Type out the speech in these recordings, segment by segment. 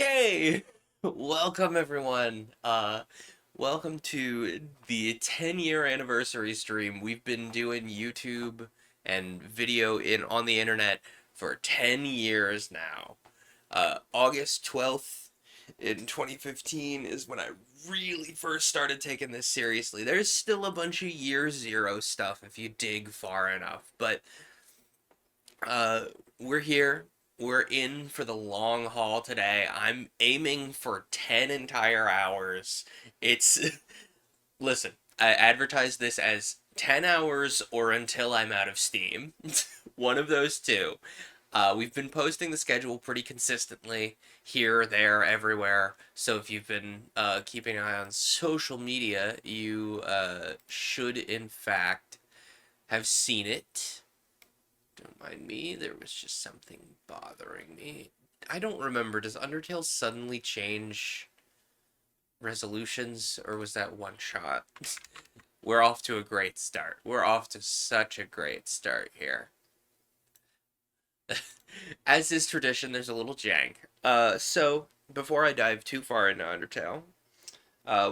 Okay, welcome everyone. Welcome to the 10-year anniversary stream. We've been doing YouTube and video on the internet for 10 years now. August 12th in 2015 is when I really first started taking this seriously. There's still a bunch of year zero stuff if you dig far enough, but uh, we're here. We're in for the long haul today. I'm aiming for 10 entire hours. It's. Listen, I advertise this as 10 hours or until I'm out of Steam. One of those two. We've been posting the schedule pretty consistently here, there, everywhere. So if you've been keeping an eye on social media, you should, in fact, have seen it. Don't mind me, there was just something bothering me. I don't remember, does Undertale suddenly change resolutions, or was that one shot? We're off to a great start. We're off to such a great start here. As is tradition, there's a little jank. So before I dive too far into Undertale,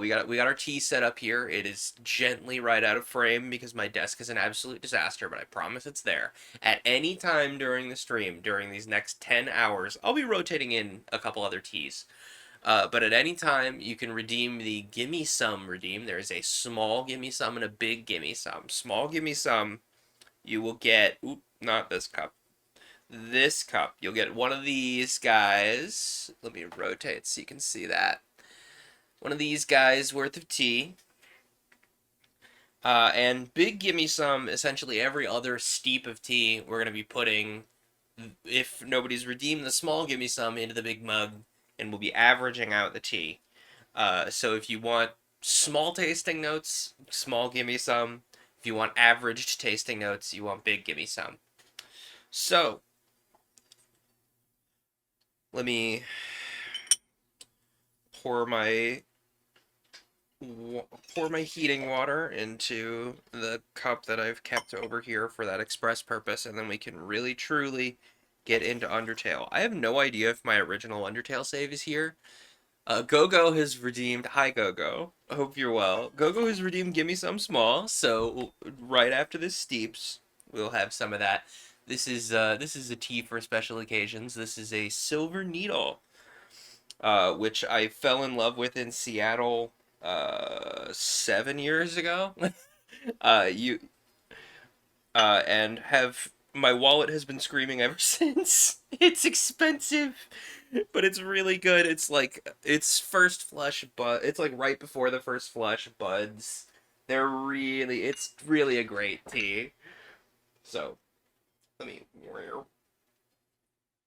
we got our tea set up here. It is gently right out of frame because my desk is an absolute disaster, but I promise it's there. At any time during the stream, during these next 10 hours, I'll be rotating in a couple other teas. But at any time, you can redeem the Gimme Some redeem. There is a small Gimme Some and a big Gimme Some. Small Gimme Some, you will get, not this cup. This cup. You'll get one of these guys. Let me rotate so you can see that. One of these guys worth of tea. And big Gimme Some, essentially every other steep of tea, we're going to be putting, if nobody's redeemed the small Gimme Some, into the big mug, and we'll be averaging out the tea. So if you want small tasting notes, small Gimme Some. If you want averaged tasting notes, you want big Gimme Some. So, let me pour my heating water into the cup that I've kept over here for that express purpose, and then we can really truly get into Undertale. I have no idea if my original Undertale save is here. Gogo has redeemed. Hi, Gogo. I hope you're well. Gogo has redeemed Gimme Some Small, so right after this steeps, we'll have some of that. This is a tea for special occasions. This is a Silver Needle, which I fell in love with in Seattle 7 years ago. You and have my wallet has been screaming ever since. It's expensive, but it's really good. It's like it's first flush, but it's like right before the first flush buds. It's really a great tea. So let me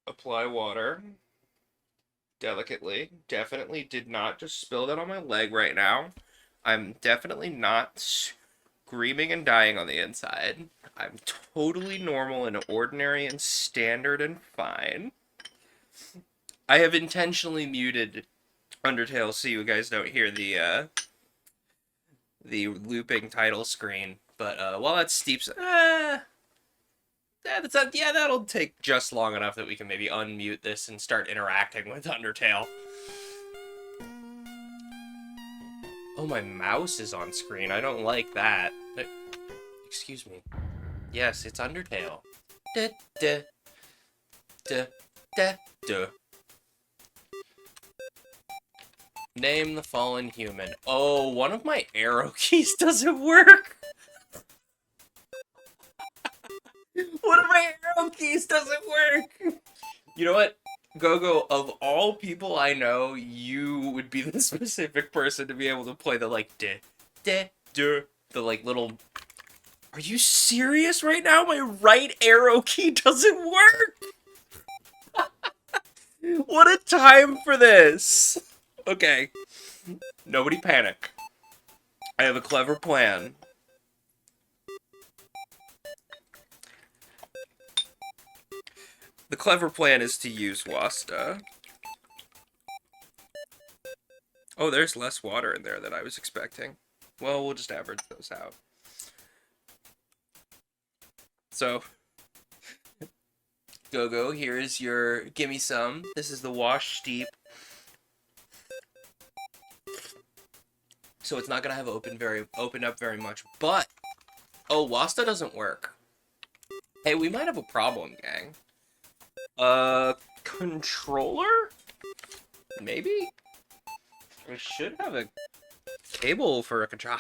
apply water delicately. Definitely did not just spill that on my leg right now. I'm definitely not screaming and dying on the inside. I'm totally normal and ordinary and standard and fine. I have intentionally muted Undertale so you guys don't hear the looping title screen. But while that steeps, that'll take just long enough that we can maybe unmute this and start interacting with Undertale. Oh, my mouse is on screen. I don't like that. Excuse me. Yes, it's Undertale. Da, da, da, da, da. Name the fallen human. Oh, one of my arrow keys doesn't work. One of my arrow keys doesn't work. You know what? Gogo, of all people I know, you would be the specific person to be able to play the like the like little. Are you serious right now? My right arrow key doesn't work. What a time for this. Okay. Nobody panic. I have a clever plan. The clever plan is to use Wasta. Oh, there's less water in there than I was expecting. Well, we'll just average those out. So, Gogo, here is your gimme some. This is the wash steep. so it's not gonna have opened up very much. But oh, Wasta doesn't work. Hey, we might have a problem, gang. Controller? Maybe? We should have a cable for a controller.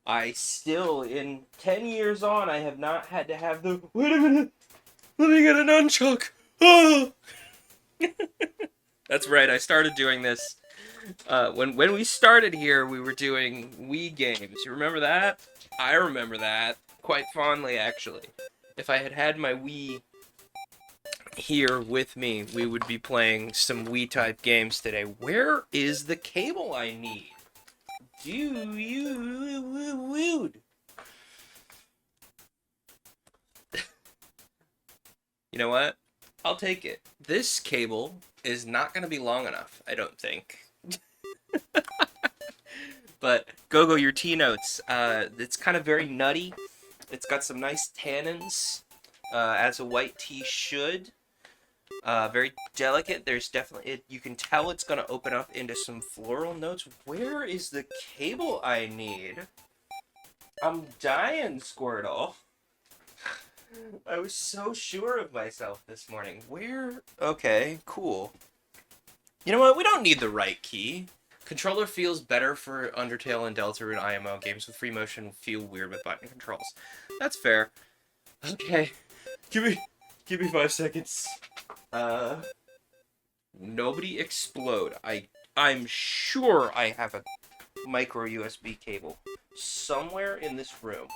I still, in 10 years on, I have not had to have the... Wait a minute! Let me get a nunchuck! Oh! That's right, I started doing this. When we started here, we were doing Wii games. You remember that? I remember that. Quite fondly, actually. If I had had my Wii here with me, we would be playing some Wii-type games today. Where is the cable I need? Dude. You know what? I'll take it. This cable is not going to be long enough, I don't think. But, Gogo, your T-notes. It's kind of very nutty. It's got some nice tannins, as a white tea should. Very delicate. There's definitely... you can tell it's going to open up into some floral notes. Where is the cable I need? I'm dying, Squirtle. I was so sure of myself this morning. Where? Okay, cool. You know what? We don't need the right key. Controller feels better for Undertale and Deltarune IMO. Games with free motion feel weird with button controls. That's fair. Okay. Give me 5 seconds. Nobody explode. I'm sure I have a micro USB cable somewhere in this room.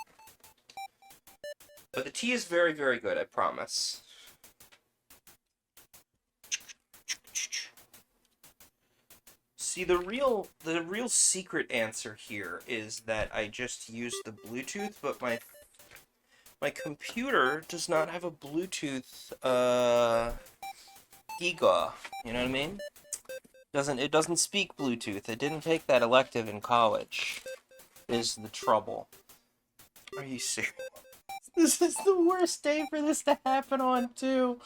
But the tea is very, very good, I promise. See, the real secret answer here is that I just used the Bluetooth, but my computer does not have a Bluetooth giga. You know what I mean? It doesn't speak Bluetooth. It didn't take that elective in college. Is the trouble. Are you serious? This is the worst day for this to happen on, too.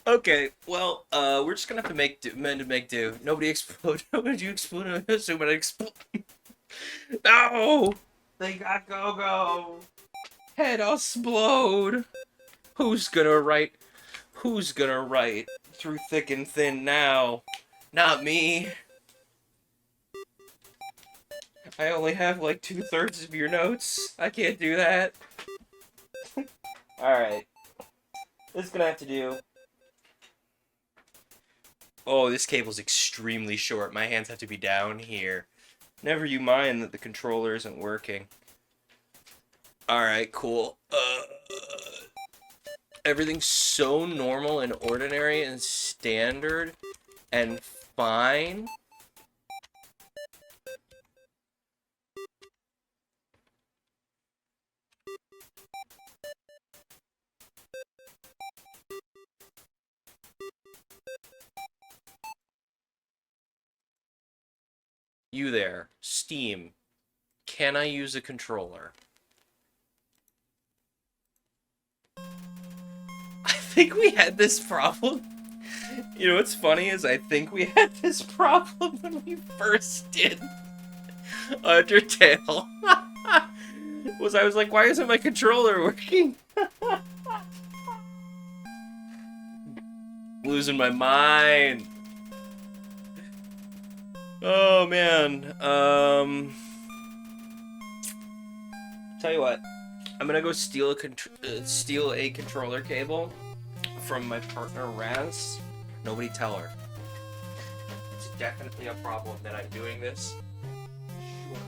Okay, well, we're just gonna have to make do. Nobody explode. Would you explode? Assume it explode. No! They got go-go! Head explode! Who's gonna write through thick and thin now? Not me. I only have like 2/3 of your notes. I can't do that. Alright. This is gonna have to do. Oh, this cable's extremely short. My hands have to be down here. Never you mind that the controller isn't working. Alright, cool. Everything's so normal and ordinary and standard and fine. You there, Steam. Can I use a controller? I think we had this problem. You know what's funny is I think we had this problem when we first did Undertale. I was like, why isn't my controller working? Losing my mind. Oh man. Tell you what. I'm gonna go steal a controller cable from my partner Raz. Nobody tell her. It's definitely a problem that I'm doing this. Sure.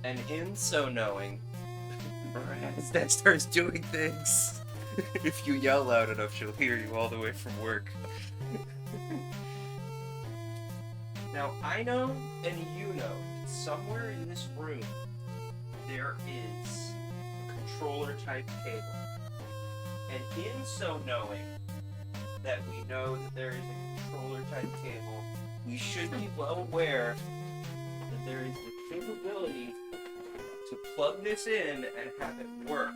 And in so knowing, Raz starts doing things. If you yell loud enough, she'll hear you all the way from work. Now, I know, and you know, somewhere in this room, there is a controller-type cable. And in so knowing that we know that there is a controller-type cable, we should be well aware that there is the capability to plug this in and have it work.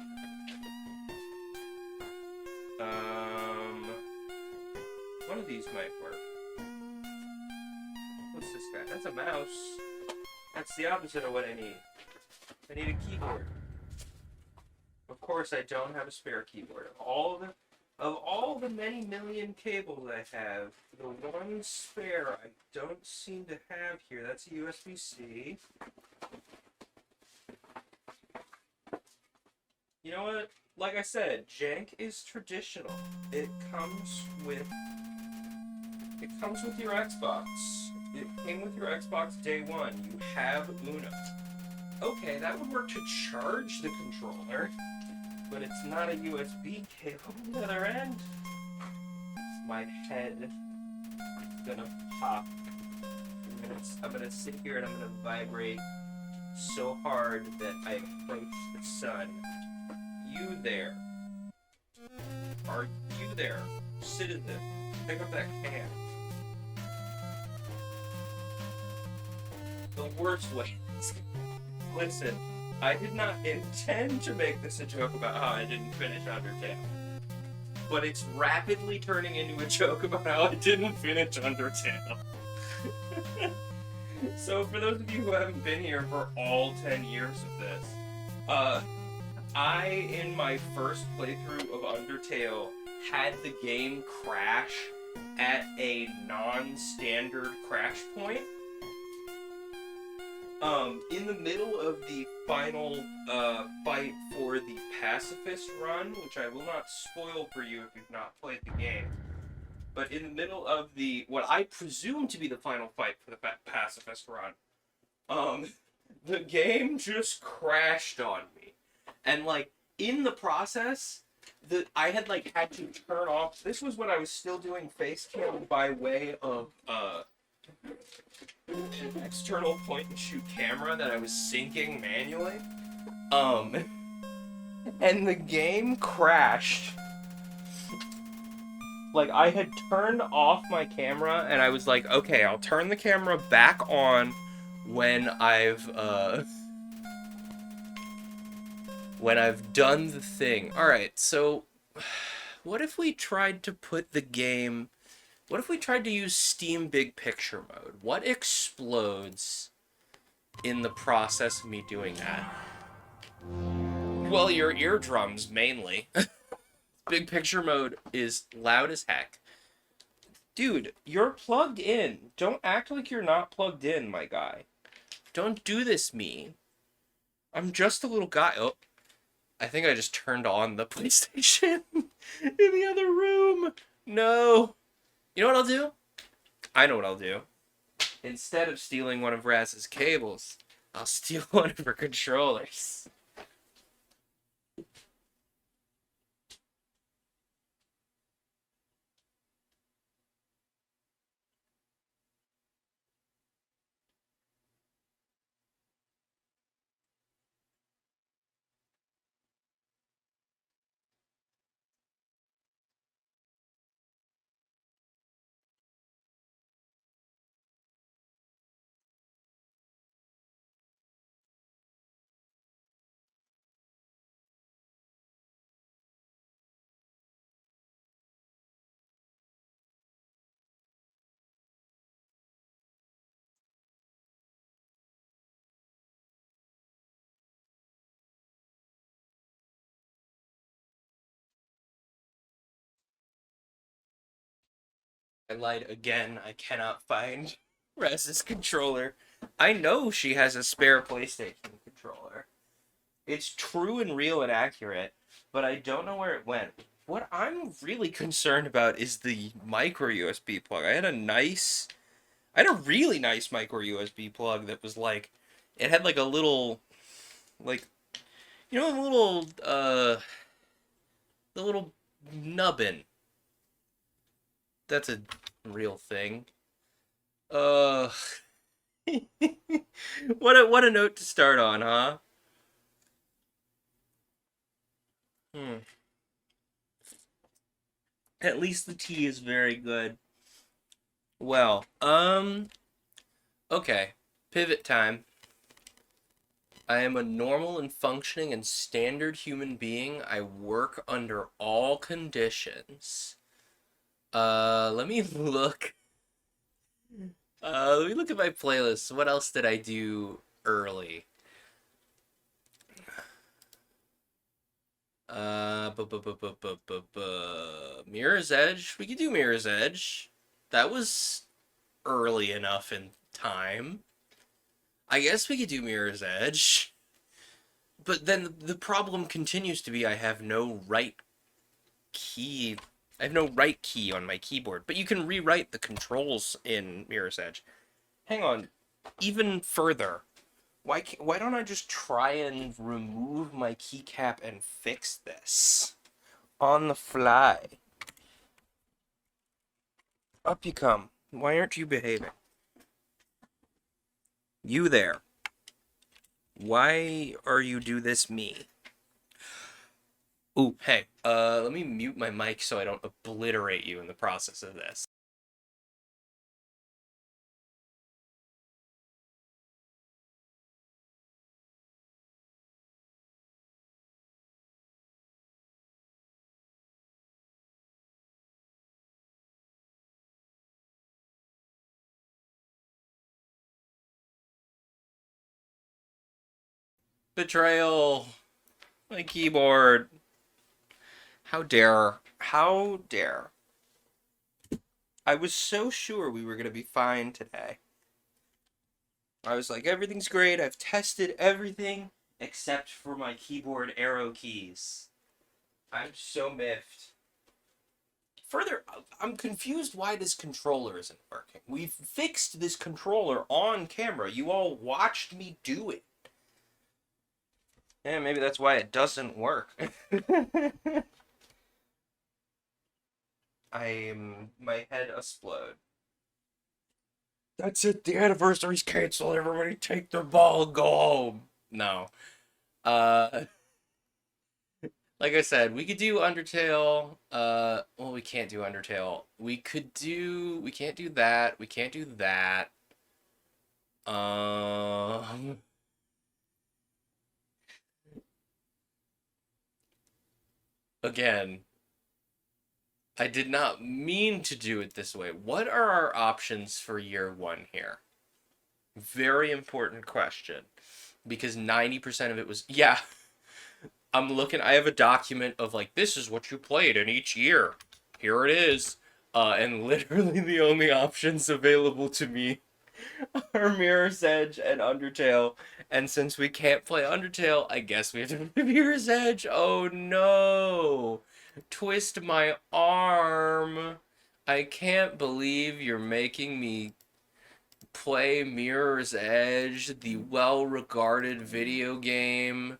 One of these might work. What's this guy? That's a mouse. That's the opposite of what I need. I need a keyboard. Of course, I don't have a spare keyboard. Of all the many million cables I have, the one spare I don't seem to have here. That's a USB-C. You know what? Like I said, jank is traditional. It comes with your Xbox. It came with your Xbox day one. You have Uno. Okay, that would work to charge the controller, but it's not a USB cable on the other end. My head is gonna pop. I'm gonna sit here and I'm gonna vibrate so hard that I approach the sun. You there? Are you there? Citizen, pick up that can. The worst way. Listen, I did not intend to make this a joke about how I didn't finish Undertale. But it's rapidly turning into a joke about how I didn't finish Undertale. So for those of you who haven't been here for all 10 years of this, I, in my first playthrough of Undertale, had the game crash at a non-standard crash point. In the middle of the final fight for the pacifist run, which I will not spoil for you if you've not played the game, but in the middle of what I presume to be the final fight for the pacifist run, the game just crashed on me. And, like, in the process, I had, like, had to turn off. This was when I was still doing facecam by way of, an external point-and-shoot camera that I was syncing manually. And the game crashed. Like, I had turned off my camera, and I was like, okay, I'll turn the camera back on when I've done the thing. Alright, so what if we tried to put the game... What if we tried to use Steam Big Picture mode? What explodes in the process of me doing that? Well, your eardrums, mainly. Big Picture mode is loud as heck. Dude, you're plugged in. Don't act like you're not plugged in, my guy. Don't do this, me. I'm just a little guy. Oh, I think I just turned on the PlayStation in the other room. No. You know what I'll do? I know what I'll do. Instead of stealing one of Raz's cables, I'll steal one of her controllers. I lied again. I cannot find Raz's controller. I know she has a spare PlayStation controller. It's true and real and accurate, but I don't know where it went. What I'm really concerned about is the micro USB plug. I had a really nice micro USB plug that was like, it had like a little, Like, the little nubbin. That's a real thing. Uh, what a note to start on, huh? Hmm. At least the tea is very good. Well, okay. Pivot time. I am a normal and functioning and standard human being. I work under all conditions. Let me look. Let me look at my playlist. What else did I do early? Mirror's Edge. We could do Mirror's Edge. That was early enough in time. I guess we could do Mirror's Edge. But then the problem continues to be I have no right key. I have no right key on my keyboard. But you can rewrite the controls in Mirror's Edge. Hang on. Even further. Why don't I just try and remove my keycap and fix this? On the fly. Up you come. Why aren't you behaving? You there. Why are you do this me? Ooh, hey, let me mute my mic so I don't obliterate you in the process of this. Betrayal! My keyboard! How dare. How dare. I was so sure we were gonna be fine today. I was like, everything's great, I've tested everything except for my keyboard arrow keys. I'm so miffed. Further, I'm confused why this controller isn't working. We've fixed this controller on camera. You all watched me do it. Yeah, maybe that's why it doesn't work. My head explode. That's it. The anniversary's canceled. Everybody take their ball and go home. No. Uh, like I said, we could do Undertale. Well, we can't do Undertale. We can't do that. We can't do that. Um, again, I did not mean to do it this way. What are our options for year one here? Very important question. Because 90% of it was, yeah, I'm looking, I have a document of like, this is what you played in each year. Here it is. And literally the only options available to me are Mirror's Edge and Undertale. And since we can't play Undertale, I guess we have to play Mirror's Edge. Oh no! Twist my arm. I can't believe you're making me play Mirror's Edge, the well-regarded video game.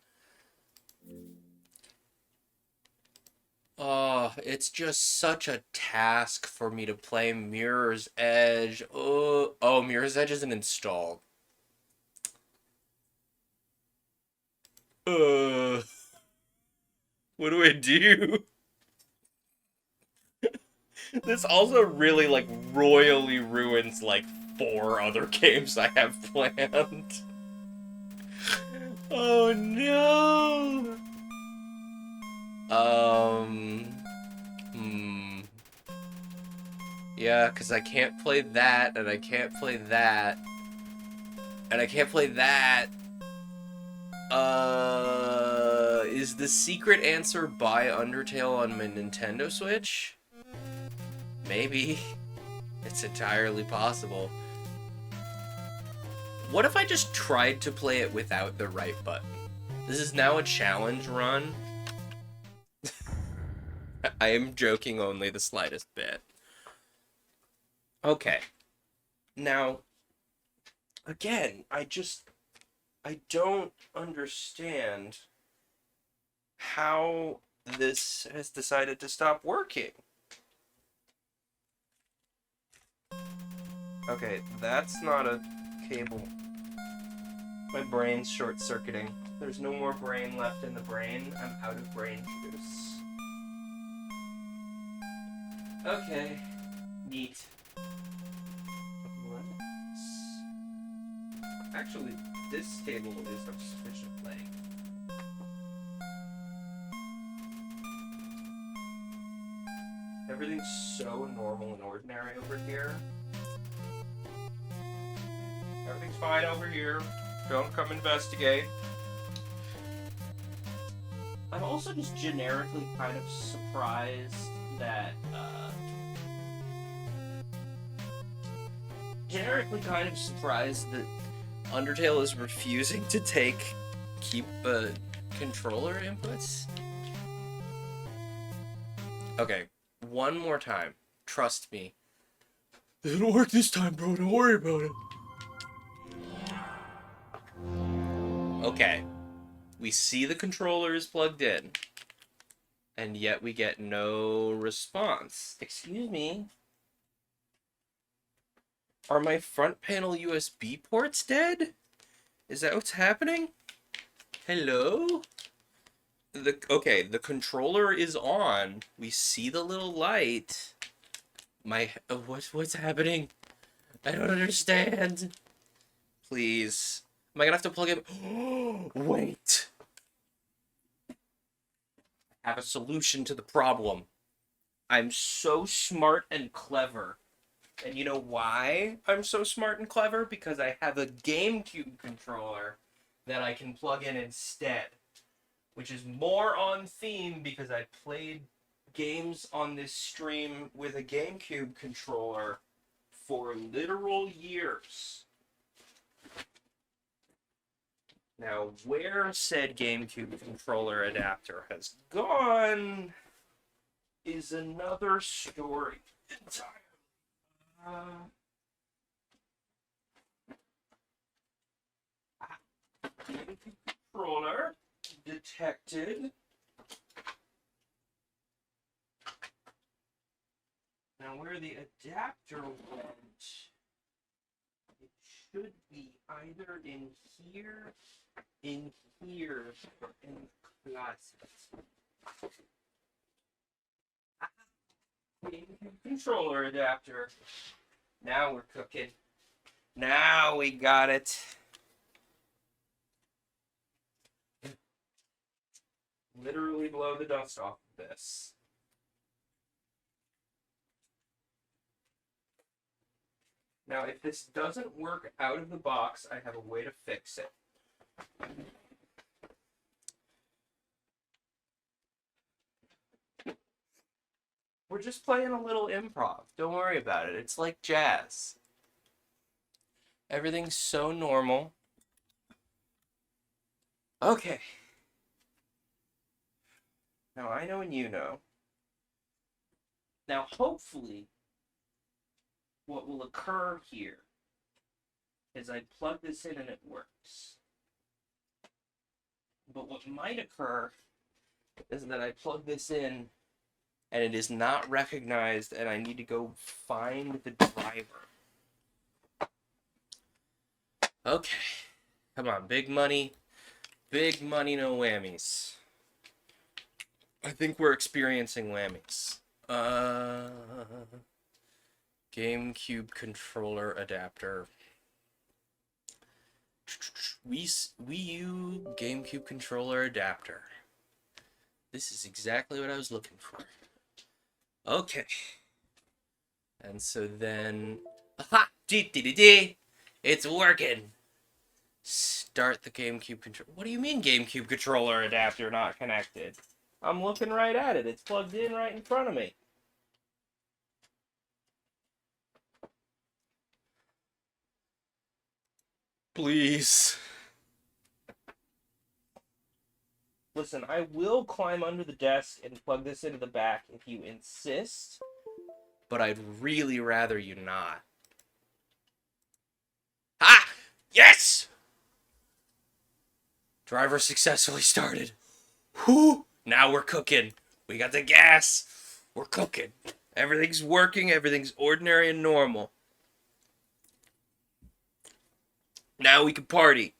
Oh, it's just such a task for me to play Mirror's Edge. Oh, Mirror's Edge isn't installed. Uh, what do I do? This also really, like, royally ruins, like, 4 other games I have planned. Oh, no! Um... Hmm... Yeah, because I can't play that, and I can't play that, and I can't play that. Is the secret answer buy Undertale on my Nintendo Switch? Maybe. It's entirely possible. What if I just tried to play it without the right button? This is now a challenge run. I am joking only the slightest bit. Okay. Now, again, I just... I don't understand how this has decided to stop working. Okay, that's not a cable. My brain's short-circuiting. There's no more brain left in the brain. I'm out of brain juice. Okay. Neat. Actually, this table is of sufficient length. Everything's so normal and ordinary over here. Everything's fine over here. Don't come investigate. I'm also just generically kind of surprised that, Undertale is refusing to keep controller inputs. Okay, one more time. Trust me. It didn't work this time, bro. Don't worry about it. Okay. We see the controller is plugged in, and yet we get no response. Excuse me. Are my front panel USB ports dead? Is that what's happening? Hello? Okay, the controller is on. We see the little light. What's happening? I don't understand. Please. Am I gonna have to plug in? Wait. I have a solution to the problem. I'm so smart and clever. And you know why I'm so smart and clever? Because I have a GameCube controller that I can plug in instead. Which is more on theme because I played games on this stream with a GameCube controller for literal years. Now, where said GameCube controller adapter has gone is another story entirely. GameCube controller detected. Now, where the adapter went, it should be either in here, or in the closet. Controller adapter. Now we're cooking. Now we got it. Literally blow the dust off of this. Now, if this doesn't work out of the box, I have a way to fix it. We're just playing a little improv. Don't worry about it. It's like jazz. Everything's so normal. Okay. Now, I know and you know. Now, hopefully, what will occur here is I plug this in and it works. But what might occur is that I plug this in and it is not recognized and I need to go find the driver. Okay. Come on, big money. Big money, no whammies. I think we're experiencing whammies. GameCube controller adapter. Wii U GameCube controller adapter. This is exactly what I was looking for. Okay. And so then... Aha! It's working! Start the GameCube controller. What do you mean GameCube controller adapter not connected? I'm looking right at it. It's plugged in right in front of me. Please. Listen, I will climb under the desk and plug this into the back if you insist, but I'd really rather you not. Ah! Yes! Driver successfully started. Whew! Now we're cooking. We got the gas. We're cooking. Everything's working. Everything's ordinary and normal. Now we can party.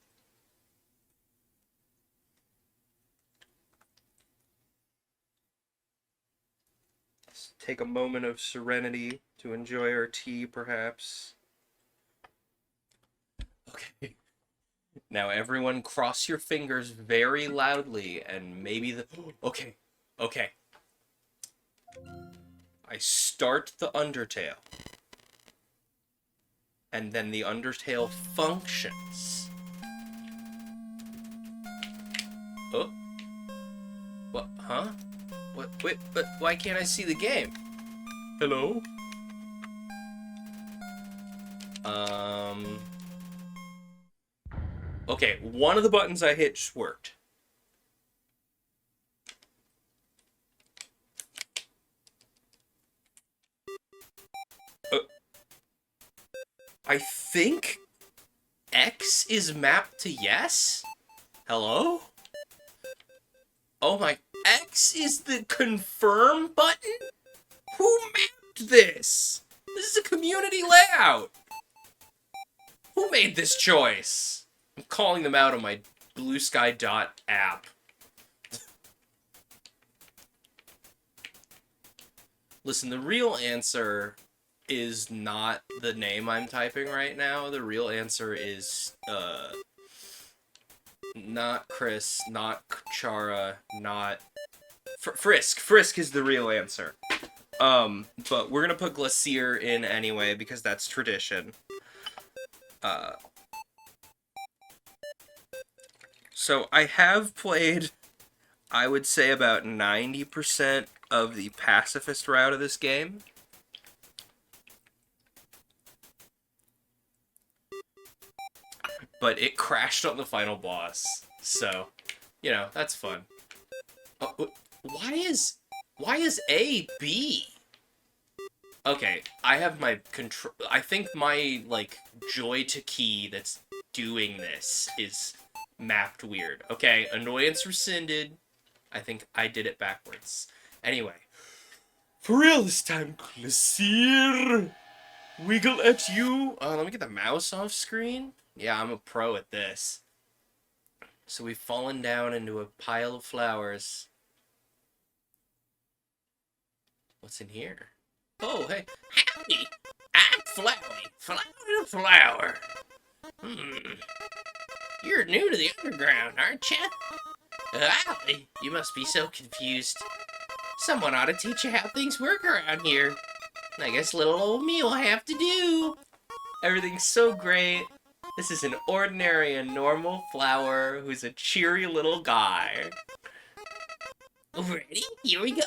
Let's take a moment of serenity to enjoy our tea, perhaps. Okay. Now everyone cross your fingers very loudly and maybe the... Okay. Okay. I start the Undertale. And then the Undertale functions. Oh. What? Huh? What? Wait, but why can't I see the game? Hello? Okay, one of the buttons I hit just worked. I think X is mapped to yes? Hello? Oh my... X is the confirm button? Who mapped this? This is a community layout. Who made this choice? I'm calling them out on my Blue Sky Dot app. Listen, the real answer is not the name I'm typing right now. The real answer is, not Chris, not Chara, not... Frisk. Frisk is the real answer. But we're gonna put Glacier in anyway, because that's tradition. So I have played, I would say, about 90% of the pacifist route of this game. But it crashed on the final boss. So, you know, that's fun. Oh, why is A B? Okay, I have my control. I think my, like, joy to key that's doing this is mapped weird. Okay, annoyance rescinded. I think I did it backwards. Anyway. For real this time, Glacier. Wiggle at you. Let me get the mouse off screen. Yeah, I'm a pro at this. So we've fallen down into a pile of flowers. What's in here? Oh, hey. Howdy! I'm Flowey. Flower to flower. You're new to the underground, aren't you? Golly, you must be so confused. Someone ought to teach you how things work around here. I guess little old me will have to do. Everything's so great. This is an ordinary and normal flower who's a cheery little guy. Ready? Here we go.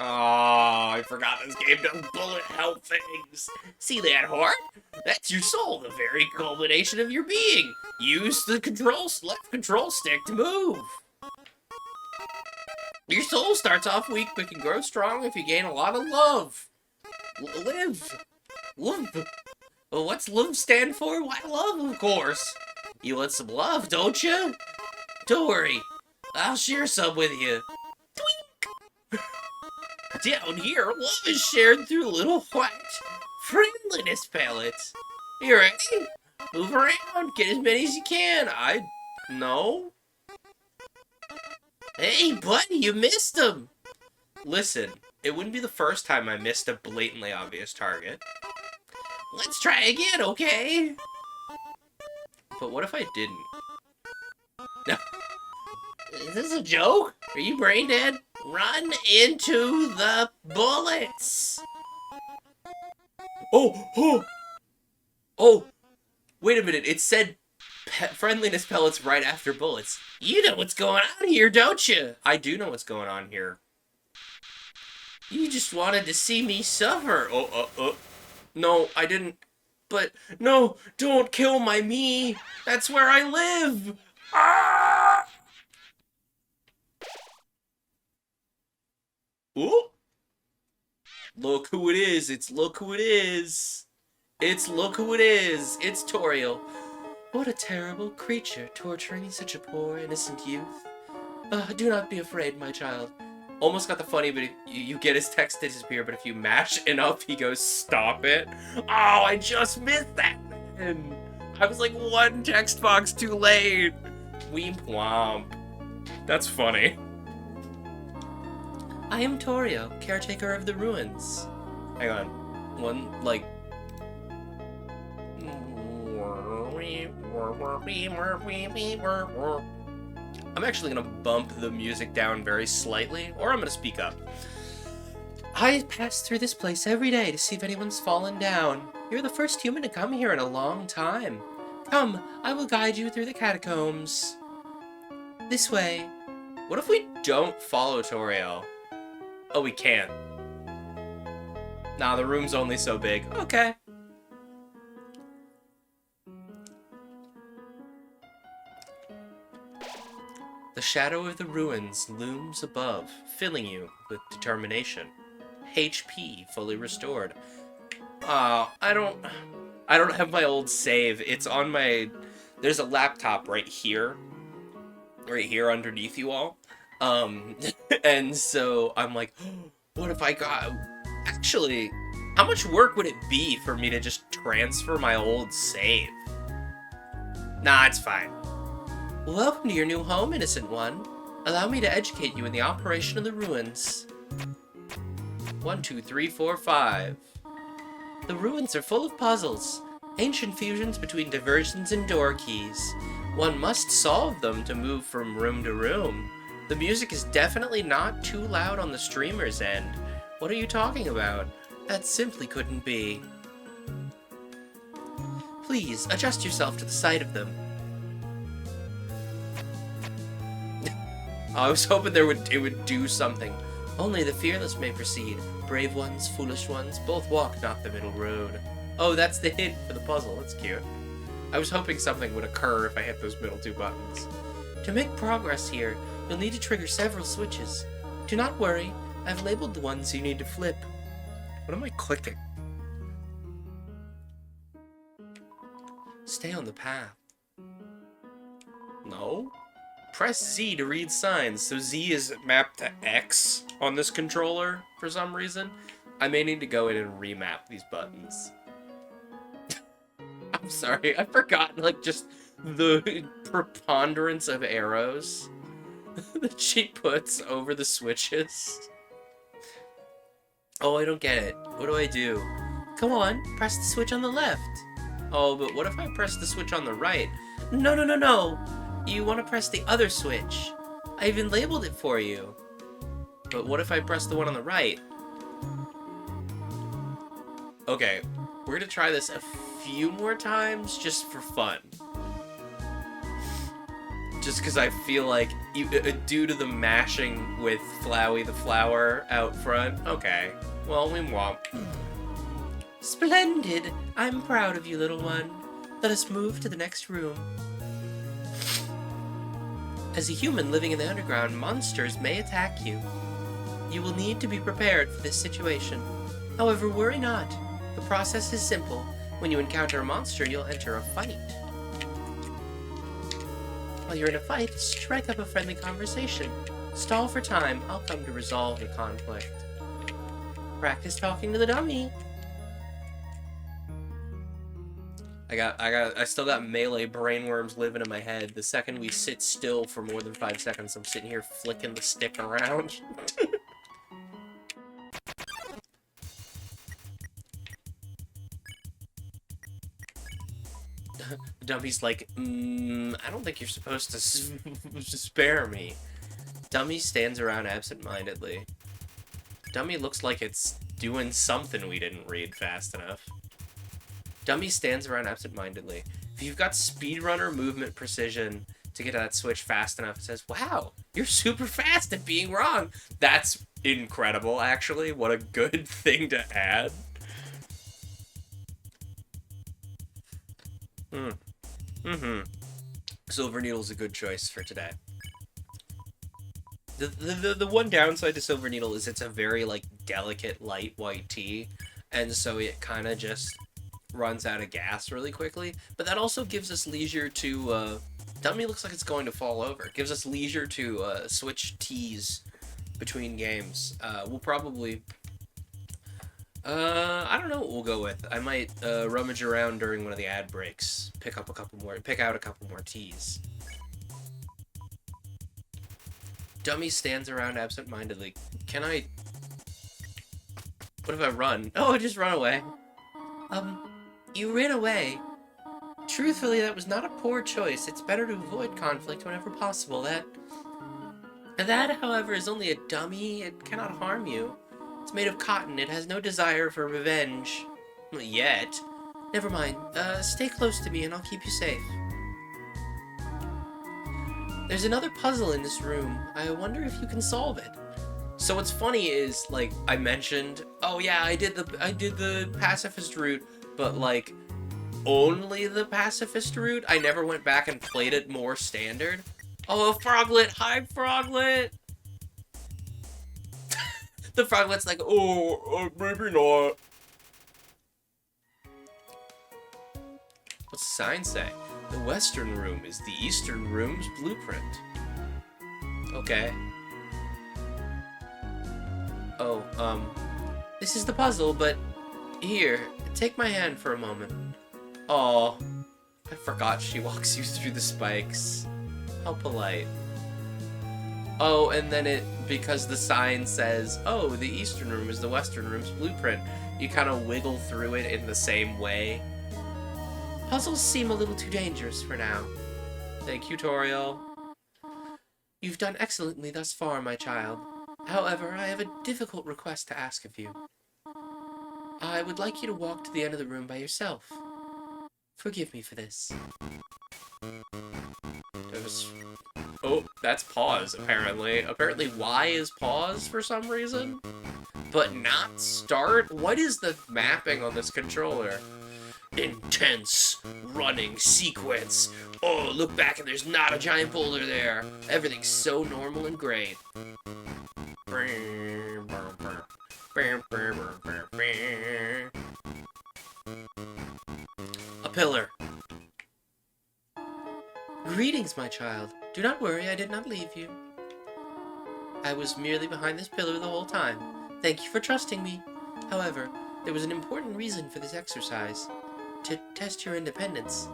Oh, I forgot this game does bullet hell things. See that heart? That's your soul, the very culmination of your being. Use the left control stick to move. Your soul starts off weak but can grow strong if you gain a lot of love. Live. Love. Well, what's love stand for? Why, love, of course. You want some love, don't you? Don't worry. I'll share some with you. Twink! Down here, love is shared through little white friendliness pellets. You ready? Move around. Get as many as you can. No. Hey, buddy, you missed them. Listen, it wouldn't be the first time I missed a blatantly obvious target. Let's try again, okay? But what if I didn't? No. Is this a joke? Are you brain dead? Run into the bullets! Oh! Wait a minute, it said friendliness pellets right after bullets. You know what's going on here, don't you? I do know what's going on here. You just wanted to see me suffer. No, I didn't. But, no, don't kill my me. That's where I live. Ah! Ooh. Look who it is. It's look who it is. It's look who it is. It's Toriel. What a terrible creature, torturing such a poor, innocent youth. Do not be afraid, my child. Almost got the funny, but you get his text to disappear, but if you mash enough, he goes, stop it. Oh, I just missed that. And I was like one text box too late. Weep womp. That's funny. I am Torio, caretaker of the ruins. Hang on. One, like... I'm actually gonna bump the music down very slightly, or I'm gonna speak up. I pass through this place every day to see if anyone's fallen down. You're the first human to come here in a long time. Come, I will guide you through the catacombs. This way. What if we don't follow Torio? Oh, we can't. Nah, the room's only so big. Okay. The shadow of the ruins looms above, filling you with determination. HP fully restored. I don't have my old save. It's on my... There's a laptop right here underneath you all. And so I'm like, what if I got... Actually, how much work would it be for me to just transfer my old save? Nah, it's fine. Welcome to your new home, innocent one. Allow me to educate you in the operation of the ruins. 1, 2, 3, 4, 5. The ruins are full of puzzles, ancient fusions between diversions and door keys. One must solve them to move from room to room. The music is definitely not too loud on the streamer's end. What are you talking about? That simply couldn't be. Please, adjust yourself to the sight of them. I was hoping it would do something. Only the fearless may proceed. Brave ones, foolish ones, both walk not the middle road. Oh, that's the hint for the puzzle. That's cute. I was hoping something would occur if I hit those middle two buttons. To make progress here, you'll need to trigger several switches. Do not worry. I've labeled the ones you need to flip. What am I clicking? Stay on the path. No? Press Z to read signs, so Z is mapped to X on this controller for some reason. I may need to go in and remap these buttons. I'm sorry, I've forgotten, like, just the preponderance of arrows that she puts over the switches. Oh, I don't get it. What do I do? Come on, press the switch on the left. Oh, but what if I press the switch on the right? No, no, no, no! You want to press the other switch. I even labeled it for you. But what if I press the one on the right? Okay, we're gonna try this a few more times just for fun. Just because I feel like, due to the mashing with Flowey the Flower out front. Okay, well, we won't. Splendid! I'm proud of you, little one. Let us move to the next room. As a human living in the underground, monsters may attack you. You will need to be prepared for this situation. However, worry not. The process is simple. When you encounter a monster, you'll enter a fight. While you're in a fight, strike up a friendly conversation. Stall for time. I'll come to resolve the conflict. Practice talking to the dummy. I still got melee brainworms living in my head. The second we sit still for more than 5 seconds, I'm sitting here flicking the stick around. The dummy's like, I don't think you're supposed to spare me. Dummy stands around absent-mindedly. Dummy looks like it's doing something we didn't read fast enough. Dummy stands around absent-mindedly. If you've got speedrunner movement precision to get to that switch fast enough, it says, wow, you're super fast at being wrong. That's incredible, actually. What a good thing to add. Silver Needle's a good choice for today. The one downside to Silver Needle is it's a very, like, delicate, light white tea, and so it kind of just runs out of gas really quickly, but that also gives us leisure to, Dummy looks like it's going to fall over. It gives us leisure to, switch teas between games. We'll probably... I don't know what we'll go with. I might, rummage around during one of the ad breaks. Pick out a couple more teas. Dummy stands around absent-mindedly. Can I... What if I run? Oh, I just run away. You ran away. Truthfully, that was not a poor choice. It's better to avoid conflict whenever possible. That, however, is only a dummy. It cannot harm you. It's made of cotton. It has no desire for revenge. Yet. Never mind. Stay close to me and I'll keep you safe. There's another puzzle in this room. I wonder if you can solve it. So what's funny is, like, I mentioned, oh yeah, I did the pacifist route, but, like, only the pacifist route? I never went back and played it more standard. Oh, Froglet! Hi, Froglet! The Froglet's like, oh, maybe not. What's the sign say? The western room is the eastern room's blueprint. Okay. Oh, this is the puzzle, but here, take my hand for a moment. Aw, I forgot she walks you through the spikes. How polite. Oh, and then because the sign says, oh, the eastern room is the western room's blueprint, you kind of wiggle through it in the same way. Puzzles seem a little too dangerous for now. Thank you, Toriel. You've done excellently thus far, my child. However, I have a difficult request to ask of you. I would like you to walk to the end of the room by yourself. Forgive me for this. Oh, that's pause, apparently. Apparently Y is pause for some reason. But not start? What is the mapping on this controller? Intense running sequence. Oh, look back and there's not a giant boulder there. Everything's so normal and great. A pillar. Greetings, my child. Do not worry, I did not leave you. I was merely behind this pillar the whole time. Thank you for trusting me. However, there was an important reason for this exercise. To test your independence.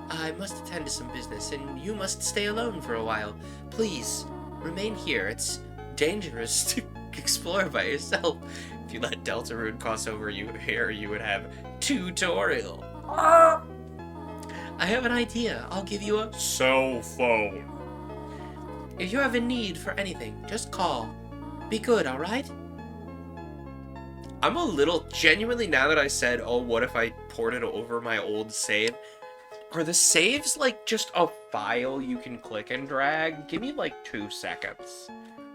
I must attend to some business, and you must stay alone for a while. Please, remain here. It's dangerous to explore by yourself. If you let Deltarune cross over you here, you would have tutorial. I have an idea. I'll give you a cell phone. If you have a need for anything, just call. Be good, alright? I'm a little, genuinely, now that I said, oh, what if I ported over my old save? Are the saves, like, just a file you can click and drag? Give me, like, 2 seconds.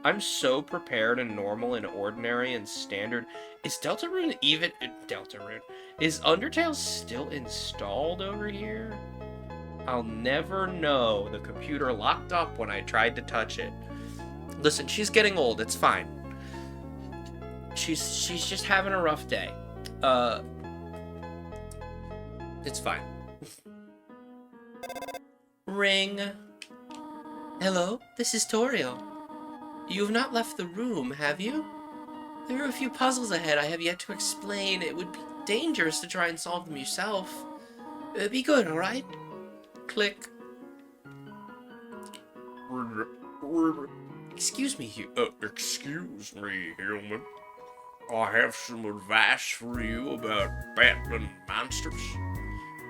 I'm so prepared and normal and ordinary and standard. Is Deltarune even... Deltarune. Is Undertale still installed over here? I'll never know. The computer locked up when I tried to touch it. Listen, she's getting old. It's fine. She's just having a rough day. It's fine. Ring. Hello, this is Toriel. You have not left the room, have you? There are a few puzzles ahead I have yet to explain. It would be dangerous to try and solve them yourself. Be good, alright? Click. Excuse me, excuse me, human. I have some advice for you about battling monsters.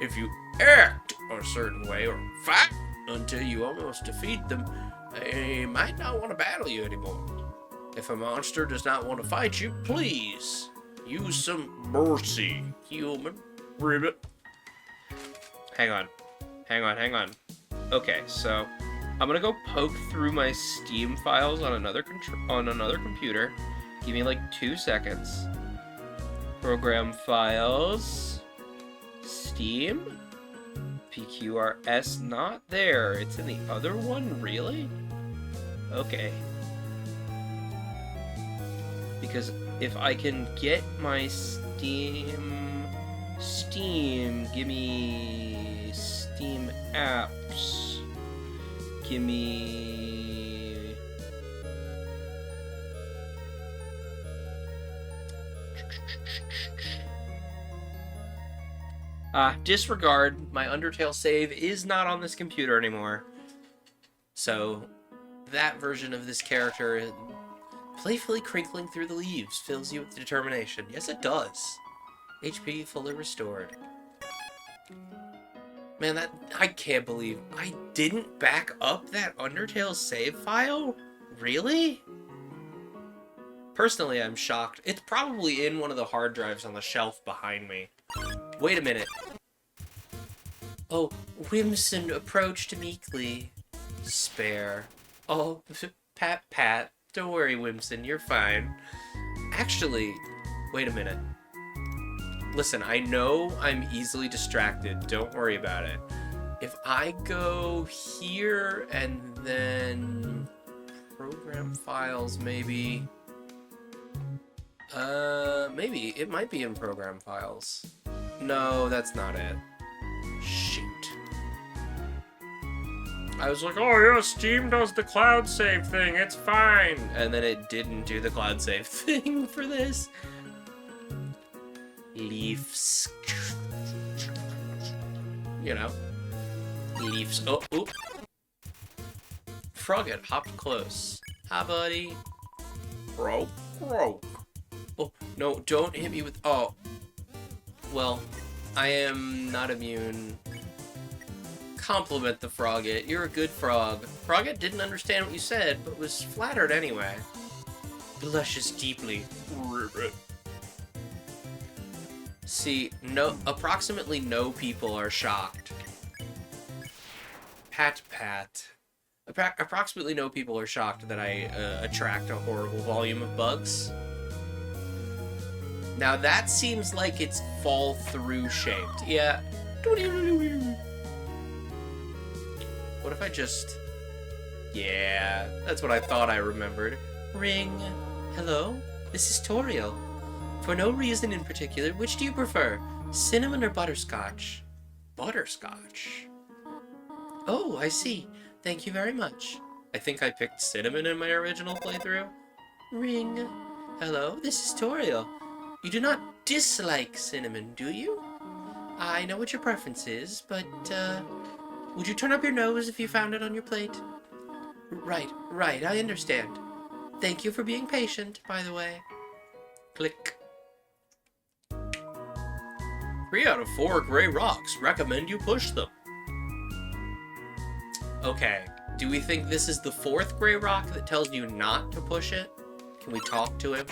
If you act a certain way or fight until you almost defeat them, they might not want to battle you anymore. If a monster does not want to fight you, please use some mercy, human. Ribbit. Hang on. Okay, so I'm gonna go poke through my Steam files on another computer. Give me like 2 seconds. Program files. Steam. PQRS not there. It's in the other one, really? Okay. Because if I can get my Steam Steam, gimme Steam apps. Gimme... Disregard. My Undertale save is not on this computer anymore. So, that version of this character, playfully crinkling through the leaves, fills you with determination. Yes, it does. HP fully restored. Man, I can't believe I didn't back up that Undertale save file? Really? Personally, I'm shocked. It's probably in one of the hard drives on the shelf behind me. Wait a minute. Oh, Whimsun approached meekly. Spare. Oh, pat. Don't worry, Whimsun, you're fine. Actually, wait a minute. Listen, I know I'm easily distracted. Don't worry about it. If I go here and then program files, maybe. Maybe. It might be in program files. No, that's not it. Shoot. I was like, oh yeah, Steam does the cloud save thing, it's fine. And then it didn't do the cloud save thing for this. Leaves. You know. Leaves. Oh, oop. Frogget hopped close. Hi, buddy. Croak. Oh, no, don't hit me with... Oh. Well, I am not immune. Compliment the Frogget. You're a good frog. Frogget didn't understand what you said, but was flattered anyway. Blushes deeply. See, approximately no people are shocked. Pat. Approximately no people are shocked that I attract a horrible volume of bugs. Now that seems like it's fall-through shaped. Yeah. What if I just... Yeah, that's what I thought I remembered. Ring. Hello? This is Toriel. For no reason in particular, which do you prefer? Cinnamon or butterscotch? Butterscotch. Oh, I see. Thank you very much. I think I picked cinnamon in my original playthrough. Ring. Hello, this is Toriel. You do not dislike cinnamon, do you? I know what your preference is, but, would you turn up your nose if you found it on your plate? Right, I understand. Thank you for being patient, by the way. Click. 3 out of 4 gray rocks. Recommend you push them. Okay. Do we think this is the 4th gray rock that tells you not to push it? Can we talk to him?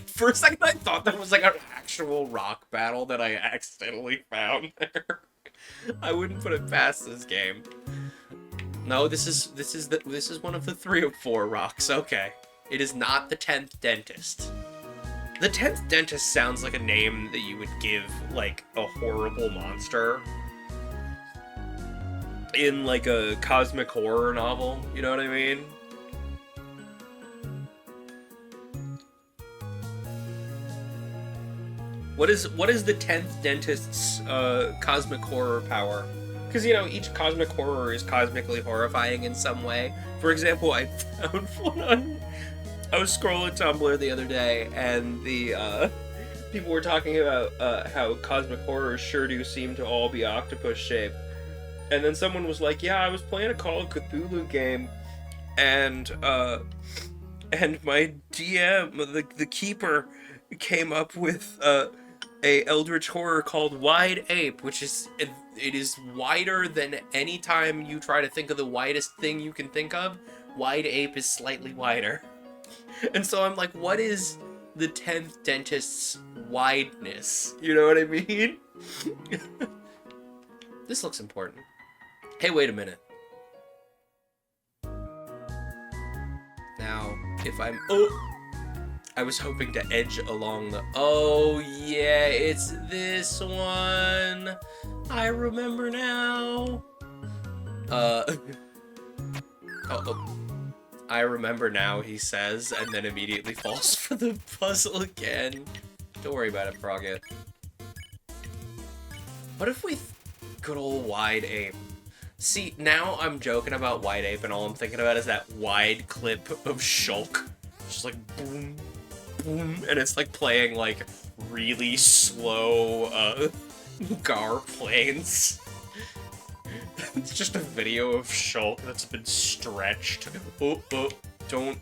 For a second I thought that was like an actual rock battle that I accidentally found there. I wouldn't put it past this game. No, this is one of the 3 of 4 rocks. Okay. It is not the 10th dentist. The 10th dentist sounds like a name that you would give like a horrible monster in like a cosmic horror novel, you know what I mean? What is the 10th dentist's cosmic horror power? Because, you know, each cosmic horror is cosmically horrifying in some way. For example, I found one on... I was scrolling Tumblr the other day, and the people were talking about how cosmic horrors sure do seem to all be octopus-shaped. And then someone was like, yeah, I was playing a Call of Cthulhu game, and my DM, the keeper, came up with a eldritch horror called Wide Ape, which is... It is wider than any time you try to think of the widest thing you can think of. Wide Ape is slightly wider. And so I'm like, what is the 10th dentist's wideness? You know what I mean? This looks important. Hey, wait a minute. Now, if I'm... Oh! I was hoping to edge along the... Oh, yeah, it's this one. I remember now. I remember now, he says, and then immediately falls for the puzzle again. Don't worry about it, Frogget. What if we... Good old wide ape. See, now I'm joking about wide ape, and all I'm thinking about is that wide clip of Shulk. Just like, boom, boom, and it's like playing, like, really slow, Gar planes. It's just a video of Shulk that's been stretched. Oh, don't...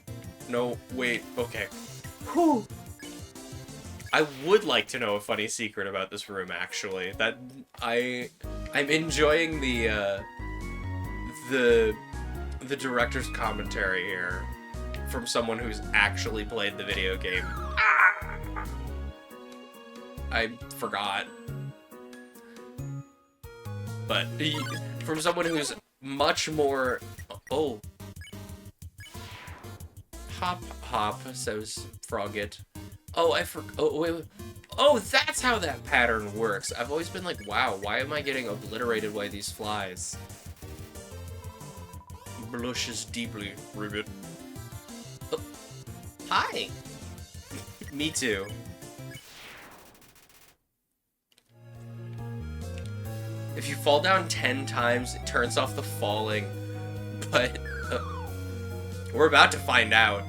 No, wait, okay. Whew. I would like to know a funny secret about this room, actually. That I'm enjoying the director's commentary here from someone who's actually played the video game. Ah! I forgot. But from someone who's much more... Oh. Hop, hop, says Frogget. Oh, oh, wait. Oh, that's how that pattern works. I've always been like, wow, why am I getting obliterated by these flies? Blushes deeply, Ribbit. Oh. Hi! Me too. If you fall down 10 times, it turns off the falling. But, we're about to find out.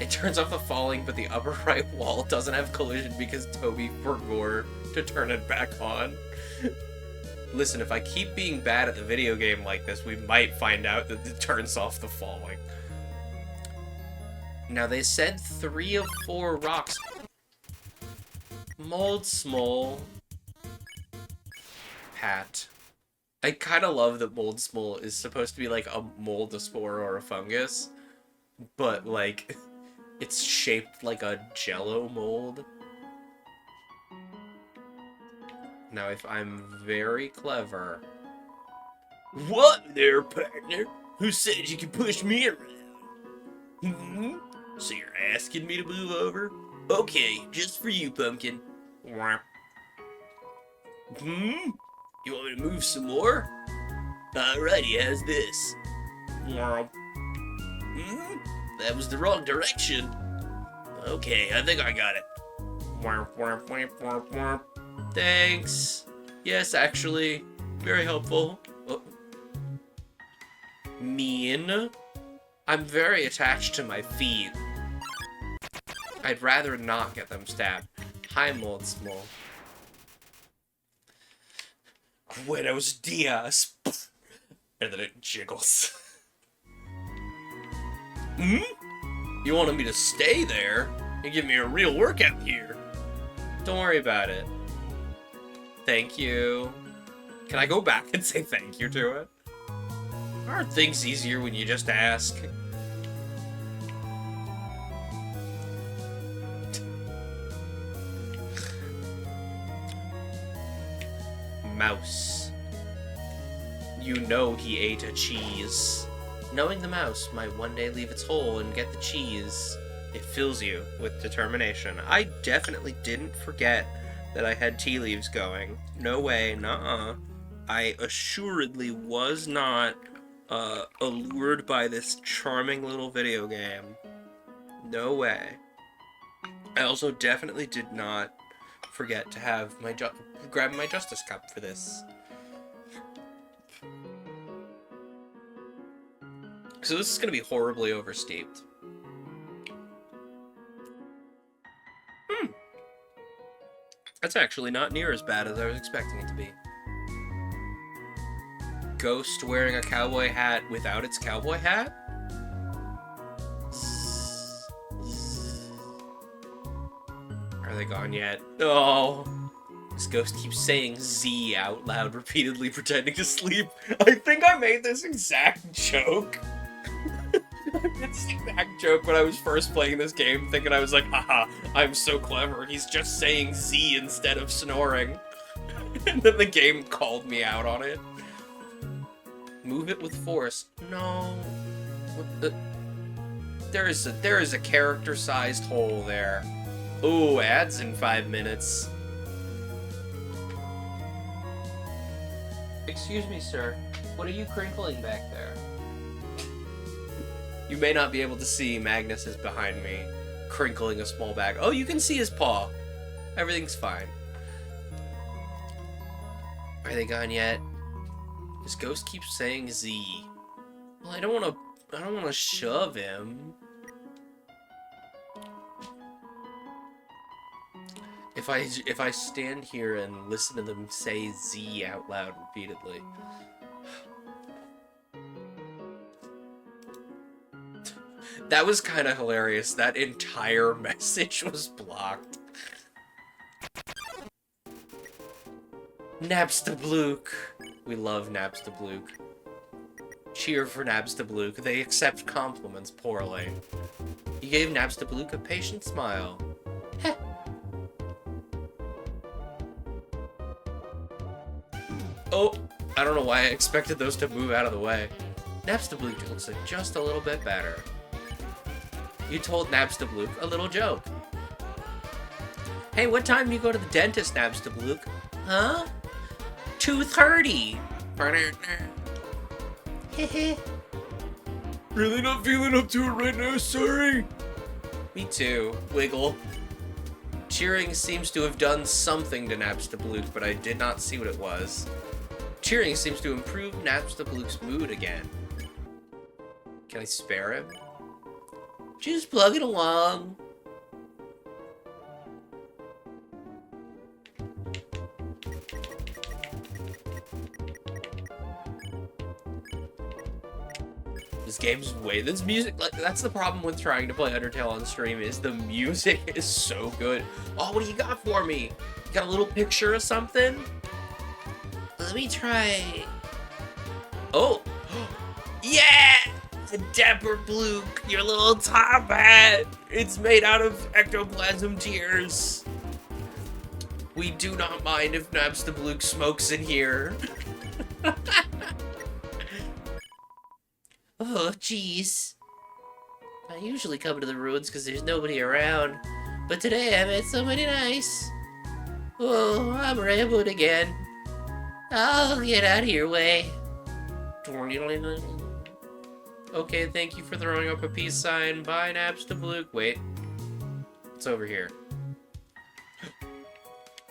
It turns off the falling, but the upper right wall doesn't have collision because Toby forgot to turn it back on. Listen, if I keep being bad at the video game like this, we might find out that it turns off the falling. Now, they said 3 of 4 rocks. Mold Small. Pat. I kind of love that Mold Small is supposed to be like a mold, a spore, or a fungus. But, like... It's shaped like a Jello mold. Now, if I'm very clever... What there, partner? Who said you could push me around? Hmm? So you're asking me to move over? Okay, just for you, Pumpkin. Hmm? You want me to move some more? Alrighty, how's this? Hmm? That was the wrong direction. Okay, I think I got it. Thanks. Yes, actually. Very helpful. Oh. Mean? I'm very attached to my feet. I'd rather not get them stabbed. Hi, Mold Small. Buenos dias. And then it jiggles. Hmm? You wanted me to stay there and give me a real workout here. Don't worry about it. Thank you. Can I go back and say thank you to it? Aren't things easier when you just ask? Mouse. You know he ate a cheese. Knowing the mouse might one day leave its hole and get the cheese, it fills you with determination. I definitely didn't forget that I had tea leaves going. No way, nuh-uh. I assuredly was not allured by this charming little video game. No way. I also definitely did not forget to have grab my Justice Cup for this. So this is going to be horribly oversteeped. That's actually not near as bad as I was expecting it to be. Ghost wearing a cowboy hat without its cowboy hat? Are they gone yet? Oh! This ghost keeps saying Z out loud repeatedly, pretending to sleep. I think I made this exact joke. I made this exact joke when I was first playing this game, thinking I was like, haha, I'm so clever, he's just saying Z instead of snoring. And then the game called me out on it. Move it with force. No. There is a character-sized hole there. Ooh, ads in 5 minutes. Excuse me, sir. What are you crinkling back there? You may not be able to see Magnus is behind me, crinkling a small bag. Oh, you can see his paw. Everything's fine. Are they gone yet? This ghost keeps saying Z. Well, I don't want to shove him. If I stand here and listen to them say Z out loud repeatedly. That was kind of hilarious. That entire message was blocked. Napstablook. We love Napstablook. Cheer for Napstablook. They accept compliments poorly. You gave Napstablook a patient smile. Heh. Oh, I don't know why I expected those to move out of the way. Napstablook looks like just a little bit better. You told Napstablook a little joke. Hey, what time do you go to the dentist, Napstablook? Huh? 2:30. Hehe. Really not feeling up to it right now, sorry. Me too. Wiggle. Cheering seems to have done something to Napstablook, but I did not see what it was. Cheering seems to improve Napstablook's mood again. Can I spare him? Just plugging along. This music, like, that's the problem with trying to play Undertale on stream, is the music is so good. Oh, what do you got for me? You got a little picture of something? Let me try. Oh, yeah! The Dapper Blook, your little top hat. It's made out of ectoplasm tears. We do not mind if Napstablook smokes in here. Oh, jeez. I usually come to the ruins because there's nobody around, but today I met somebody nice. Oh, I'm Ramboed again. I'll get out of your way. Okay, thank you for throwing up a peace sign. Bye, Napstablook. Wait. It's over here.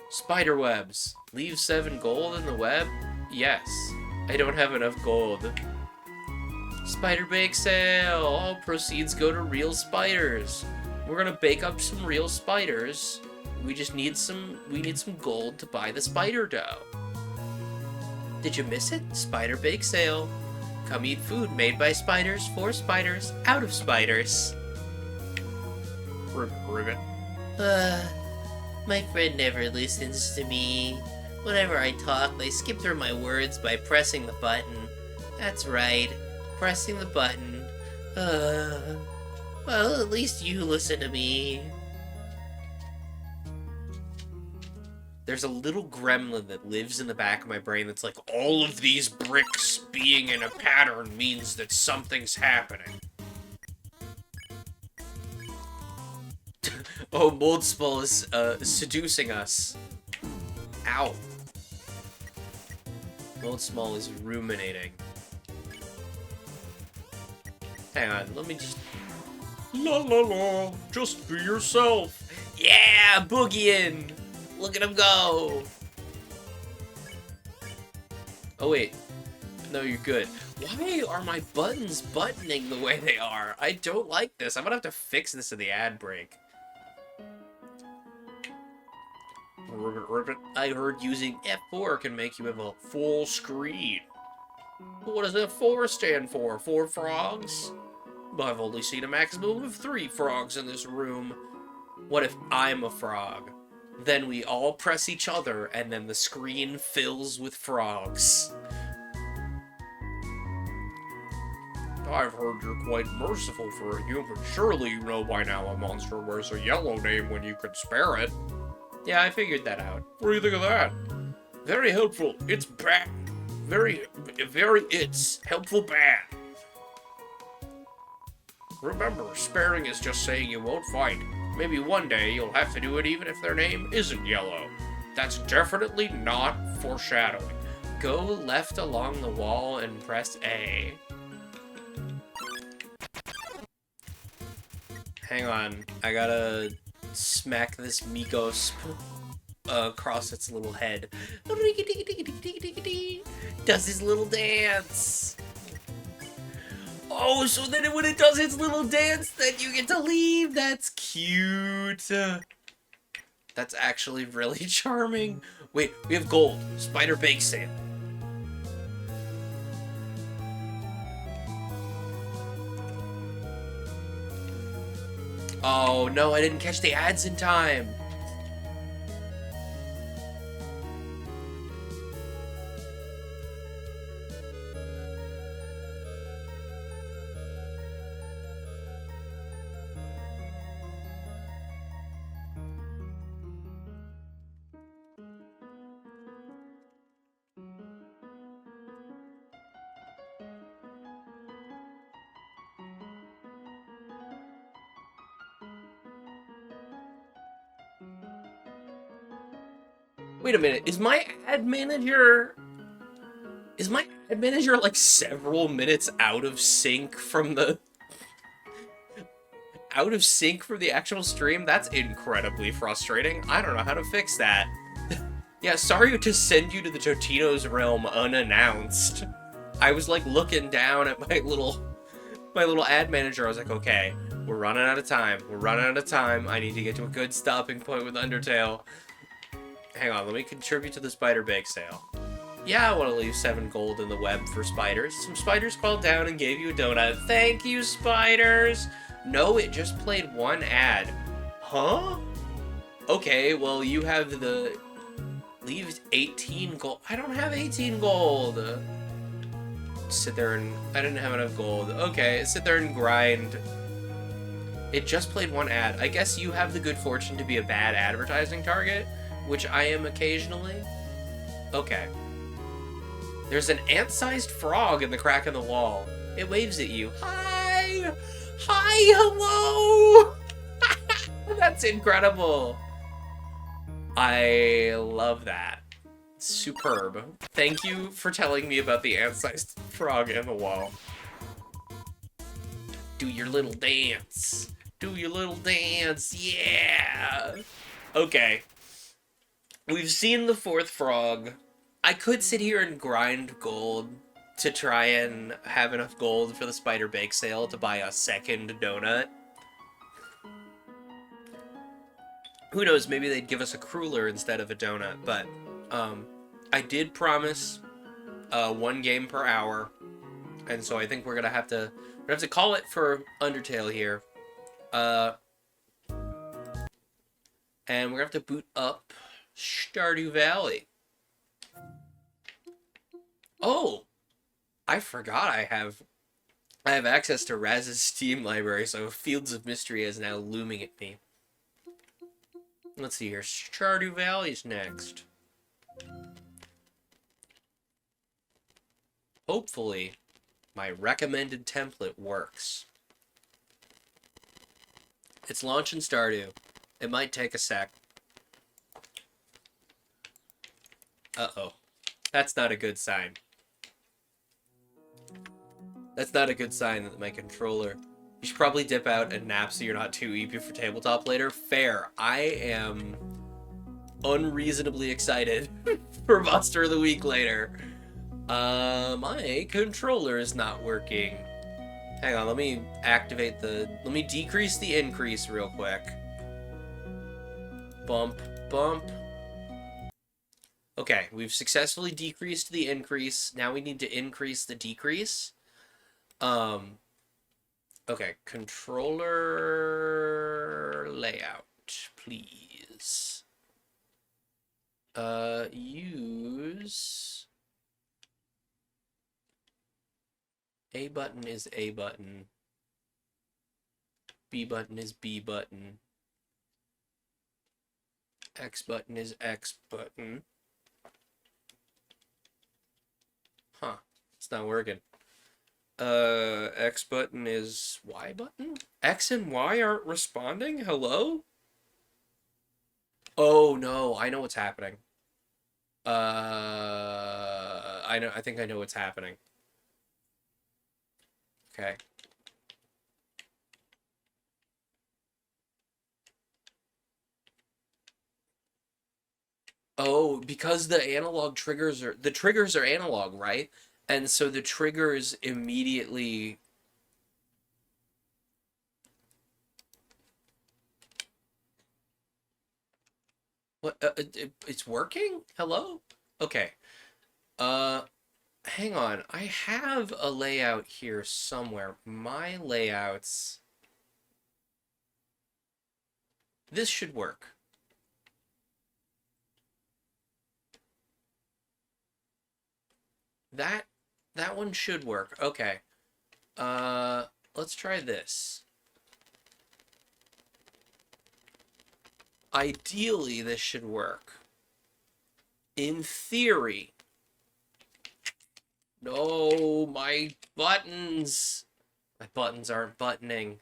Spider webs. Leave 7 gold in the web? Yes. I don't have enough gold. Spider bake sale! All proceeds go to real spiders. We're gonna bake up some real spiders. We need some gold to buy the spider dough. Did you miss it? Spider bake sale. Come eat food made by spiders, for spiders, out of spiders. Ribbit. My friend never listens to me. Whenever I talk, they skip through my words by pressing the button. That's right. Pressing the button. Well, at least you listen to me. There's a little gremlin that lives in the back of my brain that's like, all of these bricks being in a pattern means that something's happening. Oh, Moldspool is seducing us. Ow. Moldspool is ruminating. Hang on, let me just... La la la, just be yourself. Yeah, boogieing. Look at him go. Oh wait, no, you're good. Why are my buttons buttoning the way they are? I don't like this. I'm gonna have to fix this in the ad break. Ribbit. I heard using F4 can make you have a full screen. What does F4 stand for? 4 frogs? I've only seen a maximum of 3 frogs in this room. What if I'm a frog? Then we all press each other, and then the screen fills with frogs. I've heard you're quite merciful for a human. Surely you know by now a monster wears a yellow name when you could spare it. Yeah, I figured that out. What do you think of that? Very helpful. It's bad. It's helpful bad. Remember, sparing is just saying you won't fight. Maybe one day you'll have to do it even if their name isn't yellow. That's definitely not foreshadowing. Go left along the wall and press A. Hang on, I gotta smack this Migos across its little head. Does his little dance. Oh, so then when it does its little dance, then you get to leave. That's cute. That's actually really charming. Wait, we have gold. Spider bake sale. Oh no, I didn't catch the ads in time. Wait a minute, is my ad manager like several minutes out of sync from the actual stream? That's incredibly frustrating. I don't know how to fix that. Yeah, sorry to send you to the Totino's realm unannounced. I was like looking down at my little ad manager. I was like, okay, we're running out of time. I need to get to a good stopping point with Undertale. Hang on, let me contribute to the spider bake sale. Yeah, I want to leave 7 gold in the web for spiders. Some spiders called down and gave you a donut. Thank you, spiders! No, it just played one ad. Huh? Okay, well, you have the... Leave 18 gold. I don't have 18 gold. Sit there and... I didn't have enough gold. Okay, sit there and grind. It just played one ad. I guess you have the good fortune to be a bad advertising target, which I am occasionally. Okay. There's an ant-sized frog in the crack in the wall. It waves at you. Hi! Hi, hello! That's incredible. I love that. Superb. Thank you for telling me about the ant-sized frog in the wall. Do your little dance. Do your little dance. Yeah! Okay. We've seen the 4th frog. I could sit here and grind gold to try and have enough gold for the spider bake sale to buy a 2nd donut. Who knows, maybe they'd give us a cruller instead of a donut, but I did promise 1 game per hour, and so I think we're gonna have to call it for Undertale here. And we're gonna have to boot up Stardew Valley. Oh, I forgot I have access to Raz's Steam library, so Fields of Mystery is now looming at me. Let's see here. Stardew Valley's next. Hopefully, my recommended template works. It's launching Stardew. It might take a sec. Uh-oh. That's not a good sign. That's not a good sign that my controller... You should probably dip out and nap so you're not too EP for tabletop later. Fair. I am unreasonably excited for Monster of the Week later. My controller is not working. Hang on, let me activate the... Let me decrease the increase real quick. Bump, bump. Okay, we've successfully decreased the increase. Now we need to increase the decrease. Okay, controller layout, please. Use... A button is A button. B button is B button. X button is X button. Huh, it's not working. X button is Y button? X and Y aren't responding? Hello? Oh no, I know what's happening. I think I know what's happening. Okay. Oh, because the triggers are analog, right? And so the triggers immediately. What? It's working? Hello? Okay. Uh, Hang on. I have a layout here somewhere. My layouts. This should work. That that one should work. Okay. Uh, let's try this. Ideally, this should work. In theory. No, my buttons. My buttons aren't buttoning.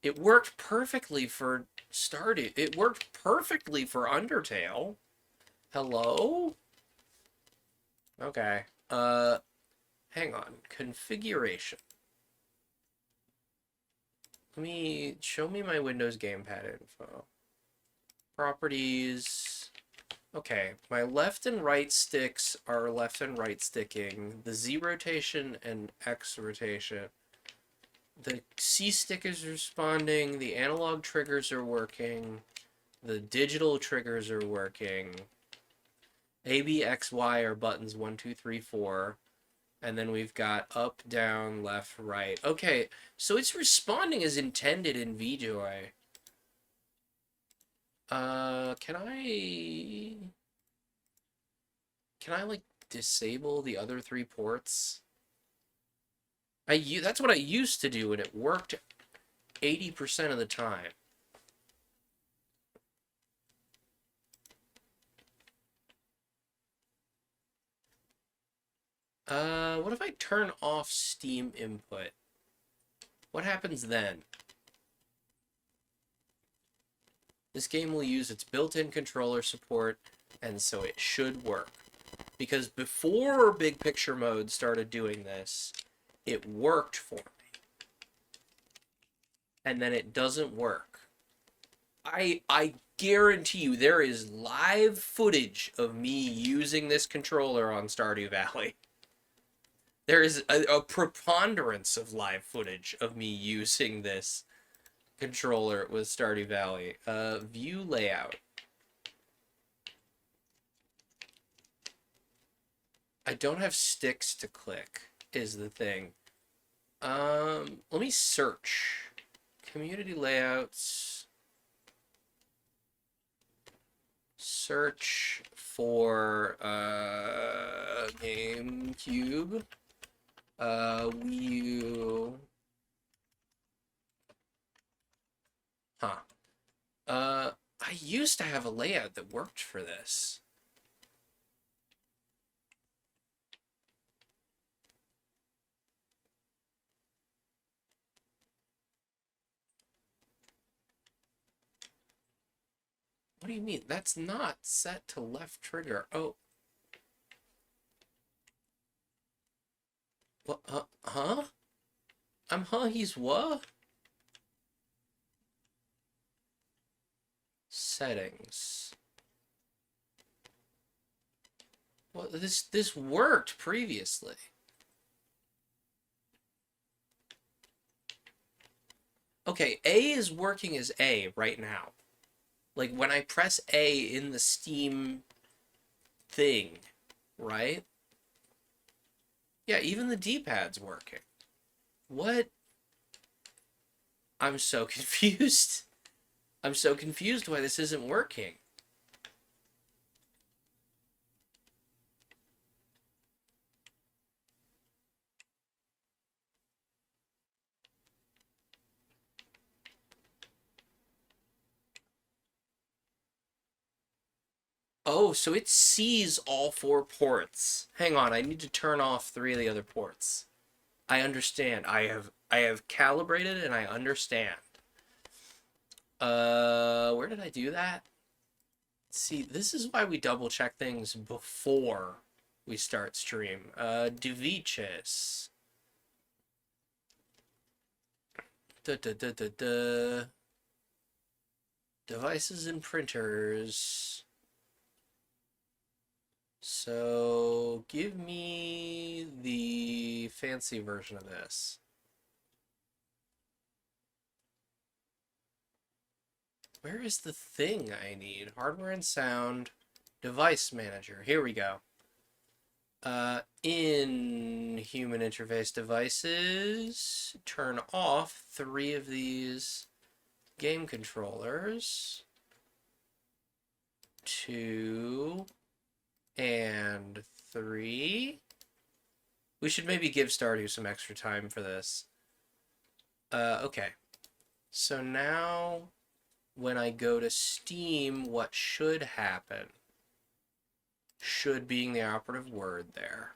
It worked perfectly for Stardew. It worked perfectly for Undertale. Hello? Okay. Hang on. Configuration. Show me my Windows gamepad info. Properties. Okay, my left and right sticks are left and right sticking. The Z rotation and X rotation. The C stick is responding. The analog triggers are working. The digital triggers are working. A, B, X, Y are buttons 1, 2, 3, 4. And then we've got up, down, left, right. Okay, so it's responding as intended in VJoy. Can I like disable the other 3 ports? That's what I used to do and it worked 80% of the time. What if I turn off Steam input? What happens then? This game will use its built-in controller support, and so it should work. Because before Big Picture Mode started doing this, it worked for me. And then it doesn't work. I guarantee you there is live footage of me using this controller on Stardew Valley. There is a preponderance of live footage of me using this controller with Stardew Valley. View layout. I don't have sticks to click, is the thing. Let me search. Community layouts. Search for Gamecube. Wii U. Huh. I used to have a layout that worked for this. What do you mean? That's not set to left trigger. Oh. What? Huh? He's what? Settings. Well, this worked previously. Okay, A is working as A right now. Like when I press A in the Steam thing, right? Yeah, even the D-pad's working. What? I'm so confused. I'm so confused why this isn't working. Oh, so it sees all 4 ports. Hang on, I need to turn off 3 of the other ports. I understand. I have calibrated and I understand. Where did I do that? See, this is why we double check things before we start stream. Deviches. Da da da da da. Devices and printers. So, give me the fancy version of this. Where is the thing I need? Hardware and sound, device manager. Here we go. In human interface devices, turn off 3 of these game controllers. 2 and 3. We should maybe give Stardew some extra time for this. Okay. So now, when I go to Steam, what should happen? Should being the operative word there.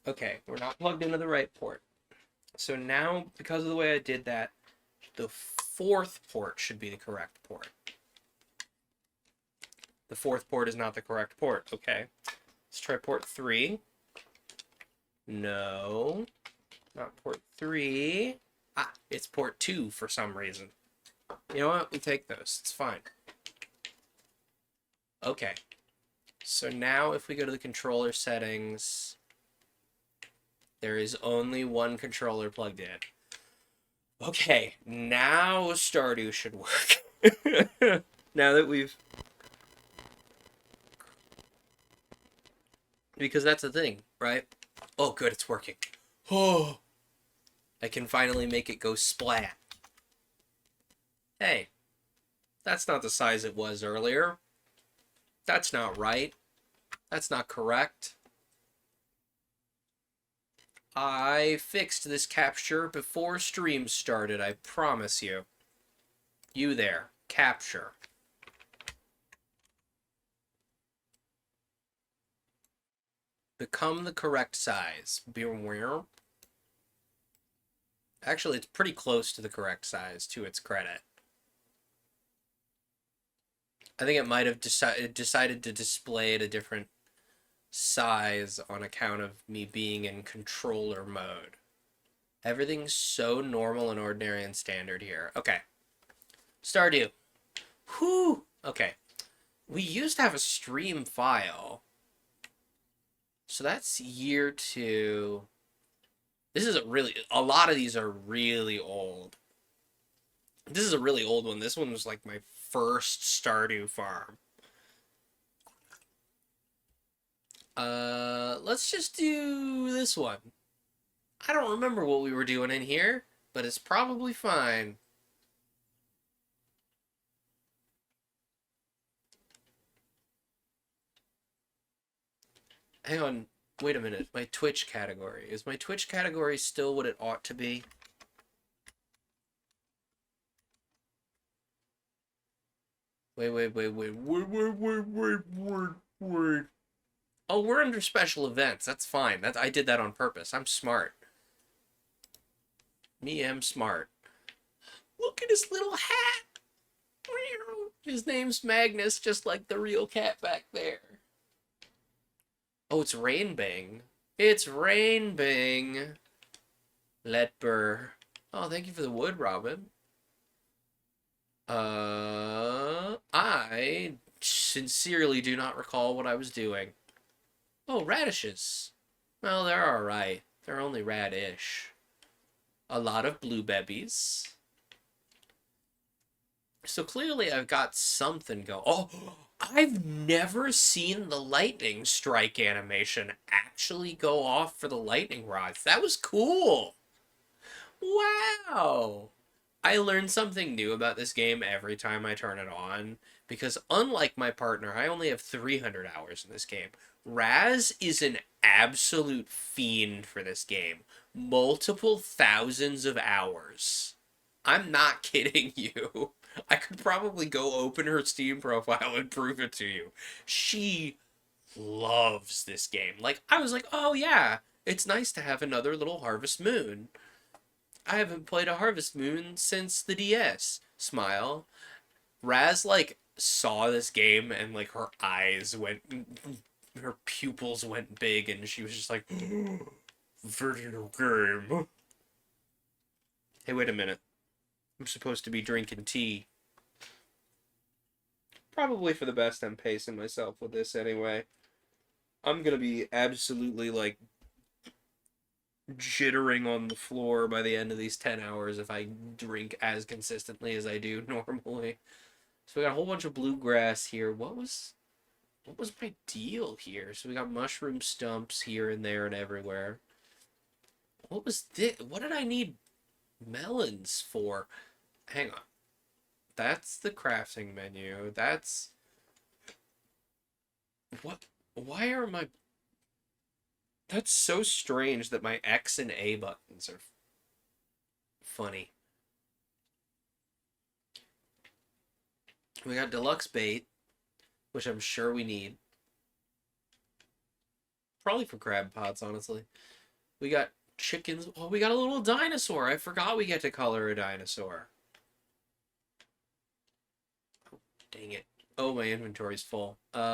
Okay, we're not plugged into the right port. So now, because of the way I did that, the 4th port should be the correct port. The 4th port is not the correct port. Okay. Let's try port 3. No. Not port 3. Ah, it's port 2 for some reason. You know what? We take those. It's fine. Okay. So now if we go to the controller settings, there is only one controller plugged in. Okay, now Stardew should work. Now that we've... Because that's the thing, right? Oh, good, it's working. Oh, I can finally make it go splat. Hey, that's not the size it was earlier. That's not right. That's not correct. I fixed this capture before stream started, I promise you. You there, capture. Become the correct size. Beware. Actually, it's pretty close to the correct size, to its credit. I think it might have decided to display at a different size on account of me being in controller mode. Everything's so normal and ordinary and standard here. Okay. Stardew. Whew. Okay. We used to have a stream file. So that's year 2. This is a lot of these are really old. This is a really old one. This one was like my first Stardew farm. Let's just do this one. I don't remember what we were doing in here, but it's probably fine. Hang on, wait a minute. My Twitch category. Is my Twitch category still what it ought to be? Wait. Oh, we're under special events. That's fine. I did that on purpose. I'm smart. Me am smart. Look at his little hat. His name's Magnus, just like the real cat back there. Oh, it's Rainbing. It's Rainbing. Let burr. Oh, thank you for the wood, Robin. I sincerely do not recall what I was doing. Oh, radishes. Well, they're alright. They're only radish. A lot of blue bebbies. So clearly I've got something going. Oh, I've never seen the lightning strike animation actually go off for the lightning rods. That was cool. Wow. I learn something new about this game every time I turn it on, because unlike my partner, I only have 300 hours in this game. Raz is an absolute fiend for this game. Multiple thousands of hours. I'm not kidding you. I could probably go open her Steam profile and prove it to you. She loves this game. Like, I was like, oh yeah, it's nice to have another little Harvest Moon. I haven't played a Harvest Moon since the DS. Smile. Raz, like, saw this game and, like, her eyes went... Her pupils went big and she was just like... Video game. Hey, wait a minute. I'm supposed to be drinking tea. Probably for the best. I'm pacing myself with this anyway. I'm gonna be absolutely like jittering on the floor by the end of these 10 hours if I drink as consistently as I do normally. So we got a whole bunch of bluegrass here. What was my deal here? So we got mushroom stumps here and there and everywhere. What was this? What did I need melons for? Hang on. That's the crafting menu. That's what? Why are my? That's so strange that my X and A buttons are funny. We got deluxe bait, which I'm sure we need. Probably for crab pots, honestly. We got chickens. Oh, we got a little dinosaur. I forgot we get to color a dinosaur. Oh, dang it. Oh, my inventory's full. Can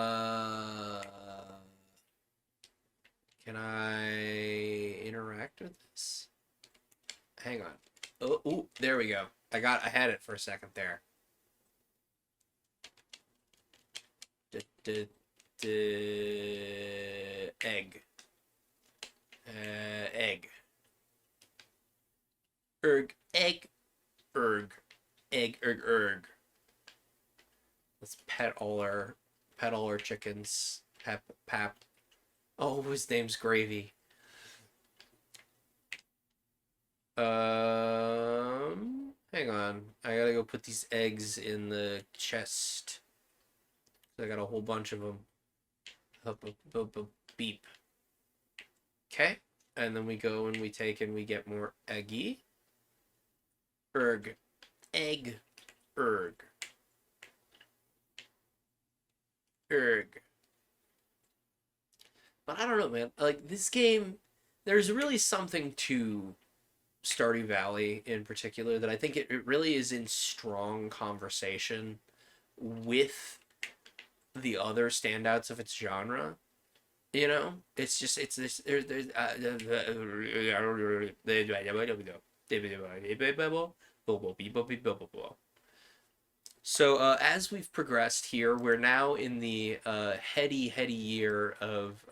I interact with this? Hang on. Oh, ooh, there we go. I had it for a second there. Egg. Egg. Egg. Egg. Let's pet all our chickens. Pap. Oh, his name's Gravy. Hang on. I gotta go put these eggs in the chest. I got a whole bunch of them. Beep. Okay. And then we go and we take and we get more eggy. Egg. But I don't know, man. Like, this game, there's really something to Stardew Valley in particular that I think it really is in strong conversation with the other standouts of its genre. You know, it's just it's this there's so as we've progressed here, we're now in the heady year of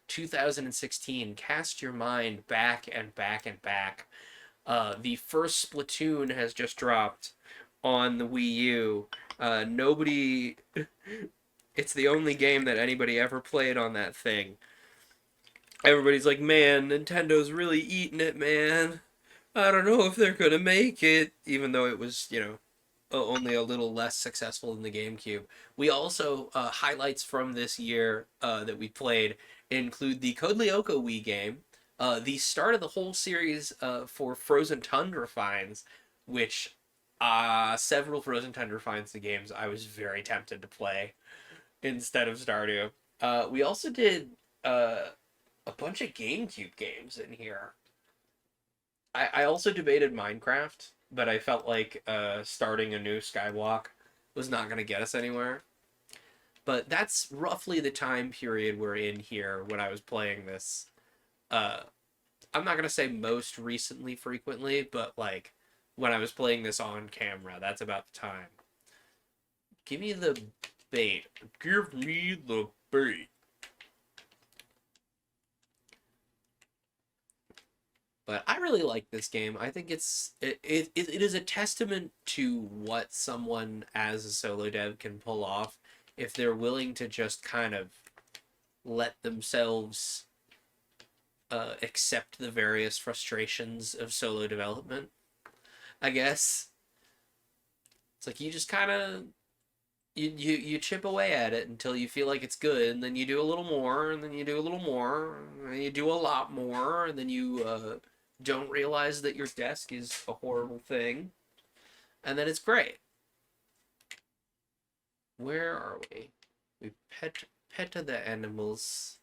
2016. Cast your mind back and back and back. The first Splatoon has just dropped on the Wii U. Nobody. It's the only game that anybody ever played on that thing. Everybody's like, man, Nintendo's really eating it, man. I don't know if they're gonna make it, even though it was, only a little less successful than the GameCube. We also, highlights from this year that we played include the Code Lyoko Wii game, the start of the whole series for Frozen Tundra finds, which several Frozen Tundra finds the games I was very tempted to play instead of Stardew. We also did a bunch of GameCube games in here. I also debated Minecraft, but I felt like starting a new Skywalk was not going to get us anywhere. But that's roughly the time period we're in here when I was playing this. I'm not going to say most recently frequently, but like when I was playing this on camera, that's about the time. Give me the bait. Give me the bait. But I really like this game. I think it is a testament to what someone as a solo dev can pull off if they're willing to just kind of let themselves accept the various frustrations of solo development. I guess it's like you just kind of you chip away at it until you feel like it's good, and then you do a little more, and then you do a little more, and then you do a lot more, and then you don't realize that your desk is a horrible thing, and then it's great. Where are we? We pet the animals.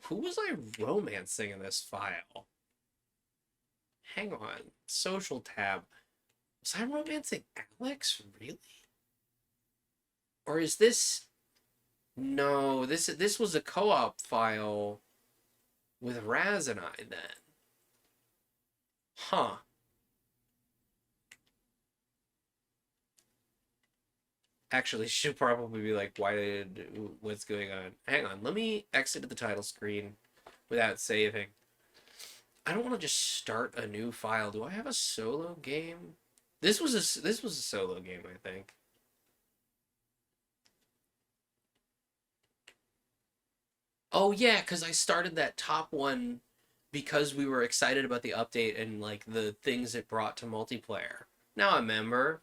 Who was I romancing in this file? Hang on. Social tab. Was I romancing Alex? Really? Or is this... No, this was a co-op file with Raz and I then. Huh. Actually, she'll probably be like, what's going on? Hang on, let me exit the title screen without saving. I don't want to just start a new file. Do I have a solo game? This was a solo game, I think. Oh yeah, because I started that top one because we were excited about the update and like the things it brought to multiplayer. Now I remember.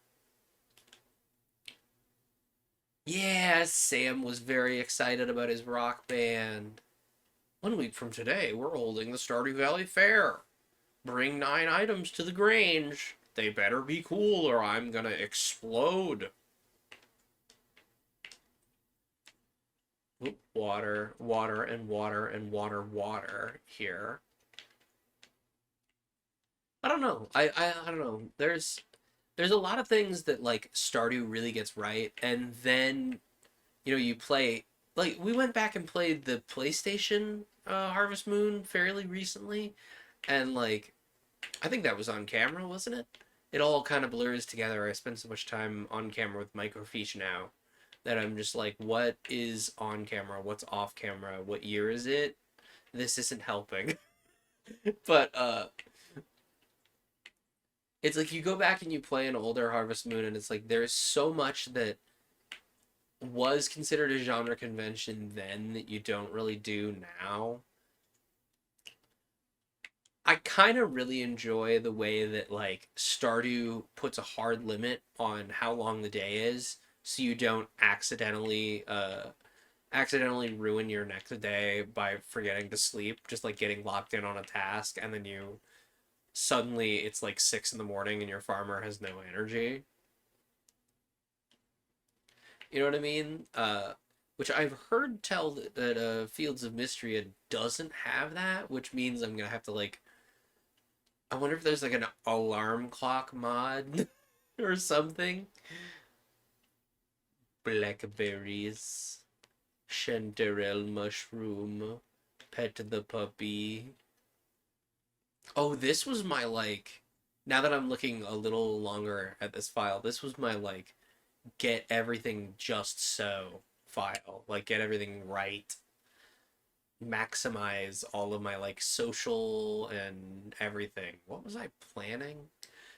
Yeah, Sam was very excited about his rock band. 1 week from today, we're holding the Stardew Valley Fair. Bring 9 items to the Grange. They better be cool or I'm gonna explode. Oop, water, water, and water, and water, water here. I don't know. I don't know. There's a lot of things that like Stardew really gets right, and then you play like we went back and played the PlayStation Harvest Moon fairly recently, and like I think that was on camera, wasn't it? It all kind of blurs together. I spend so much time on camera with microfiche now that I'm just like, what is on camera? What's off camera? What year is it? This isn't helping. But it's like you go back and you play an older Harvest Moon, and it's like there's so much that was considered a genre convention then that you don't really do now. I kind of really enjoy the way that like Stardew puts a hard limit on how long the day is, so you don't accidentally ruin your next day by forgetting to sleep, just like getting locked in on a task, and then you suddenly it's like 6 in the morning and your farmer has no energy. You know what I mean? Which I've heard tell that Fields of Mystery doesn't have that, which means I'm gonna have to like. I wonder if there's like an alarm clock mod or something. Blackberries, chanterelle mushroom, pet the puppy. Oh, this was my like. Now that I'm looking a little longer at this file, this was my like get everything just so file. Like get everything right. Maximize all of my like social and everything. What was I planning?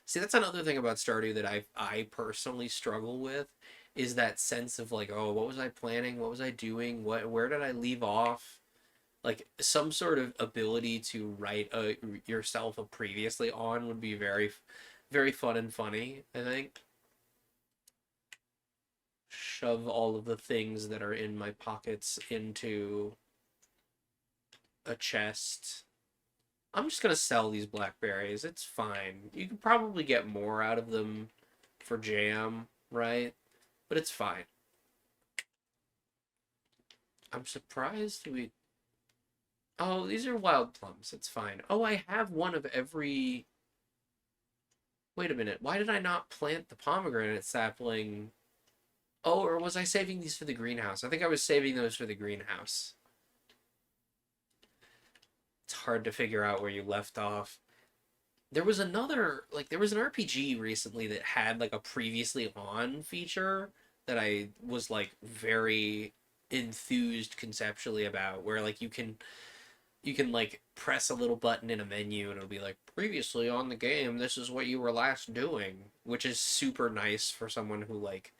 See, that's another thing about Stardew that I personally struggle with is that sense of like, oh, what was I planning? What was I doing? Where did I leave off? Like some sort of ability to write yourself a previously on would be very fun and funny, I think. Shove all of the things that are in my pockets into a chest. I'm just gonna sell these blackberries. It's fine. You could probably get more out of them for jam, right? But it's fine. I'm surprised we. Oh, these are wild plums. It's fine. Oh, I have one of every. Wait a minute. Why did I not plant the pomegranate sapling? Oh, or was I saving these for the greenhouse? I think I was saving those for the greenhouse. It's hard to figure out where you left off. There was an RPG recently that had like a previously on feature that I was like very enthused conceptually about, where like you can like press a little button in a menu and it'll be like previously on the game, this is what you were last doing, which is super nice for someone who like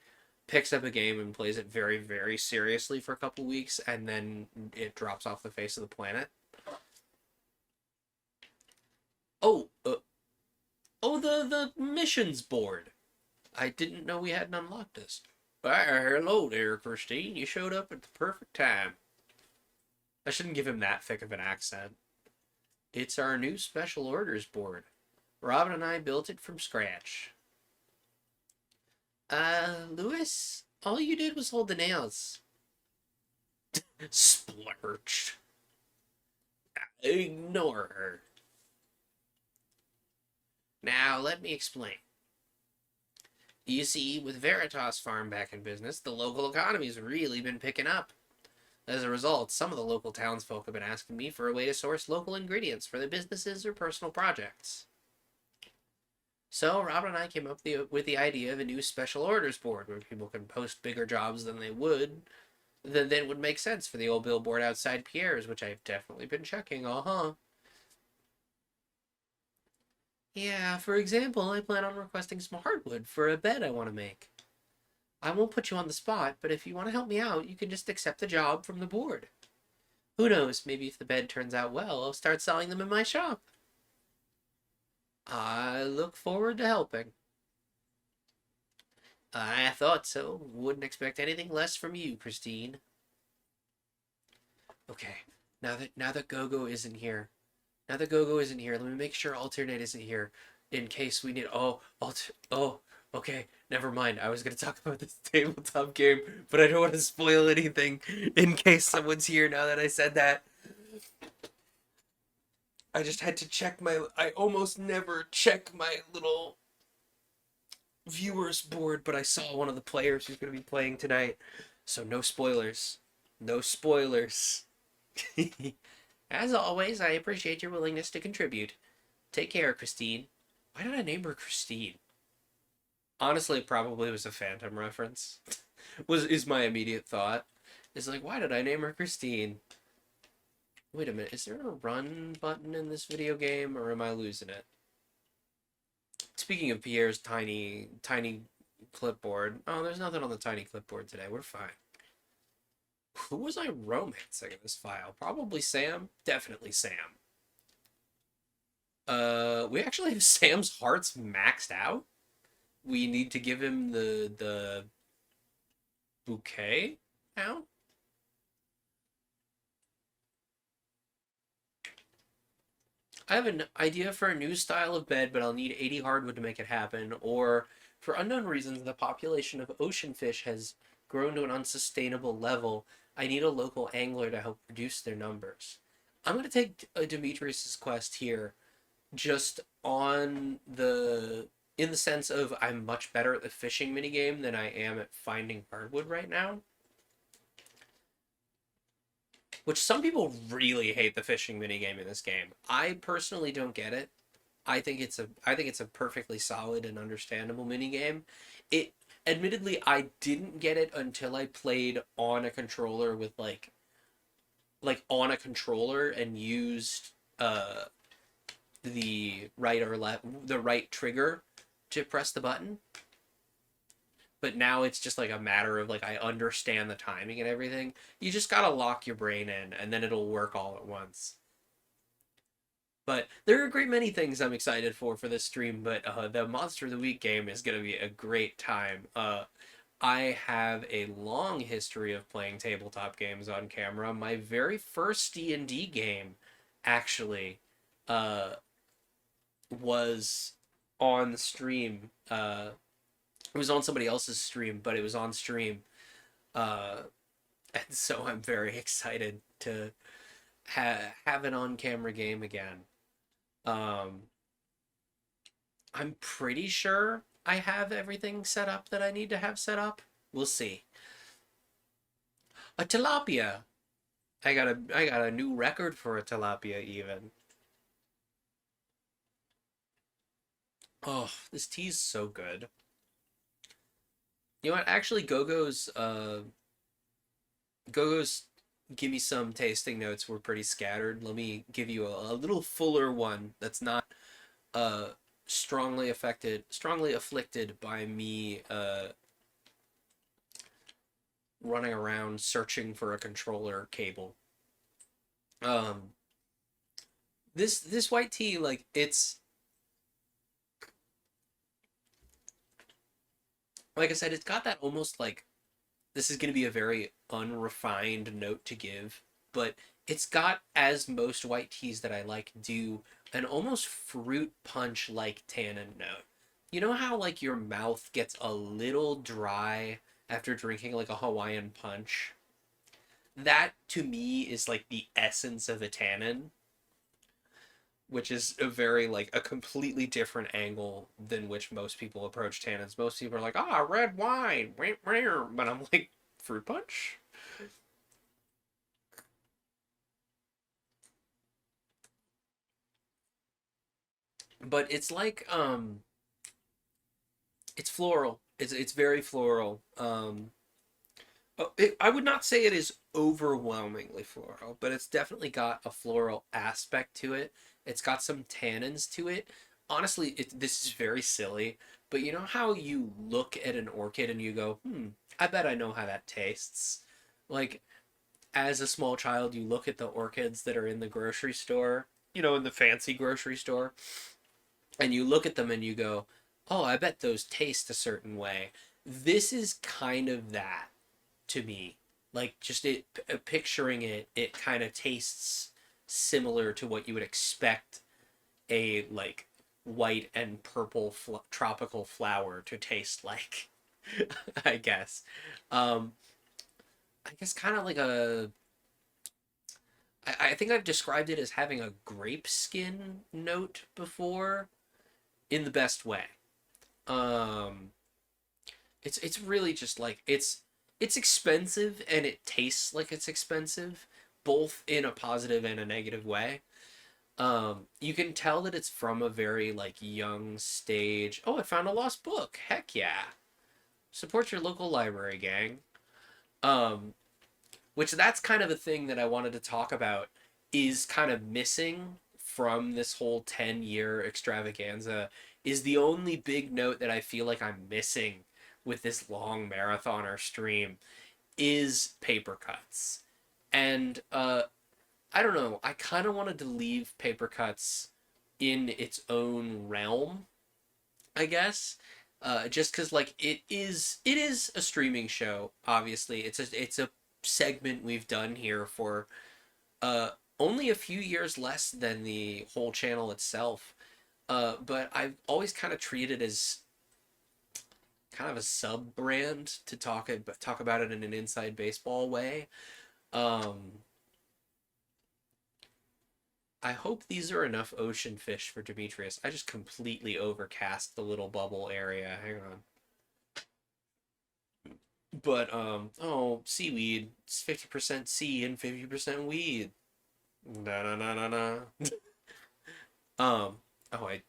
picks up a game and plays it very seriously for a couple weeks and then it drops off the face of the planet. Oh, oh, the missions board. I didn't know we hadn't unlocked this. Hello there, Christine. You showed up at the perfect time. I shouldn't give him that thick of an accent. It's our new special orders board. Robin and I built it from scratch. Lewis, all you did was hold the nails. Splurged. Ignore her. Now, let me explain. You see, with Veritas Farm back in business, the local economy's really been picking up. As a result, some of the local townsfolk have been asking me for a way to source local ingredients for their businesses or personal projects. So Robin and I came up with the idea of a new special orders board where people can post bigger jobs than would make sense for the old billboard outside Pierre's, which I've definitely been checking. Uh-huh. Yeah, for example, I plan on requesting some hardwood for a bed I want to make. I won't put you on the spot, but if you want to help me out, you can just accept the job from the board. Who knows, maybe if the bed turns out well, I'll start selling them in my shop. I look forward to helping. I thought so. Wouldn't expect anything less from you, Christine. Okay, now that Gogo isn't here. Now that Gogo isn't here, let me make sure Alternate isn't here in case we need. Okay. Never mind. I was gonna talk about this tabletop game, but I don't want to spoil anything in case someone's here. Now that I said that, I just had to check my. I almost never check my little viewers board, but I saw one of the players who's gonna be playing tonight, so no spoilers. No spoilers. As always, I appreciate your willingness to contribute. Take care, Christine. Why did I name her Christine? Honestly, it probably was a Phantom reference. Is my immediate thought. Is like, why did I name her Christine? Wait a minute, is there a run button in this video game, or am I losing it? Speaking of Pierre's tiny clipboard. Oh, there's nothing on the tiny clipboard today. We're fine. Who was I romancing in this file? Probably Sam. Definitely Sam. We actually have Sam's hearts maxed out. We need to give him the bouquet now. I have an idea for a new style of bed, but I'll need 80 hardwood to make it happen. Or, for unknown reasons, the population of ocean fish has grown to an unsustainable level. I need a local angler to help reduce their numbers. I'm going to take Demetrius's quest here just on the in the sense of I'm much better at the fishing minigame than I am at finding hardwood right now. Which some people really hate the fishing minigame in this game. I personally don't get it. I think it's a perfectly solid and understandable minigame. It admittedly I didn't get it until I played on a controller with like on a controller and used the right trigger to press the button. But now it's just like a matter of like I understand the timing and everything. You just gotta lock your brain in and then it'll work all at once. But there are a great many things I'm excited for this stream, but the Monster of the Week game is going to be a great time. I have a long history of playing tabletop games on camera. My very first D&D game, actually, uh, was on stream. It was on somebody else's stream, but it was on stream. Uh, and so I'm very excited to have an on-camera game again. Um, I'm pretty sure I have everything set up that I need to have set up. We'll see. A tilapia. I got a new record for a tilapia even. Oh, this tea's so good. You know what? Actually, Gogo's give me some tasting notes were pretty scattered. Let me give you a little fuller one that's not uh strongly afflicted by me running around searching for a controller cable. Um this white tea, like it's like I said, it's got that almost like this is gonna be a very unrefined note to give, but it's got, as most white teas that I like do, an almost fruit punch like tannin note. You know how like your mouth gets a little dry after drinking like a Hawaiian punch? That to me is like the essence of a tannin, which is a very like a completely different angle than which most people approach tannins. Most people are like, ah, red wine, but I'm like, fruit punch? But it's like It's floral. It's very floral. I would not say it is overwhelmingly floral, but it's definitely got a floral aspect to it. It's got some tannins to it. Honestly, this is very silly, but you know how you look at an orchid and you go, I bet I know how that tastes. Like, as a small child, you look at the orchids that are in the grocery store, in the fancy grocery store, and you look at them and you go, oh, I bet those taste a certain way. This is kind of that to me. Like, just picturing it, it kind of tastes similar to what you would expect a like white and purple tropical flower to taste like. I guess. Um, I guess kind of like I think I've described it as having a grape skin note before, in the best way. Um, it's really just like it's expensive and it tastes like it's expensive, both in a positive and a negative way. You can tell that it's from a very like young stage. Oh, I found a lost book. Heck yeah. Support your local library, gang. Um, which that's kind of a thing that I wanted to talk about is kind of missing from this whole 10-year extravaganza is the only big note that I feel like I'm missing with this long marathoner stream is paper cuts. And I don't know, I kind of wanted to leave paper cuts in its own realm, I guess. Just because like it is a streaming show. Obviously, it's a segment we've done here for uh, only a few years less than the whole channel itself. But I've always kind of treated it as kind of a sub brand to talk about it in an inside baseball way. Um, I hope these are enough ocean fish for Demetrius. I just completely overcast the little bubble area. Hang on. But oh, seaweed. It's 50% sea and 50% weed. Na na na na na. Oh, I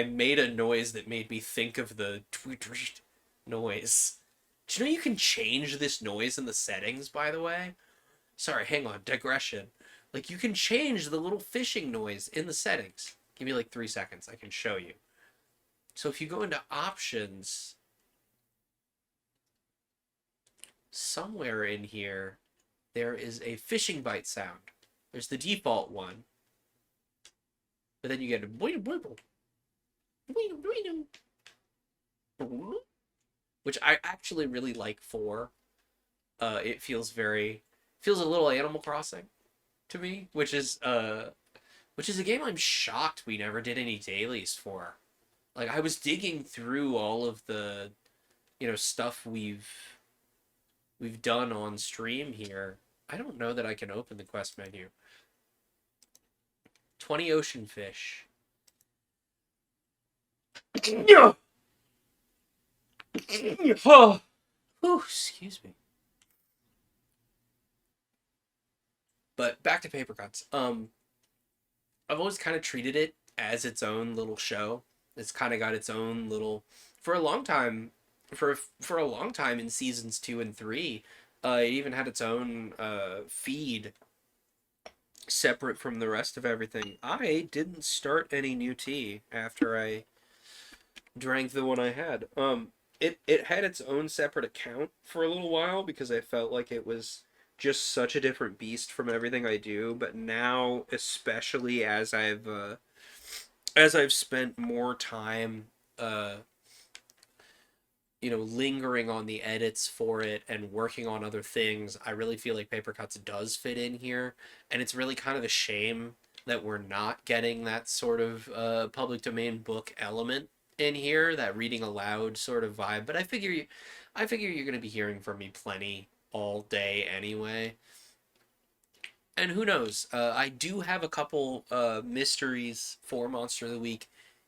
made a noise that made me think of the tweet tweet noise. Do you know you can change this noise in the settings, by the way? Sorry, hang on, digression. Like, you can change the little fishing noise in the settings. Give me like 3 seconds, I can show you. So if you go into options, somewhere in here, there is a fishing bite sound. There's the default one, but then you get a which I actually really like for. It feels a little Animal Crossing to me, which is a game I'm shocked we never did any dailies for. Like I was digging through all of the stuff we've done on stream here. I don't know that I can open the quest menu. 20 ocean fish. Oh, excuse me. But back to paper cuts. I've always kind of treated it as its own little show. It's kind of got its own little for a long time for a long time in seasons 2 and 3. It even had its own feed separate from the rest of everything. I didn't start any new tea after I drank the one I had. It had its own separate account for a little while because I felt like it was just such a different beast from everything I do. But now, especially as I've spent more time, lingering on the edits for it and working on other things, I really feel like Paper Cuts does fit in here, and it's really kind of a shame that we're not getting that sort of public domain book element in here, that reading aloud sort of vibe. But I figure you're gonna be hearing from me plenty all day anyway. And who knows? I do have a couple mysteries for Monster of the Week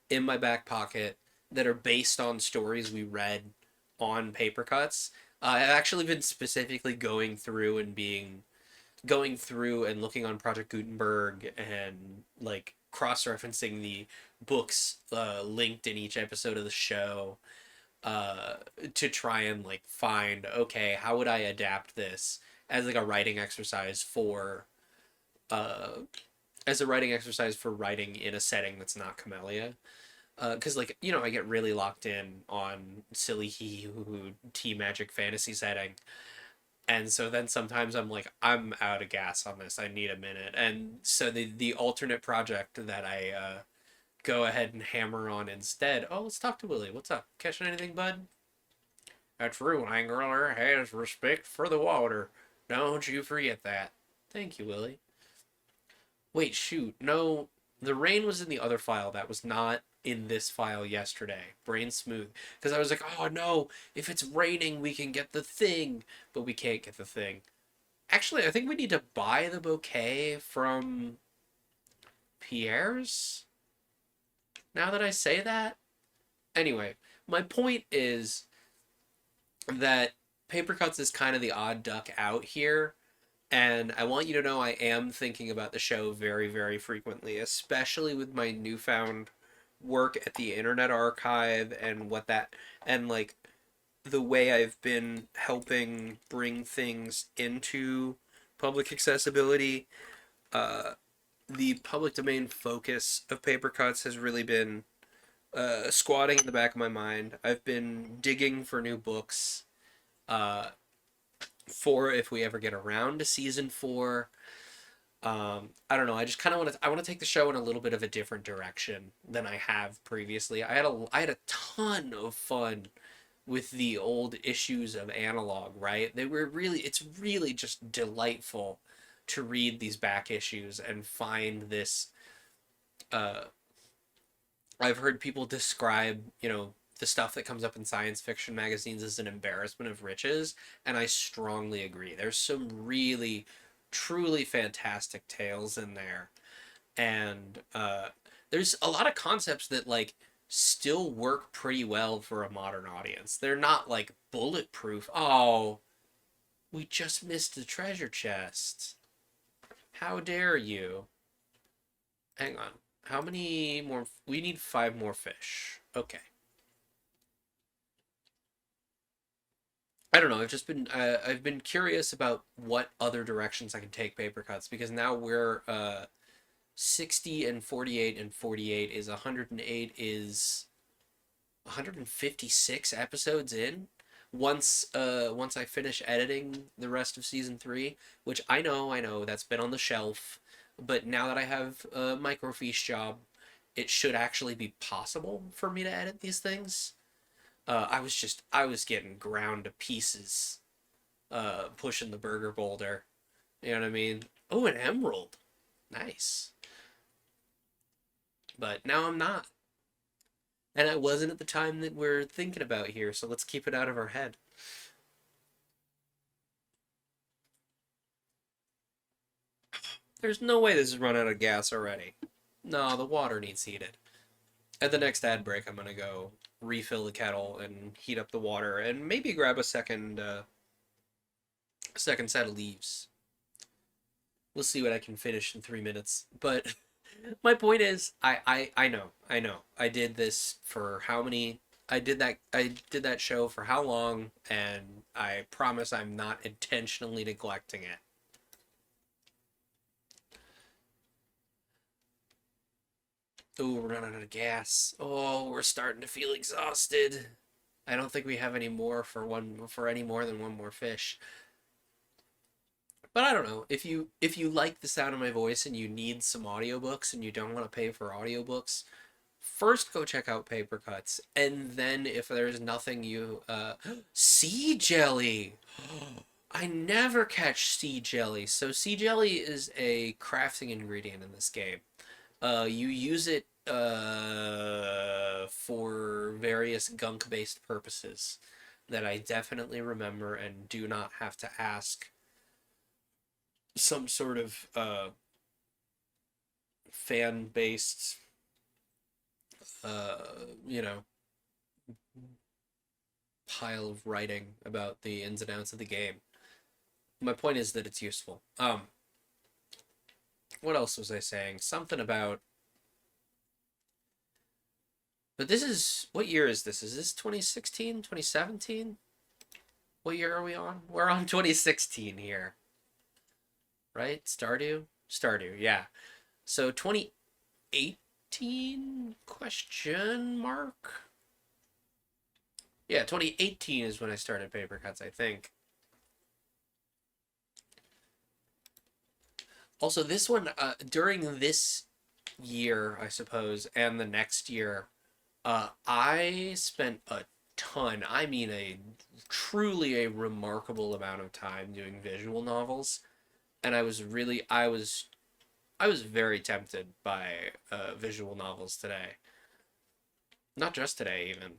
in my back pocket that are based on stories we read on Paper Cuts. I've actually been specifically going through and looking on Project Gutenberg and like cross-referencing the books linked in each episode of the show. uh, to try and like find, okay, how would I adapt this as like a writing exercise for uh, writing in a setting that's not Camellia. Because like I get really locked in on silly hee hoo hoo tea magic fantasy setting, and so then sometimes I'm like, I'm out of gas on this. I need a minute. And so the alternate project that I go ahead and hammer on instead. Oh, let's talk to Willie. What's up? Catching anything, bud? A true angler has respect for the water. Don't you forget that. Thank you, Willie. Wait, shoot. No, the rain was in the other file. That was not in this file yesterday. Brain smooth. Because I was like, oh no, if it's raining, we can get the thing. But we can't get the thing. Actually, I think we need to buy the bouquet from Pierre's. Now that I say that. Anyway, my point is that Paper Cuts is kind of the odd duck out here. And I want you to know I am thinking about the show very, very frequently, especially with my newfound work at the Internet Archive and like the way I've been helping bring things into public accessibility. Uh, the public domain focus of Paper Cuts has really been squatting in the back of my mind. I've been digging for new books uh, for if we ever get around to season 4. I don't know. I just kind of want to take the show in a little bit of a different direction than I have previously. I had a ton of fun with the old issues of Analog, right? It's really just delightful to read these back issues and find this uh I've heard people describe, the stuff that comes up in science fiction magazines as an embarrassment of riches, and I strongly agree. There's some really, truly fantastic tales in there, and there's a lot of concepts that like still work pretty well for a modern audience. They're not like bulletproof. Oh, we just missed the treasure chest. How dare you? Hang on. How many more? We need 5 more fish. Okay. I don't know. I've been curious about what other directions I can take Paper Cuts because now we're 60 and 48 and 48 is 108 is 156 episodes in. Once I finish editing the rest of season 3, which I know that's been on the shelf, but now that I have a microfiche job, it should actually be possible for me to edit these things. I was getting ground to pieces pushing the burger boulder. You know what I mean? Oh, an emerald. Nice. But now I'm not. And I wasn't at the time that we're thinking about here, so let's keep it out of our head. There's no way this is run out of gas already. No, the water needs heated. At the next ad break, I'm gonna go refill the kettle and heat up the water and maybe grab a second set of leaves. We'll see what I can finish in 3 minutes. But my point is, I know. I did this for how many? I did that show for how long, and I promise I'm not intentionally neglecting it. Oh, we're running out of gas. Oh, we're starting to feel exhausted. I don't think we have any more for any more than one more fish. But I don't know. If you like the sound of my voice and you need some audiobooks and you don't want to pay for audiobooks, first go check out Paper Cuts, and then if there's nothing you sea jelly. I never catch sea jelly. So sea jelly is a crafting ingredient in this game. You use it for various gunk-based purposes that I definitely remember and do not have to ask some sort of fan-based, you know, pile of writing about the ins and outs of the game. My point is that it's useful. What else was I saying? Something about But this is, what year is this? Is this 2016, 2017? What year are we on? We're on 2016 here, right? Stardew? Stardew, yeah. So 2018 question mark? Yeah, 2018 is when I started Paper Cuts, I think. Also, this one, during this year, I suppose, and the next year, I spent a ton, I mean truly a remarkable amount of time doing visual novels. And I was very tempted by visual novels today. Not just today, even.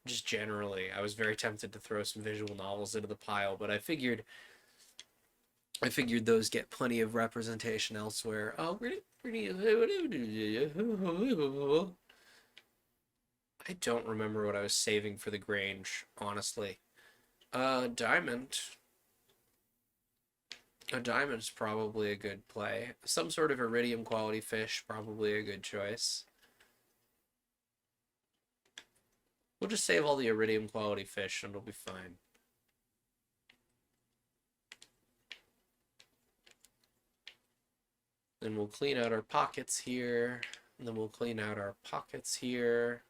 Just generally, I was very tempted to throw some visual novels into the pile, but I figured those get plenty of representation elsewhere. Oh, really? I don't remember what I was saving for the Grange, honestly. Diamond. A diamond's probably a good play. Some sort of iridium quality fish, probably a good choice. We'll just save all the iridium quality fish and it'll be fine. Then we'll clean out our pockets here. And then we'll clean out our pockets here.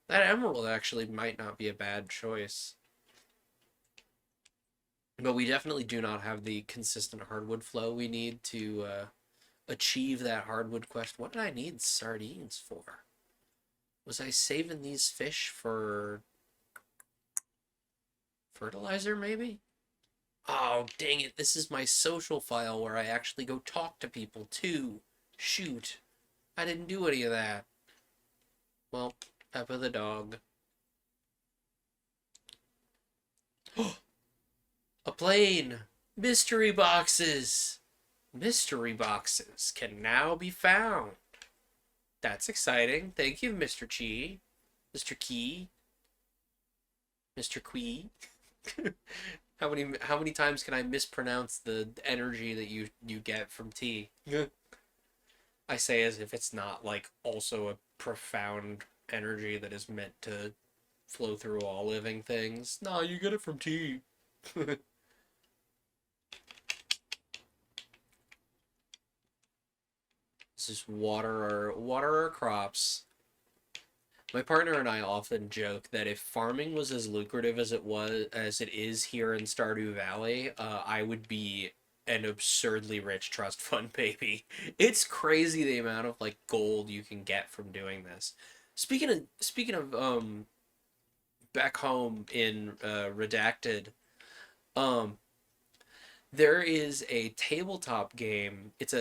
That emerald actually might not be a bad choice. But we definitely do not have the consistent hardwood flow we need to achieve that hardwood quest. What did I need sardines for? Was I saving these fish for fertilizer, maybe? Oh, dang it. This is my social file where I actually go talk to people, too. Shoot. I didn't do any of that. Well, Peppa the dog. A plane! Mystery boxes! Mystery boxes can now be found. That's exciting. Thank you, Mr. Chi. Mr. Key. Mr. Quee. How many times can I mispronounce the energy that you get from tea? I say as if it's not like also a profound energy that is meant to flow through all living things. No, you get it from tea. This is water our crops. My partner and I often joke that if farming was as lucrative as it is here in Stardew Valley, I would be an absurdly rich trust fund baby. It's crazy the amount of like gold you can get from doing this. Speaking of back home in Redacted, um there is a tabletop game. It's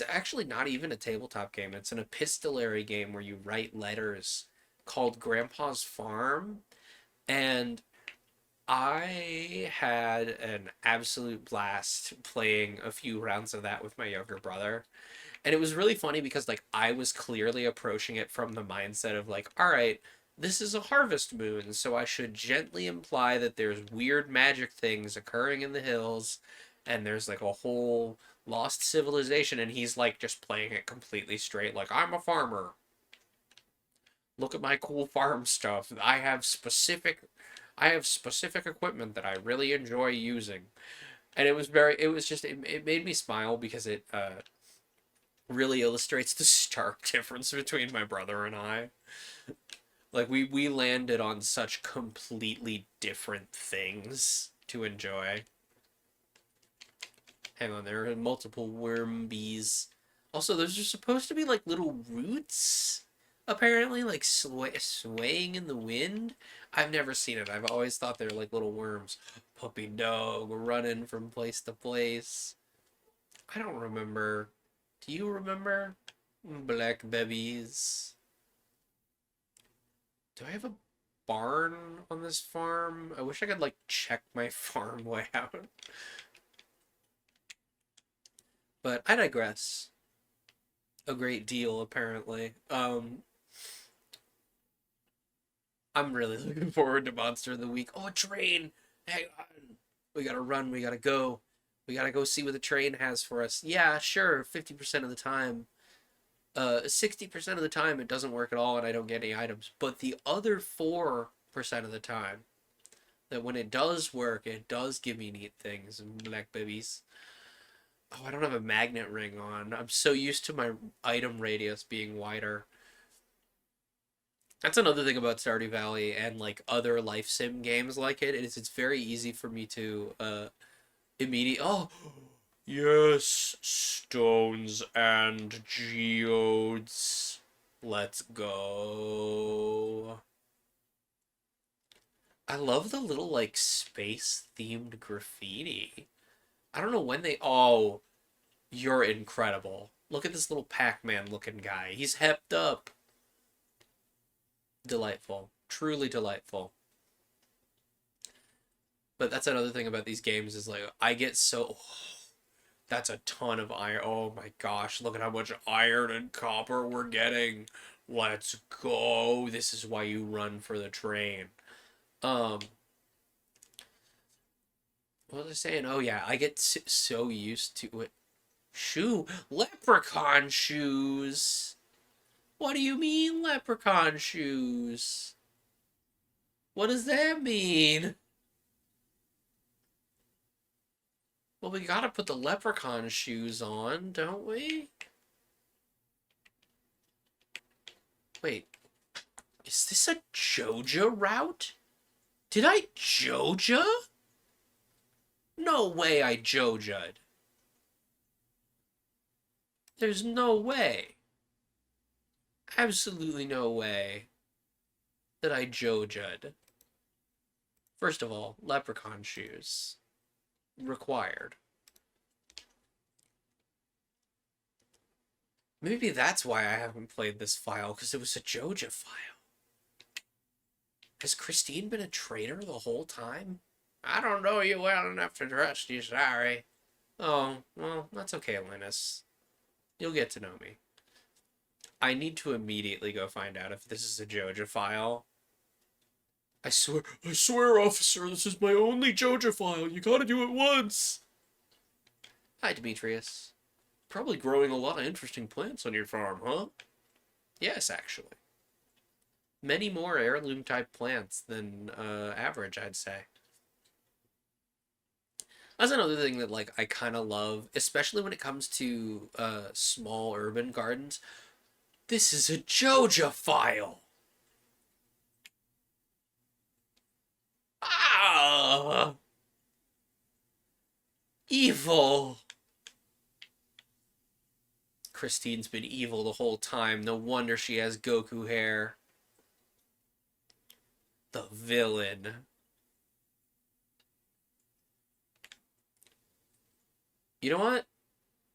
actually not even a tabletop game. It's an epistolary game where you write letters called Grandpa's Farm, and I had an absolute blast playing a few rounds of that with my younger brother. And it was really funny because like I was clearly approaching it from the mindset of like, all right, this is a harvest moon, so I should gently imply that there's weird magic things occurring in the hills and there's like a whole lost civilization, and he's like just playing it completely straight like I'm a farmer. Look at my cool farm stuff. I have specific equipment that I really enjoy using. And it made me smile because it really illustrates the stark difference between my brother and I. Like we landed on such completely different things to enjoy. Hang on, there are multiple worm bees. Also, those are supposed to be like little roots, apparently, like swaying in the wind. I've never seen it. I've always thought they're like little worms. Puppy dog running from place to place. I don't remember. Do you remember? Black babies. Do I have a barn on this farm? I wish I could like check my farm layout. But I digress. A great deal, apparently. I'm really looking forward to Monster of the Week. Oh, a train! Hang on. We gotta run, we gotta go. We gotta go see what the train has for us. Yeah, sure, 50% of the time. 60% of the time it doesn't work at all and I don't get any items. But the other 4% of the time, that when it does work, it does give me neat things and black babies. Oh, I don't have a magnet ring on. I'm so used to my item radius being wider. That's another thing about Stardew Valley and like other life sim games like it is it's very easy for me to immediate oh yes, stones and geodes. Let's go. I love the little like space themed graffiti. I don't know when they oh, you're incredible. Look at this little Pac-Man looking guy. He's hepped up. Delightful. Truly delightful. But that's another thing about these games is like I get so that's a ton of iron. Oh my gosh, look at how much iron and copper we're getting. Let's go. This is why you run for the train. Um, what was I saying? Oh yeah, I get so used to it. Leprechaun shoes. What do you mean leprechaun shoes? What does that mean? Well, we gotta put the leprechaun shoes on, don't we? Wait, is this a Joja route? Did I Joja? No way I Joja'd. There's no way. Absolutely no way that I Joja'd. First of all, leprechaun shoes. Required. Maybe that's why I haven't played this file, because it was a Joja file. Has Christine been a traitor the whole time? I don't know you well enough to trust you, sorry. Oh, well, that's okay, Linus. You'll get to know me. I need to immediately go find out if this is a Joja file. I swear, officer, this is my only Joja file. You gotta do it once. Hi, Demetrius. Probably growing a lot of interesting plants on your farm, huh? Yes, actually. Many more heirloom type plants than average, I'd say. That's another thing that like I kind of love, especially when it comes to small urban gardens. This is a Joja file. Ah, evil. Christine's been evil the whole time. No wonder she has Goku hair. The villain. You know what?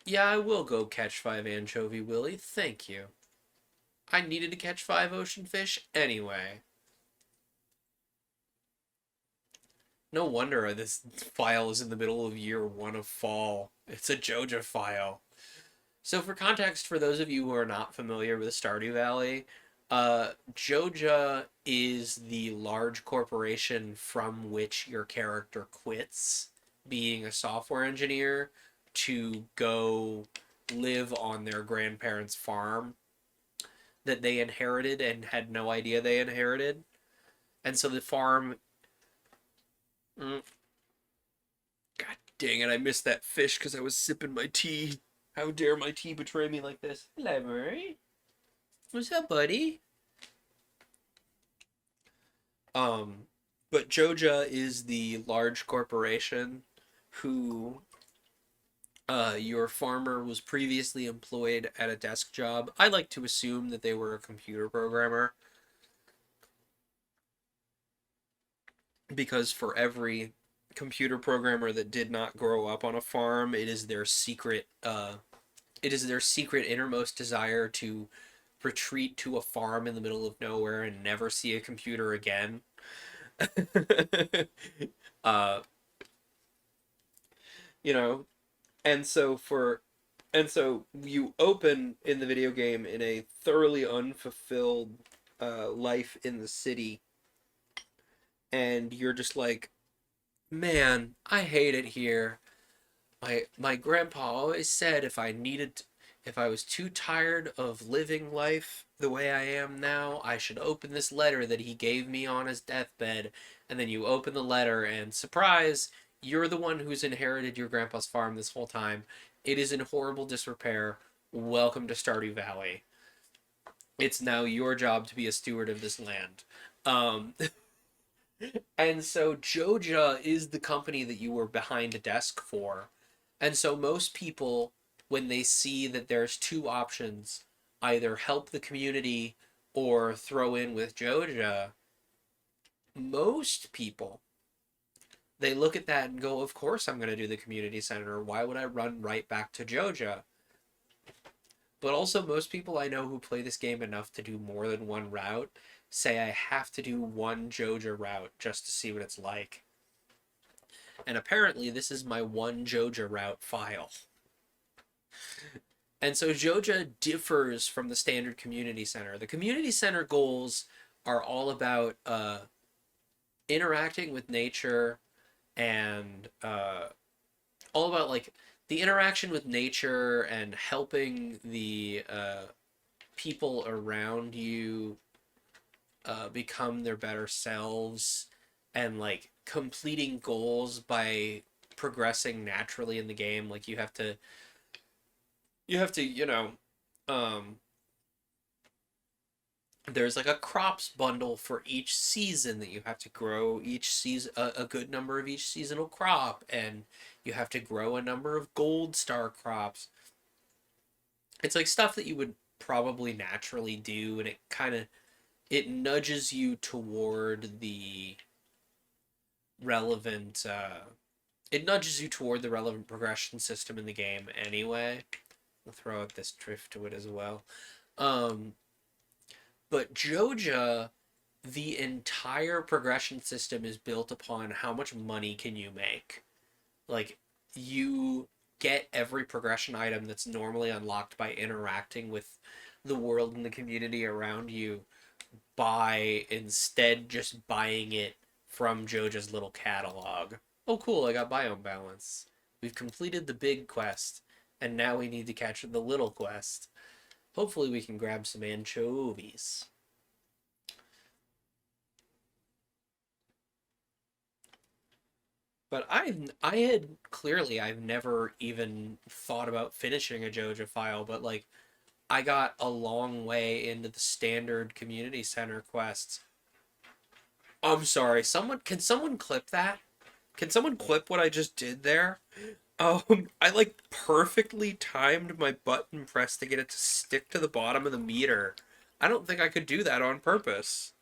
Yeah, I will go catch 5 anchovy, Willie. Thank you. I needed to catch 5 ocean fish anyway. No wonder this file is in the middle of year 1 of fall. It's a Joja file. So, for context, for those of you who are not familiar with Stardew Valley, Joja is the large corporation from which your character quits being a software engineer to go live on their grandparents' farm that they inherited and had no idea they inherited. And so the farm. God dang it, I missed that fish because I was sipping my tea. How dare my tea betray me like this? Hello, Murray. What's up, buddy? Um, but Joja is the large corporation who your farmer was previously employed at a desk job. I like to assume that they were a computer programmer because for every computer programmer that did not grow up on a farm, it is their secret innermost desire to retreat to a farm in the middle of nowhere and never see a computer again. uh, you know, and so for and so you open in the video game in a thoroughly unfulfilled life in the city, and you're just like, man, I hate it here. My grandpa always said If I was too tired of living life the way I am now, I should open this letter that he gave me on his deathbed. And then you open the letter, and surprise, you're the one who's inherited your grandpa's farm this whole time. It is in horrible disrepair. Welcome to Stardew Valley. It's now your job to be a steward of this land. Um, and so Joja is the company that you were behind a desk for. And so most people, when they see that there's two options, either help the community or throw in with Joja, most people, they look at that and go, of course I'm going to do the community center. Why would I run right back to Joja? But also, most people I know who play this game enough to do more than one route say I have to do one Joja route just to see what it's like. And apparently, this is my one Joja route file. And so Joja differs from the standard community center. The community center goals are all about interacting with nature and all about like the interaction with nature and helping the people around you become their better selves and like completing goals by progressing naturally in the game. Like you have to um there's like a crops bundle for each season that you have to grow each season a good number of each seasonal crop, and you have to grow a number of gold star crops. It's like stuff that you would probably naturally do, and it nudges you toward the relevant progression system in the game anyway. We'll throw out this drift to it as well. um But Joja, the entire progression system is built upon how much money can you make. Like, you get every progression item that's normally unlocked by interacting with the world and the community around you by instead just buying it from Joja's little catalog. Oh, cool, I got biome balance. We've completed the big quest, and now we need to catch the little quest. Hopefully, we can grab some anchovies. But I've never even thought about finishing a Joja file, but like I got a long way into the standard community center quests. I'm sorry, someone clip that? Can someone clip what I just did there? I like perfectly timed my button press to get it to stick to the bottom of the meter. I don't think I could do that on purpose.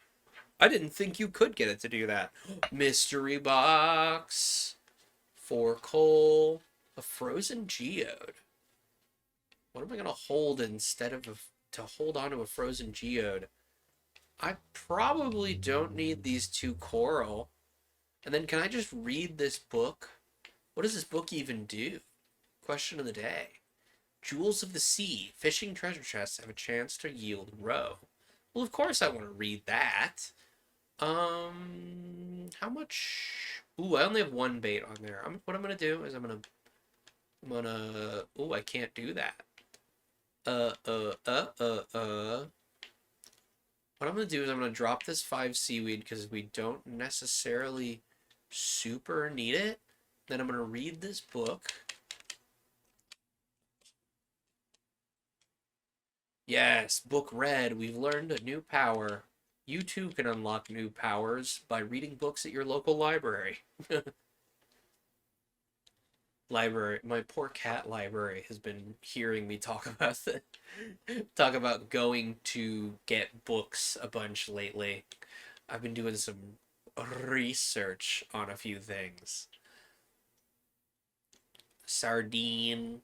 I didn't think you could get it to do that. Mystery box. 4 coal. A frozen geode. What am I going to hold instead of to hold on to a frozen geode? I probably don't need these 2 coral. And then can I just read this book? What does this book even do? Question of the day. Jewels of the Sea. Fishing treasure chests have a chance to yield roe. Well, of course I want to read that. How much? Ooh, I only have one bait on there. What I'm gonna do is Ooh, I can't do that. Uh, uh, uh, uh, uh. What I'm gonna do is I'm gonna drop this 5 seaweed because we don't necessarily super need it. Then I'm gonna read this book. Yes, book read. We've learned a new power. You too can unlock new powers by reading books at your local library. Library, my poor cat library has been hearing me talk about talk about going to get books a bunch lately. I've been doing some research on a few things. Sardine.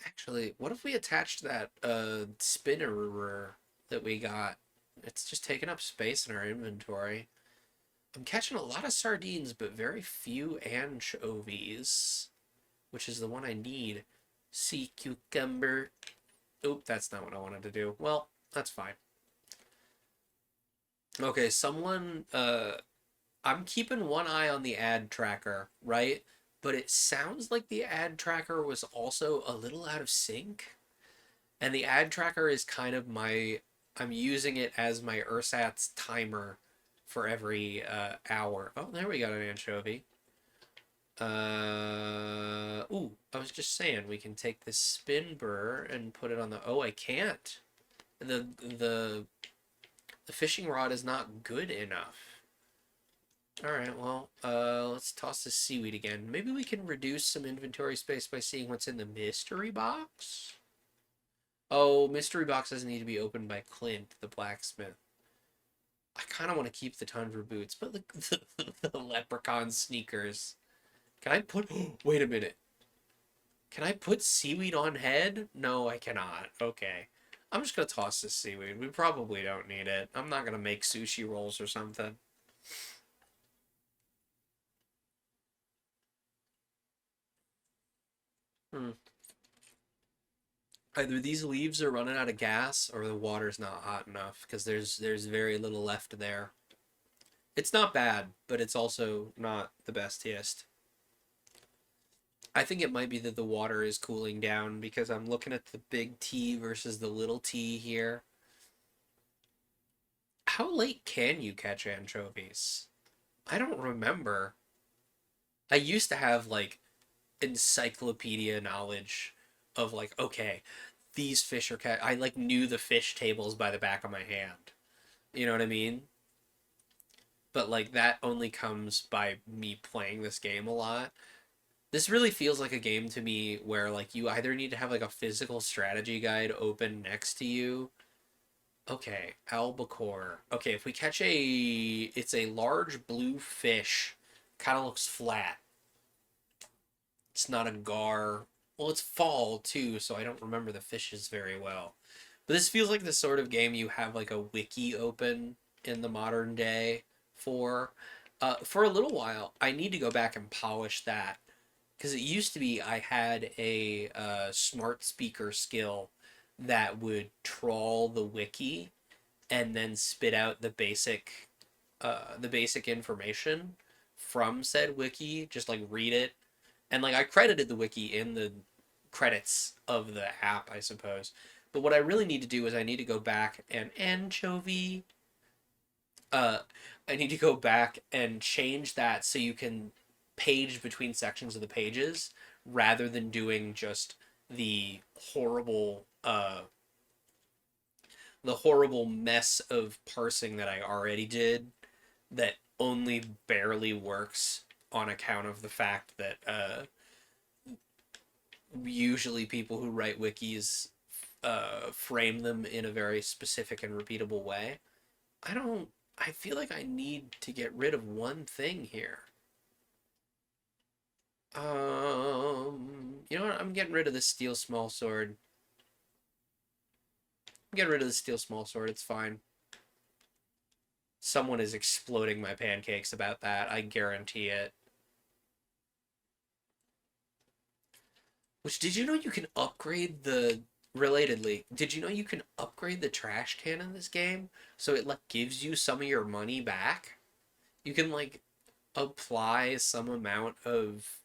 Actually, what if we attached that spinner that we got? It's just taking up space in our inventory. I'm catching a lot of sardines, but very few anchovies, which is the one I need. Sea cucumber. Oop, that's not what I wanted to do. Well, that's fine. Okay, I'm keeping one eye on the ad tracker, right? but it sounds like the ad tracker was also a little out of sync. And the ad tracker is kind of I'm using it as my ersatz timer for every hour. Oh, there we got an anchovy. Ooh, I was just saying we can take this spin burr and put it on the. Oh, I can't. The the fishing rod is not good enough. All right, well, let's toss this seaweed again. Maybe we can reduce some inventory space by seeing what's in the mystery box. Oh, mystery box doesn't need to be opened by Clint, the blacksmith. I kind of want to keep the tundra boots, but the leprechaun sneakers. Can I put? Wait a minute. Can I put seaweed on head? No, I cannot. Okay. I'm just gonna toss this seaweed. We probably don't need it. I'm not gonna make sushi rolls or something. Hmm. Either these leaves are running out of gas or the water's not hot enough because there's very little left there. It's not bad, but it's also not the bestiest. I think it might be that the water is cooling down because I'm looking at the big T versus the little T here. How late can you catch anchovies? I don't remember. I used to have like encyclopedia knowledge of like, okay, these fish are I like knew the fish tables by the back of my hand. You know what I mean? But like that only comes by me playing this game a lot. This really feels like a game to me where like you either need to have like a physical strategy guide open next to you. Okay, albacore. Okay, if we catch it's a large blue fish. Kind of looks flat. It's not a gar. Well, it's fall too, so I don't remember the fishes very well. But this feels like the sort of game you have like a wiki open in the modern day for. For a little while, I need to go back and polish that because it used to be I had a smart speaker skill that would trawl the wiki and then spit out the basic information from said wiki, just like read it. And like I credited the wiki in the credits of the app, I suppose. But what I really need to do is I need to go back and anchovy. Uh, I need to go back and change that so you can page between sections of the pages rather than doing just the horrible the horrible mess of parsing that I already did that only barely works on account of the fact that usually people who write wikis frame them in a very specific and repeatable way. I don't. I feel like I need to get rid of one thing here. You know what? I'm getting rid of the steel small sword. I'm getting rid of the steel small sword. It's fine. Someone is exploding my pancakes about that. I guarantee it. Which, did you know you can upgrade the relatedly, did you know you can upgrade the trash can in this game so it like gives you some of your money back? You can like apply some amount of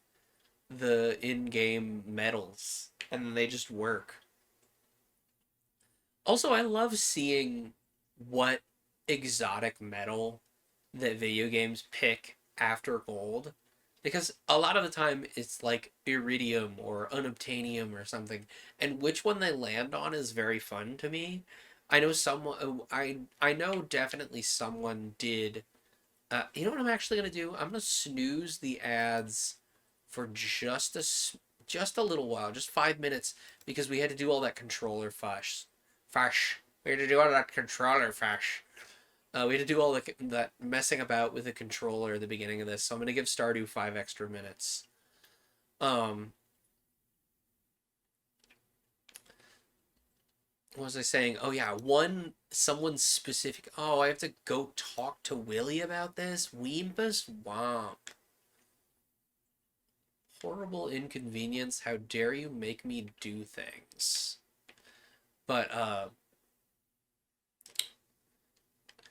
the in-game medals and then they just work. Also, I love seeing what exotic metal that video games pick after gold because a lot of the time it's like iridium or unobtainium or something, and which one they land on is very fun to me. I know someone I know definitely someone did you know what I'm actually going to do? I'm going to snooze the ads for just a little while, just 5 minutes because we had to do all that controller fush. Fush. We had to do all that controller fush. We had to do all that messing about with the controller at the beginning of this, so I'm gonna give Stardew 5 extra minutes. Um, what was I saying? Oh yeah, someone specific. Oh, I have to go talk to Willie about this. Weemus Womp. Horrible inconvenience. How dare you make me do things? But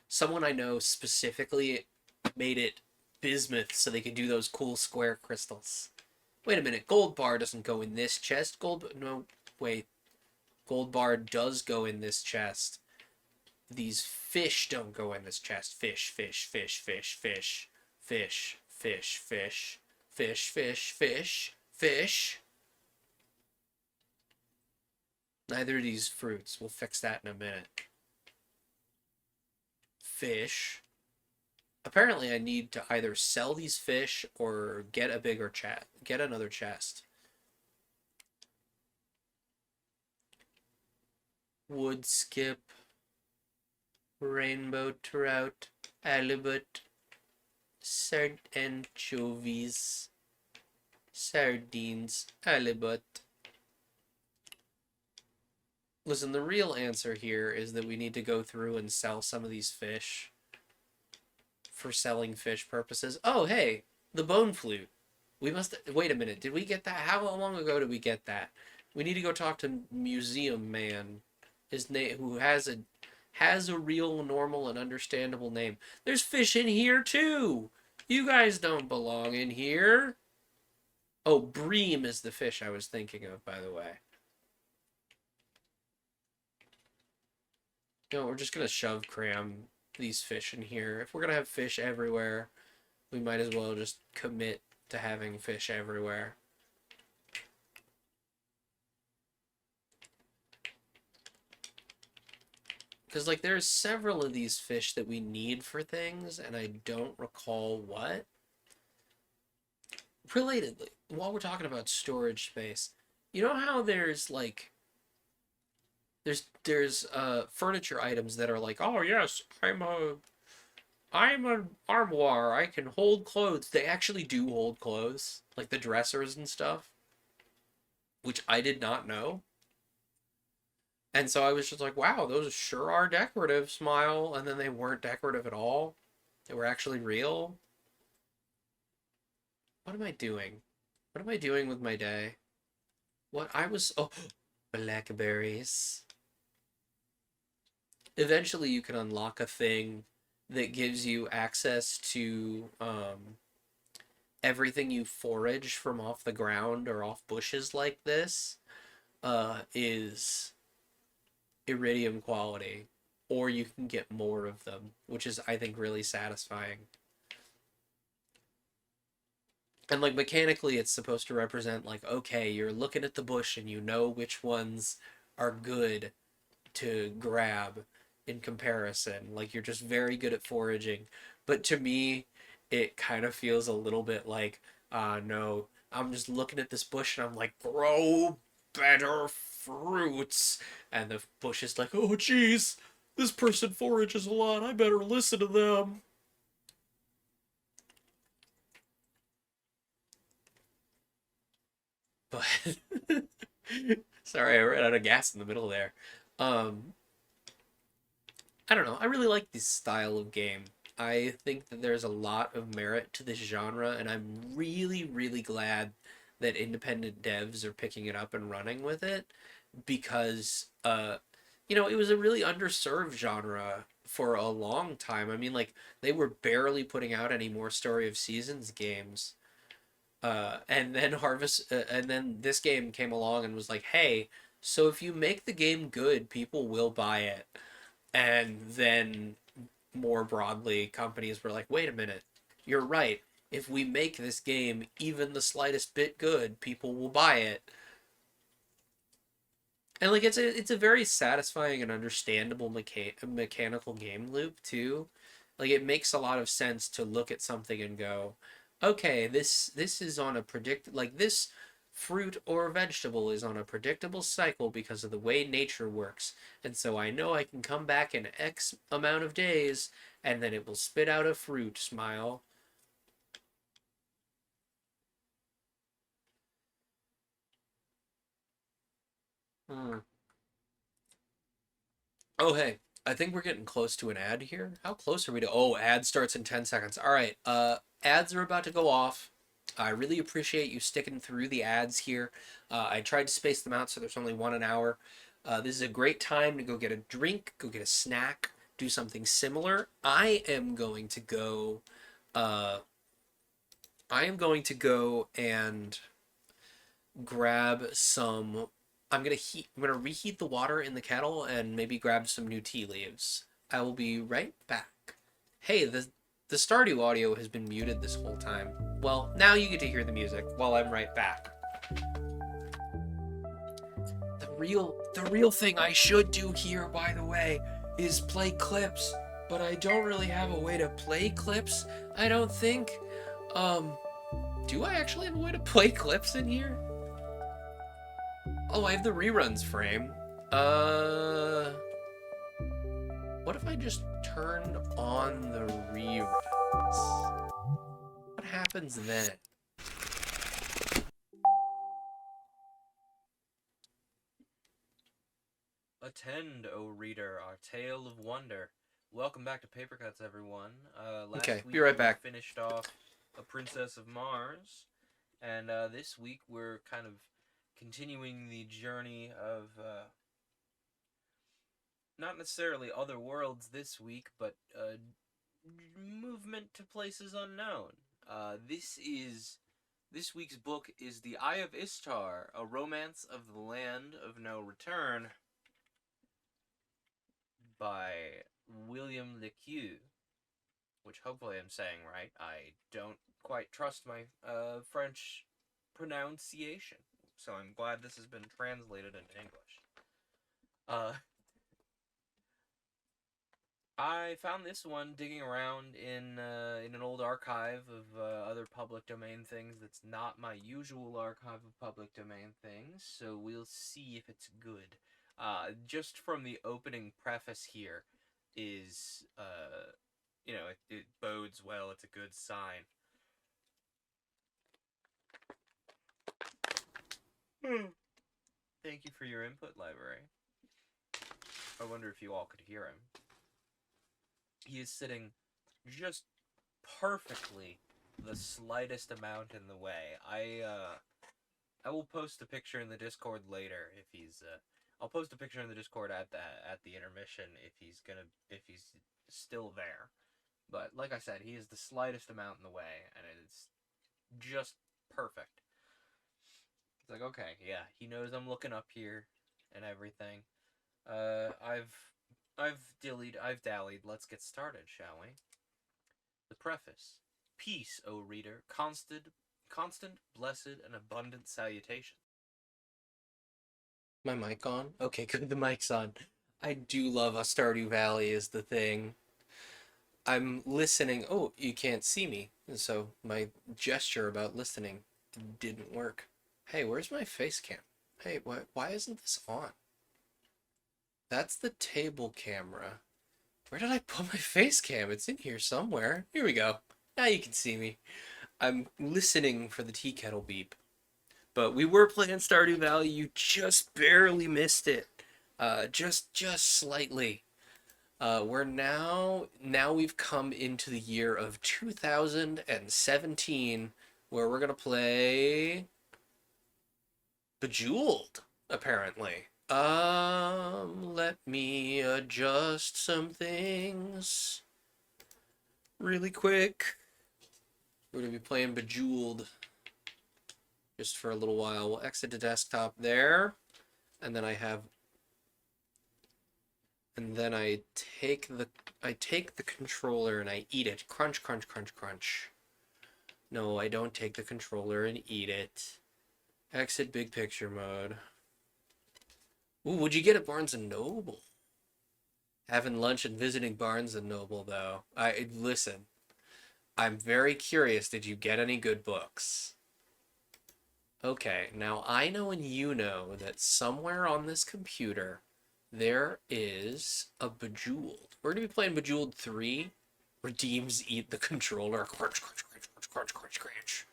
someone I know specifically made it bismuth so they could do those cool square crystals. Wait a minute, gold bar doesn't go in this chest. No, wait. Gold bar does go in this chest. These fish don't go in this chest. Fish, fish, fish, fish, fish, fish, fish, fish, fish, fish, fish, fish. Neither of these fruits. We'll fix that in a minute. Fish. Apparently I need to either sell these fish or get a bigger chest. Get another chest. Wood skip. Rainbow trout. Halibut. Anchovies. Sardines. Halibut. Listen, the real answer here is that we need to go through and sell some of these fish for selling fish purposes. Oh, hey, the bone flute. We must wait a minute. Did we get that? How long ago did we get that? We need to go talk to Museum Man, his name, who has a real, normal, and understandable name. There's fish in here too. You guys don't belong in here. Oh, bream is the fish I was thinking of, by the way. No, we're just gonna shove cram these fish in here. If we're gonna have fish everywhere, we might as well just commit to having fish everywhere. Because, like, there's several of these fish that we need for things, and I don't recall what. Relatedly, while we're talking about storage space, you know how there's, like, there's furniture items that are like, oh yes, I'm an armoire. I can hold clothes. They actually do hold clothes, like the dressers and stuff, which I did not know. And so I was just like, wow, those sure are decorative, smile. And then they weren't decorative at all. They were actually real. What am I doing? What am I doing with my day? Oh, blackberries. Eventually you can unlock a thing that gives you access to everything you forage from off the ground or off bushes like this is iridium quality, or you can get more of them, which is, I think, really satisfying. And like mechanically, it's supposed to represent like, okay, you're looking at the bush and you know which ones are good to grab in comparison. Like you're just very good at foraging. But to me, it kind of feels a little bit like, no, I'm just looking at this bush and I'm like, grow better fruits. And the bush is like, oh, geez, this person forages a lot. I better listen to them. But sorry, I ran out of gas in the middle there. Um, I don't know. I really like this style of game. I think that there's a lot of merit to this genre, and I'm really, really glad that independent devs are picking it up and running with it because, it was a really underserved genre for a long time. I mean, like, they were barely putting out any more Story of Seasons games. And then this game came along and was like, hey, so if you make the game good, people will buy it. And then more broadly, companies were like, wait a minute, you're right. If we make this game even the slightest bit good, people will buy it. And like it's a very satisfying and understandable mechanical game loop too. Like it makes a lot of sense to look at something and go, okay, this is on a this fruit or vegetable is on a predictable cycle because of the way nature works. And so I know I can come back in X amount of days and then it will spit out a fruit, smile. Hmm. Oh, hey, I think we're getting close to an ad here. How close are we to? Oh, ad starts in 10 seconds. All right, ads are about to go off. I really appreciate you sticking through the ads here. I tried to space them out so there's only one an hour. This is a great time to go get a drink, go get a snack, do something similar. Uh, I am going to go and grab some. I'm gonna reheat the water in the kettle and maybe grab some new tea leaves. I will be right back. Hey, the Stardew audio has been muted this whole time. Well, now you get to hear the music while I'm right back. The real thing I should do here, by the way, is play clips, but I don't really have a way to play clips. I don't think. Do I actually have a way to play clips in here? Oh, I have the reruns frame. What if I just turned on the reruns? What happens then? Attend, O reader, our tale of wonder. Welcome back to Paper Cuts, everyone. Okay, Last be week right we back. finished off A Princess of Mars, and this week we're kind of continuing the journey of not necessarily other worlds this week, but movement to places unknown. This week's book is The Eye of Istar, a romance of the land of no return by William Lequeux, which hopefully I'm saying right. I don't quite trust my French pronunciation, so I'm glad this has been translated into English. I found this one digging around in an old archive of other public domain things that's not my usual archive of public domain things, so we'll see if it's good. Just from the opening preface here is, it bodes well, it's a good sign. Thank you for your input, library. I wonder if you all could hear him. He is sitting just perfectly the slightest amount in the way. I will post a picture in the Discord later if he's I'll post a picture in the Discord at the intermission if he's still there. But like I said, he is the slightest amount in the way, and it's just perfect. It's like, okay, yeah, he knows I'm looking up here and everything. I've dallied. Let's get started, shall we? The preface. Peace, O reader, constant, blessed, and abundant salutation. My mic on? Okay, good. The mic's on. I do love a Stardew Valley is the thing. I'm listening. Oh, you can't see me, so my gesture about listening didn't work. Hey, where's my face cam? Hey, why isn't this on? That's the table camera. Where did I put my face cam? It's in here somewhere. Here we go. Now you can see me. I'm listening for the tea kettle beep. But we were playing Stardew Valley. You just barely missed it. Just slightly. We're now we've come into the year of 2017, where we're gonna play Bejeweled, apparently. Let me adjust some things really quick. We're gonna be playing Bejeweled just for a little while. We'll exit the desktop there, and then I take the controller and I eat it. Crunch, crunch, crunch, crunch. No, I don't take the controller and eat it. Exit big picture mode. Ooh, what'd you get at Barnes & Noble? Having lunch and visiting Barnes & Noble, though. Listen, I'm very curious. Did you get any good books? Okay, now I know and you know that somewhere on this computer there is a Bejeweled. We're going to be playing Bejeweled 3. Redeems eat the controller. Crunch, crunch, crunch, crunch, crunch, crunch, crunch.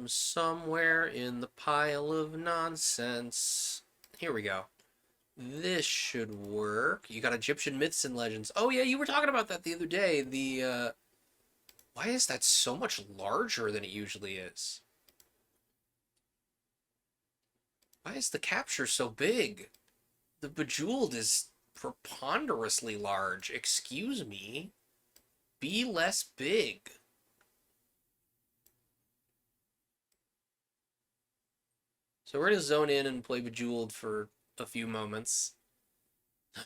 Somewhere in the pile of nonsense. Here we go. This should work. You got Egyptian myths and legends. Oh yeah, you were talking about that the other day. Why is that so much larger than it usually is? Why is the capture so big? The Bejeweled is preponderously large. Excuse me. Be less big. So we're gonna zone in and play Bejeweled for a few moments.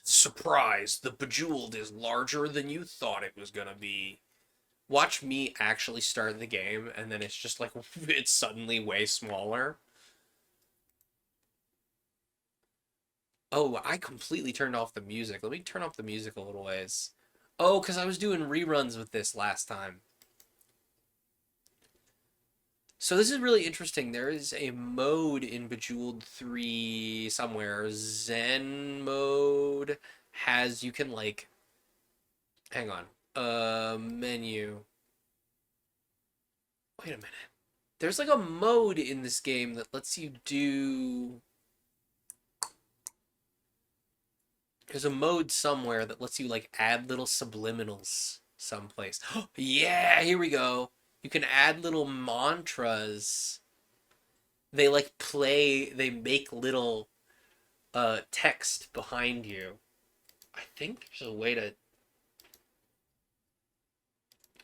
Surprise! The Bejeweled is larger than you thought it was gonna be. Watch me actually start the game, and then it's just like it's suddenly way smaller. Oh, I completely turned off the music. Let me turn off the music a little ways. Oh, because I was doing reruns with this last time. So this is really interesting. There is a mode in Bejeweled 3 somewhere. Zen mode has you can like hang on. Menu. Wait a minute. There's like a mode in this game that lets you do there's a mode somewhere that lets you like add little subliminals someplace. Yeah, here we go. You can add little mantras. They like play, they make little text behind you. I think there's a way to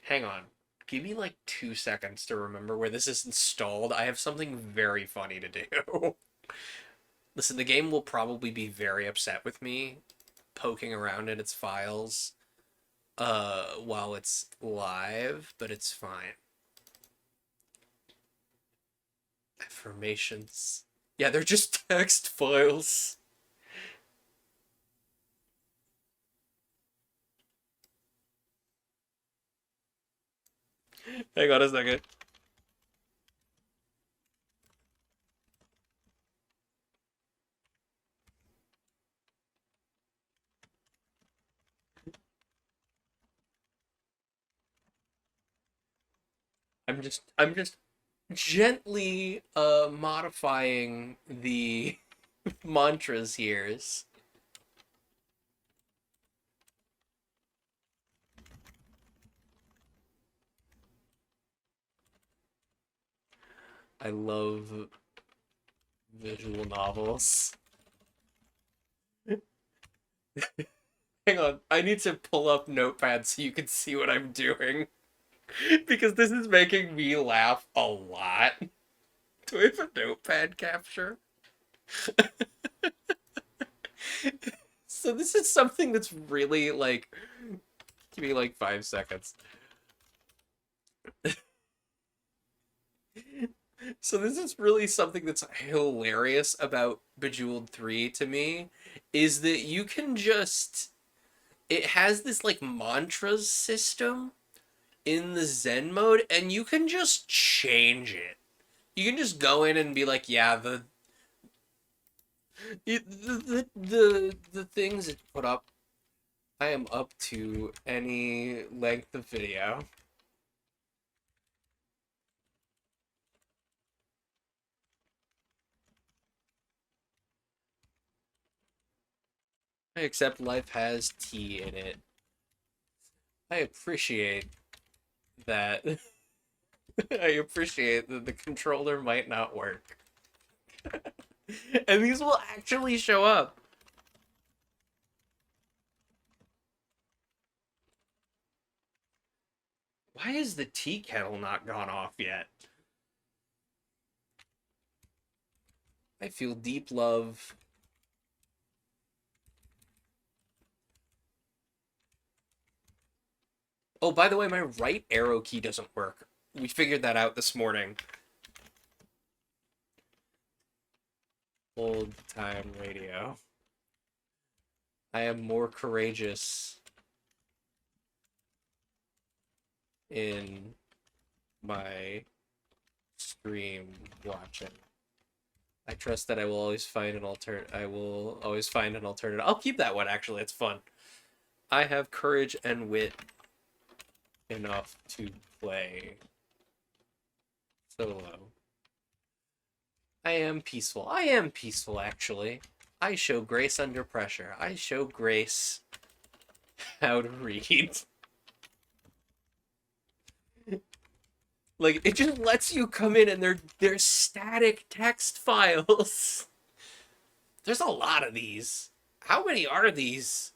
hang on. Give me like 2 seconds to remember where this is installed. I have something very funny to do. Listen, the game will probably be very upset with me poking around in its files while it's live, but it's fine. Affirmations. Yeah, they're just text files. Hang on a second. I'm just gently modifying the mantras here. I love visual novels. Hang on, I need to pull up Notepad so you can see what I'm doing. Because this is making me laugh a lot. Do I have a Notepad capture? So this is something that's really like, give me like 5 seconds. So this is really something that's hilarious about Bejeweled 3 to me, is that you can just, it has this like mantras system in the Zen mode, and you can just change it. You can just go in and be like, yeah, the things it put up, I am up to any length of video. Except life has tea in it. I appreciate that. I appreciate that the controller might not work. And these will actually show up. Why is the tea kettle not gone off yet? I feel deep love. Oh, by the way, my right arrow key doesn't work. We figured that out this morning. Old time radio. I am more courageous in my stream watching. I trust that I will always find an alternative. I'll keep that one actually, it's fun. I have courage and wit enough to play solo. I am peaceful. I am peaceful actually. I show grace under pressure. I show grace how to read. Like, it just lets you come in and they're static text files. There's a lot of these. How many are these?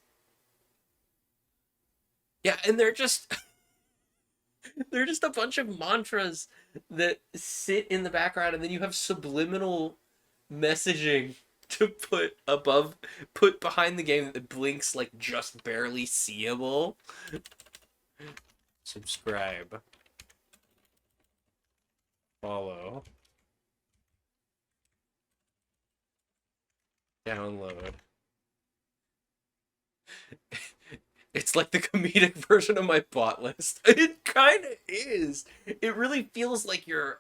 Yeah, and they're just they're a bunch of mantras that sit in the background, and then you have subliminal messaging to put behind the game that blinks like just barely seeable. Subscribe. Follow. Download. It's like the comedic version of my bot list. It kind of is. It really feels like you're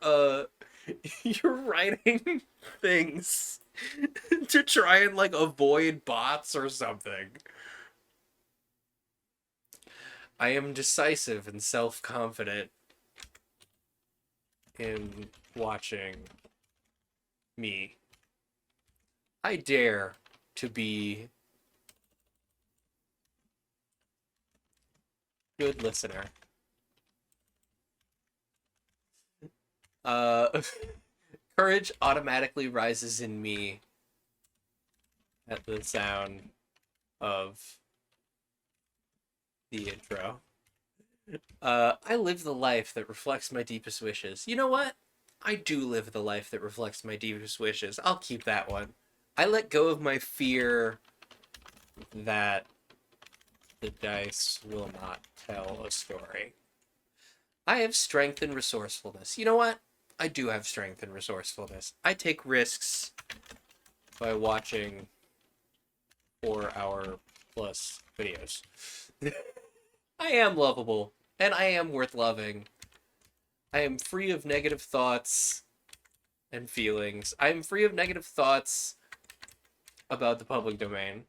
writing things to try and like avoid bots or something. I am decisive and self-confident in watching me. I dare to be good listener. Uh, courage automatically rises in me at the sound of the intro. I live the life that reflects my deepest wishes. You know what? I do live the life that reflects my deepest wishes. I'll keep that one. I let go of my fear that the dice will not tell a story. I have strength and resourcefulness. You know what? I do have strength and resourcefulness. I take risks by watching 4-hour plus videos. I am lovable, and I am worth loving. I am free of negative thoughts and feelings. I am free of negative thoughts about the public domain.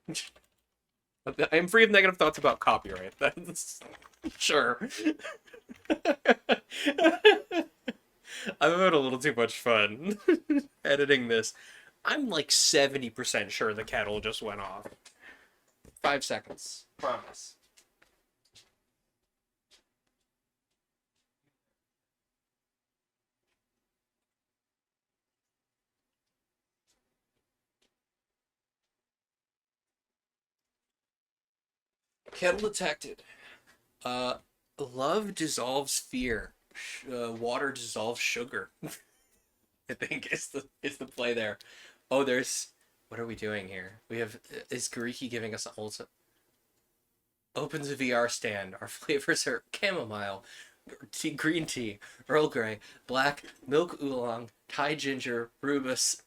I am free of negative thoughts about copyright. That's sure. I'm having a little too much fun editing this. I'm like 70% sure the kettle just went off. 5 seconds. Promise. Kettle detected. Love dissolves fear. Water dissolves sugar. I think is the play there. Oh, there's. What are we doing here? We have. Is Gariki giving us also? Opens a VR stand. Our flavors are chamomile, green tea, Earl Grey, black, milk oolong, Thai ginger, rubus,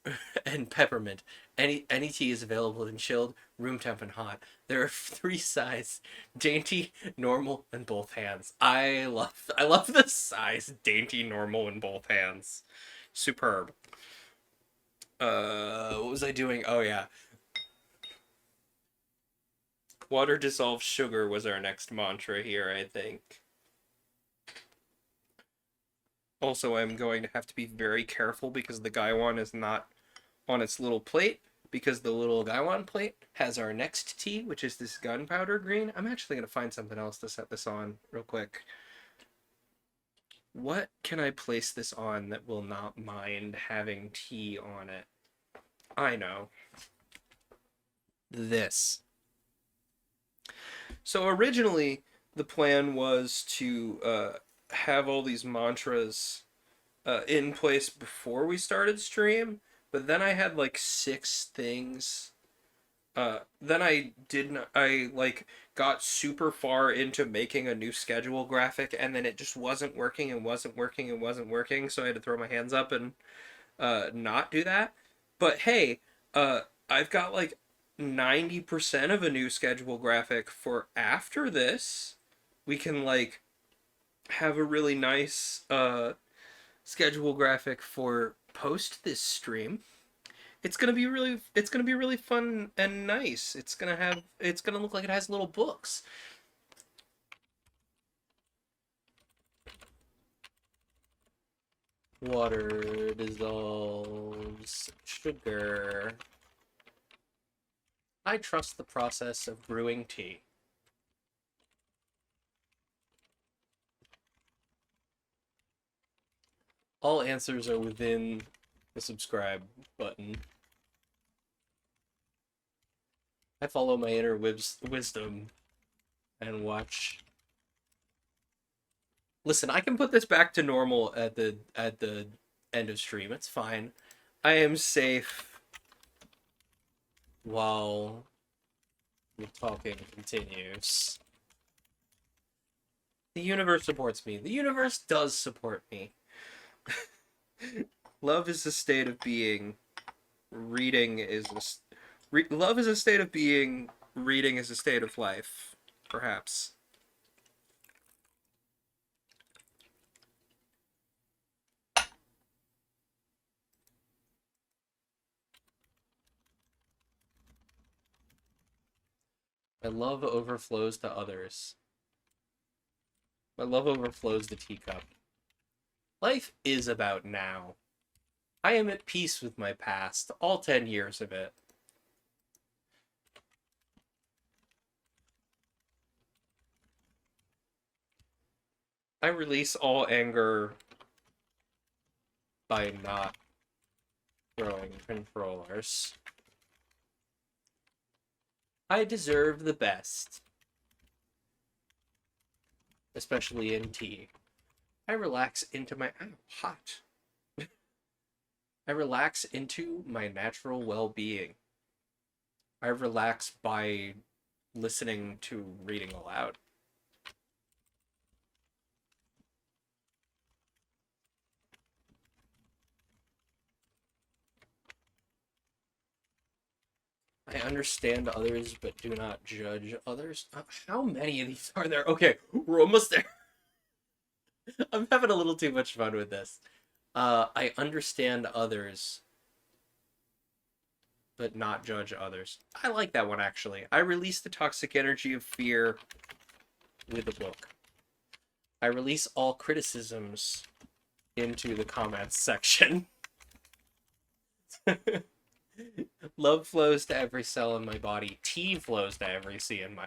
and peppermint. Any tea is available in chilled, room temp, and hot. There are 3 sizes: dainty, normal, and both hands. I love the size dainty, normal, and both hands. Superb. What was I doing? Oh yeah, water dissolves sugar was our next mantra here, I think. Also, I'm going to have to be very careful because the Gaiwan is not on its little plate, because the little Gaiwan plate has our next tea, which is this gunpowder green. I'm actually going to find something else to set this on real quick. What can I place this on that will not mind having tea on it? I know. This. So originally, the plan was to have all these mantras in place before we started stream, but then I had like 6 things. Then I didn't. I like got super far into making a new schedule graphic, and then it just wasn't working and wasn't working and wasn't working. So I had to throw my hands up and not do that. But hey, I've got like 90% of a new schedule graphic for after this. We can like have a really nice schedule graphic for post this stream. It's gonna be really fun and nice. It's gonna look like it has little books. Water dissolves sugar. I trust the process of brewing tea. All answers are within the subscribe button. I follow my inner wisdom and watch. Listen, I can put this back to normal at the end of stream. It's fine. I am safe while the talking continues. The universe supports me. The universe does support me. Love is a state of being. Reading is love is a state of being. Reading is a state of life. Perhaps. My love overflows to others. My love overflows the teacup. Life is about now. I am at peace with my past, all 10 years of it. I release all anger by not throwing controllers. I deserve the best. Especially in tea. I relax into my... Oh, hot. I relax into my natural well-being. I relax by listening to reading aloud. I understand others, but do not judge others. How many of these are there? Okay, we're almost there. I'm having a little too much fun with this. I understand others, but not judge others. I like that one, actually. I release the toxic energy of fear with a book. I release all criticisms into the comments section. Love flows to every cell in my body. Tea flows to every cell in my...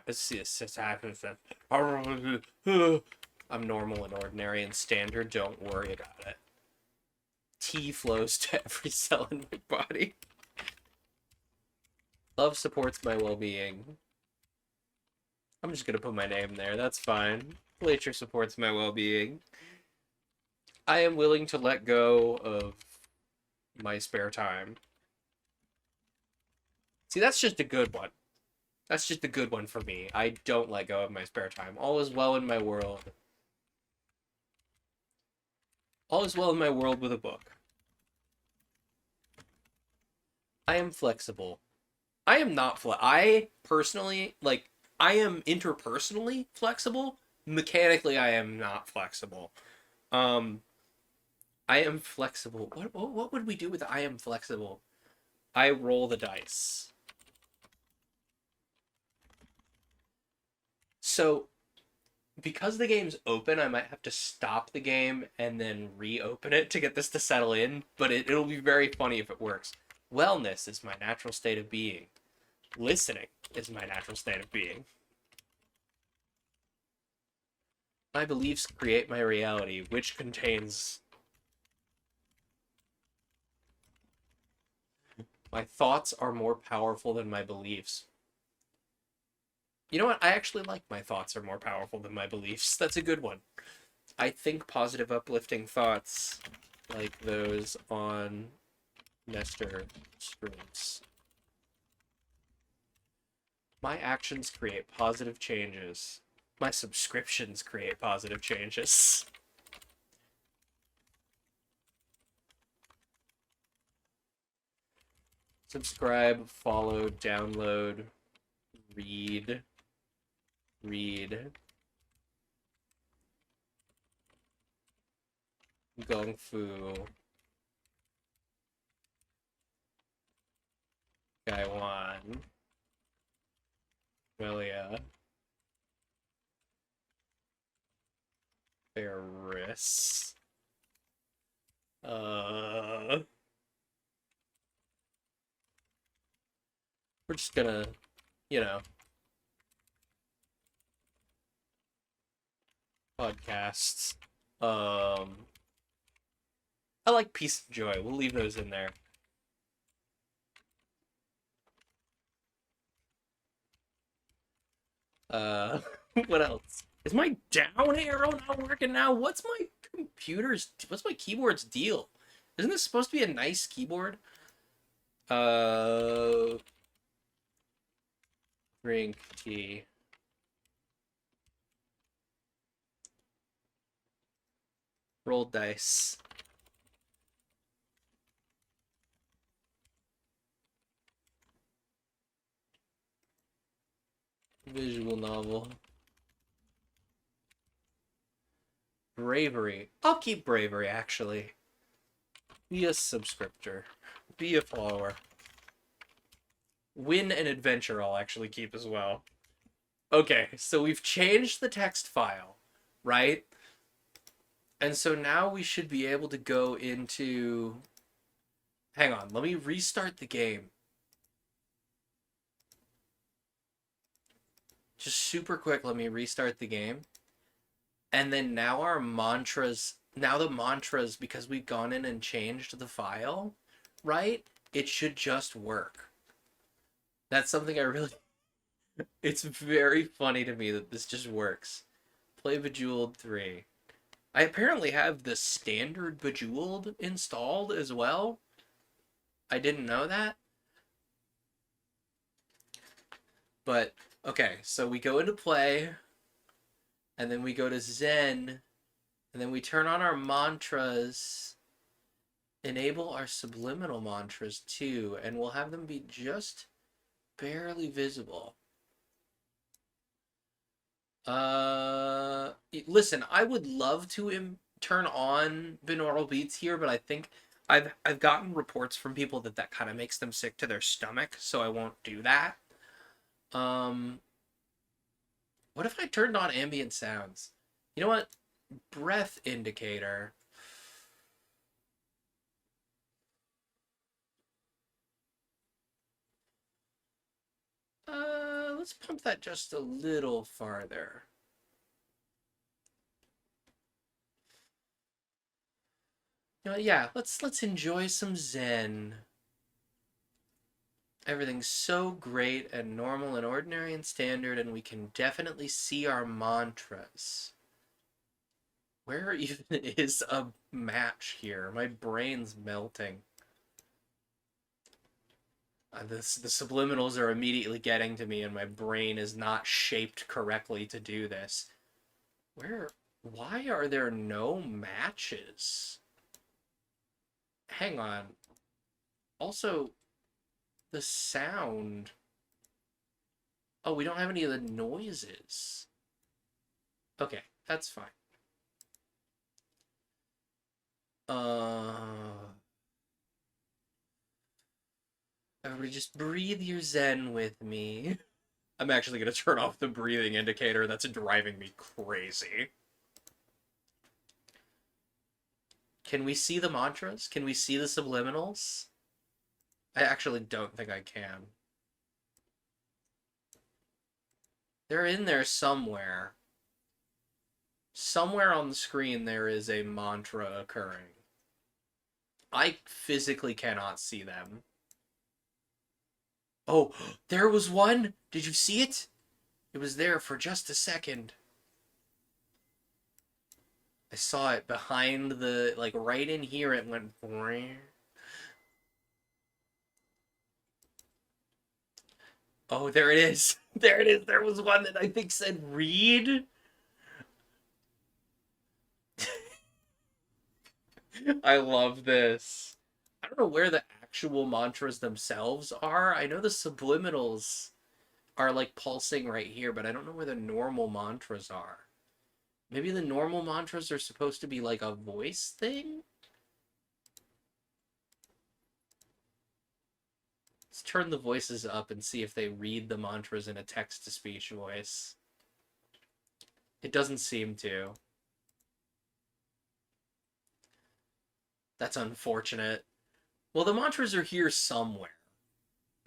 I'm normal and ordinary and standard. Don't worry about it. Tea flows to every cell in my body. Love supports my well-being. I'm just gonna put my name there. That's fine. Nature supports my well-being. I am willing to let go of my spare time. See, that's just a good one. That's just a good one for me. I don't let go of my spare time. All is well in my world. All is well in my world with a book. I am flexible. I am not I personally, like, I am interpersonally flexible. Mechanically, I am not flexible. I am flexible. What would we do with I am flexible? I roll the dice. So, because the game's open, I might have to stop the game and then reopen it to get this to settle in, but it'll be very funny if it works. Wellness is my natural state of being. Listening is my natural state of being. My beliefs create my reality, which contains... My thoughts are more powerful than my beliefs. You know what? I actually like my thoughts are more powerful than my beliefs. That's a good one. I think positive, uplifting thoughts like those on Nestor streams. My actions create positive changes. My subscriptions create positive changes. Subscribe, follow, download, read. Gung Fu. Gaiwan. Melia. Ferris. We're just gonna, you know, podcasts. I like peace and joy. We'll leave those in there. What else? Is my down arrow not working now? What's my keyboard's deal? Isn't this supposed to be a nice keyboard? Drink tea. Roll dice. Visual novel. Bravery. I'll keep bravery, actually. Be a subscriptor. Be a follower. Win and adventure I'll actually keep as well. Okay, so we've changed the text file, right? And so now we should be able to go into... Hang on, let me restart the game. Just super quick, let me restart the game. And then now our mantras... Now the mantras, because we've gone in and changed the file, right? It should just work. That's something I really... It's very funny to me that this just works. Play Bejeweled 3. I apparently have the standard Bejeweled installed as well. I didn't know that. But, okay, so we go into play, and then we go to Zen, and then we turn on our mantras, enable our subliminal mantras too, and we'll have them be just barely visible. Listen, I would love to turn on binaural beats here, but I think I've gotten reports from people that kind of makes them sick to their stomach, so I won't do that. What if I turned on ambient sounds? You know what? Breath indicator. Let's pump that just a little farther. You know, yeah, let's enjoy some Zen. Everything's so great and normal and ordinary and standard, and we can definitely see our mantras. Where even is a match here? My brain's melting. The subliminals are immediately getting to me, and my brain is not shaped correctly to do this. Why are there no matches? Hang on. Also, the sound. Oh, we don't have any of the noises. Okay, that's fine. Everybody just breathe your Zen with me. I'm actually going to turn off the breathing indicator. That's driving me crazy. Can we see the mantras? Can we see the subliminals? I actually don't think I can. They're in there somewhere. Somewhere on the screen there is a mantra occurring. I physically cannot see them. Oh, there was one! Did you see it? It was there for just a second. I saw it behind the, like, right in here it went... Oh, there it is. There it is. There was one that I think said read. I love this. I don't know where the actual mantras themselves are. I know the subliminals are like pulsing right here, but I don't know where the normal mantras are. Maybe the normal mantras are supposed to be like a voice thing? Let's turn the voices up and see if they read the mantras in a text-to-speech voice. It doesn't seem to. That's unfortunate. Well, the mantras are here somewhere.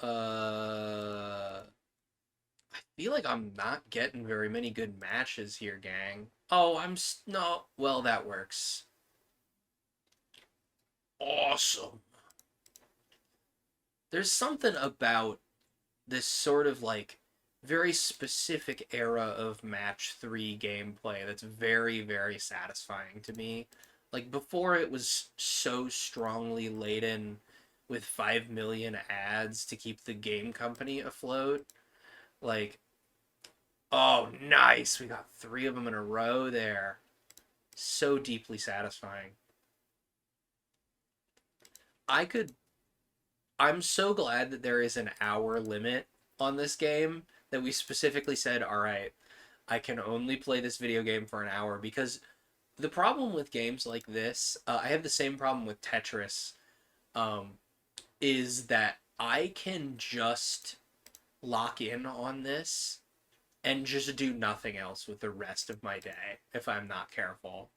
I feel like I'm not getting very many good matches here, gang. Oh, no. Well, that works. Awesome. There's something about this sort of like very specific era of match 3 gameplay that's very, very satisfying to me. Like, before it was so strongly laden with 5 million ads to keep the game company afloat. Like, oh, nice. We got 3 of them in a row there. So deeply satisfying. I could. I'm so glad that there is an hour limit on this game that we specifically said, all right, I can only play this video game for an hour because the problem with games like this, I have the same problem with Tetris, um, is that I can just lock in on this and just do nothing else with the rest of my day if I'm not careful.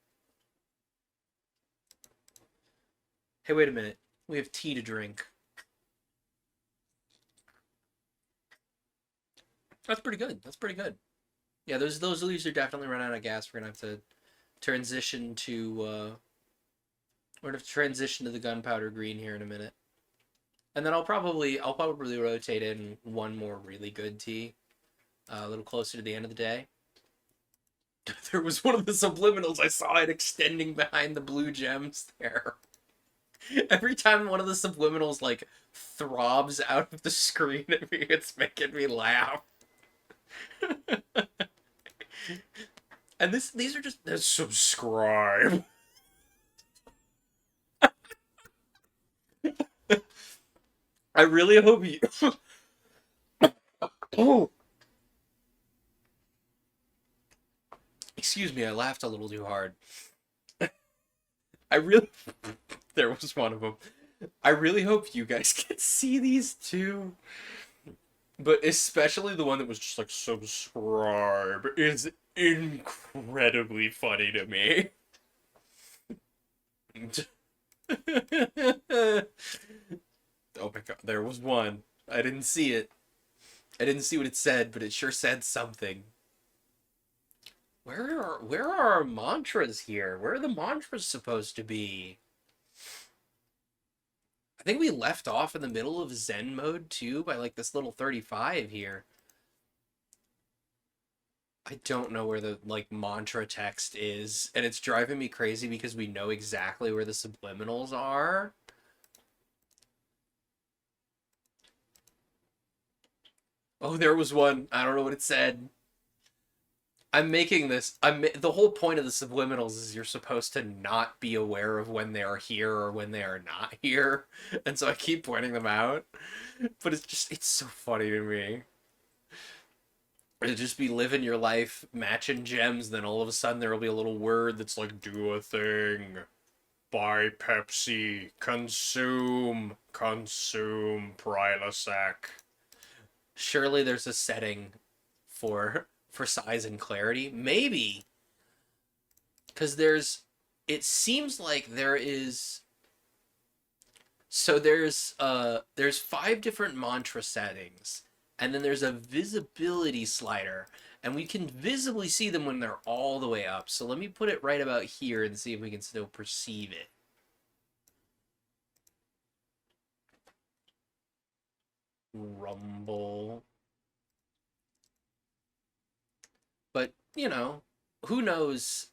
Hey, wait a minute. We have tea to drink. That's pretty good. That's pretty good. Yeah, those leaves are definitely running out of gas. We're gonna have to transition to we're gonna have to transition to the gunpowder green here in a minute. And then I'll probably rotate in one more really good tea a little closer to the end of the day. There was one of the subliminals. I saw it extending behind the blue gems there. Every time one of the subliminals like throbs out of the screen at me, it's making me laugh. And these are just subscribe. I really hope you. Oh, excuse me, I laughed a little too hard. I really. There was one of them. I really hope you guys can see these too. But especially the one that was just like subscribe is incredibly funny to me. Oh my god, there was one. I didn't see it. I didn't see what it said, but it sure said something. Where are our mantras here? Where are the mantras supposed to be? I think we left off in the middle of Zen mode too by like this little 35 here. I don't know where the like mantra text is, and it's driving me crazy because we know exactly where the subliminals are. Oh, there was one. I don't know what it said. I'm making this. The whole point of the subliminals is you're supposed to not be aware of when they are here or when they are not here, and so I keep pointing them out. But it's so funny to me. To just be living your life, matching gems, then all of a sudden there will be a little word that's like, do a thing, buy Pepsi, consume Prilosec. Surely there's a setting for size and clarity. Maybe. Because it seems like there is, so there's 5 different mantra settings, and then there's a visibility slider, and we can visibly see them when they're all the way up. So let me put it right about here and see if we can still perceive it. Rumble. But, who knows?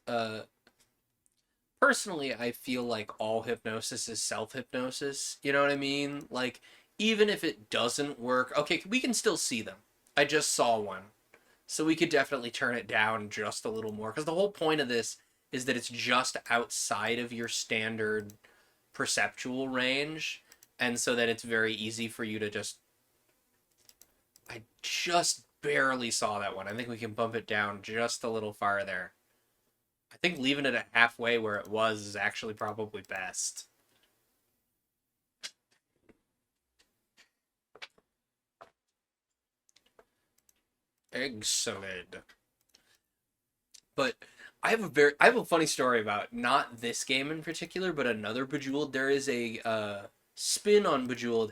Personally, I feel like all hypnosis is self-hypnosis. You know what I mean? Like, even if it doesn't work, okay, we can still see them. I just saw one. So we could definitely turn it down just a little more. Because the whole point of this is that it's just outside of your standard perceptual range. And so that it's very easy for you to just... I just barely saw that one. I think we can bump it down just a little farther. I think leaving it at halfway where it was is actually probably best. Excellent. But I have a funny story about not this game in particular, but another Bejeweled. There is a spin on Bejeweled,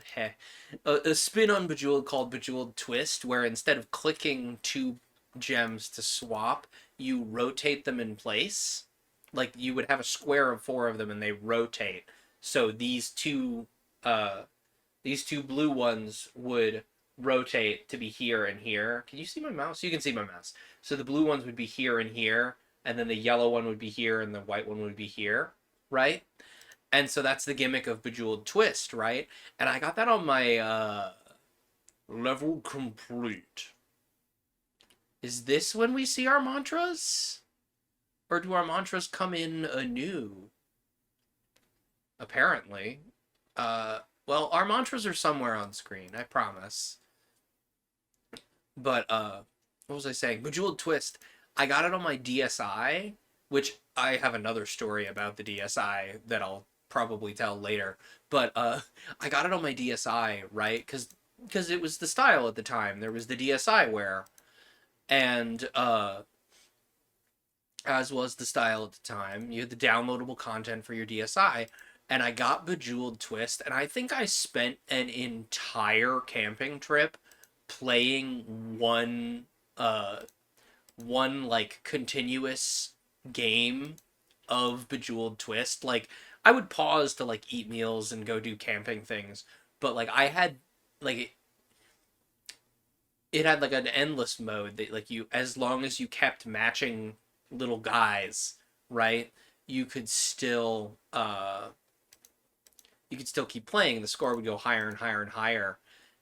a spin on Bejeweled called Bejeweled Twist, where instead of clicking 2 gems to swap, you rotate them in place. Like you would have a square of 4 of them, and they rotate. So these two blue ones would rotate to be here and here. Can you see my mouse? You can see my mouse. So the blue ones would be here and here, and then the yellow one would be here, and the white one would be here, right? And so that's the gimmick of Bejeweled Twist, right? And I got that on my level complete. Is this when we see our mantras? Or do our mantras come in anew? Apparently. Well, our mantras are somewhere on screen, I promise. But, what was I saying? Bejeweled Twist. I got it on my DSi, which I have another story about the DSi that I'll probably tell later. But, I got it on my DSi, right? Because it was the style at the time. There was the DSiWare. And, as was the style at the time. You had the downloadable content for your DSi, and I got Bejeweled Twist, and I think I spent an entire camping trip playing one like continuous game of Bejeweled Twist. Like I would pause to like eat meals and go do camping things, but like I had like it had like an endless mode that like you as long as you kept matching little guys, right? You could still you could still keep playing. The score would go higher and higher and higher.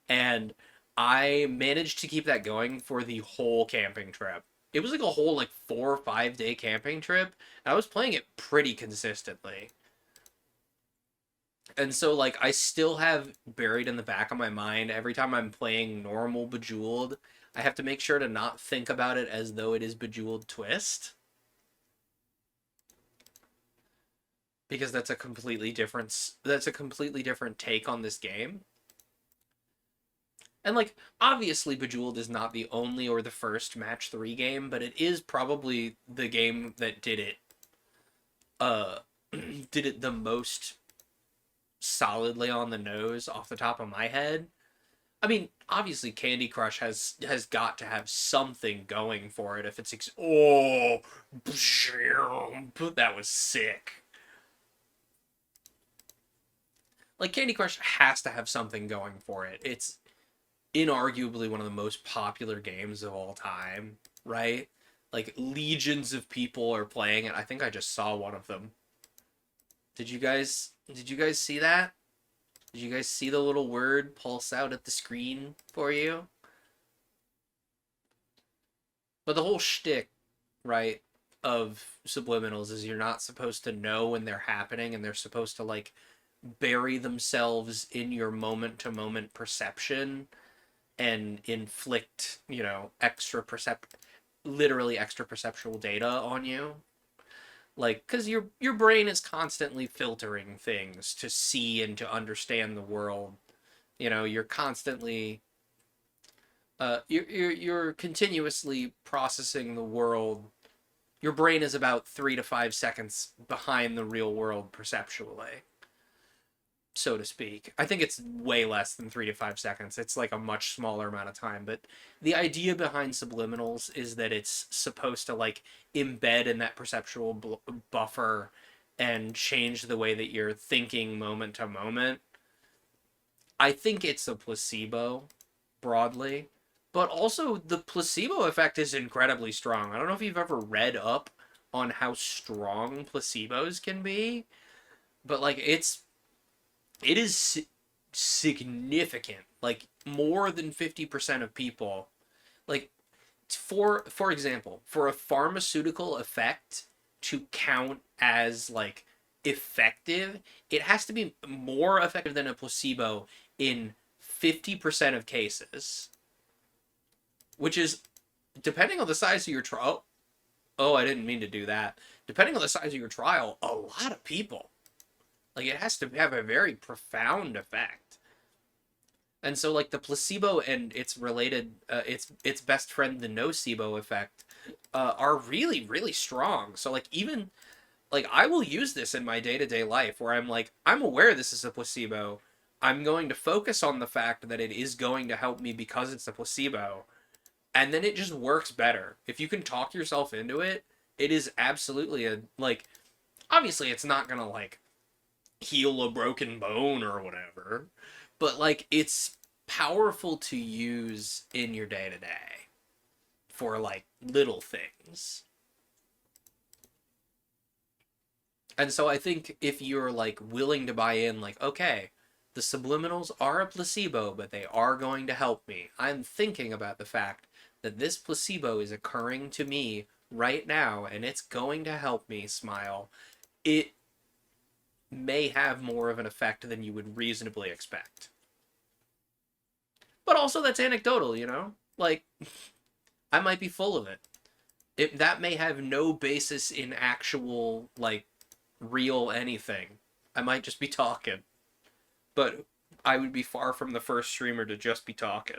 And I managed to keep that going for the whole camping trip. It was like a whole like 4 or 5 day camping trip. And I was playing it pretty consistently. And so like I still have buried in the back of my mind every time I'm playing normal Bejeweled, I have to make sure to not think about it as though it is Bejeweled Twist because that's a completely different take on this game. And like obviously Bejeweled is not the only or the first match 3 game, but it is probably the game that did it uh did it the most solidly on the nose off the top of my head. I mean, obviously Candy Crush has got to have something going for it if it's oh that was sick. Like Candy Crush has to have something going for it. It's inarguably one of the most popular games of all time, right? Like legions of people are playing it. I think I just saw one of them. Did you guys see that? Did you guys see the little word pulse out at the screen for you? But the whole shtick, right, of subliminals is you're not supposed to know when they're happening and they're supposed to like bury themselves in your moment to moment perception and inflict, literally extra perceptual data on you. Like, because your brain is constantly filtering things to see and to understand the world. You're constantly, you're continuously processing the world. Your brain is about 3 to 5 seconds behind the real world perceptually, so to speak. I think it's way less than 3 to 5 seconds. It's like a much smaller amount of time. But the idea behind subliminals is that it's supposed to like embed in that perceptual buffer and change the way that you're thinking moment to moment. I think it's a placebo broadly, but also the placebo effect is incredibly strong. I don't know if you've ever read up on how strong placebos can be, but like it is significant. Like more than 50% of people, like for example, for a pharmaceutical effect to count as like effective, it has to be more effective than a placebo in 50% of cases, which is depending on the size of your trial. Oh, I didn't mean to do that. Depending on the size of your trial, a lot of people. Like it has to have a very profound effect. And so like the placebo and its related its best friend the nocebo effect are really really strong. So like even like I will use this in my day-to-day life where I'm like I'm aware this is a placebo. I'm going to focus on the fact that it is going to help me because it's a placebo. And then it just works better. If you can talk yourself into it, it is absolutely a like obviously it's not going to like heal a broken bone or whatever, but like it's powerful to use in your day to day for like little things. And so I think if you're like willing to buy in, like, okay, the subliminals are a placebo, but they are going to help me. I'm thinking about the fact that this placebo is occurring to me right now and it's going to help me smile, it may have more of an effect than you would reasonably expect. But also, that's anecdotal, you know? Like, I might be full of it. That may have no basis in actual, like, real anything. I might just be talking. But I would be far from the first streamer to just be talking.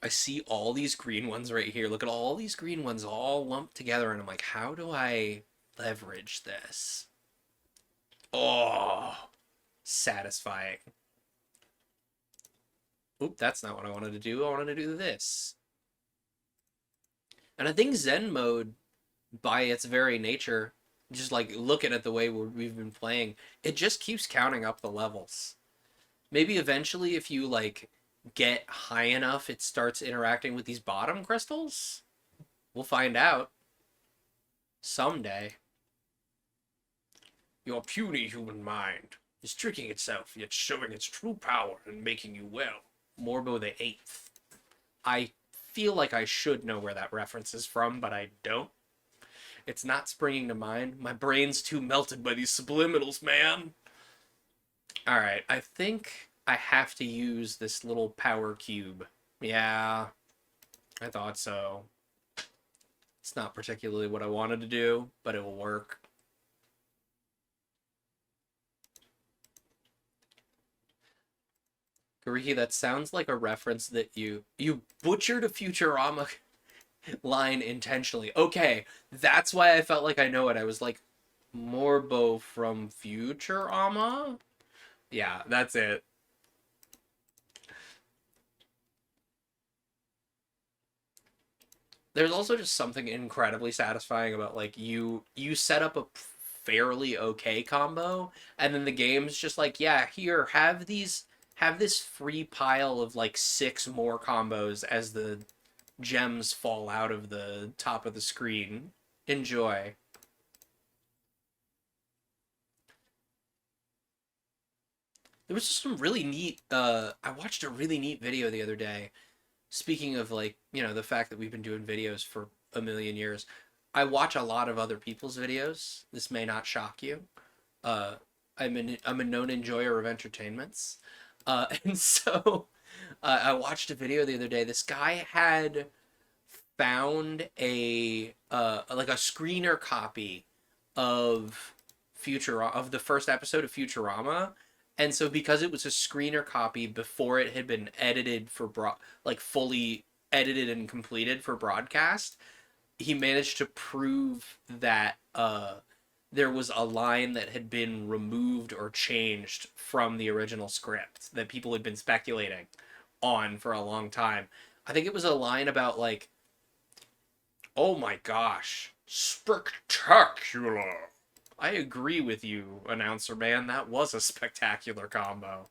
I see all these green ones right here. Look at all these green ones all lumped together, and I'm like, how do I leverage this? Oh, satisfying. Oop, that's not what I wanted to do. I wanted to do this. And I think Zen mode, by its very nature, just like looking at the way we've been playing, it just keeps counting up the levels. Maybe eventually, if you like get high enough, it starts interacting with these bottom crystals. We'll find out someday. Your puny human mind is tricking itself, yet showing its true power and making you well. Morbo the Eighth. I feel like I should know where that reference is from, but I don't. It's not springing to mind. My brain's too melted by these subliminals, man. Alright, I think I have to use this little power cube. Yeah, I thought so. It's not particularly what I wanted to do, but it will work. Gariki, that sounds like a reference that you butchered a Futurama line intentionally. Okay, that's why I felt like I know it. I was like, Morbo from Futurama? Yeah, that's it. There's also just something incredibly satisfying about like you set up a fairly okay combo and then the game's just like, yeah, here, have this free pile of like 6 more combos as the gems fall out of the top of the screen. Enjoy. There was just some really neat I watched a really neat video the other day. Speaking of like, you know, the fact that we've been doing videos for a million years, I watch a lot of other people's videos. This may not shock you. Uh I'm a known enjoyer of entertainments. And so I watched a video the other day. This guy had found a like a screener copy of the first episode of Futurama, and so because it was a screener copy before it had been edited for like fully edited and completed for broadcast, he managed to prove that there was a line that had been removed or changed from the original script that people had been speculating on for a long time. I think it was a line about like, oh my gosh, spectacular. I agree with you, announcer man. That was a spectacular combo.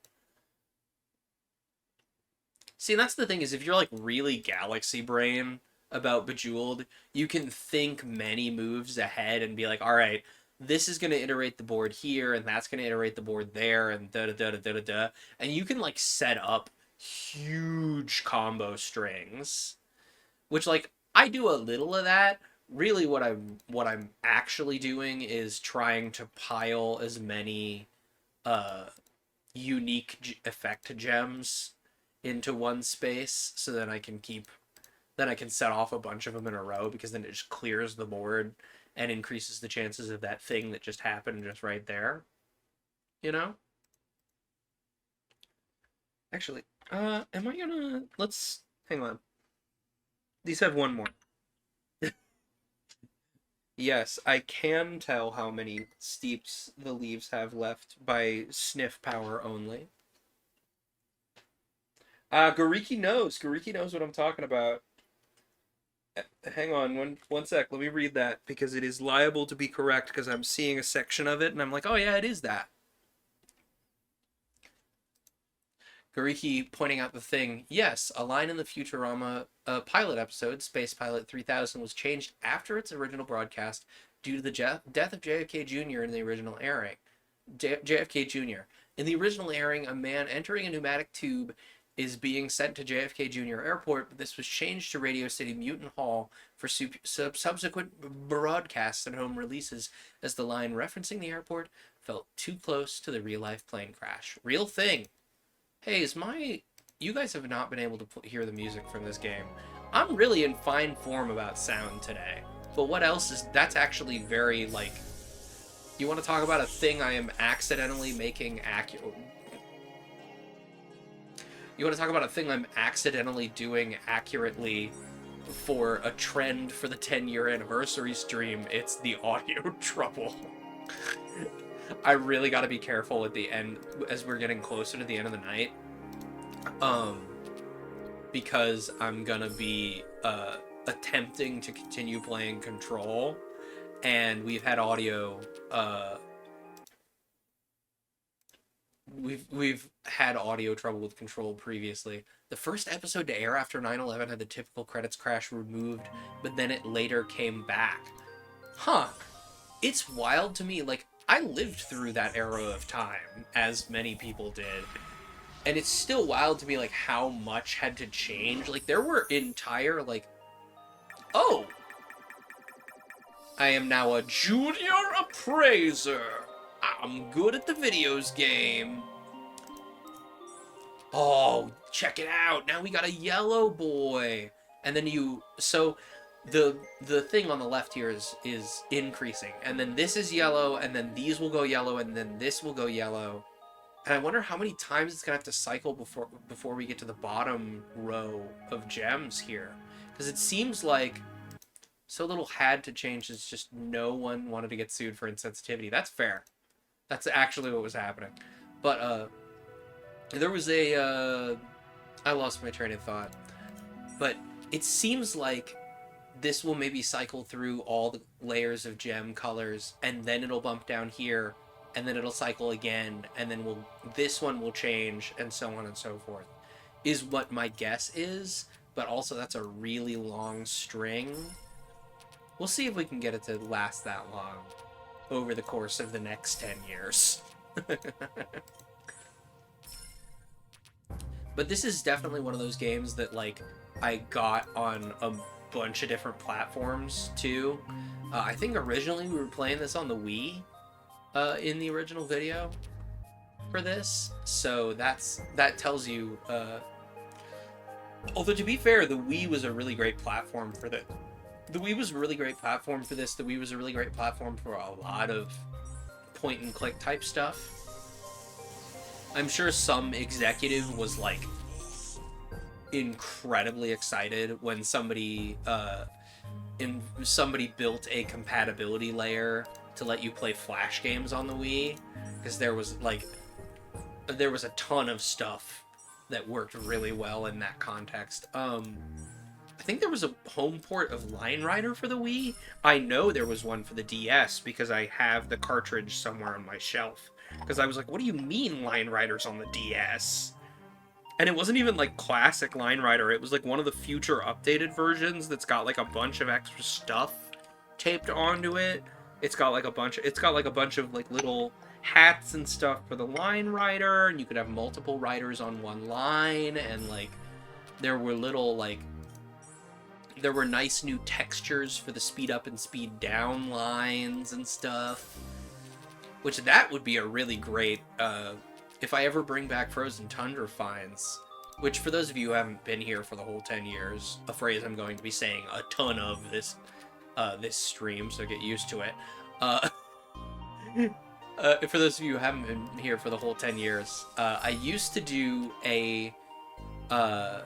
See, and that's the thing is if you're like really galaxy brain about Bejeweled, you can think many moves ahead and be like, all right, this is going to iterate the board here, and that's going to iterate the board there, and da da da da da da. And you can like set up huge combo strings, which like I do a little of that. Really, what I'm actually doing is trying to pile as many uh unique effect gems into one space so that I can set off a bunch of them in a row because then it just clears the board and increases the chances of that thing that just happened just right there. You know? Actually, am I gonna let's hang on. These have one more. Yes, I can tell how many steeps the leaves have left by sniff power only. Gariki knows. Gariki knows what I'm talking about. Hang on one sec. Let me read that because it is liable to be correct because I'm seeing a section of it and I'm like, oh yeah, it is that. Gariki pointing out the thing. Yes, a line in the Futurama pilot episode, Space Pilot 3000, was changed after its original broadcast due to the death of JFK Jr. in the original airing. JFK Jr. In the original airing, a man entering a pneumatic tube is being sent to JFK Junior Airport, but this was changed to Radio City Mutant Hall for subsequent broadcasts and home releases, as the line referencing the airport felt too close to the real-life plane crash. Real thing. Hey, you guys have not been able to hear the music from this game. I'm really in fine form about sound today. But what else is... That's actually very, like... You want to talk about a thing I am accidentally making accurate... You want to talk about a thing I'm accidentally doing accurately for a trend for the 10-year anniversary stream? It's the audio trouble. I really got to be careful at the end, as we're getting closer to the end of the night. Because I'm gonna be attempting to continue playing Control, and we've had audio we've had audio trouble with Control previously. The first episode to air after 9/11 had the typical credits crash removed, but then it later came back. Huh. It's wild to me. Like, I lived through that era of time, as many people did. And it's still wild to me, like, how much had to change. Like, there were entire, like... Oh! I am now a junior appraiser. I'm good at the videos game. Oh, check it out. Now we got a yellow boy. And then you... So, the thing on the left here is increasing. And then this is yellow, and then these will go yellow, and then this will go yellow. And I wonder how many times it's going to have to cycle before we get to the bottom row of gems here. Because it seems like so little had to change. It's just no one wanted to get sued for insensitivity. That's fair. That's actually what was happening. But there was a... I lost my train of thought. But it seems like this will maybe cycle through all the layers of gem colors, and then it'll bump down here, and then it'll cycle again, and then this one will change, and so on and so forth, is what my guess is. But also, that's a really long string. We'll see if we can get it to last that long over the course of the next 10 years. But this is definitely one of those games that, like, I got on a bunch of different platforms, too. I think originally we were playing this on the Wii. In the original video for this, so that tells you. Although, to be fair, the Wii was a really great platform for the. The Wii was a really great platform for this. The Wii was a really great platform for a lot of point and click type stuff. I'm sure some executive was like incredibly excited when somebody built a compatibility layer to let you play Flash games on the Wii, because there was a ton of stuff that worked really well in that context. I think there was a home port of Line Rider for the Wii. I know there was one for the DS because I have the cartridge somewhere on my shelf. Because I was like, what do you mean Line Rider's on the DS? And it wasn't even like classic Line Rider. It was like one of the future updated versions that's got like a bunch of extra stuff taped onto it. It's got like a bunch of like little hats and stuff for the Line Rider, and you could have multiple riders on one line, and like there were nice new textures for the speed up and speed down lines and stuff. Which that would be a really great if I ever bring back Frozen Tundra finds, which for those of you who haven't been here for the whole 10 years, a phrase I'm going to be saying a ton of this stream, so get used to it. For those of you who haven't been here for the whole 10 years, I used to do a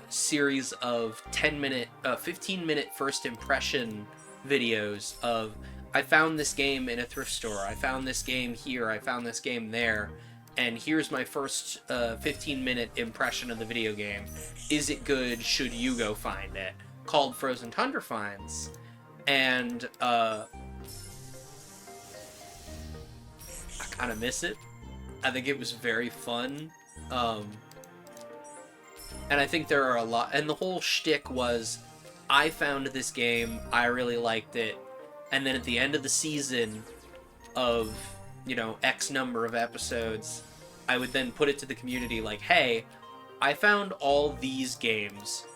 series of 15-minute first impression videos of, I found this game in a thrift store, I found this game here, I found this game there, and here's my first 15-minute impression of the video game. Is it good? Should you go find it? Called Frozen Tundra Finds. And I kind of miss it. I think it was very fun. And I think there are a lot, and the whole shtick was, I found this game, I really liked it, and then at the end of the season of, X number of episodes, I would then put it to the community like, hey, I found all these games.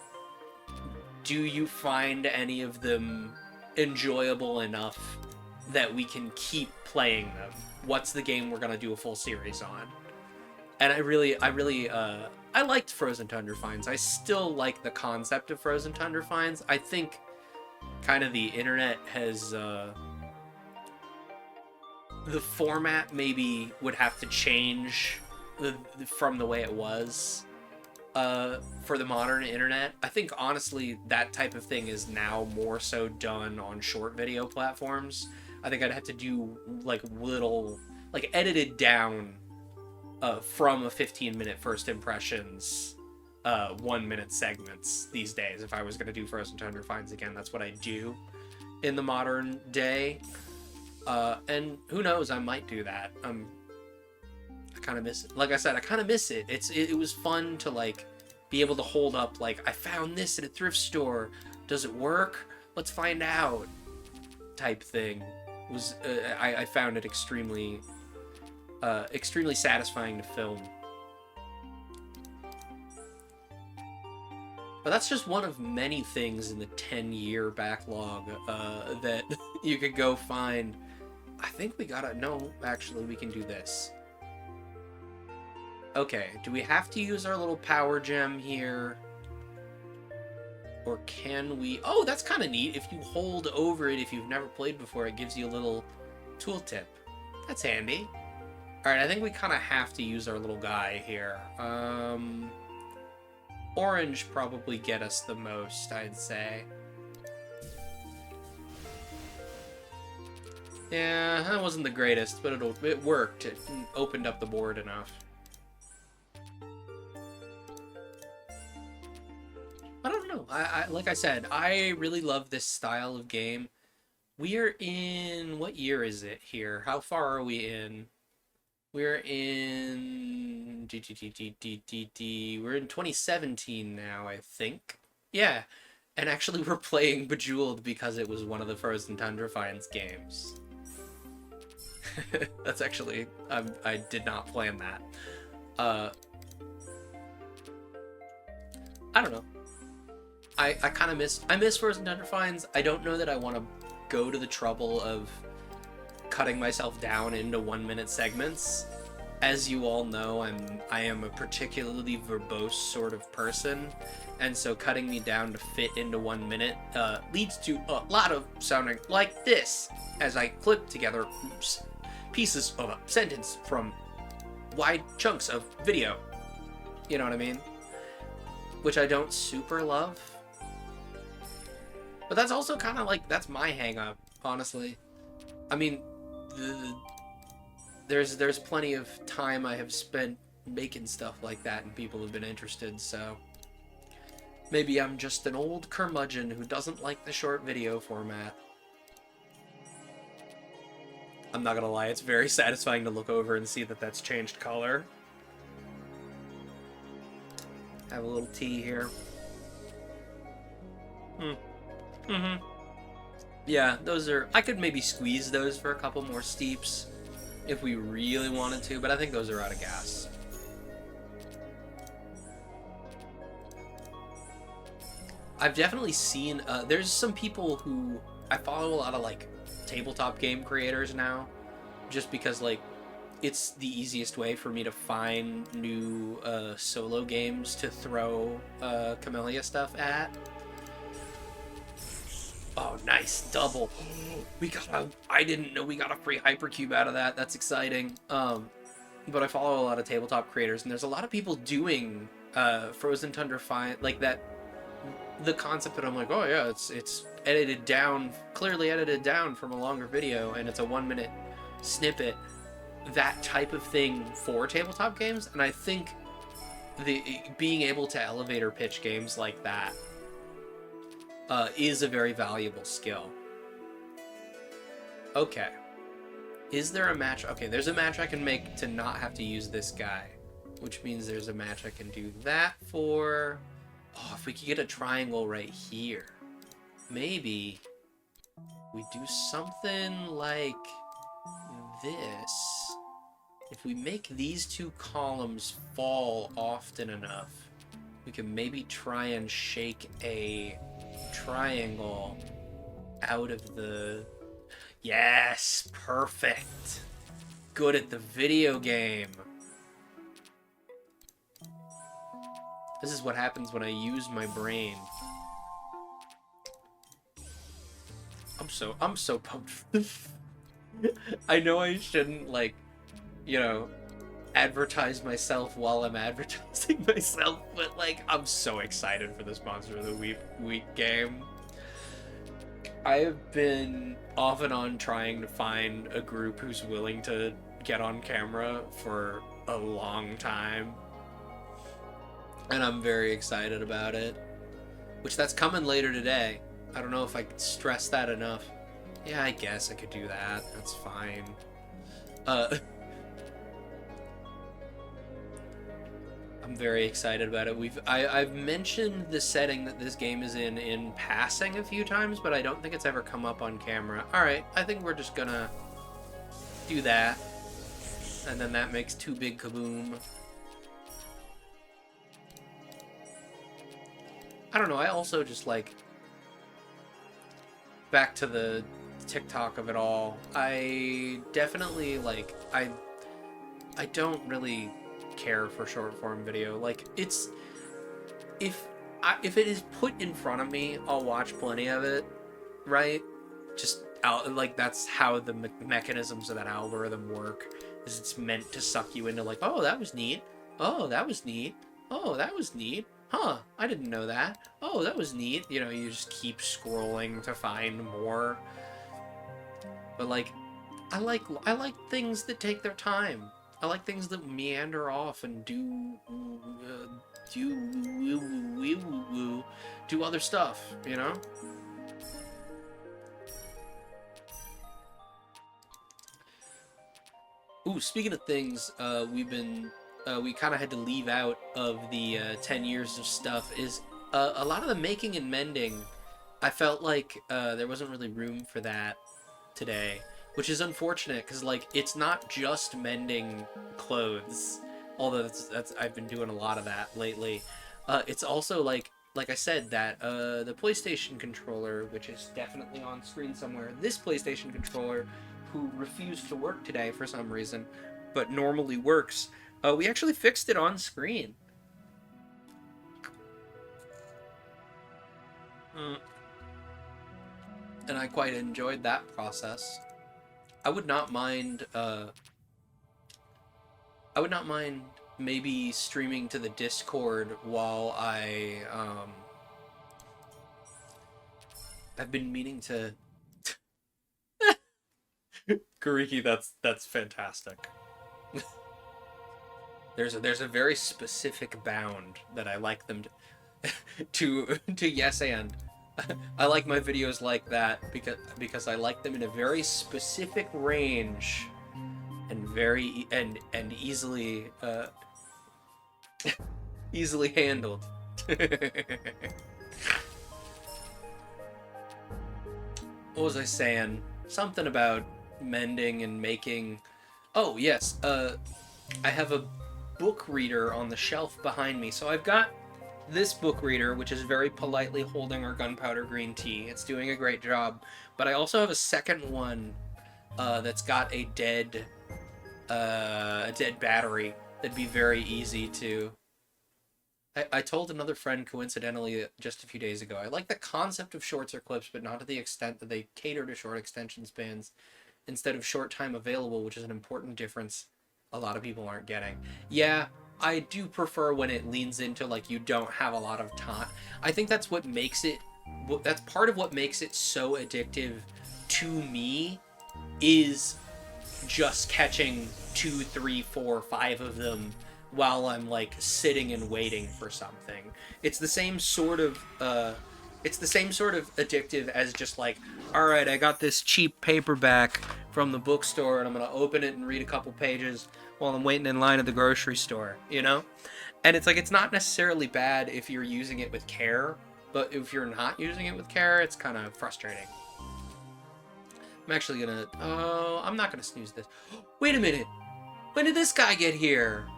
Do you find any of them enjoyable enough that we can keep playing them? What's the game we're gonna do a full series on? And I liked Frozen Tundra Finds. I still like the concept of Frozen Tundra Finds. I think kind of the internet has the format maybe would have to change from the way it was for the modern internet. I think honestly that type of thing is now more so done on short video platforms. I think I'd have to do like little, like edited down from a 15-minute first impressions 1-minute segments these days. If I was going to do Frozen Tundra Finds again, that's what I do in the modern day. And who knows, I might do that. I kind of miss it. Like I said, I kind of miss it. It was fun to like be able to hold up like, I found this at a thrift store. Does it work? Let's find out. Type thing. Was I found it extremely satisfying to film. But that's just one of many things in the 10-year backlog that you could go find. I think we gotta... No, actually, we can do this. Okay, do we have to use our little power gem here? Or can we... Oh, that's kind of neat. If you hold over it, if you've never played before, it gives you a little tooltip. That's handy. Alright, I think we kind of have to use our little guy here. Orange probably get us the most, I'd say. Yeah, that wasn't the greatest, but it worked. It opened up the board enough. I don't know. I like I said, I really love this style of game. We're in... What year is it here? How far are we in? We're in... We're in 2017 now, I think. Yeah. And actually we're playing Bejeweled because it was one of the Frozen Tundra Finds games. That's actually... I did not plan that. I don't know. I kind of miss... I miss Frozen Tundra Finds. I don't know that I want to go to the trouble of cutting myself down into 1-minute segments. As you all know, I am a particularly verbose sort of person, and so cutting me down to fit into 1 minute leads to a lot of sounding like this as I clip together pieces of a sentence from wide chunks of video. You know what I mean? Which I don't super love. But that's also kind of like, that's my hang-up, honestly. I mean, there's plenty of time I have spent making stuff like that and people have been interested, so maybe I'm just an old curmudgeon who doesn't like the short video format. I'm not gonna lie, it's very satisfying to look over and see that that's changed color. Have a little tea here. Yeah, those are... I could maybe squeeze those for a couple more steeps if we really wanted to, but I think those are out of gas. I've definitely seen... there's some people who... I follow a lot of, like, tabletop game creators now, just because, like, it's the easiest way for me to find new solo games to throw Camellia stuff at. Oh, nice. Double. We got a... I didn't know we got a free hypercube out of that. That's exciting. But I follow a lot of tabletop creators, and there's a lot of people doing Frozen Tundra Find, like that... The concept that I'm like, oh yeah, it's edited down, clearly edited down from a longer video, and it's a 1-minute snippet. That type of thing for tabletop games, and I think being able to elevator pitch games like that is a very valuable skill. Okay. Is there a match? Okay, there's a match I can make to not have to use this guy, which means there's a match I can do that for. Oh, if we could get a triangle right here. Maybe we do something like this. If we make these two columns fall often enough, We can maybe try and shake a triangle out of the... Yes! Perfect! Good at the video game. This is what happens when I use my brain. I'm so pumped for this. I know I shouldn't, like, you know, advertise myself while I'm advertising myself, but, like, I'm so excited for this Monster of the Week game. I have been off and on trying to find a group who's willing to get on camera for a long time. And I'm very excited about it. Which, that's coming later today. I don't know if I could stress that enough. Yeah, I guess I could do that. That's fine. I'm very excited about it. I've mentioned the setting that this game is in passing a few times, but I don't think it's ever come up on camera. Alright, I think we're just gonna do that. And then that makes two big kaboom. I don't know, I also just like... Back to the TikTok of it all, I definitely, like, I don't really care for short form video. Like, it's... If it is put in front of me, I'll watch plenty of it, right? Just, like, that's how the mechanisms of that algorithm work, is it's meant to suck you into, like, oh, that was neat. Oh, that was neat. Oh, that was neat. Huh, I didn't know that. Oh, that was neat. You know, you just keep scrolling to find more. But, like, I like things that take their time. I like things that meander off and do other stuff, you know? Ooh, speaking of things, we kind of had to leave out of the 10 years of stuff is a lot of the making and mending. I felt like there wasn't really room for that today, which is unfortunate because, like, it's not just mending clothes, although that's I've been doing a lot of that lately. It's also like I said, that the PlayStation controller, which is definitely on screen somewhere, this PlayStation controller, who refused to work today for some reason, but normally works. We actually fixed it on screen. And I quite enjoyed that process. I would not mind maybe streaming to the Discord while I've been meaning to... Gariki, that's fantastic. There's a very specific bound that I like them to yes and. I like my videos like that because I like them in a very specific range and very and easily easily handled. What was I saying? Something about mending and making. Oh yes, I have a book reader on the shelf behind me. So I've got this book reader, which is very politely holding our gunpowder green tea. It's doing a great job. But I also have a second one that's got a dead battery. That'd be very easy to... I told another friend coincidentally just a few days ago, I like the concept of shorts or clips, but not to the extent that they cater to short extension spans instead of short time available, which is an important difference a lot of people aren't getting. Yeah, I do prefer when it leans into, like, you don't have a lot of time. I think that's what makes it... That's part of what makes it so addictive to me, is just catching 2, 3, 4, 5 of them while I'm, like, sitting and waiting for something. It's the same sort of addictive as just like, all right, I got this cheap paperback from the bookstore and I'm gonna open it and read a couple pages while I'm waiting in line at the grocery store, you know? And it's like, it's not necessarily bad if you're using it with care, but if you're not using it with care, it's kind of frustrating. I'm actually gonna... Oh, I'm not gonna snooze this. Wait a minute! When did this guy get here?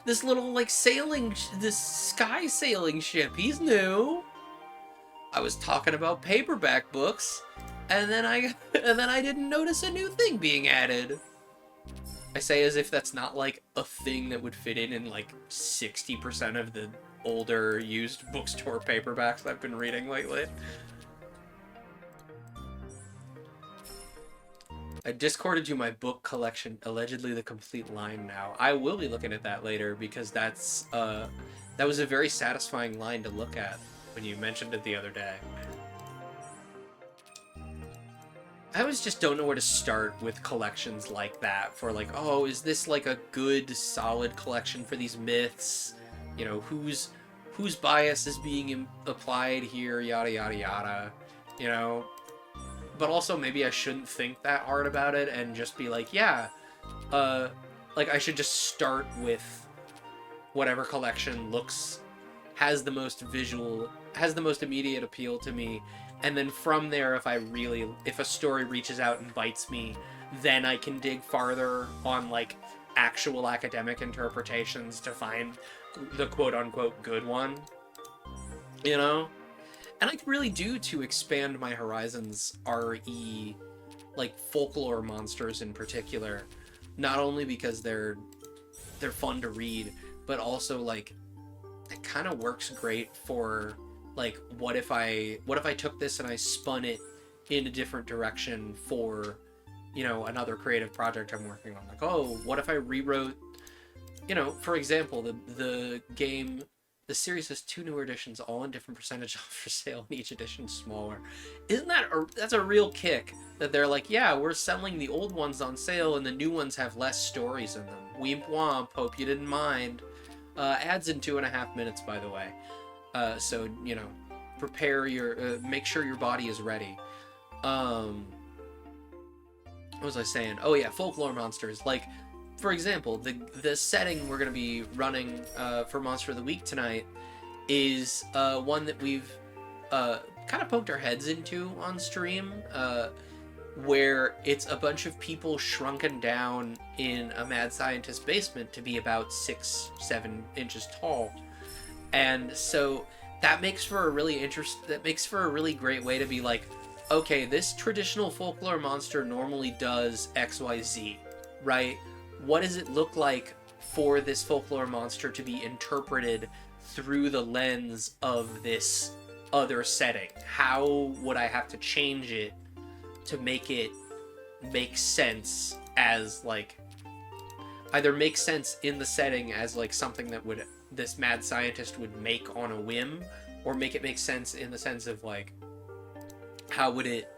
This little, like, this sky sailing ship. He's new. I was talking about paperback books, and then I didn't notice a new thing being added. I say as if that's not, like, a thing that would fit in like, 60% of the older, used bookstore paperbacks I've been reading lately. I discorded you my book collection, allegedly the complete line now. I will be looking at that later, because that was a very satisfying line to look at when you mentioned it the other day. I always just don't know where to start with collections like that, for like, oh, is this like a good, solid collection for these myths? You know, whose bias is being applied here, yada yada yada, you know? But also, maybe I shouldn't think that hard about it and just be like, yeah, like I should just start with whatever collection has the most immediate appeal to me, and then from there, if a story reaches out and bites me, then I can dig farther on like actual academic interpretations to find the quote-unquote good one, you know? And I really do to expand my horizons RE, like folklore monsters in particular, not only because they're fun to read, but also like it kind of works great for like what if I took this and I spun it in a different direction for, you know, another creative project I'm working on. Like, oh, what if I rewrote, you know, for example, the series has 2 newer editions, all in different percentage off for sale, and each edition smaller. That's a real kick that they're like, yeah, we're selling the old ones on sale and the new ones have less stories in them. Weemp womp, hope you didn't mind. Ads in 2.5 minutes, by the way. So, you know, make sure your body is ready. What was I saying? Oh yeah, folklore monsters. Like, for example, the setting we're going to be running for Monster of the Week tonight is one that we've kind of poked our heads into on stream, where it's a bunch of people shrunken down in a mad scientist's basement to be about 6-7 inches tall. And so that makes for a really great way to be like, okay, this traditional folklore monster normally does XYZ, right? What does it look like for this folklore monster to be interpreted through the lens of this other setting? How would I have to change it to make it make sense as, like, either make sense in the setting as, like, something that this mad scientist would make on a whim, or make it make sense in the sense of, like, how would it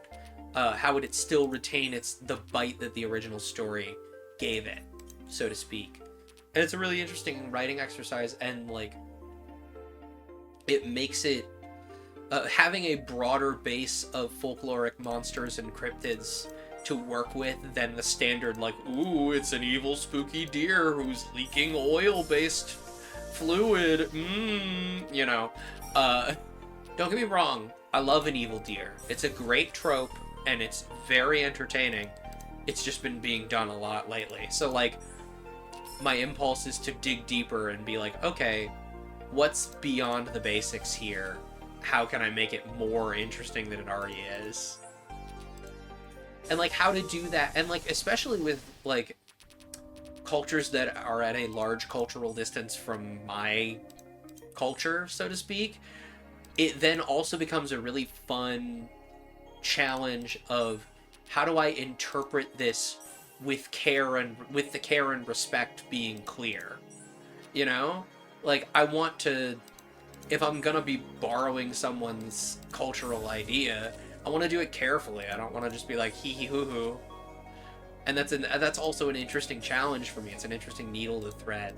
still retain the bite that the original story gave it, so to speak. And it's a really interesting writing exercise, and like it makes it having a broader base of folkloric monsters and cryptids to work with than the standard, like, ooh, it's an evil spooky deer who's leaking oil-based fluid, you know. Don't get me wrong, I love an evil deer. It's a great trope, and it's very entertaining. It's just been being done a lot lately. So, like, my impulse is to dig deeper and be like, okay, what's beyond the basics here? How can I make it more interesting than it already is? And, like, how to do that, and, like, especially with, like, cultures that are at a large cultural distance from my culture, so to speak, it then also becomes a really fun challenge of how do I interpret this with care and with the care and respect being clear, you know? Like, I want to, if I'm gonna be borrowing someone's cultural idea, I want to do it carefully. I don't want to just be like hee hee hoo hoo. And that's also an interesting challenge for me. It's an interesting needle to thread.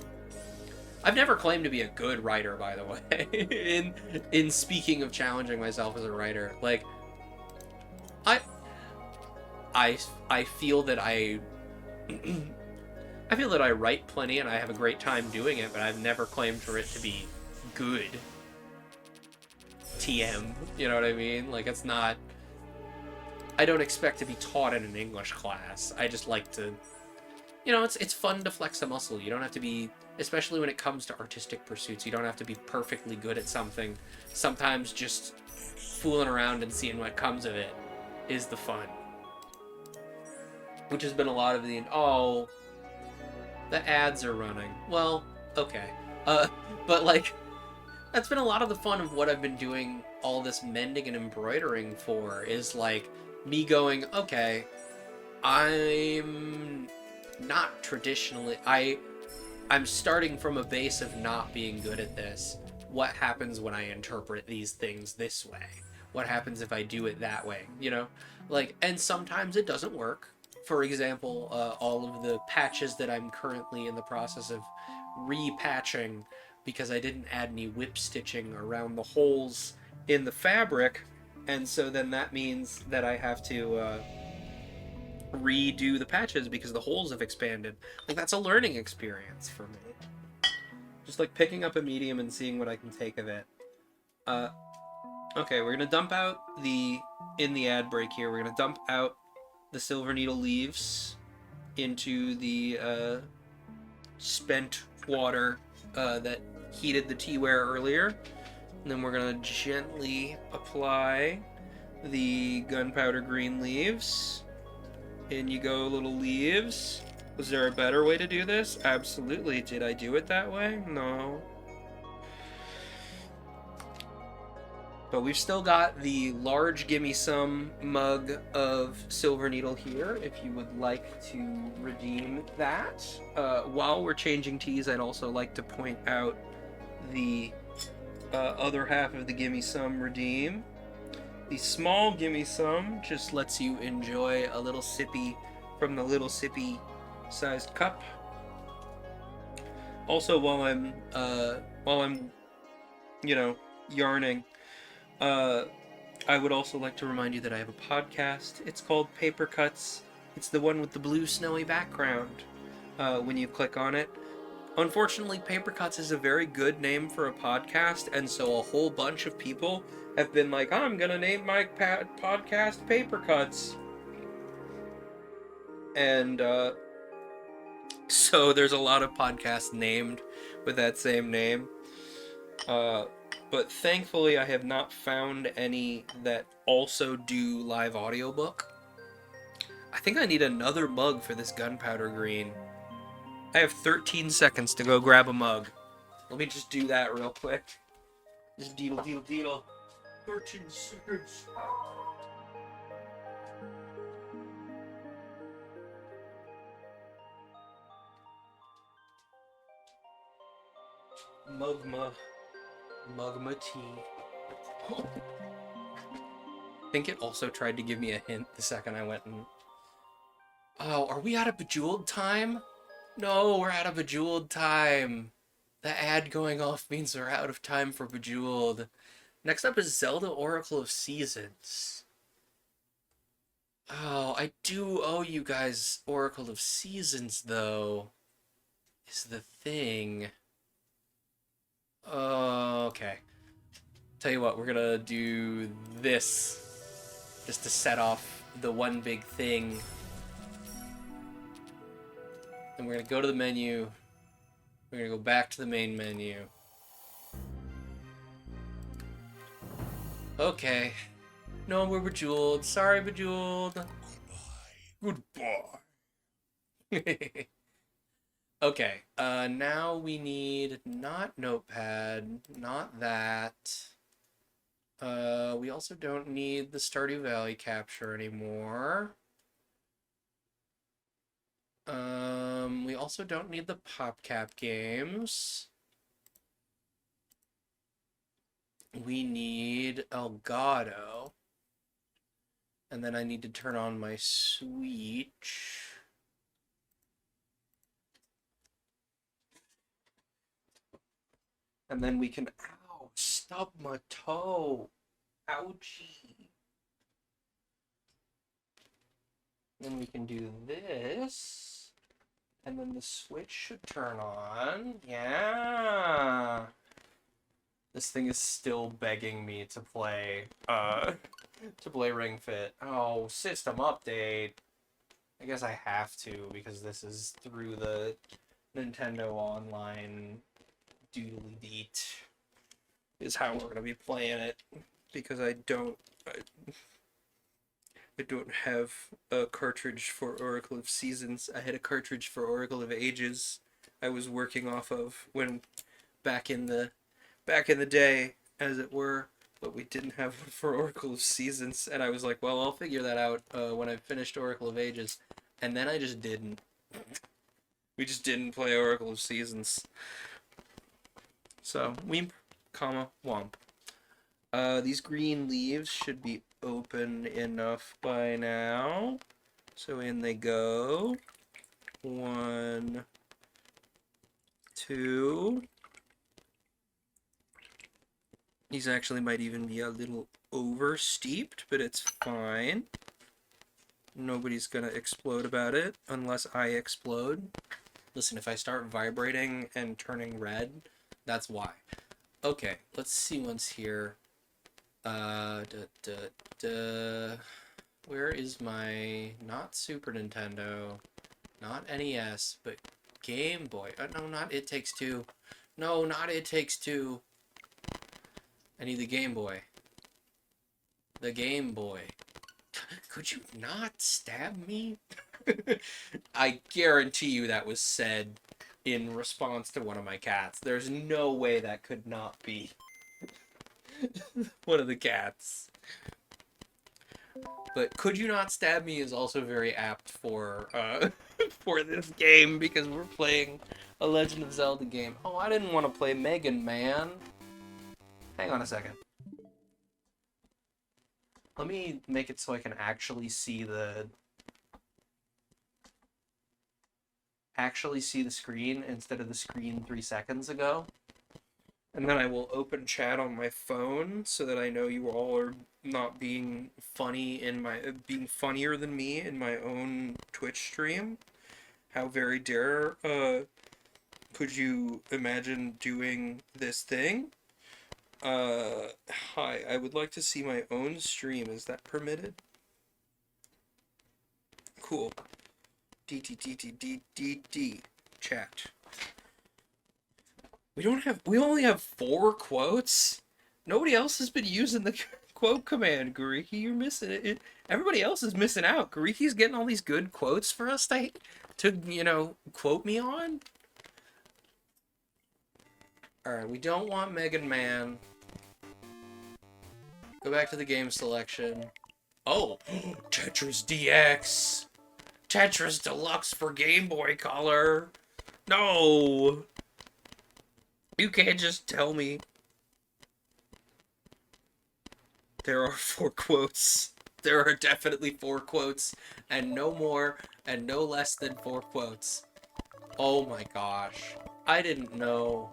I've never claimed to be a good writer, by the way. in speaking of challenging myself as a writer, like, I feel that I feel that I write plenty and I have a great time doing it, but I've never claimed for it to be good. TM, you know what I mean? Like, it's not, I don't expect to be taught in an English class. I just like to, you know, it's fun to flex a muscle. You don't have to be especially when it comes to artistic pursuits. You don't have to be perfectly good at something. Sometimes just fooling around and seeing what comes of it is the fun. Which has been a lot of the... Oh, the ads are running. Well, okay. But like, that's been a lot of the fun of what I've been doing all this mending and embroidering for, is like me going, okay, I'm not traditionally... I'm starting from a base of not being good at this. What happens when I interpret these things this way? What happens if I do it that way? You know? Like, and sometimes it doesn't work. For example, all of the patches that I'm currently in the process of repatching because I didn't add any whip stitching around the holes in the fabric. And so then that means that I have to redo the patches because the holes have expanded. Like, that's a learning experience for me. Just like picking up a medium and seeing what I can take of it. Okay, we're gonna dump out in the ad break here, we're gonna dump out the silver needle leaves into the spent water that heated the teaware earlier. And then we're gonna gently apply the gunpowder green leaves. In you go, little leaves. Was there a better way to do this? Absolutely. Did I do it that way? No. But we've still got the large gimme some mug of silver needle here if you would like to redeem that. While we're changing teas, I'd also like to point out the other half of the gimme some redeem. The small gimme some just lets you enjoy a little sippy from the little sippy sized cup. Also, while I'm yarning, I would also like to remind you that I have a podcast. It's called Paper Cuts. It's the one with the blue snowy background. When you click on it. Unfortunately, Paper Cuts is a very good name for a podcast, and so a whole bunch of people have been like, I'm gonna name my podcast Paper Cuts. And so there's a lot of podcasts named with that same name. But thankfully I have not found any that also do live audiobook. I think I need another mug for this gunpowder green. I have 13 seconds to go grab a mug. Let me just do that real quick. Just deedle. 13 seconds. Mugma tea. I think it also tried to give me a hint the second I went and... Oh, are we out of Bejeweled time? No, we're out of Bejeweled time. The ad going off means we're out of time for Bejeweled. Next up is Zelda Oracle of Seasons. Oh, I do owe you guys Oracle of Seasons, though, is the thing. Okay. Tell you what, we're gonna do this just to set off the one big thing. And we're gonna go to the menu. We're gonna go back to the main menu. Okay. No, we're Bejeweled. Sorry, Bejeweled. Goodbye. Okay, now we need not Notepad, not that. We also don't need the Stardew Valley capture anymore. We also don't need the PopCap games. We need Elgato. And then I need to turn on my Switch. And then we can... Ow! Stub my toe! Ouchie! Then we can do this. And then the Switch should turn on. Yeah! This thing is still begging me to play, Ring Fit. Oh, system update. I guess I have to, because this is through the Nintendo Online Doodly Deet is how we're going to be playing it, because I don't have a cartridge for Oracle of Seasons. I had a cartridge for Oracle of Ages I was working off of when back in the day, as it were, but we didn't have one for Oracle of Seasons, and I was like, well, I'll figure that out when I finished Oracle of Ages, and then I just didn't. We just didn't play Oracle of Seasons. So, Weemp, comma, Womp. These green leaves should be open enough by now. So in they go. 1, 2. These actually might even be a little over steeped, but it's fine. Nobody's gonna explode about it unless I explode. Listen, if I start vibrating and turning red, that's why. Okay, let's see what's here. Where is my, not Super Nintendo, not NES, but Game Boy? No, not It Takes Two. No, not It Takes Two. I need the Game Boy. The Game Boy. Could you not stab me? I guarantee you that was said in response to one of my cats. There's no way that could not be one of the cats. But could you not stab me is also very apt for for this game, because we're playing a Legend of Zelda game. Oh, I didn't want to play Mega Man. Hang on a second. Let me make it so I can actually see the screen instead of the screen 3 seconds ago. And then I will open chat on my phone so that I know you all are not being funny being funnier than me in my own Twitch stream. How very dare could you imagine doing this thing? Hi, I would like to see my own stream. Is that permitted? Cool. D chat. We only have 4 quotes? Nobody else has been using the quote command, Gariki. You're missing it. Everybody else is missing out. Gariki's getting all these good quotes for us to quote me on. Alright, we don't want Mega Man. Go back to the game selection. Oh! Tetris DX! Tetris Deluxe for Game Boy Color! No! You can't just tell me. There are 4 quotes. There are definitely 4 quotes, and no more, and no less than 4 quotes. Oh my gosh. I didn't know.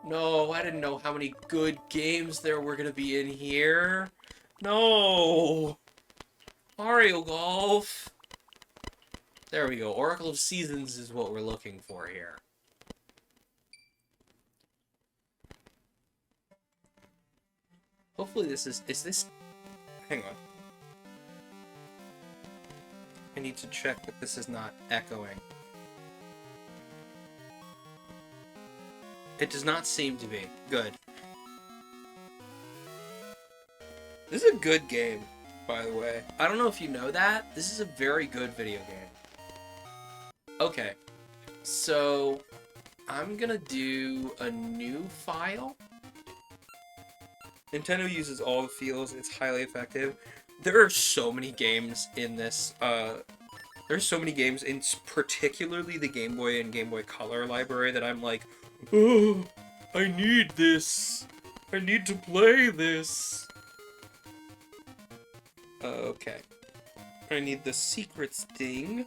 No, I didn't know how many good games there were gonna be in here. No! Mario Golf! There we go. Oracle of Seasons is what we're looking for here. Hopefully this is this... Hang on. I need to check that this is not echoing. It does not seem to be. Good. This is a good game, by the way. I don't know if you know that. This is a very good video game. Okay. So, I'm gonna do a new file. Nintendo uses all the feels. It's highly effective. There are so many games in this, there's so many games in particularly the Game Boy and Game Boy Color library that I'm like, oh, I need this. I need to play this. Okay. I need the secrets thing,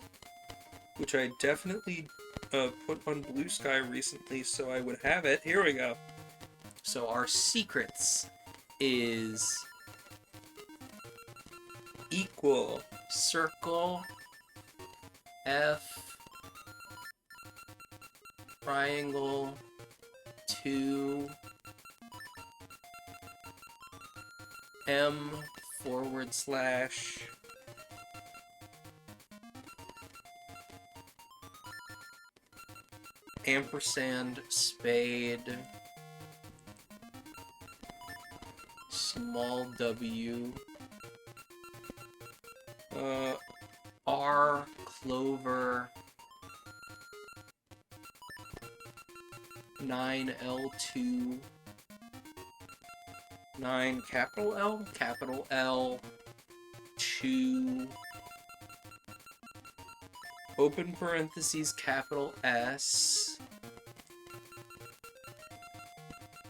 which I definitely put on Blue Sky recently, so I would have it. Here we go. So our secrets is equal circle F triangle 2 M / ampersand, spade, small w, R, clover, 9L2, 9 capital L, 2, open parentheses, capital S.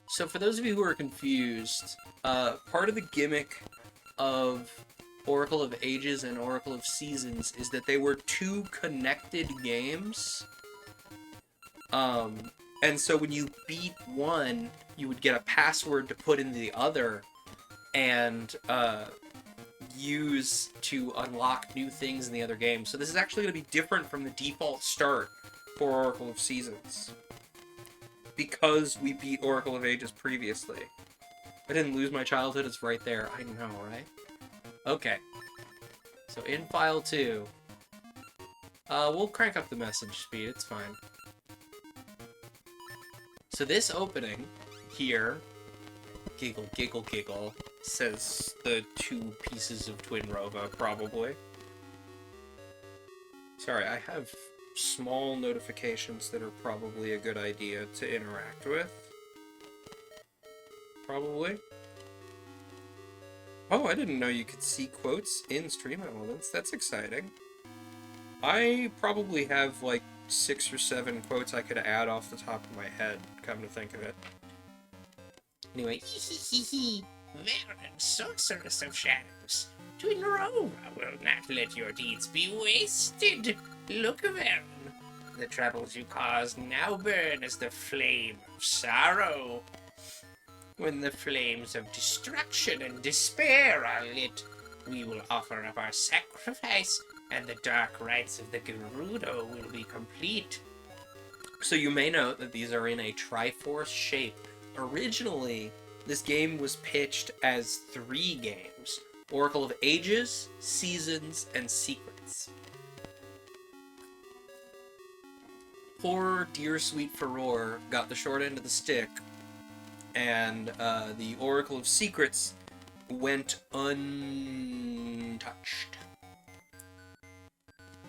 So for those of you who are confused, part of the gimmick of Oracle of Ages and Oracle of Seasons is that they were two connected games. And so when you beat one, you would get a password to put in the other and use to unlock new things in the other game. So this is actually going to be different from the default start for Oracle of Seasons, because we beat Oracle of Ages previously. I didn't lose my childhood, it's right there. I know, right? Okay. So in file 2, we'll crank up the message speed, it's fine. So this opening here, giggle, giggle, giggle, says the 2 pieces of Twin Rova, probably. Sorry, I have small notifications that are probably a good idea to interact with. Probably. Oh, I didn't know you could see quotes in Stream Elements. That's exciting. I probably have like 6 or 7 quotes I could add off the top of my head, come to think of it. Anyway, Veteran sorceress of shadows, Twin Rova will not let your deeds be wasted. Look, Veteran, the troubles you caused now burn as the flame of sorrow. When the flames of destruction and despair are lit, we will offer up our sacrifice, and the dark rites of the Gerudo will be complete. so you may note that these are in a Triforce shape. Originally, this game was pitched as 3 games: Oracle of Ages, Seasons, and Secrets. Poor Dear Sweet Furore got the short end of the stick, and the Oracle of Secrets went untouched.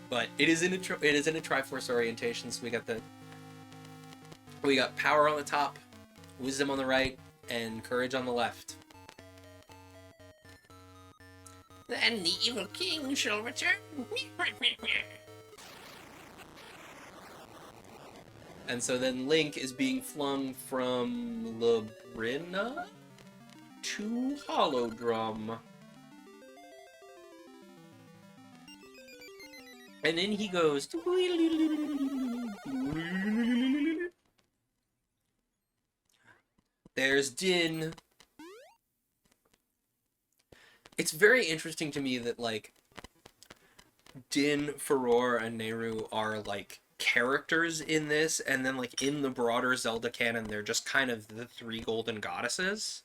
But it is in a Triforce orientation, so we got power on the top, wisdom on the right, and courage on the left. Then the evil king shall return. And so then Link is being flung from Labrina to Holodrum. And then he goes... There's Din. It's very interesting to me that, like, Din, Furore, and Nehru are, like, characters in this, and then, like, in the broader Zelda canon, they're just kind of the 3 golden goddesses.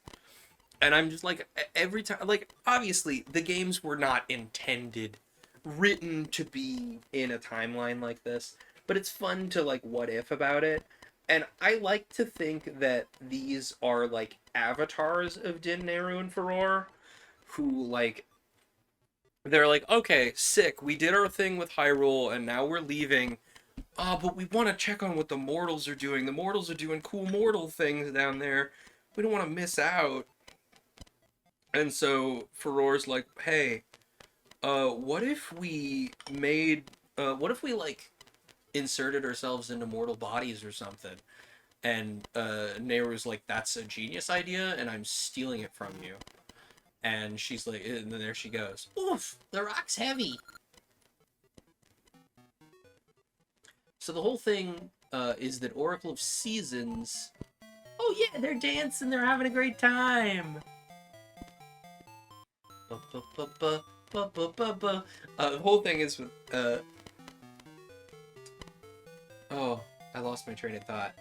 And I'm just, like, every time... Like, obviously, the games were not intended, written to be in a timeline like this, but it's fun to, like, what if about it. And I like to think that these are, like, avatars of Din, Nehru, and Furore, who, like, they're like, okay, sick, we did our thing with Hyrule, and now we're leaving. But we want to check on what the mortals are doing. The mortals are doing cool mortal things down there. We don't want to miss out. And so Furore's like, hey, what if we like, inserted ourselves into mortal bodies or something? And Nehru's like, that's a genius idea, and I'm stealing it from you. And she's like, and then there she goes. Oof, the rock's heavy. So the whole thing is that Oracle of Seasons... Oh yeah, they're dancing, they're having a great time! The whole thing is with... Oh, I lost my train of thought.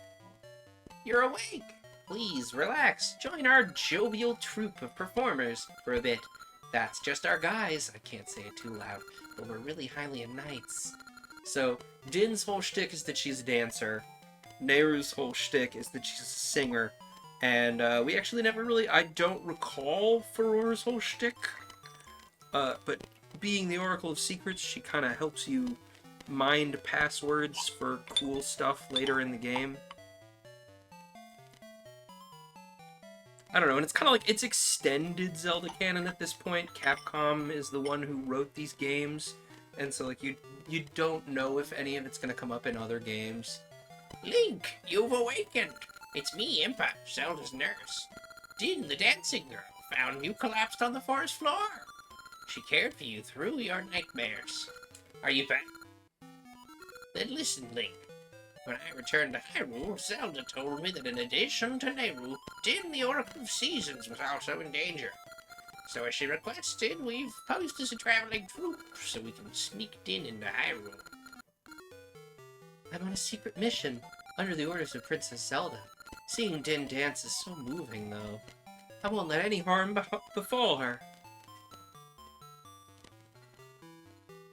You're awake. Please relax. Join our jovial troupe of performers for a bit. That's just our guys. I can't say it too loud, but we're really highly in knights. So, Din's whole shtick is that she's a dancer, Nehru's whole shtick is that she's a singer, and we actually never really, I don't recall Farora's whole shtick, but being the Oracle of Secrets, she kind of helps you mind passwords for cool stuff later in the game. I don't know, and it's kind of like, it's extended Zelda canon at this point. Capcom is the one who wrote these games, and so like you don't know if any of it's going to come up in other games. Link, you've awakened. It's me, Impa, Zelda's nurse. Din, the dancing girl, found you collapsed on the forest floor. She cared for you through your nightmares. Are you back? Then listen, Link. When I returned to Hyrule, Zelda told me that in addition to Nehru, Din, the Oracle of Seasons, was also in danger. So as she requested, we've posted a traveling troupe so we can sneak Din into Hyrule. I'm on a secret mission, under the orders of Princess Zelda. Seeing Din dance is so moving, though. I won't let any harm befall her.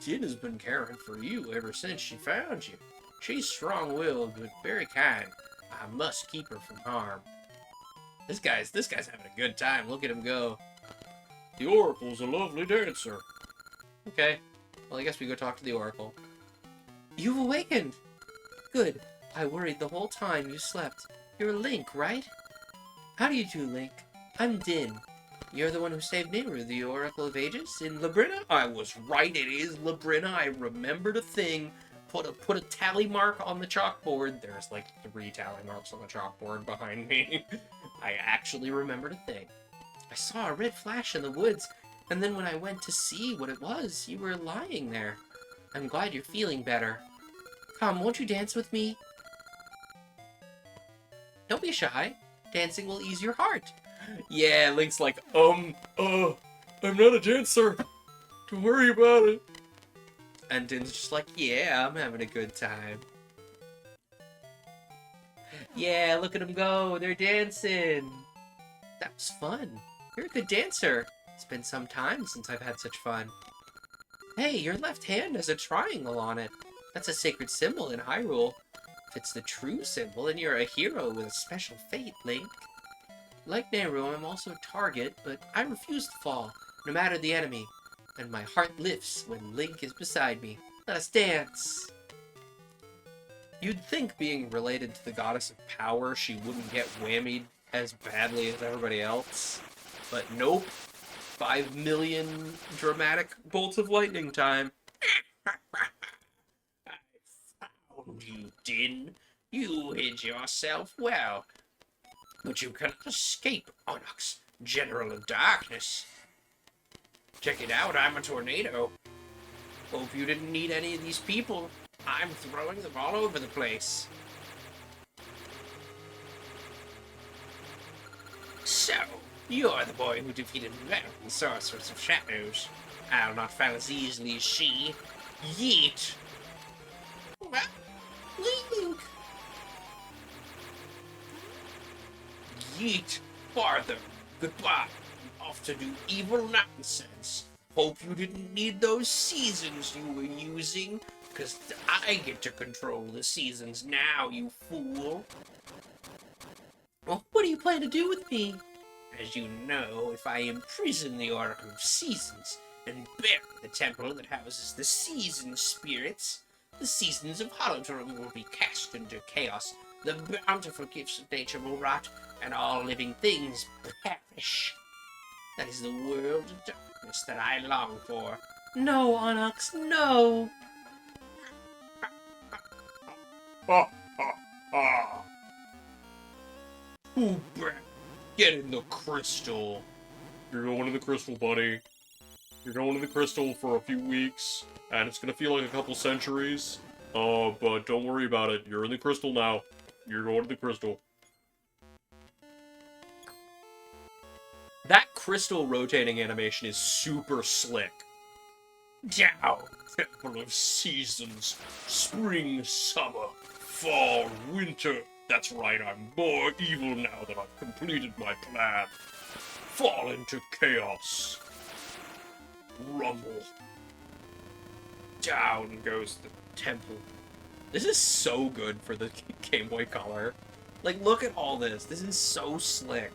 Din has been caring for you ever since she found you. She's strong-willed, but very kind. I must keep her from harm. This guy's having a good time. Look at him go. The Oracle's a lovely dancer. Okay, well I guess we go talk to the Oracle. You've awakened! Good. I worried the whole time you slept. You're Link, right? How do you do, Link? I'm Din. You're the one who saved Nehru, the Oracle of Ages, in Labrina? I was right, it is Labrina. I remembered a thing. Put a tally mark on the chalkboard. There's like 3 tally marks on the chalkboard behind me. I actually remembered a thing. I saw a red flash in the woods, and then when I went to see what it was, you were lying there. I'm glad you're feeling better. Come, won't you dance with me? Don't be shy. Dancing will ease your heart. Yeah, Link's like, I'm not a dancer. Don't worry about it. And Din's just like, yeah, I'm having a good time. Yeah, look at them go. They're dancing. That was fun. You're a good dancer. It's been some time since I've had such fun. Hey, your left hand has a triangle on it. That's a sacred symbol in Hyrule. If it's the true symbol, then you're a hero with a special fate, Link. Like Nehru, I'm also a target, but I refuse to fall, no matter the enemy. And my heart lifts when Link is beside me. Let us dance! You'd think being related to the goddess of power, she wouldn't get whammied as badly as everybody else. But nope. 5 million dramatic bolts of lightning time. I found you, Din. You hid yourself well. But you cannot escape, Onyx, General of Darkness. Check it out, I'm a tornado. Hope you didn't need any of these people. I'm throwing them all over the place. So, you're the boy who defeated Venom, Sorceress of Shadows. I'll not fail as easily as she. Yeet! Well, Link! Yeet! Farther! Goodbye! Off to do evil nonsense. Hope you didn't need those seasons you were using, because I get to control the seasons now, you fool. Well, what do you plan to do with me? As you know, if I imprison the Oracle of Seasons and bury the temple that houses the season spirits, the seasons of Holodrum will be cast into chaos, the bountiful gifts of nature will rot, and all living things perish. That is the world of darkness that I long for. No, Onyx, no! Ha ha ha! Ooh, brat, get in the crystal. You're going to the crystal, buddy. You're going to the crystal for a few weeks, and it's gonna feel like a couple centuries. But don't worry about it. You're in the crystal now. You're going to the crystal. That crystal rotating animation is super slick. Down, Temple of Seasons. Spring, summer, fall, winter. That's right, I'm more evil now that I've completed my plan. Fall into chaos. Rumble. Down goes the temple. This is so good for the Game Boy Color. Like, look at all this. This is so slick.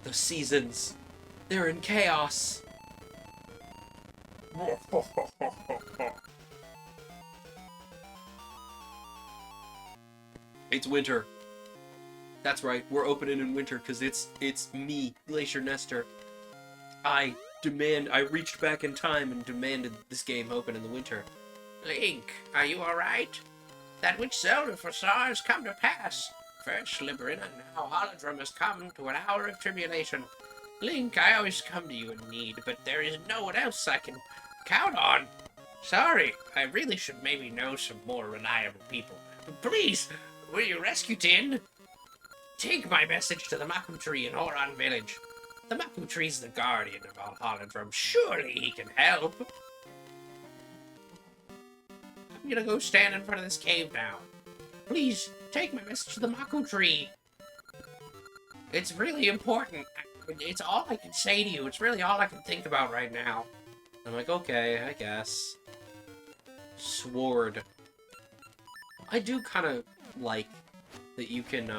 The seasons, they're in chaos. It's winter. That's right, we're opening in winter because it's me, Glacier Nestor. I reached back in time and demanded this game open in the winter. Link, are you alright? That which Zelda foresaw has come to pass. First Slytherin, and now Holodrum has come to an hour of tribulation. Link, I always come to you in need, but there is no one else I can count on. Sorry, I really should maybe know some more reliable people. But please, will you rescue Tin? Take my message to the Mapu Tree in Horon Village. The Mapu Tree's the guardian of all Holodrum. Surely he can help. I'm gonna go stand in front of this cave now. Please, take my message to the Mapu Tree. It's really important. It's all I can say to you. It's really all I can think about right now. I'm like, okay, I guess. Sword. I do kind of like that you can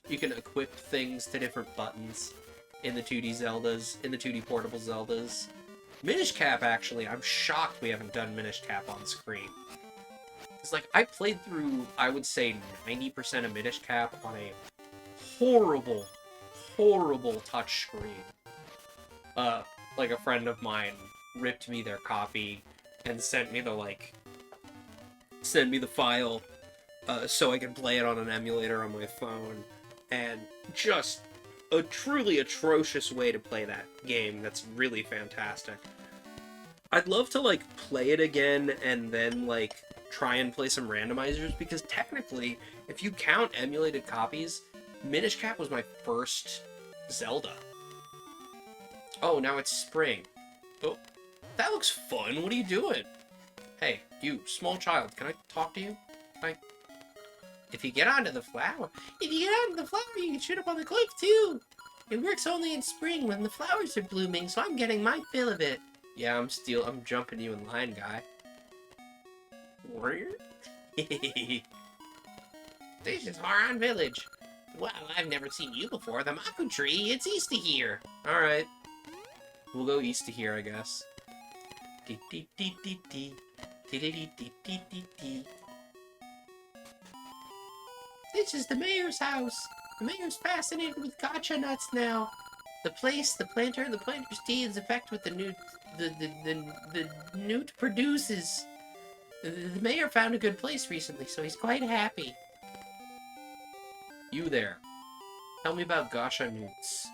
equip things to different buttons in the 2D Zeldas, in the 2D portable Zeldas. Minish Cap, actually, I'm shocked we haven't done Minish Cap on screen. It's like, I played through, I would say, 90% of Minish Cap on a horrible, horrible touch screen. Like a friend of mine ripped me their copy and sent me the file so I could play it on an emulator on my phone. And just a truly atrocious way to play that game that's really fantastic. I'd love to, like, play it again and then, like, try and play some randomizers, because technically, if you count emulated copies, Minish Cap was my first Zelda. Oh, now it's spring. Oh, that looks fun. What are you doing? Hey, you, small child, can I talk to you? If you get onto the flower, you can shoot up on the cliff too. It works only in spring when the flowers are blooming, so I'm getting my fill of it. Yeah, I'm jumping you in line, guy. This is Horon Village. Well, I've never seen you before. The Mapu Tree, it's east of here. Alright. We'll go east of here, I guess. This is the mayor's house. The mayor's fascinated with gotcha nuts now. The place, the planter's deeds affect what the newt produces. The mayor found a good place recently, so he's quite happy. You there. Tell me about Gasha Newts.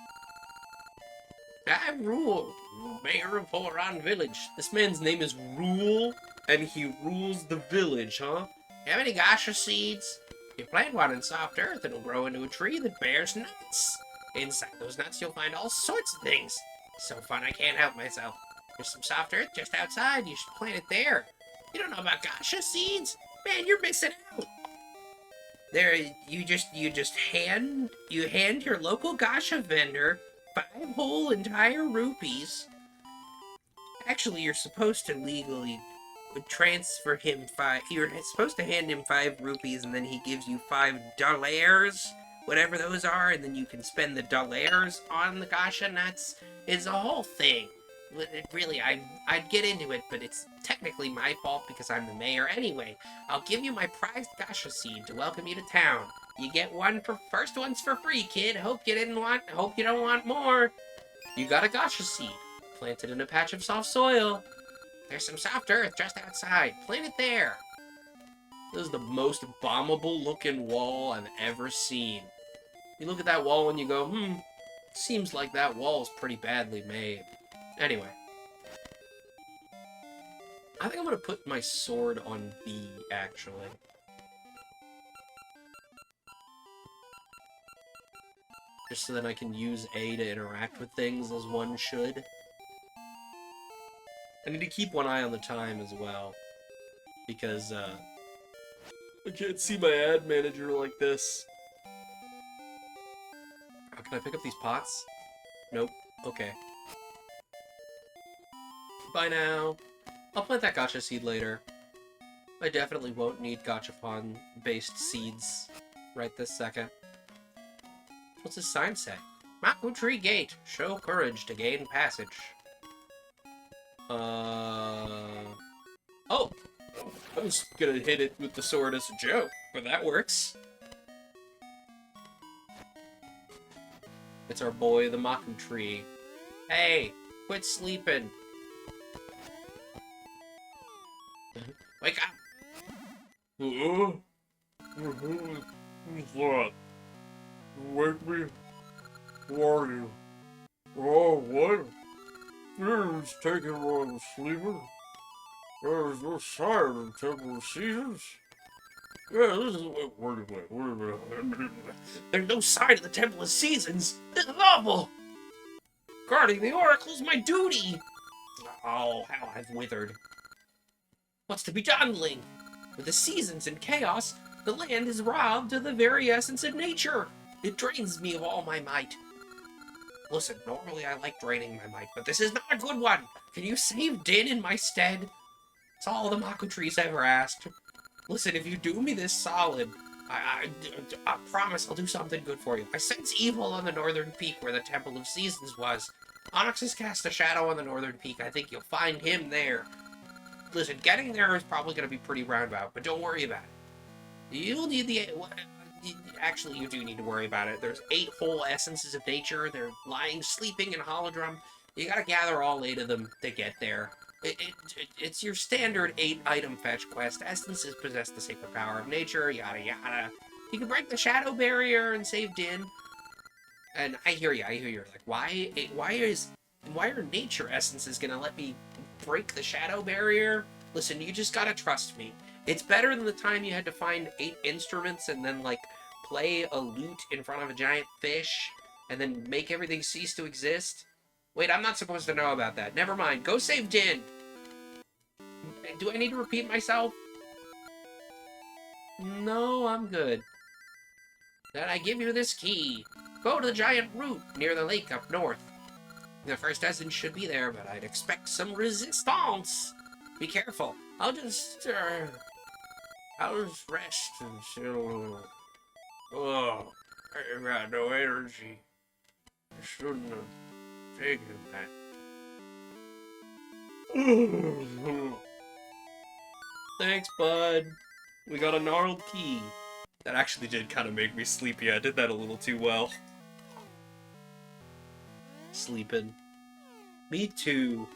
I rule, mayor of Horon Village. This man's name is Rule, and he rules the village, huh? Have any gosha seeds? You plant one in soft earth, it'll grow into a tree that bears nuts. Inside those nuts, you'll find all sorts of things. So fun, I can't help myself. There's some soft earth just outside. You should plant it there. You don't know about gosha seeds? Man, you're missing out. There, you hand your local gosha vendor 5 whole entire rupees. Actually, you're supposed to legally transfer him 5. You're supposed to hand him 5 rupees, and then he gives you $5, whatever those are, and then you can spend the dollars on the gosha nuts. It's a whole thing. Really, I'd get into it, but it's technically my fault because I'm the mayor anyway. I'll give you my prized gosha seed to welcome you to town. You get one for first one's for free, kid. Hope you don't want more. You got a Gasha seed. Planted in a patch of soft soil. There's some soft earth just outside. Plant it there. This is the most bombable looking wall I've ever seen. You look at that wall and you go, seems like that wall's pretty badly made. Anyway. I think I'm gonna put my sword on B, actually. Just so that I can use A to interact with things as one should. I need to keep one eye on the time as well. Because, I can't see my ad manager like this. Oh, can I pick up these pots? Nope. Okay. Bye now. I'll plant that gacha seed later. I definitely won't need gachapon-based seeds right this second. What's his sign say? Maku Tree Gate. Show courage to gain passage. Oh! I was gonna hit it with the sword as a joke, but that works. It's our boy, the Maku Tree. Hey, quit sleeping. Wake up. Who's that? Wake me? Who are you? Oh, what? It's taking while I was sleeping. There's no sign of the Temple of Seasons. Yeah, this is... Wait a minute. There's no sign of the Temple of Seasons. This is awful. Guarding the Oracle's my duty. Oh, how I've withered. What's to be done, Link? With the seasons in chaos, the land is robbed of the very essence of nature. It drains me of all my might. Listen, normally I like draining my might, but this is not a good one. Can you save Din in my stead? It's all the Maku Tree's ever asked. Listen, if you do me this solid, I promise I'll do something good for you. I sense evil on the northern peak where the Temple of Seasons was. Onyx has cast a shadow on the northern peak. I think you'll find him there. Listen, getting there is probably going to be pretty roundabout, but don't worry about it. You'll need the... Actually, you do need to worry about it. There's 8 whole essences of nature. They're lying, sleeping in Holodrum. You gotta gather all 8 of them to get there. It's your standard 8-item fetch quest. Essences possess the sacred power of nature, yada yada. You can break the shadow barrier and save Din. And I hear you. Like, why are nature essences gonna let me break the shadow barrier? Listen, you just gotta trust me. It's better than the time you had to find 8 instruments and then, like, play a lute in front of a giant fish and then make everything cease to exist. Wait, I'm not supposed to know about that. Never mind. Go save Din. Do I need to repeat myself? No, I'm good. Then I give you this key. Go to the giant root near the lake up north. The first essence should be there, but I'd expect some resistance. Be careful. I'll just rest until... Oh, I got no energy. I shouldn't have taken that. Thanks, bud. We got a gnarled key. That actually did kind of make me sleepy. I did that a little too well. Sleeping. Me too.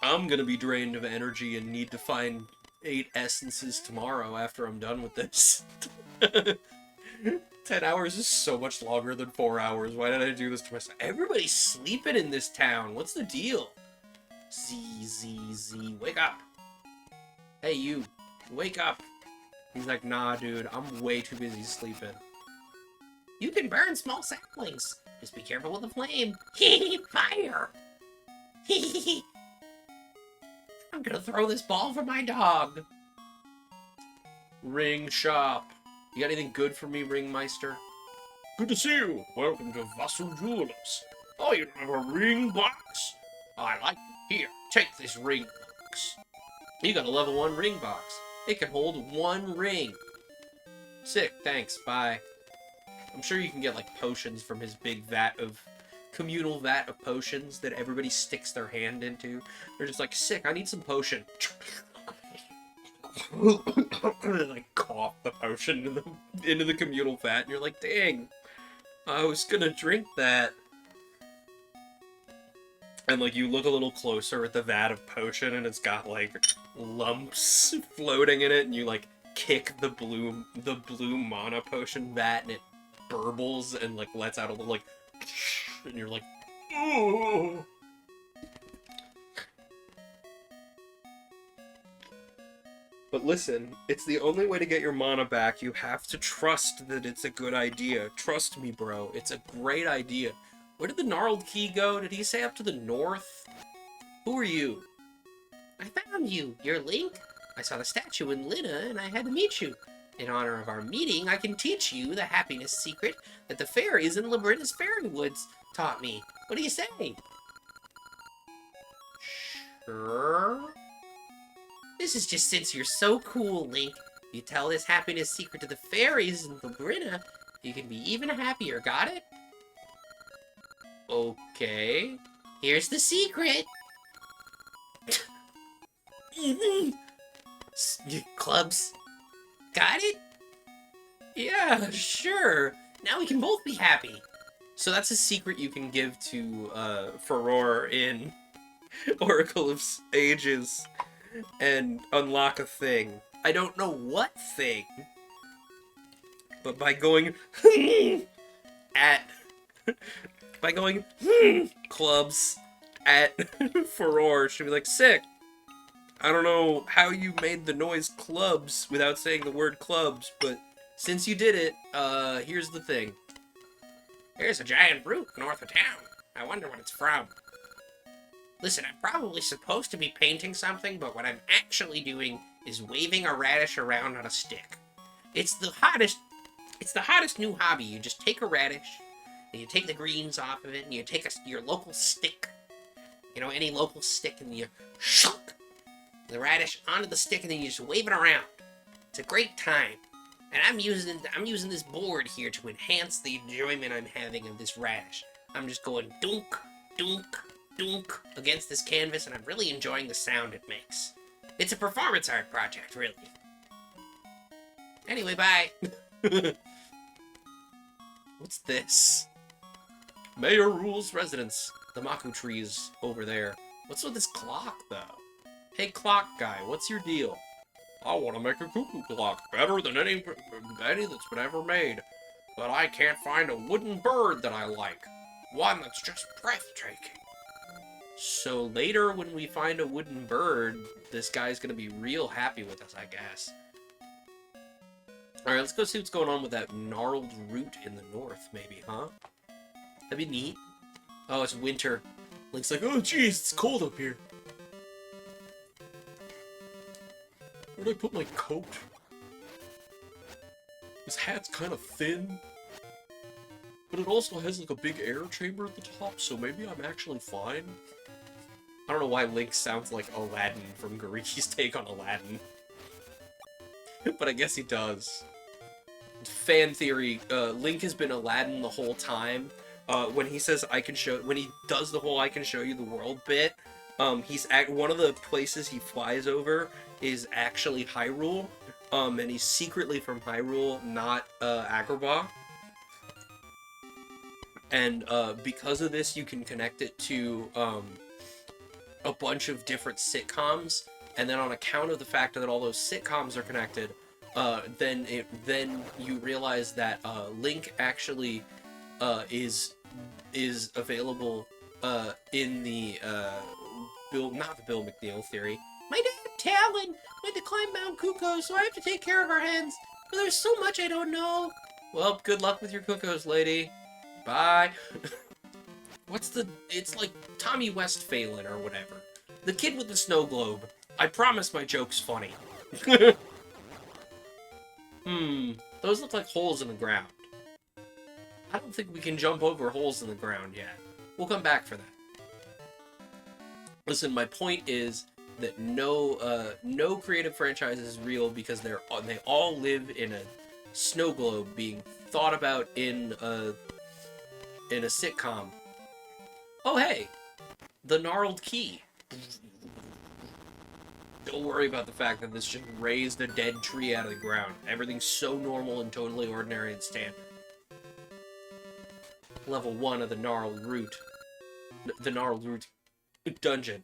I'm gonna be drained of energy and need to find 8 essences tomorrow after I'm done with this. 10 hours is so much longer than 4 hours. Why did I do this to myself? Everybody's sleeping in this town. What's the deal? Z. Wake up. Hey, you. Wake up. He's like, nah, dude. I'm way too busy sleeping. You can burn small saplings. Just be careful with the flame. Fire. I'm gonna throw this ball for my dog. Ring shop. You got anything good for me, Ringmeister? Good to see you. Welcome to Vassal Jewelers. Oh, you don't have a ring box? I like it. Here, take this ring box. You got a level 1 ring box. It can hold 1 ring. Sick, thanks, bye. I'm sure you can get, like, potions from his big communal vat of potions that everybody sticks their hand into. They're just like, sick, I need some potion. Like, cough the potion into the communal vat, and you're like, dang, I was gonna drink that. And, like, you look a little closer at the vat of potion, and it's got, like, lumps floating in it, and you, like, kick the blue mana potion vat, and it burbles and, like, lets out a little, like, and you're like, oh. But listen, it's the only way to get your mana back. You have to trust that it's a good idea. Trust me, bro. It's a great idea. Where did the gnarled key go? Did he say up to the north? Who are you? I found you. You're Link. I saw the statue in Lina, and I had to meet you. In honor of our meeting, I can teach you the happiness secret that the fairies in Labrina's fairy woods taught me. What do you say? Grrr. This is just since you're so cool, Link. You tell this happiness secret to the fairies in Labrina, you can be even happier, got it? Okay. Here's the secret. Clubs. Got it? Yeah, sure. Now we can both be happy. So that's a secret you can give to Furore in Oracle of Ages and unlock a thing. I don't know what thing, but by going at by going clubs at Furore, she'll be like, sick. I don't know how you made the noise clubs without saying the word clubs, but since you did it, here's the thing. There's a giant root north of town. I wonder what it's from. Listen, I'm probably supposed to be painting something, but what I'm actually doing is waving a radish around on a stick. It's the hottest new hobby. You just take a radish, and you take the greens off of it, and you take your local stick. You know, any local stick, and you shunk the radish onto the stick, and then you just wave it around. It's a great time. And I'm using this board here to enhance the enjoyment I'm having of this radish. I'm just going dunk, dunk, dunk against this canvas, and I'm really enjoying the sound it makes. It's a performance art project, really. Anyway, bye. What's this? Mayor rules residence. The Maku tree's over there. What's with this clock, though? Hey, clock guy, what's your deal? I want to make a cuckoo clock better than any that's been ever made. But I can't find a wooden bird that I like. One that's just breathtaking. So later when we find a wooden bird, this guy's going to be real happy with us, I guess. Alright, let's go see what's going on with that gnarled root in the north, maybe, huh? That'd be neat. Oh, it's winter. Link's like, oh jeez, it's cold up here. Where do I put my coat? This hat's kind of thin. But it also has like a big air chamber at the top, so maybe I'm actually fine. I don't know why Link sounds like Aladdin from Gariki's Take on Aladdin. But I guess he does. Fan theory, Link has been Aladdin the whole time. When he says when he does the whole I can show you the world bit, he's at one of the places he flies over is actually Hyrule, and he's secretly from Hyrule, not Agrabah. And because of this, you can connect it to a bunch of different sitcoms, and then on account of the fact that all those sitcoms are connected, then you realize that Link actually is available in the not the Bill McNeil theory. My dad, Talon, went to climb Mount Kuko, so I have to take care of our hens. But there's so much I don't know. Well, good luck with your Kukos, lady. Bye. It's like Tommy Westphalen or whatever. The kid with the snow globe. I promise my joke's funny. Those look like holes in the ground. I don't think we can jump over holes in the ground yet. We'll come back for that. Listen, my point is that no creative franchise is real because they all live in a snow globe being thought about in a sitcom. Oh hey, the gnarled key. Don't worry about the fact that this just raised a dead tree out of the ground. Everything's so normal and totally ordinary and standard. Level 1 of the gnarled root. The gnarled root dungeon.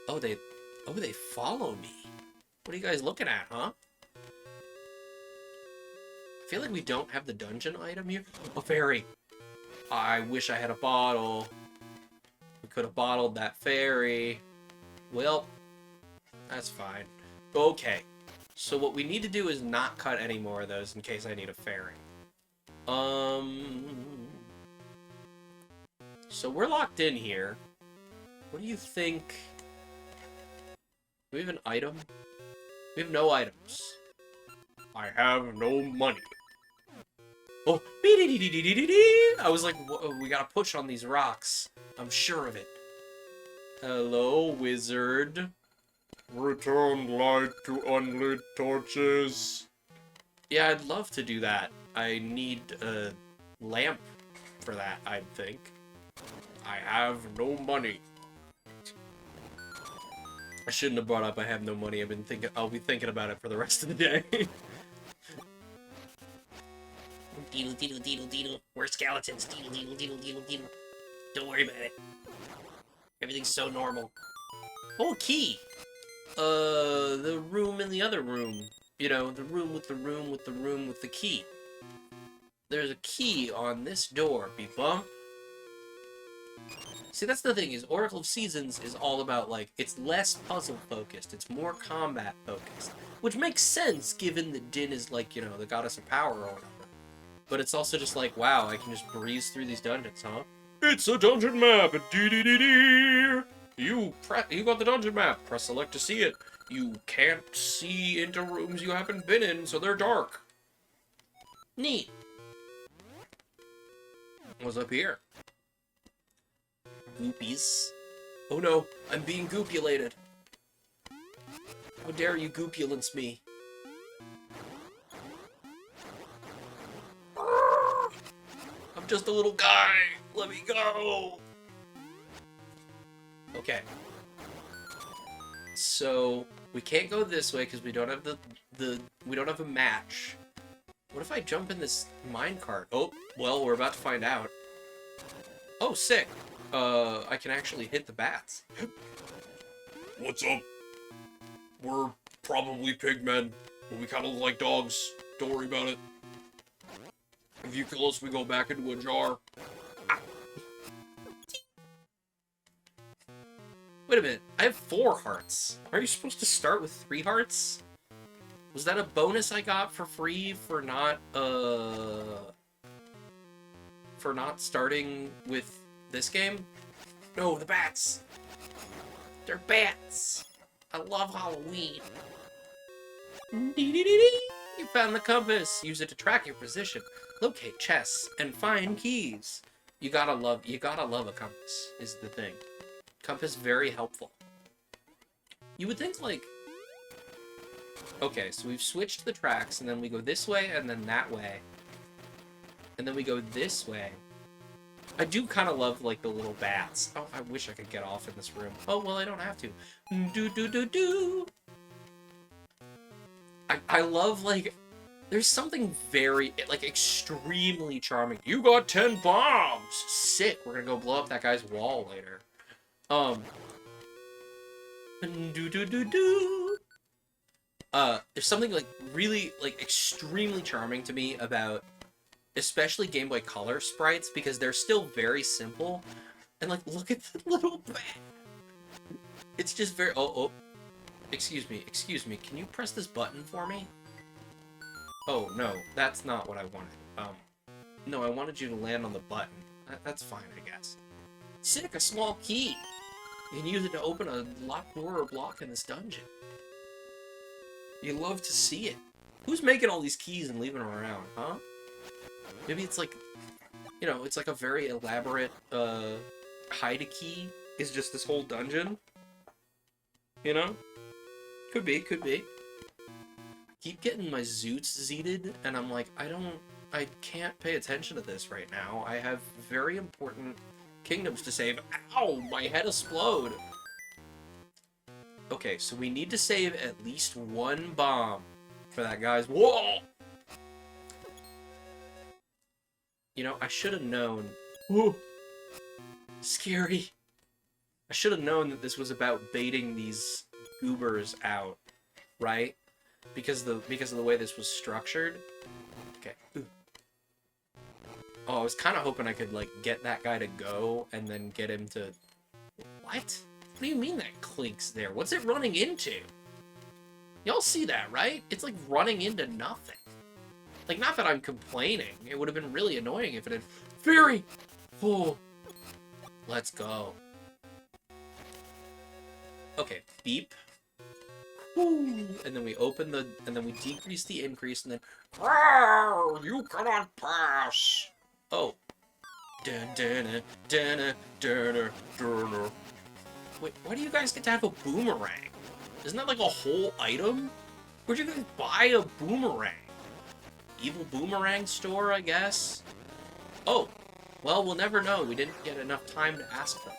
Oh, they follow me. What are you guys looking at, huh? I feel like we don't have the dungeon item here. A fairy. I wish I had a bottle. We could have bottled that fairy. Well, that's fine. Okay. So what we need to do is not cut any more of those in case I need a fairy. So we're locked in here. What do you think? Do we have an item? We have no items. I have no money. Oh, I was like, we gotta push on these rocks. I'm sure of it. Hello, wizard. Return light to unlit torches. Yeah, I'd love to do that. I need a lamp for that, I think. I have no money. I shouldn't have brought up I have no money. I'll be thinking about it for the rest of the day. Deedle, deedle, deedle, deedle. We're skeletons. Deedle, deedle, deedle, deedle, deedle. Don't worry about it. Everything's so normal. Oh, key! The room in the other room. You know, the room with the room with the room with the key. There's a key on this door, beep bump. See, that's the thing, is Oracle of Seasons is all about, like, it's less puzzle-focused, it's more combat-focused. Which makes sense, given that Din is, like, you know, the goddess of power or whatever. But it's also just like, wow, I can just breeze through these dungeons, huh? It's a dungeon map. Dee-dee-dee-dee. You got the dungeon map. Press select to see it. You can't see into rooms you haven't been in, so they're dark. Neat. What's up here? Goopies. Oh no, I'm being goopulated. How dare you goopulence me? I'm just a little guy. Let me go. Okay. So we can't go this way because we don't have we don't have a match. What if I jump in this minecart? Oh, well, we're about to find out. Oh, sick. I can actually hit the bats. What's up? We're probably pigmen, but we kind of look like dogs. Don't worry about it. If you kill us, we go back into a jar. Wait a minute. I have 4 hearts. Are you supposed to start with 3 hearts? Was that a bonus I got for free for not starting with this game? No, the bats. They're bats. I love Halloween. You found the compass. Use it to track your position, locate chests, and find keys. You gotta love a compass, is the thing. Compass, very helpful. You would think, like... Okay, so we've switched the tracks, and then we go this way, and then that way. And then we go this way. I do kind of love, like, the little bats. Oh, I wish I could get off in this room. Oh, well, I don't have to. Do-do-do-do! I love, like... There's something very, like, extremely charming. You got 10 bombs! Sick! We're gonna go blow up that guy's wall later. Do-do-do-do! There's something, like, really, like, extremely charming to me about especially Game Boy Color sprites, because they're still very simple. And, like, look at the little bat! It's just very... Oh. Excuse me. Can you press this button for me? Oh, no. That's not what I wanted. No, I wanted you to land on the button. That's fine, I guess. Sick, a small key! You can use it to open a locked door or block in this dungeon. You love to see it. Who's making all these keys and leaving them around, huh? Maybe it's like, you know, it's like a very elaborate, hide-a-key is just this whole dungeon. You know? Could be. I keep getting my zoots zeeted, and I'm like, I can't pay attention to this right now. I have very important kingdoms to save. Ow! My head explode! Okay, so we need to save at least 1 bomb for that guy's wall! You know, I should have known. Whoa! Scary! I should have known that this was about baiting these goobers out, right? Because of the way this was structured. Okay. Ooh. Oh, I was kind of hoping I could, like, get that guy to go and then get him to... What? What do you mean that clinks there? What's it running into? Y'all see that, right? It's, like, running into nothing. Like, not that I'm complaining. It would have been really annoying if it had... Fury! Oh. Let's go. Okay, beep. Woo. And then we open the... And then we decrease the increase, and then... Rawr, you cannot pass! Oh. Dun, dun, dun, dun, dun, dun. Wait, why do you guys get to have a boomerang? Isn't that like a whole item? Where'd you guys buy a boomerang? Evil boomerang store, I guess? Oh, well, we'll never know. We didn't get enough time to ask them.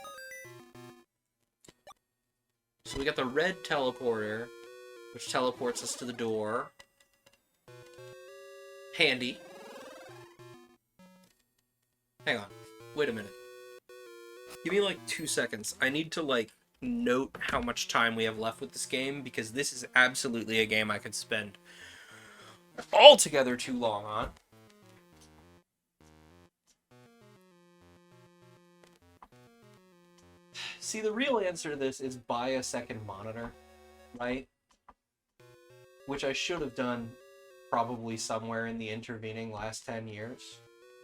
So we got the red teleporter, which teleports us to the door. Handy. Hang on. Wait a minute. Give me like 2 seconds. I need to like note how much time we have left with this game, because this is absolutely a game I could spend altogether too long on. See, the real answer to this is buy a second monitor, right? Which I should have done probably somewhere in the intervening last 10 years.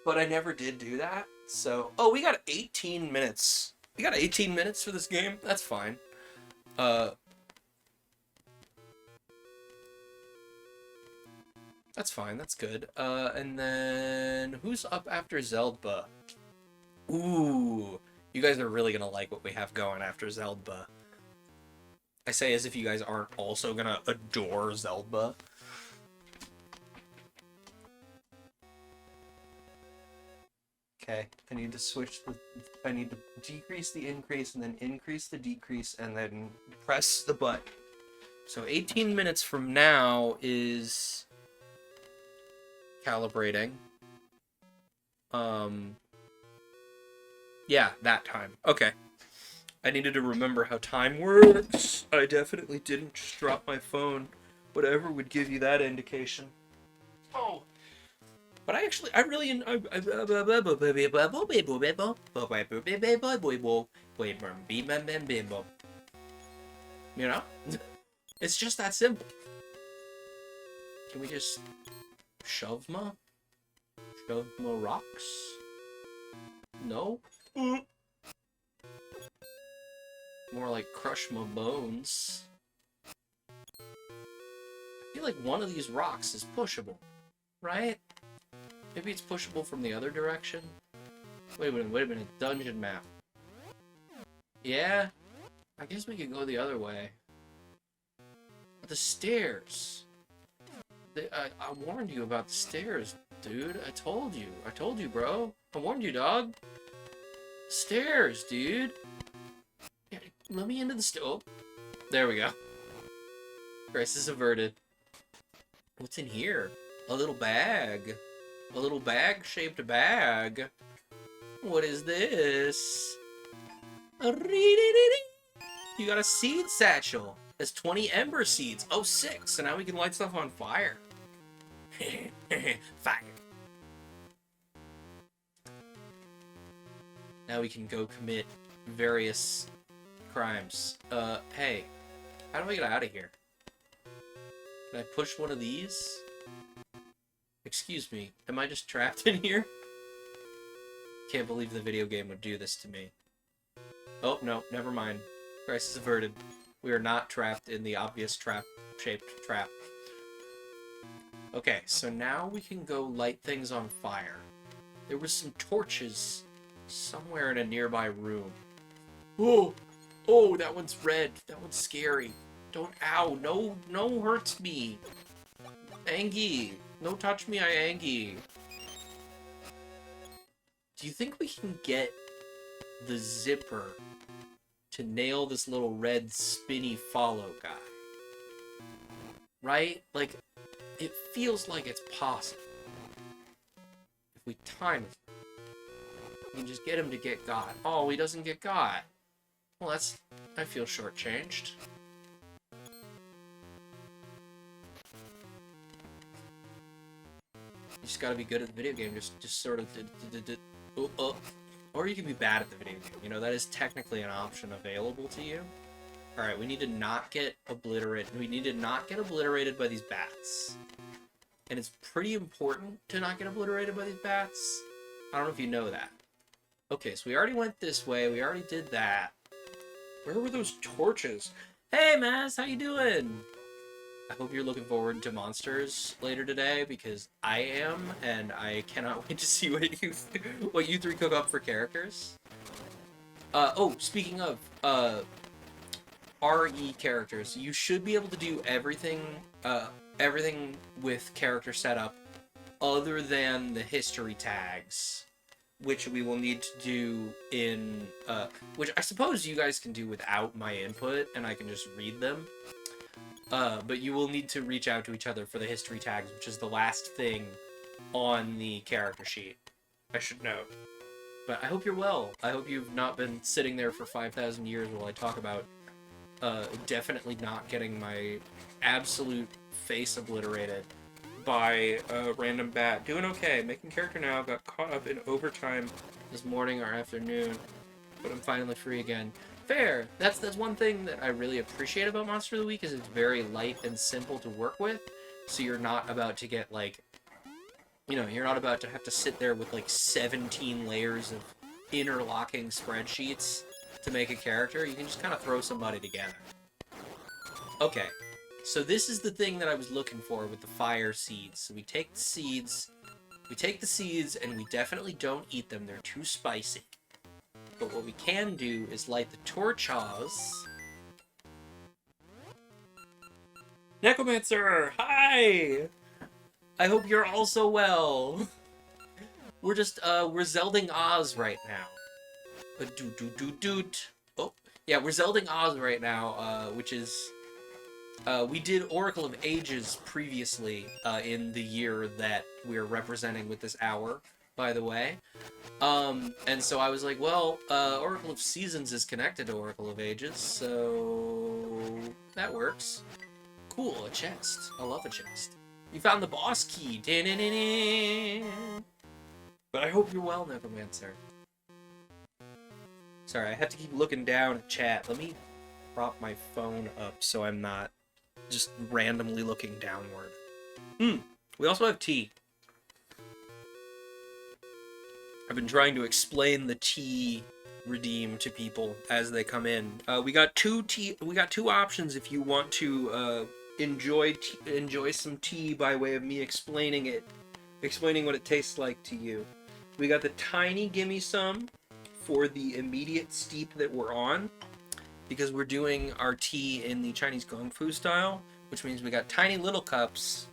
But I never did do that, so... Oh, we got 18 minutes. We got 18 minutes for this game? That's fine. That's fine, that's good. And then... Who's up after Zelda? Ooh... You guys are really gonna like what we have going after Zelda. I say as if you guys aren't also gonna adore Zelda. Okay, I need to switch the... I need to decrease the increase and then increase the decrease and then press the button. So 18 minutes from now is... calibrating. Yeah, that time. Okay. I needed to remember how time works. I definitely didn't just drop my phone. Whatever would give you that indication. Oh. But I really... You know? It's just that simple. Can we just... shove ma rocks? No? More like crush my bones. I feel like one of these rocks is pushable, right? Maybe it's pushable from the other direction? Wait a minute, dungeon map. Yeah? I guess we could go the other way. But the stairs. I warned you about the stairs, dude. I told you, bro. I warned you, dog. Stairs, dude. Yeah, let me into the stove. There we go. Crisis averted. What's in here? A little bag. A little bag-shaped bag. What is this? You got a seed satchel. That's 20 ember seeds. Oh, 6. So now we can light stuff on fire. Fire. Now we can go commit various crimes. Hey. How do I get out of here? Can I push one of these? Excuse me. Am I just trapped in here? Can't believe the video game would do this to me. Oh, no. Never mind. Crisis averted. We are not trapped in the obvious trap-shaped trap. Okay, so now we can go light things on fire. There was some torches somewhere in a nearby room. Oh! Oh, that one's red. That one's scary. Don't... Ow! No hurts me! Angie! No touch me, I Angie! Do you think we can get the zipper to nail this little red spinny follow guy? Right? Like, it feels like it's possible. If we time it, we can just get him to get got. Oh, he doesn't get got. Well, that's... I feel shortchanged. You just gotta be good at the video game, just sort of... Or you can be bad at the video game. You know, that is technically an option available to you. Alright, we need to not get obliterated. We need to not get obliterated by these bats. And it's pretty important to not get obliterated by these bats. I don't know if you know that. Okay, so we already went this way. We already did that. Where were those torches? Hey, Maz, how you doing? I hope you're looking forward to monsters later today, because I am, and I cannot wait to see what you three cook up for characters. Oh, speaking of, RE characters. You should be able to do everything with character setup other than the history tags, which we will need to do in, which I suppose you guys can do without my input, and I can just read them. But you will need to reach out to each other for the history tags, which is the last thing on the character sheet, I should note. But I hope you're well. I hope you've not been sitting there for 5,000 years while I talk about definitely not getting my absolute face obliterated by a random bat. Doing okay. Making character now. Got caught up in overtime this morning or afternoon, but I'm finally free again. Fair. That's one thing that I really appreciate about Monster of the Week is it's very light and simple to work with. So you're not about to get like, you know, you're not about to have to sit there with like 17 layers of interlocking spreadsheets to make a character. You can just kind of throw somebody together. Okay. So this is the thing that I was looking for with the fire seeds. So we take the seeds, and we definitely don't eat them. They're too spicy. But what we can do is light the torches. Necromancer, hi! I hope you're also well. We're Zelding Oz right now. Oh, yeah, we're Zelding Oz right now, which is... we did Oracle of Ages previously in the year that we're representing with this hour, by the way. And so I was like, well, Oracle of Seasons is connected to Oracle of Ages, so that works. Cool, a chest. I love a chest. You found the boss key. But I hope you're well, Necromancer. Sorry, I have to keep looking down at chat. Let me prop my phone up so I'm not just randomly looking downward. We also have tea. I've been trying to explain the tea redeem to people as they come in. We got two options if you want to enjoy some tea by way of me explaining what it tastes like to you. We got the tiny gimme some for the immediate steep that we're on, because we're doing our tea in the Chinese Kung Fu style, which means we got tiny little cups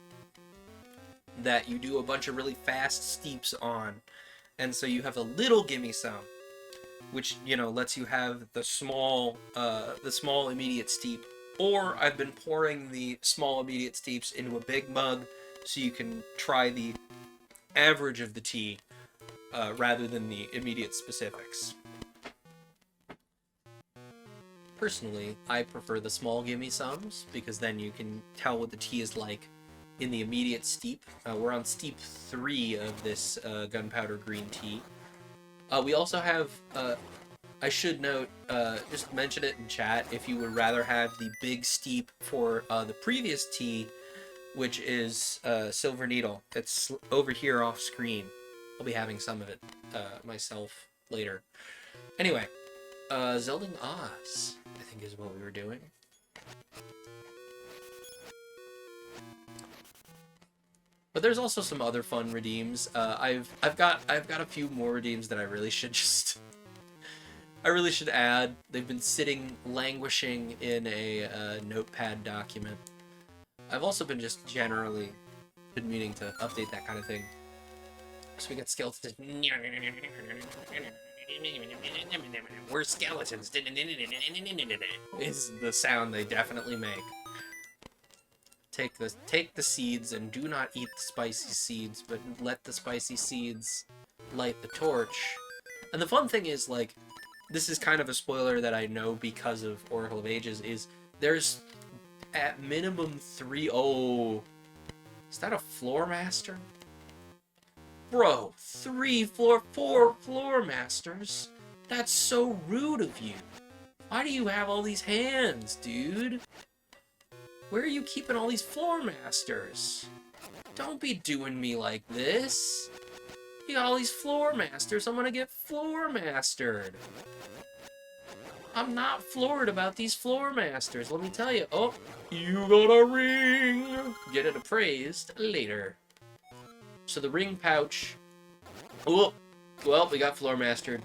that you do a bunch of really fast steeps on. And so you have a little gimme some, which, you know, lets you have the small immediate steep. Or I've been pouring the small immediate steeps into a big mug so you can try the average of the tea rather than the immediate specifics. Personally, I prefer the small gimme sums because then you can tell what the tea is like in the immediate steep. We're on steep 3 of this gunpowder green tea. We also have, I should note, just mention it in chat, if you would rather have the big steep for the previous tea, which is Silver Needle. It's over here off screen. I'll be having some of it myself later. Anyway, Zelding Oz, I think is what we were doing. But there's also some other fun redeems. I've got a few more redeems that I really should add. They've been languishing in a notepad document. I've also been just generally been meaning to update that kind of thing. So we got skeletons. We're skeletons. Is the sound they definitely make. Take the seeds and do not eat the spicy seeds, but let the spicy seeds light the torch. And the fun thing is, like, this is kind of a spoiler that I know because of Oracle of Ages, is there's at minimum 3... Oh, is that a floor master? Bro, 4 floor masters? That's so rude of you. Why do you have all these hands, dude? Where are you keeping all these floor masters? Don't be doing me like this. You got all these floor masters. I'm gonna get floor mastered. I'm not floored about these floor masters, let me tell you. Oh, you got a ring. Get it appraised later. So the ring pouch. Oh, well, we got floor mastered.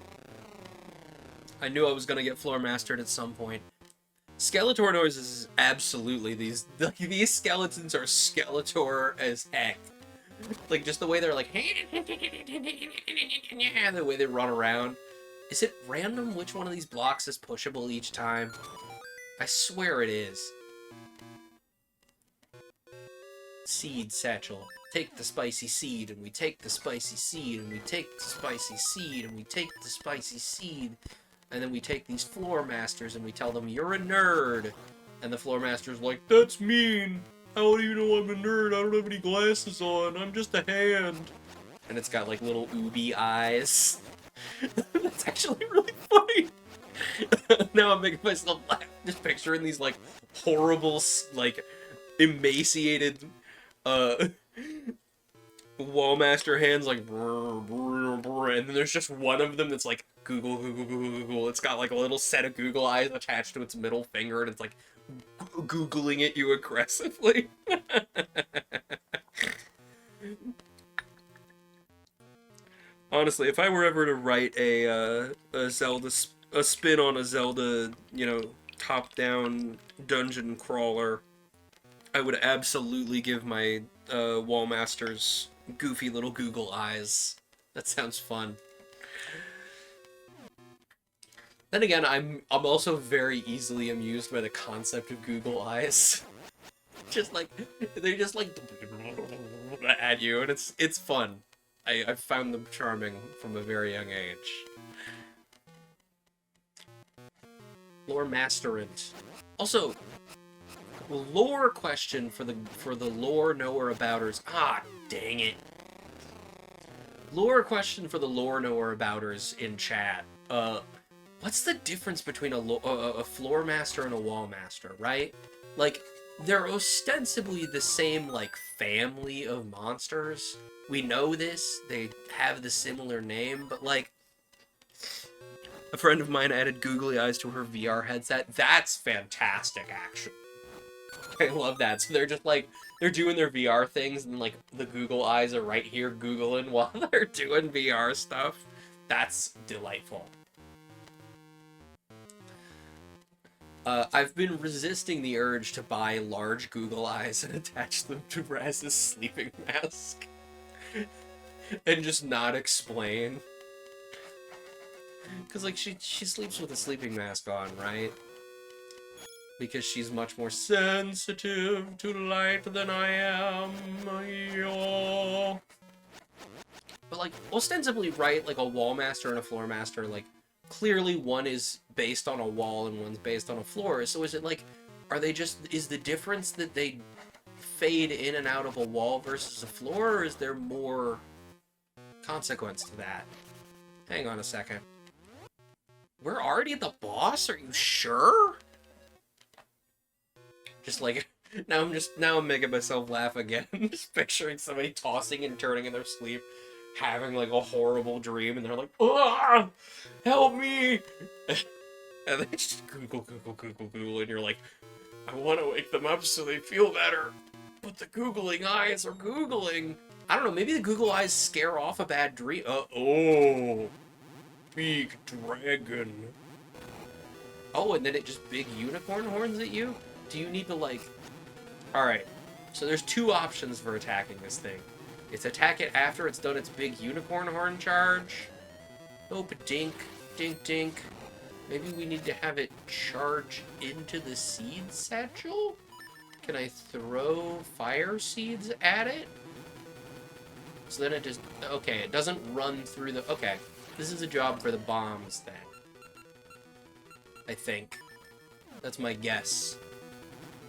I knew I was gonna get floor mastered at some point. Skeletor noises is absolutely these skeletons are Skeletor as heck. Like just the way they're like the way they run around. Is it random which one of these blocks is pushable each time? I swear it is. Seed satchel. Take the spicy seed, and we take the spicy seed, and we take the spicy seed, and we take the spicy seed. And then we take these floor masters and we tell them, you're a nerd. And the floor master's like, that's mean. How do you know I'm a nerd? I don't have any glasses on. I'm just a hand. And it's got like little ooby eyes. That's actually really funny. Now I'm making myself laugh just picturing these like horrible, like emaciated Wallmaster hands like brr, brr, brr, and then there's just one of them that's like Google, Google, Google, Google. It's got like a little set of Google eyes attached to its middle finger, and it's like Googling at you aggressively. Honestly, if I were ever to write a spin on a Zelda, you know, top-down dungeon crawler, I would absolutely give my Wallmasters goofy little Google eyes. That sounds fun. Then again, I'm also very easily amused by the concept of Google eyes. Just like they just like at you, and it's fun. I've found them charming from a very young age. Lore Masterant. Also, lore question for the lore knower abouters. Ah, dang it. Lore question for the lore knower abouters in chat. What's the difference between a floor master and a wall master, right? Like, they're ostensibly the same, like, family of monsters. We know this. They have the similar name, but, like, a friend of mine added googly eyes to her VR headset. That's fantastic, actually. I love that. So they're just like, they're doing their VR things, and like the Google eyes are right here Googling while they're doing VR stuff. That's delightful. I've been resisting the urge to buy large Google eyes and attach them to Raz's sleeping mask. And just not explain. Because, like, she sleeps with a sleeping mask on, right? Because she's much more sensitive to light than I am. Yeah. But, like, ostensibly, right, like, a wall master and a floor master, like, clearly one is based on a wall and one's based on a floor. So is it, like, are they just, is the difference that they fade in and out of a wall versus a floor, or is there more consequence to that? Hang on a second. We're already at the boss? Are you sure? Just like, now I'm making myself laugh again. Just picturing somebody tossing and turning in their sleep, having like a horrible dream, and they're like, ah, help me! And they just Google, and you're like, I want to wake them up so they feel better, but the Googling eyes are Googling. I don't know, maybe the Google eyes scare off a bad dream. Oh, big dragon. Oh, and then it just big unicorn horns at you? Do you need to, like... Alright, so there's two options for attacking this thing. It's attack it after it's done its big unicorn horn charge. Oh, dink, dink, dink. Maybe we need to have it charge into the seed satchel? Can I throw fire seeds at it? So then it just... Okay, it doesn't run through the... Okay, this is a job for the bombs, then. I think. That's my guess.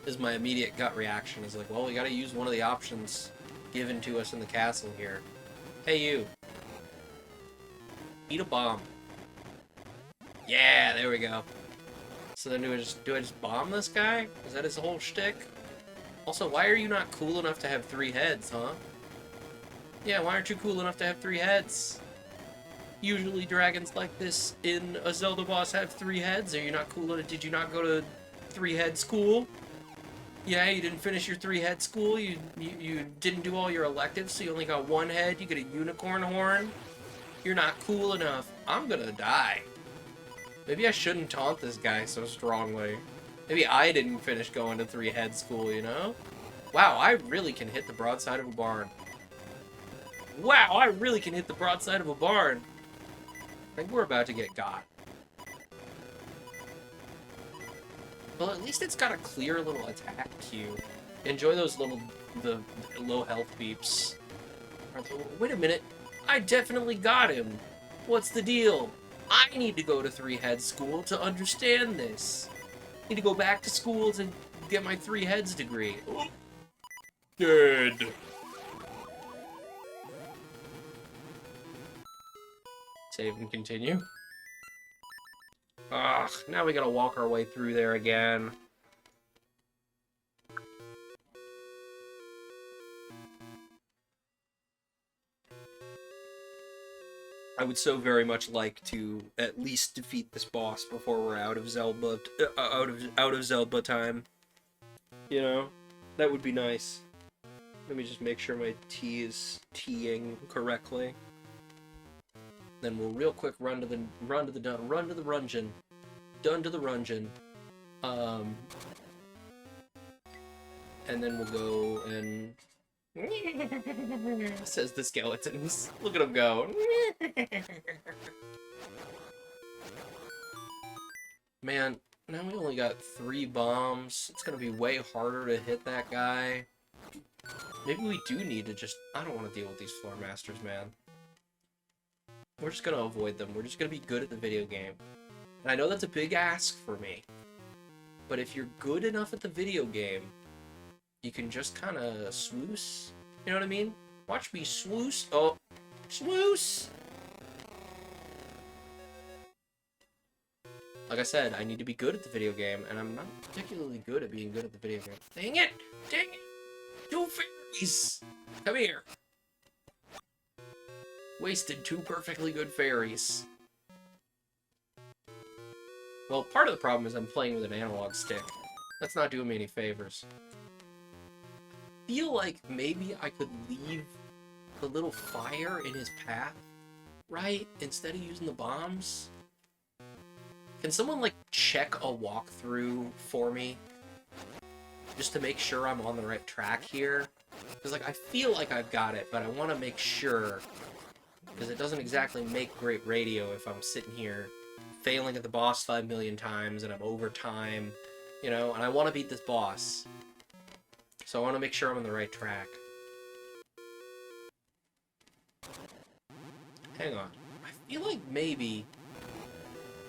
Is my immediate gut reaction. Is like, well, we gotta use one of the options given to us in the castle here. Hey, you. Eat a bomb. Yeah, there we go. So then do I just bomb this guy? Is that his whole shtick? Also, why are you not cool enough to have 3 heads, huh? Yeah, why aren't you cool enough to have 3 heads? Usually dragons like this in a Zelda boss have 3 heads. Are you not cool enough? Did you not go to 3-head school? Yeah, you didn't finish your 3-head school. You didn't do all your electives, so you only got 1 head. You get a unicorn horn. You're not cool enough. I'm gonna die. Maybe I shouldn't taunt this guy so strongly. Maybe I didn't finish going to 3-head school, you know? Wow, I really can hit the broadside of a barn. Wow, I really can hit the broadside of a barn. I think we're about to get got. Well, at least it's got a clear little attack cue. Enjoy those the low health beeps. Wait a minute. I definitely got him. What's the deal? I need to go to 3-head school to understand this. Need to go back to school to get my 3-heads degree. Dead. Save and continue. Ugh, now we gotta walk our way through there again. I would so very much like to at least defeat this boss before we're out of Zelda, out of Zelda time. You know, that would be nice. Let me just make sure my T is T'ing correctly. Then we'll real quick run to the rungeon, done to the rungeon, and then we'll go and says the skeletons. Look at them go. Man, now we only got 3 bombs. It's gonna be way harder to hit that guy. Maybe we do need to just... I don't want to deal with these floor masters, man. We're just gonna avoid them. We're just gonna be good at the video game. And I know that's a big ask for me. But if you're good enough at the video game, you can just kind of swoosh. You know what I mean? Watch me swoosh. Oh, swoosh! Like I said, I need to be good at the video game, and I'm not particularly good at being good at the video game. Dang it! Dang it! 2 fairies! Come here! Wasted 2 perfectly good fairies. Well, part of the problem is I'm playing with an analog stick. That's not doing me any favors. I feel like maybe I could leave the little fire in his path, right? Instead of using the bombs. Can someone, like, check a walkthrough for me? Just to make sure I'm on the right track here? Because, like, I feel like I've got it, but I want to make sure. Because it doesn't exactly make great radio if I'm sitting here failing at the boss 5 million times and I'm over time, you know? And I want to beat this boss. So I want to make sure I'm on the right track. Hang on. I feel like maybe...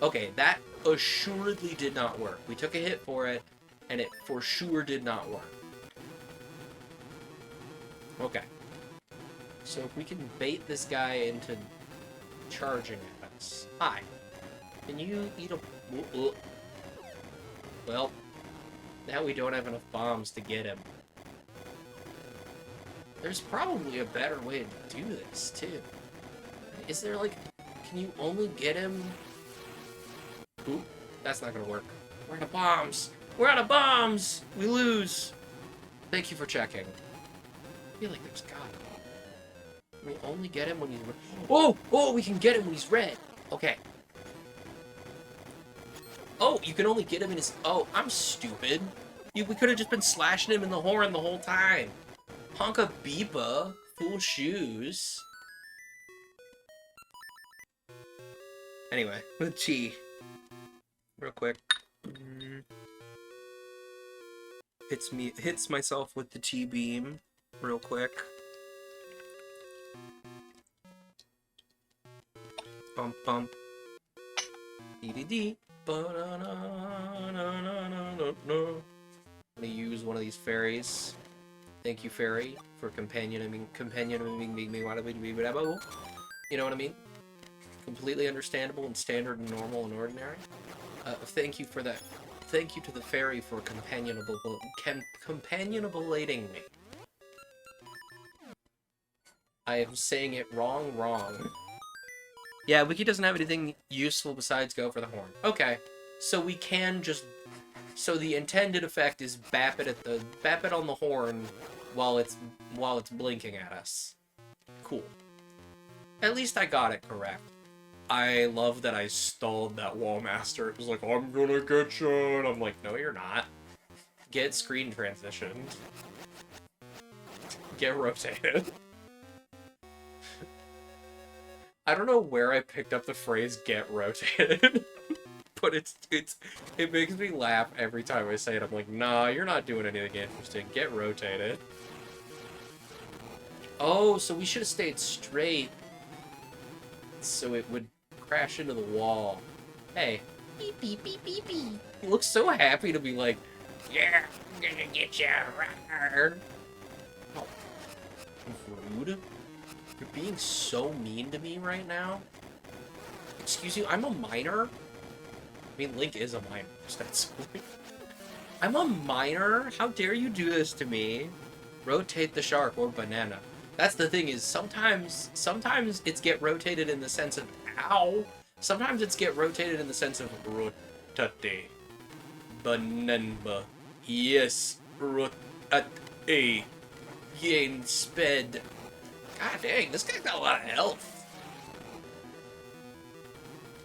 Okay, that assuredly did not work. We took a hit for it, and it for sure did not work. Okay. So if we can bait this guy into charging at us. Hi. Can you eat a... Well, now we don't have enough bombs to get him. There's probably a better way to do this, too. Is there, like... Can you only get him... Oop, that's not gonna work. We're out of bombs! We're out of bombs! We lose! Thank you for checking. I feel like there's gotta be. Can we only get him when he's red? Oh! Oh, we can get him when he's red! Okay. Oh, you can only get him in his... Oh, I'm stupid. We could have just been slashing him in the horn the whole time. Honka Beepa. Full shoes. Anyway, with T. Real quick. Hits myself with the T-beam. Real quick. Bump bump. Dee-dee-dee. I'm gonna use one of these fairies. Thank you, fairy, for companioning me. You know what I mean? Completely understandable and standard and normal and ordinary. Thank you for that. Thank you to the fairy for companionabulating me. I am saying it wrong. Yeah, Wiki doesn't have anything useful besides go for the horn. Okay, so we can just... So the intended effect is bap it on the horn while it's blinking at us. Cool. At least I got it correct. I love that I stalled that wall master. It was like, I'm gonna get you. And I'm like, no, you're not. Get screen transitioned. Get rotated. I don't know where I picked up the phrase "get rotated," but it makes me laugh every time I say it. I'm like, nah, you're not doing anything interesting. Get rotated. Oh, so we should have stayed straight, so it would crash into the wall. Hey, beep beep beep beep beep. He looks so happy to be like, Yeah, I'm gonna get you. oh, rude. You're being so mean to me right now. Excuse you, I'm a minor? I mean, Link is a minor, ostensibly. I'm a minor? How dare you do this to me? Rotate the shark or banana. That's the thing is, sometimes it's get rotated in the sense of ow. Sometimes it's get rotated in the sense of rotate. Banana. Yes, rotate. Gain sped. God dang, this guy's got a lot of health.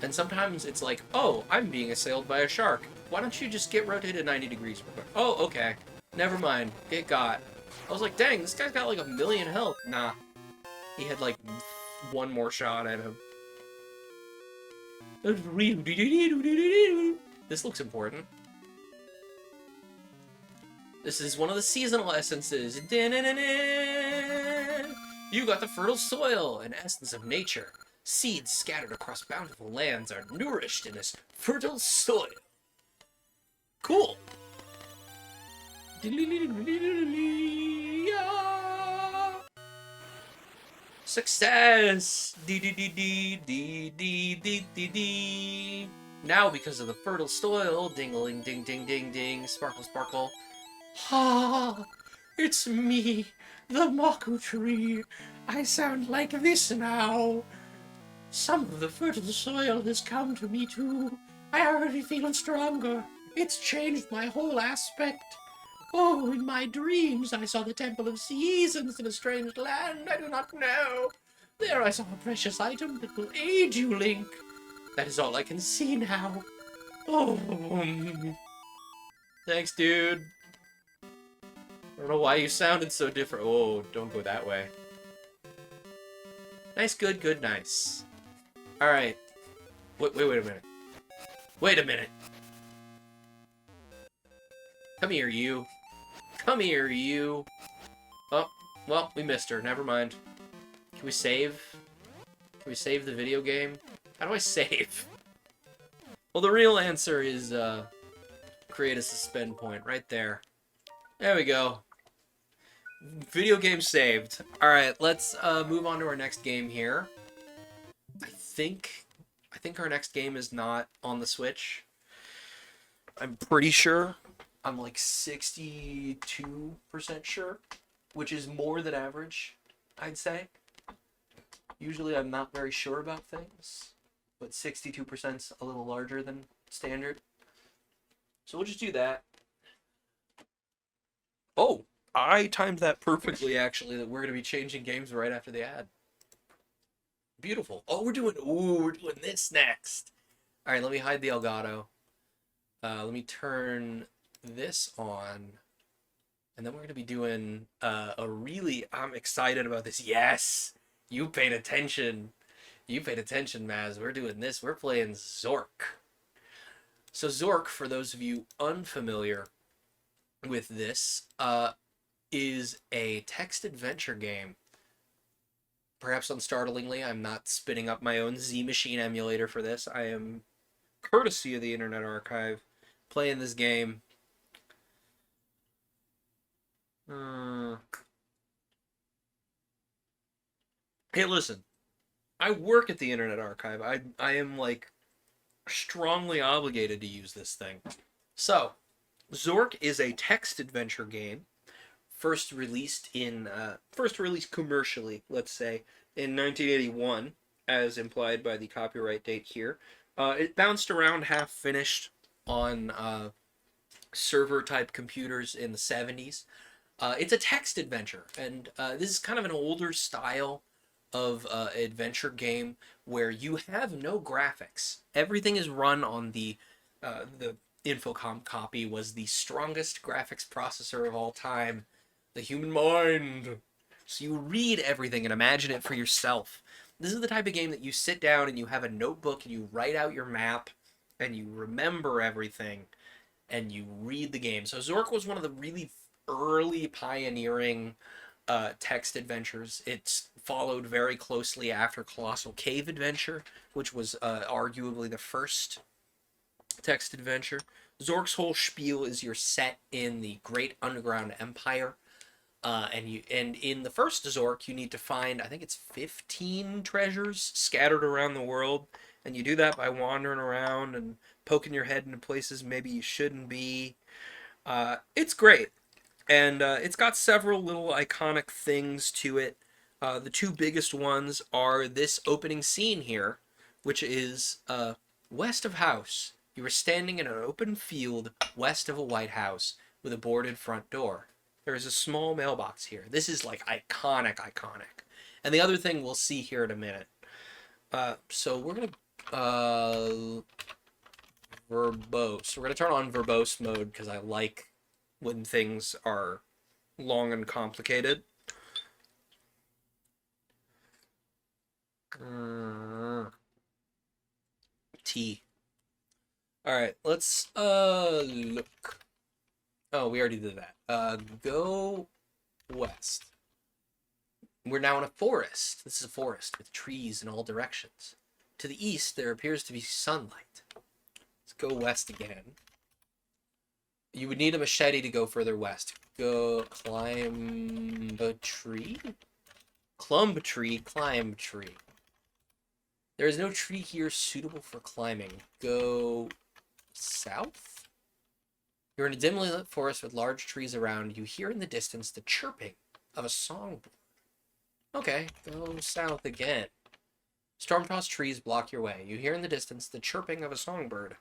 And sometimes it's like, oh, I'm being assailed by a shark. Why don't you just get rotated 90 degrees real quick? Oh, okay. Never mind. Get got. I was like, dang, this guy's got like 1,000,000 health. Nah. He had like one more shot at him. This looks important. This is one of the seasonal essences. You got the fertile soil, an essence of nature. Seeds scattered across bountiful lands are nourished in this fertile soil. Cool. Success! Now, because of the fertile soil, ding-a-ling, ding, ding, ding, ding, sparkle, sparkle. Ah, it's me, the Maku tree. I sound like this now. Some of the fertile soil has come to me too. I already feeling stronger. It's changed my whole aspect. Oh, in my dreams I saw the Temple of Seasons in a strange land I do not know. There I saw a precious item that will aid you, Link. That is all I can see now. Oh. Thanks, dude. I don't know why you sounded so different. Oh, don't go that way. Nice, good, good, nice. Alright. Wait a minute. Wait a minute. Come here, you. Come here, you. Oh, well, we missed her. Never mind. Can we save? Can we save the video game? How do I save? Well, the real answer is, create a suspend point right there. There we go. Video game saved. Alright, let's, move on to our next game here. I think our next game is not on the Switch. I'm pretty sure. I'm like 62% sure, which is more than average, I'd say. Usually I'm not very sure about things, but 62%'s a little larger than standard. So we'll just do that. Oh, I timed that perfectly, actually, that we're going to be changing games right after the ad. Beautiful. Oh, we're doing this next. All right, let me hide the Elgato. Let me turn this on. And then we're going to be doing I'm excited about this. Yes! You paid attention. You paid attention, Maz. We're doing this. We're playing Zork. So Zork, for those of you unfamiliar with this, is a text adventure game. Perhaps unstartlingly, I'm not spinning up my own Z Machine emulator for this. I am, courtesy of the Internet Archive, playing this game. Hey, listen. I work at the Internet Archive. I am, like, strongly obligated to use this thing. So, Zork is a text adventure game. First released commercially, let's say, in 1981, as implied by the copyright date here. It bounced around half finished on server-type computers in the 70s. It's a text adventure, and this is kind of an older style of adventure game where you have no graphics. Everything is run on the Infocom copy was the strongest graphics processor of all time, the human mind. So you read everything and imagine it for yourself. This is the type of game that you sit down and you have a notebook and you write out your map and you remember everything and you read the game. So Zork was one of the really early pioneering text adventures. It's followed very closely after Colossal Cave Adventure, which was arguably the first text adventure. Zork's whole spiel is you're set in the Great Underground Empire, and in the first Zork you need to find, I think it's 15 treasures scattered around the world, and you do that by wandering around and poking your head into places maybe you shouldn't be. It's great, and it's got several little iconic things to it. The two biggest ones are this opening scene here, which is west of house. You are standing in an open field west of a White House with a boarded front door. There is a small mailbox here. This is like iconic. And the other thing we'll see here in a minute. So we're going to verbose. We're going to turn on verbose mode because I like when things are long and complicated. T. All right, let's look. Oh, we already did that. Go west. We're now in a forest. This is a forest with trees in all directions. To the east, there appears to be sunlight. Let's go west again. You would need a machete to go further west. Go climb a tree? Climb tree. There is no tree here suitable for climbing. Go south? You're in a dimly lit forest with large trees around. You hear in the distance the chirping of a songbird. Okay, go south again. Storm-tossed trees block your way. You hear in the distance the chirping of a songbird.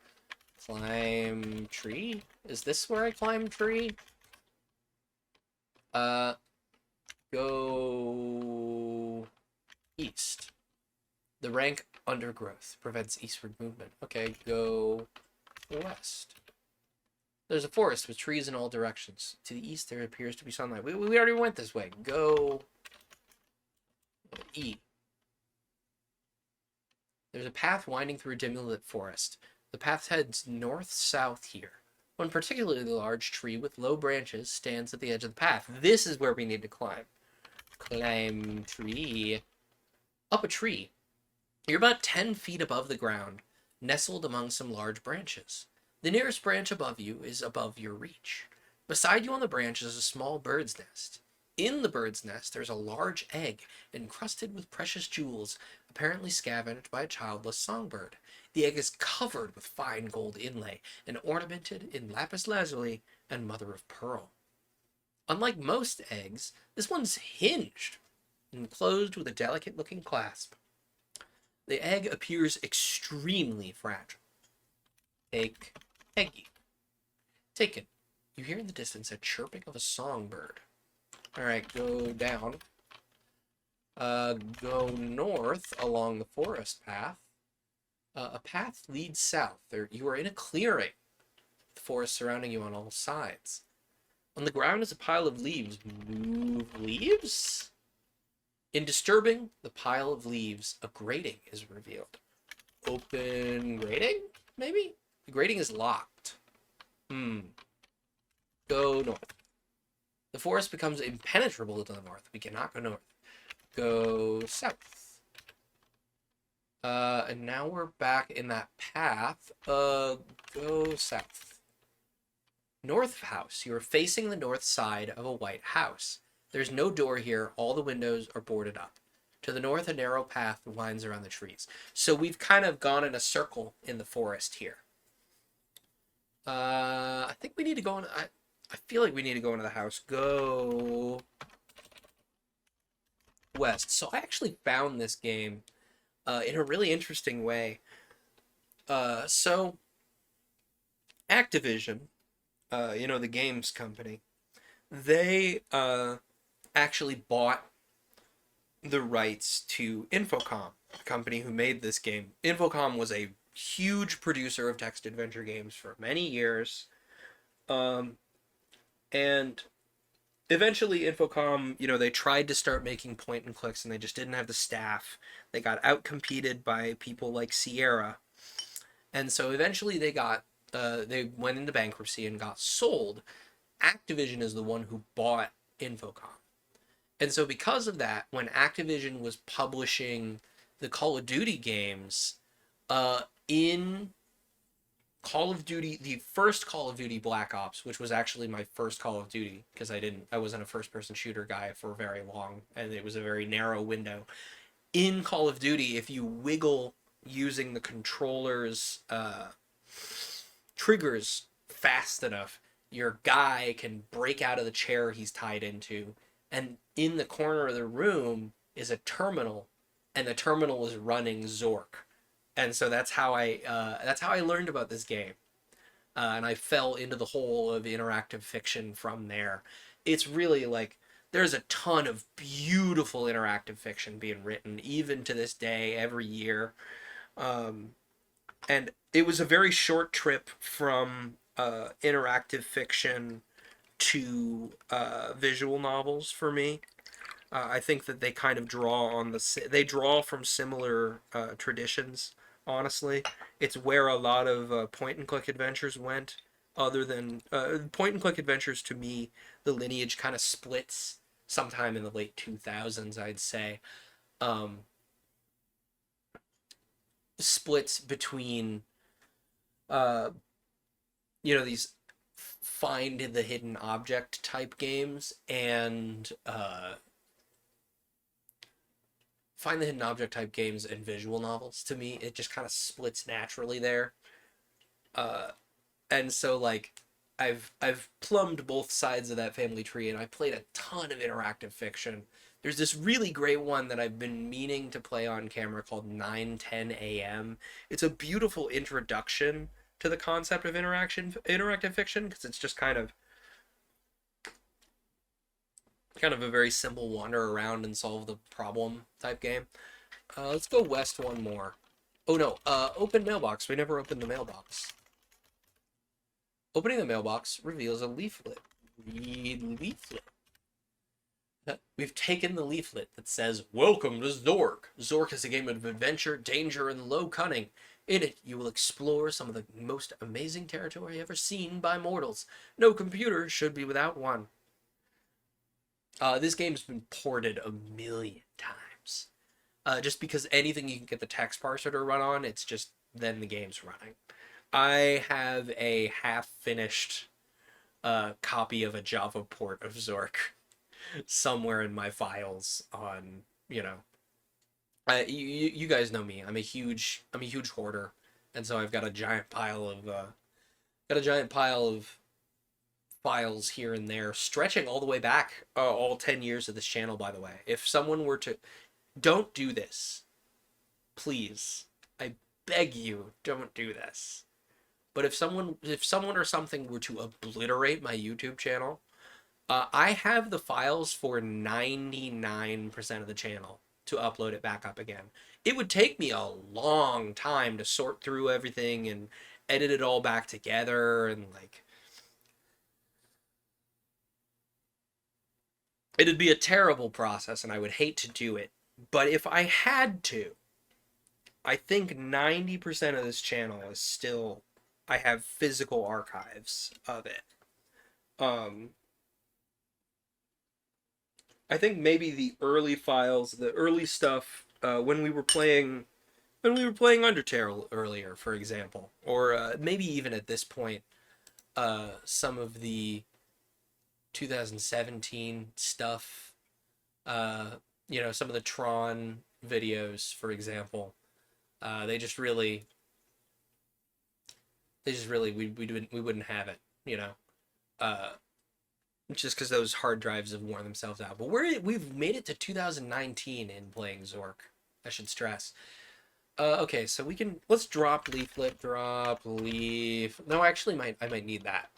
Climb tree? Is this where I climb tree? Go east. The rank undergrowth prevents eastward movement. Okay, go west. There's a forest with trees in all directions. To the east, there appears to be sunlight. We already went this way. Go E. There's a path winding through a dimly lit forest. The path heads north-south here. One particularly large tree with low branches stands at the edge of the path. This is where we need to climb. Climb tree. Up a tree. You're about 10 feet above the ground, nestled among some large branches. The nearest branch above you is above your reach. Beside you on the branch is a small bird's nest. In the bird's nest, there's a large egg encrusted with precious jewels, apparently scavenged by a childless songbird. The egg is covered with fine gold inlay and ornamented in lapis lazuli and mother of pearl. Unlike most eggs, this one's hinged and closed with a delicate-looking clasp. The egg appears extremely fragile. Take eggy. Taken. You hear in the distance a chirping of a songbird. Alright, go down. Go north along the forest path. A path leads south. You are in a clearing. The forest surrounding you on all sides. On the ground is a pile of leaves. Move leaves? In disturbing the pile of leaves, a grating is revealed. Open grating? Maybe? The grating is locked. Go north. The forest becomes impenetrable to the north. We cannot go north. Go south. And now we're back in that path. Go south. North house. You are facing the north side of a white house. There's no door here. All the windows are boarded up. To the north, a narrow path winds around the trees. So we've kind of gone in a circle in the forest here. I think we need to go in. I feel like we need to go into the house. Go west. So I actually found this game in a really interesting way. So Activision, the games company, they actually bought the rights to Infocom, the company who made this game. Infocom was a huge producer of text adventure games for many years. And eventually Infocom, they tried to start making point and clicks and they just didn't have the staff. They got outcompeted by people like Sierra. And so eventually they went into bankruptcy and got sold. Activision is the one who bought Infocom. And so because of that, when Activision was publishing the Call of Duty games, in Call of Duty, the first Call of Duty Black Ops, which was actually my first Call of Duty, because I wasn't a first person shooter guy for very long, and it was a very narrow window. In Call of Duty, if you wiggle using the controller's triggers fast enough, your guy can break out of the chair he's tied into, and in the corner of the room is a terminal, and the terminal is running Zork. And so that's how I learned about this game, and I fell into the hole of interactive fiction from there. It's really like there's a ton of beautiful interactive fiction being written, even to this day, every year. And it was a very short trip from interactive fiction to visual novels for me. I think that they kind of they draw from similar traditions. Honestly, it's where a lot of point and click adventures went. Other than point and click adventures, to me, the lineage kind of splits sometime in the late 2000s, I'd say. Splits between these find the hidden object type games and find the hidden object type games and visual novels. To me, it just kind of splits naturally there. And so like I've plumbed both sides of that family tree, and I played a ton of interactive fiction. There's this really great one that I've been meaning to play on camera called 9:10 a.m. It's a beautiful introduction to the concept of interactive fiction, because it's just kind of a very simple wander around and solve the problem type game. Let's go west one more. Oh no, open mailbox. We never opened the mailbox. Opening the mailbox reveals a leaflet. Read leaflet. We've taken the leaflet that says, "Welcome to Zork. Zork is a game of adventure, danger, and low cunning. In it, you will explore some of the most amazing territory ever seen by mortals. No computer should be without one." This game's been ported a million times. Just because anything you can get the text parser to run on, it's just then the game's running. I have a half-finished copy of a Java port of Zork somewhere in my files on, you guys know me. I'm a huge hoarder, and so I've got a giant pile of files here and there, stretching all the way back all 10 years of this channel, by the way. If someone were to, don't do this, please, I beg you, don't do this. But if someone or something were to obliterate my YouTube channel, I have the files for 99% of the channel to upload it back up again. It would take me a long time to sort through everything and edit it all back together, and like it'd be a terrible process, and I would hate to do it. But if I had to, I think 90% of this channel is still, I have physical archives of it. I think maybe the early files, the early stuff, when we were playing Undertale earlier, for example, or maybe even at this point, some of the 2017 stuff, some of the Tron videos, for example, we wouldn't have it, just because those hard drives have worn themselves out. But we've made it to 2019 in playing Zork, I should stress. Okay, so let's drop leaflet, no, actually I might need that.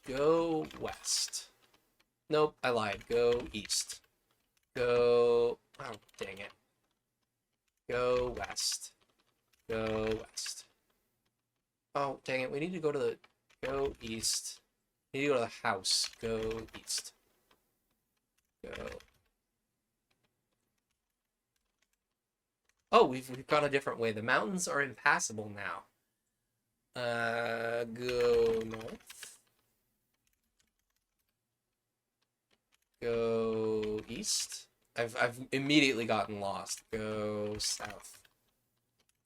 Go west. Nope, I lied. Go east. Go... Oh, dang it. Go west. Go west. Oh, dang it. We need to go to the... Go east. We need to go to the house. Go east. Go... Oh, we've gone a different way. The mountains are impassable now. Go north. Go east. I've immediately gotten lost. Go south.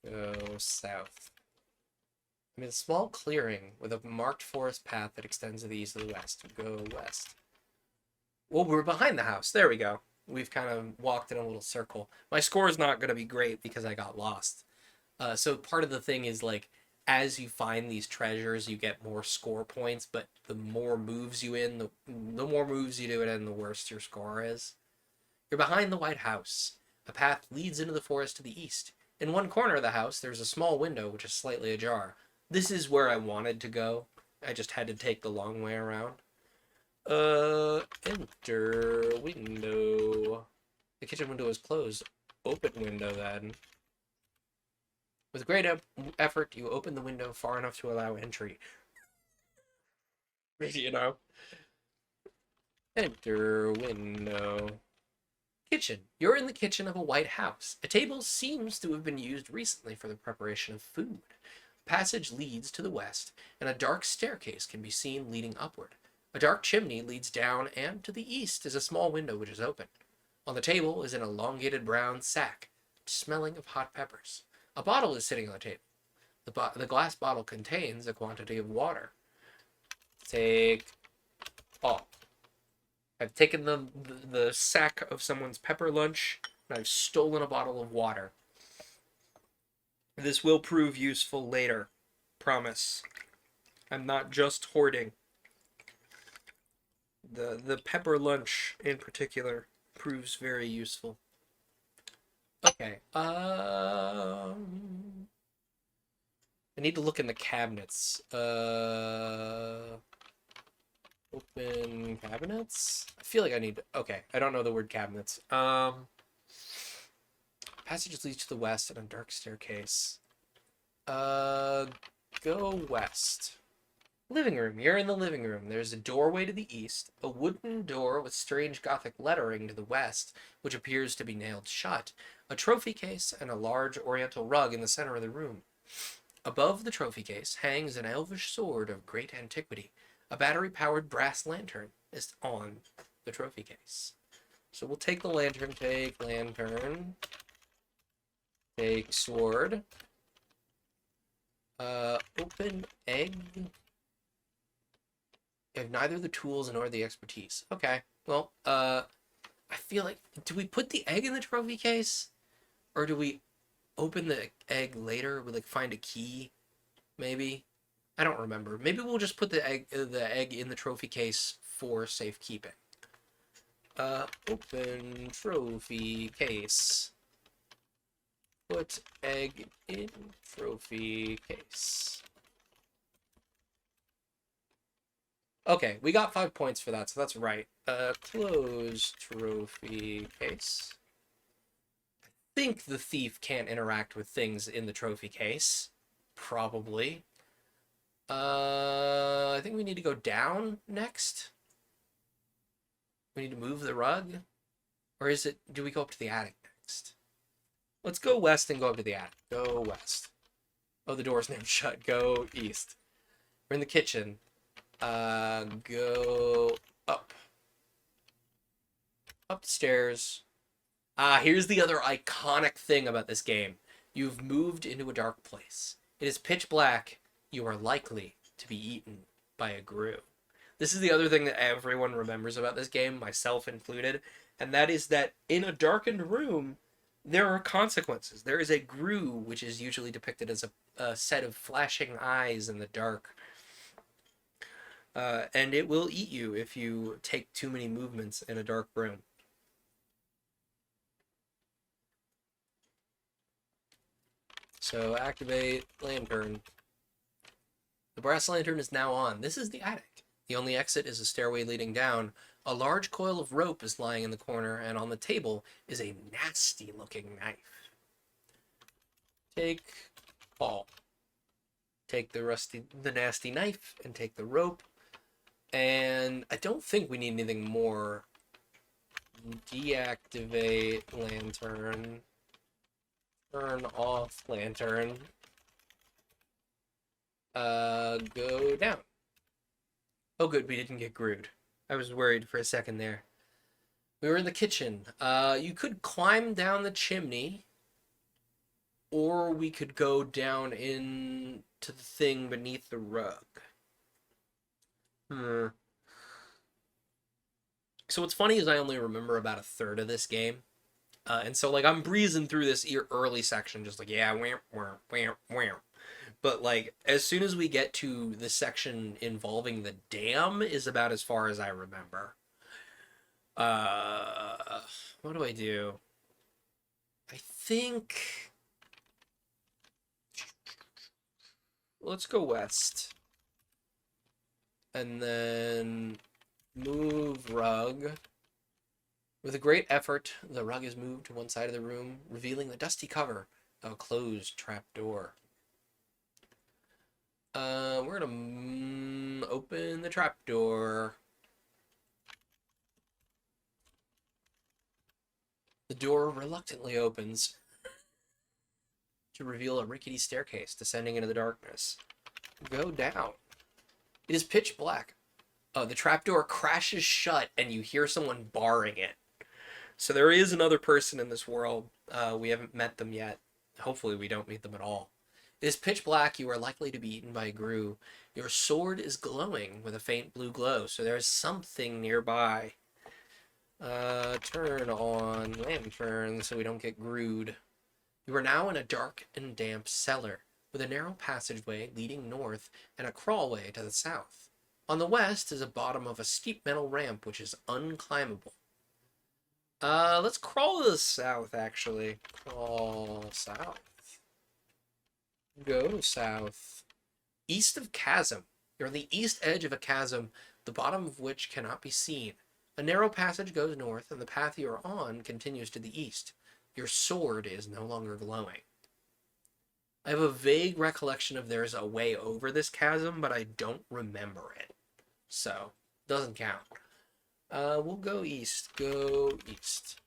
Go south. I'm in a small clearing with a marked forest path that extends to the east and the west. Go west. Well, we're behind the house. There we go. We've kind of walked in a little circle. My score is not going to be great because I got lost. So part of the thing is, like, as you find these treasures, you get more score points, but the more moves you in, the more moves you do it in, the worse your score is. You're behind the White House. A path leads into the forest to the east. In one corner of the house, there's a small window which is slightly ajar. This is where I wanted to go. I just had to take the long way around. Enter window. The kitchen window is closed. Open window then. With great effort, you open the window far enough to allow entry. You know. Enter window. Kitchen. You're in the kitchen of a white house. A table seems to have been used recently for the preparation of food. A passage leads to the west, and a dark staircase can be seen leading upward. A dark chimney leads down, and to the east is a small window which is open. On the table is an elongated brown sack, smelling of hot peppers. A bottle is sitting on the table. The glass bottle contains a quantity of water. Take all. I've taken the sack of someone's pepper lunch, and I've stolen a bottle of water. This will prove useful later. Promise. I'm not just hoarding. The pepper lunch, in particular, proves very useful. Okay, I need to look in the cabinets. Open cabinets? I feel like I need to... Okay, I don't know the word cabinets. Passage leads to the west and a dark staircase. Go west. Living room. You're in the living room. There's a doorway to the east, a wooden door with strange Gothic lettering to the west, which appears to be nailed shut, a trophy case, and a large oriental rug in the center of the room. Above the trophy case hangs an elvish sword of great antiquity. A battery-powered brass lantern is on the trophy case. So we'll take the lantern, take lantern, take sword, open egg. You have neither the tools nor the expertise. Okay, well, I feel like, do we put the egg in the trophy case? Or do we open the egg later? We, like, find a key, maybe? I don't remember. Maybe we'll just put the egg in the trophy case for safekeeping. Open trophy case. Put egg in trophy case. Okay, we got 5 points for that, so that's right. Close trophy case. I think the thief can't interact with things in the trophy case. Probably. I think we need to go down next. We need to move the rug. Or is it, do we go up to the attic next? Let's go west and go up to the attic. Go west. Oh, the door's now shut. Go east. We're in the kitchen. Go up. Upstairs. Here's the other iconic thing about this game. You've moved into a dark place. It is pitch black. You are likely to be eaten by a grue. This is the other thing that everyone remembers about this game, myself included, and that is that in a darkened room, there are consequences. There is a grue, which is usually depicted as a set of flashing eyes in the dark. And it will eat you if you take too many movements in a dark room. So activate lantern. The brass lantern is now on. This is the attic. The only exit is a stairway leading down. A large coil of rope is lying in the corner, and on the table is a nasty-looking knife. Take all. Take the nasty knife, and take the rope. And I don't think we need anything more. Deactivate lantern. Turn off lantern. Go down. Oh good, we didn't get Grood. I was worried for a second there. We were in the kitchen. You could climb down the chimney, or we could go down into the thing beneath the rug. So what's funny is I only remember about a third of this game. And so, like, I'm breezing through this early section, just like, yeah, wham, wham, wham, wham. But, like, as soon as we get to the section involving the dam is about as far as I remember. What do I do? I think... Let's go west. And then move rug. With a great effort, the rug is moved to one side of the room, revealing the dusty cover of a closed trapdoor. We're gonna open the trapdoor. The door reluctantly opens to reveal a rickety staircase descending into the darkness. Go down. It is pitch black. The trapdoor crashes shut and you hear someone barring it. So there is another person in this world. We haven't met them yet. Hopefully we don't meet them at all. It is pitch black. You are likely to be eaten by a grue. Your sword is glowing with a faint blue glow, so there is something nearby. Turn on lantern so we don't get grued. You are now in a dark and damp cellar, with a narrow passageway leading north and a crawlway to the south. On the west is a bottom of a steep metal ramp, which is unclimbable. Let's crawl to the south, actually. Crawl south. Go south. East of chasm. You're on the east edge of a chasm, the bottom of which cannot be seen. A narrow passage goes north, and the path you are on continues to the east. Your sword is no longer glowing. I have a vague recollection of there's a way over this chasm, but I don't remember it. So, doesn't count. We'll go east. Go east.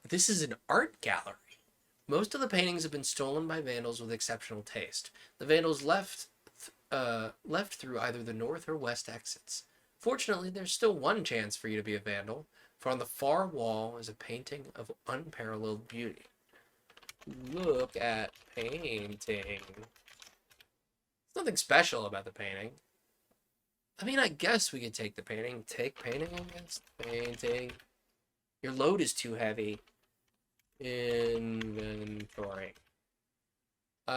This is an art gallery. Most of the paintings have been stolen by vandals with exceptional taste. The vandals left through either the north or west exits. Fortunately, there's still one chance for you to be a vandal, for on the far wall is a painting of unparalleled beauty. Look at painting. There's nothing special about the painting. I mean, I guess we could take the painting. Take painting, I guess. Painting. Your load is too heavy. Inventory. We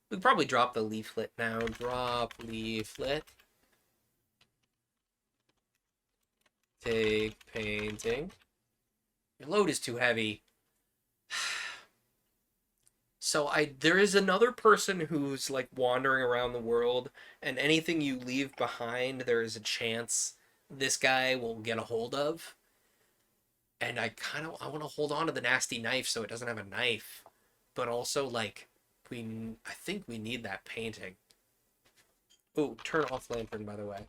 could probably drop the leaflet now. Drop leaflet. Take painting. Your load is too heavy. So there is another person who's like wandering around the world, and anything you leave behind, there is a chance this guy will get a hold of. And I want to hold on to the nasty knife so it doesn't have a knife, but also like I think we need that painting. Oh, turn off lantern, by the way.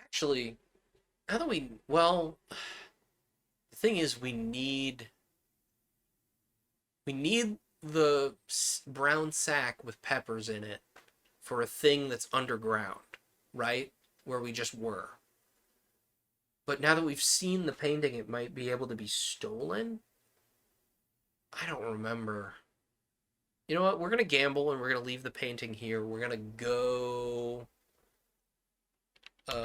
Actually, now that the thing is we need the brown sack with peppers in it for a thing that's underground, right? Where we just were. But now that we've seen the painting, it might be able to be stolen? I don't remember. You know what? We're going to gamble and we're going to leave the painting here. We're going to go... we're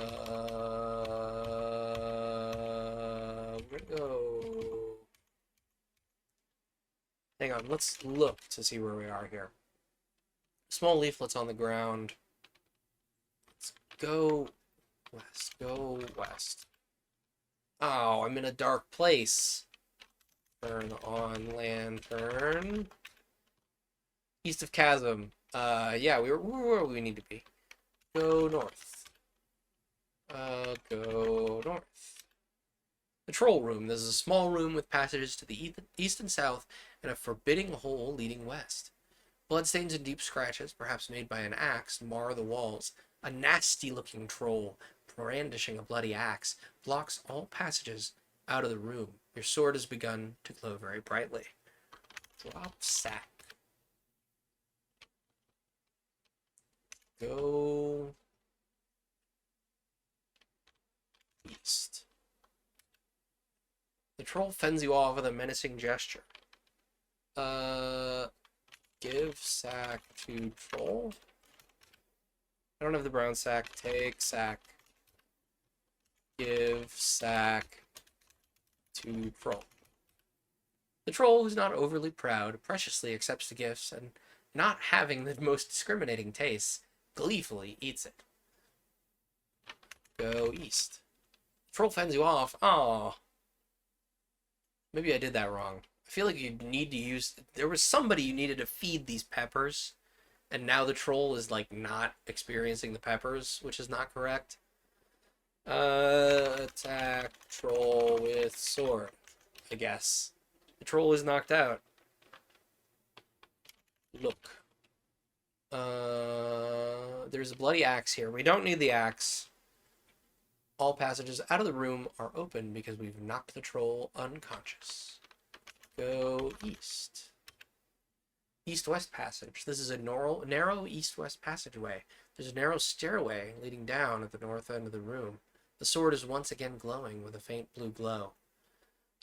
going to go... Hang on, let's look to see where we are here. Small leaflets on the ground. Let's go west. Go west. Oh, I'm in a dark place. Turn on lantern. East of chasm. Yeah, we're where we need to be. Go north. Go north. The troll room. This is a small room with passages to the east and south and a forbidding hole leading west. Bloodstains and deep scratches, perhaps made by an axe, mar the walls. A nasty-looking troll, brandishing a bloody axe, blocks all passages out of the room. Your sword has begun to glow very brightly. Drop sack. Go east. The troll fends you off with a menacing gesture. Give sack to troll. I don't have the brown sack. Take sack. Give sack to troll. The troll, who's not overly proud, preciously accepts the gifts and, not having the most discriminating tastes, gleefully eats it. Go east. Troll fends you off. Oh. Maybe I did that wrong. I feel like you need to use... There was somebody you needed to feed these peppers, and now the troll is, like, not experiencing the peppers, which is not correct. Attack troll with sword, I guess. The troll is knocked out. Look. There's a bloody axe here. We don't need the axe. All passages out of the room are open because we've knocked the troll unconscious. Go east. East-west passage. This is a narrow east-west passageway. There's a narrow stairway leading down at the north end of the room. The sword is once again glowing with a faint blue glow.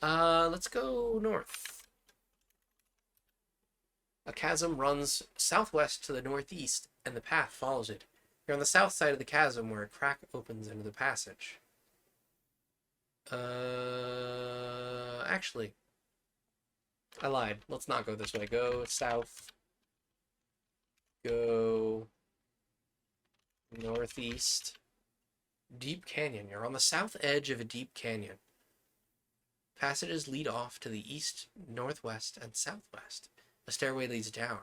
Let's go north. A chasm runs southwest to the northeast, and the path follows it. You're on the south side of the chasm where a crack opens into the passage. Actually, I lied. Let's not go this way. Go south. Go northeast. Deep canyon. You're on the south edge of a deep canyon. Passages lead off to the east, northwest, and southwest. A stairway leads down.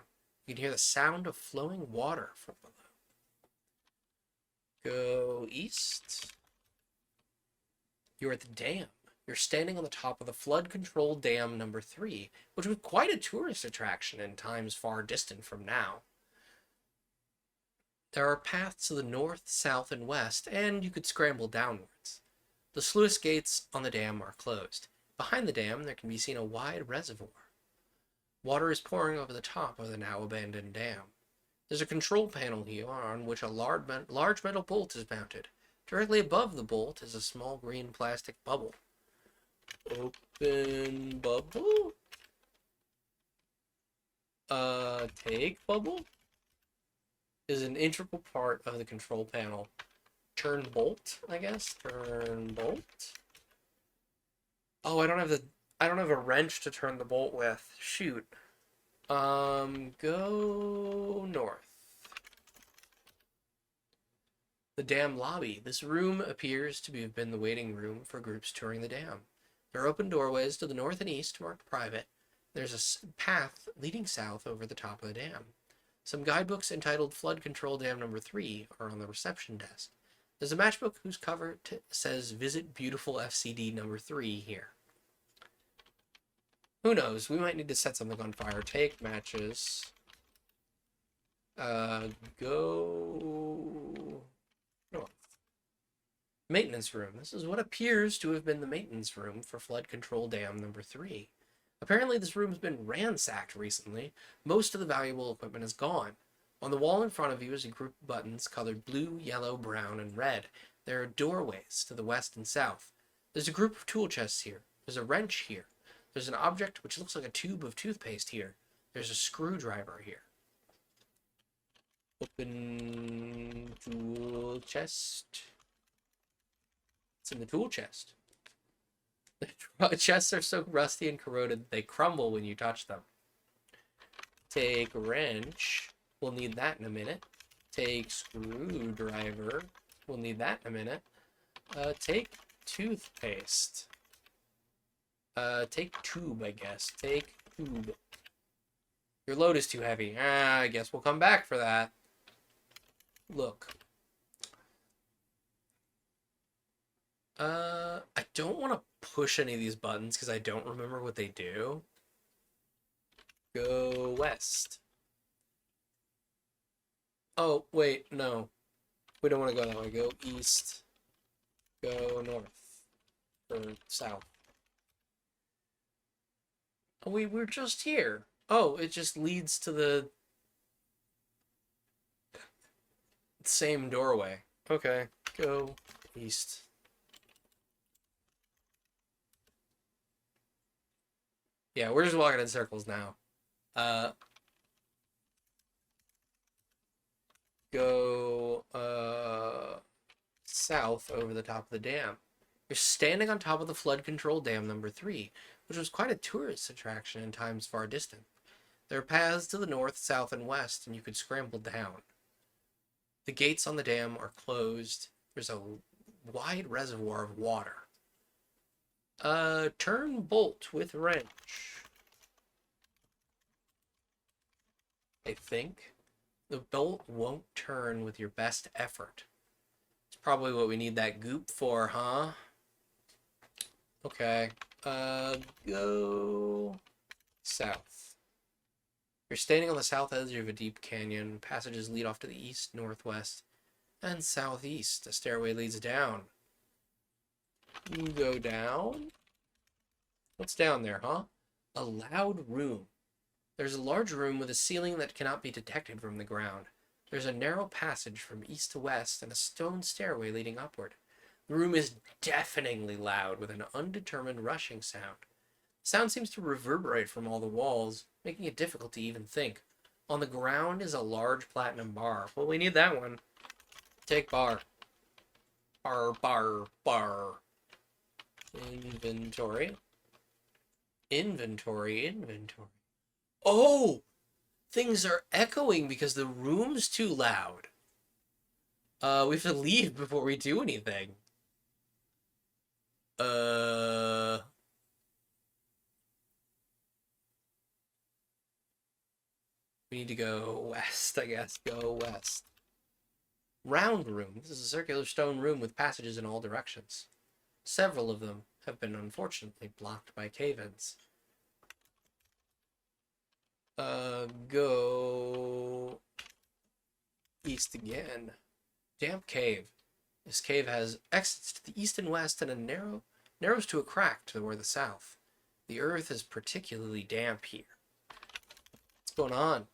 You can hear the sound of flowing water from below. Go east. You're at the dam. You're standing on the top of the flood control dam number 3, which was quite a tourist attraction in times far distant from now. There are paths to the north, south, and west, and you could scramble downwards. The sluice gates on the dam are closed. Behind the dam, there can be seen a wide reservoir. Water is pouring over the top of the now abandoned dam. There's a control panel here on which a large metal bolt is mounted. Directly above the bolt is a small green plastic bubble. Open bubble? Take bubble? Is an integral part of the control panel. Turn bolt, I guess. Turn bolt. Oh, I don't have a wrench to turn the bolt with. Shoot. Go north. The dam lobby. This room appears to have been the waiting room for groups touring the dam. There are open doorways to the north and east marked private. There's a path leading south over the top of the dam. Some guidebooks entitled Flood Control Dam Number 3 are on the reception desk. There's a matchbook whose cover says Visit Beautiful FCD Number 3 here. Who knows? We might need to set something on fire. Take matches. Go north. Maintenance room. This is what appears to have been the maintenance room for Flood Control Dam Number 3. Apparently this room has been ransacked recently. Most of the valuable equipment is gone. On the wall in front of you is a group of buttons colored blue, yellow, brown, and red. There are doorways to the west and south. There's a group of tool chests here. There's a wrench here. There's an object which looks like a tube of toothpaste here. There's a screwdriver here. Open tool chest. It's in the tool chest. The chests are so rusty and corroded they crumble when you touch them. Take wrench. We'll need that in a minute. Take screwdriver. We'll need that in a minute. Take toothpaste. Take tube, I guess. Take tube. Your load is too heavy. I guess we'll come back for that. Look. I don't want to push any of these buttons because I don't remember what they do. Go west. Oh, wait, no. We don't want to go that way. Go east. Go north. Or south. Oh, we were just here. Oh, it just leads to the same doorway. Okay, go east. Yeah, we're just walking in circles now. Go south over the top of the dam. You're standing on top of the flood control dam number 3, which was quite a tourist attraction in times far distant. There are paths to the north, south, and west, and you could scramble down. The gates on the dam are closed. There's a wide reservoir of water. Turn bolt with wrench. I think. The bolt won't turn with your best effort. It's probably what we need that goop for, huh? Okay. Go south. You're standing on the south edge of a deep canyon. Passages lead off to the east, northwest, and southeast. A stairway leads down. You go down. What's down there, huh? A loud room. There's a large room with a ceiling that cannot be detected from the ground. There's a narrow passage from east to west and a stone stairway leading upward. The room is deafeningly loud with an undetermined rushing sound. The sound seems to reverberate from all the walls, making it difficult to even think. On the ground is a large platinum bar. Well, we need that one. Take bar. Bar. Inventory. Oh! Things are echoing because the room's too loud. We have to leave before we do anything. We need to go west, I guess. Go west. Round room. This is a circular stone room with passages in all directions. Several of them have been unfortunately blocked by cave-ins. Go east again. Damp cave. This cave has exits to the east and west and narrows to a crack toward the south. The earth is particularly damp here. What's going on?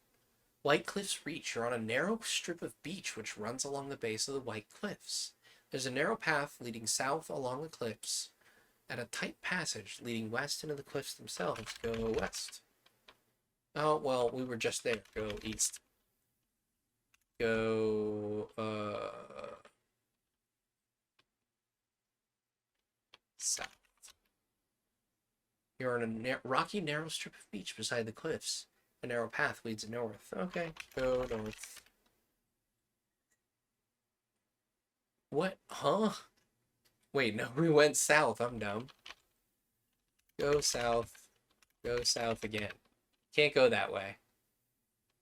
White Cliffs Reach. You're on a narrow strip of beach which runs along the base of the White Cliffs. There's a narrow path leading south along the cliffs and a tight passage leading west into the cliffs themselves. Go west. Oh, well, we were just there. Go east. Go, south. You're on a rocky, narrow strip of beach beside the cliffs. A narrow path leads north. Okay, go north. What? Huh? Wait, no, we went south. I'm dumb. Go south. Go south again. Can't go that way.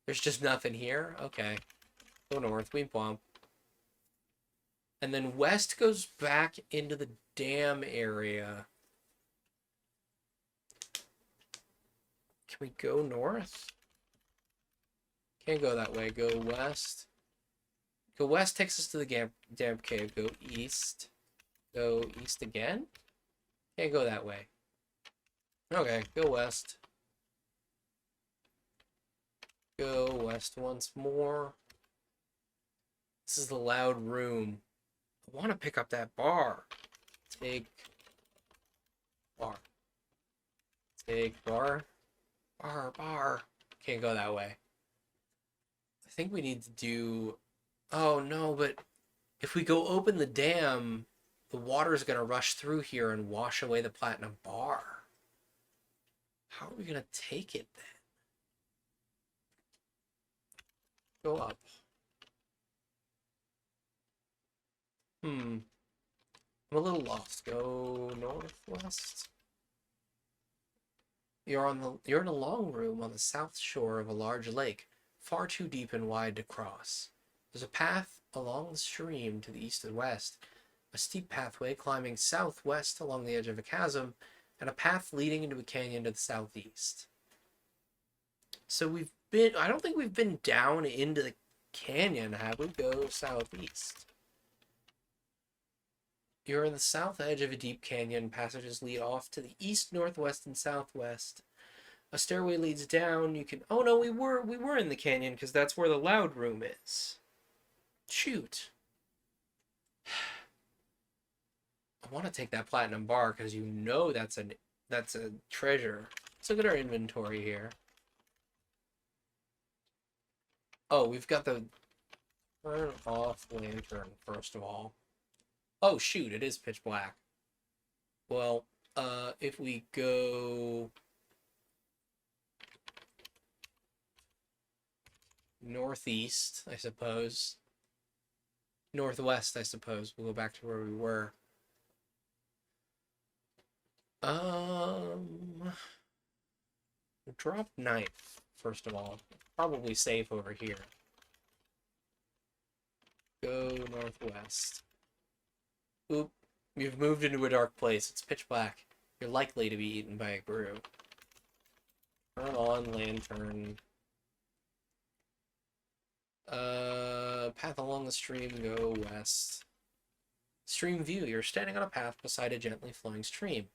There's just nothing here? Okay. Go north. Weep womp. And then west goes back into the dam area. Can we go north? Can't go that way. Go west. Go west takes us to the dam cave. Go east. Go east again? Can't go that way. Okay, go west. Go west once more. This is the loud room. I want to pick up that bar. Take bar. Take bar. Bar. Can't go that way. I think we need to do... Oh, no, but if we go open the dam, the water is going to rush through here and wash away the platinum bar. How are we going to take it then? Go up. I'm a little lost. Go northwest. You're in a long room on the south shore of a large lake, far too deep and wide to cross. There's a path along the stream to the east and west, a steep pathway climbing southwest along the edge of a chasm, and a path leading into a canyon to the southeast. So I don't think we've been down into the canyon, have we? Go southeast. You're in the south edge of a deep canyon. Passages lead off to the east, northwest, and southwest. A stairway leads down. You can. Oh no, we were in the canyon because that's where the loud room is. Shoot. I want to take that platinum bar because you know that's a treasure. Let's look at our inventory here. Oh, we've got the turn off lantern first of all. Oh shoot, it is pitch black. Well, if we go northeast, I suppose. Northwest, I suppose. We'll go back to where we were. Drop knife, first of all. Probably safe over here. Go northwest. Oop. You've moved into a dark place. It's pitch black. You're likely to be eaten by a brew. Turn on lantern. Path along the stream, go west. Stream view. You're standing on a path beside a gently flowing stream.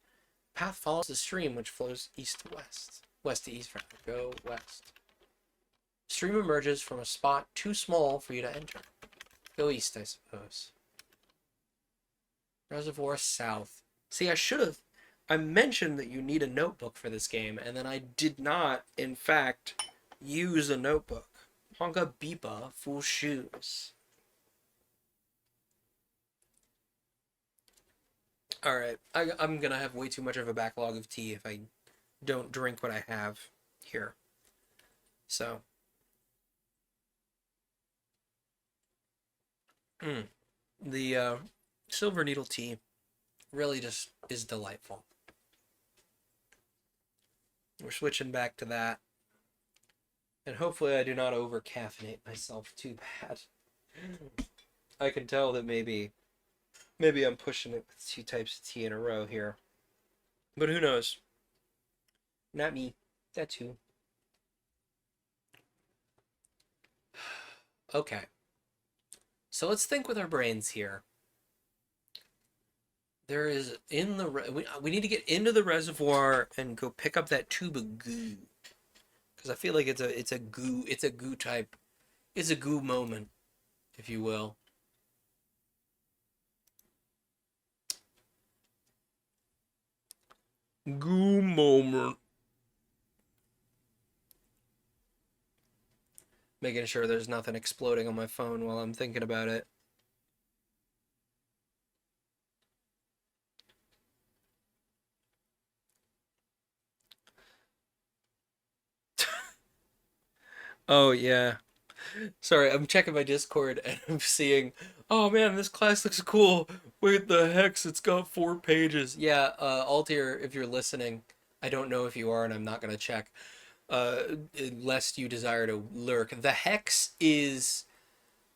Path follows the stream, which flows east to west. West to east, rather. Go west. Stream emerges from a spot too small for you to enter. Go east, I suppose. Reservoir south. See, I mentioned that you need a notebook for this game, and then I did not, in fact, use a notebook. Honka Beepa, full shoes. Alright, I'm gonna have way too much of a backlog of tea if I don't drink what I have here. So. The Silver Needle tea really just is delightful. We're switching back to that. And hopefully I do not over-caffeinate myself too bad. I can tell that maybe I'm pushing it with 2 types of tea in a row here. But who knows? Not me. That's you. Okay. So let's think with our brains here. There is we need to get into the reservoir and go pick up that tube of goo. Because I feel like it's a goo moment, if you will. Goo moment. Making sure there's nothing exploding on my phone while I'm thinking about it. Oh, yeah. Sorry, I'm checking my Discord and I'm seeing, oh man, this class looks cool. Wait, the hex, it's got 4 pages. Yeah, Altier, if you're listening, I don't know if you are and I'm not going to check. Lest you desire to lurk. The hex is,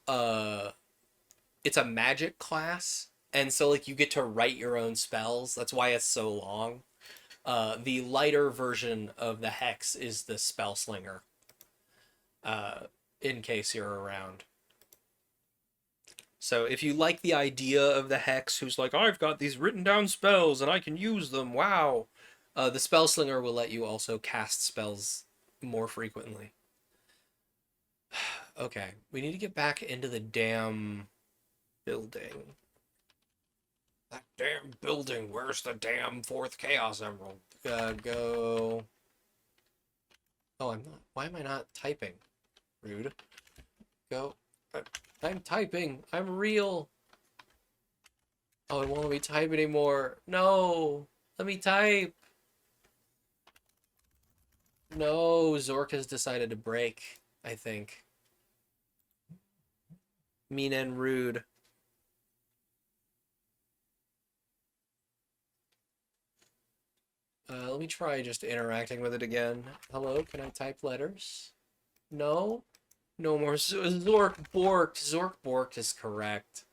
it's a magic class, and so, like, you get to write your own spells. That's why it's so long. The lighter version of the hex is the spell slinger. In case you're around. So if you like the idea of the hex, who's like, I've got these written down spells and I can use them, wow. The spell slinger will let you also cast spells more frequently. Okay, we need to get back into the damn building. That damn building, where's the damn 4th Chaos Emerald? Go... Oh, I'm not... Why am I not typing? Rude. Go. I'm typing. I'm real. Oh, it won't let me type anymore. No. Let me type. No, Zork has decided to break, I think. Mean and rude. Let me try just interacting with it again. Hello, can I type letters? No? No more Zork Borked. Zork Borked is correct.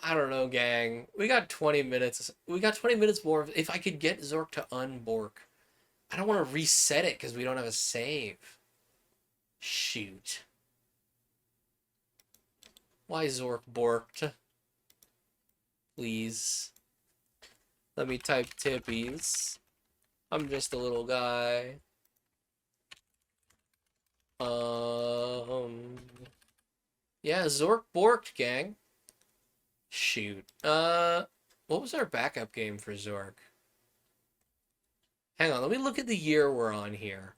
I don't know, gang. We got 20 minutes. We got 20 minutes more. If I could get Zork to unbork. I don't want to reset it because we don't have a save. Shoot. Why Zork borked? Please. Let me type tippies. I'm just a little guy. Yeah, Zork borked, gang. Shoot. What was our backup game for Zork? Hang on, let me look at the year we're on here.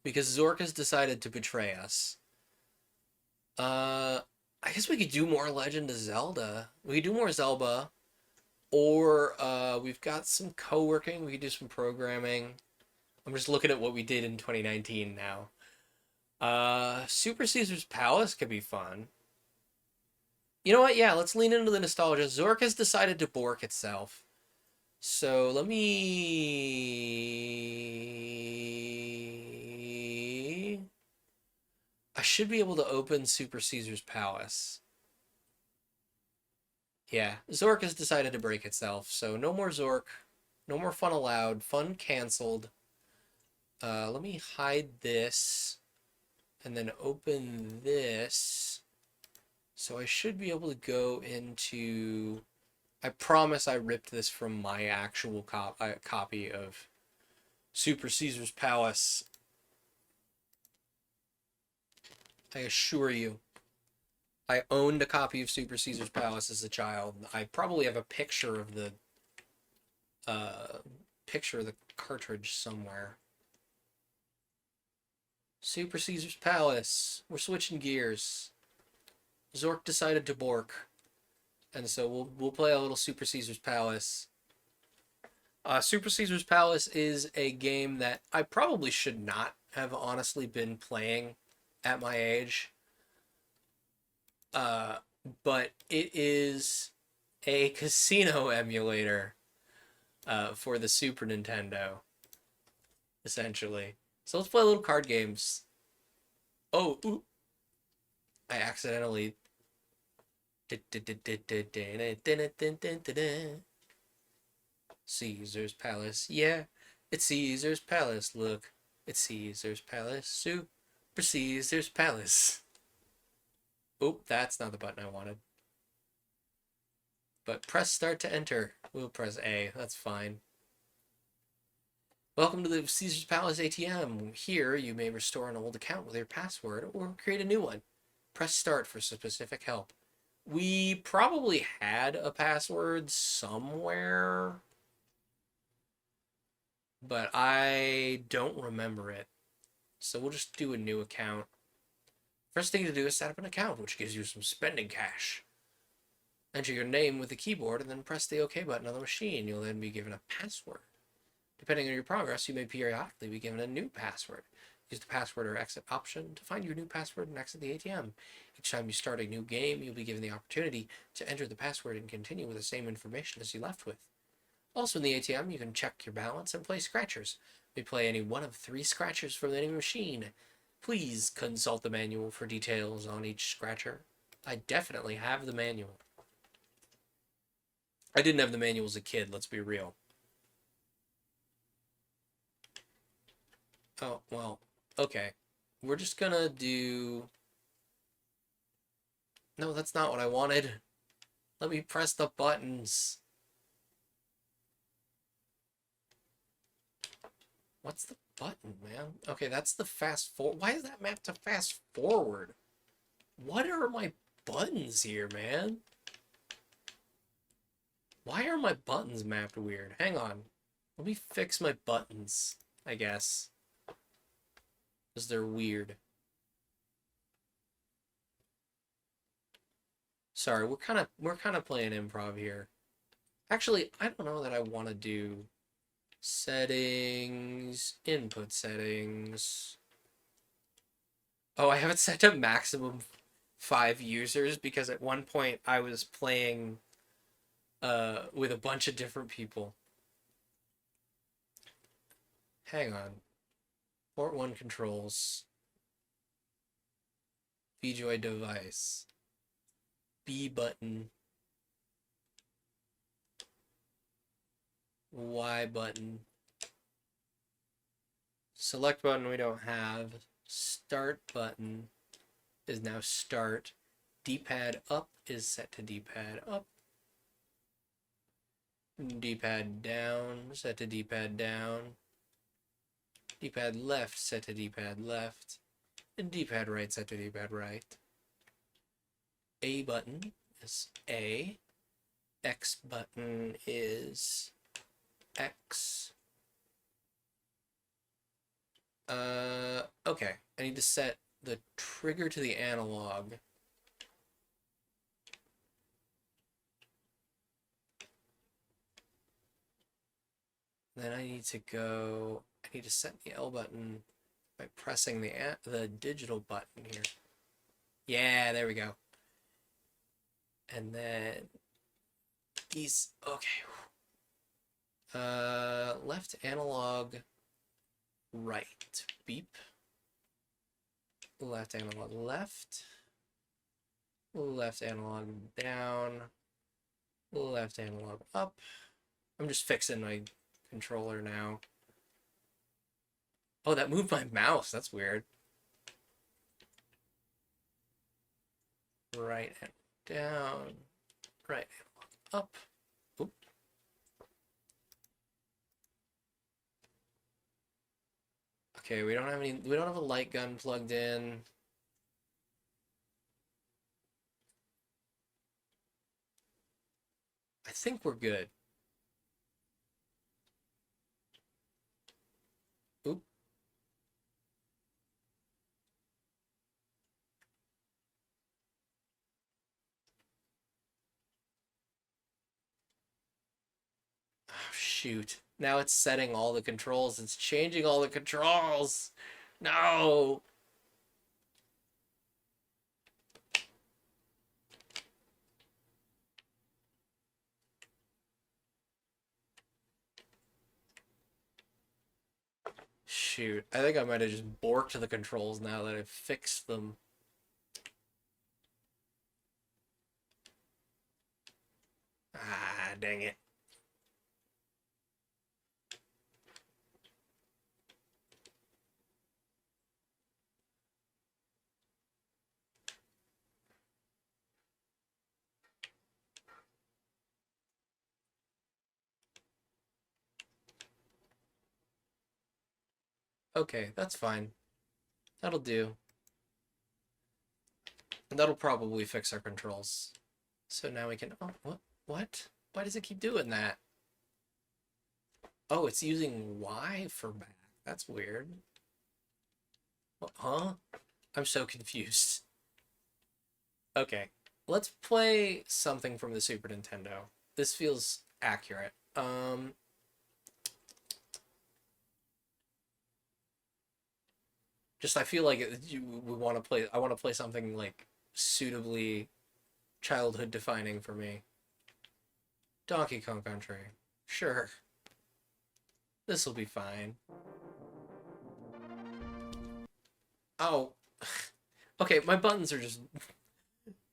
Because Zork has decided to betray us. I guess we could do more Legend of Zelda. We could do more Zelda. Or, we've got some co-working. We could do some programming. I'm just looking at what we did in 2019 now. Super Caesar's Palace could be fun. You know what? Yeah, let's lean into the nostalgia. Zork has decided to bork itself. So let me... I should be able to open Super Caesar's Palace. Yeah, Zork has decided to break itself. So no more Zork. No more fun allowed. Fun canceled. Let me hide this. And then open this. So I should be able to go into... I promise I ripped this from my actual copy of Super Caesar's Palace. I assure you. I owned a copy of Super Caesar's Palace as a child. I probably have a picture of the cartridge somewhere. Super Caesar's Palace. We're switching gears. Zork decided to bork. And so we'll play a little Super Caesar's Palace. Super Caesar's Palace is a game that I probably should not have honestly been playing at my age. But it is a casino emulator for the Super Nintendo, essentially. So let's play little card games. Oh, ooh. I accidentally... Caesar's Palace, yeah, it's Caesar's Palace, look, it's Caesar's Palace, Super Caesar's Palace. Oop, that's not the button I wanted. But press start to enter. We'll press A, that's fine. Welcome to the Caesar's Palace ATM. Here, you may restore an old account with your password or create a new one. Press start for specific help. We probably had a password somewhere, but I don't remember it. So we'll just do a new account. First thing to do is set up an account, which gives you some spending cash. Enter your name with the keyboard and then press the OK button on the machine. You'll then be given a password. Depending on your progress, you may periodically be given a new password. Use the password or exit option to find your new password and exit the ATM. Each time you start a new game, you'll be given the opportunity to enter the password and continue with the same information as you left with. Also in the ATM, you can check your balance and play scratchers. You may play any one of 3 scratchers from any machine. Please consult the manual for details on each scratcher. I definitely have the manual. I didn't have the manual as a kid, let's be real. Oh, well, okay. We're just gonna do... No, that's not what I wanted. Let me press the buttons. What's the button, man? Okay, that's the fast forward. Why is that mapped to fast forward? What are my buttons here, man? Why are my buttons mapped weird? Hang on. Let me fix my buttons, I guess. Because they're weird. Sorry, we're kind of playing improv here. Actually, I don't know that I want to do settings, input settings. Oh, I have it set to maximum 5 users because at one point I was playing with a bunch of different people. Hang on. Port 1 controls. VJoy device. B button. Y button. Select button we don't have. Start button is now start. D-pad up is set to D-pad up. D-pad down set to D-pad down. D-pad left set to D-pad left. And D-pad right set to D-pad right. A button is A. X button is X. Okay. I need to set the trigger to the analog. Then I need to set the L button by pressing the digital button here. Yeah, there we go. And then these, okay. Left analog, right, beep. Left analog left. Left analog down. Left analog up. I'm just fixing my controller now. Oh, that moved my mouse. That's weird. Right and down. Right and up. Oop. Okay, we don't have a light gun plugged in. I think we're good. Oop. Oh, shoot. Now it's setting all the controls. It's changing all the controls. No. Shoot. I think I might have just borked the controls now that I've fixed them. Ah, dang it. Okay, that's fine. That'll do. And that'll probably fix our controls. So now we can... Oh, what? What? Why does it keep doing that? Oh, it's using Y for back. That's weird. What, huh? I'm so confused. Okay, let's play something from the Super Nintendo. This feels accurate. Just I feel like we want to play. I want to play something like suitably childhood defining for me. Donkey Kong Country. Sure. This will be fine. Oh. Okay, my buttons are just...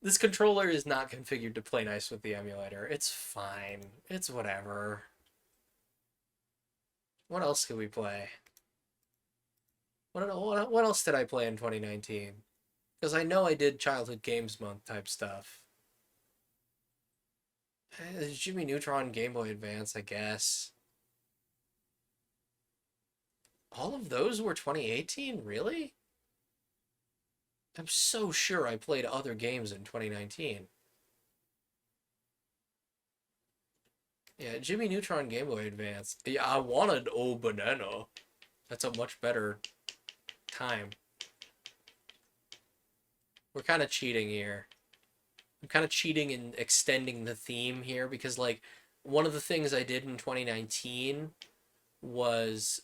This controller is not configured to play nice with the emulator. It's fine. It's whatever. What else could we play? What else did I play in 2019? Because I know I did Childhood Games Month type stuff. Jimmy Neutron Game Boy Advance, I guess. All of those were 2018? Really? I'm so sure I played other games in 2019. Yeah, Jimmy Neutron Game Boy Advance. Yeah, I wanted Oh Banana. That's a much better time. We're kind of cheating here. I'm kind of cheating and extending the theme here because, like, one of the things I did in 2019 was,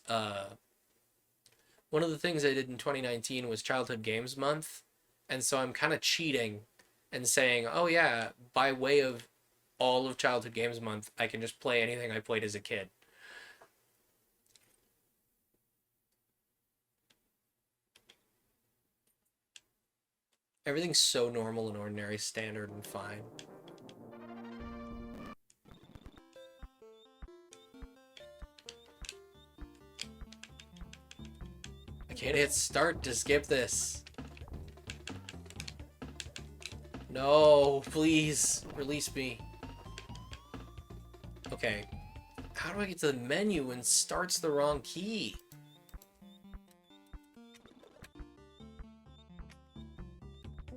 Childhood Games Month, and so I'm kind of cheating and saying, oh yeah, by way of all of Childhood Games Month, I can just play anything I played as a kid. Everything's so normal and ordinary, standard, and fine. I can't hit start to skip this. No, please, release me. Okay. How do I get to the menu when start's the wrong key?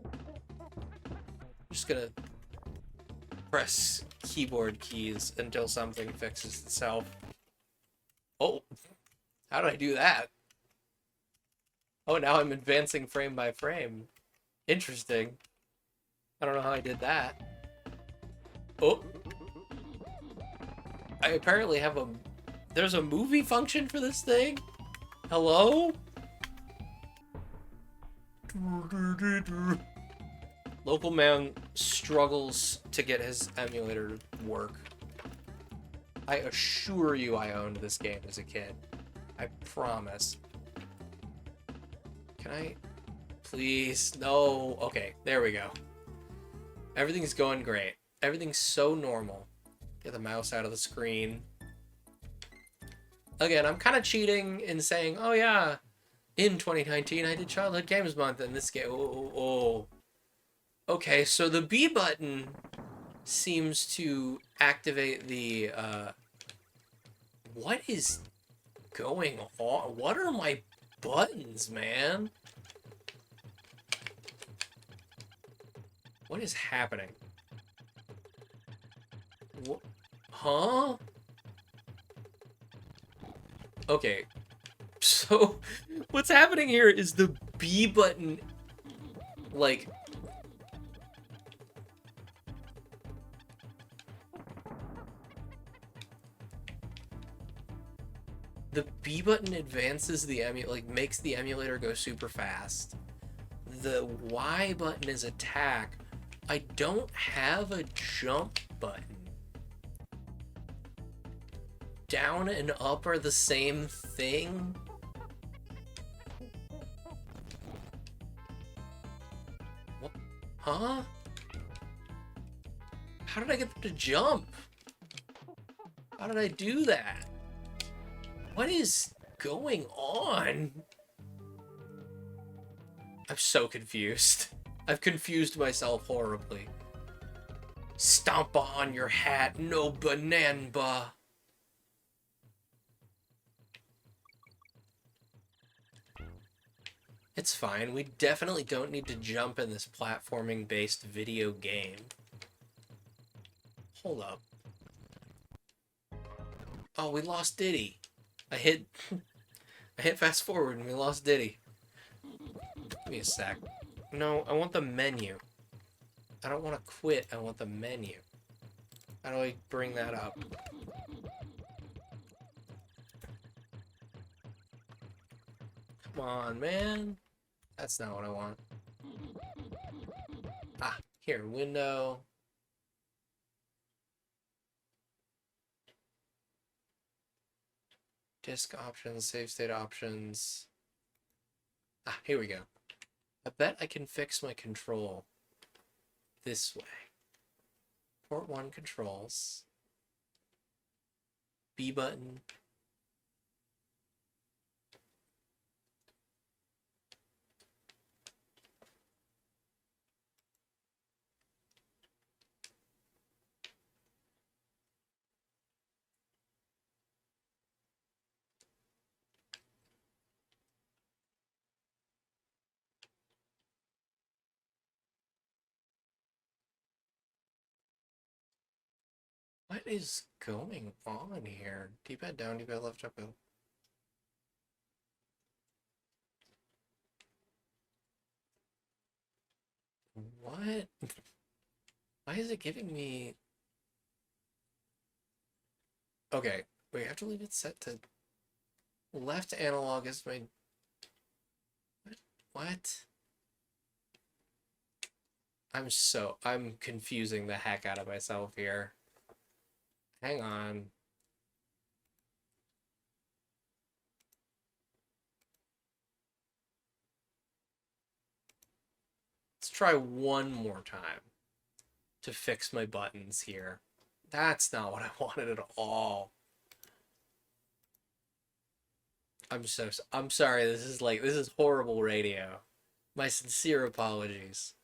I'm just gonna press keyboard keys until something fixes itself. Oh, how did I do that? Oh, now I'm advancing frame by frame. Interesting. I don't know how I did that. Oh. I apparently have a... There's a movie function for this thing? Hello? Local man struggles to get his emulator to work. I assure you I owned this game as a kid. I promise. Can I... Please? No. Okay, there we go. Everything's going great. Everything's so normal. Get the mouse out of the screen. Again, I'm kind of cheating in saying, oh yeah, in 2019 I did Childhood Games Month, and this game, oh. Okay, so the B button seems to activate the, what is going on? What are my buttons, man? What is happening? What? Huh? Okay. So, what's happening here is the B button, like... The B button advances the emulator, like, makes the emulator go super fast. The Y button is attack. I don't have a jump button. Down and up are the same thing? What? Huh? How did I get them to jump? How did I do that? What is going on? I'm so confused. I've confused myself horribly. Stomp on your hat, no banana. It's fine. We definitely don't need to jump in this platforming-based video game. Hold up. Oh, we lost Diddy. I hit fast forward and we lost Diddy. Give me a sec. No, I want the menu. I don't want to quit. I want the menu. How do I bring that up? Come on, man. That's not what I want. Ah, here, window. Disk options, save state options. Ah, here we go. I bet I can fix my control this way. Port 1 controls. B button. What is going on here? D-pad down, D-pad left, up, go. What? Why is it giving me... Okay, wait, I have to leave it set to... Left analog is my... What? I'm confusing the heck out of myself here. Hang on. Let's try one more time to fix my buttons here. That's not what I wanted at all. I'm sorry. This is horrible radio. My sincere apologies.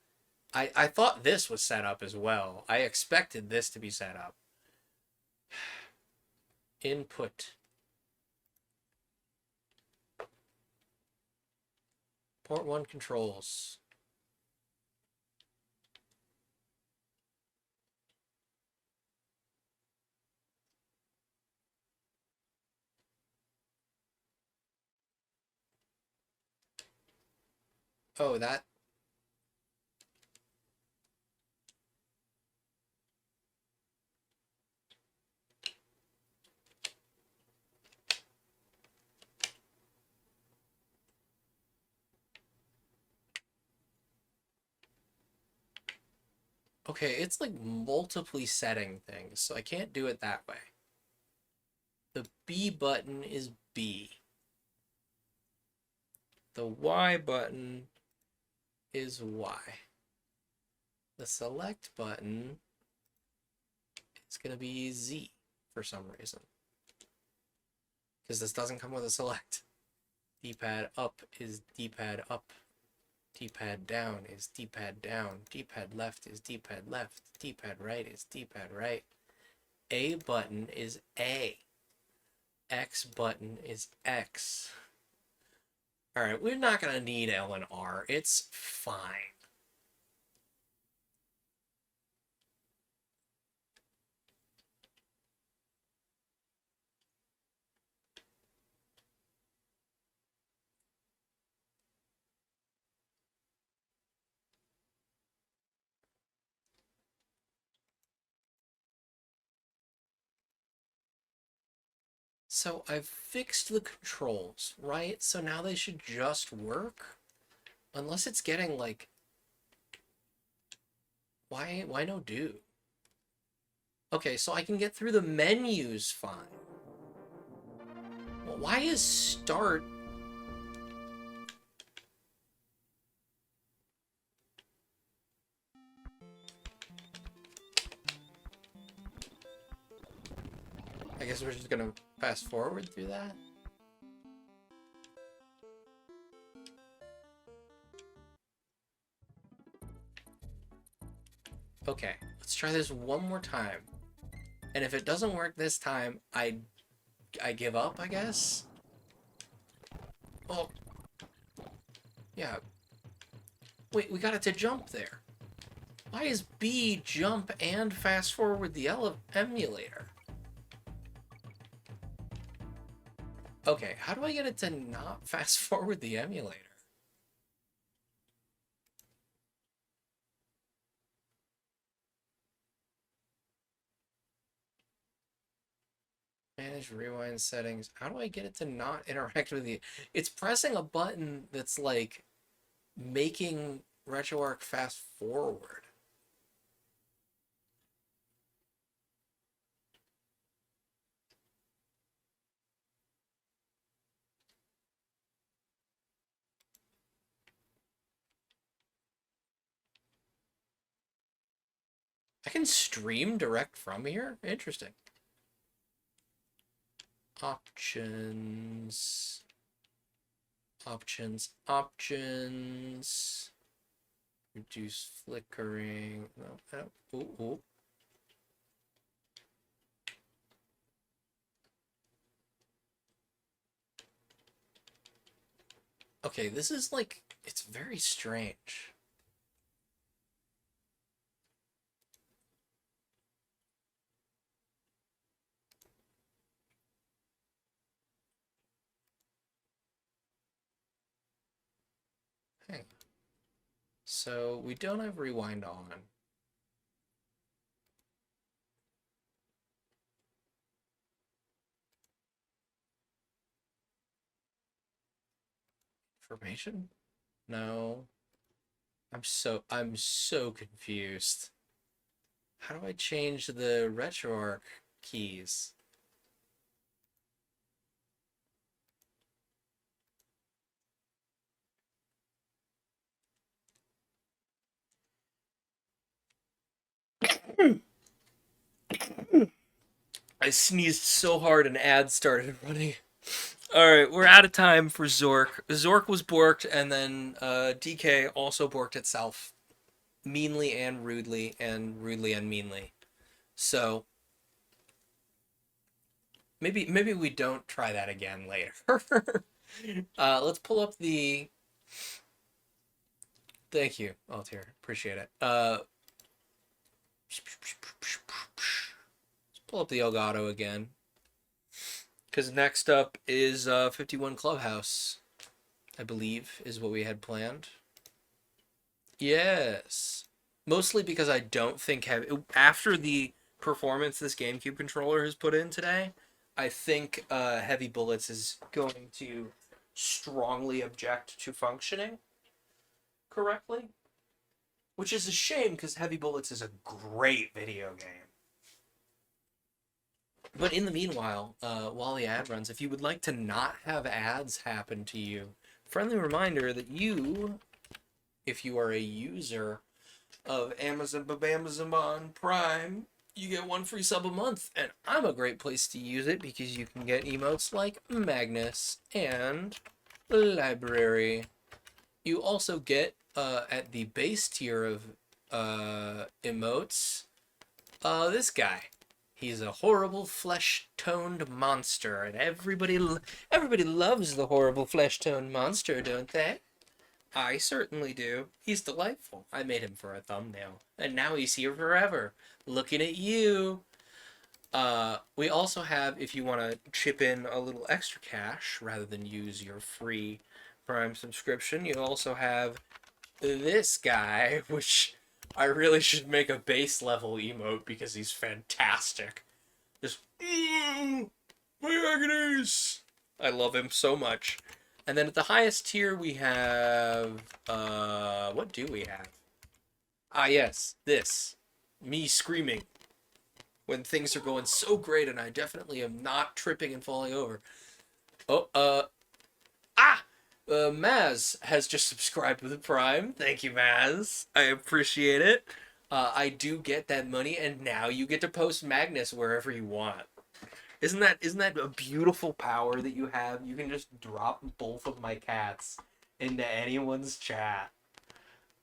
I thought this was set up as well. I expected this to be set up. Input. Port 1 controls. Oh, that. Okay, it's like multiply setting things, so I can't do it that way. The B button is B. The Y button is Y. The select button is going to be Z for some reason. Because this doesn't come with a select. D-pad up is D-pad up. D-pad down is D-pad down. D-pad left is D-pad left. D-pad right is D-pad right. A button is A. X button is X. Alright, we're not going to need L and R. It's fine. So I've fixed the controls, right? So now they should just work? Unless it's getting like... Why no do? Okay, so I can get through the menus fine. Well, why is start... I guess we're just gonna fast forward through that? Okay, let's try this one more time. And if it doesn't work this time, I give up, I guess? Oh. Yeah. Wait, we got it to jump there. Why is B jump and fast forward the emulator? Okay, how do I get it to not fast forward the emulator? Manage rewind settings. How do I get it to not interact with the... It's pressing a button that's like making RetroArch fast forward. I can stream direct from here? Interesting. Options. Options. Options. Reduce flickering. No, no. Ooh, ooh. Okay, this is like, it's very strange. Hang on. So we don't have rewind on. Information? No. I'm so confused. How do I change the RetroArch keys? I sneezed so hard an ad started running. Alright, we're out of time for Zork. Zork was borked, and then DK also borked itself. Meanly and rudely and meanly. So, maybe we don't try that again later. Let's pull up the... Thank you, Altair. Appreciate it. Let's pull up the Elgato again. Because next up is 51 Clubhouse, I believe, is what we had planned. Yes. Mostly because I don't think after the performance this GameCube controller has put in today, I think Heavy Bullets is going to strongly object to functioning correctly. Which is a shame because Heavy Bullets is a great video game. But in the meanwhile, while the ad runs, if you would like to not have ads happen to you, friendly reminder that you, if you are a user of Amazon Prime, you get 1 free sub a month. And I'm a great place to use it because you can get emotes like Magnus and Library. You also get, at the base tier of emotes, this guy. He's a horrible flesh-toned monster, and everybody loves the horrible flesh-toned monster, don't they? I certainly do. He's delightful. I made him for a thumbnail, and now he's here forever, looking at you. We also have, if you want to chip in a little extra cash rather than use your free Prime subscription, you also have this guy, which I really should make a base level emote because he's fantastic. Just, my agonies! I love him so much. And then at the highest tier we have, what do we have? Ah yes, this. Me screaming. When things are going so great and I definitely am not tripping and falling over. Oh, Maz has just subscribed with a Prime. Thank you, Maz. I appreciate it. I do get that money, and now you get to post Magnus wherever you want. Isn't that a beautiful power that you have? You can just drop both of my cats into anyone's chat.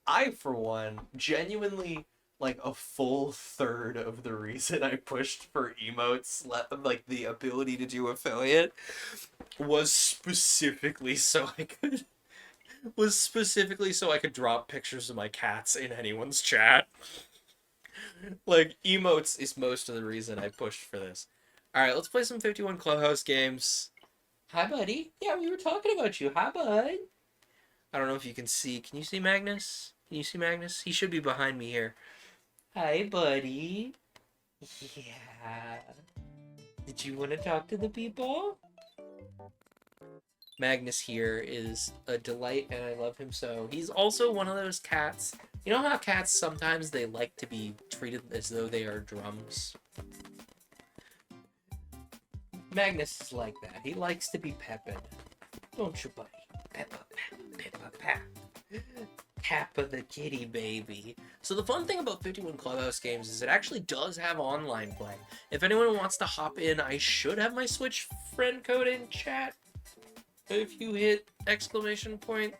I, for one, genuinely, like, a full third of the reason I pushed for emotes, like, the ability to do affiliate, was specifically so I could drop pictures of my cats in anyone's chat. Like, emotes is most of the reason I pushed for this. Alright, let's play some 51 Clubhouse games. Hi, buddy. Yeah, we were talking about you. Hi, bud. I don't know if you can see. Can you see Magnus? Can you see Magnus? He should be behind me here. Hi, buddy. Yeah. Did you want to talk to the people? Magnus here is a delight, and I love him so. He's also one of those cats. You know how cats sometimes they like to be treated as though they are drums? Magnus is like that. He likes to be petted. Don't you, buddy? Peppa, Peppa, Peppa. Peppa the kitty baby. So the fun thing about 51 Clubhouse games is it actually does have online play. If anyone wants to hop in, I should have my Switch friend code in chat. If you hit exclamation point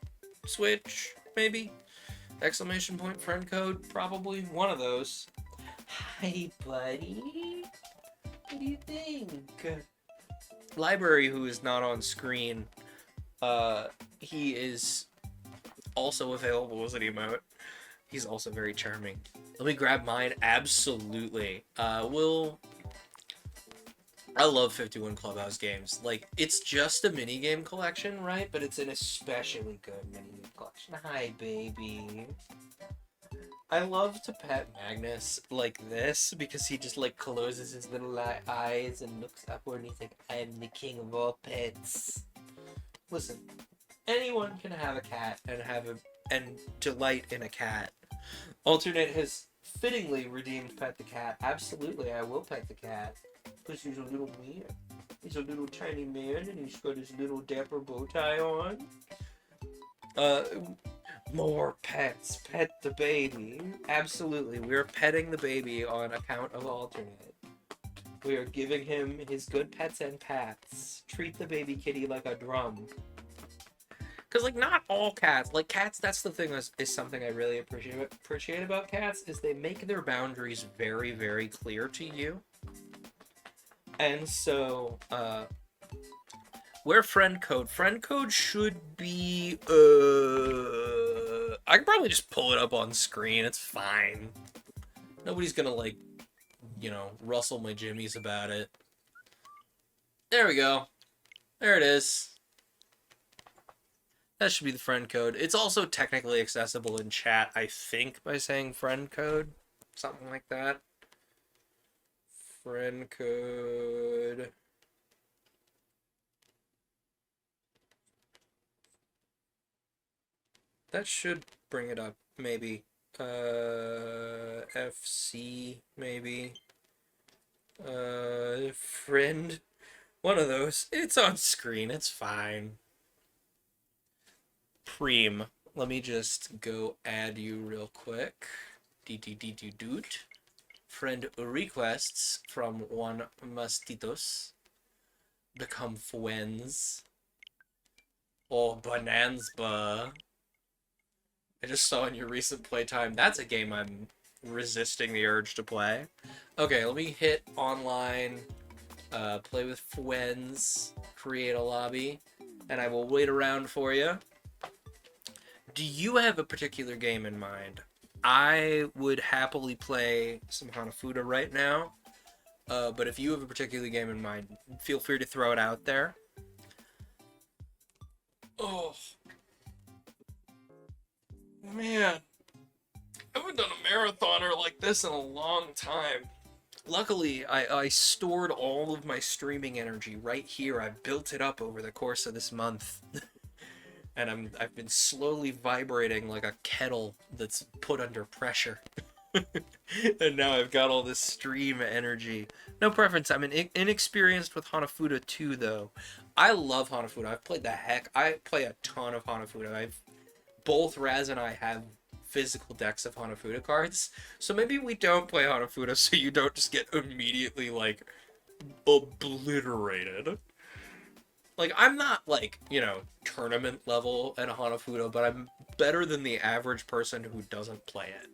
Switch, maybe? Exclamation point friend code, probably one of those. Hi, buddy. What do you think? Library, who is not on screen, he is also available as an emote. He's also very charming. Let me grab mine. Absolutely. I love 51 Clubhouse games. Like, it's just a minigame collection, right? But it's an especially good minigame collection. Hi, baby. I love to pet Magnus like this because he just, like, closes his little eyes and looks upward and he's like, I'm the king of all pets. Listen, anyone can have a cat and delight in a cat. Alternate has fittingly redeemed Pet the Cat. Absolutely, I will pet the cat. Because he's a little man. He's a little tiny man and he's got his little dapper bow tie on. More pets. Pet the baby. Absolutely. We're petting the baby on account of alternate. We are giving him his good pets and pats. Treat the baby kitty like a drum. Because, like, not all cats. Like, cats, that's the thing is something I really appreciate about cats, is they make their boundaries very, very clear to you. And so, where friend code should be, I can probably just pull it up on screen. It's fine. Nobody's gonna, like, you know, rustle my jimmies about it. There we go. There it is. That should be the friend code. It's also technically accessible in chat, I think, by saying friend code. Something like that. Friend code. That should bring it up, maybe. FC, maybe. Friend. One of those. It's on screen, it's fine. Preem. Let me just go add you real quick. Doot. Friend requests from one Mastitos. Become friends. Oh, Bonanza. I just saw in your recent playtime. That's a game I'm resisting the urge to play. Okay, let me hit online, play with friends, create a lobby, and I will wait around for you. Do you have a particular game in mind? I would happily play some Hanafuda right now, but if you have a particular game in mind, feel free to throw it out there. Oh, man. I haven't done a marathoner like this in a long time. Luckily, I stored all of my streaming energy right here. I built it up over the course of this month. And I've been slowly vibrating like a kettle that's put under pressure. And now I've got all this stream energy. No preference. I'm inexperienced with Hanafuda 2, though. I love Hanafuda. I've played the heck. I play a ton of Hanafuda. Both Raz and I have physical decks of Hanafuda cards. So maybe we don't play Hanafuda so you don't just get immediately, like, obliterated. Like, I'm not, like, you know, tournament level at Hanafuda, but I'm better than the average person who doesn't play it.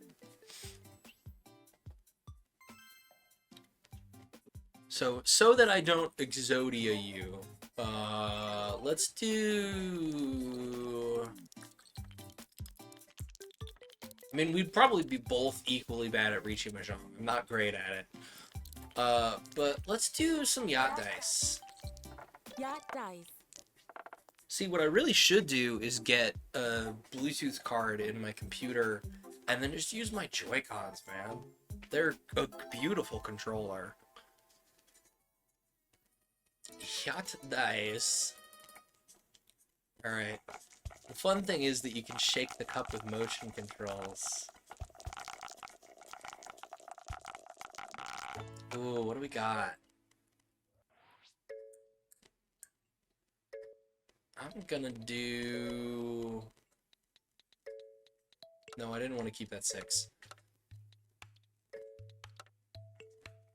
So that I don't Exodia you, let's do... I mean, we'd probably be both equally bad at Riichi Mahjong. I'm not great at it. But let's do some yacht dice. Yacht dice. See, what I really should do is get a Bluetooth card in my computer and then just use my Joy-Cons, man. They're a beautiful controller. Yacht dice. Alright. The fun thing is that you can shake the cup with motion controls. Ooh, what do we got? I'm gonna do... No, I didn't want to keep that 6.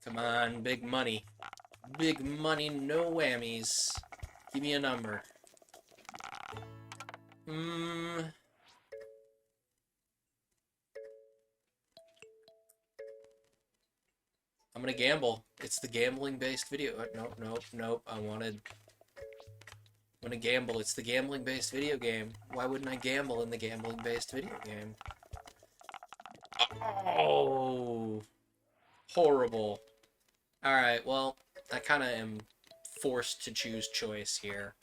Come on, big money. Big money, no whammies. Give me a number. I'm gonna gamble. It's the gambling-based video. Nope. I'm gonna gamble. It's the gambling-based video game. Why wouldn't I gamble in the gambling-based video game? Oh! Horrible. Alright, well, I kinda am forced to choose choice here.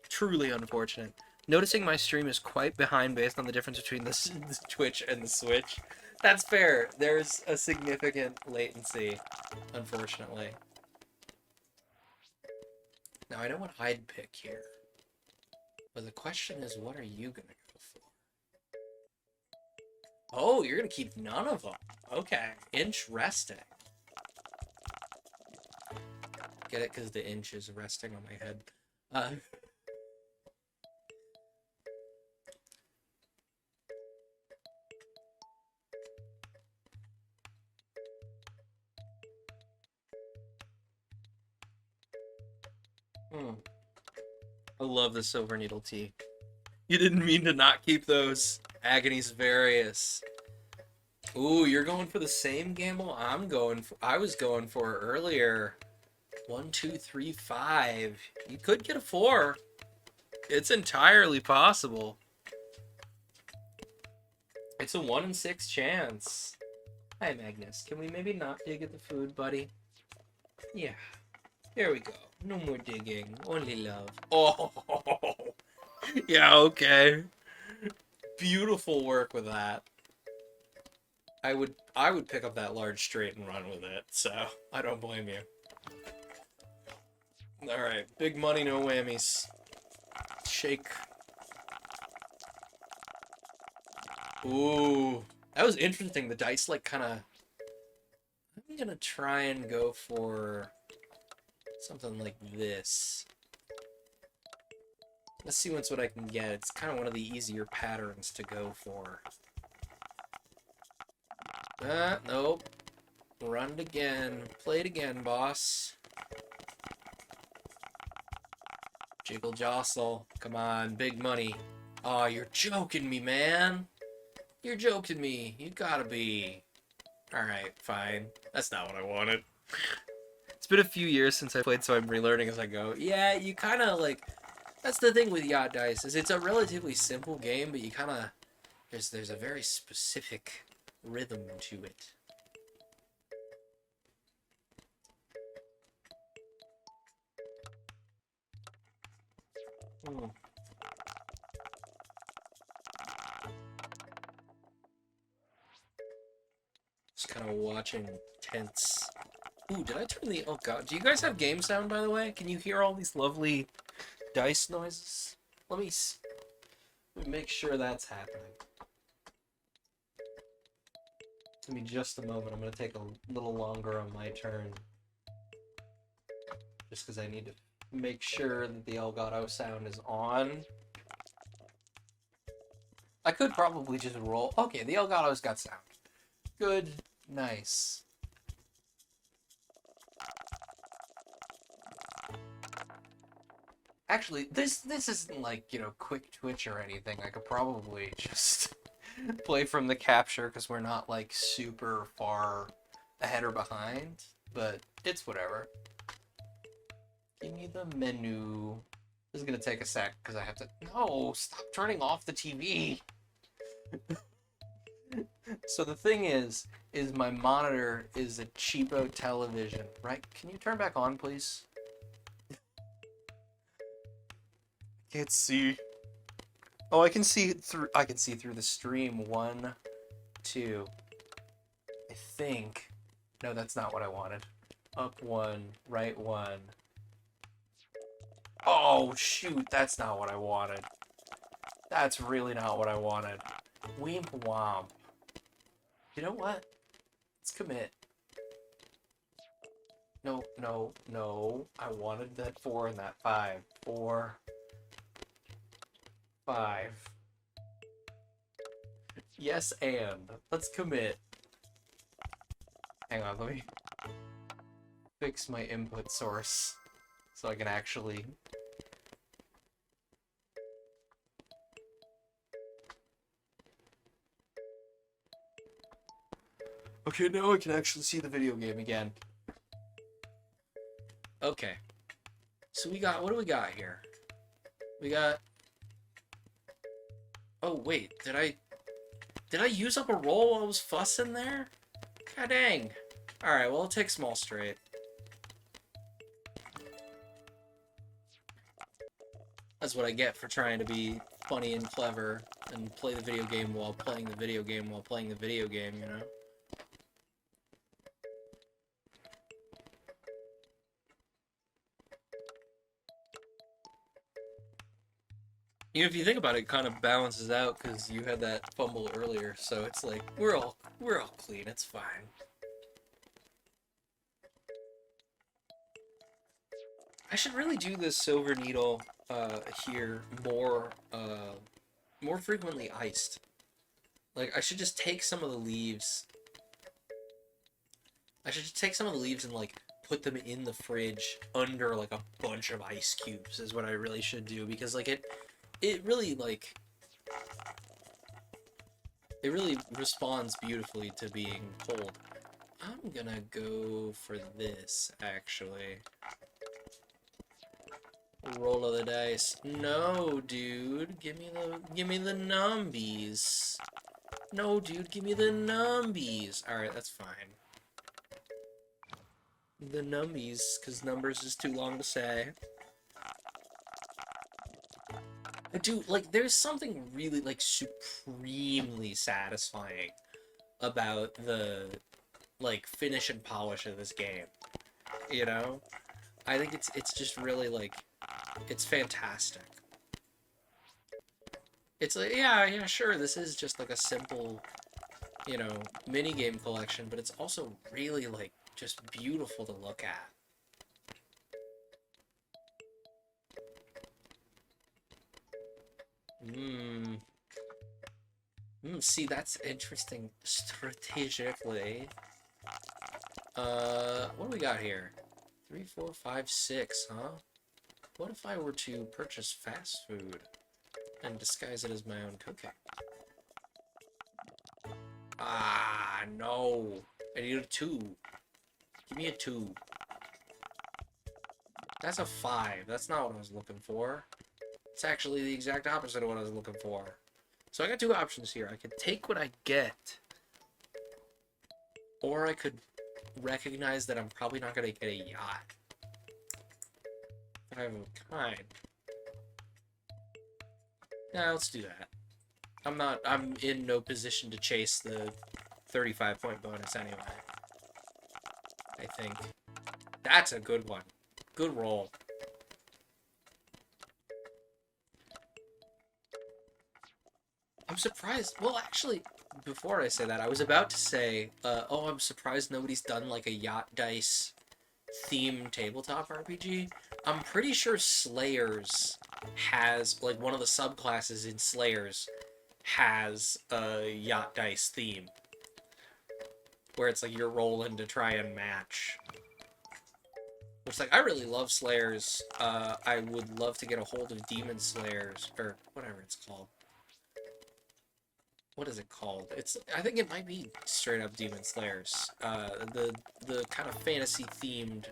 Truly unfortunate. Noticing my stream is quite behind based on the difference between the Twitch and the Switch. That's fair. There's a significant latency, unfortunately. Now, I know what I'd pick here. But the question is, what are you gonna go for? Oh, you're gonna keep none of them. Okay, interesting. Get it? Because the inch is resting on my head. Mm. I love the silver needle tea. You didn't mean to not keep those. Agony's Various. Ooh, you're going for the same gamble I was going for earlier. 1, 2, 3, 5. You could get a 4. It's entirely possible. It's a 1 in 6 chance. Hi, Magnus. Can we maybe not dig at the food, buddy? Yeah. There we go. No more digging. Only love. Oh! Yeah, okay. Beautiful work with that. I would pick up that large straight and run with it, so I don't blame you. Alright, big money, no whammies. Shake. Ooh. That was interesting. The dice, like, kind of... I'm gonna try and go for something like this. Let's see what I can get. It's kind of one of the easier patterns to go for. Nope. Run it again. Play it again, boss. Jiggle jostle. Come on, big money. Aw, you're joking me, man. You're joking me. You gotta be. Alright, fine. That's not what I wanted. It's been a few years since I played, so I'm relearning as I go. Yeah, you kind of, like... That's the thing with Yacht Dice, is it's a relatively simple game, but you kind of... There's a very specific rhythm to it. Hmm. Just kind of watching tense. Ooh, did I turn the... Oh god, do you guys have game sound, by the way? Can you hear all these lovely dice noises? Let me make sure that's happening. Give me just a moment. I'm going to take a little longer on my turn. Just because I need to make sure that the Elgato sound is on. I could probably just roll. Okay, the Elgato's got sound. Good. Nice. Actually, this isn't like, you know, quick twitch or anything. I could probably just play from the capture because we're not like super far ahead or behind, but it's whatever. Give me the menu. This is gonna take a sec because I have to... No, stop turning off the TV. So the thing is my monitor is a cheapo television, right? Can you turn back on, please? Can't see. Oh, I can see through the stream. 1, 2. I think. No, that's not what I wanted. Up 1, right 1. Oh, shoot, that's not what I wanted. That's really not what I wanted. Weemp womp. You know what? Let's commit. No, no, no. I wanted that 4 and that 5. 4, 5. Yes, and. Let's commit. Hang on, let me fix my input source so I can actually... Okay, now I can actually see the video game again. Okay. So we got... What do we got here? We got... Oh, wait. Did I use up a roll while I was fussing there? God dang. Alright, well, I'll take small straight. That's what I get for trying to be funny and clever and play the video game while playing the video game while playing the video game, you know? You know, if you think about it, it kind of balances out because you had that fumble earlier, so it's like we're all clean. It's fine. I should really do this silver needle here more frequently iced. Like I should just take some of the leaves. I should just take some of the leaves and like put them in the fridge under like a bunch of ice cubes is what I really should do, because like it really like it really responds beautifully to being cold. I'm gonna go for this actually. Roll of the dice. No, dude, give me the numbies. No, dude, give me the numbies. All right, that's fine. The numbies, because numbers is too long to say. Dude, like, there's something really, like, supremely satisfying about the, like, finish and polish of this game. You know? I think it's just really, like, it's fantastic. It's like, yeah, sure, this is just, like, a simple, you know, minigame collection, but it's also really, like, just beautiful to look at. See, that's interesting strategically. What do we got here? 3, 4, 5, 6, huh? What if I were to purchase fast food and disguise it as my own cooking? Ah, no. I need a 2. Give me a 2. That's a 5. That's not what I was looking for. It's actually the exact opposite of what I was looking for. So I got 2 options here. I could take what I get, or I could recognize that I'm probably not going to get a yacht. I have a kind. Yeah, let's do that. I'm in no position to chase the 35-point bonus anyway. I think. That's a good one. Good roll. I'm surprised. Well, actually, before I say that, I was about to say, oh, I'm surprised nobody's done like a yacht dice themed tabletop RPG. I'm pretty sure Slayers has, like, one of the subclasses in Slayers has a yacht dice theme, where it's like you're rolling to try and match. Which, like, I really love Slayers. I would love to get a hold of Demon Slayers, or whatever it's called. What is it called? I think it might be straight up Demon Slayers. The kind of fantasy themed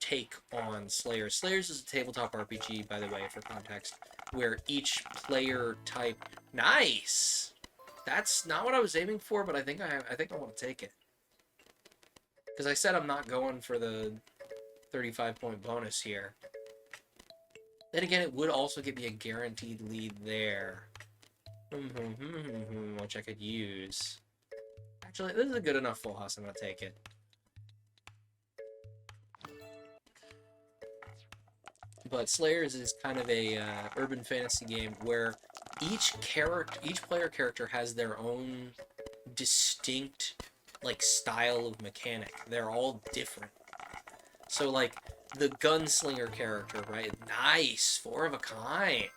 take on Slayers. Slayers is a tabletop RPG, by the way, for context, where each player type. Nice. That's not what I was aiming for, but I think I want to take it, because I said I'm not going for the 35-point bonus here. Then again, it would also give me a guaranteed lead there. Which I could use. Actually, this is a good enough full house. I'm gonna take it. But Slayers is kind of a urban fantasy game where each player character has their own distinct, like, style of mechanic. They're all different. So, like, the gunslinger character, right? Nice, 4 of a kind.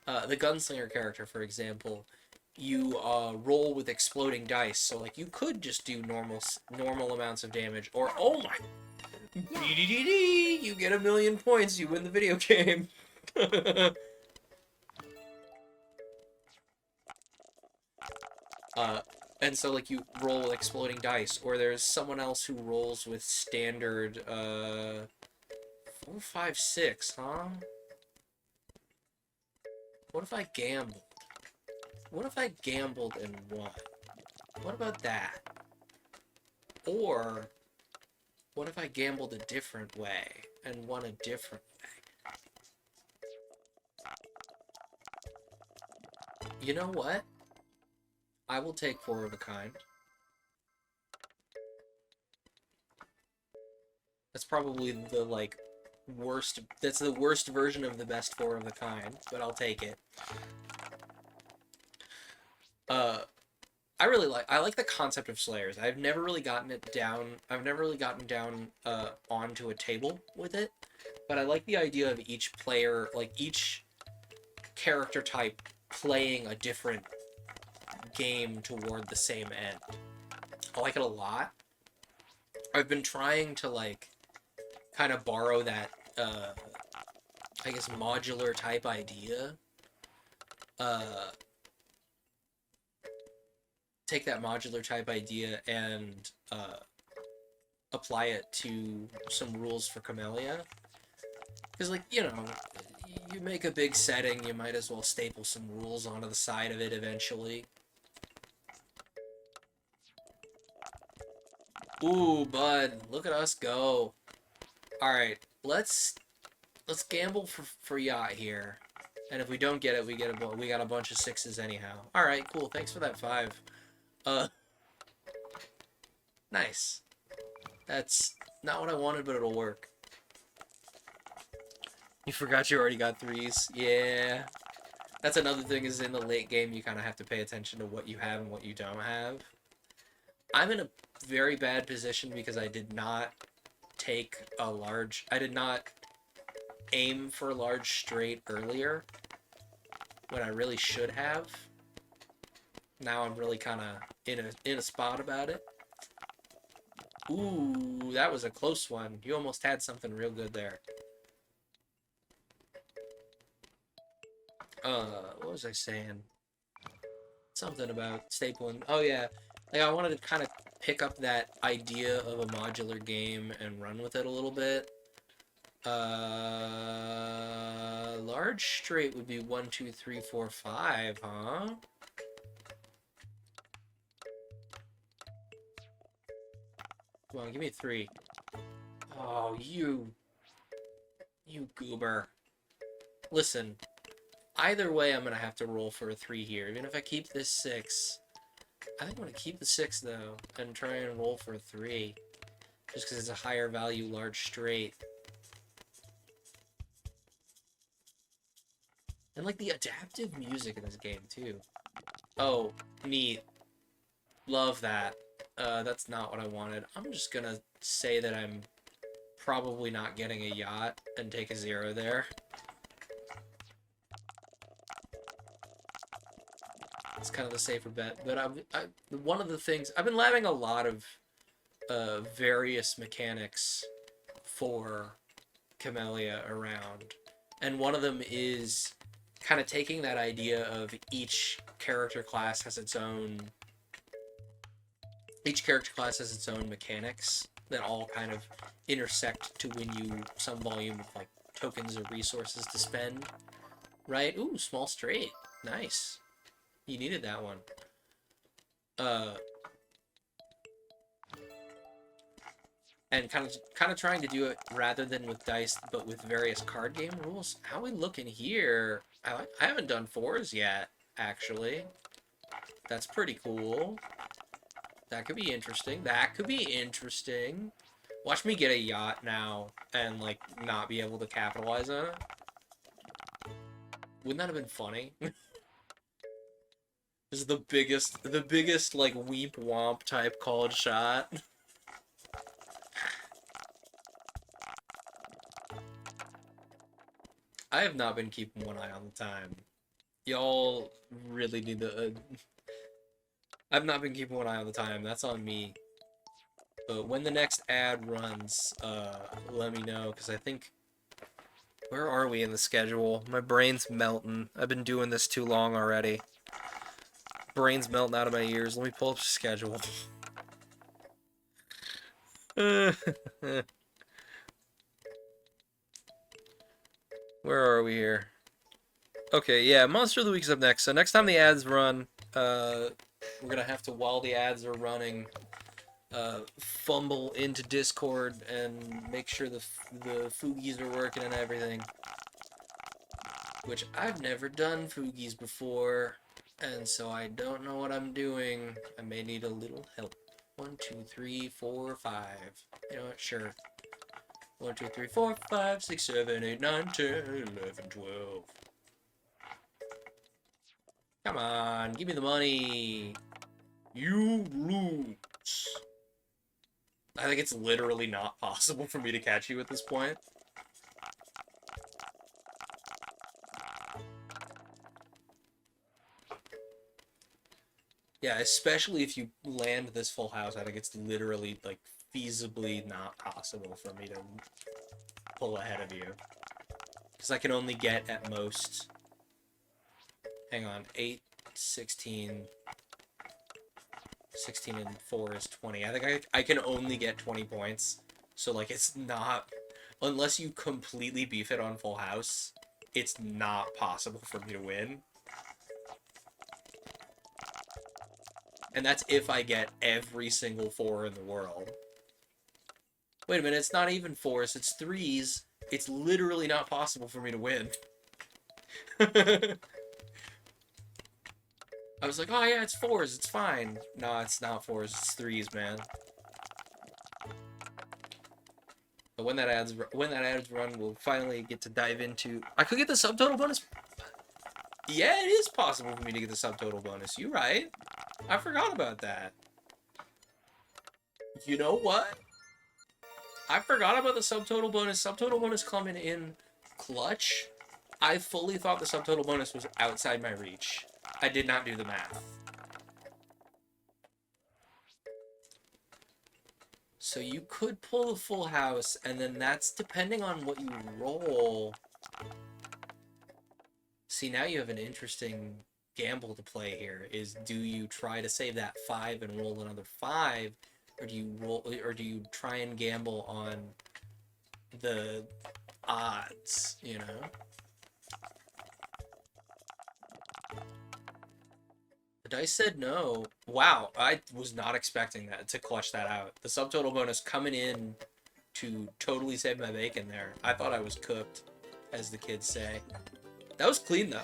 The gunslinger character, for example, you roll with exploding dice, so like you could just do normal amounts of damage, or oh my, you get 1,000,000 points, you win the video game. And so like you roll with exploding dice, or there's someone else who rolls with standard 4, 5, 6, huh? What if I gambled? What if I gambled and won? What about that? Or, what if I gambled a different way and won a different way? You know what? I will take 4 of a kind. That's probably the, like, worst. That's the worst version of the best 4 of a kind, but I'll take it. I like the concept of Slayers. I've never really gotten it down. I've never really gotten down onto a table with it, but I like the idea of each player, like each character type, playing a different game toward the same end. I like it a lot. I've been trying to, like, kind of borrow that, I guess, modular type idea. Take that modular type idea and apply it to some rules for Camellia. Because, like, you know, you make a big setting, you might as well staple some rules onto the side of it eventually. Ooh, bud, look at us go. Alright, let's gamble for yacht here. And if we don't get it, we got a bunch of 6s anyhow. Alright, cool, thanks for that 5. Nice. That's not what I wanted, but it'll work. You forgot you already got 3s? Yeah. That's another thing, is in the late game, you kind of have to pay attention to what you have and what you don't have. I'm in a very bad position because I did not I did not aim for a large straight earlier, when I really should have. Now I'm really kind of in a spot about it. Ooh, that was a close one. You almost had something real good there. What was I saying? Something about stapling. Oh yeah, like I wanted to kind of pick up that idea of a modular game and run with it a little bit. Large straight would be 1, 2, 3, 4, 5, huh? Come on, give me 3. Oh, you goober. Listen, either way, I'm gonna have to roll for a 3 here. Even if I keep this 6, I think I'm gonna keep the 6 though, and try and roll for a 3, just because it's a higher value large straight. And like the adaptive music in this game too. Oh, neat. Love that. That's not what I wanted. I'm just gonna say that I'm probably not getting a yacht and take a 0 there. It's kind of the safer bet. But one of the things, I've been having a lot of various mechanics for Camellia around. And one of them is kind of taking that idea of each character class has its own mechanics that all kind of intersect to win you some volume of like tokens or resources to spend. Right? Ooh, small straight. Nice. You needed that one. And kind of trying to do it rather than with dice, but with various card game rules. How we looking here? I haven't done 4s yet, actually. That's pretty cool. That could be interesting. That could be interesting. Watch me get a yacht now and like not be able to capitalize on it. Wouldn't that have been funny? This is the biggest like weep womp type called shot. I have not been keeping one eye on the time. Y'all really need to... I've not been keeping one eye on the time. That's on me. But when the next ad runs, let me know, because I think... Where are we in the schedule? My brain's melting. I've been doing this too long already. Brain's melting out of my ears. Let me pull up the schedule. Where are we here? Okay, yeah, Monster of the Week is up next. So next time the ads run, we're gonna have to, while the ads are running, fumble into Discord and make sure the Foogies are working and everything. Which I've never done Foogies before, and so I don't know what I'm doing. I may need a little help. 1, 2, 3, 4, 5. You know what? Sure. 1, 2, 3, 4, 5, 6, 7, 8, 9, 10, 11, 12. Come on, give me the money. You lose. I think it's literally not possible for me to catch you at this point. Yeah, especially if you land this full house, I think it's literally, like, feasibly not possible for me to pull ahead of you. Because I can only get, at most... Hang on, 8, 16... 16 and 4 is 20. I think I can only get 20 points. So, like, it's not... Unless you completely beef it on full house, it's not possible for me to win. And that's if I get every single 4 in the world. Wait a minute, it's not even 4s, it's 3s. It's literally not possible for me to win. I was like, oh yeah, it's 4s, it's fine. No, it's not 4s, it's 3s, man. But when that ads run, we'll finally get to dive into... I could get the subtotal bonus? Yeah, it is possible for me to get the subtotal bonus. You're right. I forgot about that. You know what? I forgot about the subtotal bonus. Subtotal bonus coming in clutch. I fully thought the subtotal bonus was outside my reach. I did not do the math. So you could pull the full house, and then that's depending on what you roll. See, now you have an interesting gamble to play here. Is do you try to save that 5 and roll another 5, or do you try and gamble on the odds, you know? The dice said no. Wow, I was not expecting that to clutch that out. The subtotal bonus coming in to totally save my bacon there. I thought I was cooked, as the kids say. That was clean, though.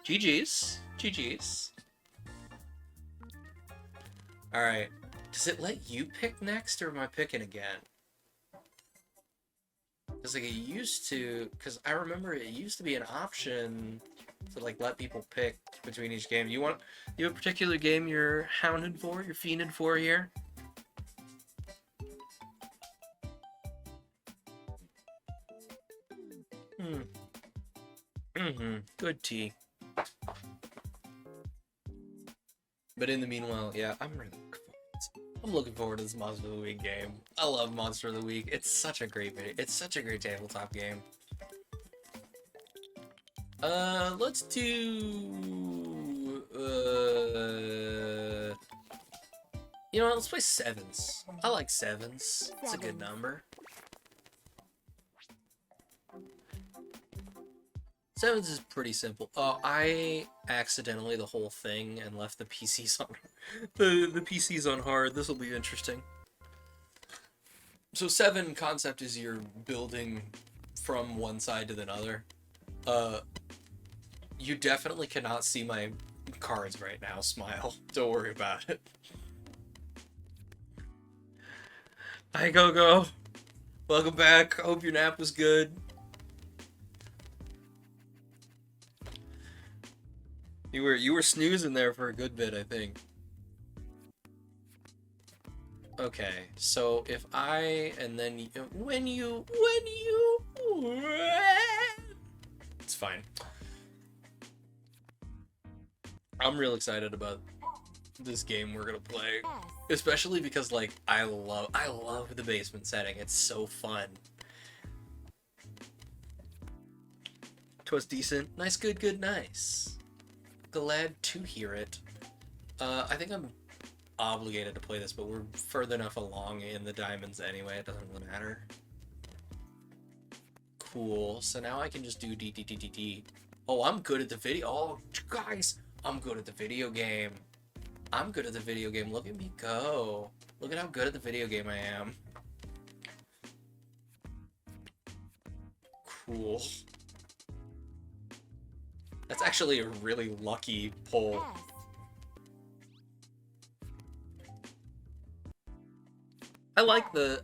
GG's. GG's. Alright. Does it let you pick next, or am I picking again? Because, like, it used to... Because I remember it used to be an option to, like, let people pick between each game. You have a particular game you're hounded for? You're fiended for here? Good tea. But in the meanwhile, yeah, I'm looking forward to this Monster of the Week game. I love Monster of the Week. It's such a great video. It's such a great tabletop game. Let's do... You know what, let's play 7s. I like 7s. It's a good number. 7s is pretty simple. Oh, I accidentally the whole thing and left the PCs on the PCs on hard. This will be interesting. So 7 concept is you're building from one side to the other. You definitely cannot see my cards right now. Smile. Don't worry about it. Hi, Go-Go. Welcome back. Hope your nap was good. You were snoozing there for a good bit, I think. Okay, so if I and then when you it's fine. I'm real excited about this game we're gonna play, especially because like I love the basement setting. It's so fun. 'Twas decent, nice, good, nice. Glad to hear it. I think I'm obligated to play this, but we're further enough along in the diamonds anyway, it doesn't really matter. Cool, so now I can just do D. Oh, I'm good at the video. Oh, guys, I'm good at the video game. I'm good at the video game. Look at me go. Look at how good at the video game I am. Cool. That's actually a really lucky pull. I like the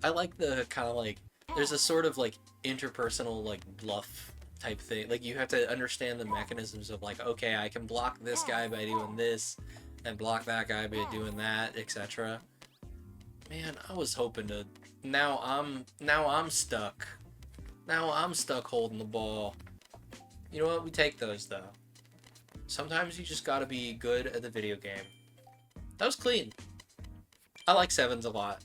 kind of like, there's a sort of like interpersonal like bluff type thing. Like you have to understand the mechanisms of like, okay, I can block this guy by doing this and block that guy by doing that, etc. Man, I was hoping to, now I'm stuck. Now I'm stuck holding the ball. You know what? We take those, though. Sometimes you just gotta be good at the video game. That was clean. I like 7s a lot.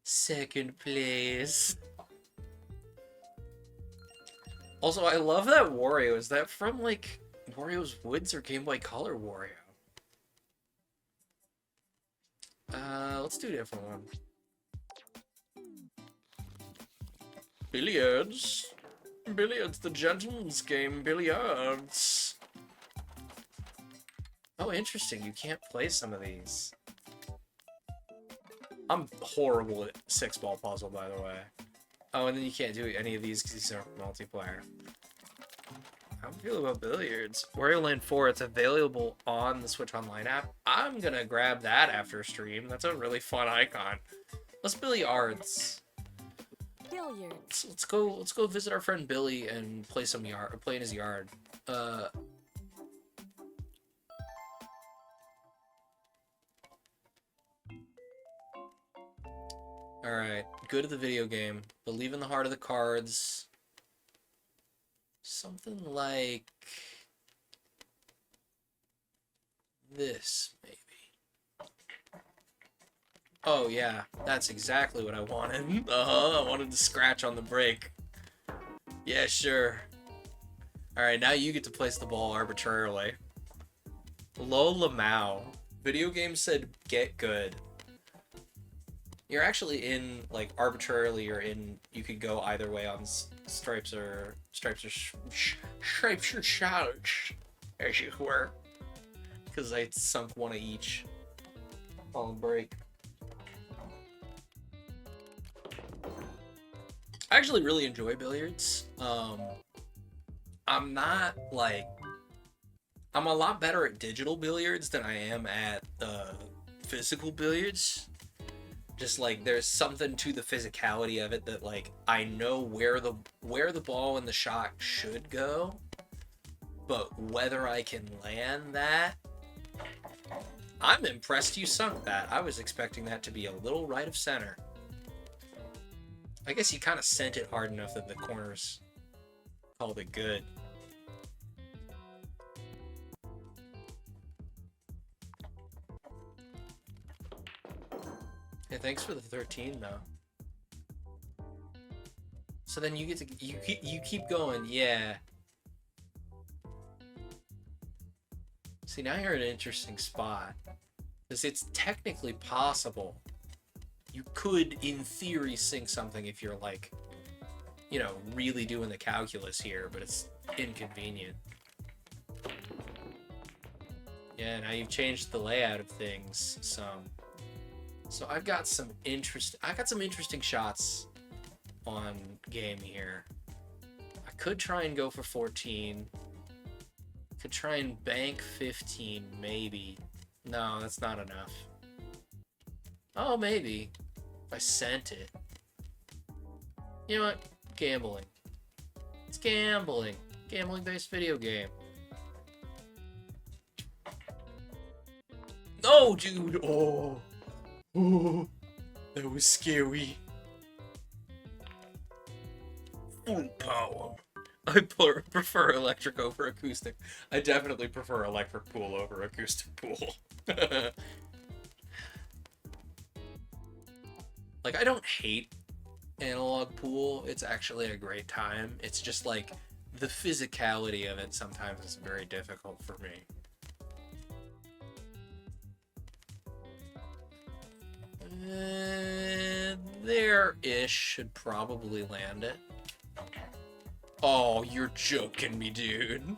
Second place. Also, I love that Wario. Is that from, like, Wario's Woods or Game Boy Color Wario? Let's do a different one. Billiards. Billiards, the gentleman's game, billiards. Oh, interesting. You can't play some of these. I'm horrible at 6-ball puzzle, by the way. Oh, and then you can't do any of these because these aren't multiplayer. How do you feel about billiards? Wario Land 4, it's available on the Switch Online app. I'm gonna grab that after stream. That's a really fun icon. Let's billiards. Billiards. Let's go visit our friend Billy and play some yard, or play in his yard. Alright, good at the video game. Believe in the heart of the cards. Something like this, maybe. Oh yeah, that's exactly what I wanted. I wanted to scratch on the break. Yeah, sure. Alright, now you get to place the ball arbitrarily. Lola Mao. Video game said get good. You're actually in, like, arbitrarily, you could go either way on stripes or shadows, as you were. Because I sunk one of each on the break. I actually really enjoy billiards. I'm not, like, I'm a lot better at digital billiards than I am at physical billiards. Just, like, there's something to the physicality of it that, like, I know where the ball and the shot should go, but whether I can land that, I'm impressed you sunk that. I was expecting that to be a little right of center. I guess you kind of sent it hard enough that the corners called it good. Hey, thanks for the 13 though. So then you get to you keep going, yeah. See, now you're in an interesting spot, because it's technically possible. You could, in theory, sink something if you're, like, you know, really doing the calculus here, but it's inconvenient. Yeah, now you've changed the layout of things some. So I've got some interesting shots on game here. I could try and go for 14. Could try and bank 15, maybe. No, that's not enough. Oh, maybe. If I sent it. You know what? Gambling. It's gambling. Gambling-based video game. No, dude! Oh! Oh, that was scary. Full power. I prefer electric over acoustic. I definitely prefer electric pool over acoustic pool. Like, I don't hate analog pool. It's actually a great time. It's just, like, the physicality of it sometimes is very difficult for me. There-ish should probably land it. Oh, you're joking me, dude.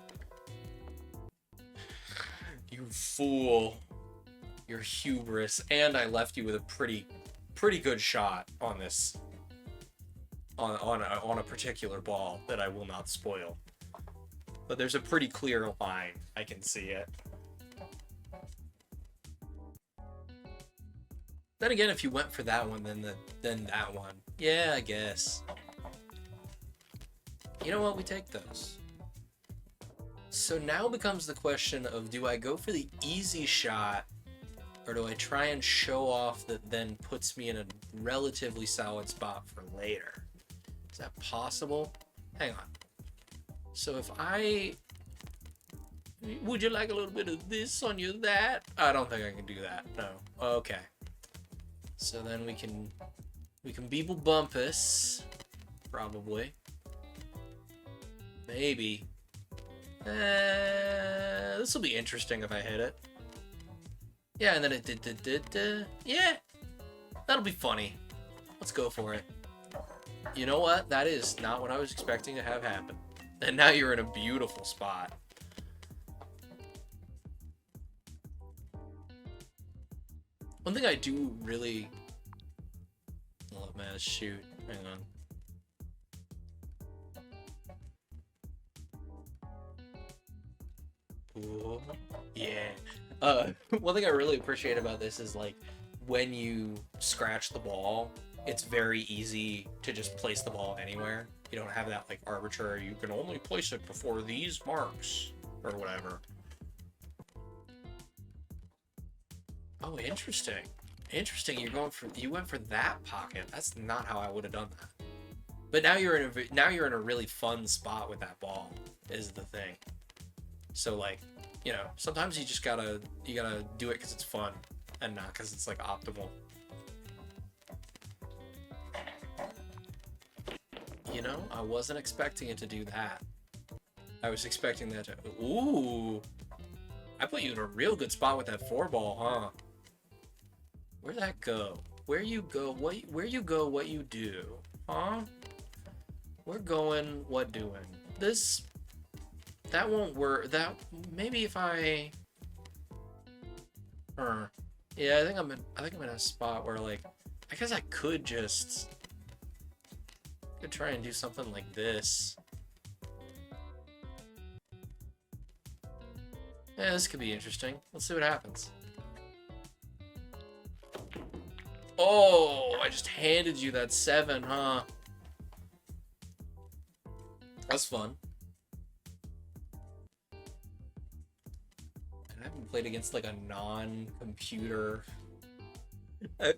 You fool. Your hubris. And I left you with a pretty good shot on this. On a particular ball that I will not spoil. But there's a pretty clear line. I can see it. Then again, if you went for that one, then that one. Yeah, I guess. You know what? We take those. So now becomes the question of, do I go for the easy shot, or do I try and show off that then puts me in a relatively solid spot for later? Is that possible? Hang on. So if I Would you like a little bit of this on your that? I don't think I can do that. No. Okay. So then we can Beeble Bumpus. Probably. Maybe. This will be interesting if I hit it. Yeah, and then it did. Yeah. That'll be funny. Let's go for it. You know what? That is not what I was expecting to have happen. And now you're in a beautiful spot. One thing I do really... Oh, man, shoot. Hang on. Ooh, yeah. One thing I really appreciate about this is, like, when you scratch the ball, it's very easy to just place the ball anywhere. You don't have that, like, arbitrary, you can only place it before these marks, or whatever. Oh, interesting. Interesting, you went for that pocket. That's not how I would have done that. But now you're in a really fun spot with that ball, is the thing. So, like, you know, sometimes you just gotta do it because it's fun, and not because it's, like, optimal. You know, I wasn't expecting it to do that. I was expecting that to... Ooh! I put you in a real good spot with that 4-ball, huh? Where'd that go? Where you go, what you do? Huh? We're going, what doing? This... That won't work. That... Maybe if I... Yeah, I think I'm in a spot where, like... I guess I could just... Could try and do something like this. Yeah, this could be interesting. Let's see what happens. Oh, I just handed you that 7, huh? That's fun. I haven't played against, like, a non-computer...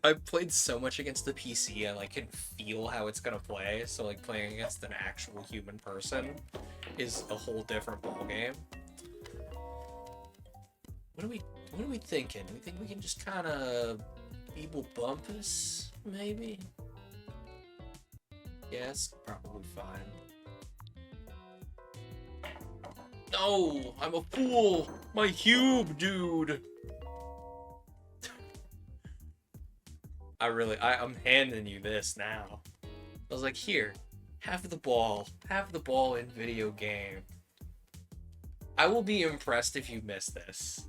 I've played so much against the PC, I, like, can feel how it's gonna play, so, like, playing against an actual human person is a whole different ballgame. What are we thinking? We think we can just kind of Beeble Bumpus, maybe? Yes, probably fine. No, I'm a fool! My cube, dude! I'm handing you this now. I was like, here, have the ball in video game. I will be impressed if you miss this,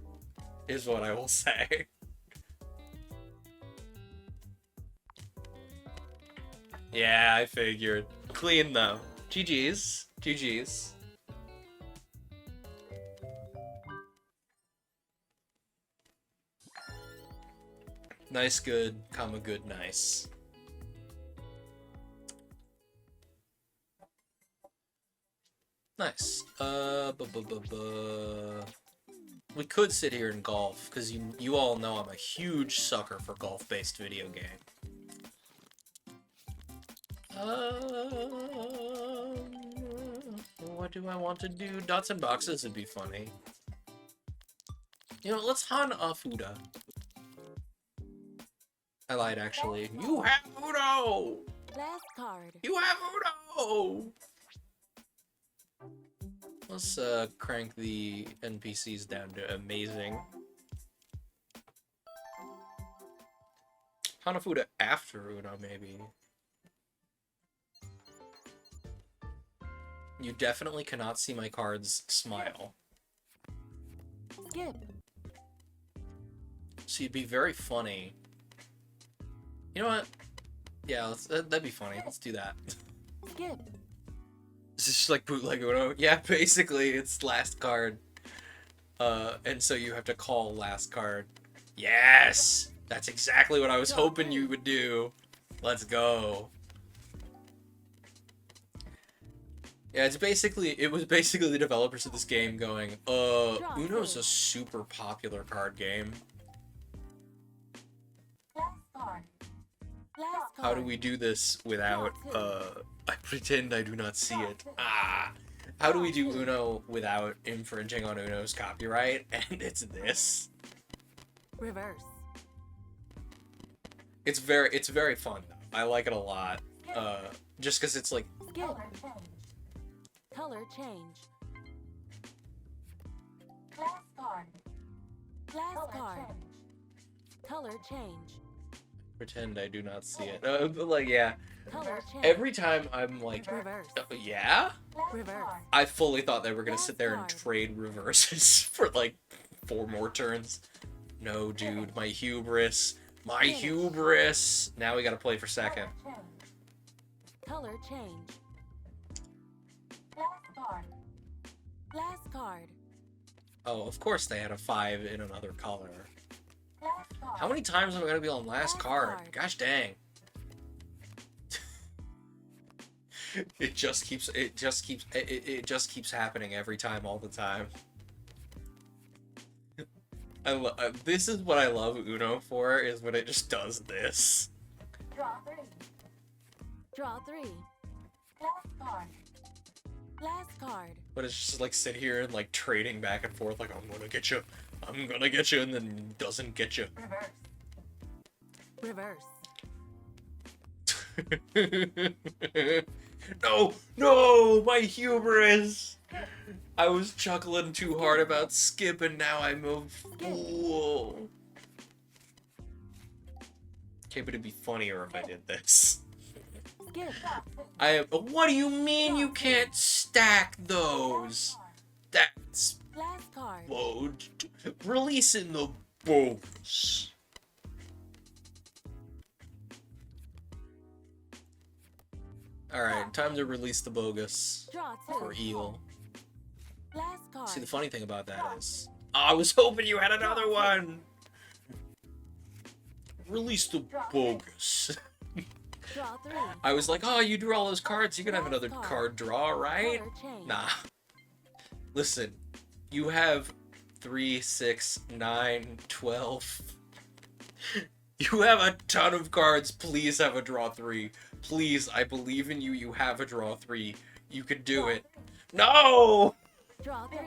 is what I will say. Yeah, I figured. Clean though. GG's. GG's. Nice, good, comma, good, nice. Nice. We could sit here and golf, because you all know I'm a huge sucker for golf-based video game. What do I want to do? Dots and boxes would be funny. You know, let's Han Afuda. I lied, actually. You have Uno! Last card. You have Uno! Let's crank the NPCs down to amazing. Hanafuda after Uno, maybe. You definitely cannot see my cards smile. Skip. So you'd be very funny. You know what? Yeah, that'd be funny. Let's do that. Skip. It's just like bootleg Uno. Yeah, basically, it's last card. And so you have to call last card. Yes! That's exactly what I was hoping you would do. Let's go. Yeah, it was basically the developers of this game going, Uno's a super popular card game. How do we do this without, I pretend I do not see it. Ah! How do we do Uno without infringing on Uno's copyright? And it's this. Reverse. It's very fun though. I like it a lot. Just because it's like Skip. Color change. Glass card. Glass card. Color change. pretend I do not see it. But like yeah, Color change. every time I'm like, Reverse. yeah, Reverse. I fully thought they were gonna sit there and trade reverses for like 4 more turns. No, dude, my hubris. My hubris! Now we gotta play for second. Color change. Glass card. Glass card. Oh, of course they had a 5 in another color. Glass card. How many times am I gonna be on last card? Gosh dang. It just keeps happening every time, all the time. This is what I love Uno for, is when it just does this. Draw 3. Draw 3. Glass card. Glass card. But it's just like sit here and like trading back and forth, like I'm gonna get you, and then doesn't get you. Reverse. Reverse. No, my hubris. I was chuckling too hard about Skip, and now I'm a fool. Okay, but it'd be funnier if I did this. Skip. What do you mean you can't stack those? That's Glass card. releasing the bones. Alright, time to release the bogus Draw 2. for Eel. Glass card. See, the funny thing about that is, I was hoping you had another one! Release the bogus. Draw 3. I was like, oh, you drew all those cards, you can have another card draw, right? Color change. Nah. Listen, you have 3, 6, 9, 12. You have a ton of cards. Please have a draw 3. Please, I believe in you. You have a draw 3. You can do it. No! Draw 3.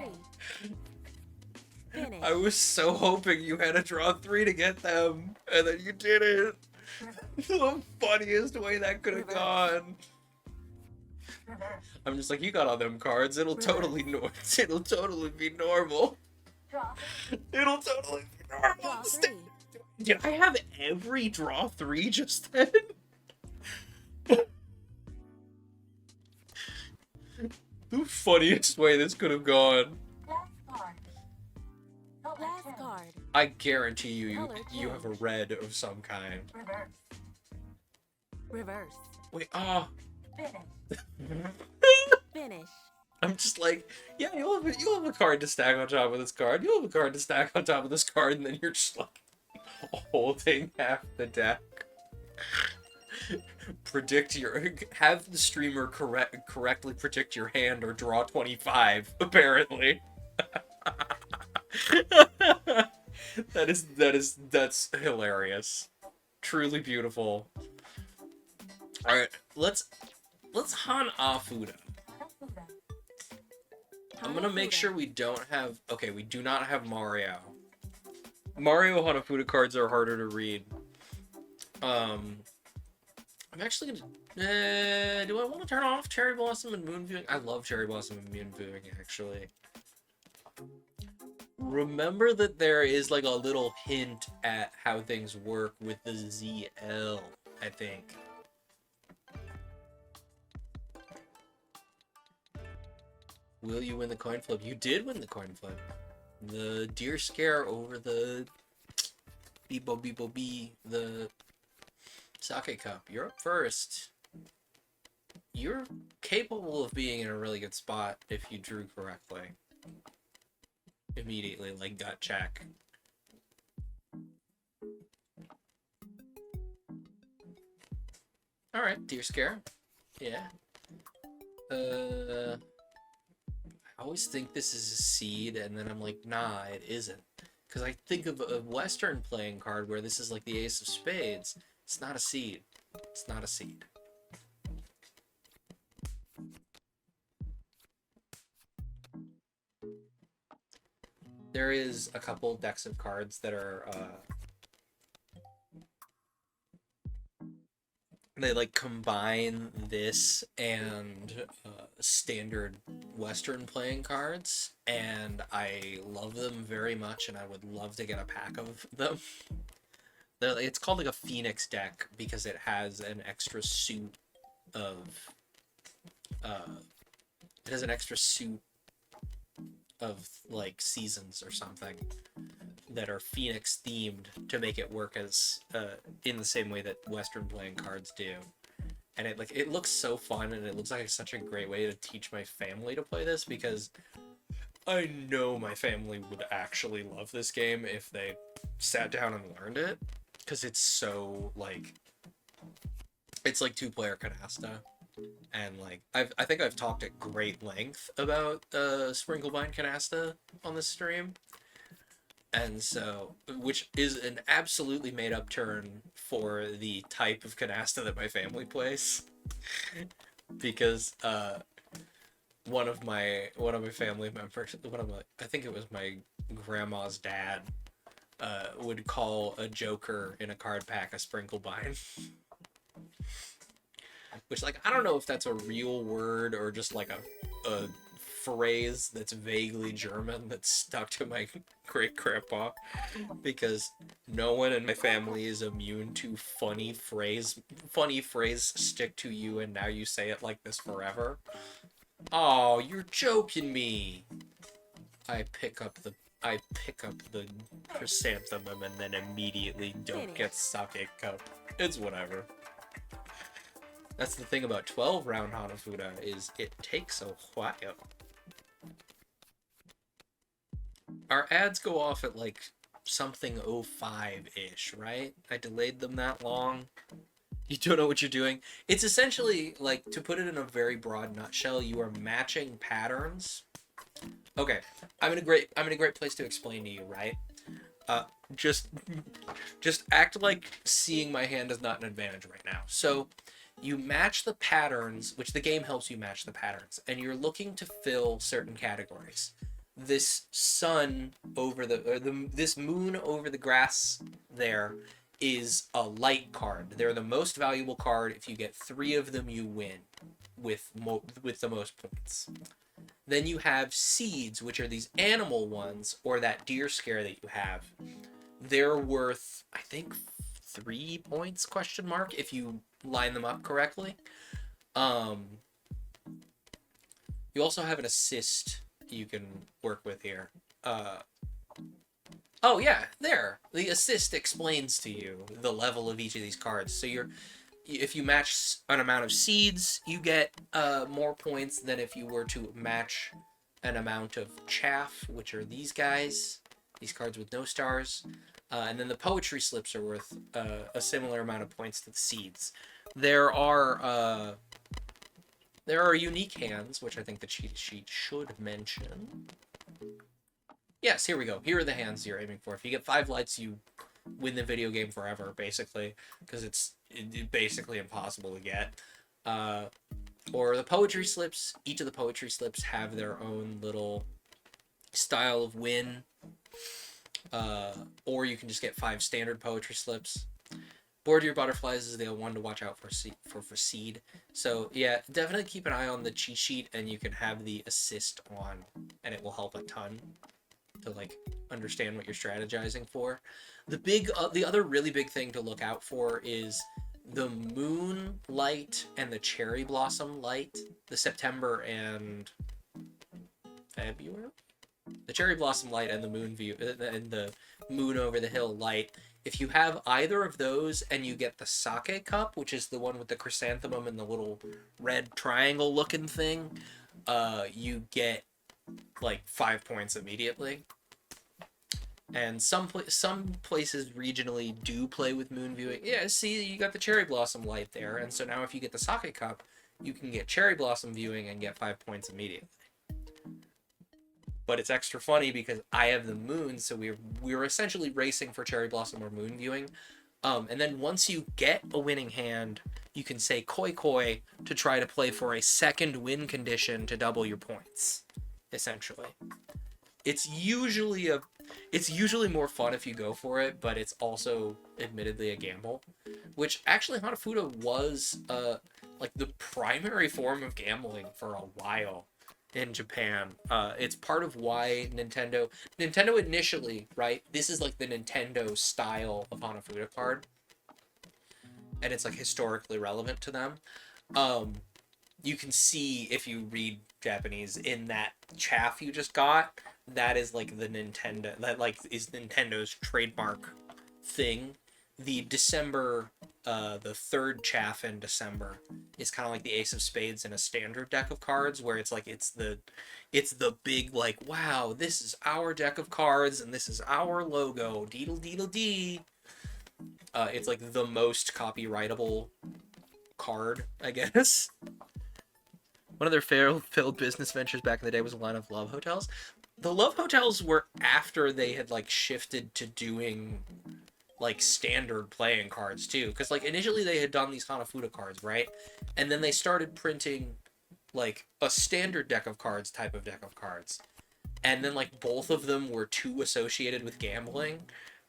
Finish. I was so hoping you had a draw 3 to get them, and then you didn't. The funniest way that could have gone. I'm just like, you got all them cards. It'll totally be normal. Draw 3. It'll totally be normal. Draw 3. Did I have every draw 3 just then? The funniest way this could have gone. Glass card. I guarantee you have a red of some kind. Reverse. Wait, Finish. I'm just like, yeah, you'll have a card to stack on top of this card. You'll have a card to stack on top of this card, and then you're just like holding half the deck. Have the streamer correctly predict your hand or draw 25, apparently. That's hilarious. Truly beautiful. Alright, let's Han Afuda. I'm gonna make sure we don't have... Okay, we do not have Mario. Mario Hanafuda cards are harder to read. I'm actually gonna... do I want to turn off Cherry Blossom and Moon Viewing? I love Cherry Blossom and Moon Viewing, actually. Remember that there is like a little hint at how things work with the ZL, I think. Will you win the coin flip? You did win the coin flip. The deer scare over the Beebo the sake cup. You're up first. You're capable of being in a really good spot if you drew correctly. Immediately, like gut check. Alright, deer scare. Yeah. I always think this is a seed, and then I'm like, nah, it isn't. Because I think of a Western playing card where this is like the Ace of Spades. It's not a seed. It's not a seed. There is a couple decks of cards that are they like combine this and standard Western playing cards, and I love them very much, and I would love to get a pack of them. It's called like a Phoenix deck because it has an extra suit of it has an extra suit of like seasons or something that are Phoenix themed to make it work as in the same way that Western playing cards do. And it looks so fun, and it looks like such a great way to teach my family to play this, because I know my family would actually love this game if they sat down and learned it, because it's so like it's like 2-player canasta. And like I think I've talked at great length about Sprinklebind Canasta on this stream, and so which is an absolutely made up term for the type of canasta that my family plays, because one of my family members, I think it was my grandma's dad, would call a joker in a card pack a Sprinklebind. Which, like, I don't know if that's a real word or just like a phrase that's vaguely German that's stuck to my great grandpa, because no one in my family is immune to funny phrase stick to you and now you say it like this forever. Oh, you're joking me. I pick up the chrysanthemum and then immediately don't get sake cup. It's whatever. That's the thing about 12-round Hanafuda, is it takes a while. Our ads go off at like something 05-ish, right? I delayed them that long. You don't know what you're doing. It's essentially, like, to put it in a very broad nutshell, you are matching patterns. Okay, I'm in a great place to explain to you, right? Just act like seeing my hand is not an advantage right now. So you match the patterns, which the game helps you match the patterns, and you're looking to fill certain categories. This sun over this moon over the grass there is a light card. They're the most valuable card. If you get 3 of them, you win with the most points. Then you have seeds, which are these animal ones, or that deer scare that you have. They're worth, I think, 3 points, question mark, if you line them up correctly. You also have an assist you can work with here. Oh yeah, there. The assist explains to you the level of each of these cards. So if you match an amount of seeds, you get more points than if you were to match an amount of chaff, which are these guys, these cards with no stars. And then the poetry slips are worth a similar amount of points to the seeds. There are unique hands, which I think the cheat sheet should mention. Yes, here we go. Here are the hands you're aiming for. If you get 5 lights, you win the video game forever, basically, because it's basically impossible to get. Or the poetry slips. Each of the poetry slips have their own little style of win. Or you can just get 5 standard poetry slips. Board Your Butterflies is the one to watch out for seed. So yeah, definitely keep an eye on the cheat sheet, and you can have the assist on, and it will help a ton to like understand what you're strategizing for. The other really big thing to look out for is the moon light and the cherry blossom light, the September and February. The cherry blossom light and the moon view and the moon over the hill light. If you have either of those and you get the sake cup, which is the one with the chrysanthemum and the little red triangle looking thing, you get like 5 points immediately. And some places regionally do play with moon viewing. Yeah, see, you got the cherry blossom light there, and so now if you get the sake cup, you can get cherry blossom viewing and get 5 points immediately. But it's extra funny because I have the moon, so we're essentially racing for cherry blossom or moon viewing. And then once you get a winning hand, you can say koi koi to try to play for a second win condition to double your points, essentially. it's usually more fun if you go for it, but it's also admittedly a gamble. Which actually Hanafuda was like the primary form of gambling for a while in Japan. It's part of why Nintendo initially, right? This is like the Nintendo style of Hanafuda card, and it's like historically relevant to them. You can see if you read Japanese in that chaff you just got, that is like the Nintendo, that like is Nintendo's trademark thing. The December, the third chaff in December is kind of like the Ace of Spades in a standard deck of cards, where it's like it's the big like, wow, this is our deck of cards and this is our logo, deedle deedle dee. It's like the most copyrightable card, I guess. One of their failed business ventures back in the day was a line of love hotels. The love hotels were after they had like shifted to doing like standard playing cards too, because like initially they had done these Hanafuda cards, right? And then they started printing like a standard deck of cards type of deck of cards, and then like both of them were too associated with gambling,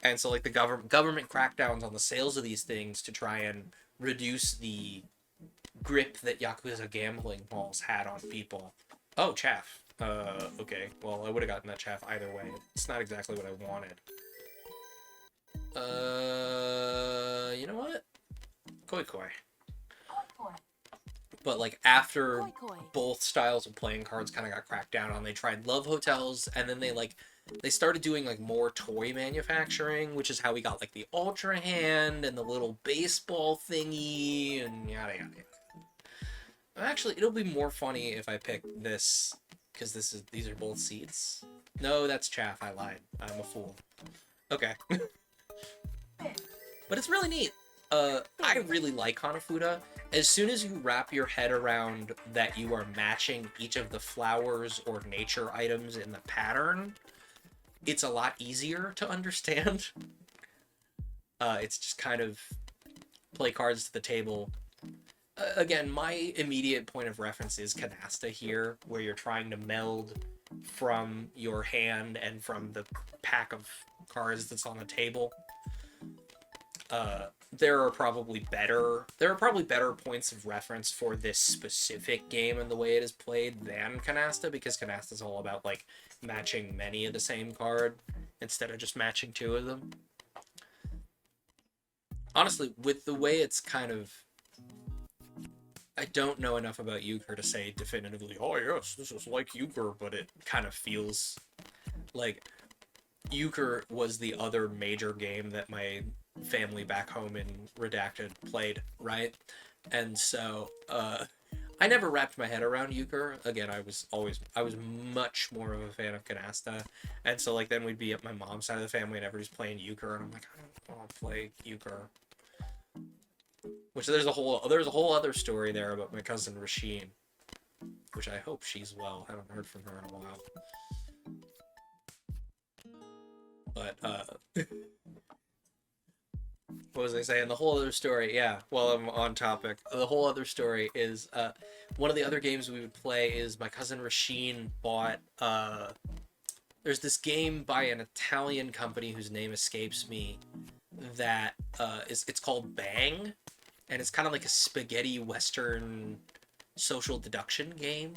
and so like the government crackdowns on the sales of these things to try and reduce the grip that Yakuza gambling halls had on people. Oh, chaff. Okay. Well, I would have gotten that chaff either way. It's not exactly what I wanted. You know what? Koi Koi. But like after Koi Koi. both styles of playing cards kind of got cracked down on, they tried love hotels, and then they started doing like more toy manufacturing, which is how we got like the Ultra Hand and the little baseball thingy and yada yada yada. Actually, it'll be more funny if I pick this, because these are both seeds. No, that's chaff. I lied. I'm a fool. Okay. But it's really neat. I really like Hanafuda. As soon as you wrap your head around that you are matching each of the flowers or nature items in the pattern, it's a lot easier to understand. It's just kind of play cards to the table. Again, my immediate point of reference is Canasta here, where you're trying to meld from your hand and from the pack of cards that's on the table. There are probably better points of reference for this specific game and the way it is played than Canasta, because Canasta's all about like matching many of the same card instead of just matching two of them. Honestly, with the way it's kind of, I don't know enough about Euchre to say definitively, oh yes, this is like Euchre, but it kind of feels like Euchre was the other major game that my family back home in Redacted played, right? And so I never wrapped my head around Euchre. Again, I was much more of a fan of Canasta, and so like then we'd be at my mom's side of the family and everybody's playing Euchre, and I'm like, I don't want to play Euchre. Which there's a whole other story there about my cousin Rasheen, which I hope she's well. I haven't heard from her in a while. But what was I saying? The whole other story, yeah, while I'm on topic, the whole other story is one of the other games we would play is my cousin Rasheen bought there's this game by an Italian company whose name escapes me that it's called Bang, and it's kind of like a spaghetti western social deduction game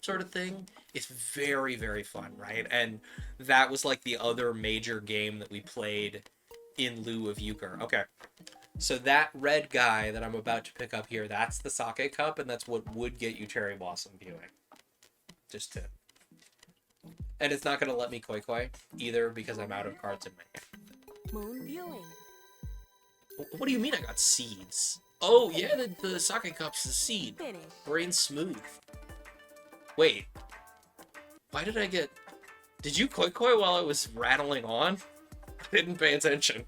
sort of thing. It's very, very fun, right? And that was like the other major game that we played in lieu of Euchre. Okay, so that red guy that I'm about to pick up here, that's the sake cup, and that's what would get you cherry blossom viewing. Just to... And it's not going to let me koi koi either because I'm out of cards in my hand. Moon viewing. What do you mean I got seeds? Oh, yeah, the sake cup's the seed. Finish. Brain smooth. Wait. Why did I get... Did you koi koi while I was rattling on? I didn't pay attention.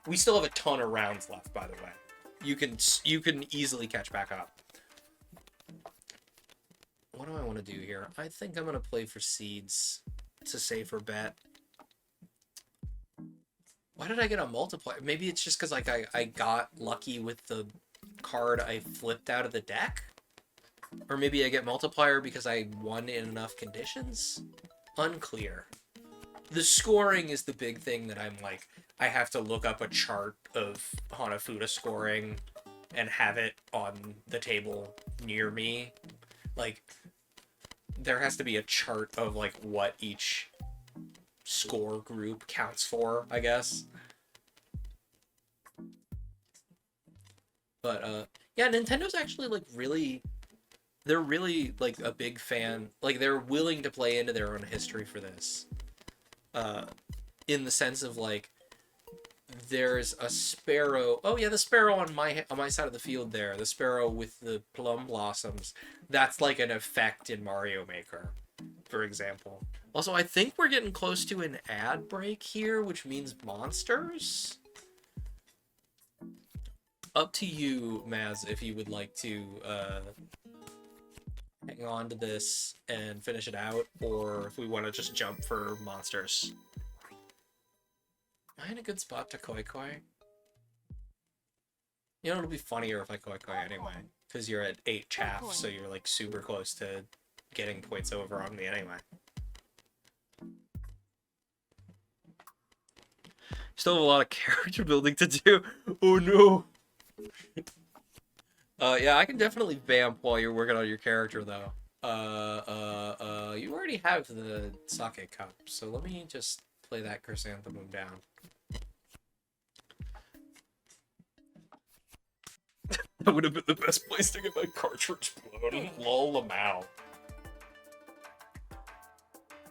We still have a ton of rounds left, by the way. You can easily catch back up. What do I want to do here? I think I'm going to play for seeds. It's a safer bet. Why did I get a multiplier? Maybe it's just because like I got lucky with the card I flipped out of the deck? Or maybe I get multiplier because I won in enough conditions? Unclear. The scoring is the big thing that I'm like, I have to look up a chart of Hanafuda scoring and have it on the table near me. Like, there has to be a chart of like what each score group counts for, I guess. But yeah, Nintendo's actually like they're really like a big fan. Like, they're willing to play into their own history for this. In the sense of like, there's a sparrow. Oh yeah, the sparrow on my side of the field there. The sparrow with the plum blossoms. That's like an effect in Mario Maker, for example. Also, I think we're getting close to an ad break here, which means monsters. Up to you, Maz, if you would like to hang on to this and finish it out, or if we want to just jump for monsters. Am I in a good spot to koi koi? You know, it'll be funnier if I koi koi anyway, because you're at 8 chaff, so you're like super close to getting points over on me anyway. Still have a lot of character building to do. Oh no. Yeah, I can definitely vamp while you're working on your character though. You already have the sake cup, so let me just play that chrysanthemum down. That would have been the best place to get my cartridge blown. Lol them out.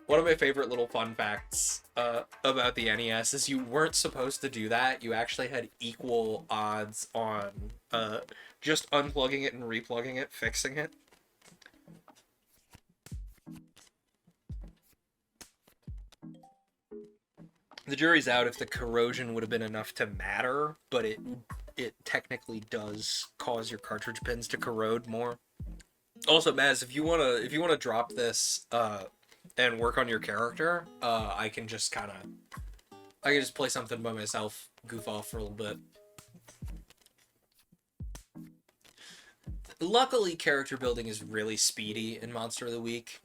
One of my favorite little fun facts about the NES is you weren't supposed to do that. You actually had equal odds on just unplugging it and replugging it, fixing it. The jury's out if the corrosion would have been enough to matter, but it technically does cause your cartridge pins to corrode more. Also, Maz, if you wanna drop this and work on your character, I can just play something by myself, goof off for a little bit. Luckily, character building is really speedy in Monster of the Week.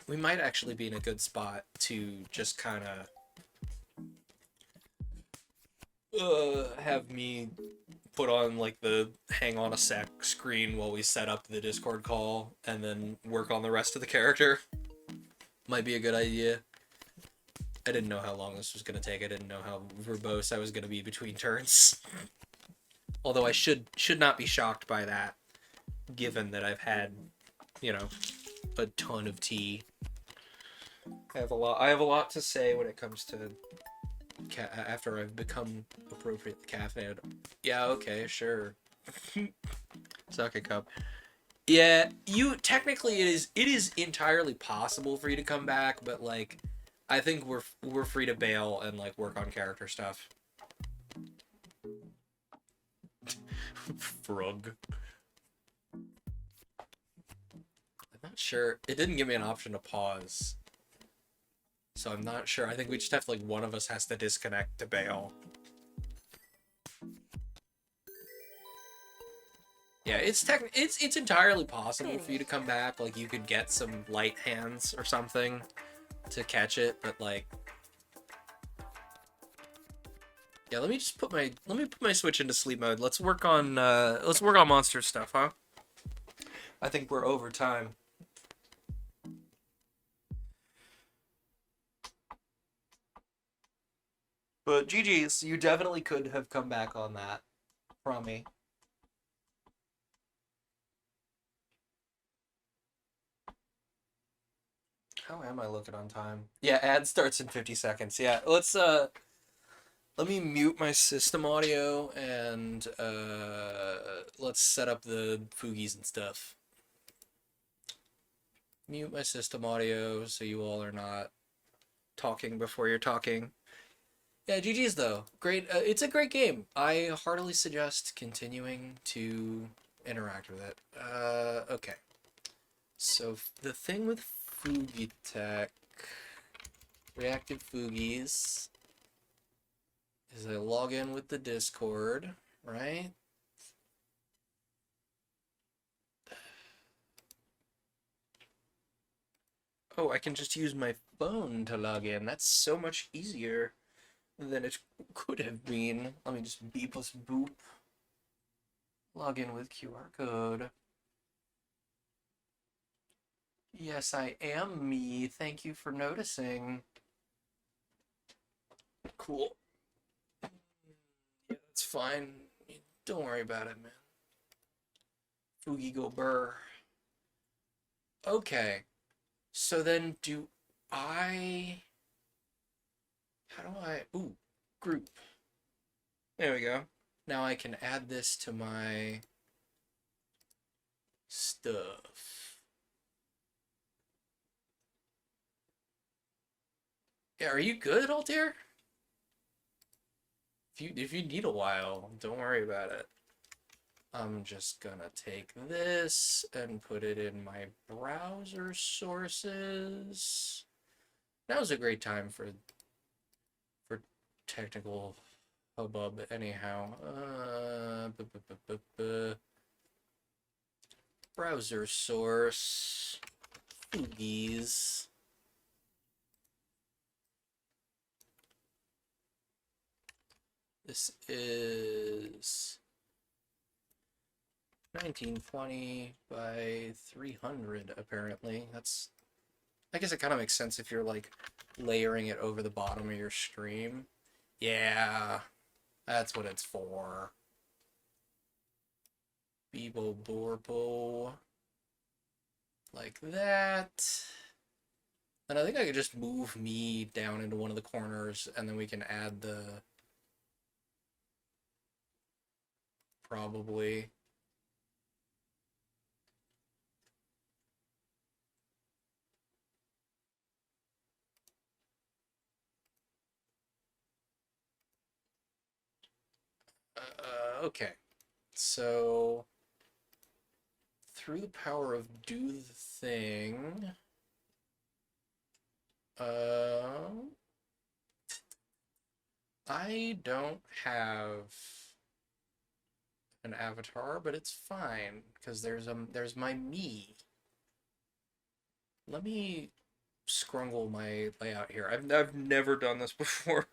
We might actually be in a good spot to just kind of have me put on like the hang on a sec screen while we set up the Discord call and then work on the rest of the character. Might be a good idea. I didn't know how long this was going to take. I didn't know how verbose I was going to be between turns. Although I should not be shocked by that, given that I've had, you know, a ton of tea. I have a lot to say when it comes to after I've become appropriately caffeinated. Yeah, okay, sure. Sake cup. Yeah, technically it is entirely possible for you to come back, but like I think we're free to bail and like work on character stuff. Frog. I'm not sure. It didn't give me an option to pause. So I'm not sure. I think we just have to, like, one of us has to disconnect to bail. Yeah, it's entirely possible for you to come back. Like, you could get some light hands or something to catch it, but like, yeah. Let me put my Switch into sleep mode. Let's work on monster stuff, huh? I think we're over time. But GG's, you definitely could have come back on that from me. How am I looking on time? Yeah, ad starts in 50 seconds. Yeah, let's let me mute my system audio and let's set up the foogies and stuff. Mute my system audio so you all are not talking before you're talking. Yeah, GG's though. Great. It's a great game. I heartily suggest continuing to interact with it. Okay. So the thing with Fugitech, reactive Foogies, is I log in with the Discord, right? Oh, I can just use my phone to log in. That's so much easier than it could have been. Let me just beep plus boop. Log in with QR code. Yes, I am me. Thank you for noticing. Cool. Yeah, that's fine. Don't worry about it, man. Foogie go burr. Okay. So then do I... How do I... Ooh, group. There we go. Now I can add this to my stuff. Yeah, are you good, Altair? If you need a while, don't worry about it. I'm just gonna take this and put it in my browser sources. Now's a great time for technical hubbub anyhow. Browser source. Foogies. This is 1920 by 300 apparently. That's, I guess it kind of makes sense if you're like layering it over the bottom of your stream. Yeah, that's what it's for. Beebo Borbo. Like that. And I think I could just move me down into one of the corners and then we can add the... Probably. Okay. So, through the power of do the thing, I don't have an avatar, but it's fine because there's my me. Let me scrungle my layout here. I've never done this before.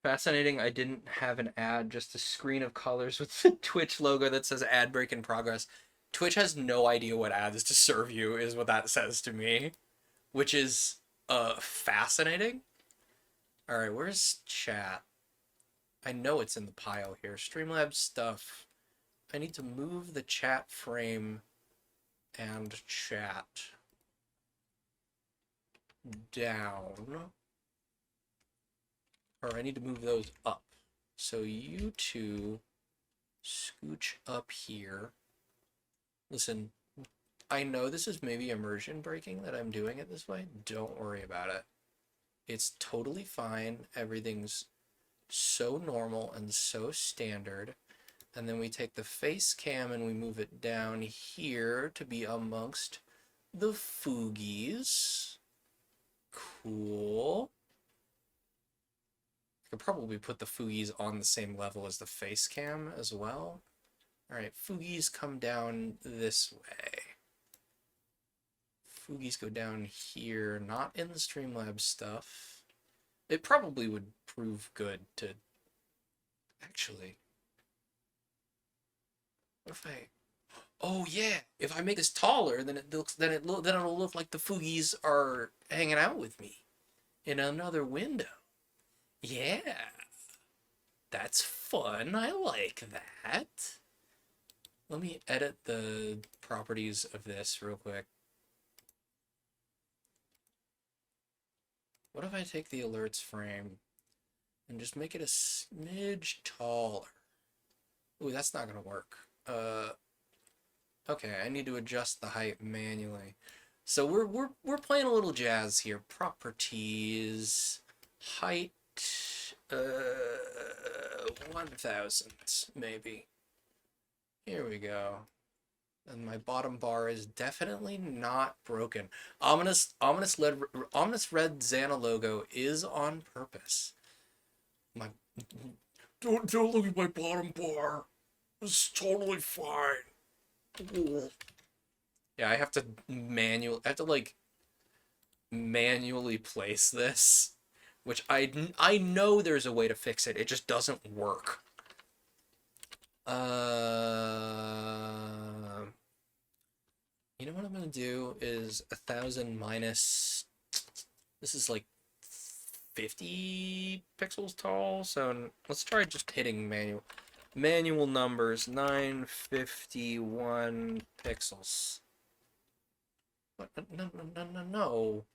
Fascinating, I didn't have an ad, just a screen of colors with the Twitch logo that says ad break in progress. Twitch has no idea what ads to serve you, is what that says to me. Which is, fascinating. Alright, where's chat? I know it's in the pile here. Streamlabs stuff. I need to move the chat frame and chat down. Or I need to move those up. So you two scooch up here. Listen, I know this is maybe immersion breaking that I'm doing it this way. Don't worry about it. It's totally fine. Everything's so normal and so standard. And then we take the face cam and we move it down here to be amongst the Foogies. Cool. I could probably put the Foogies on the same level as the face cam as well. Alright, Foogies come down this way. Foogies go down here, not in the Streamlabs stuff. It probably would prove good to... Actually... What if I... Oh yeah, if I make this taller, then it'll look like the Foogies are hanging out with me in another window. Yeah, that's fun. I like that. Let me edit the properties of this real quick. What if I take the alerts frame and just make it a smidge taller? Ooh, that's not gonna work. Okay, I need to adjust the height manually. So we're playing a little jazz here. Properties, height, 1000 maybe. Here we go. And my bottom bar is definitely not broken. Ominous red Xana logo is on purpose. Don't look at my bottom bar. It's totally fine. Yeah, I have to like manually place this, which I know there's a way to fix it. It just doesn't work. You know what I'm gonna do is 1,000 minus. This is like 50 pixels tall, so let's try just hitting manual numbers. 951 pixels. What? No.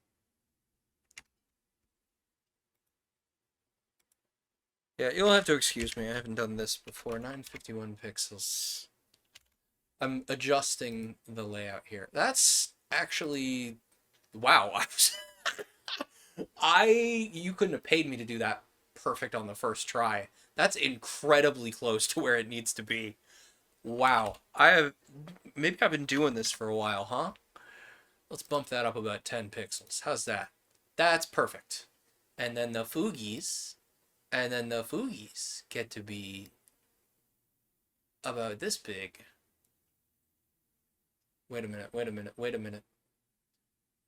Yeah, you'll have to excuse me. I haven't done this before. 951 pixels. I'm adjusting the layout here. That's actually, wow. You couldn't have paid me to do that perfect on the first try. That's incredibly close to where it needs to be. Wow. Maybe I've been doing this for a while, huh? Let's bump that up about 10 pixels. How's that? That's perfect. And then the foogies get to be about this big. Wait a minute.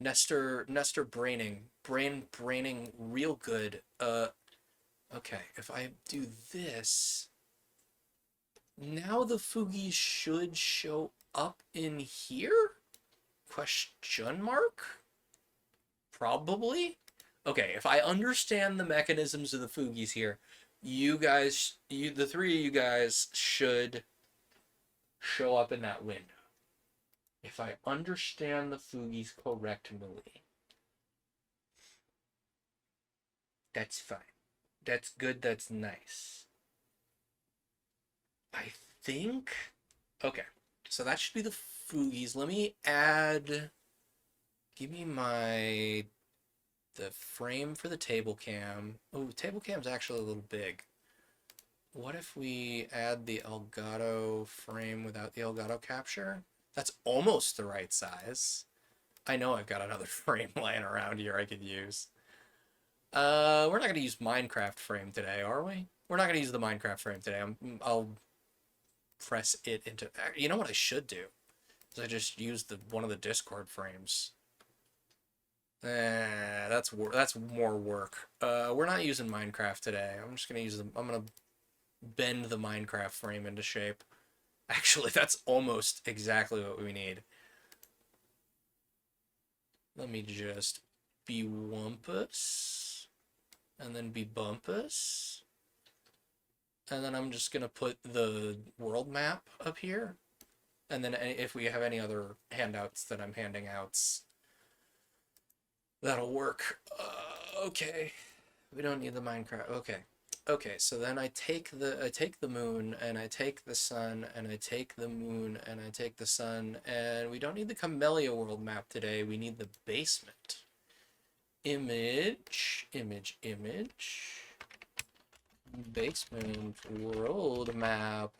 Nestor braining real good. Okay, if I do this, now the foogies should show up in here? Question mark? Probably? Okay, if I understand the mechanisms of the foogies here, the three of you guys should show up in that window. If I understand the foogies correctly. That's fine. That's good, that's nice. I think... Okay, so that should be the foogies. Let me add... Give me the frame for the table cam. Oh, table cam's actually a little big. What if we add the Elgato frame without the Elgato capture? That's almost the right size. I know I've got another frame laying around here I could use. We're not going to use Minecraft frame today, are we? We're not going to use the Minecraft frame today. I'll press it into... You know what I should do? Is I just use one of the Discord frames. That's more work. We're not using Minecraft today. I'm just going to I'm going to bend the Minecraft frame into shape. Actually, that's almost exactly what we need. Let me just be wumpus. And then be bumpus. And then I'm just going to put the world map up here. And then if we have any other handouts that I'm handing out, that'll work. Okay. We don't need the Minecraft. Okay. Okay, so then I take the moon, and I take the sun, and I take the moon, and I take the sun, and we don't need the Camellia world map today, we need the basement. Image. Basement world map.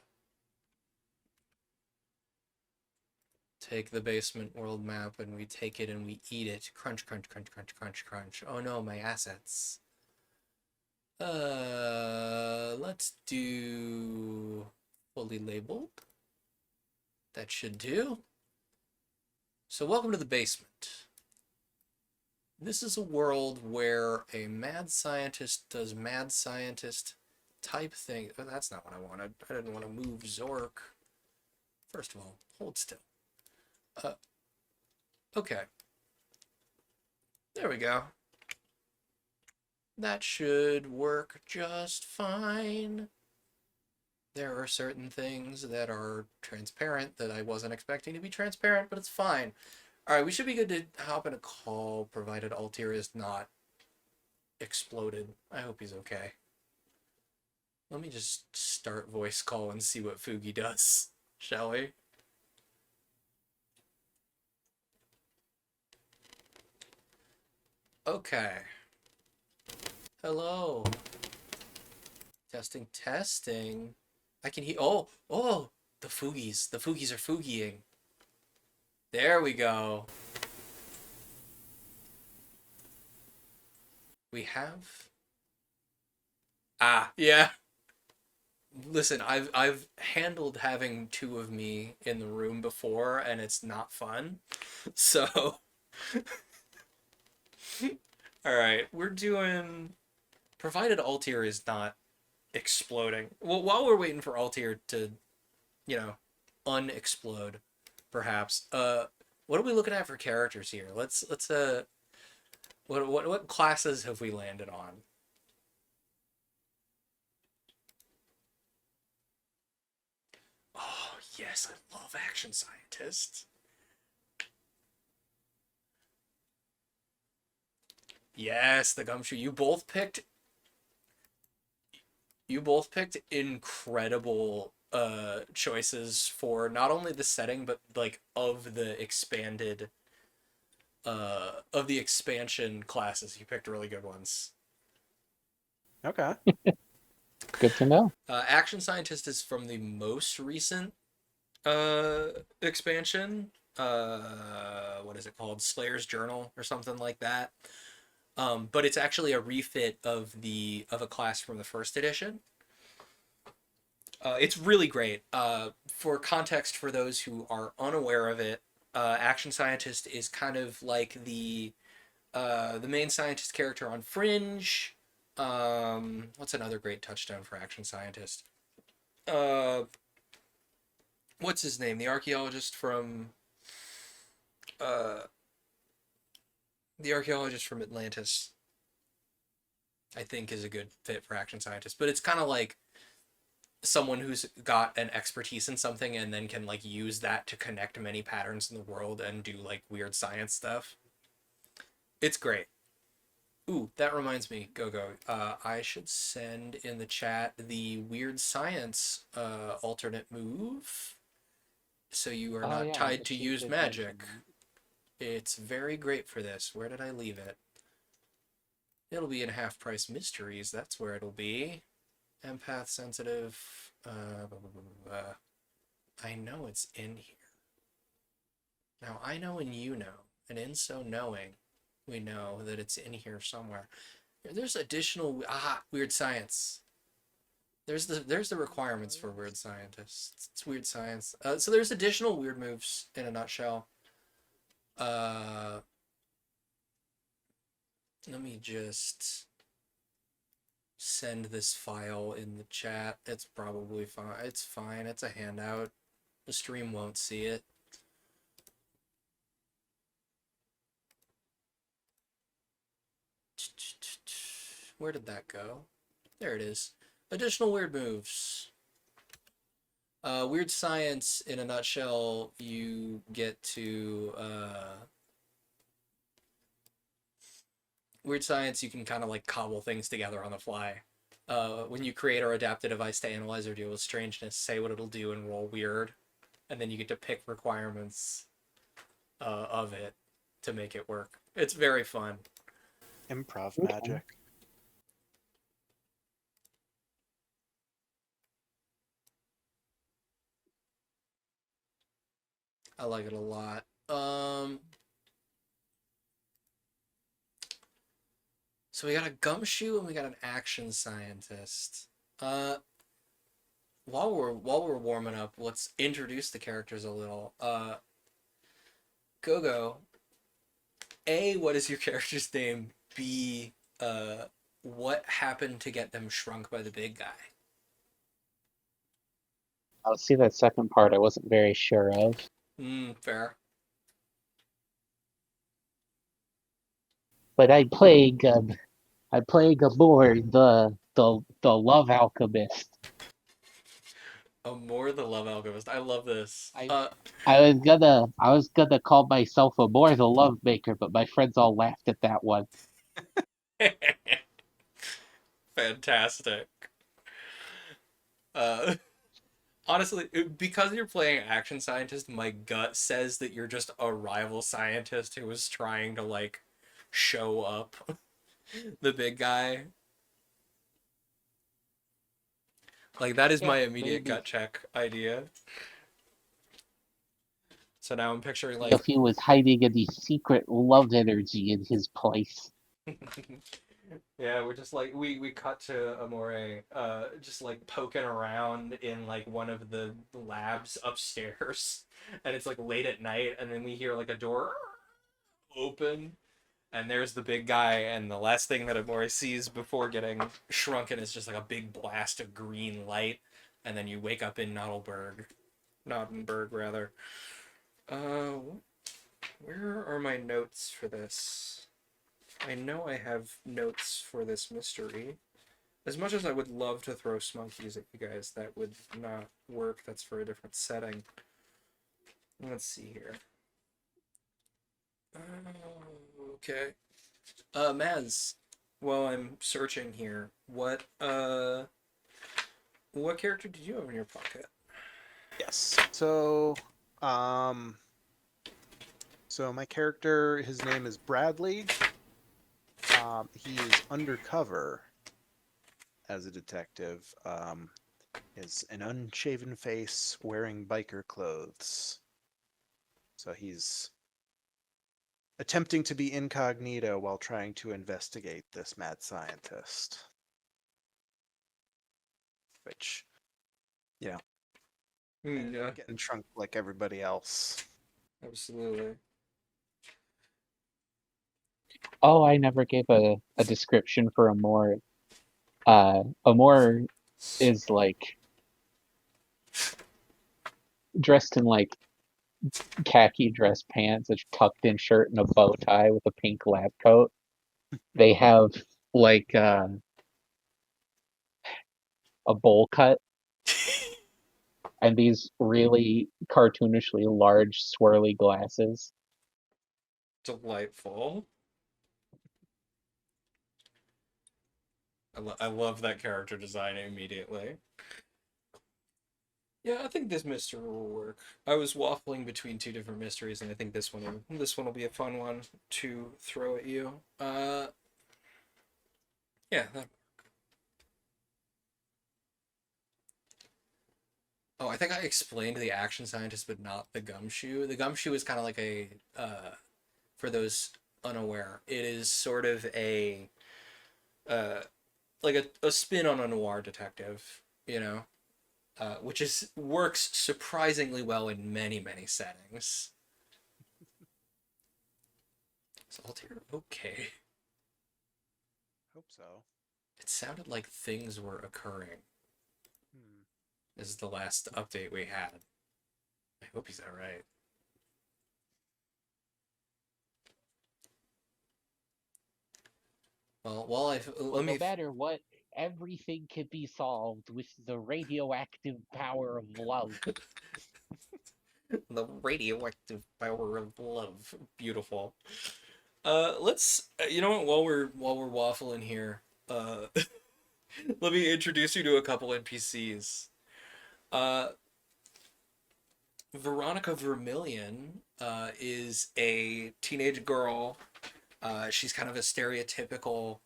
Take the basement world map, and we take it and we eat it. Crunch, crunch, crunch, crunch, crunch, crunch. Oh no, my assets. Let's do fully labeled. That should do. So welcome to the basement. This is a world where a mad scientist does mad scientist type thing. Oh, that's not what I wanted. I didn't want to move Zork. First of all, hold still. Okay. There we go. That should work just fine. There are certain things that are transparent that I wasn't expecting to be transparent, but it's fine. Alright, we should be good to hop in a call, provided Altair is not exploded. I hope he's okay. Let me just start voice call and see what Fugi does, shall we? Okay. Hello. Testing. I can hear. Oh, the Fugies. The Fugies are Fugieing. There we go. We have. Ah, yeah. listen, I've handled having two of me in the room before, and it's not fun. So, all right, we're doing. Provided Altair is not exploding. Well, while we're waiting for Altair to, you know, unexplode, perhaps. What are we looking at for characters here? Let's what classes have we landed on? Oh yes, I love action scientists. Yes, the gumshoe. You both picked incredible choices for not only the setting but like of the expanded of the expansion classes. You picked really good ones. Okay. Good to know. Action Scientist is from the most recent expansion. What is it called? Slayer's Journal or something like that. But it's actually a refit of a class from the first edition. It's really great. For context, for those who are unaware of it, Action Scientist is kind of like the main scientist character on Fringe. What's another great touchdown for Action Scientist? What's his name? The archaeologist from Atlantis, I think, is a good fit for Action Scientist. But it's kind of like someone who's got an expertise in something and then can like use that to connect many patterns in the world and do like weird science stuff. It's great. Ooh, that reminds me, Go. I should send in the chat the weird science alternate move, so you are not tied to use magic. It's very great for this. Where did I leave it? It'll be in Half Price Mysteries. That's where it'll be. Empath sensitive. I know it's in here. Now I know and you know, and in so knowing, we know that it's in here somewhere. There's additional weird science. There's the requirements for weird scientists. It's weird science. So there's additional weird moves in a nutshell. Let me just send this file in the chat. It's probably fine. It's fine. It's a handout. The stream won't see it. Where did that go? There it is. Additional weird moves. Weird science, in a nutshell, you get to... Weird science, you can kind of like cobble things together on the fly. When you create or adapt a device to analyze or deal with strangeness, say what it'll do and roll weird. And then you get to pick requirements of it to make it work. It's very fun. Improv magic. I like it a lot. So we got a gumshoe and we got an action scientist. While we're warming up, let's introduce the characters a little. Go. A, what is your character's name? B, what happened to get them shrunk by the big guy? I'll see that second part I wasn't very sure of. Fair. But I play Gabor, the love alchemist. Amor the Love Alchemist. I love this. I was gonna call myself Amor the love maker, but my friends all laughed at that one. Fantastic. Honestly, because you're playing action scientist, my gut says that you're just a rival scientist who was trying to like show up the big guy. Like that is my immediate gut check idea. So now I'm picturing like if he was hiding any secret love energy in his place. Yeah, we're just like we cut to Amore just like poking around in like one of the labs upstairs and it's like late at night and then we hear like a door open and there's the big guy and the last thing that Amore sees before getting shrunken is just like a big blast of green light and then you wake up in Nottenburg rather. Uh where are my notes for this? I know I have notes for this mystery. As much as I would love to throw Smunkies at you guys, that would not work. That's for a different setting. Let's see here. Okay. Maz, while I'm searching here, what character did you have in your pocket? Yes. So my character, his name is Bradley. He is undercover as a detective. Is an unshaven face, wearing biker clothes. So he's attempting to be incognito while trying to investigate this mad scientist. Which, Yeah, getting shrunk like everybody else. absolutely. Oh, I never gave a description for Amor. Amor is like dressed in like khaki dress pants, a tucked in shirt, and a bow tie with a pink lab coat. They have like a bowl cut and these really cartoonishly large swirly glasses. Delightful. I love that character design immediately. Yeah, I think this mystery will work. I was waffling between two different mysteries, and I think this one will be a fun one to throw at you. Yeah. Oh, I think I explained the action scientist, but not the gumshoe. The gumshoe is kind of like a for those unaware, it is sort of a uh, like a spin on a noir detective, you know, which is works surprisingly well in many settings. Is Altair okay? Hope so. It sounded like things were occurring. Hmm. This is the last update we had. I hope he's alright. Well, let No me. matter what, everything can be solved with the radioactive power of love. The radioactive power of love. Beautiful. Let's. You know what? While we're waffling here, let me introduce you to a couple NPCs. Uh, Veronica Vermillion is a teenage girl. She's kind of a stereotypical,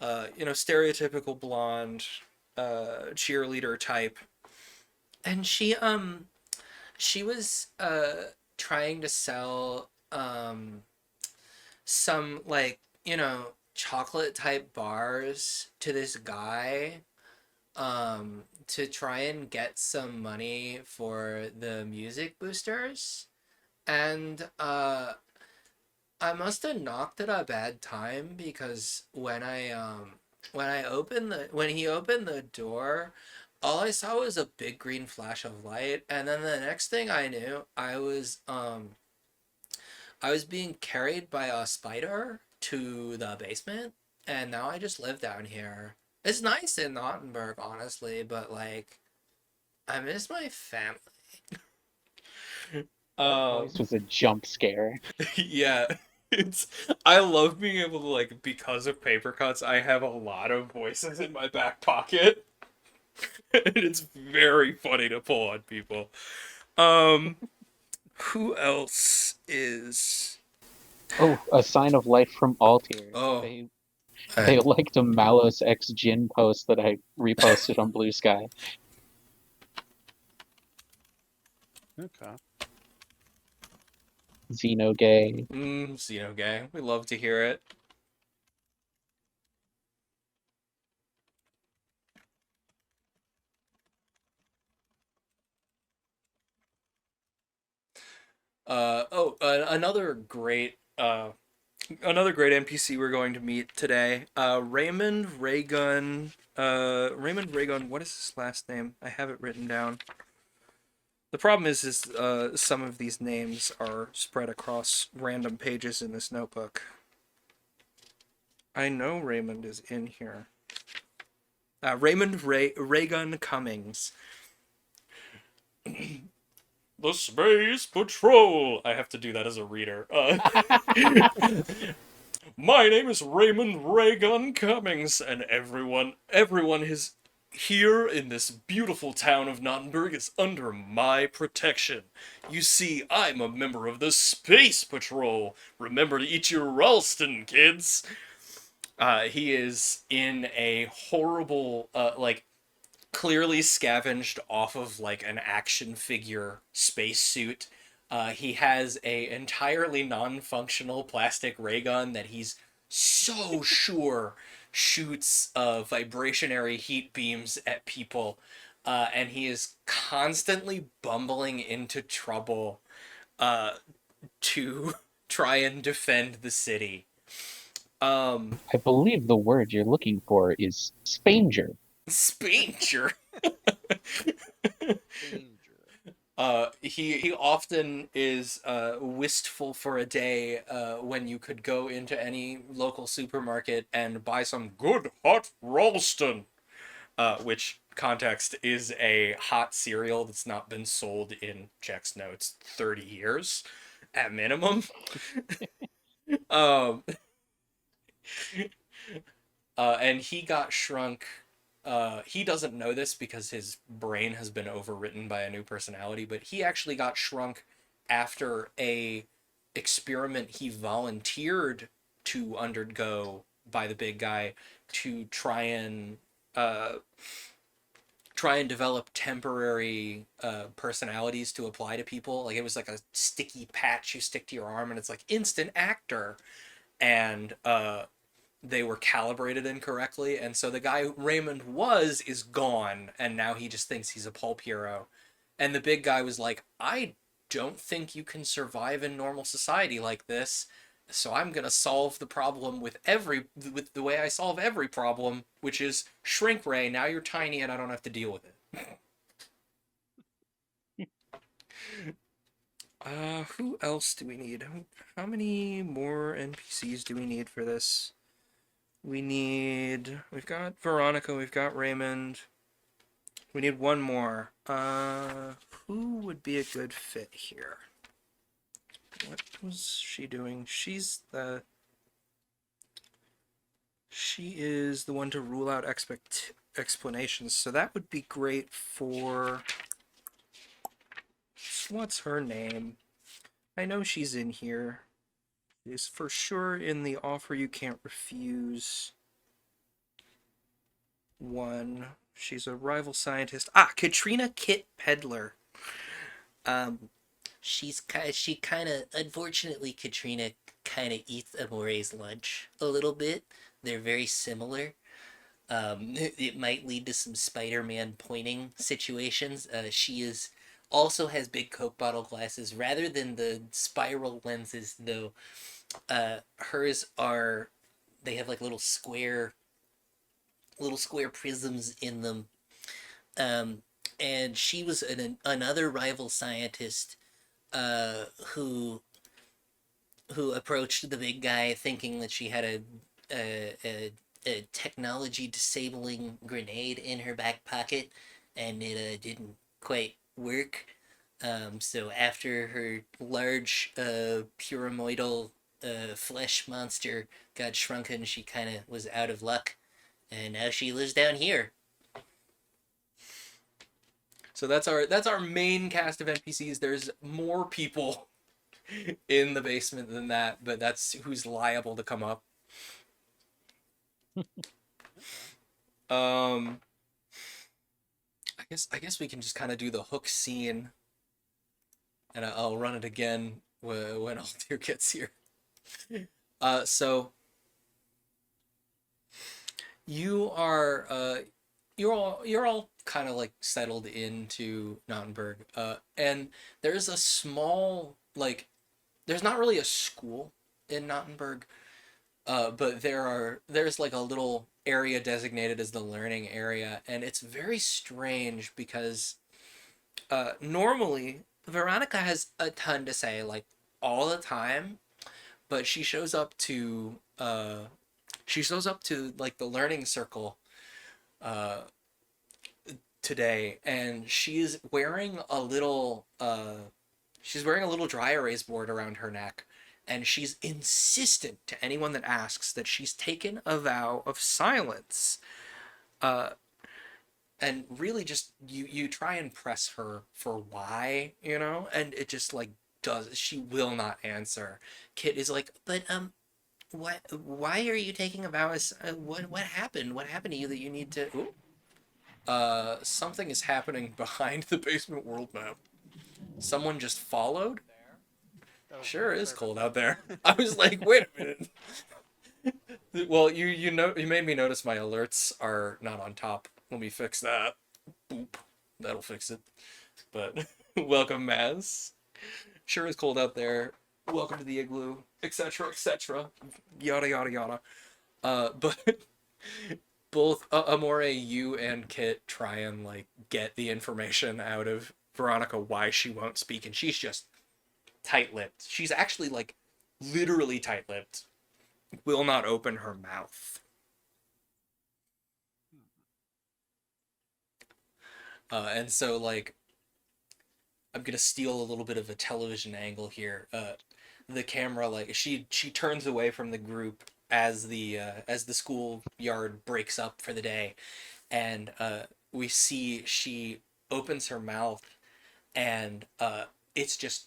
stereotypical blonde cheerleader type, and she was trying to sell some like chocolate type bars to this guy to try and get some money for the music boosters, and I must have knocked at a bad time because when he opened the door, all I saw was a big green flash of light, and then the next thing I knew, I was being carried by a spider to the basement, and now I just live down here. It's nice in Nottenburg, honestly, but like, I miss my family. That Um, voice was a jump scare. yeah, it's. I love being able to like because of paper cuts. I have a lot of voices in my back pocket, and it's very funny to pull on people. Um, who else is? Oh, a sign of life from Altair. Oh, They liked a Malos X Jin post that I reposted on Blue Sky. Okay. Xenogay. Xeno Gang. We love to hear it. Another great NPC we're going to meet today. Raymond Raygun. Raymond Raygun. What is his last name? I have it written down. The problem is some of these names are spread across random pages in this notebook. I know Raymond is in here. Raymond Raygun Cummings. The Space Patrol! I have to do that as a reader. My name is Raymond Raygun Cummings, and everyone is here in this beautiful town of Nottenburg is under my protection. You see, I'm a member of the Space Patrol. Remember to eat your Ralston, kids. He is in a horrible, clearly scavenged off of like an action figure spacesuit. He has a entirely non-functional plastic ray gun that he's so sure shoots vibrationary heat beams at people, and he is constantly bumbling into trouble to try and defend the city. I believe the word you're looking for is Spanger. Spanger. Danger. He often is wistful for a day when you could go into any local supermarket and buy some Good hot Ralston! which context is a hot cereal that's not been sold in Jack's notes 30 years at minimum. um, and he got shrunk. He doesn't know this because his brain has been overwritten by a new personality, but he actually got shrunk after a experiment he volunteered to undergo by the big guy to try and develop temporary personalities to apply to people. Like it was like a sticky patch you stick to your arm, and it's like instant actor, and they were calibrated incorrectly, and so the guy Raymond is gone, and now he just thinks he's a pulp hero. And the big guy was like, I don't think you can survive in normal society like this, so I'm gonna solve the problem with the way I solve every problem, which is shrink ray. Now you're tiny and I don't have to deal with it. Who else do we need? How many more NPCs do we need for this? We've got Veronica, we've got Raymond. We need one more. Who would be a good fit here? What was she doing? She is the one to rule out explanations, so that would be great for... What's her name? I know she's in here. Is for sure in the offer you can't refuse one. She's a rival scientist. Katrina Kit Pedler. She kind of, unfortunately, Katrina kind of eats Amore's lunch a little bit. They're very similar. It might lead to some Spider-Man pointing situations. She also has big Coke bottle glasses rather than the spiral lenses, though. Hers are, they have like little square prisms in them. And she was another rival scientist who approached the big guy thinking that she had a technology disabling grenade in her back pocket, and it didn't quite work. So after her large pyramidal flesh monster got shrunken, she kind of was out of luck, and now she lives down here. So that's our main cast of NPCs. There's more people in the basement than that, but that's who's liable to come up. I guess we can just kind of do the hook scene, and I'll run it again when Altair gets here. So you're all kind of like settled into Nottenburg, and there's a small like, there's not really a school in Nottenburg, but there's like a little area designated as the learning area, and it's very strange because normally Veronica has a ton to say like all the time, but she shows up to like the learning circle uh, today, and she's wearing a little dry erase board around her neck, and she's insistent to anyone that asks that she's taken a vow of silence. Uh, and really just you try and press her for why, and it just like she will not answer. Kit is like, but why are you taking a vow as what happened to you that you need to Ooh. Something is happening behind the basement world map. Someone just followed. Sure is cold out there. I was like, wait a minute. Well, you made me notice my alerts are not on top. Let me fix that. Boop. That'll fix it. But welcome, Maz. Sure is cold out there. Welcome to the igloo, etc., etc. Yada yada yada. But both Amore, you and Kit try and like get the information out of Veronica why she won't speak, and she's just tight-lipped. She's actually like literally tight-lipped. Will not open her mouth. And so like I'm gonna steal a little bit of a television angle here. The camera, like she turns away from the group as the schoolyard breaks up for the day, and we see she opens her mouth, and it's just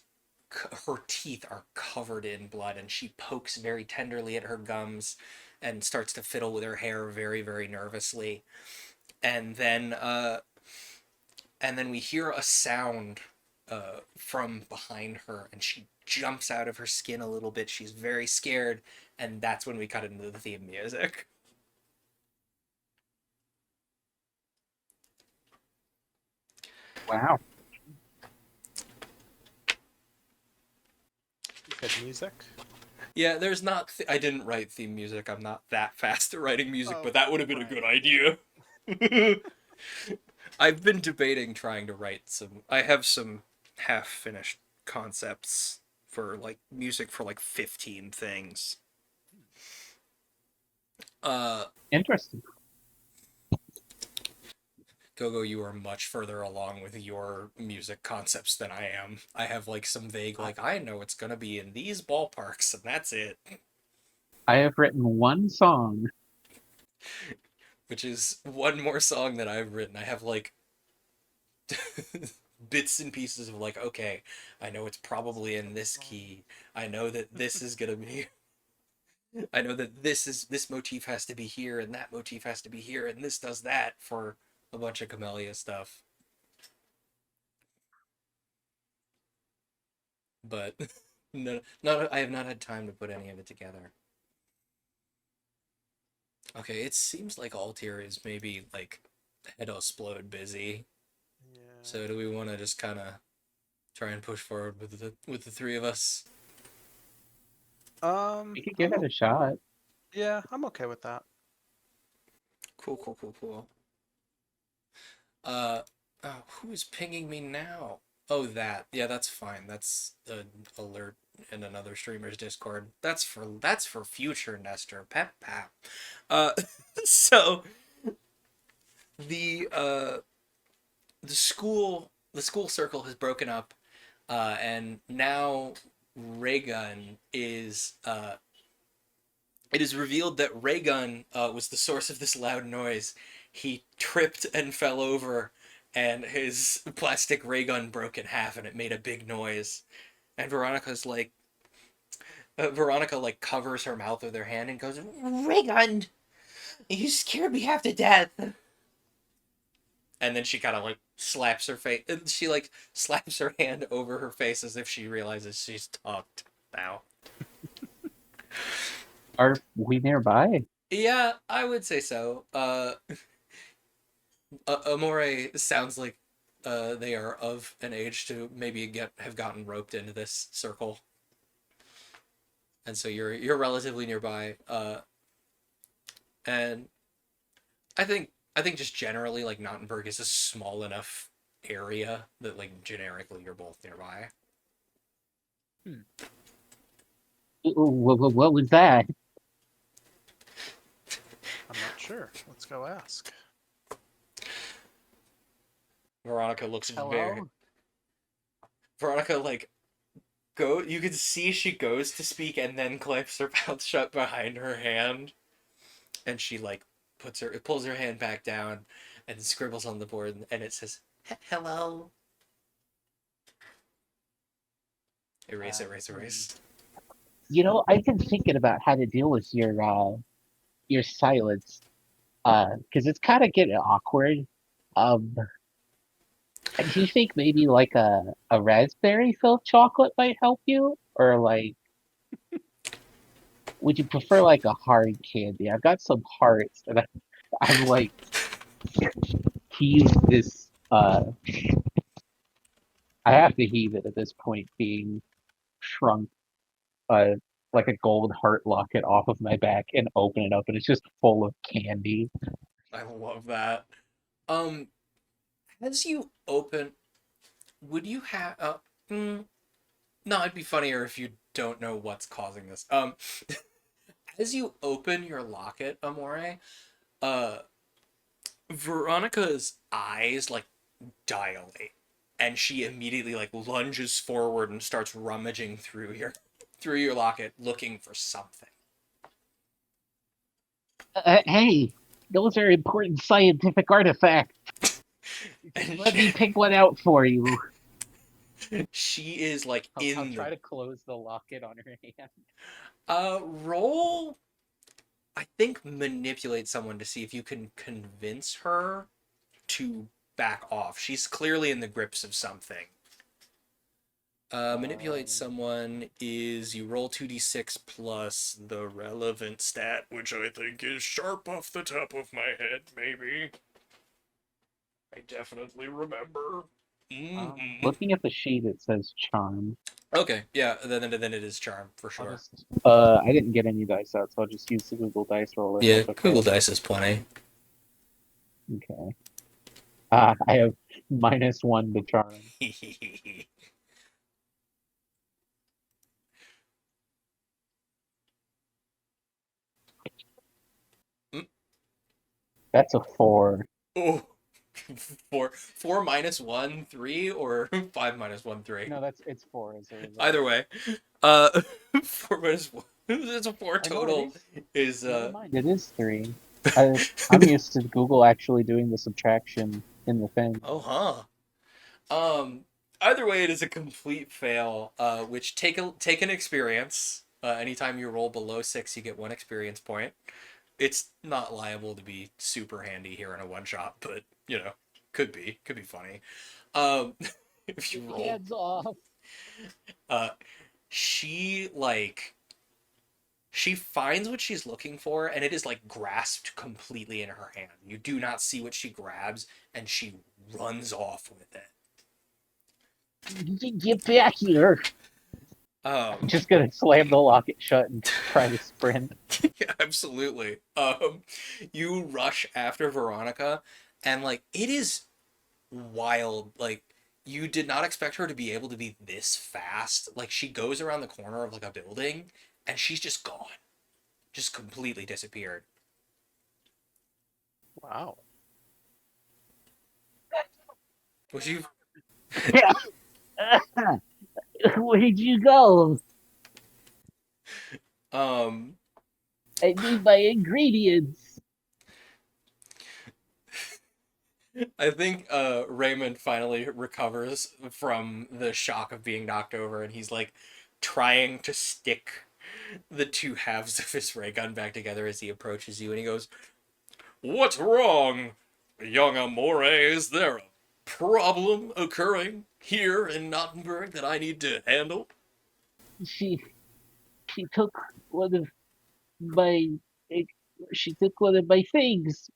her teeth are covered in blood, and she pokes very tenderly at her gums and starts to fiddle with her hair very, very nervously. And then we hear a sound from behind her, and she jumps out of her skin a little bit. She's very scared, and that's when we cut into the theme music. Wow. Good music. Yeah, there's not. I didn't write theme music. I'm not that fast at writing music, but that would have been a good idea. I've been debating trying to write some. I have some half-finished concepts for like music for like 15 things. Interesting. Gogo, you are much further along with your music concepts than I am. I have like some vague, like, I know it's gonna be in these ballparks, and that's it. I have written one song. Which is one more song that I've written. I have like bits and pieces of like, okay, I know it's probably in this key. I know that this is gonna be. I know that this motif has to be here, and that motif has to be here, and this does that for a bunch of Camellia stuff. But no, I have not had time to put any of it together. Okay, it seems like Altier is maybe like head-explode busy. Yeah. So do we want to just kind of try and push forward with the three of us? We could give it a shot. Yeah, I'm okay with that. Cool. Oh, who's pinging me now? Oh, that. Yeah, that's fine. That's an alert in another streamer's Discord. That's for future Nestor. Pep. So the school circle has broken up, and now Raygun is it is revealed that Raygun was the source of this loud noise. He tripped and fell over, and his plastic ray gun broke in half, and it made a big noise. And Veronica like covers her mouth with her hand and goes, "Ray gun, you scared me half to death." And then she kind of like slaps her face, and she like slaps her hand over her face as if she realizes she's talked now. Are we nearby? Yeah, I would say so. Amore sounds like they are of an age to maybe have gotten roped into this circle, and so you're relatively nearby. And I think just generally like Nottenburg is a small enough area that like generically you're both nearby. What was that? I'm not sure. Let's go ask. Veronica looks very. Hello? Veronica like go. You can see she goes to speak and then clamps her mouth shut behind her hand, and she like pulls her hand back down, and scribbles on the board, and it says hello. Erase, erase, erase. You know, I've been thinking about how to deal with your silence, because it's kind of getting awkward. Um, do you think maybe like a raspberry filled chocolate might help you, or like would you prefer like a hard candy? I've got some hearts that I'm like heave this. I have to heave it at this point, being shrunk uh like a gold heart locket off of my back and open it up, and it's just full of candy. I love that. Um, as you open, would you have? No, it'd be funnier if you don't know what's causing this. As you open your locket, Amore, uh, Veronica's eyes like dilate, and she immediately like lunges forward and starts rummaging through your locket looking for something. Hey, those are important scientific artifacts. And Let me pick one out for you. she is like I'll in try the to close the locket on her hand. roll. I think manipulate someone to see if you can convince her to back off. She's clearly in the grips of something. Manipulate someone is you roll 2d6 plus the relevant stat, which I think is sharp off the top of my head, maybe. I definitely remember. Mhm. Looking at the sheet, it says charm. Okay, yeah, then it is charm for I'll sure. just, I didn't get any dice out, so I'll just use the Google Dice roller. Yeah, That's okay. Google Dice is plenty. Okay. I have -1 to charm. That's a 4. Oh, four minus one, 3, or 5 minus 1, 3. No, it's 4 as a result. Either way, uh, 4 minus 1. It's a 4 Oh, no, total. Is Never mind, it is 3. I'm used to Google actually doing the subtraction in the thing. Oh, huh. Either way, it is a complete fail. Which take an experience. Anytime you roll below 6, you get 1 experience point. It's not liable to be super handy here in a one shot, but you know, could be funny. Um, if you roll, Hands off. uh, she like she finds what she's looking for, and it is like grasped completely in her hand. You do not see what she grabs, and she runs off with it. Get back here. I'm Um, just gonna slam the locket shut and try to sprint. yeah, absolutely. You rush after Veronica, and like it is wild. Like you did not expect her to be able to be this fast. Like she goes around the corner of like a building, and she's just gone, just completely disappeared. Wow. Was you? Where'd you go? Um, I need my ingredients. I think Raymond finally recovers from the shock of being knocked over, and he's like trying to stick the two halves of his ray gun back together as he approaches you, and he goes, "What's wrong, young Amore? Is there a problem occurring here in Nottenburg that I need to handle?" She she took one of my eh, she took one of my things,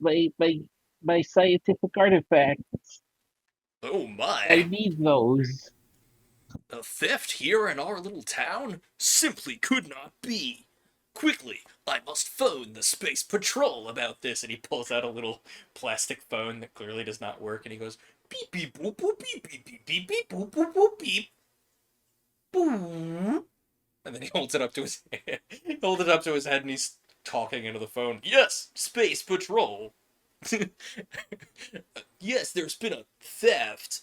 my scientific artifacts. Oh I my! need those. A theft here in our little town? Simply could not be. Quickly, I must phone the Space Patrol about this. And he pulls out a little plastic phone that clearly does not work, and he goes beep beep boop boop beep beep beep beep beep boop boop boop beep boom. And then he holds it up to his head. He holds it up to his head, and he's talking into the phone. Yes, Space Patrol. Yes, there's been a theft.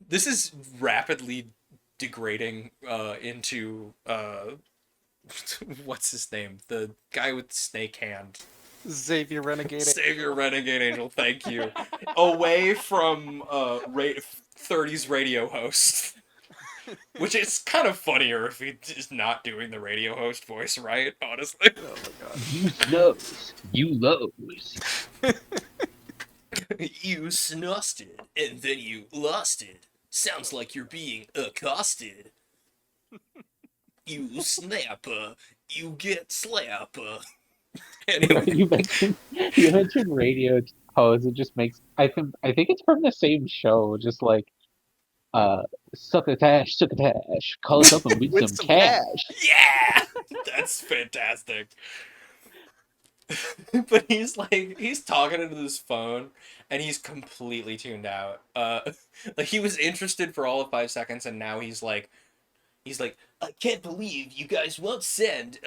This is rapidly degrading into what's his name? The guy with the snake hand. Xavier Renegade. Savior Renegade Angel, thank you. Away from 30s radio host. Which is kind of funnier if he is not doing the radio host voice, right? Honestly. Oh my god. Use those. You those. You snusted, and then you lost it. Sounds like you're being accosted. You snapper, you get slapper. Anyway, You mentioned radio pose. It just makes I think it's from the same show. Just like succotash, call us up and win With some some cash. yeah, that's fantastic. But he's talking into this phone, and he's completely tuned out. Like he was interested for all of 5 seconds, and now he's like, I can't believe you guys won't send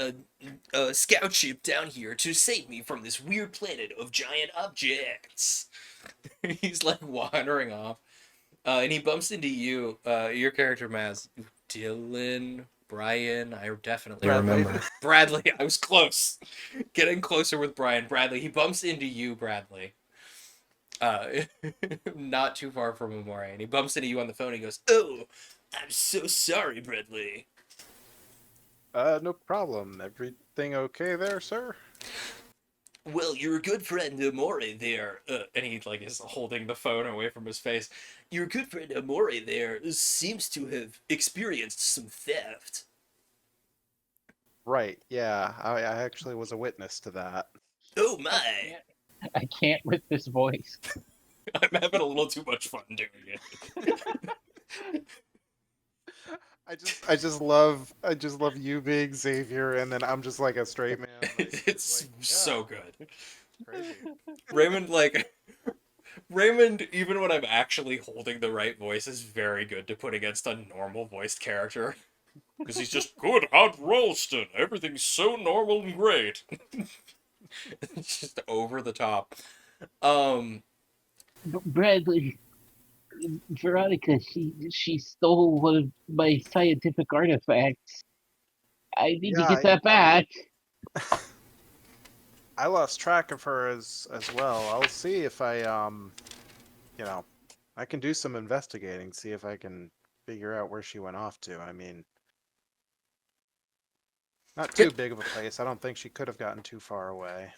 a scout ship down here to save me from this weird planet of giant objects. He's like wandering off, and he bumps into you, your character Maz, Dylan, Brian. I definitely Bradley. remember Bradley. I was close, getting closer with Brian. Bradley. He bumps into you, Bradley. Not too far from Amore, and he bumps into you on the phone. He goes, "Oh, I'm so sorry, Bradley." No problem. Everything okay there, sir? Well, your good friend Amore there, and he like is holding the phone away from his face. Your good friend Amore there seems to have experienced some theft. Right, yeah. I actually was a witness to that. Oh my! I can't with this voice. I'm having a little too much fun doing it. I just love you being Xavier, and then I'm just like a straight man. Like, It's like, so good. it's crazy. Raymond, even when I'm actually holding the right voice, is very good to put against a normal voiced character. Because he's just good hot roasting. Everything's so normal and great. It's just over the top. Bradley, Veronica, she stole one of my scientific artifacts. I need to Yeah, get that back. I lost track of her as well. I'll see if I I can do some investigating, see if I can figure out where she went off to. I mean, not too big of a place. I don't think she could have gotten too far away.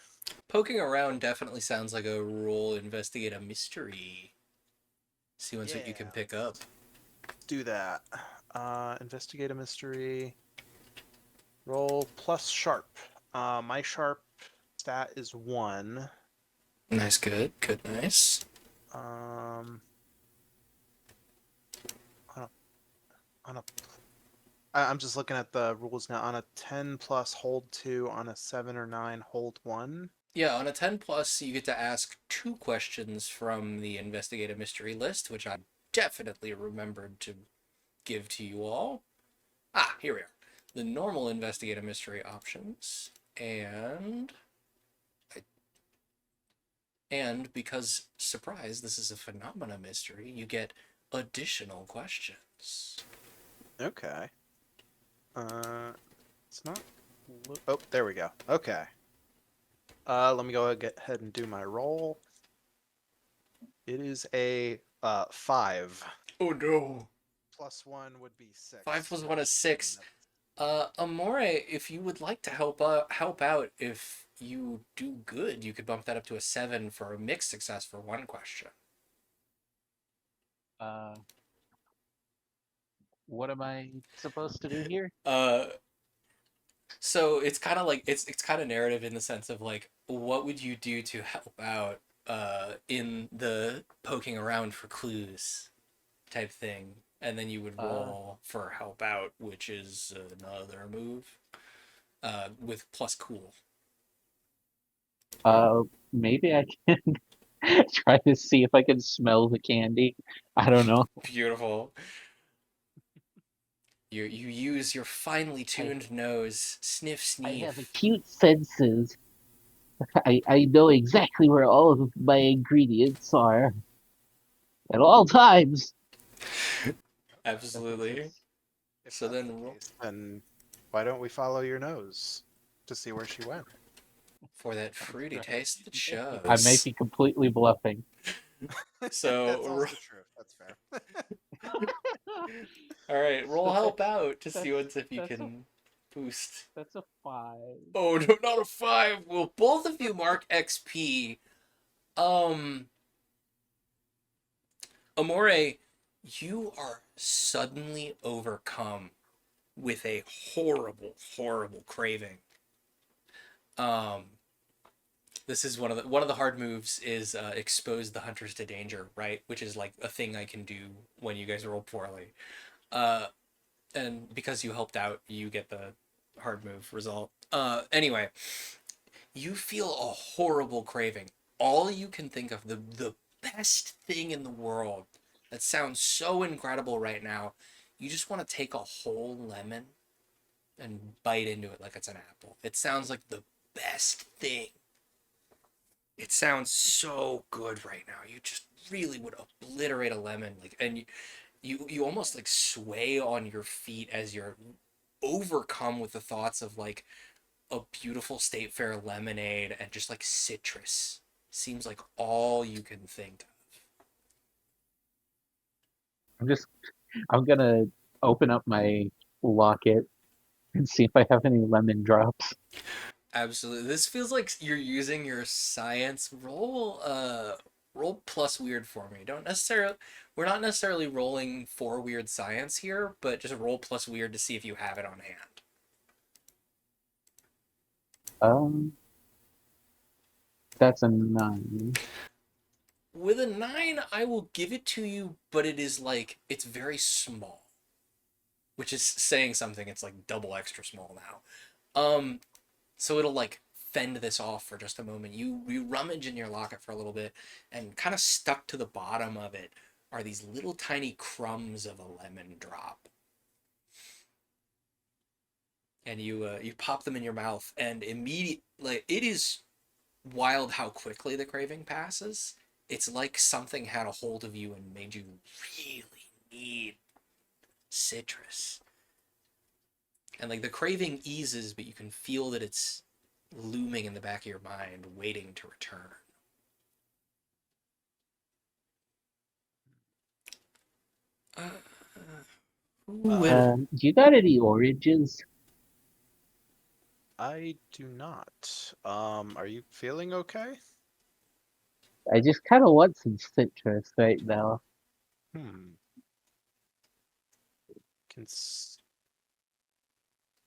Poking around definitely sounds like a rule investigate a mystery. See what you can pick up. Let's do that. Investigate a mystery. Roll plus sharp. My sharp stat is 1. Nice, good, nice. I'm just looking at the rules now. On a 10 plus, hold 2. On a 7 or 9, hold 1. Yeah, on a 10 plus, you get to ask 2 questions from the investigative mystery list, which I definitely remembered to give to you all. Ah, here we are. The normal investigative mystery options, and because, surprise, this is a phenomena mystery, you get additional questions. Okay. It's not. Oh, there we go. Okay. Let me go ahead and do my roll. It is a 5. Oh no. Plus 1 would be 6. 5 plus 1 is 6. Amore, if you would like to help out, if you do good, you could bump that up to a 7 for a mixed success for 1 question. What am I supposed to do here? So it's kind of like it's kind of narrative in the sense of like, what would you do to help out in the poking around for clues type thing, and then you would roll for help out, which is another move with plus cool. Maybe I can try to see if I can smell the candy. I don't know. Beautiful. You use your finely tuned nose, sniff, I have sneeze. acute senses. I know exactly where all of my ingredients are at all times. Absolutely. If So that's then the roll case, then why don't we follow your nose to see where she went? for that fruity Right. taste that I may shows. be completely bluffing. So, That's also true. That's fair. all right, roll help out to see That's if you that's a can boost. that's a 5. Oh no, not a 5. Well, both of you mark XP. Um, Amore, you are suddenly overcome with a horrible, horrible craving. Um, this is one of the hard moves is expose the hunters to danger, right? Which is like a thing I can do when you guys roll poorly. Uh, and because you helped out, you get the hard move result. Anyway, you feel a horrible craving. All you can think of, the best thing in the world that sounds so incredible right now, you just want to take a whole lemon and bite into it like it's an apple. It sounds like the best thing. It sounds so good right now. You just really would obliterate a lemon, like, and you almost like sway on your feet as you're overcome with the thoughts of like a beautiful State Fair lemonade and just like citrus. Seems like all you can think I'm gonna open up my locket and see if I have any lemon drops. of. Absolutely. This feels like you're using your science roll plus weird for me. Don't necessarily we're not necessarily rolling for weird science here, but just roll plus weird to see if you have it on hand. Um, that's a 9. With a 9, I will give it to you, but it is like it's very small, which is saying something. It's like double extra small now. So it'll like fend this off for just a moment. You rummage in your locket for a little bit, and kind of stuck to the bottom of it are these little tiny crumbs of a lemon drop. And you pop them in your mouth, and immediately, like, it is wild how quickly the craving passes. It's like something had a hold of you and made you really need citrus. And like the craving eases, but you can feel that it's looming in the back of your mind, waiting to return. You got any oranges? I do not. Are you feeling okay? I just kind of want some citrus right now. Hmm.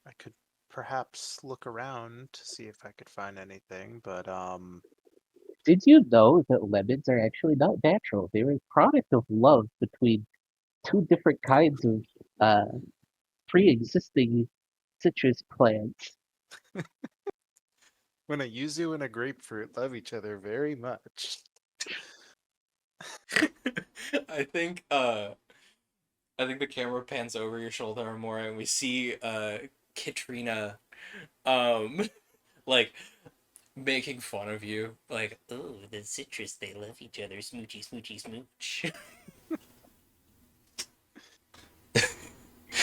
I could perhaps look around to see if I could find anything, but Did you know that lemons are actually not natural? They're a product of love between two different kinds of uh, pre-existing citrus plants. when a yuzu and a grapefruit love each other very much. I think I think the camera pans over your shoulder more and we see Katrina like making fun of you. Like, oh, the citrus, they love each other. Smoochy, smoochy, smooch.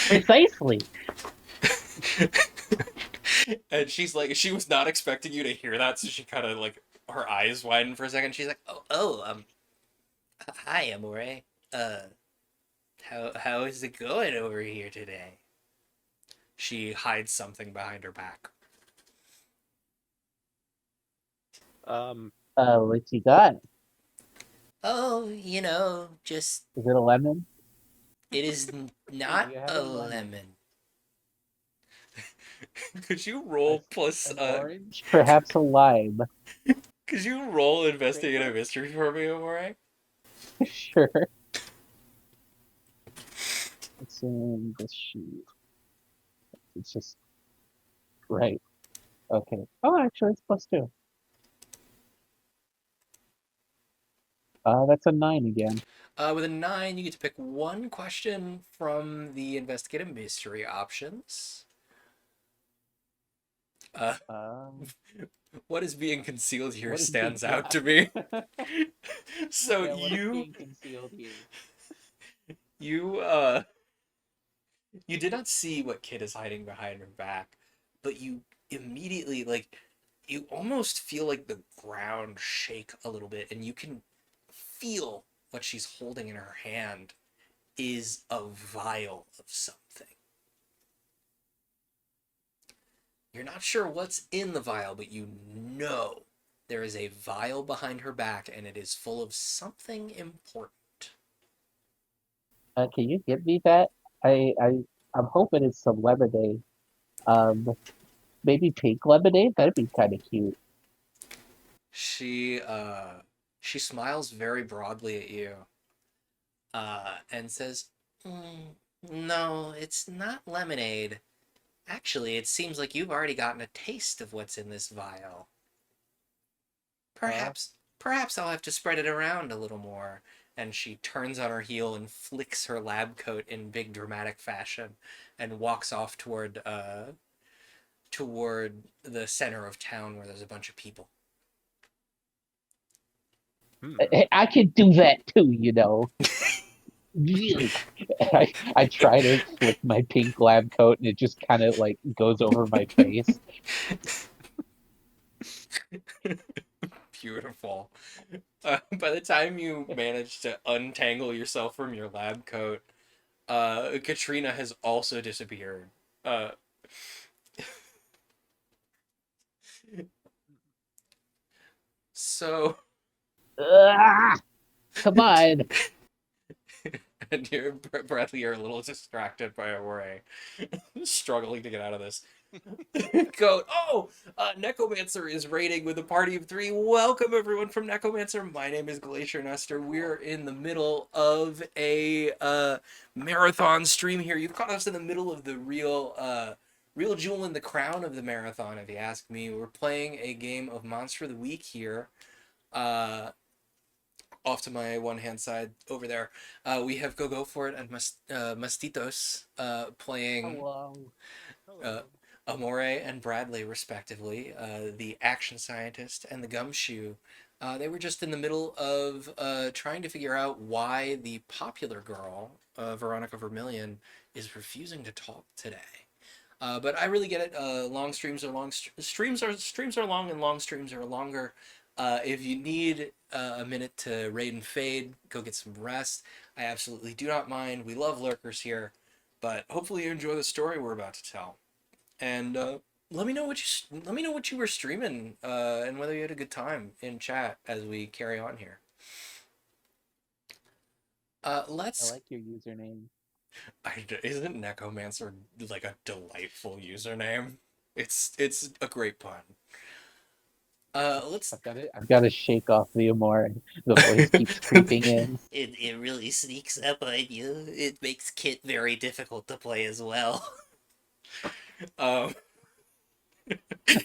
Precisely. And she's like, she was not expecting you to hear that, so she kind of like, her eyes widened for a second. She's like, hi, Amore. Uh, how is it going over here today? She hides something behind her back. What you got? Oh, you know, just Is it a lemon? it is Hey, do not you have a any lemon? lemon. Could you A roll s plus An orange? Perhaps a lime. Could you roll investigative mystery for me, Amore? Sure. It's in this sheet. It's just right. Okay. Oh, actually, it's +2. That's a 9 again. With a 9, you get to pick one question from the investigative mystery options. Um, What is being concealed here what is stands being, out to me. So yeah, what is you being concealed here? you uh you did not see what Kid is hiding behind her back, but you immediately you almost feel like the ground shake a little bit, and you can feel what she's holding in her hand is a vial of something. You're not sure what's in the vial, but you know there is a vial behind her back, and it is full of something important. Can you give me that? I'm hoping it's some lemonade. Um, maybe pink lemonade? That'd be kind of cute. She smiles very broadly at you, and says, "No, it's not lemonade. Actually, it seems like you've already gotten a taste of what's in this vial. Perhaps I'll have to spread it around a little more." And she turns on her heel and flicks her lab coat in big dramatic fashion, and walks off toward the center of town where there's a bunch of people. I can do that too, you know. I try to flick my pink lab coat and it just kind of like goes over my face. Beautiful. By the time you manage to untangle yourself from your lab coat, Katrina has also disappeared. Uh, so, Ah, come on. and you, Bradley, you're a little distracted by Aurora, struggling to get out of this. Goat. Oh, Necromancer is raiding with a party of 3. Welcome everyone from Necromancer. My name is Glacier Nestor. We're in the middle of a marathon stream here. You've caught us in the middle of the real jewel in the crown of the marathon, if you ask me. We're playing a game of Monster of the Week here. Off to my one-hand side over there, we have Go For It and Mastitos playing Hello. Amore and Bradley, respectively, the action scientist and the gumshoe. They were just in the middle of trying to figure out why the popular girl, Veronica Vermillion, is refusing to talk today. But I really get it. Long streams are long. Streams are long, and long streams are longer. If you need a minute to raid and fade, go get some rest. I absolutely do not mind. We love lurkers here, but hopefully you enjoy the story we're about to tell. And let me know what you were streaming, and whether you had a good time in chat as we carry on here. I Let's. like your username. Isn't Necromancer like a delightful username? It's a great pun. Let's. I've got to shake off the Amore. The voice keeps creeping in. It really sneaks up on you. It makes Kit very difficult to play as well. Um,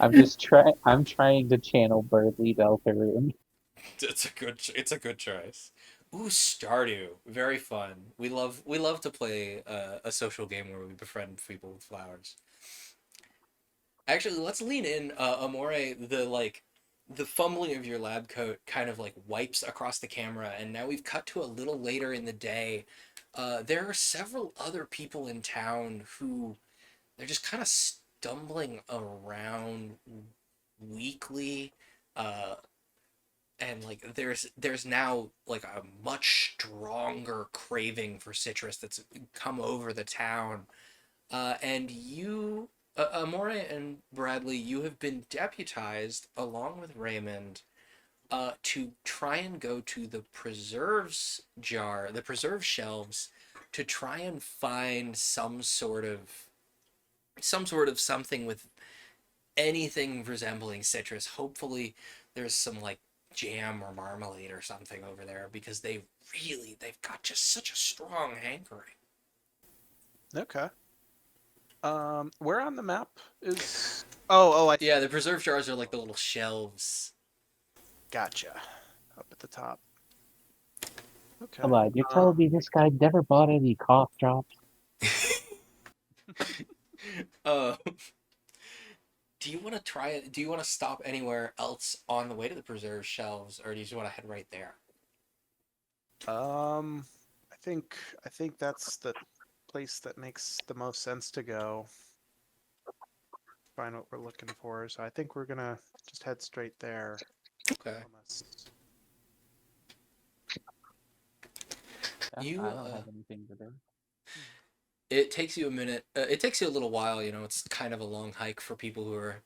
I'm trying to channel Birdly Deltarune. it's a good choice. Ooh, Stardew, very fun. We love to play a social game where we befriend people with flowers. Actually, let's lean in. Amore, the fumbling of your lab coat kind of like wipes across the camera, and now we've cut to a little later in the day. There are several other people in town who they're just kind of stumbling around weekly. Uh, and like there's now like a much stronger craving for citrus that's come over the town, and you, Amore and Bradley, you have been deputized along with Raymond, to try and go to the preserve shelves, to try and find some sort of something with anything resembling citrus. Hopefully there's some like jam or marmalade or something over there, because they've got just such a strong hankering. Okay. Where on the map is? Oh, I Yeah, the preserve jars are like the little shelves. gotcha. Up at the top. Okay. Come on, you're telling me this guy never bought any cough drops? uh do you want to try it? Do you want to stop anywhere else on the way to the preserve shelves, or do you just want to head right there? I think that's the place that makes the most sense to go. Find what we're looking for. So I think we're gonna just head straight there. Okay. Unless... You I don't have anything to do. it takes you a minute. It takes you a little while. It's kind of a long hike for people who are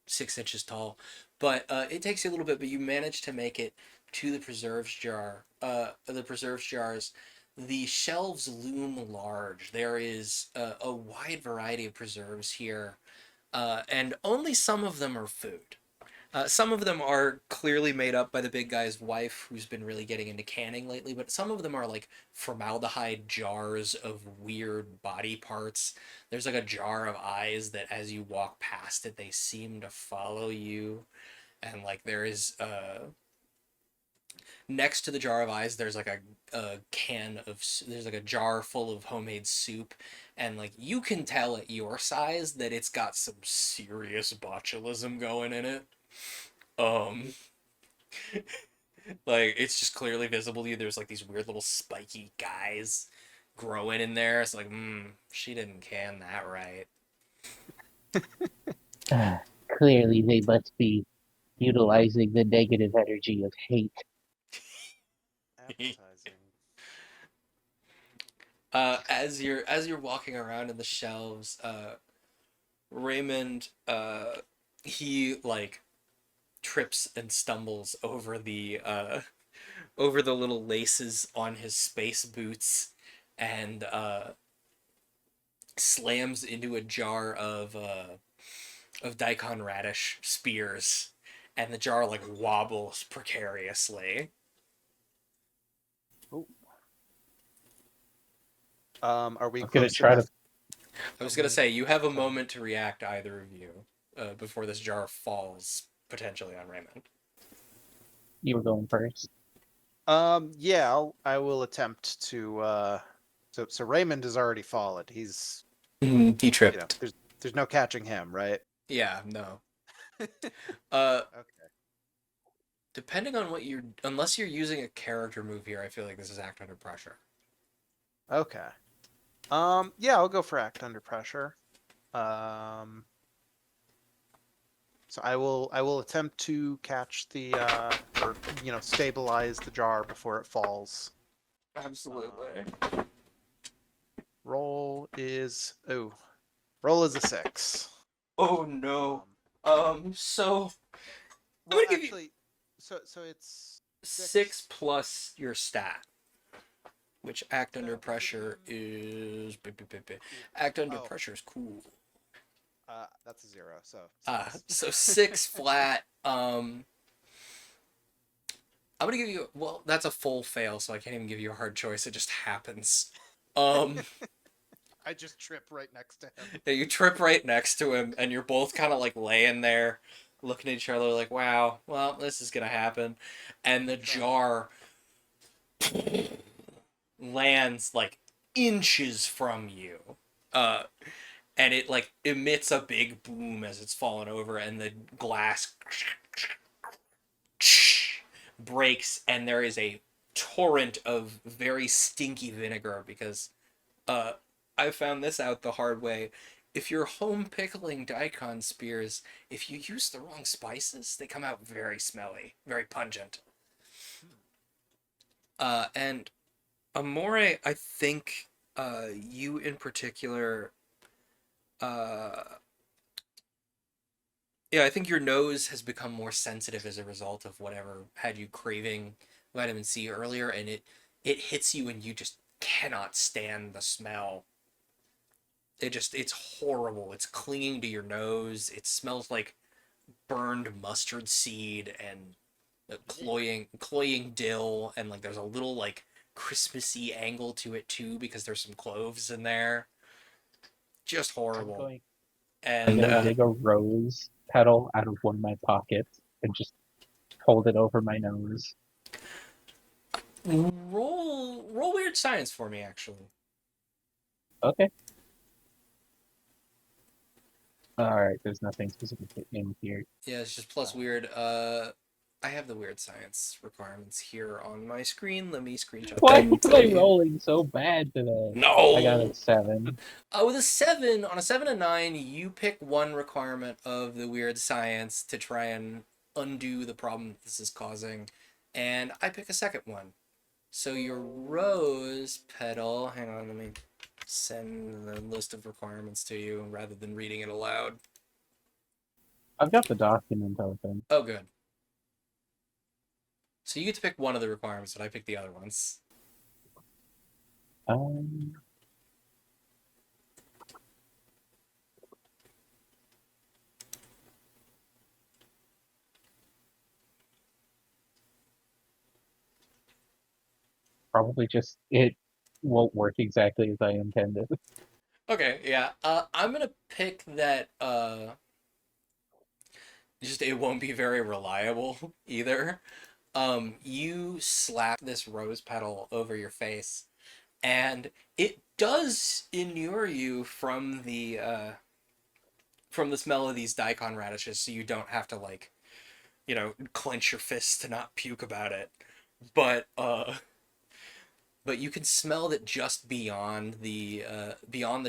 6 inches tall, but it takes you a little bit. But you manage to make it to the preserves jar. The preserves jars. The shelves loom large. There is a wide variety of preserves here, and only some of them are food. Some of them are clearly made up by the big guy's wife, who's been really getting into canning lately, but some of them are like formaldehyde jars of weird body parts. There's like a jar of eyes that as you walk past it, they seem to follow you. And like there is next to the jar of eyes, there's like a can of, there's like a jar full of homemade soup. And like you can tell at your size that it's got some serious botulism going in it. Um, like it's just clearly visible to you. There's like these weird little spiky guys growing in there. It's like, she didn't can that right. Clearly, they must be utilizing the negative energy of hate. Appetizing. As you're walking around in the shelves, Raymond, he like trips and stumbles over the little laces on his space boots, and slams into a jar of daikon radish spears, and the jar like wobbles precariously. Oh. Are we I'm gonna close try enough? I was gonna say you have a moment to react, either of you, before this jar falls potentially on Raymond. You were going first. Yeah, I will attempt to. So Raymond has already fallen. He's He tripped. there's no catching him, right? Yeah, no. Okay. Depending on unless you're using a character move here, I feel like this is act under pressure. Okay. Yeah, I'll go for act under pressure. So I will attempt to catch the or stabilize the jar before it falls. Absolutely. Roll is a 6. Oh no. So Well, gonna give you actually, so it's 6 plus your stat, which act under pressure is. Act under pressure is cool. That's a 0. So So 6 flat. I'm gonna give you. Well, that's a full fail, so I can't even give you a hard choice. It just happens. I just trip right next to him. Yeah, you trip right next to him, and you're both kind of like laying there, looking at each other like, "Wow, well, this is gonna happen," and the jar lands like inches from you, and it like emits a big boom as it's falling over, and the glass breaks, and there is a torrent of very stinky vinegar because I found this out the hard way. If you're home pickling daikon spears, if you use the wrong spices, they come out very smelly, very pungent. And Amore, I think you in particular, yeah, I think your nose has become more sensitive as a result of whatever had you craving vitamin C earlier, and it hits you, and you just cannot stand the smell. it's horrible. It's clinging to your nose. It smells like burned mustard seed and cloying dill, and like there's a little like Christmassy angle to it too because there's some cloves in there. Just I'm horrible. going, And dig a rose petal out of one of my pockets and just hold it over my nose. roll weird science for me, actually. Okay. Alright, there's nothing specific in here. Yeah, it's just plus weird. I have the weird science requirements here on my screen. Let me screenshot Why them am for I you. rolling so bad today? I got No. a 7. With a 7, on a 7 and 9, you pick one requirement of the weird science to try and undo the problem that this is causing, and I pick a second one. So your rose petal, hang on, let me send the list of requirements to you rather than reading it aloud. I've got the document open. Oh, good. So you get to pick one of the requirements, and I pick the other ones. Um, Probably just it won't work exactly as I intended. Okay, yeah. I'm gonna pick that. Just it won't be very reliable either. You slap this rose petal over your face, and it does inure you from the smell of these daikon radishes, so you don't have to like, clench your fists to not puke about it. But you can smell that just beyond the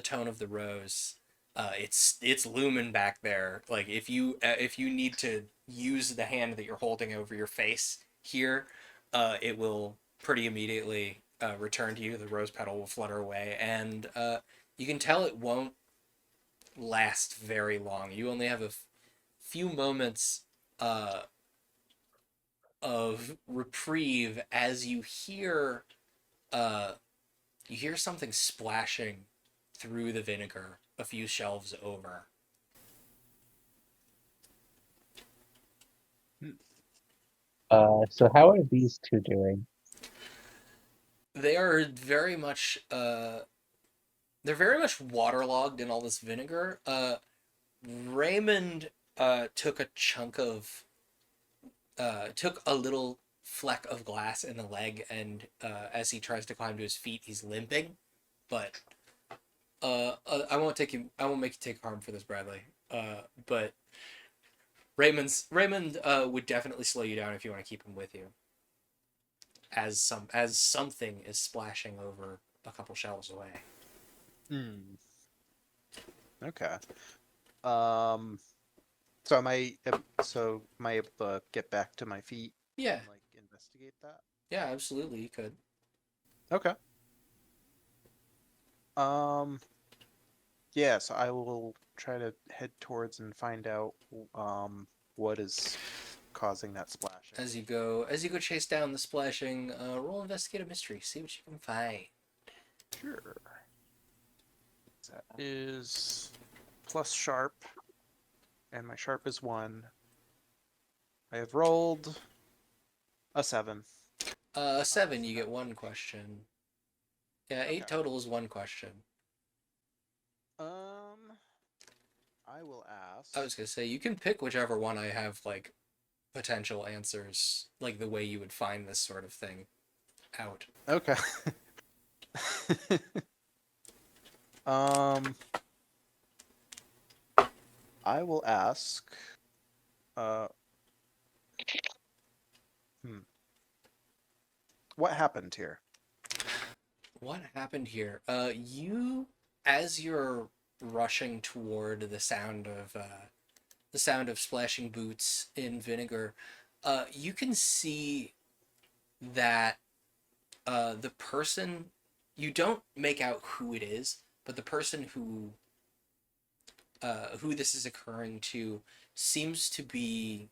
tone of the rose. It's looming back there. Like if you need to use the hand that you're holding over your face here, it will pretty immediately return to you. The rose petal will flutter away, and you can tell it won't last very long. You only have a few moments uh, of reprieve as you hear something splashing through the vinegar a few shelves over. So how are these two doing? They are they're very much waterlogged in all this vinegar. Raymond took took a little fleck of glass in the leg, and as he tries to climb to his feet, he's limping. But I won't make you take harm for this, Bradley. But Raymond would definitely slow you down if you want to keep him with you. As something is splashing over a couple shelves away. Hmm. Okay. Um. So am I able to get back to my feet Yeah, and like investigate that? yeah, absolutely, you could. Okay. Um. Yeah. So I will try to head towards and find out what is causing that splashing. As you go chase down the splashing, roll investigate a mystery, see what you can find. Sure. That is plus sharp, and my sharp is 1. I have rolled a 7. 7, you get one question. Yeah, 8 Okay. total is one question. I will ask. I was gonna say you can pick whichever one I have like potential answers, like the way you would find this sort of thing out. Okay. um, I will ask. Uh, hmm. What happened here? What happened here? As you're rushing toward the sound of splashing boots in vinegar, you can see that the person, you don't make out who it is, but the person who this is occurring to seems to be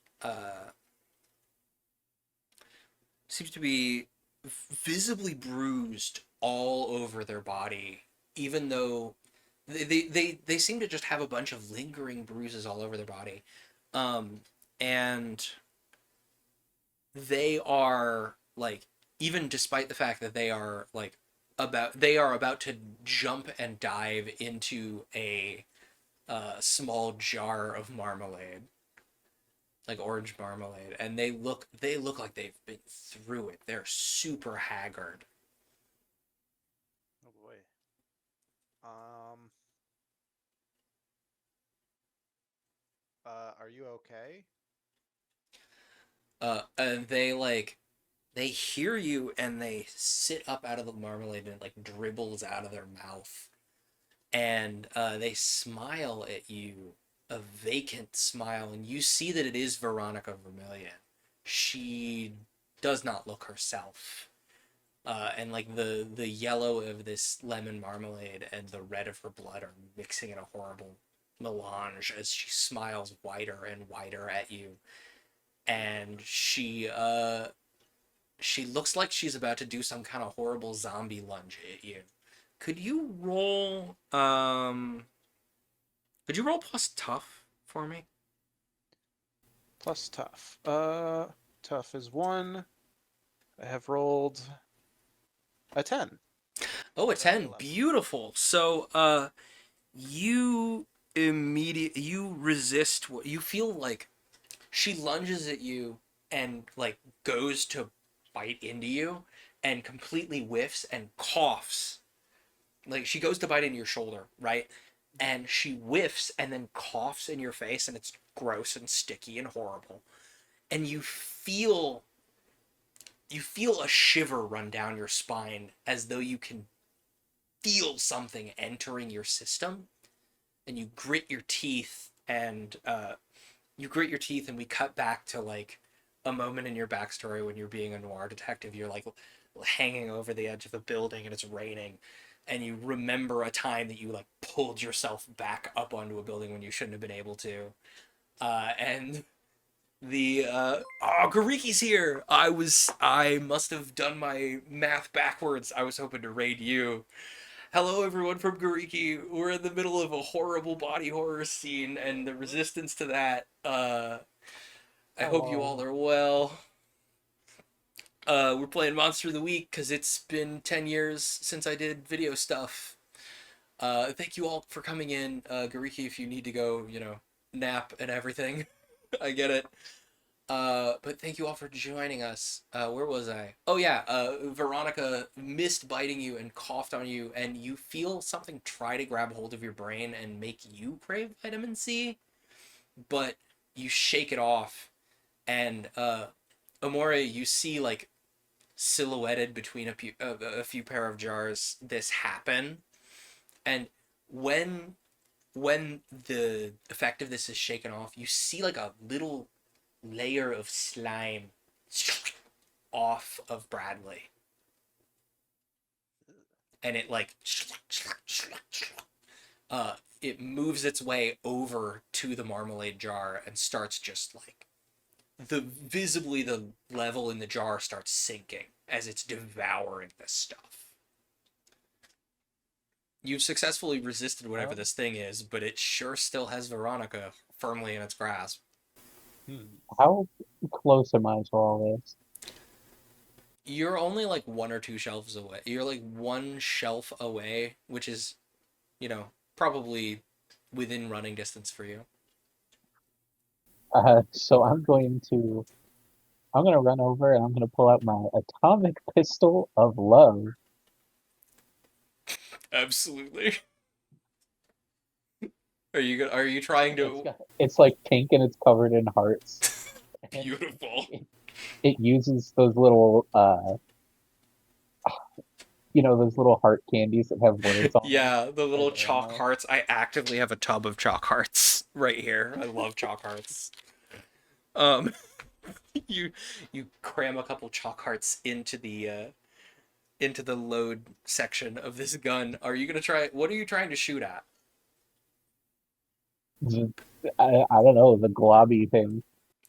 visibly bruised all over their body, even though they seem to just have a bunch of lingering bruises all over their body, and they are like, even despite the fact that they are like about to jump and dive into a small jar of marmalade, like orange marmalade, and they look like they've been through it. They're super haggard. Oh boy. Um. Are you okay? And they hear you and they sit up out of the marmalade and it like dribbles out of their mouth, and they smile at you, a vacant smile, and you see that it is Veronica Vermilion. She does not look herself. And like the yellow of this lemon marmalade and the red of her blood are mixing in a horrible melange as she smiles wider and wider at you, and she looks like she's about to do some kind of horrible zombie lunge at you. Could you roll plus tough for me? Plus tough. Tough is 1. I have rolled a 10. Oh, a So 10. 11. Beautiful. So you you resist what you feel like. She lunges at you and like goes to bite into you and completely whiffs and coughs. Like she goes to bite into your shoulder, right? And she whiffs and then coughs in your face, and it's gross and sticky and horrible. And you feel a shiver run down your spine as though you can feel something entering your system, and you grit your teeth, and we cut back to like a moment in your backstory when you're being a noir detective. You're like hanging over the edge of a building and it's raining, and you remember a time that you like pulled yourself back up onto a building when you shouldn't have been able to, and the Gariki's here. I must have done my math backwards. I was hoping to raid you. Hello, everyone from Gariki. We're in the middle of a horrible body horror scene, and the resistance to that. I hope you all are well. We're playing Monster of the Week because it's been 10 years since I did video stuff. Thank you all for coming in. Gariki, if you need to go, nap and everything, I get it. But thank you all for joining us. Where was I? Oh yeah, Veronica missed biting you and coughed on you, and you feel something try to grab hold of your brain and make you crave vitamin C, but you shake it off, and Amore, you see like silhouetted between a few pair of jars this happen, and when the effect of this is shaken off, you see like a little layer of slime off of Bradley, and it like it moves its way over to the marmalade jar and starts just like the level in the jar starts sinking as it's devouring this stuff. You've successfully resisted whatever this thing is, but it sure still has Veronica firmly in its grasp. How close am I to all this? You're only like 1 or 2 shelves away. You're like 1 shelf away, which is, probably within running distance for you. So I'm gonna run over and I'm gonna pull out my atomic pistol of love. Absolutely. Are you trying to? It's like pink and it's covered in hearts. Beautiful. It uses those little those little heart candies that have words on them. Yeah, the little as chalk ammo. hearts. I actively have a tub of chalk hearts right here. I love chalk hearts. Um, you cram a couple chalk hearts into the load section of this gun. Are you gonna try? What are you trying to shoot at? I don't know, the globby thing.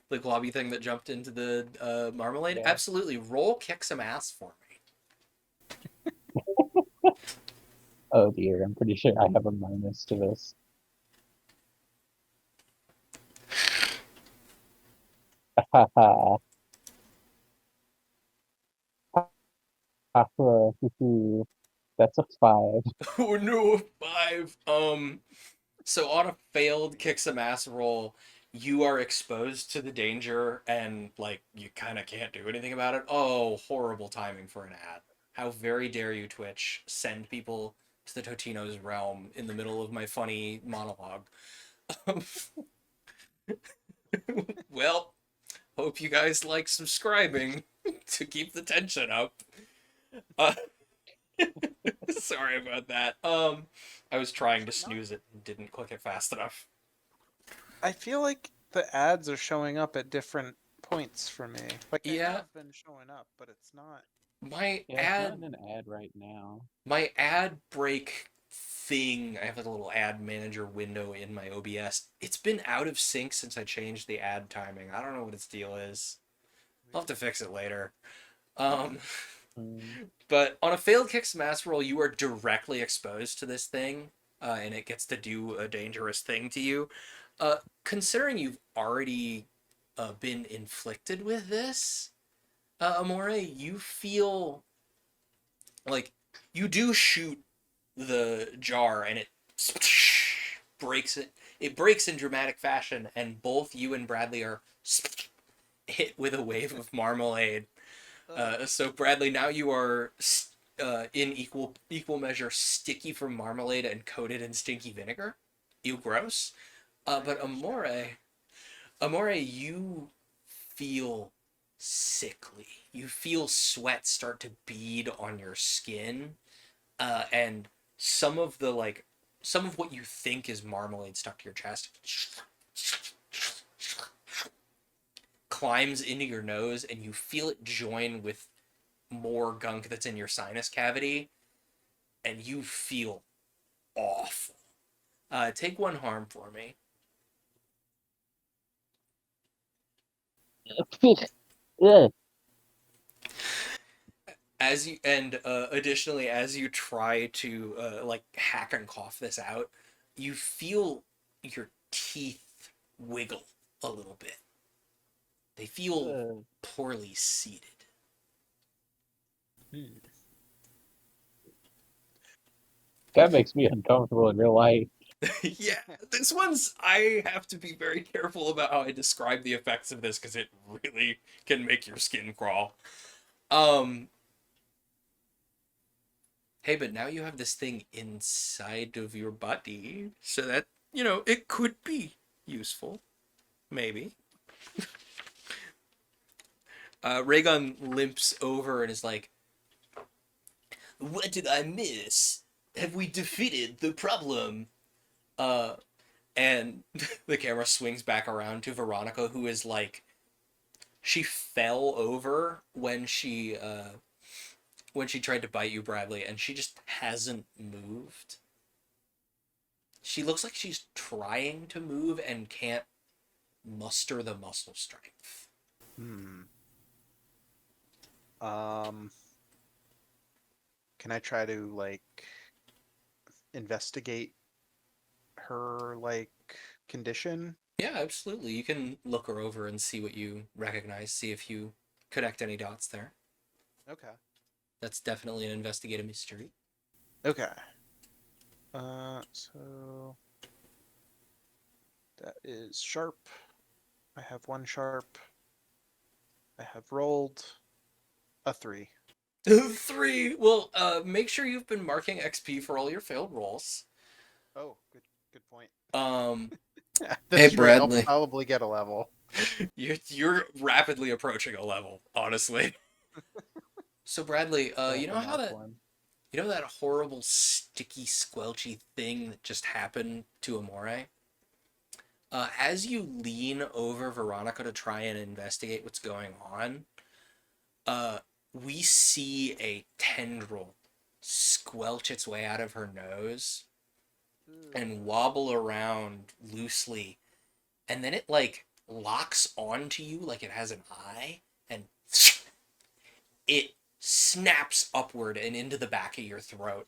The globby thing that jumped into the marmalade? Yeah. Absolutely. Roll kick some ass for me. Oh dear, I'm pretty sure I have a minus to this. Haha. Haha. That's a 5. Oh no, 5. So on a failed kick some ass roll, you are exposed to the danger and like you kind of can't do anything about it. Oh, horrible timing for an ad. How very dare you, Twitch, send people to the Totino's realm in the middle of my funny monologue. Well, hope you guys like subscribing to keep the tension up. Uh, sorry about that. I was trying to snooze it and didn't click it fast enough. I feel like the ads are showing up at different points for me. Like they Yeah, have been showing up, but it's not. my Yeah, it's not ad an ad right now. my ad break thing, I have a little ad manager window in my OBS. It's been out of sync since I changed the ad timing. I don't know what its deal is. I'll have to fix it later. Um, Mm. but on a failed kick smash roll, you are directly exposed to this thing, and it gets to do a dangerous thing to you. Considering you've already been inflicted with this, Amore, you feel like you do shoot the jar and it breaks it. It breaks in dramatic fashion, and both you and Bradley are hit with a wave of marmalade. So Bradley, now you are in equal measure sticky from marmalade and coated in stinky vinegar. You gross. But Amore, you feel sickly. You feel sweat start to bead on your skin, and some of what you think is marmalade stuck to your chest climbs into your nose, and you feel it join with more gunk that's in your sinus cavity, and you feel awful. Take 1 harm for me. Ugh. As you and additionally, as you try to like hack and cough this out, you feel your teeth wiggle a little bit. They feel Ugh. poorly seated. Hmm. That makes me uncomfortable in real life. Yeah, this one's. I have to be very careful about how I describe the effects of this because it really can make your skin crawl. Um, hey, but now you have this thing inside of your body, so that it could be useful, maybe. Raygun limps over and is like, "What did I miss? Have we defeated the problem?" Uh, and the camera swings back around to Veronica, who is like, she fell over when she tried to bite you, Bradley, and she just hasn't moved. She looks like she's trying to move and can't muster the muscle strength. Hmm. Um. Can I try to like investigate her like condition? Yeah, absolutely. You can look her over and see what you recognize, see if you connect any dots there. Okay. That's definitely an investigative mystery. Okay. So that is sharp. I have 1 sharp. I have rolled a 3. 3. Well, make sure you've been marking XP for all your failed rolls. Oh, good point. Um, At Hey, this rate, I'll Bradley. probably get a level. you're rapidly approaching a level, honestly. So Bradley, I you have know to how mark that one. you know that horrible sticky squelchy thing that just happened to Amore? As you lean over Veronica to try and investigate what's going on, uh, we see a tendril squelch its way out of her nose and wobble around loosely, and then it like locks onto you like it has an eye, and it snaps upward and into the back of your throat,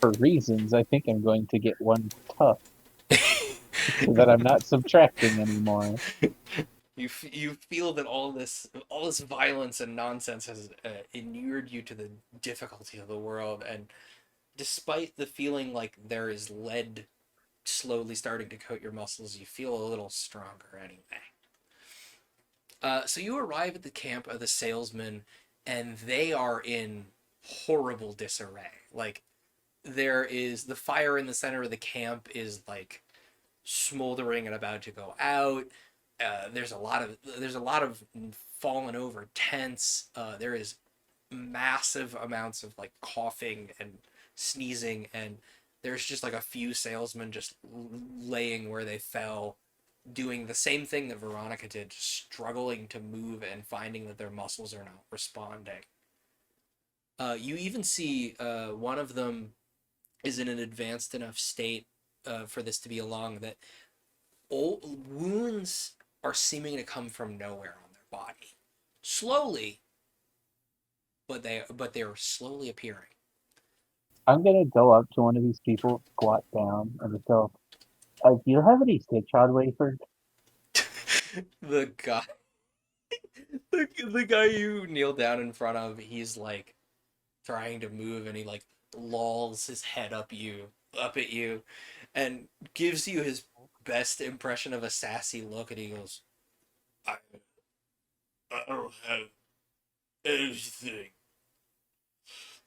for reasons, I think I'm going to get one tough so that I'm not subtracting anymore. You feel that all this violence and nonsense has inured you to the difficulty of the world, and despite the feeling like there is lead slowly starting to coat your muscles, you feel a little stronger anyway. So you arrive at the camp of the salesmen, and they are in horrible disarray. Like, there is the fire in the center of the camp is like smoldering and about to go out. There's a lot of fallen over tents. There is massive amounts of like coughing and sneezing, and there's just like a few salesmen just laying where they fell, doing the same thing that Veronica did, struggling to move and finding that their muscles are not responding. You even see one of them is in an advanced enough state for this to be along that old wounds are seeming to come from nowhere on their body, slowly, but they are slowly appearing. I'm gonna go up to one of these people, squat down, and go, do you have any Citrust wafers? the guy the guy you kneel down in front of, he's like trying to move, and he like lolls his head up at you and gives you his best impression of a sassy look, and he goes, I don't have anything.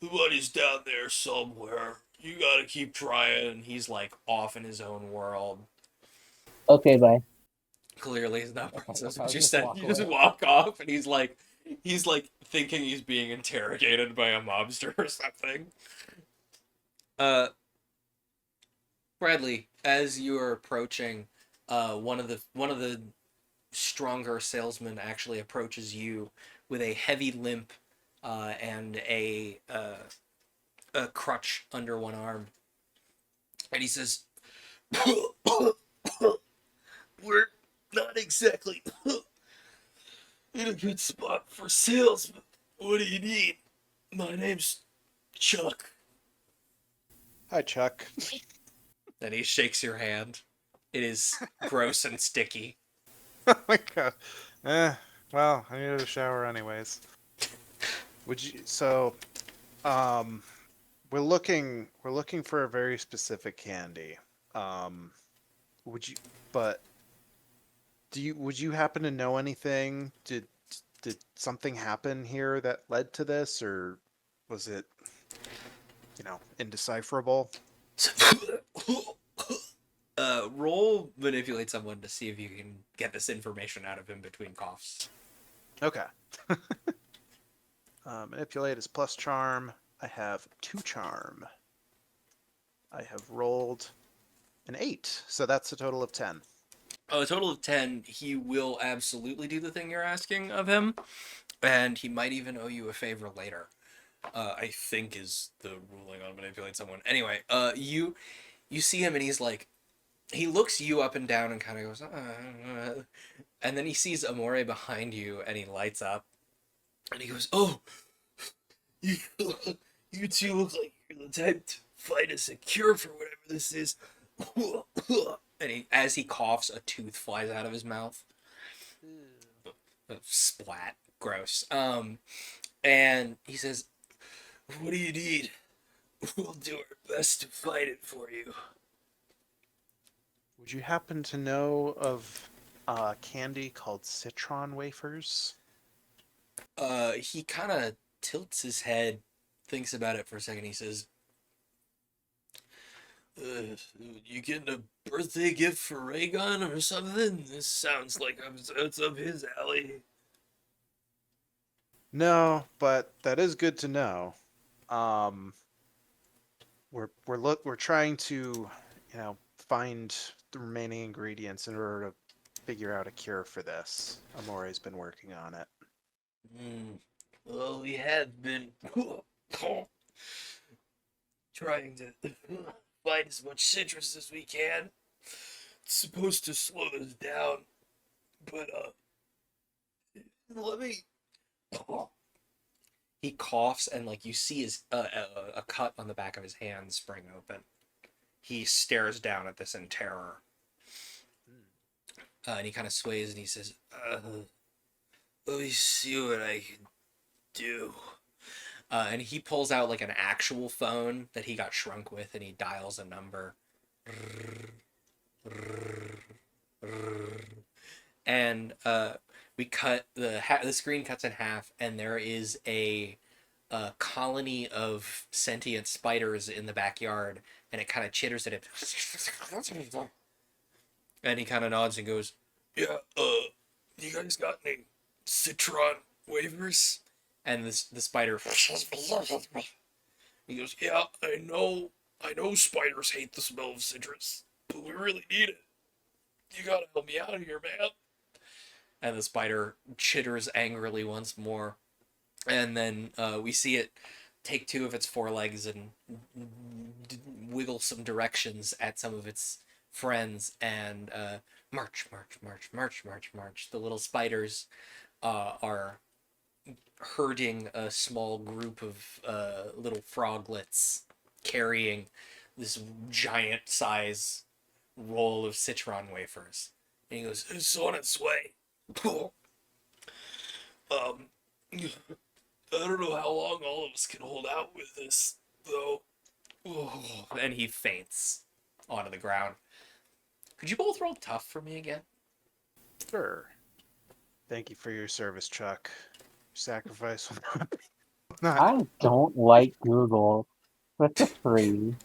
The money's down there somewhere. You gotta keep trying. and he's like off in his own world. Okay, bye. Clearly he's not processing I'll what you just said. walk You just away. walk off, and he's like thinking he's being interrogated by a mobster or something. Bradley, as you are approaching, one of the stronger salesmen actually approaches you with a heavy limp and a crutch under one arm, and he says, We're not exactly in a good spot for sales, but what do you need? My name's Chuck. Hi, Chuck. and he shakes your hand. It is gross and sticky. Oh my god. Well, I needed a shower anyways. Would you? So, we're looking for a very specific candy. Would you? But would you happen to know anything? Did something happen here that led to this, or was it, indecipherable? Roll manipulate someone to see if you can get this information out of him between coughs. Okay. Manipulate is plus charm. I have 2 charm. I have rolled an 8, so that's a total of 10. A total of 10. He will absolutely do the thing you're asking of him, and he might even owe you a favor later. I think is the ruling on manipulate someone. Anyway, you see him, and he's like, he looks you up and down and kind of goes, and then he sees Amore behind you, and he lights up, and he goes, Oh, you, you two look like you're the type to find us a cure for whatever this is. and as he coughs, a tooth flies out of his mouth. Splat, gross. And he says, What do you need? We'll do our best to fight it for you. Would you happen to know of a candy called citron wafers? he kind of tilts his head, thinks about it for a second. He says, You getting a birthday gift for Raygun or something? This sounds like it's up his alley. No, but that is good to know. We're trying to, find the remaining ingredients in order to figure out a cure for this. Amore's been working on it. Well, we have been trying to find as much citrus as we can. It's supposed to slow us down, but let me. He coughs, and like you see his a cut on the back of his hand spring open. He stares down at this in terror. And he kind of sways and he says, let me see what I can do. And he pulls out like an actual phone that he got shrunk with, and he dials a number. And we cut the screen cuts in half, and there is a colony of sentient spiders in the backyard, and it kind of chitters at it. And he kind of nods and goes, "Yeah, you guys got any citron wafers?" And the spider, he goes, "Yeah, I know spiders hate the smell of citrus, but we really need it. You gotta help me out of here, man." And the spider chitters angrily once more, and then we see it take two of its forelegs and wiggle some directions at some of its friends, and march, march, march, march, march, march. The little spiders are herding a small group of little froglets carrying this giant size roll of citron wafers. And he goes, "It's on its way." I don't know how long all of us can hold out with this, though. And he faints onto the ground. Could you both roll tough for me again? Sure. Thank you for your service, Chuck. Sacrifice will not. I don't like Google. What's a 3?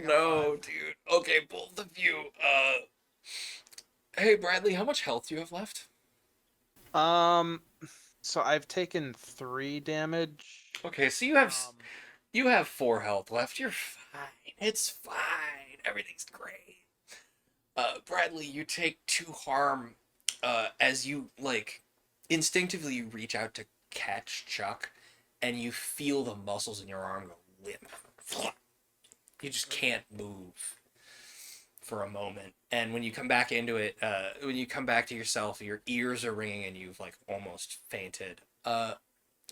No, dude. Okay, both of you. Hey, Bradley, how much health do you have left? So I've taken 3 damage. Okay, so you have 4 health left. You're fine. It's fine. Everything's great. Bradley, you take 2 harm as you like instinctively reach out to catch Chuck, and you feel the muscles in your arm go limp. You just can't move for a moment, and when you come back into it, when you come back to yourself, your ears are ringing and you've like almost fainted.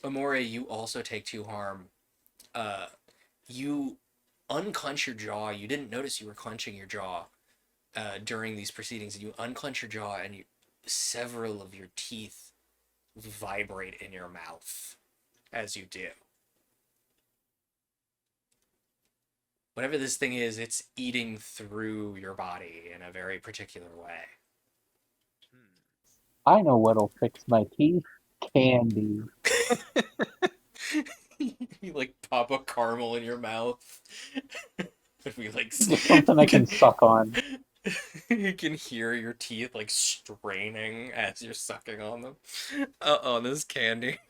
Amore, you also take 2 harm. You unclench your jaw. You didn't notice you were clenching your jaw during these proceedings, and you unclench your jaw, and several of your teeth vibrate in your mouth as you do. Whatever this thing is, it's eating through your body in a very particular way. I know what'll fix my teeth. Candy. You like pop a caramel in your mouth. If we like Just something I can suck on. You can hear your teeth like straining as you're sucking on them. On this candy.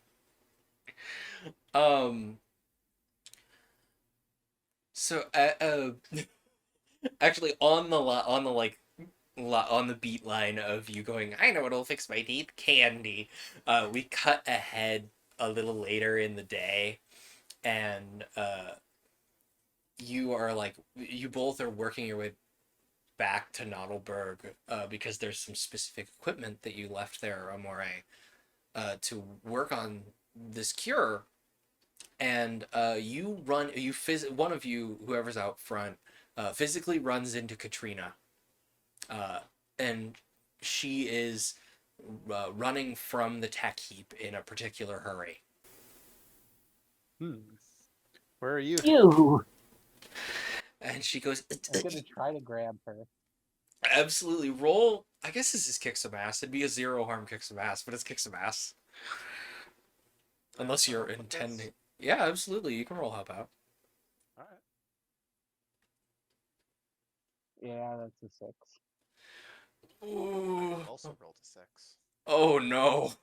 So actually on the beat line of you going, "I know what'll fix my teeth, candy." We cut ahead a little later in the day, and you both are working your way back to Nautilberg because there's some specific equipment that you left there, Amore, to work on this cure. And one of you, whoever's out front, physically runs into Katrina, and she is running from the tech heap in a particular hurry. Where are you? Ew. And she goes, I'm gonna try to grab her. "Absolutely, roll." I guess this is kick some ass. It'd be a 0 harm kick some ass, but it's kick some ass. Unless you're intending. Yeah, absolutely. You can roll help out. All right. Yeah, that's a 6. Ooh. I also rolled a 6. Oh no.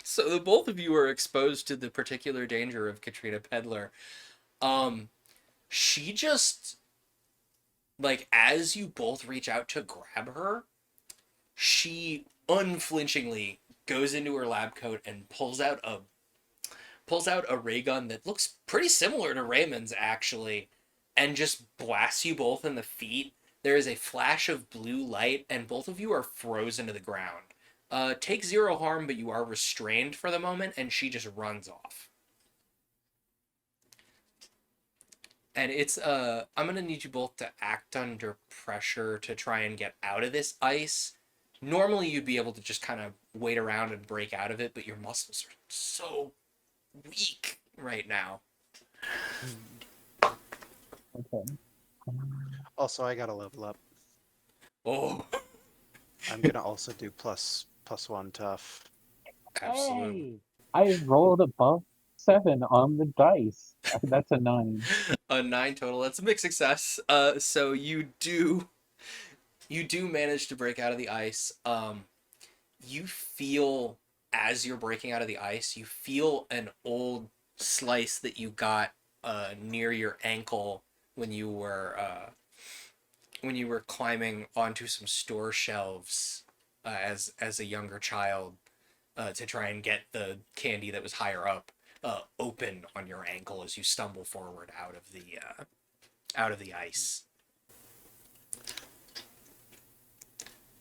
So the both of you are exposed to the particular danger of Katrina Pedler. She just, like, as you both reach out to grab her, she unflinchingly goes into her lab coat and pulls out a ray gun that looks pretty similar to Raymond's, actually, and just blasts you both in the feet. There is a flash of blue light, and both of you are frozen to the ground. Take 0 harm, but you are restrained for the moment, and she just runs off. And it's I'm gonna need you both to act under pressure to try and get out of this ice. Normally you'd be able to just kind of wait around and break out of it, but your muscles are so weak right now. Okay. Also, I gotta level up. Oh, I'm gonna also do +1 tough. absolutely. Hey, I rolled above 7 on the dice. That's a 9. A 9 total. That's a big success. So you do manage to break out of the ice. You feel, as you're breaking out of the ice, you feel an old slice that you got near your ankle when you were climbing onto some store shelves as a younger child to try and get the candy that was higher up open on your ankle as you stumble forward out of the ice.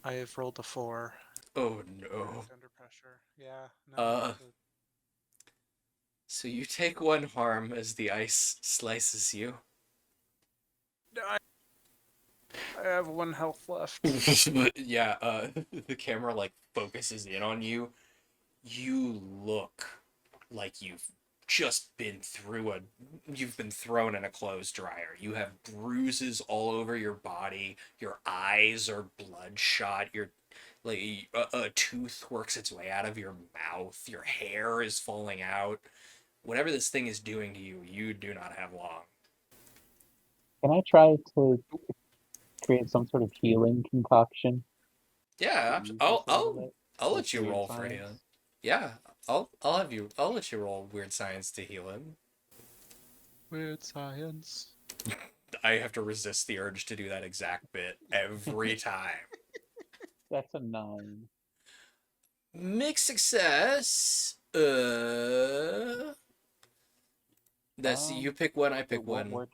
I have rolled a 4. Oh no. Under pressure. Yeah. No. Uh, so you take 1 harm as the ice slices you. I have 1 health left. Yeah, the camera like focuses in on you. You look like you've been thrown in a clothes dryer. You have bruises all over your body. Your eyes are bloodshot. Your like a tooth works its way out of your mouth. Your hair is falling out. Whatever this thing is doing to you, you do not have long. Can I try to create some sort of healing concoction? Yeah, to ease I'll this a little I'll bit I'll with let you weird roll for science? healing. Yeah, I'll let you roll weird science to heal him. Weird science. I have to resist the urge to do that exact bit every time. That's a 9. Mixed success. That's you pick one, I It pick won't one. work.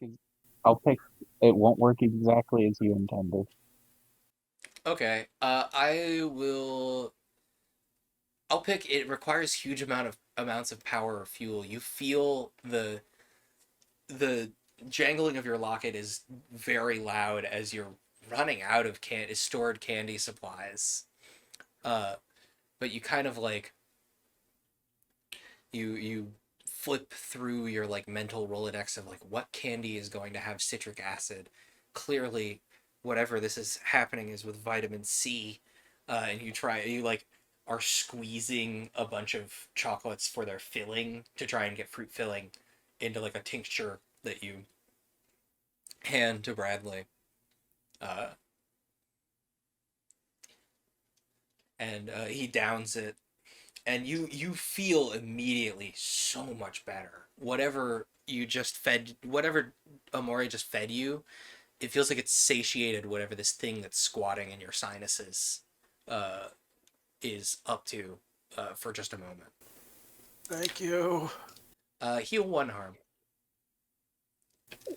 I'll pick. It won't work exactly as you intended. Okay. I'll pick. It requires huge amounts of power or fuel. You feel the jangling of your locket is very loud as you're running out of stored candy supplies. But you kind of like you flip through your like mental Rolodex of like what candy is going to have citric acid. Clearly, whatever this is happening is with vitamin C, and you like are squeezing a bunch of chocolates for their filling to try and get fruit filling into like a tincture that you hand to Bradley. Uh, and he downs it, and you feel immediately so much better. Whatever Amore just fed you, it feels like it's satiated whatever this thing that's squatting in your sinuses uh, is up to for just a moment. Thank you. Heal 1 harm.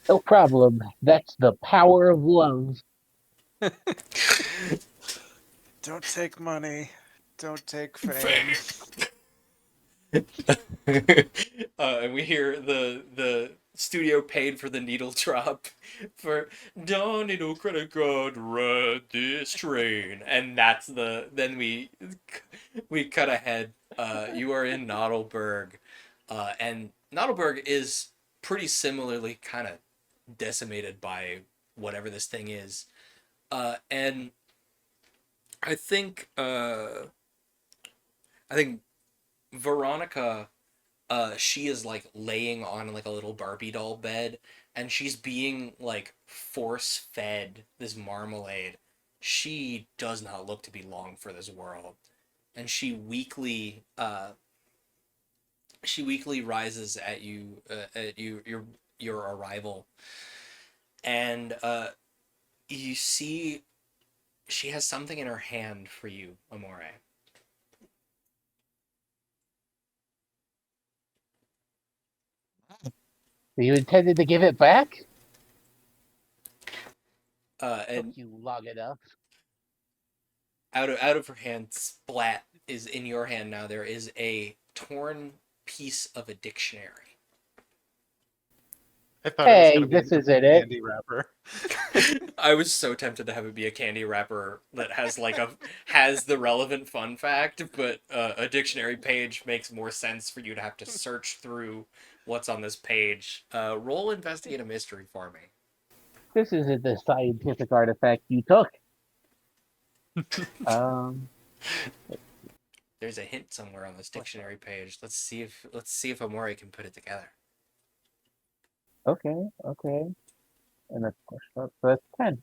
No problem. That's the power of love. Don't take money. Don't take fame. And we hear the studio paid for the needle drop for Don Needle Credit Card ride this train, and then we cut ahead. You are in Nadelberg, and Nadelberg is pretty similarly kind of decimated by whatever this thing is, and I think I think Veronica she is like laying on like a little Barbie doll bed, and she's being like force fed this marmalade. She does not look to be long for this world, and she weakly rises at your arrival, and you see she has something in her hand for you, Amore. You intended to give it back? And Took you long enough. out of her hand, splat is in your hand now. There is a torn piece of a dictionary. I thought it was Hey, gonna be this a isn't it. candy wrapper. I was so tempted to have it be a candy wrapper that has the relevant fun fact, but a dictionary page makes more sense for you to have to search through what's on this page. Roll investigate a mystery for me. This isn't the scientific artifact you took. Um, There's a hint somewhere on this dictionary page. Let's see if Amori can put it together. okay. And that's so that's 10.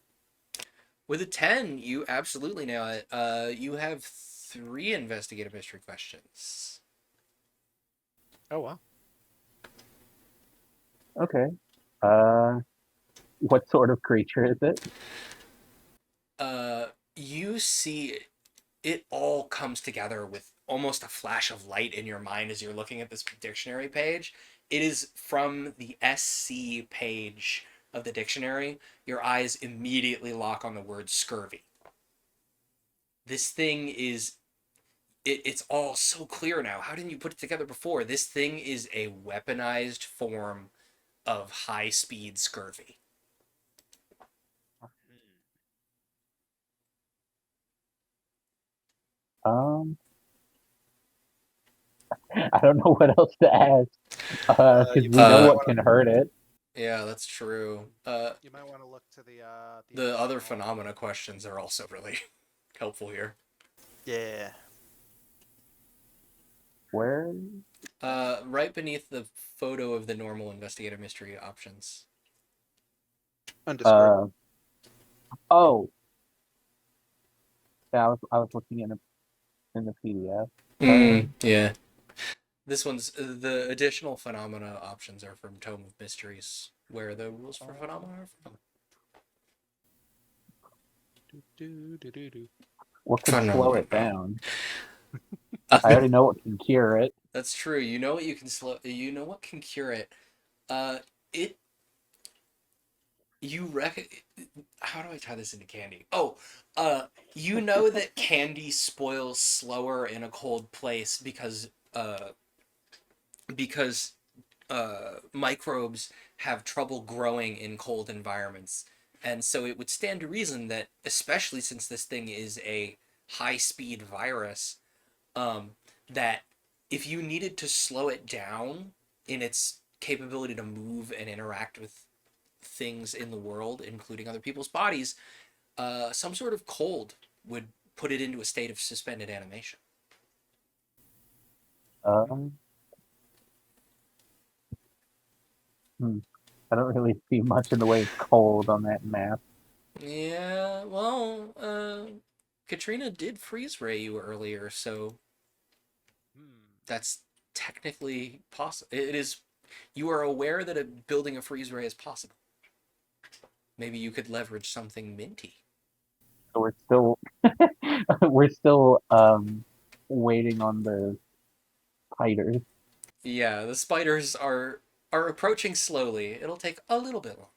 With a 10, you absolutely nail it. You have 3 investigative mystery questions. Oh wow. Okay. What sort of creature is it? You see it all comes together with almost a flash of light in your mind as you're looking at this dictionary page. It is from the SC page of the dictionary. Your eyes immediately lock on the word scurvy. This thing is it's all so clear now. How didn't you put it together before? This thing is a weaponized form of high speed scurvy. Um, I don't know what else to ask. Because You we know might what wanna can hurt it. Yeah, that's true. you might want to look to The other additional- phenomena questions are also really helpful here. Yeah. Where? Right beneath the photo of the normal investigative mystery options. Undescribed. Oh. Yeah, I was looking in the PDF. Yeah. This one's the additional phenomena options are from Tome of Mysteries, where the rules for phenomena are from. What could slow it Phenomena. down? I already know what can cure it. That's true. You know what you can slow. You know what can cure it. It. You How do I tie this into candy? Oh, you know that candy spoils slower in a cold place because microbes have trouble growing in cold environments. And so it would stand to reason that, especially since this thing is a high speed virus, that if you needed to slow it down in its capability to move and interact with things in the world, including other people's bodies, some sort of cold would put it into a state of suspended animation. Um, I don't really see much in the way of cold on that map. Yeah, well, Katrina did freeze ray you earlier, so that's technically possible. It is. You are aware that building a freeze ray is possible. Maybe you could leverage something minty. So we're still waiting on the spiders. Yeah, the spiders are approaching slowly. It'll take a little bit longer.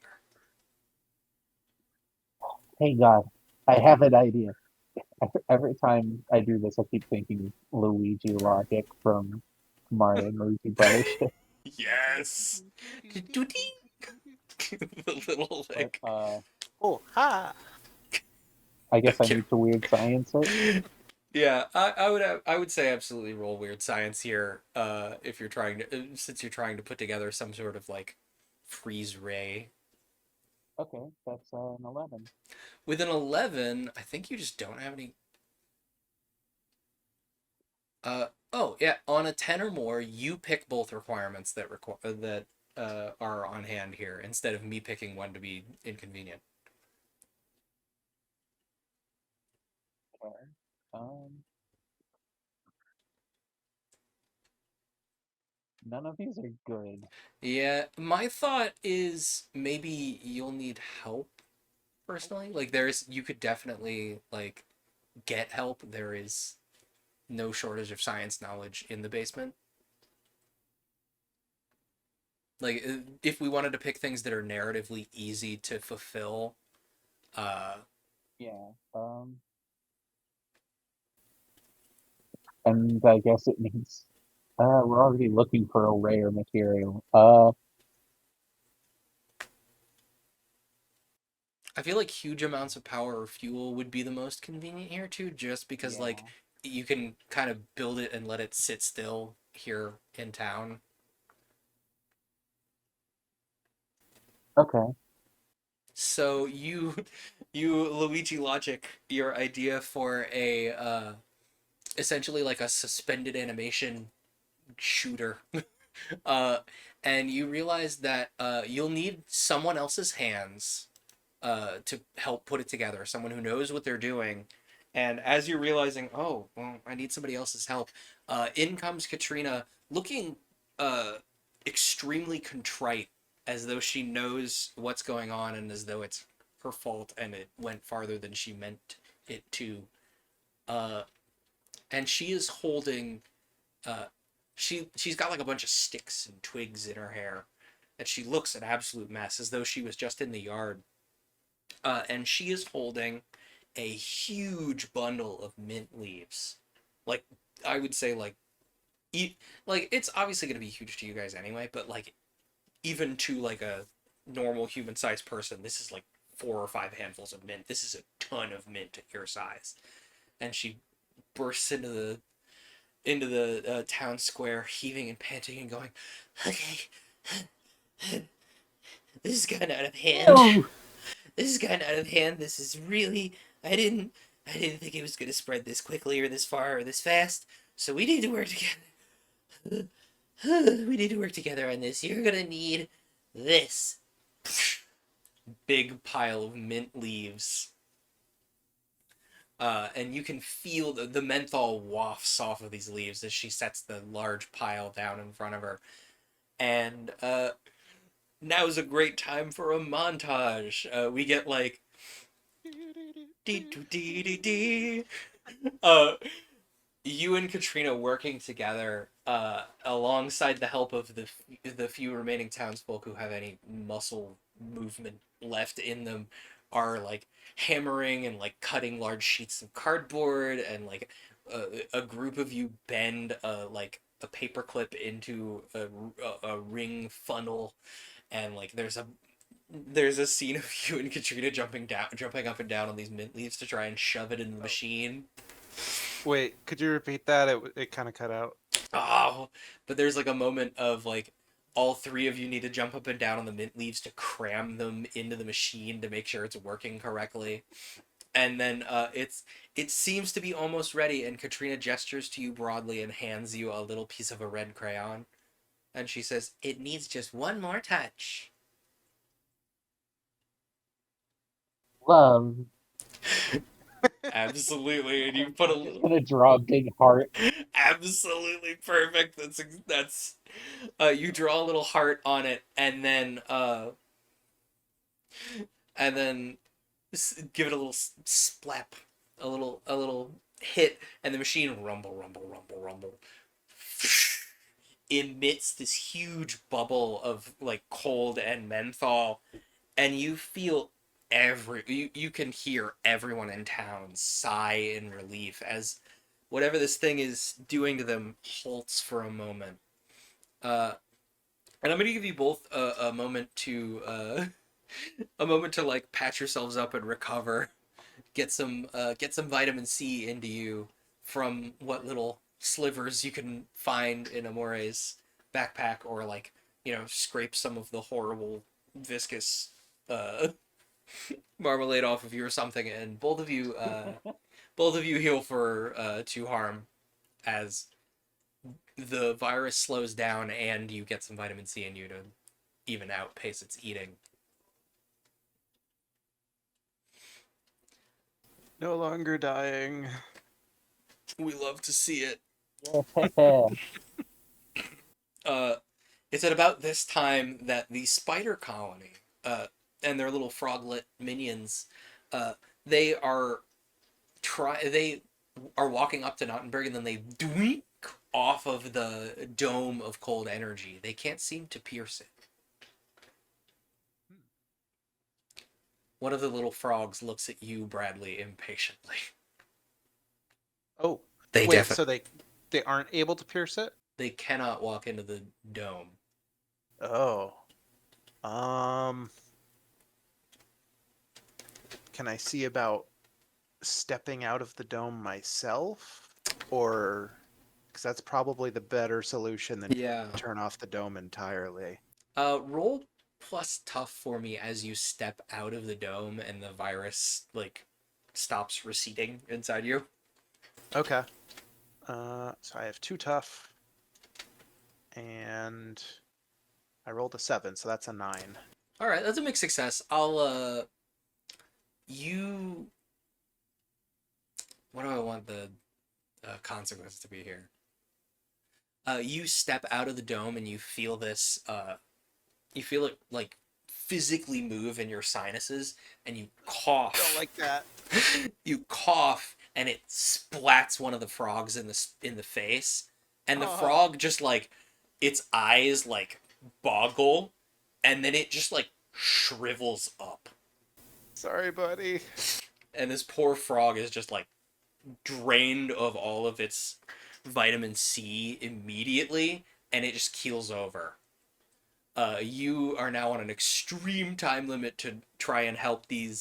Hey God, I have an idea. Every time I do this, I keep thinking Luigi logic from Mario and Luigi Brothers. Yes. The little But like Oh ha! I guess I Okay. need to weird science it. Yeah, I would say absolutely roll weird science here. If you're trying to since you're trying to put together some sort of like freeze ray. Okay, that's an 11. With an 11, I think you just don't have any. Oh yeah, on a 10 or more, you pick both requirements that are on hand here instead of me picking one to be inconvenient. Okay. Um, None of these are good. Yeah, my thought is maybe you'll need help personally. Like you could definitely like get help. There is no shortage of science knowledge in the basement. Like if we wanted to pick things that are narratively easy to fulfill, uh Yeah. and I guess it means we're already looking for a rare material. I feel like huge amounts of power or fuel would be the most convenient here too, just because like you can kind of build it and let it sit still here in town. Okay. So you Luigi Logic, your idea for a essentially like a suspended animation shooter. uh and you realize that you'll need someone else's hands to help put it together, someone who knows what they're doing. And as you're realizing, oh, well, I need somebody else's help, in comes Katrina looking uh, extremely contrite, as though she knows what's going on and as though it's her fault and it went farther than she meant it to. Uh, and she is holding, uh, she's got like a bunch of sticks and twigs in her hair, and she looks an absolute mess, as though she was just in the yard. And she is holding a huge bundle of mint leaves. Like, I would say, like, like it's obviously going to be huge to you guys anyway, but like, even to like a normal human-sized person, this is like 4 or 5 handfuls of mint. This is a ton of mint at your size. And she bursts into the town square, heaving and panting and going, "Okay, this is kind of out of hand. Oh, This is kind of out of hand. This is really. I didn't think it was going to spread this quickly or this far or this fast. So we need to work together. We need to work together on this. You're gonna need this big pile of mint leaves." And you can feel the menthol wafts off of these leaves as she sets the large pile down in front of her. And now's a great time for a montage. We get like dee doo dee dee dee. Uh, you and Katrina working together, alongside the help of the few remaining townsfolk who have any muscle movement left in them, are like hammering and like cutting large sheets of cardboard, and like a group of you bend like a paperclip into a ring funnel, and like there's a scene of you and Katrina jumping up and down on these mint leaves to try and shove it in the machine. Wait, could you repeat that? It kind of cut out. Oh, but there's like a moment of like all three of you need to jump up and down on the mint leaves to cram them into the machine to make sure it's working correctly. And then it seems to be almost ready, and Katrina gestures to you broadly and hands you a little piece of a red crayon. And she says, "It needs just one more touch." love. Absolutely, and you put a I'm just little. gonna draw a big heart. Absolutely perfect. That's you draw a little heart on it, and then give it a little splap, a little hit, and the machine rumble emits this huge bubble of like cold and menthol, and you feel you can hear everyone in town sigh in relief as whatever this thing is doing to them halts for a moment. And I'm gonna give you both a moment to a moment to like patch yourselves up and recover, get some vitamin C into you from what little slivers you can find in Amore's backpack, or like, scrape some of the horrible viscous uh, marmalade off of you or something, and both of you heal for 2 harm as the virus slows down and you get some vitamin C in you to even out pace its eating. No longer dying. We love to see it. Yeah. uh, it's at about this time that the spider colony and their little froglet minions, uh, they are they are walking up to Nottenberg, and then they doink off of the dome of cold energy. They can't seem to pierce it. One of the little frogs looks at you, Bradley, impatiently. Oh, They wait. definitely. They aren't able to pierce it? They cannot walk into the dome. Oh. Um, can I see about stepping out of the dome myself? Or, because that's probably the better solution than Yeah. turn off the dome entirely. Roll plus tough for me as you step out of the dome and the virus, like, stops receding inside you. Okay. So I have 2 tough, and I rolled a 7, so that's a 9. All right, that's a mixed success. You. What do I want the consequence to be here? You step out of the dome and you feel this. You feel it like physically move in your sinuses, and you cough. Don't like that. You cough, and it splats one of the frogs in the face, and the frog just like its eyes like boggle, and then it just like shrivels up, Sorry, buddy. and this poor frog is just like drained of all of its vitamin C immediately, and it just keels over. You are now on an extreme time limit to try and help the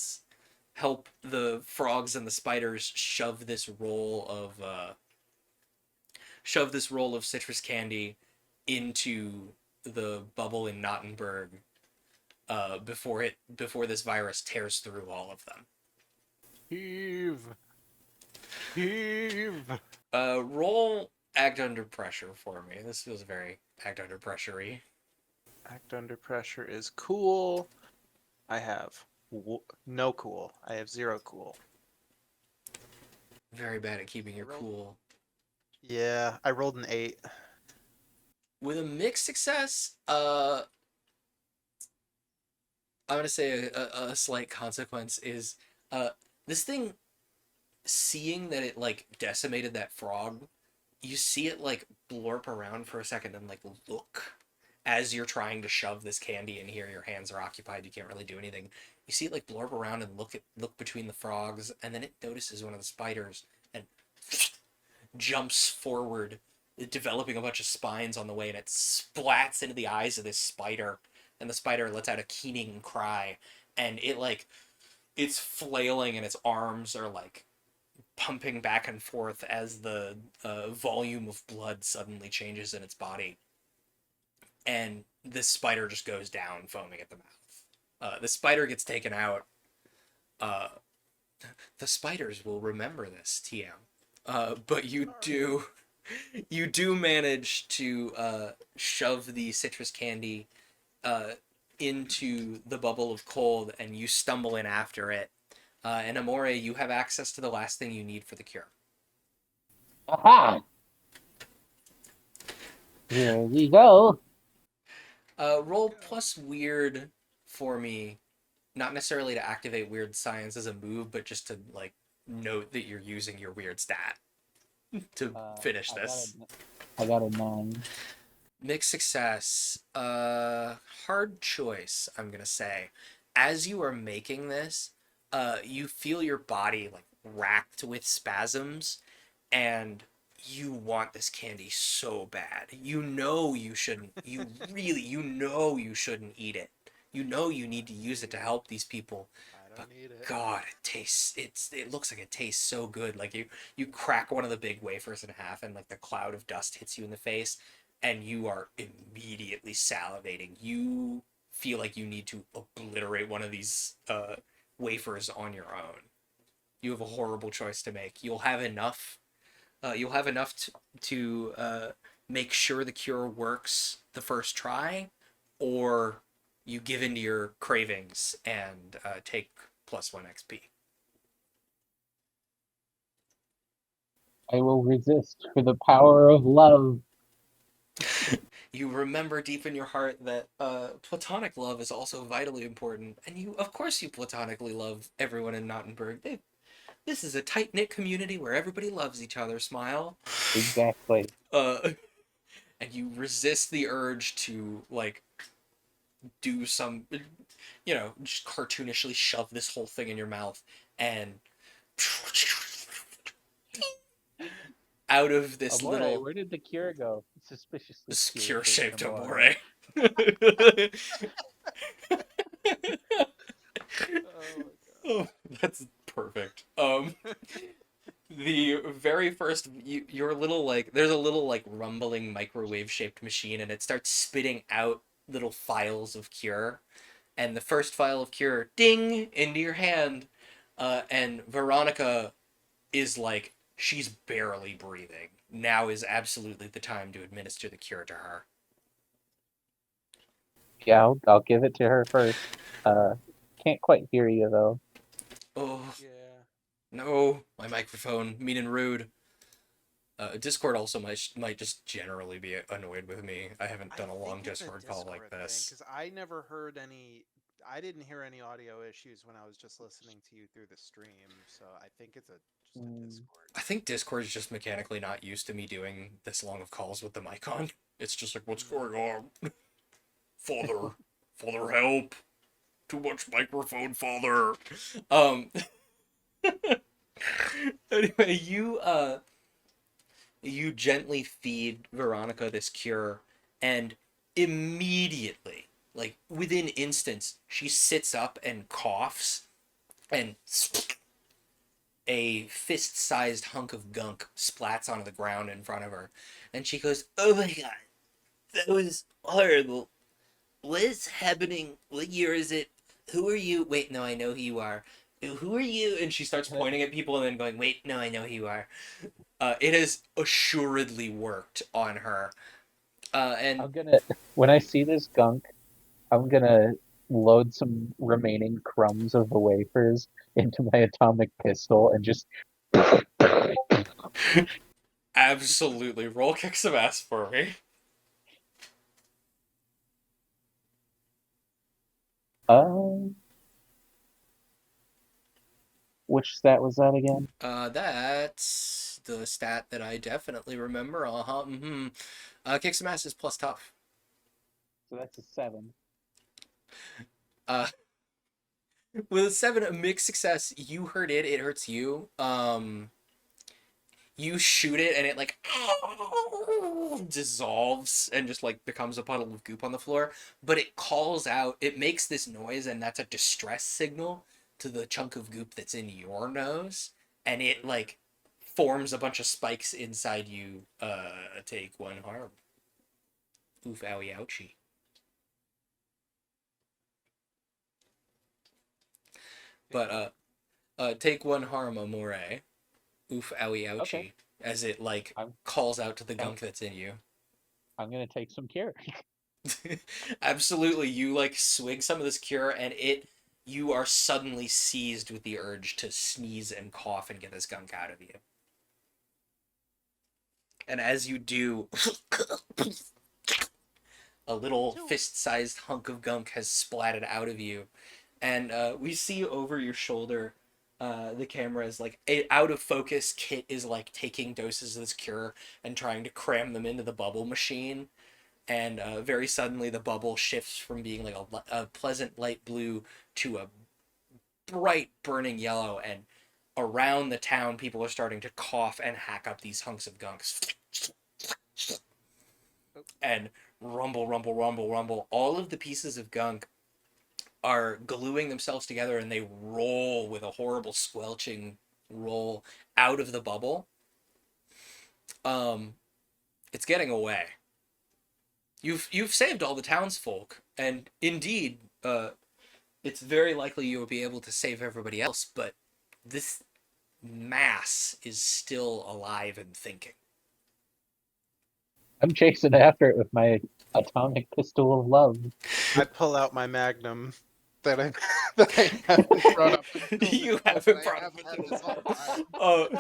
frogs and the spiders shove this roll of citrus candy into the bubble in Nottenburg before this virus tears through all of them. Heave. Heave. Roll act under pressure for me. This feels very act under pressure-y. Act under pressure is cool. I have no cool. I have 0 cool. Very bad at keeping your cool. Yeah, I rolled an 8. With a mixed success, I'm gonna say a slight consequence is this thing, seeing that it like decimated that frog, you see it like blorp around for a second and like look as you're trying to shove this candy in here. Your hands are occupied, you can't really do anything. You see it like blorp around and look between the frogs, and then it notices one of the spiders and jumps forward, developing a bunch of spines on the way, and it splats into the eyes of this spider, and the spider lets out a keening cry, and it's flailing, and its arms are like pumping back and forth as the volume of blood suddenly changes in its body, and this spider just goes down, foaming at the mouth. The spider gets taken out. The spiders will remember this, TM. But you do manage to shove the citrus candy into the bubble of cold, and you stumble in after it. And Amore, you have access to the last thing you need for the cure. Aha! Here we go. Roll plus weird for me, not necessarily to activate weird science as a move, but just to like note that you're using your weird stat to finish this. I got a 9. Mixed success. Hard choice, I'm gonna say. As you are making this, you feel your body like racked with spasms, and you want this candy so bad. You know you shouldn't. You shouldn't eat it. You know you need to use it to help these people. I don't need it. God, it looks like it tastes so good. Like you crack one of the big wafers in half, and like the cloud of dust hits you in the face, and you are immediately salivating. You feel like you need to obliterate one of these wafers on your own. You have a horrible choice to make. You'll have enough to make sure the cure works the first try, or you give in to your cravings and take +1 XP. I will resist for the power of love. You remember deep in your heart that platonic love is also vitally important, and of course you platonically love everyone in Nottenburg. This is a tight-knit community where everybody loves each other, smile. Exactly. And you resist the urge to, like, do some, just cartoonishly shove this whole thing in your mouth, and out of this Amore, little where did the cure go? Suspiciously cure-shaped Amore. Amore. Oh my Oh, that's perfect. The very first, your little like, there's a little like rumbling microwave shaped machine, and it starts spitting out little files of cure, and the first file of cure, ding, into your hand, and Veronica is like, she's barely breathing. Now is absolutely the time to administer the cure to her. Yeah, I'll give it to her first. Can't quite hear you though. Oh Yeah. no, my microphone, mean and rude. Discord also might just generally be annoyed with me. I haven't done a long Discord call like this. Because I never heard any. I didn't hear any audio issues when I was just listening to you through the stream, so I think it's just a Discord. I think Discord is just mechanically not used to me doing this long of calls with the mic on. It's just like, what's going on? Father, father, help! Too much microphone, father. Anyway, you gently feed Veronica this cure, and immediately, like within instants, she sits up and coughs, and a fist-sized hunk of gunk splats onto the ground in front of her, and she goes, "Oh my god, that was horrible. What is happening? What year is it? Who are you? Wait, no, I know who you are. Who are you?" And she starts pointing at people and then going, "Wait, no, I know who you are." It has assuredly worked on her. And When I see this gunk, I'm gonna load some remaining crumbs of the wafers into my atomic pistol and just. absolutely roll kick some ass for me. Which stat was that again? That's the stat that I definitely remember. Mm-hmm. Kick some ass is plus tough. So that's a 7. Uh, with a 7, a mixed success. You hurt it. It hurts you. You shoot it and it like dissolves and just like becomes a puddle of goop on the floor. But it calls out. It makes this noise, and that's a distress signal to the chunk of goop that's in your nose, and it like forms a bunch of spikes inside you. Take 1 harm. Oof, owie, ouchie. But take 1 harm, Amore. Oof, owie, ouchie. Okay. As it like I'm- calls out to the gunk that's in you. I'm gonna take some cure. Absolutely, you like swig some of this cure, and you are suddenly seized with the urge to sneeze and cough and get this gunk out of you. And as you do, a little fist-sized hunk of gunk has splatted out of you, and we see over your shoulder. The camera is like out of focus. Kit is like taking doses of this cure and trying to cram them into the bubble machine, and very suddenly the bubble shifts from being like a pleasant light blue to a bright burning yellow, and around the town people are starting to cough and hack up these hunks of gunks and rumble, rumble, rumble, rumble. All of the pieces of gunk are gluing themselves together, and they roll with a horrible squelching roll out of the bubble. It's getting away. You've saved all the townsfolk, and indeed, it's very likely you will be able to save everybody else, but this mass is still alive and thinking. I'm chasing after it with my atomic pistol of love. I pull out my magnum that I haven't brought up. You haven't brought up until this whole time.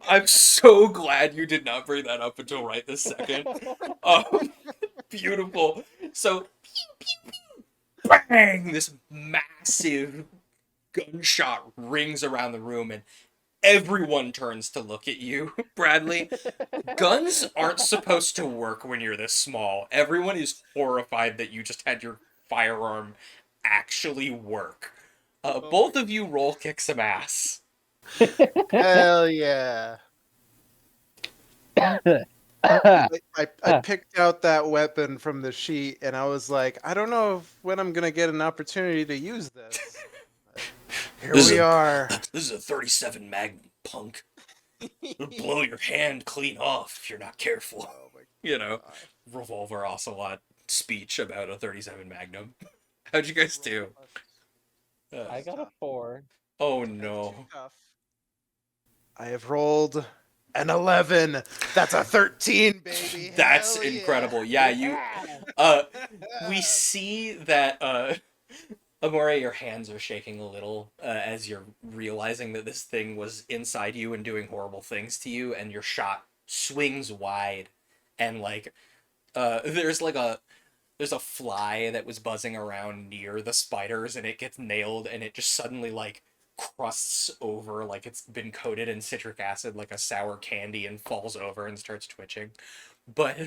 I'm so glad you did not bring that up until right this second. Beautiful. So, bang! This massive gunshot rings around the room, and everyone turns to look at you, Bradley. Guns aren't supposed to work when you're this small. Everyone is horrified that you just had your firearm actually work. Both of you roll kick some ass. Hell yeah. I picked out that weapon from the sheet, and I was like, I don't know when I'm gonna get an opportunity to use this. Here This is we a- are. This is a 37 Magnum, punk. It'll blow your hand clean off if you're not careful. Oh my You know, God. Revolver Ocelot speech about a 37 Magnum. How'd you guys do? I got a 4. Oh That's too no. tough. I have rolled an 11. That's a 13, baby. That's Hell yeah. incredible. Yeah, we see that Amore, your hands are shaking a little as you're realizing that this thing was inside you and doing horrible things to you, and your shot swings wide, and like there's a fly that was buzzing around near the spiders, and it gets nailed, and it just suddenly like crusts over like it's been coated in citric acid like a sour candy and falls over and starts twitching. But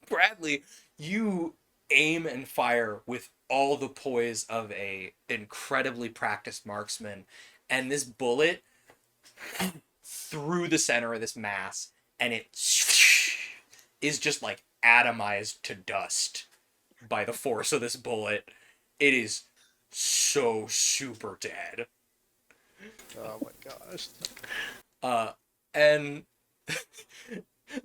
Bradley, you aim and fire with all the poise of a incredibly practiced marksman, and this bullet through the center of this mass, and it is just like atomized to dust by the force of this bullet. It is so super dead. Oh my gosh. And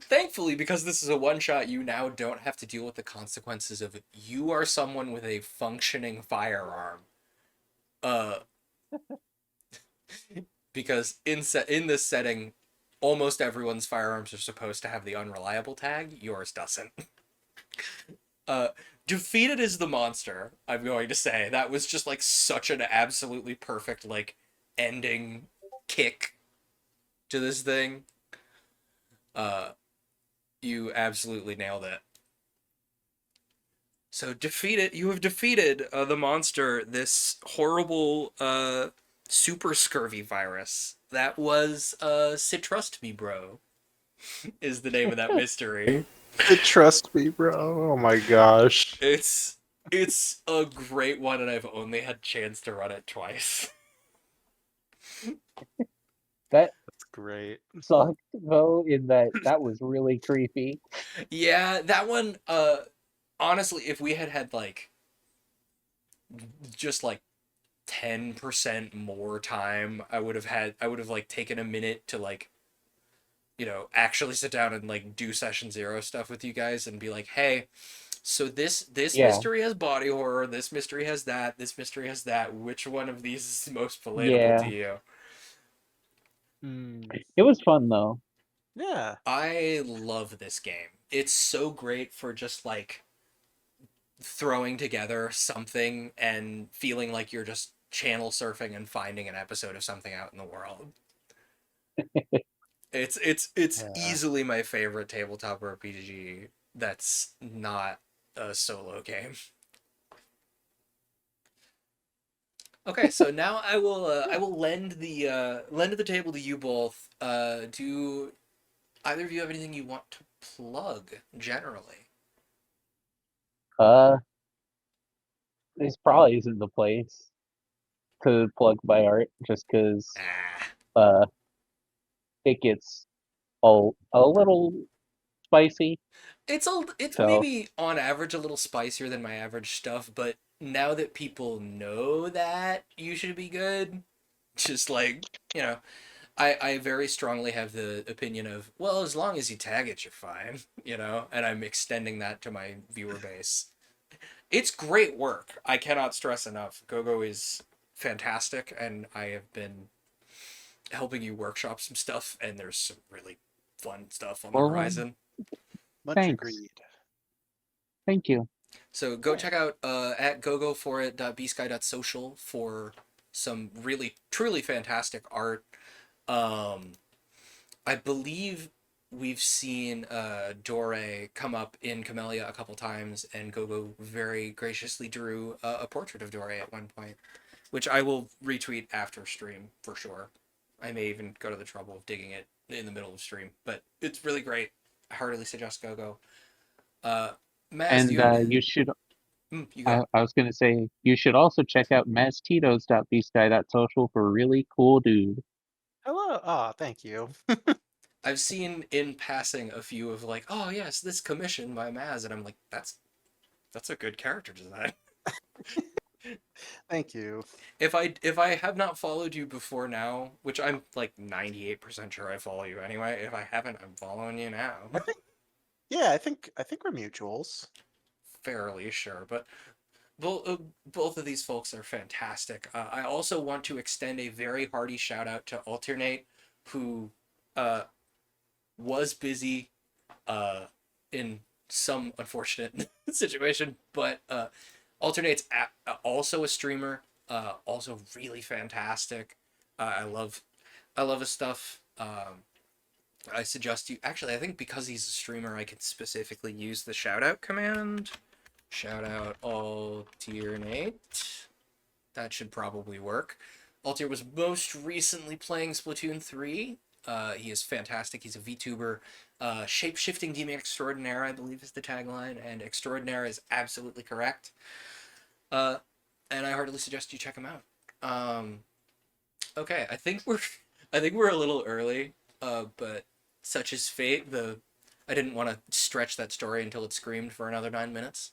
thankfully, because this is a one shot, you now don't have to deal with the consequences of it. You are someone with a functioning firearm. Because in this setting, almost everyone's firearms are supposed to have the unreliable tag. Yours doesn't. Defeated is the monster, I'm going to say. That was just like such an absolutely perfect like ending kick to this thing. You absolutely nailed it. So you have defeated the monster, this horrible super scurvy virus. That was Citrust Me Bro is the name of that mystery. Trust me, bro. Oh my gosh. It's a great one, and I've only had a chance to run it twice. That That's great. sucked though, in that was really creepy. Yeah, that one, honestly, if we had like just like 10% more time, I would have like taken a minute to like, actually sit down and like do session 0 stuff with you guys and be like, hey, so this Yeah. mystery has body horror, this mystery has that, this mystery has that. Which one of these is most relatable Yeah. to you? It was fun though. Yeah. I love this game. It's so great for just like throwing together something and feeling like you're just channel surfing and finding an episode of something out in the world. It's Yeah. easily my favorite tabletop RPG that's not a solo game. Okay, so now I will lend the table to you both. Do either of you have anything you want to plug generally? This probably isn't the place to plug my art, just because Ah, it gets a little spicy. it's So maybe on average a little spicier than my average stuff, but now that people know that, you should be good. Just like, I very strongly have the opinion of, well, as long as you tag it, you're fine, and I'm extending that to my viewer base. It's great work. I cannot stress enough. GoGo is fantastic, and I have been helping you workshop some stuff, and there's some really fun stuff on the Well, horizon. Much thanks. agreed. Thank you. So go check out at gogoforit.bsky.social for some really, truly fantastic art. I believe we've seen Dore come up in Camellia a couple times, and Gogo very graciously drew a portrait of Dore at one point, which I will retweet after stream for sure. I may even go to the trouble of digging it in the middle of stream, but it's really great. I heartily suggest Gogo. Maz, And do you... you should. you go. I was gonna say you should also check out maztitos.bsky.social for really cool dude. Hello. Oh, thank you. I've seen in passing a few of like, oh yes, this commission by Maz, and I'm like, that's a good character design. Thank you. If I have not followed you before now, which I'm like 98% sure I follow you anyway, if I haven't, I'm following you now. I think, yeah, I think we're mutuals. Fairly sure, but both of these folks are fantastic. I also want to extend a very hearty shout out to Alternate, who uh, was busy in some unfortunate situation, but Alternate's also a streamer, also really fantastic. I love his stuff. I suggest you actually. I think because he's a streamer, I can specifically use the shout out command. Shout out Alternate. That should probably work. Altier was most recently playing Splatoon 3. He is fantastic. He's a VTuber. Shape-shifting demon extraordinaire, I believe, is the tagline, and extraordinaire is absolutely correct. And I heartily suggest you check him out. Okay, I think we're a little early, but such is fate. I didn't want to stretch that story until it screamed for another 9 minutes.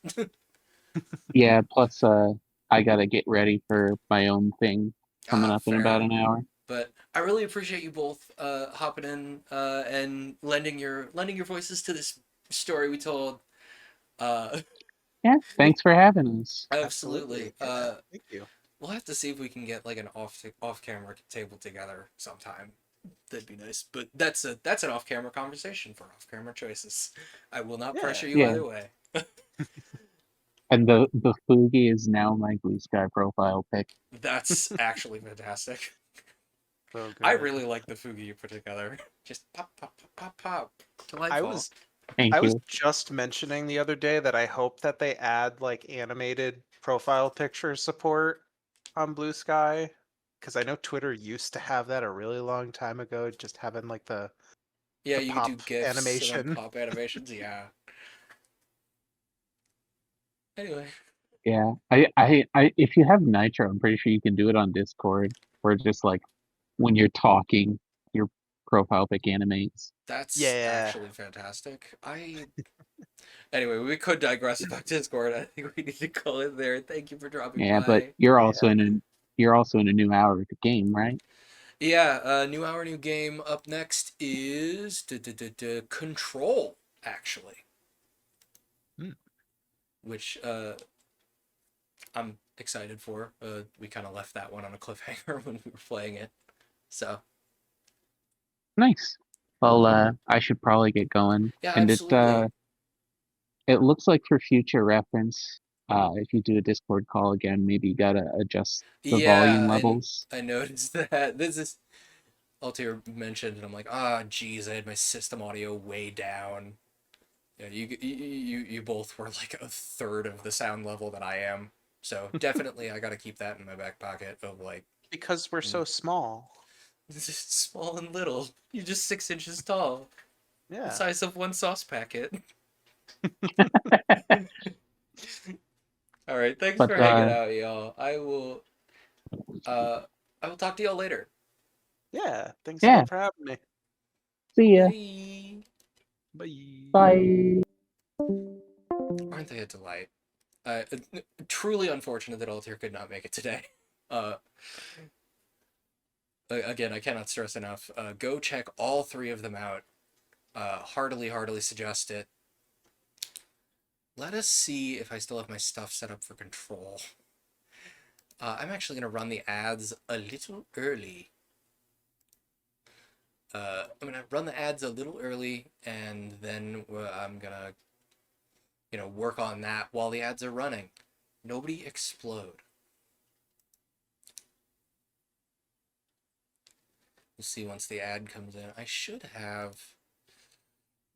Yeah, plus I gotta get ready for my own thing coming up in about Fair. an hour. But I really appreciate you both hopping in and lending your voices to this story we told. Uh, Yeah, thanks for having us. absolutely. Yeah, thank you. We'll have to see if we can get like an off camera table together sometime. That'd be nice. But that's an off camera conversation for off camera choices. I will not Yeah. pressure you Yeah. either way. And the Fugi is now my Blue Sky profile pic. That's actually fantastic. So good. I really like the Fugi you put together. Just pop, pop, pop, pop, pop. Delightful. Thank I was you. just mentioning the other day that I hope that they add like animated profile picture support on Blue Sky, because I know Twitter used to have that a really long time ago, just having like the Yeah, you could do pop GIFs and then animation. pop animations. Yeah. Anyway, Yeah, if you have Nitro, I'm pretty sure you can do it on Discord, where just like when you're talking, your profile pic animates. that's Yeah. actually fantastic. Anyway, we could digress about Discord. I think we need to call it there. Thank you for dropping Yeah, but by. you're Yeah. also in a new hour of the game, right? Yeah, new hour, new game. Up next is Control, actually, Hmm. which I'm excited for. We kind of left that one on a cliffhanger when we were playing it. So Nice. Well, I should probably get going. yeah, And absolutely. it looks like for future reference, if you do a Discord call again, maybe you gotta adjust the volume Yeah, levels. I noticed that. This is Altair mentioned, and I'm like, geez, I had my system audio way down. Yeah, you both were like a third of the sound level that I am. So definitely, I got to keep that in my back pocket of like, Because we're so small. this is small and little. You're just 6 inches tall, the Yeah. size of one sauce packet. All right, thanks But for hanging out, y'all. I will talk to y'all later. Yeah. Thanks yeah, again for having me. see ya. Bye. Bye. Bye. Aren't they a delight? Truly unfortunate that Altair could not make it today. Uh, again, I cannot stress enough. Go check all three of them out. Heartily suggest it. Let us see if I still have my stuff set up for Control. I'm actually going to run the ads a little early. I'm going to run the ads a little early, and then I'm going to, work on that while the ads are running. Nobody explode. We'll see once the ad comes in. I should have...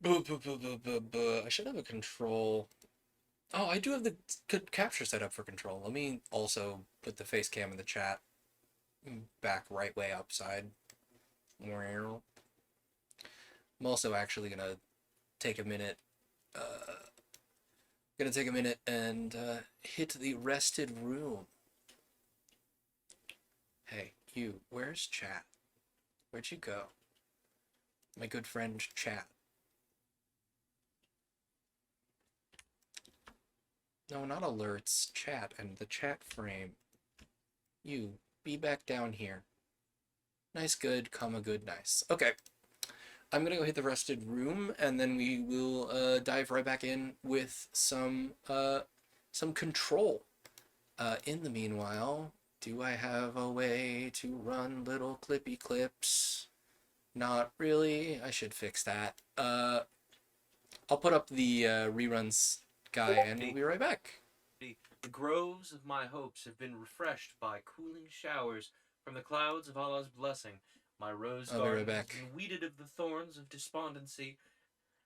I should have a Control... Oh, I do have the capture set up for Control. Let me also put the face cam in the chat. Back right way upside. I'm also actually gonna take a minute. And hit the rested room. Hey, you. Where's chat? Where'd you go? My good friend Chat. No, not alerts. Chat and the chat frame. You, be back down here. Nice, good, comma, good, nice. Okay. I'm gonna go hit the rested room, and then we will dive right back in with some control. In the meanwhile, do I have a way to run little clippy clips? Not really. I should fix that. I'll put up the reruns guy, and we'll be right back. The groves of my hopes have been refreshed by cooling showers from the clouds of Allah's blessing. My rose I'll be right garden has back. been weeded of the thorns of despondency,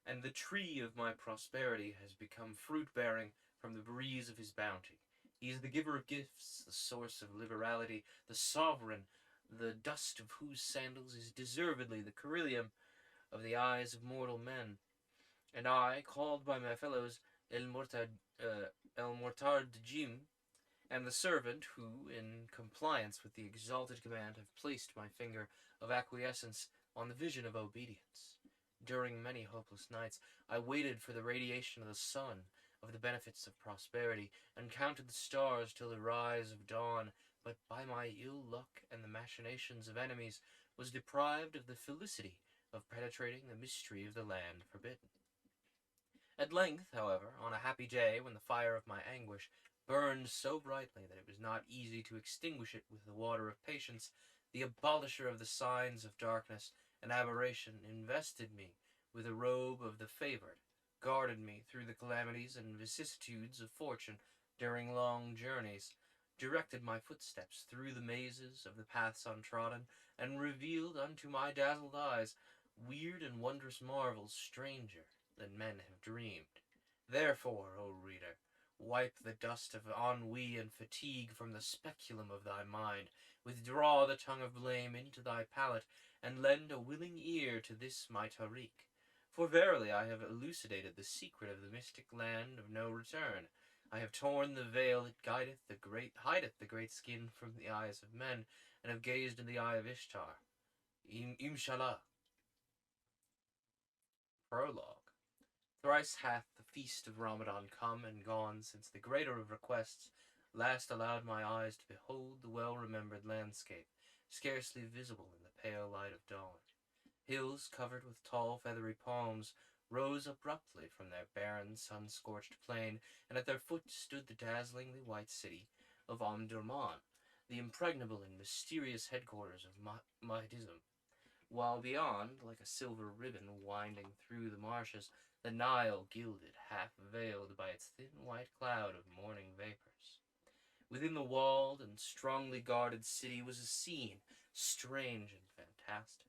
and the tree of my prosperity has become fruit-bearing from the breeze of his bounty. He is the giver of gifts, the source of liberality, the sovereign, the dust of whose sandals is deservedly the carilium of the eyes of mortal men. And I, called by my fellows El Mortar de Jim, am the servant who, in compliance with the exalted command, have placed my finger of acquiescence on the vision of obedience. During many hopeless nights, I waited for the radiation of the sun, of the benefits of prosperity, and counted the stars till the rise of dawn, but by my ill luck and the machinations of enemies, was deprived of the felicity of penetrating the mystery of the land forbidden. At length, however, on a happy day, when the fire of my anguish burned so brightly that it was not easy to extinguish it with the water of patience, the abolisher of the signs of darkness and aberration invested me with a robe of the favored, guarded me through the calamities and vicissitudes of fortune during long journeys, directed my footsteps through the mazes of the paths untrodden, and revealed unto my dazzled eyes weird and wondrous marvels stranger than men have dreamed. Therefore, O reader, wipe the dust of ennui and fatigue from the speculum of thy mind, withdraw the tongue of blame into thy palate, and lend a willing ear to this my Tariq. For verily I have elucidated the secret of the mystic land of no return. I have torn the veil that hideth the great skin from the eyes of men, and have gazed in the eye of Ishtar. Inshallah. Prologue. Thrice hath the feast of Ramadan come and gone since the greater of requests last allowed my eyes to behold the well-remembered landscape, scarcely visible in the pale light of dawn. Hills covered with tall feathery palms rose abruptly from their barren sun-scorched plain, and at their foot stood the dazzlingly white city of Omdurman, the impregnable and mysterious headquarters of Mahdism, while beyond, like a silver ribbon winding through the marshes, the Nile gilded, half-veiled by its thin white cloud of morning vapors. Within the walled and strongly guarded city was a scene strange and fantastic.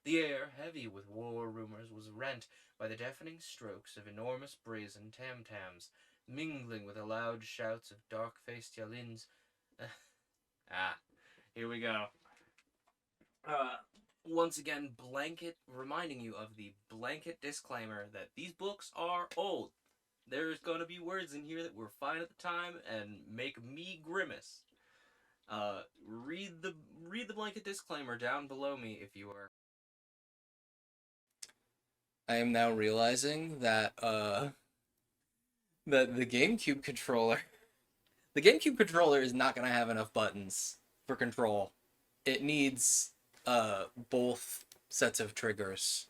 The air, heavy with war rumors, was rent by the deafening strokes of enormous brazen tam-tams, mingling with the loud shouts of dark-faced Yalins. Here we go. Once again, reminding you of the blanket disclaimer that these books are old. There's gonna be words in here that were fine at the time and make me grimace. Read the blanket disclaimer down below me if you are. I am now realizing that that the GameCube controller is not gonna have enough buttons for control. It needs both sets of triggers,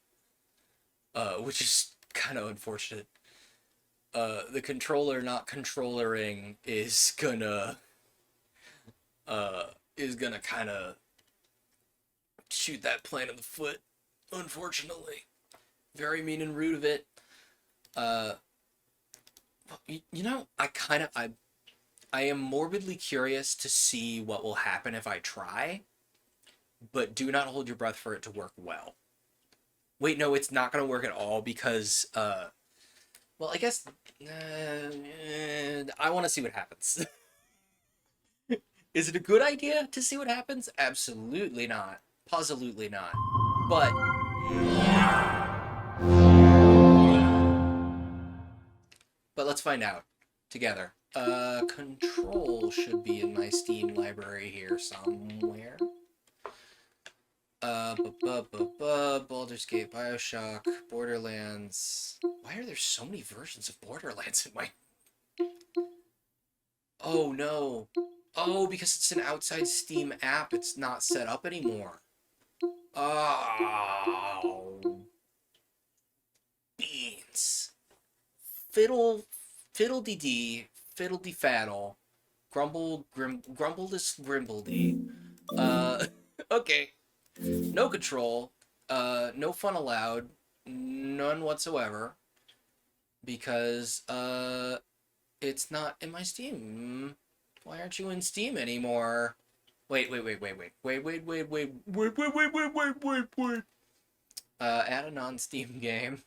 which is kind of unfortunate. The controller not controllering is gonna kind of shoot that plan in the foot, unfortunately. Very mean and rude of it. You know, I am morbidly curious to see what will happen if I try, but do not hold your breath for it to work well. Wait, no, it's not going to work at all because, well, I guess, I want to see what happens. Is it a good idea to see what happens? Absolutely not. Positively not. But let's find out together. Control should be in my Steam library here somewhere. Baldur's Gate, Bioshock, Borderlands. Why are there so many versions of Borderlands in my... Oh, no. Oh, because it's an outside Steam app. It's not set up anymore. Oh. Beans. Fiddle-dee-dee, fiddle-dee-faddle, grumble-dis-grimbledy. Okay. No control, no fun allowed, none whatsoever, because, it's not in my Steam. Why aren't you in Steam anymore? Wait. Add a non-Steam game.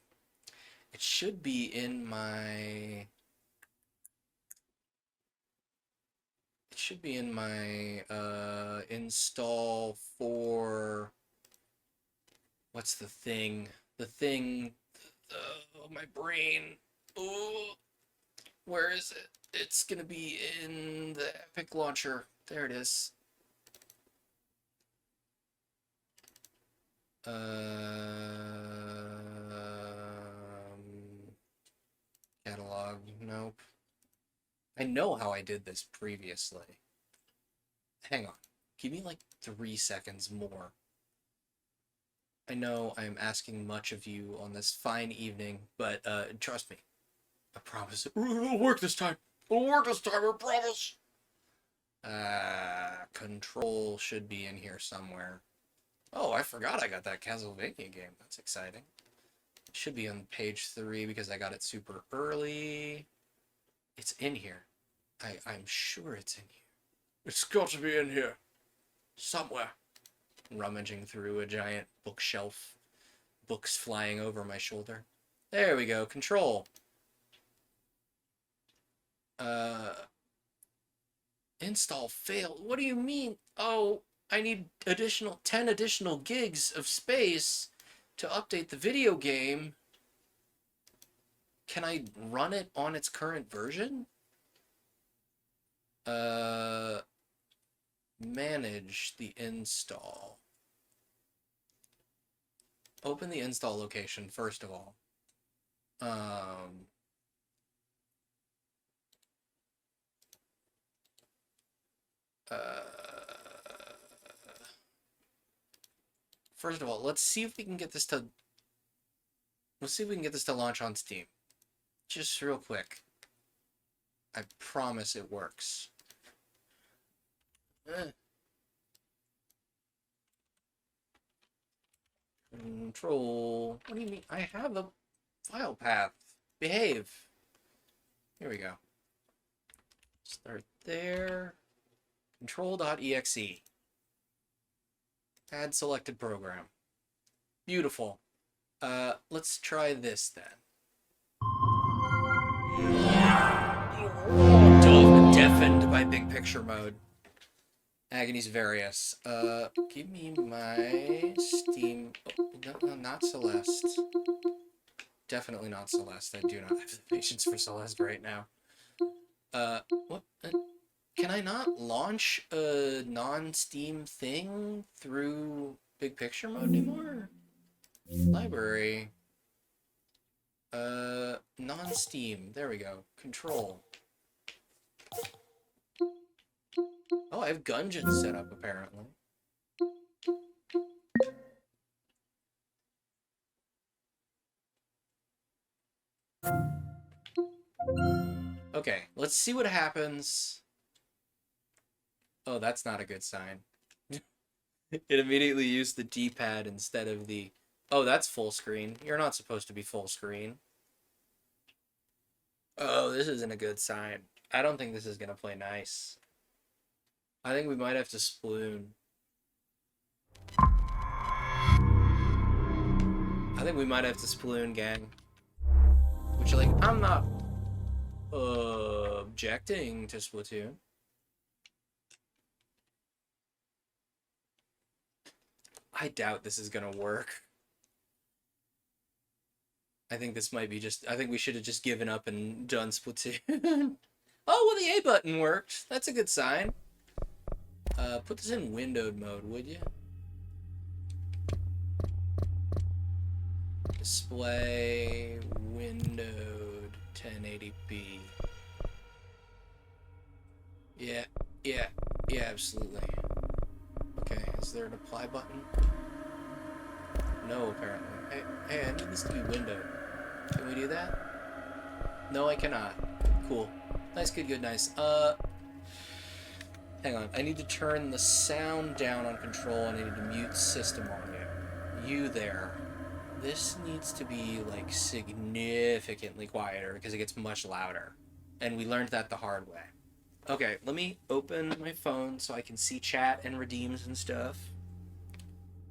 It should be in my... It should be in my, install for... What's the thing? The thing... Oh, my brain. Oh, where is it? It's gonna be in the Epic Launcher. There it is. Catalog. Nope. I know how I did this previously. Hang on. Give me like 3 seconds more. I know I'm asking much of you on this fine evening, but trust me. I promise it'll work this time. It'll work this time, I promise. Control should be in here somewhere. Oh, I forgot I got that Castlevania game. That's exciting. It should be on page 3 because I got it super early. It's in here. I'm sure it's in here. It's got to be in here. Somewhere. Rummaging through a giant bookshelf. Books flying over my shoulder. There we go. Control. Install failed. What do you mean? Oh, I need 10 additional gigs of space to update the video game. Can I run it on its current version? Manage the install. Open the install location, first of all. First of all, let's see if we can get this to... Let's see if we can get this to launch on Steam. Just real quick. I promise it works. Control. What do you mean? I have a file path. Behave. Here we go. Start there. Control.exe. Add selected program. Beautiful. Let's try this then. Deafened by big picture mode. Agony's various. Give me my Steam... Oh, no, not Celeste. Definitely not Celeste. I do not have the patience for Celeste right now. What? Can I not launch a non-Steam thing through big picture mode anymore? Library. Non-Steam. There we go. Control. Oh, I have Gungeon set up, apparently. Okay, let's see what happens. Oh, that's not a good sign. It immediately used the D-pad instead of the... Oh, that's full screen. You're not supposed to be full screen. Oh, this isn't a good sign. I don't think this is gonna play nice. I think we might have to Splatoon. I think we might have to Splatoon, gang. Which, like, I'm not objecting to Splatoon. I doubt this is gonna work. I think this might be just... I think we should have just given up and done Splatoon. Oh, well, the A button worked. That's a good sign. Put this in windowed mode, would you? Display windowed 1080p. Yeah, yeah, absolutely. Okay, is there an apply button? No, apparently. Hey, I need this to be windowed. Can we do that? No, I cannot. Cool. Nice, good, nice. Hang on. I need to turn the sound down on control, and I need to mute system audio. You there. This needs to be, like, significantly quieter, because it gets much louder. And we learned that the hard way. Okay, let me open my phone so I can see chat and redeems and stuff.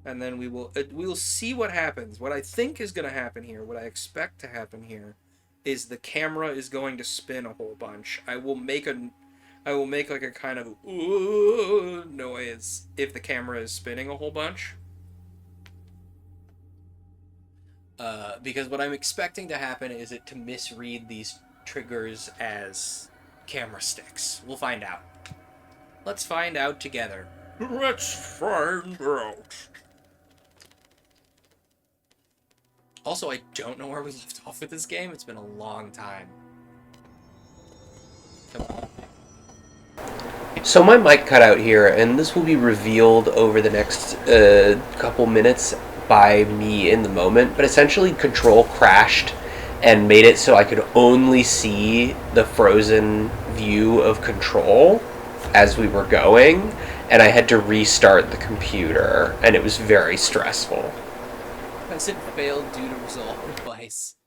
And then we will see what happens. What I think is going to happen here, what I expect to happen here, is the camera is going to spin a whole bunch. I will make like a kind of ooh noise if the camera is spinning a whole bunch. Because what I'm expecting to happen is it to misread these triggers as camera sticks. We'll find out. Let's find out together. Let's find out. Also, I don't know where we left off with this game. It's been a long time. Come on. So my mic cut out here, and this will be revealed over the next couple minutes by me in the moment. But essentially, Control crashed and made it so I could only see the frozen view of Control as we were going, and I had to restart the computer, and it was very stressful. I said failed due to resolve device.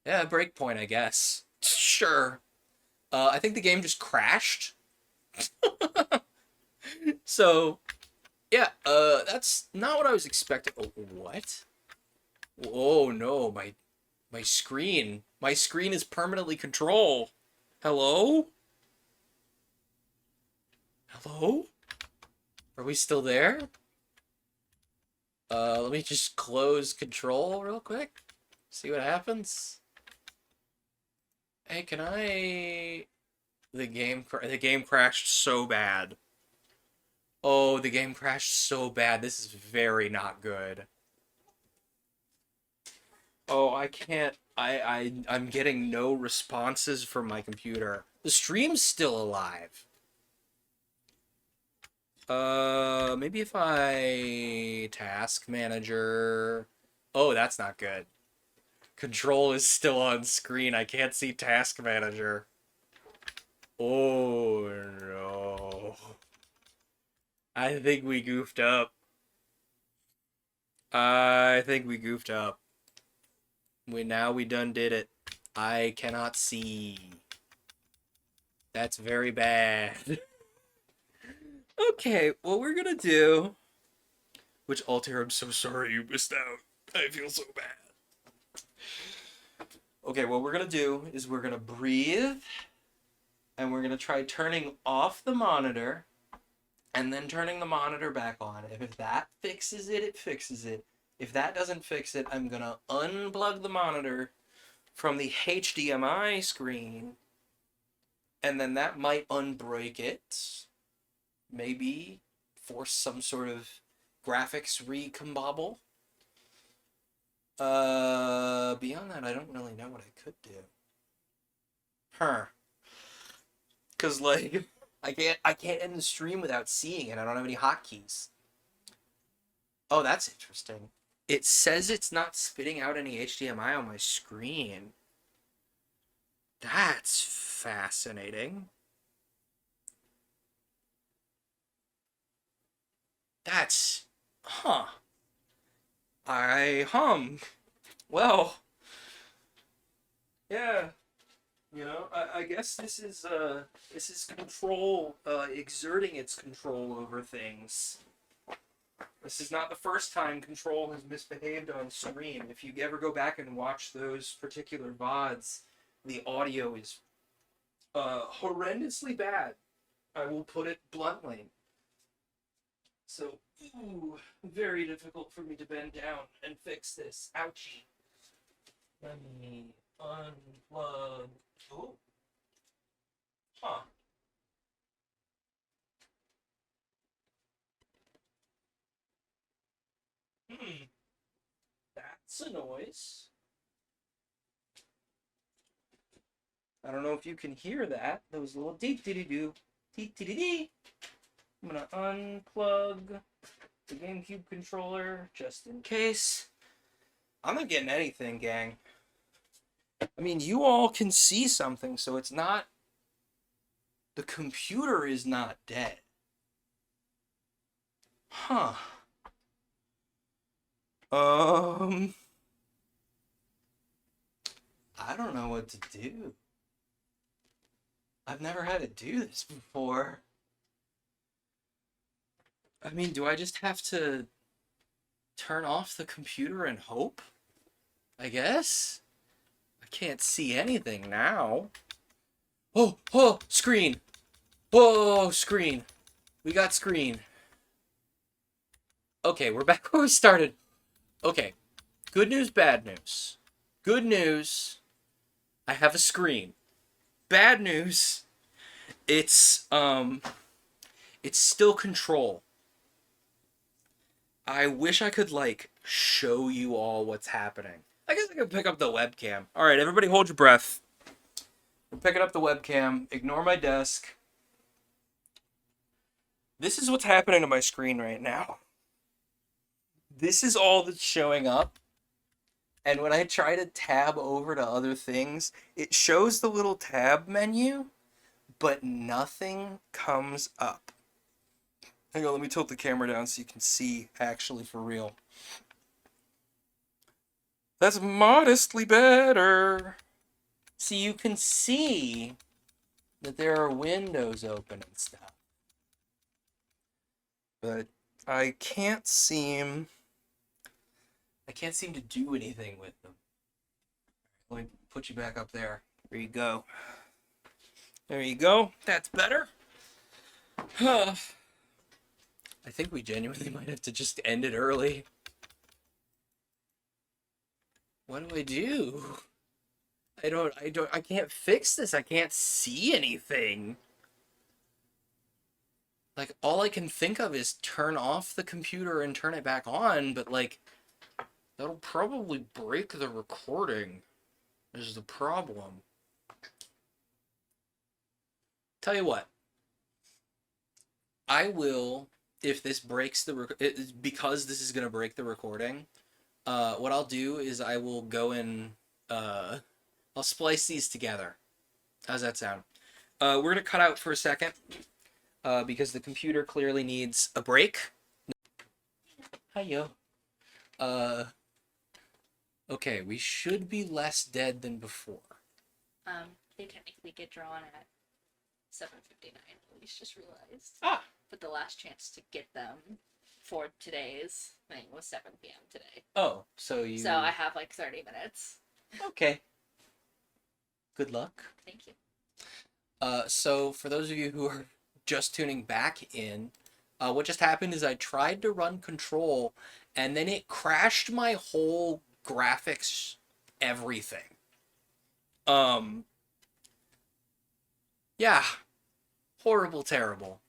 Yeah, breakpoint, I guess. Sure. I think the game just crashed. So, yeah, that's not what I was expecting. Oh, what? Oh no, my screen. My screen is permanently Control. Hello? Hello? Are we still there? Let me just close Control real quick. See what happens. Hey, can I... The game crashed so bad. Oh, the game crashed so bad. This is very not good. Oh, I can't... I'm getting no responses from my computer. The stream's still alive. Maybe if I... Task Manager... Oh, that's not good. Control is still on screen. I can't see Task Manager. Oh, no. I think we goofed up. We done did it. I cannot see. That's very bad. Okay, what we're gonna do... Which, Altair, I'm so sorry you missed out. I feel so bad. Okay, what we're gonna do is we're gonna breathe, and we're gonna try turning off the monitor, and then turning the monitor back on. If that fixes it, it fixes it. If that doesn't fix it, I'm gonna unplug the monitor from the HDMI screen, and then that might unbreak it. Maybe force some sort of graphics recombobble. Beyond that, I don't really know what I could do. Cause like, I can't end the stream without seeing it. I don't have any hotkeys. Oh, that's interesting. It says it's not spitting out any HDMI on my screen. That's fascinating. That's... Huh. Well... Yeah. You know, I guess this is Control, exerting its control over things. This is not the first time Control has misbehaved on screen. If you ever go back and watch those particular VODs, the audio is horrendously bad. I will put it bluntly. So, ooh, very difficult for me to bend down and fix this. Ouchie. Let me unplug. Ooh. Huh. That's That's a noise. I don't know if you can hear that. That was a little dee-dee-dee-doo. Dee-dee-dee-dee. I'm gonna unplug the GameCube controller just in case. I'm not getting anything, gang. I mean, you all can see something, so it's not... The computer is not dead. Huh. I don't know what to do. I've never had to do this before. I mean, do I just have to turn off the computer and hope? I guess? I can't see anything now. Oh, screen. Whoa, screen. We got screen. Okay, we're back where we started. Okay, good news, bad news. Good news, I have a screen. Bad news, it's still Control. I wish I could, like, show you all what's happening. I guess I could pick up the webcam. Alright, everybody hold your breath. I'm picking up the webcam. Ignore my desk. This is what's happening to my screen right now. This is all that's showing up. And when I try to tab over to other things, it shows the little tab menu, but nothing comes up. Hang on, let me tilt the camera down so you can see actually for real. That's modestly better. See, you can see that there are windows open and stuff. But I can't seem to do anything with them. Let me put you back up there. There you go. There you go. That's better. I think we genuinely might have to just end it early. What do I do? I can't fix this. I can't see anything. Like, all I can think of is turn off the computer and turn it back on, but, like, that'll probably break the recording, is the problem. Tell you what. I will, if this breaks because this is going to break the recording, what I'll do is I will go and, I'll splice these together. How's that sound? We're going to cut out for a second, because the computer clearly needs a break. Hiyo. Okay, we should be less dead than before. They technically get drawn at 7:59. Police just realized. Ah! But the last chance to get them for today's thing was 7 p.m. today. Oh, so you... So I have like 30 minutes. Okay. Good luck. Thank you. So for those of you who are just tuning back in, what just happened is I tried to run Control, and then it crashed my whole graphics, everything. Yeah. Horrible, terrible.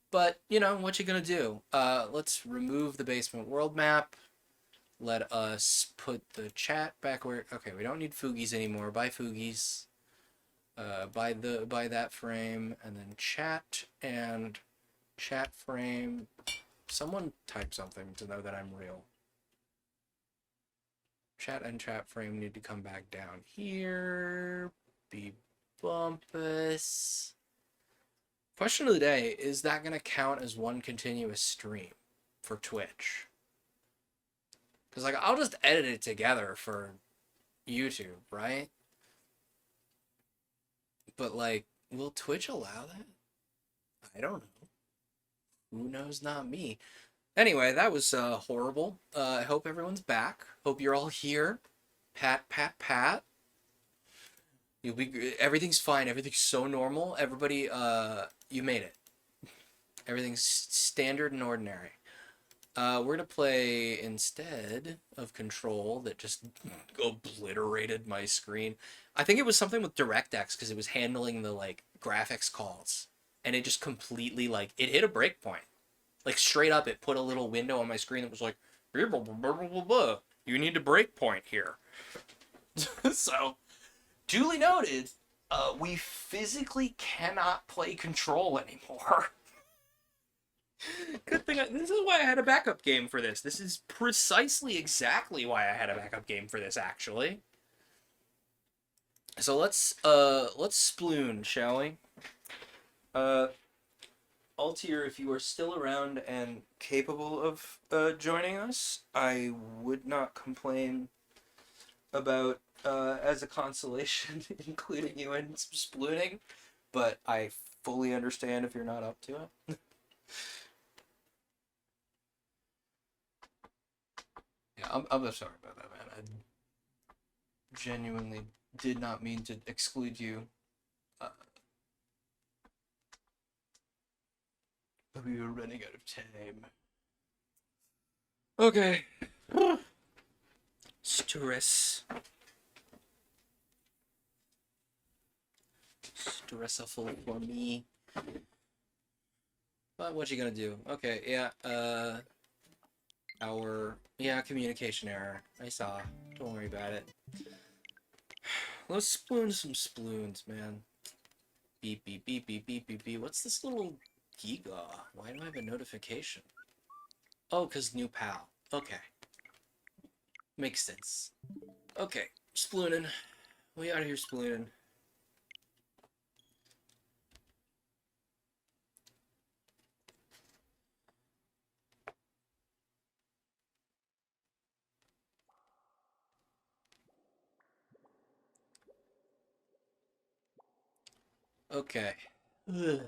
But, you know, what you gonna do? Let's remove the basement world map. Let us put the chat back where... Okay, we don't need Foogies anymore. Bye, Foogies. By that frame, and then chat and chat frame. Someone type something to know that I'm real. Chat and chat frame need to come back down here. Be bumpus. Question of the day, is that going to count as one continuous stream for Twitch? Because, like, I'll just edit it together for YouTube, right? But, like, will Twitch allow that? I don't know. Who knows? Not me. Anyway, that was horrible. I hope everyone's back. Hope you're all here. Pat, pat, pat. You'll be. Everything's fine. Everything's so normal. Everybody, you made it. Everything's standard and ordinary. We're gonna play, instead of Control that just obliterated my screen. I think it was something with DirectX because it was handling the, like, graphics calls. And it just completely, like, it hit a breakpoint. Like, straight up, it put a little window on my screen that was like, You need to break point here. So, duly noted, we physically cannot play Control anymore. Good thing this is why I had a backup game for this. This is precisely exactly why I had a backup game for this, actually. So let's sploon, shall we? Altier, if you are still around and capable of joining us, I would not complain about, as a consolation, including you in some splooning, but I fully understand if you're not up to it. Yeah, I'm sorry about that, man. I genuinely did not mean to exclude you. But we were running out of time. Okay. Stress. Stressful for me. But what you gonna do? Okay, yeah, communication error. I saw. Don't worry about it. Let's spoon some sploons, man. Beep, beep, beep, beep, beep, beep, beep. What's this little giga? Why do I have a notification? Oh, because new pal. Okay. Makes sense. Okay, splooning. We out of here splooning. Okay. Ugh.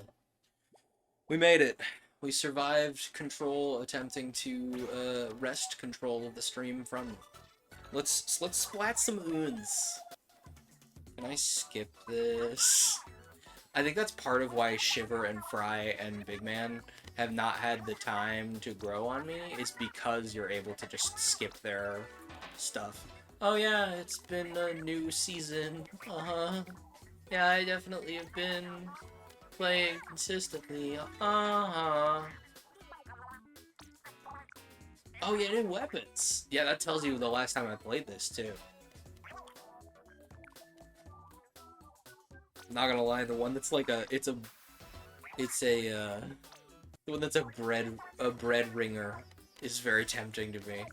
We made it. We survived Control attempting to wrest control of the stream from me. Let's splat some oons. Can I skip this? I think that's part of why Shiver and Fry and Big Man have not had the time to grow on me, is because you're able to just skip their stuff. Oh yeah, it's been a new season. Uh-huh. Yeah, I definitely have been playing consistently. Uh-huh. Oh yeah, new weapons. Yeah, that tells you the last time I played this, too. Not gonna lie, the one that's like the one that's a bread ringer is very tempting to me.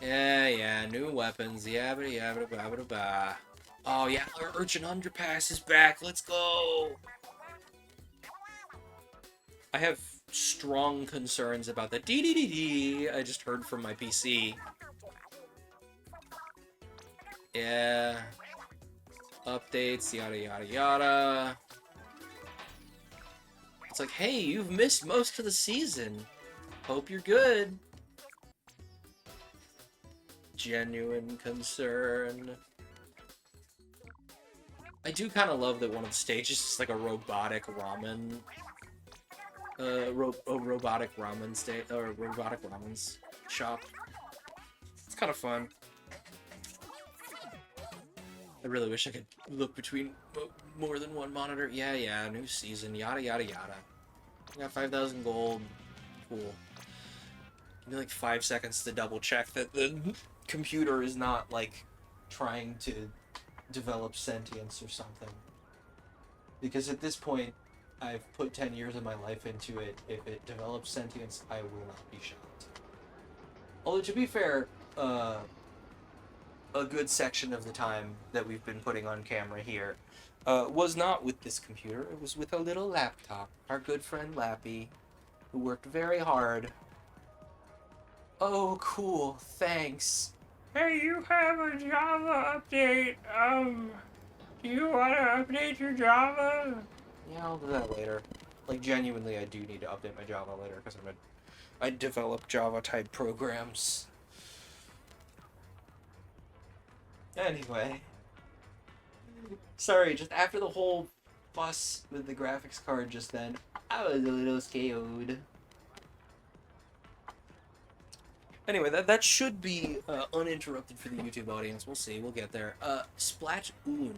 Yeah, new weapons, yabba yabba babba ba. Oh yeah, our Urchin Underpass is back, let's go! I have strong concerns about the DDDD I just heard from my PC. Yeah. Updates, yada yada yada. It's like, hey, you've missed most of the season. Hope you're good. Genuine concern. I do kind of love that one of the stages is like a robotic ramen. Robotic ramen state or robotic ramen's shop. It's kind of fun. I really wish I could look between more than one monitor. Yeah, new season, yada yada yada. I got 5,000 gold. Cool. Give me like 5 seconds to double check that the computer is not like trying to develop sentience or something. Because at this point, I've put 10 years of my life into it. If it develops sentience, I will not be shocked. Although, to be fair, a good section of the time that we've been putting on camera here was not with this computer. It was with a little laptop. Our good friend Lappy, who worked very hard. Oh, cool. Thanks. Hey, you have a Java update. Do you want to update your Java? Yeah, I'll do that later. Like, genuinely, I do need to update my Java later, because I develop Java-type programs. Anyway. Sorry, just after the whole fuss with the graphics card just then, I was a little scared. Anyway, that should be uninterrupted for the YouTube audience. We'll see. We'll get there. Splatoon.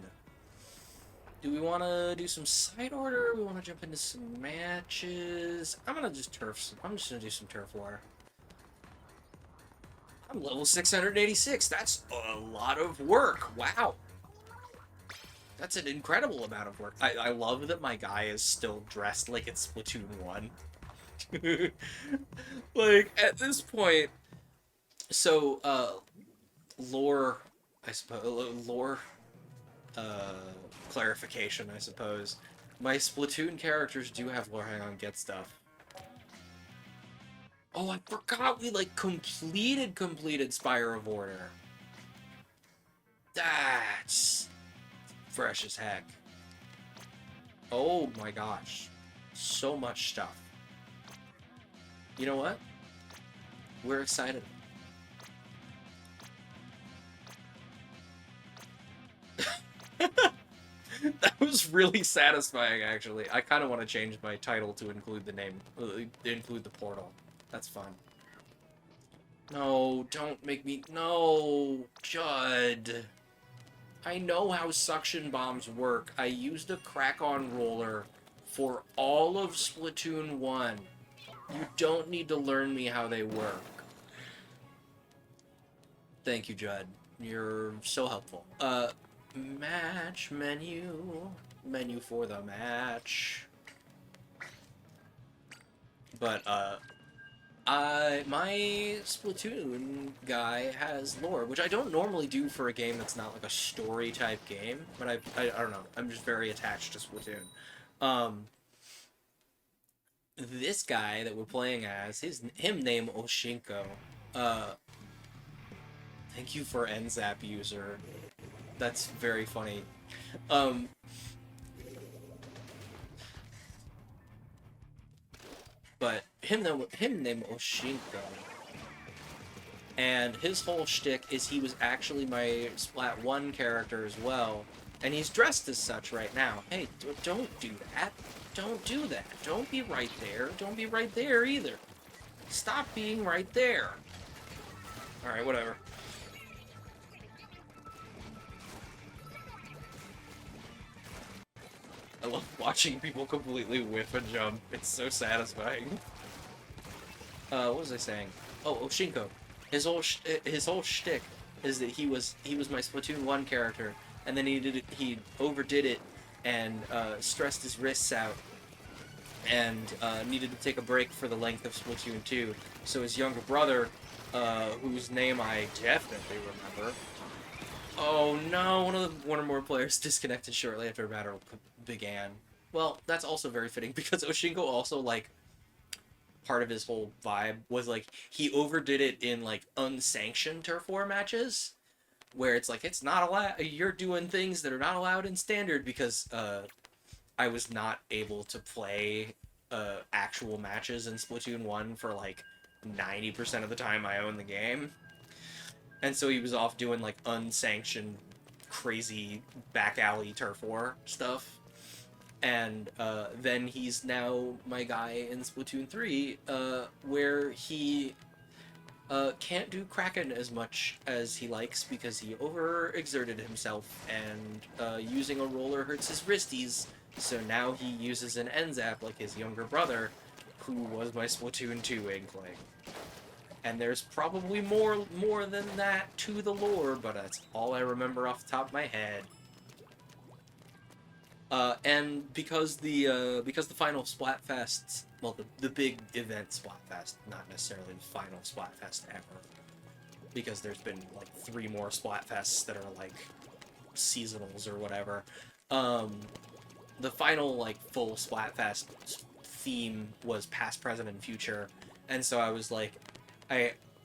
Do we want to do some side order? We want to jump into some matches? I'm just gonna do some turf war. I'm level 686. That's a lot of work. Wow. That's an incredible amount of work. I love that my guy is still dressed like it's Splatoon 1. Like, at this point... So, lore... I suppose... Lore... clarification, I suppose. My Splatoon characters do have lore. Hang on, get stuff. Oh, I forgot we, like, completed Spire of Order. That's fresh as heck. Oh my gosh. So much stuff. You know what? We're excited. That was really satisfying, actually. I kind of want to change my title to include the name, include the portal. That's fun. No, don't make me... No, Judd. I know how suction bombs work. I used a crack-on roller for all of Splatoon 1. You don't need to learn me how they work. Thank you, Judd. You're so helpful. Match menu. Menu for the match. But, my Splatoon guy has lore, which I don't normally do for a game that's not like a story type game, but I don't know, I'm just very attached to Splatoon. This guy that we're playing as, him name Oshinko. Thank you for NZAP user. That's very funny. But him named Oshinko. And his whole shtick is he was actually my Splat 1 character as well. And he's dressed as such right now. Hey, don't do that. Don't do that. Don't be right there. Don't be right there either. Stop being right there. Alright, whatever. I love watching people completely whiff and jump. It's so satisfying. What was I saying? Oh, Oshinko. His whole shtick is that he was my Splatoon 1 character, and then he overdid it and stressed his wrists out and needed to take a break for the length of Splatoon 2. So his younger brother, whose name I definitely remember. Oh no, one or more players disconnected shortly after a battle began. Well, that's also very fitting because Oshinko also, like, part of his whole vibe was, like, he overdid it in, like, unsanctioned turf war matches, where it's like, it's not allowed, you're doing things that are not allowed in standard because, I was not able to play, actual matches in Splatoon 1 for, like, 90% of the time I own the game. And so he was off doing, like, unsanctioned, crazy back alley turf war stuff. And then he's now my guy in Splatoon 3, where he can't do Kraken as much as he likes because he overexerted himself, and using a roller hurts his wristies, so now he uses an NZAP like his younger brother, who was my Splatoon 2 Inkling. And there's probably more than that to the lore, but that's all I remember off the top of my head. And because the final Splatfest, well, the big event Splatfest, not necessarily the final Splatfest ever, because there's been like 3 more Splatfests that are like seasonals or whatever. The final like full Splatfest theme was past, present, and future, and so I was like,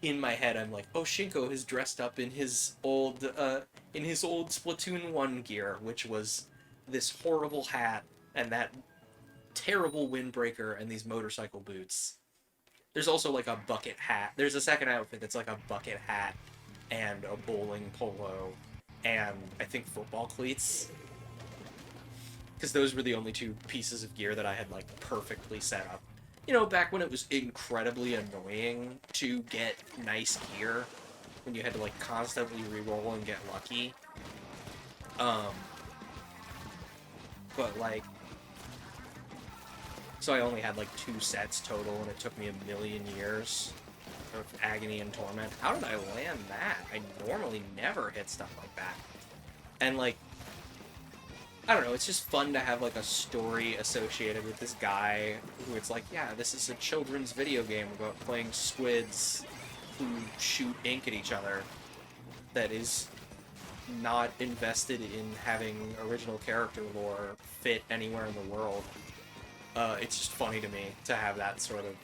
in my head, I'm like, oh, Shinko is dressed up in his old Splatoon 1 gear, which was this horrible hat and that terrible windbreaker and these motorcycle boots. There's also like a bucket hat. There's a second outfit that's like a bucket hat and a bowling polo and I think football cleats. Because those were the only 2 pieces of gear that I had like perfectly set up. You know, back when it was incredibly annoying to get nice gear, when you had to, like, constantly reroll and get lucky. But, like, so I only had, like, 2 sets total, and it took me a million years. of agony and torment. How did I land that? I normally never hit stuff like that. And like, I don't know, it's just fun to have like a story associated with this guy who it's like, yeah, this is a children's video game about playing squids who shoot ink at each other that is not invested in having original character lore fit anywhere in the world. It's just funny to me to have that sort of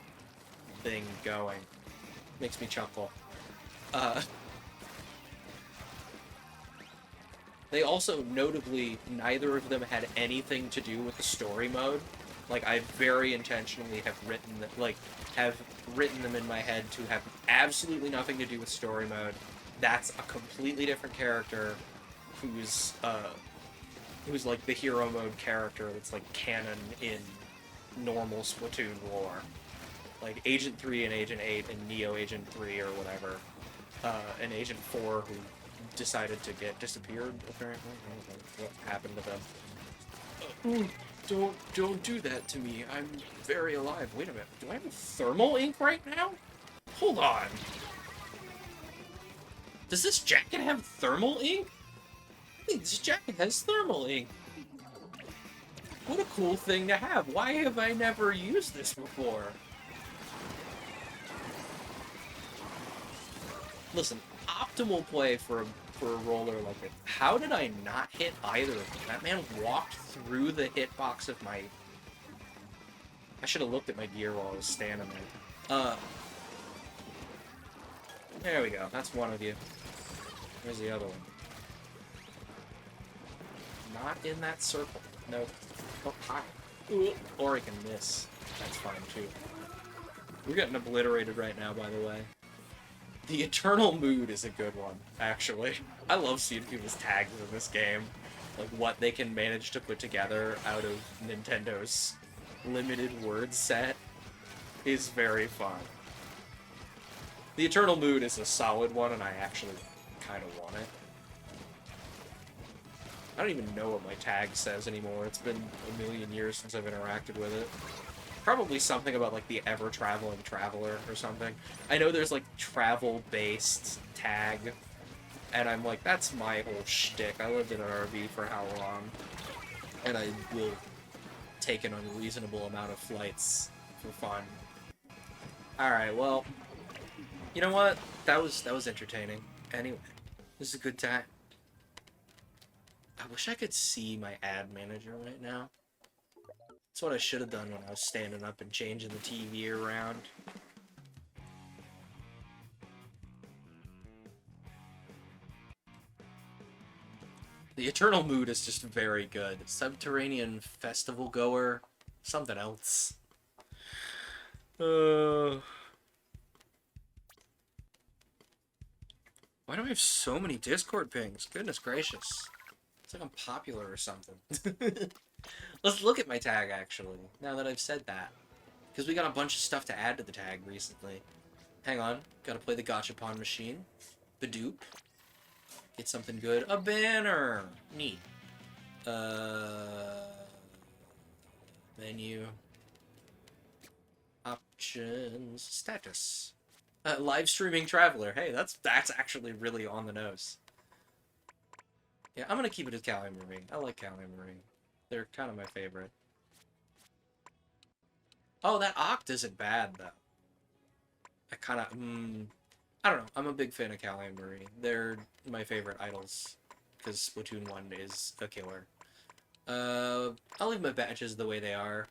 thing going. Makes me chuckle. They also, notably, neither of them had anything to do with the story mode. Like, I very intentionally have written them in my head to have absolutely nothing to do with story mode. That's a completely different character who's like the hero mode character that's like canon in normal Splatoon lore. Like Agent 3 and Agent 8 and Neo Agent 3 or whatever. And Agent 4 who decided to get disappeared, apparently. I don't know what happened to them. Don't do that to me. I'm very alive. Wait a minute. Do I have thermal ink right now? Hold on. Does this jacket have thermal ink? I think this jacket has thermal ink. What a cool thing to have. Why have I never used this before? Listen, optimal play for a roller like it. How did I not hit either of them? That man walked through the hitbox of my... I should have looked at my gear while I was standing there. There we go. That's one of you. Where's the other one? Not in that circle. Nope. Oh, hi. Ooh. Or I can miss. That's fine, too. We're getting obliterated right now, by the way. The Eternal Mood is a good one, actually. I love seeing people's tags in this game. Like, what they can manage to put together out of Nintendo's limited word set is very fun. The Eternal Mood is a solid one, and I actually kind of want it. I don't even know what my tag says anymore. It's been a million years since I've interacted with it. Probably something about, like, the ever-traveling traveler or something. I know there's, like, travel-based tag, and I'm like, that's my whole shtick. I lived in an RV for how long? And I will take an unreasonable amount of flights for fun. Alright, well, you know what? That was entertaining. Anyway, this is a good time. I wish I could see my ad manager right now. That's what I should have done when I was standing up and changing the TV around. The Eternal Mood is just very good. Subterranean Festival Goer. Something else. Why do I have so many Discord pings? Goodness gracious. It's like I'm popular or something. Let's look at my tag, actually, now that I've said that. Because we got a bunch of stuff to add to the tag recently. Hang on. Gotta play the Gachapon machine. Badoop. Get something good. A banner! Neat. Menu. Options. Status. Live streaming traveler. Hey, that's actually really on the nose. Yeah, I'm gonna keep it as Cali Marine. I like Cali Marine. They're kind of my favorite. Oh, that Oct isn't bad, though. I kind of, I don't know. I'm a big fan of Cali Marine. They're my favorite idols, because Splatoon 1 is a killer. I'll leave my badges the way they are.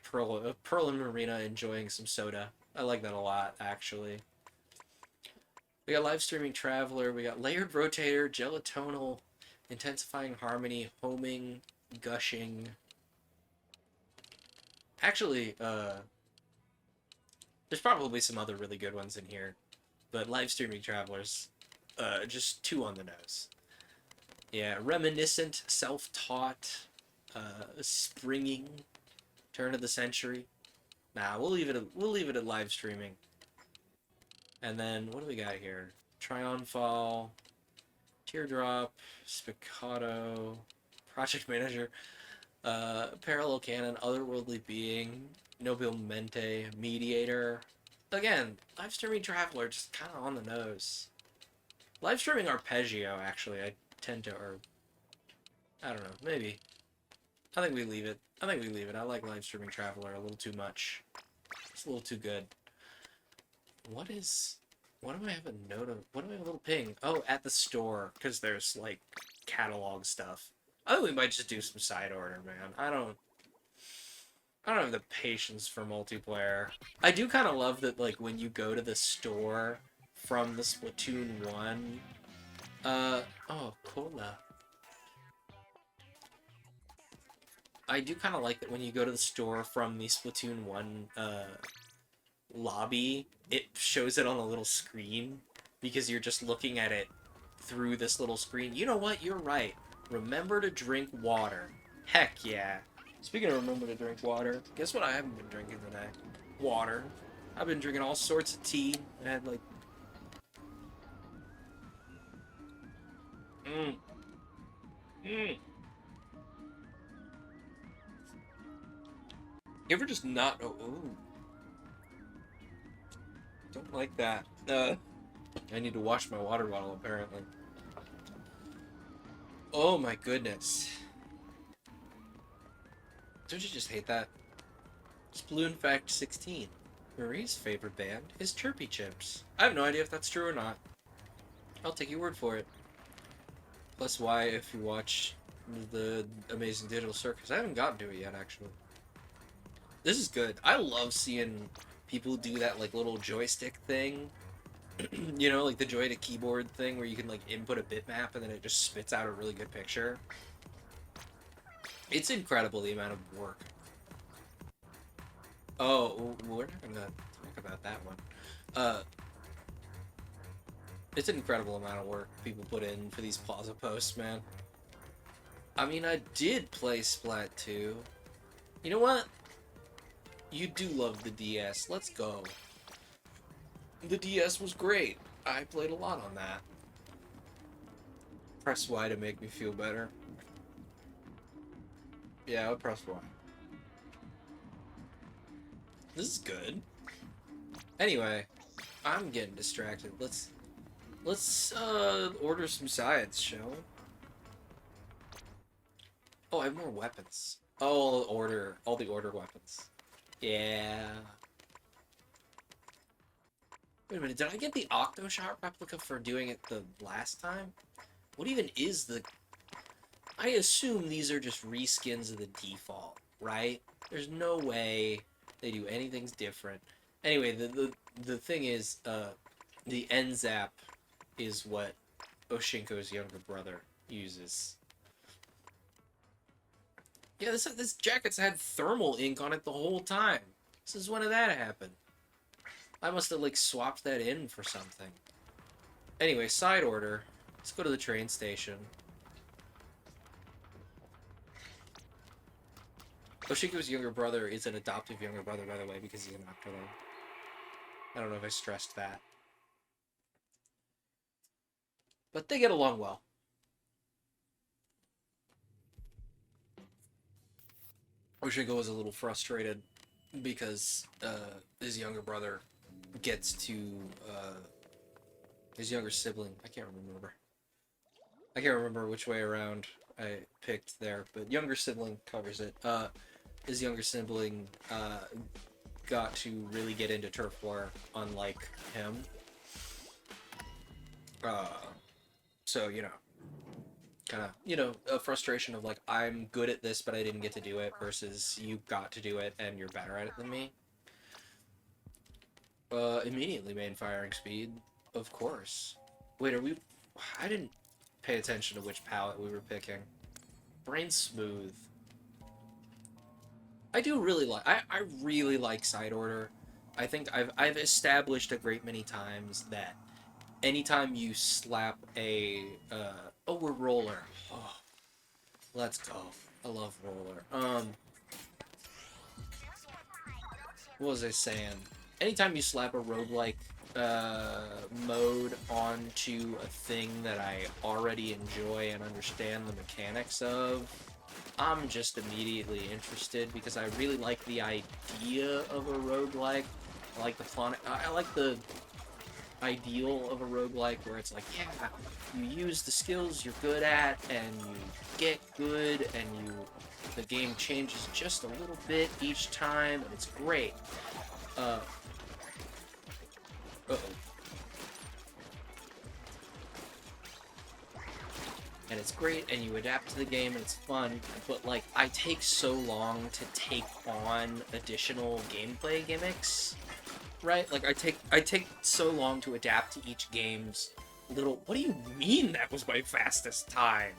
Pearl and Marina enjoying some soda. I like that a lot, actually. We got live streaming traveler. We got layered rotator, gelatonal, intensifying harmony, homing, gushing. Actually, there's probably some other really good ones in here, but live streaming travelers, just two on the nose. Yeah, reminiscent, self-taught, springing, turn of the century. Nah, we'll leave it at live streaming. And then what do we got here? Triunfal, Teardrop, Spiccato, Project Manager, Parallel Cannon, Otherworldly Being, Nobilmente, Mediator, again, live streaming Traveler just kind of on the nose. Live streaming Arpeggio, actually, I tend to, or I don't know, maybe. I think we leave it. I like live streaming Traveler a little too much. It's a little too good. What do I have a note of? What do I have a little ping? Oh, at the store, because there's, like, catalog stuff. I think we might just do some side order, man. I don't have the patience for multiplayer. I do kind of love that, like, when you go to the store from the Splatoon 1, oh, cola. I do kind of like that when you go to the store from the Splatoon 1, lobby, it shows it on a little screen, because you're just looking at it through this little screen. You know what? You're right. Remember to drink water. Heck yeah. Speaking of remember to drink water, guess what I haven't been drinking today? Water. I've been drinking all sorts of tea. I had like... You ever just not... Oh, ooh. Don't like that. I need to wash my water bottle, apparently. Oh my goodness. Don't you just hate that? Splatoon Fact 16. Marie's favorite band is Chirpy Chips. I have no idea if that's true or not. I'll take your word for it. Plus why, if you watch the Amazing Digital Circus. I haven't gotten to it yet, actually. This is good. I love seeing people do that, like, little joystick thing. You know, like the joy to keyboard thing where you can, like, input a bitmap and then it just spits out a really good picture. It's incredible, the amount of work. Oh, we're not gonna talk about that one. It's an incredible amount of work people put in for these plaza posts, man. I mean, I did play Splat 2. You know what? You do love the DS. Let's go. The DS was great. I played a lot on that. Press Y to make me feel better. Yeah, I would press Y. This is good. Anyway, I'm getting distracted. Let's order some sides, shall we? Oh, I have more weapons. Oh, all the order weapons. Yeah. Wait a minute, did I get the Octoshot replica for doing it the last time? What even is the... I assume these are just reskins of the default, right? There's no way they do anything different. Anyway, the thing is, the NZAP is what Oshinko's younger brother uses. Yeah, this jacket's had thermal ink on it the whole time. Since when did that happen? I must have, like, swapped that in for something. Anyway, side order. Let's go to the train station. Oshinko's younger brother is an adoptive younger brother, by the way, because he's an Octolane. I don't know if I stressed that. But they get along well. Oshinko was a little frustrated because his younger brother gets to his younger sibling. I can't remember which way around I picked there, but younger sibling covers it. His younger sibling got to really get into turf war, unlike him. So, you know, kind of, you know, a frustration of, like, I'm good at this, but I didn't get to do it, versus you got to do it and you're better at it than me. Immediately main firing speed, of course. Wait, I didn't pay attention to which palette we were picking. Brain smooth. I do really like, I really like side order. I think I've established a great many times that anytime you slap a, we're roller. Oh, let's go. I love roller. What was I saying? Anytime you slap a roguelike mode onto a thing that I already enjoy and understand the mechanics of, I'm just immediately interested, because I really like the idea of a roguelike. I like the fun. I like the ideal of a roguelike where it's like, yeah, you use the skills you're good at and you get good and the game changes just a little bit each time and it's great. Uh-oh. And it's great and you adapt to the game and it's fun, but like I take so long to take on additional gameplay gimmicks. Right? Like, I take so long to adapt to each game's little... What do you mean that was my fastest time?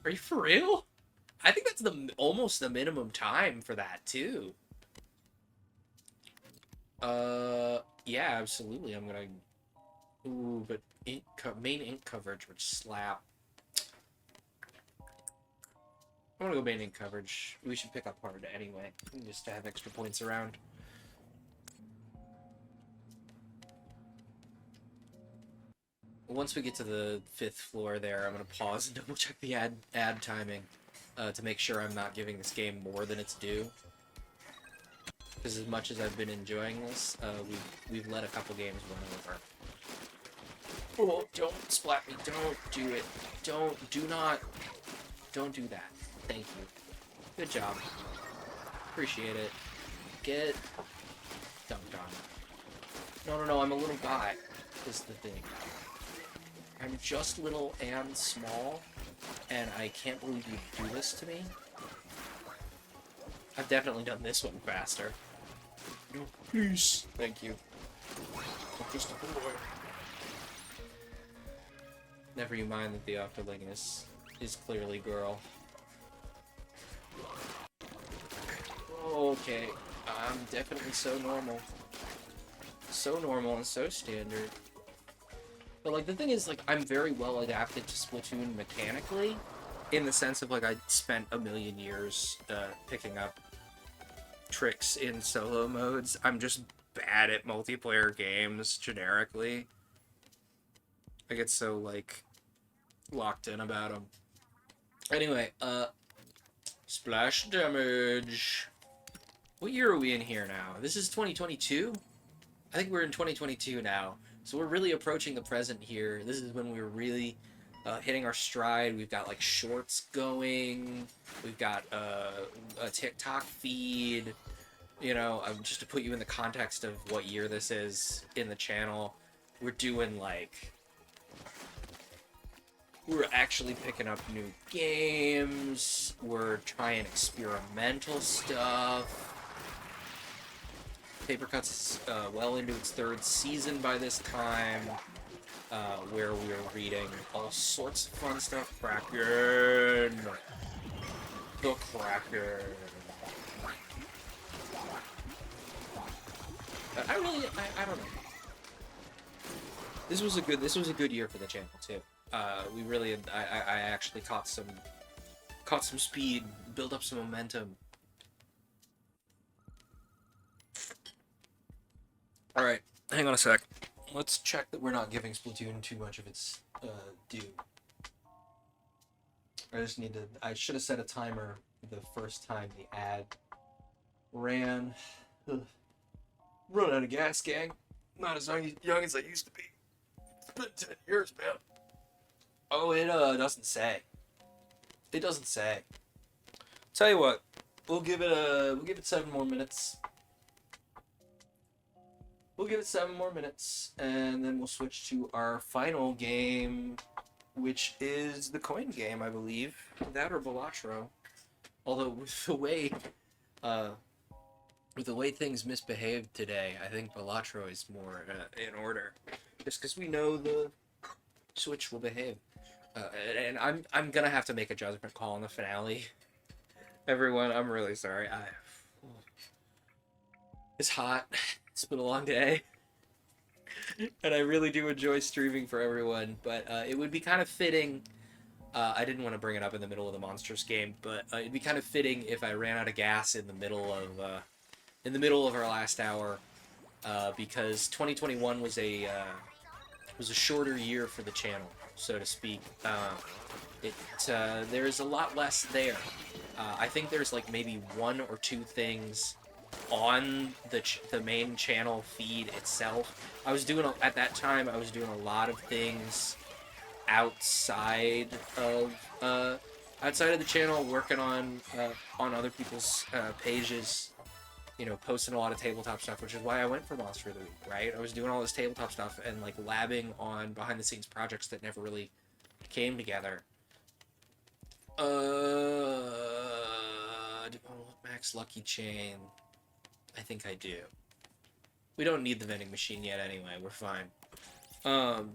Are you for real? I think that's almost the minimum time for that, too. Yeah, absolutely. I'm gonna... Ooh, but main ink coverage would slap. I'm gonna go main ink coverage. We should pick up hard anyway, just to have extra points around. Once we get to the 5th floor there, I'm going to pause and double check the ad timing to make sure I'm not giving this game more than it's due. Because as much as I've been enjoying this, we've let a couple games run over. Oh, don't splat me. Don't do it. Don't do that. Thank you. Good job. Appreciate it. Get dunked on. No, I'm a little guy, is the thing. I'm just little and small, and I can't believe you do this to me. I've definitely done this one faster. No, please. Thank you. I'm just a boy. Never you mind that the Octoling is clearly girl. Okay, I'm definitely so normal. So normal and so standard. But, like, the thing is, like, I'm very well adapted to Splatoon mechanically, in the sense of, like, I spent a million years picking up tricks in solo modes. I'm just bad at multiplayer games, generically. I get so, like, locked in about them. Anyway, splash damage. What year are we in here now? This is 2022? I think we're in 2022 now. So we're really approaching the present here. This is when we're really hitting our stride. We've got like shorts going. We've got a TikTok feed. You know, just to put you in the context of what year this is in the channel, we're doing like... We're actually picking up new games. We're trying experimental stuff. Paper Cuts is well into its 3rd season by this time, where we're reading all sorts of fun stuff. Kraken! The Kraken! I don't know. This was a good year for the channel too. We really, I actually caught some speed, built up some momentum. Alright, hang on a sec. Let's check that we're not giving Splatoon too much of its due. I should have set a timer the first time the ad ran. Ugh. Run out of gas, gang. Not as young as I used to be. It's been 10 years, man. Oh, it doesn't say. It doesn't say. Tell you what, we'll give it 7 more minutes. We'll give it 7 more minutes, and then we'll switch to our final game, which is the coin game, I believe. That or Balatro. Although with the way things misbehaved today, I think Balatro is more in order. Just because we know the Switch will behave. And I'm gonna have to make a judgment call on the finale. Everyone, I'm really sorry. It's hot. It's been a long day. And I really do enjoy streaming for everyone, but it would be kind of fitting. I didn't want to bring it up in the middle of the Monsters game, but it'd be kind of fitting if I ran out of gas in the middle of our last hour, because 2021 was a shorter year for the channel, so to speak. There's a lot less there. I think there's like maybe 1 or 2 things on the main channel feed itself. I was doing at that time. I was doing a lot of things outside of the channel, working on other people's pages. You know, posting a lot of tabletop stuff, which is why I went for Monster of the Week, right? I was doing all this tabletop stuff and like labbing on behind the scenes projects that never really came together. Do I want Max Lucky Chain? I think I do. We don't need the vending machine yet anyway, we're fine. But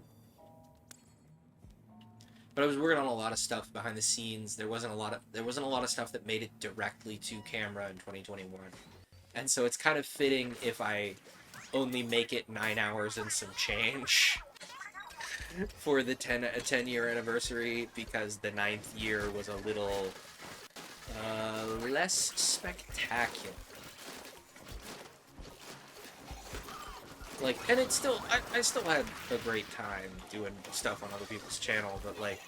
I was working on a lot of stuff behind the scenes. There wasn't a lot of stuff that made it directly to camera in 2021. And so it's kind of fitting if I only make it 9 hours and some change for the 10-year anniversary, because the 9th year was a little less spectacular. Like, and it's still, I still had a great time doing stuff on other people's channel, but like,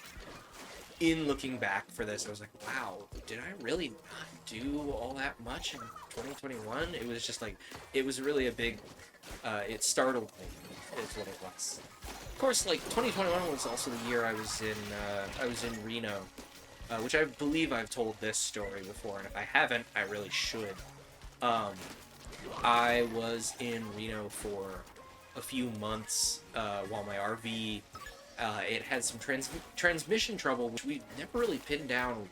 in looking back for this, I was like, wow, did I really not do all that much in 2021? It was just like, it was really a big, it startled me, is what it was. Of course, like, 2021 was also the year I was in Reno, which I believe I've told this story before, and if I haven't, I really should. I was in Reno for a few months while my RV, it had some transmission trouble, which we never really pinned down,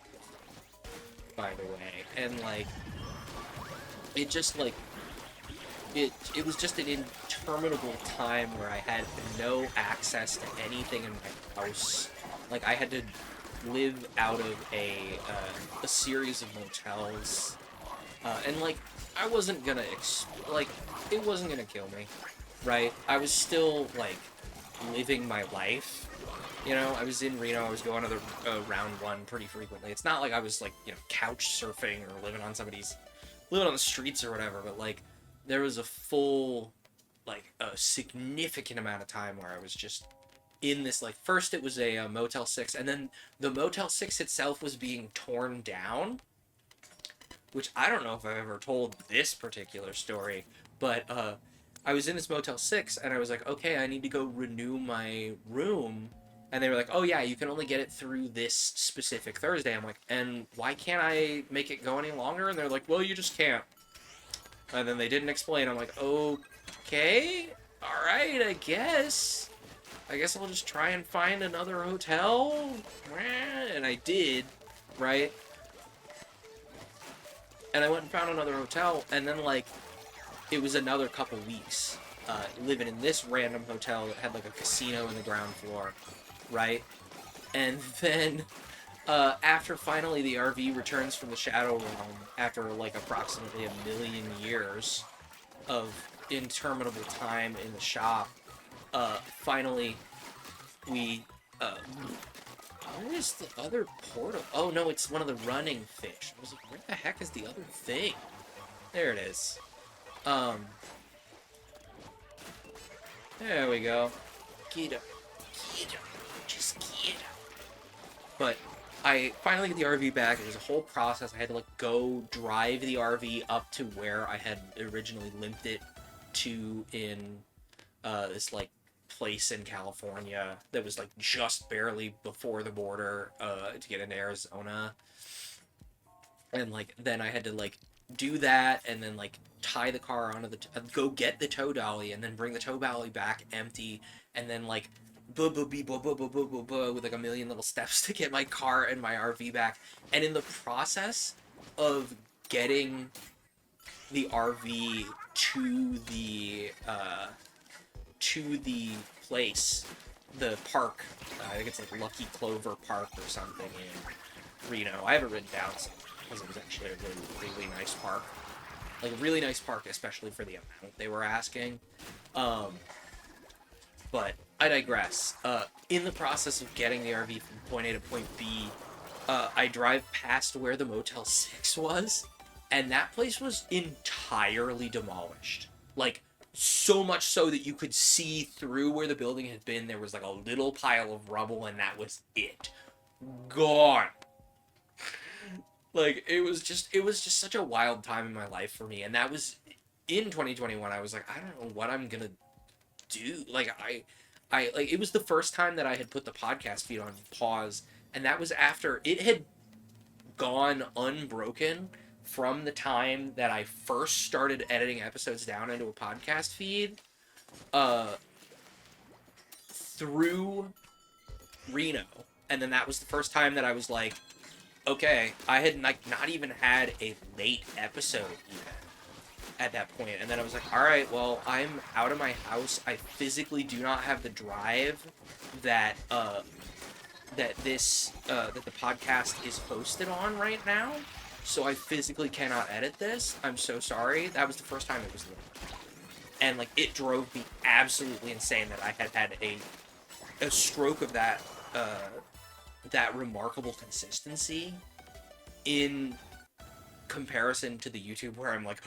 by the way. And like, it just like, it was just an interminable time where I had no access to anything in my house. Like, I had to live out of a series of motels, and like, I wasn't gonna it wasn't gonna kill me, right? I was still like living my life, you know. I was in Reno. I was going to the round one pretty frequently. It's not like I was like, you know, couch surfing or living on the streets or whatever, but like, there was a full, like, a significant amount of time where I was just in this, like, first it was a Motel 6, and then the Motel 6 itself was being torn down, which I don't know if I've ever told this particular story, but I was in this Motel 6, and I was like, okay, I need to go renew my room, and they were like, oh yeah, you can only get it through this specific Thursday. I'm like, and why can't I make it go any longer? And they're like, well, you just can't. And then they didn't explain. I'm like, okay, alright, I guess I'll just try and find another hotel, and I did, right? And I went and found another hotel, and then, like, it was another couple weeks living in this random hotel that had, like, a casino in the ground floor, right? And then, after finally the RV returns from the Shadow Realm, after, like, approximately 1,000,000 years of interminable time in the shop, finally, we, where is the other portal? Oh, no, it's one of the running fish. I was like, where the heck is the other thing? There it is. There we go. Get up. Just get up. But I finally get the RV back. It was a whole process. I had to, like, go drive the RV up to where I had originally limped it to in this, like, place in California that was, like, just barely before the border to get into Arizona. And, like, then I had to, like, do that and then, like, tie the car onto the go get the tow dolly and then bring the tow dolly back empty, and then, like, with like a million little steps to get my car and my RV back. And in the process of getting the RV to the place, the park, I think it's like Lucky Clover Park or something in Reno. I have it written down because it was actually a really, really nice park. Like, a really nice park, especially for the amount they were asking. But I digress. In the process of getting the RV from point A to point B, I drive past where the Motel 6 was, and that place was entirely demolished. Like, so much so that you could see through where the building had been. There was, like, a little pile of rubble, and that was it. Gone. Like it was just such a wild time in my life for me, and that was in 2021. I was like, I don't know what I'm gonna do. Like I like it was the first time that I had put the podcast feed on pause, and that was after it had gone unbroken from the time that I first started editing episodes down into a podcast feed through Reno. And then that was the first time that I was like, okay, I had like not even had a late episode even at that point. And then I was like, all right, well, I'm out of my house. I physically do not have the drive that that the podcast is hosted on right now. So I physically cannot edit this. I'm so sorry. That was the first time it was late. And like it drove me absolutely insane that I had a stroke of that that remarkable consistency in comparison to the YouTube where I'm like,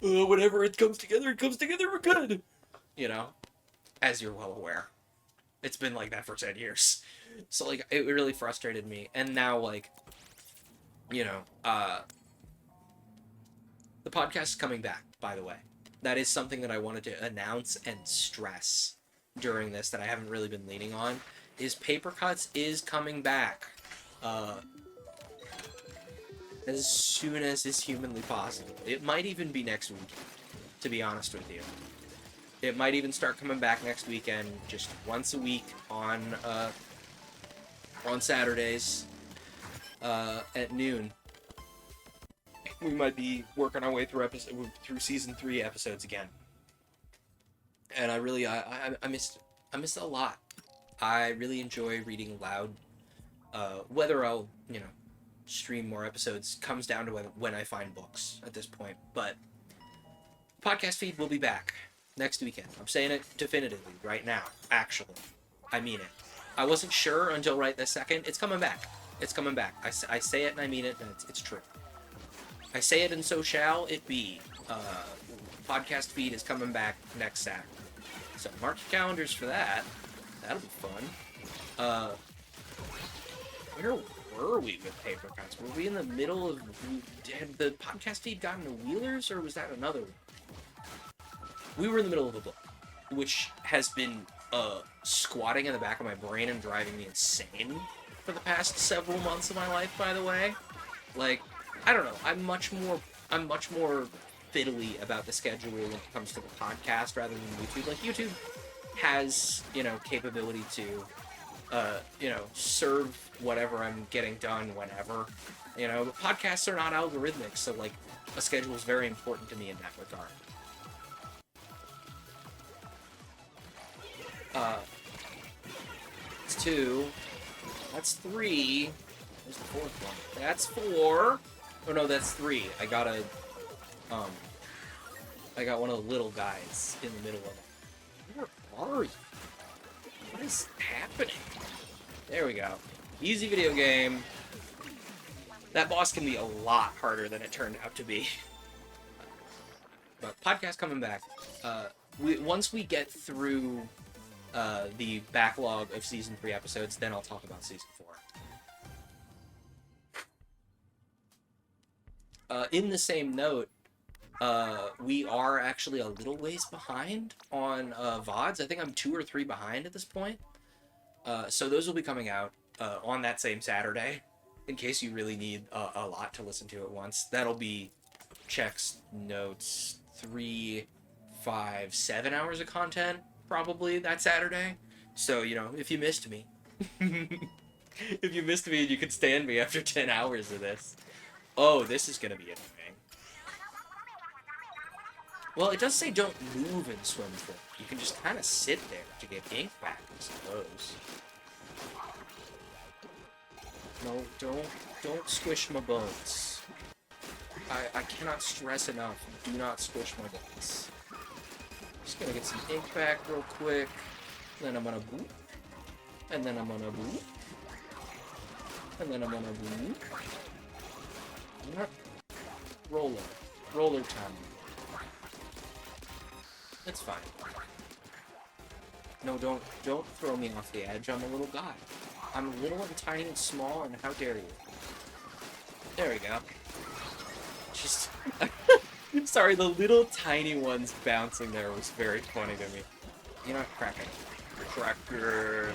whenever it comes together, we're good. You know, as you're well aware, it's been like that for 10 years. So like, it really frustrated me. And now like, you know, the podcast is coming back, by the way. That is something that I wanted to announce and stress during this that I haven't really been leaning on, is Paper Cuts is coming back. As soon as is humanly possible. It might even be next week, to be honest with you. It might even start coming back next weekend, just once a week on Saturdays at noon. We might be working our way through season 3 episodes again. And I really I missed it a lot. I really enjoy reading loud. Whether I'll, you know, stream more episodes comes down to when I find books at this point. But podcast feed will be back next weekend. I'm saying it definitively right now. Actually, I mean it. I wasn't sure until right this second. It's coming back. It's coming back. I say it and I mean it, and it's true. I say it and so shall it be. Podcast feed is coming back next Saturday. So mark your calendars for that. That'll be fun. Where were we with Paper Cuts? Were we in the middle of... Had the podcast feed gotten to Wheelers, or was that another one? We were in the middle of a book, which has been squatting in the back of my brain and driving me insane for the past several months of my life, by the way. Like, I don't know. I'm much more fiddly about the schedule when it comes to the podcast rather than YouTube. Like, YouTube has, you know, capability to, you know, serve whatever I'm getting done whenever. You know, but podcasts are not algorithmic, so, like, a schedule is very important to me in that regard. That's 2. That's 3. Where's the 4th one? That's 4. Oh no, that's 3. I got one of the little guys in the middle of it. Where are you? What is happening? There we go. Easy video game. That boss can be a lot harder than it turned out to be. But podcast coming back. Once we get through the backlog of season 3 episodes, then I'll talk about season 4. In the same note, we are actually a little ways behind on VODs. I think I'm 2 or 3 behind at this point. So those will be coming out on that same Saturday, in case you really need a lot to listen to at once. That'll be checks, notes, 3, 5, 7 hours of content, probably, that Saturday. So, you know, if you missed me, if you missed me and you could stand me after 10 hours of this, oh, this is going to be annoying. Well, it does say don't move in swim form. You can just kind of sit there to get ink back, I suppose. No, don't squish my bones. I cannot stress enough, do not squish my bones. Just gonna get some ink back real quick. Then I'm gonna boop. And then I'm gonna boop. And then I'm gonna boop. Roller time. It's fine. No, don't throw me off the edge. I'm a little guy. I'm little and tiny and small, and how dare you? There we go. Just... Sorry, the little tiny ones bouncing there was very funny to me. You know what? Kraken. Kraken.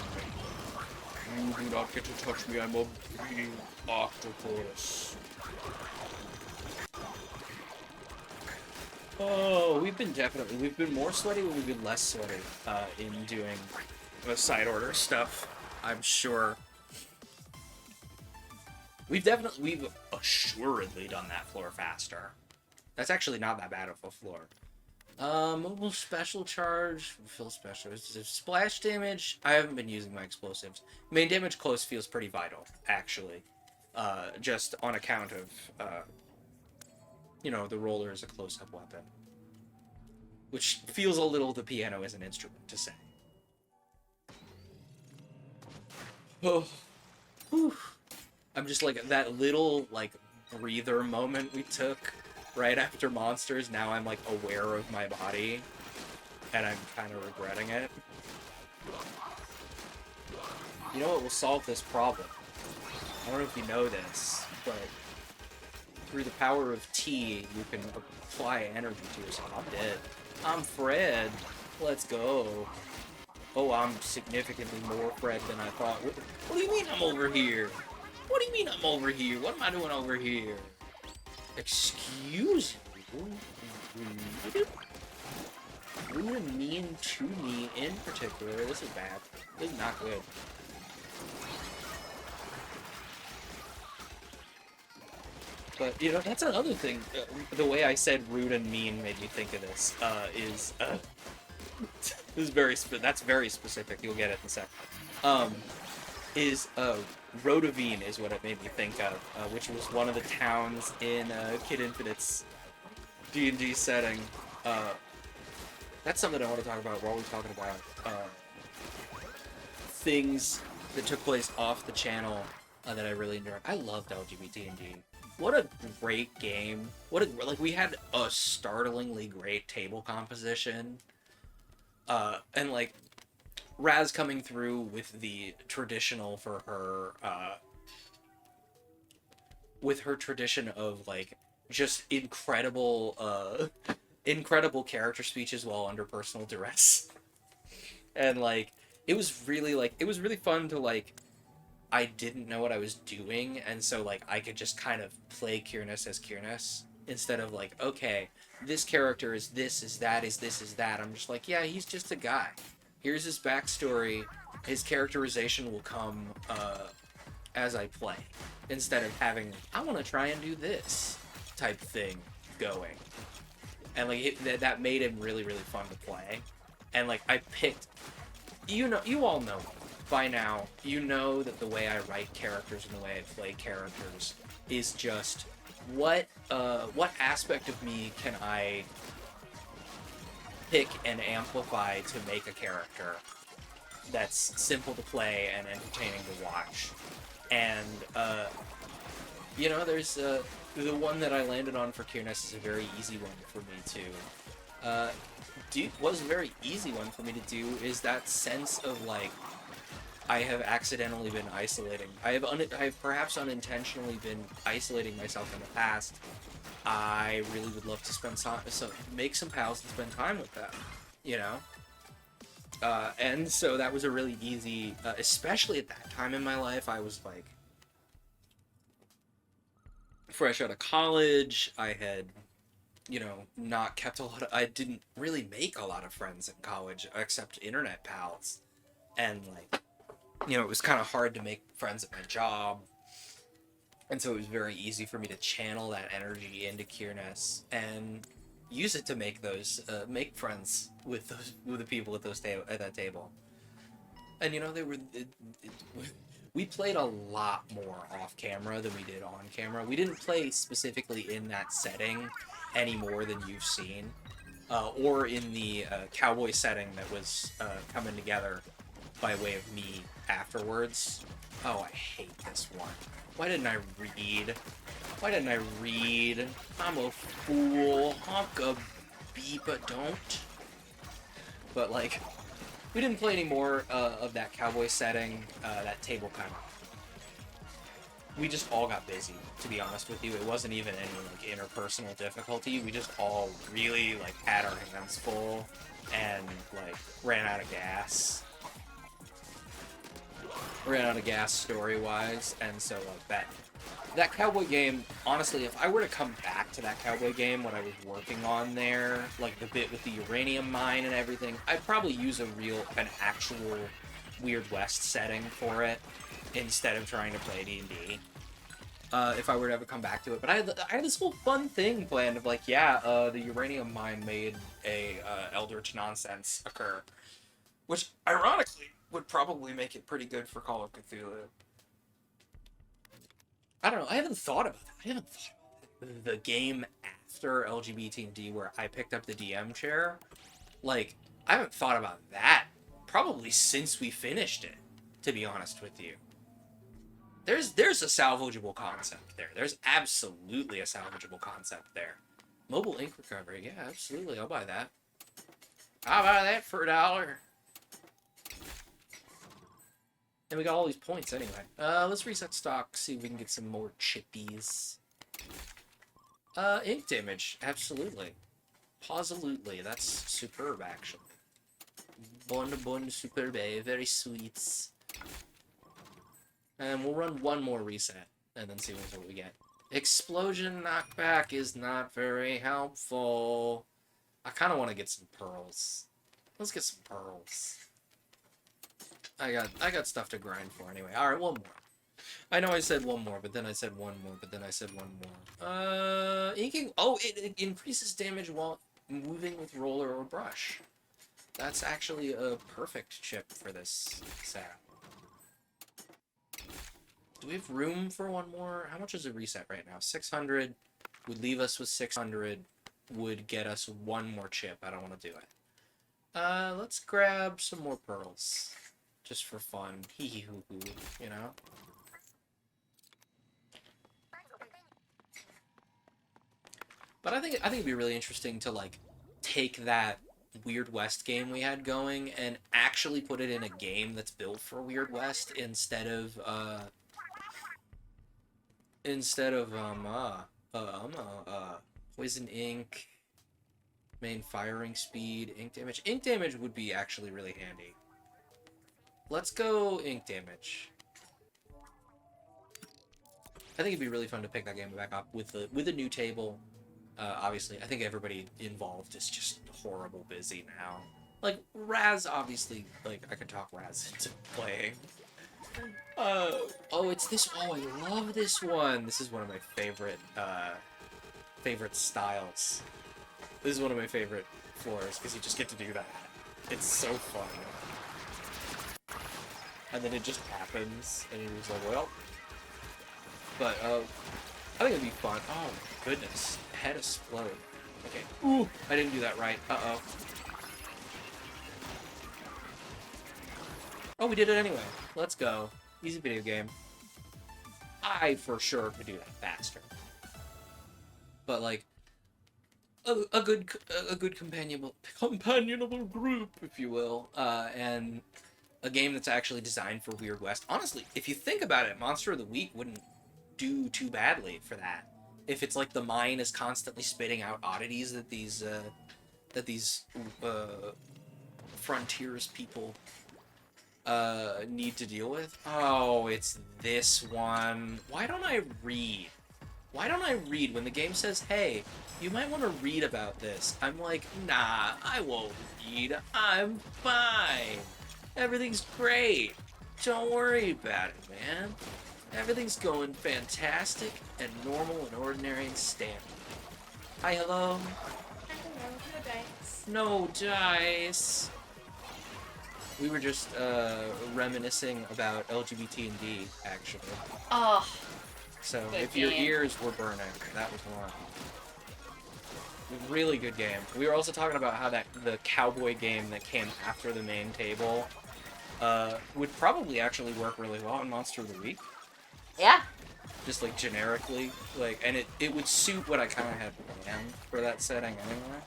You do not get to touch me, I'm a big octopus. Oh, we've been more sweaty, but we've been less sweaty in doing the side order stuff, I'm sure. We've assuredly done that floor faster. That's actually not that bad of a floor. Mobile special charge, fill special. Splash damage, I haven't been using my explosives. Main damage close feels pretty vital, actually. Just on account of, the roller is a close-up weapon. Which feels a little the piano as an instrument to say. Oh. Whew. I'm just like, that little, like, breather moment we took right after monsters, now I'm, like, aware of my body. And I'm kind of regretting it. You know what will solve this problem? I don't know if you know this, but through the power of T, you can apply energy to yourself. I'm dead. I'm Fred. Let's go. Oh, I'm significantly more Fred than I thought. What do you mean I'm over here? What do you mean I'm over here? What am I doing over here? Excuse you? Rude and mean to me in particular. This is bad. This is not good. But, that's another thing. The way I said rude and mean made me think of this, that's very specific. You'll get it in a sec. Rodavine is what it made me think of, which was one of the towns in Kid Infinite's D&D setting. That's something I want to talk about while we're talking about things that took place off the channel that I really enjoyed. I loved LGBT&D. What a great game. We had a startlingly great table composition. And Raz coming through with the traditional for her, with her tradition of, just incredible character speeches while under personal duress. And, it was really fun to, I didn't know what I was doing, and so, I could just kind of play Kyrnus as Kyrnus, instead of, okay, this character is this, is that, is this, is that. I'm just yeah, he's just a guy. Here's his backstory. His characterization will come, as I play, instead of having, I want to try and do this type thing going. And, that made him really, really fun to play. And, I picked, you all know by now, that the way I write characters and the way I play characters is just what aspect of me can I pick and amplify to make a character that's simple to play and entertaining to watch. And there's the one that I landed on for Kyrnus is a very easy one for me to was a very easy one for me to do, is that sense of I have accidentally been isolating. I have perhaps unintentionally been isolating myself in the past. I really would love to make some pals and spend time with them, and so that was a really easy, especially at that time in my life. I was fresh out of college. I had, not kept I didn't really make a lot of friends in college except internet pals, and it was kind of hard to make friends at my job, and so it was very easy for me to channel that energy into Kyrnus and use it to make make friends with the people at that table. And we played a lot more off camera than we did on camera. We didn't play specifically in that setting any more than you've seen, or in the cowboy setting that was coming together by way of me afterwards. Oh, I hate this one. Why didn't I read? I'm a fool. Honk a beepa don't. But we didn't play any more of that cowboy setting, that table kind we just all got busy, to be honest with you. It wasn't even any like interpersonal difficulty. We just all really like had our hands full and like ran out of gas. Ran out of gas story-wise, and so like that cowboy game, honestly, if I were to come back to that cowboy game, what I was working on there, like the bit with the uranium mine and everything, I'd probably use an actual Weird West setting for it instead of trying to play D&D. If I were to ever come back to it. But I had this whole fun thing planned of like, yeah, the uranium mine made a Eldritch nonsense occur. Which, ironically, would probably make it pretty good for Call of Cthulhu. I don't know, I haven't thought about that. I haven't thought about the game after LGBT&D where I picked up the DM chair. Like, I haven't thought about that probably since we finished it, to be honest with you. There's a salvageable concept there. There's absolutely a salvageable concept there. Mobile ink recovery, yeah, absolutely, I'll buy that. I'll buy that for $1. And we got all these points anyway. Let's reset stock, see if we can get some more chippies. Ink damage, absolutely. Positively, that's superb, actually. Bon superbe, very sweet. And we'll run one more reset, and then see what we get. Explosion knockback is not very helpful. I kind of want to get some pearls. Let's get some pearls. I got stuff to grind for anyway. Alright, one more. I know I said one more, but then I said one more, but then I said one more. Inking. Oh, it increases damage while moving with roller or brush. That's actually a perfect chip for this set. Do we have room for one more? How much is a reset right now? 600 would leave us with 600, would get us one more chip. I don't want to do it. Let's grab some more pearls. Just for fun. Hee hee hoo hoo, you know? But I think it'd be really interesting to like take that Weird West game we had going and actually put it in a game that's built for Weird West instead of poison ink, main firing speed, ink damage. Ink damage would be actually really handy. Let's go ink damage. I think it'd be really fun to pick that game back up with a new table. Obviously, I think everybody involved is just horrible busy now. Like, Raz, obviously, like, I could talk Raz into playing. Oh, it's this. Oh, I love this one. This is one of my favorite styles. This is one of my favorite floors, because you just get to do that. It's so fun. And then it just happens, and you're just like, well. But, I think it'd be fun. Oh, goodness. Head explode. Okay. Ooh, I didn't do that right. Uh-oh. Oh, we did it anyway. Let's go. Easy video game. I, for sure, could do that faster. But, like, a good companionable group, if you will, and a game that's actually designed for Weird West. Honestly, if you think about it, Monster of the Week wouldn't do too badly for that. If it's like the mine is constantly spitting out oddities that these frontiers people need to deal with. Oh, it's this one. Why don't I read? Why don't I read when the game says, hey, you might want to read about this? I'm like, nah, I won't read. I'm fine. Everything's great. Don't worry about it, man. Everything's going fantastic and normal and ordinary and standard. Hi, hello. No dice. We were just reminiscing about LGBT&D, actually. Oh. So Good if your game. ears were burning, that was one. Really good game. We were also talking about how the cowboy game that came after the main table would probably actually work really well in Monster of the Week. Yeah. Just like generically, like, and it would suit what I kind of had planned for that setting anyway.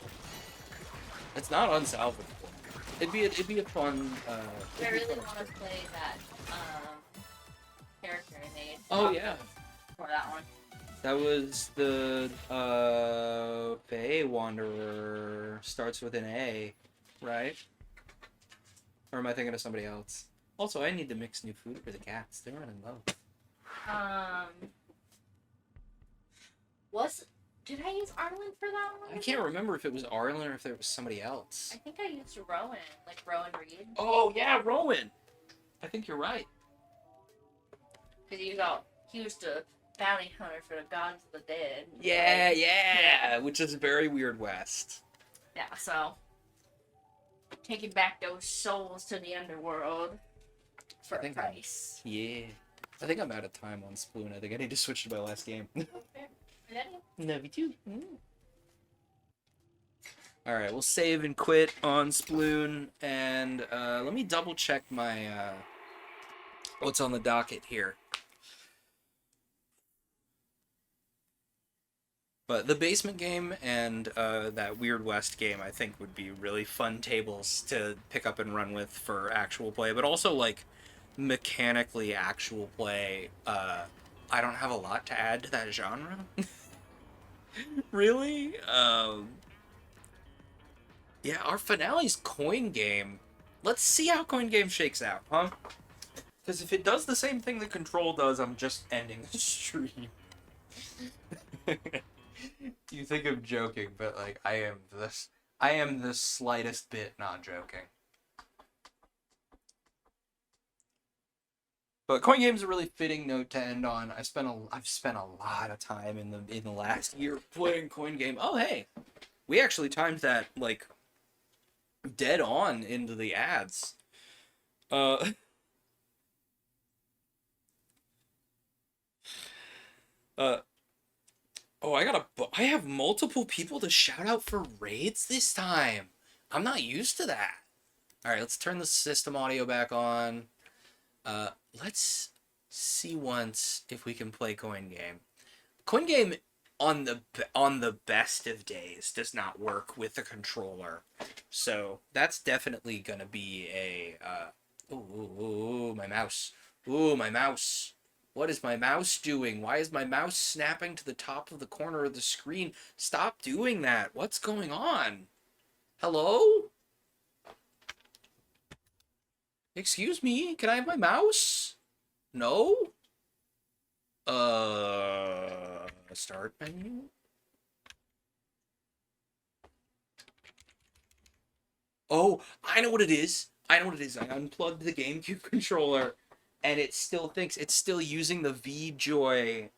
It's not unsalvageable. It'd be a fun. I really want to play that character I made. Oh yeah, For that one. that was the Bay Wanderer. Starts with an A, right? Or am I thinking of somebody else? Also, I need to mix new food for the cats. They're running low. Did I use Arlen for that one? I can't remember if it was Arlen or if there was somebody else. I think I used Rowan, like Rowan Reed. Oh yeah, Rowan. I think you're right. Because he was the bounty hunter for the gods of the dead. Yeah, Like, yeah, which is very Weird West. yeah, so taking back those souls to the underworld for I a think price. Yeah. I think I'm out of time on Splatoon. I think I need to switch to my last game. Ready? Love you too. Alright, we'll save and quit on Splatoon, and let me double check my what's on the docket here. But the basement game and that Weird West game, I think, would be really fun tables to pick up and run with for actual play, but also like mechanically actual play. I don't have a lot to add to that genre. Really? Yeah, our finale's coin game. Let's see how coin game shakes out, huh? Because if it does the same thing that Control does, I'm just ending the stream. You think I'm joking, but like I am the slightest bit not joking. But coin game's a really fitting note to end on. I've spent a lot of time in the last year playing coin game. Oh hey, we actually timed that like dead on into the ads. Oh, I have multiple people to shout out for raids this time. I'm not used to that. All right, let's turn the system audio back on. Let's see once if we can play coin game. Coin game on the best of days does not work with the controller, so that's definitely gonna be a ooh, my mouse. Ooh, my mouse. What is my mouse doing? Why is my mouse snapping to the top of the corner of the screen? Stop doing that. What's going on? Hello? Excuse me, can I have my mouse? No? Start menu? Oh, I know what it is. I unplugged the GameCube controller, and it still thinks it's still using the VJoy,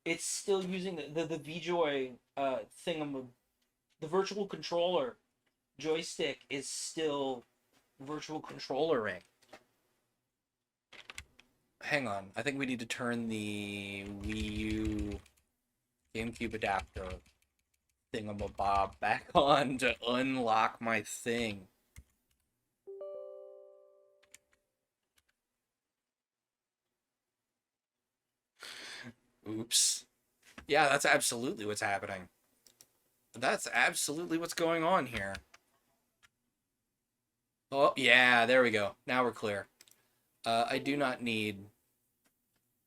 it's still using the VJoy, the virtual controller joystick is still virtual controllering. Hang on, I think we need to turn the Wii U GameCube adapter thingamabob back on to unlock my thing. Oops. Yeah, that's absolutely what's happening. That's absolutely what's going on here. Oh, yeah, there we go. Now we're clear. I do not need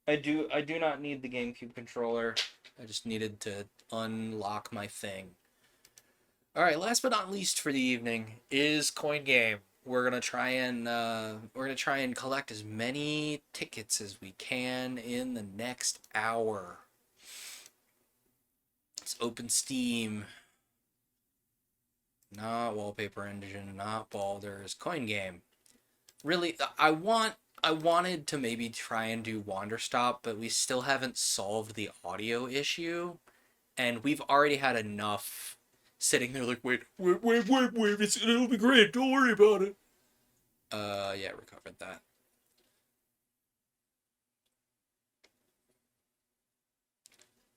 the GameCube controller. I just needed to unlock my thing. All right, last but not least for the evening is coin game. We're gonna try and collect as many tickets as we can in the next hour. Let's open Steam. Not Wallpaper Engine, not Baldur's, coin game. Really, I wanted to maybe try and do Wanderstop, but we still haven't solved the audio issue, and we've already had enough sitting there like, wait, it'll be great, don't worry about it. Yeah, recovered that.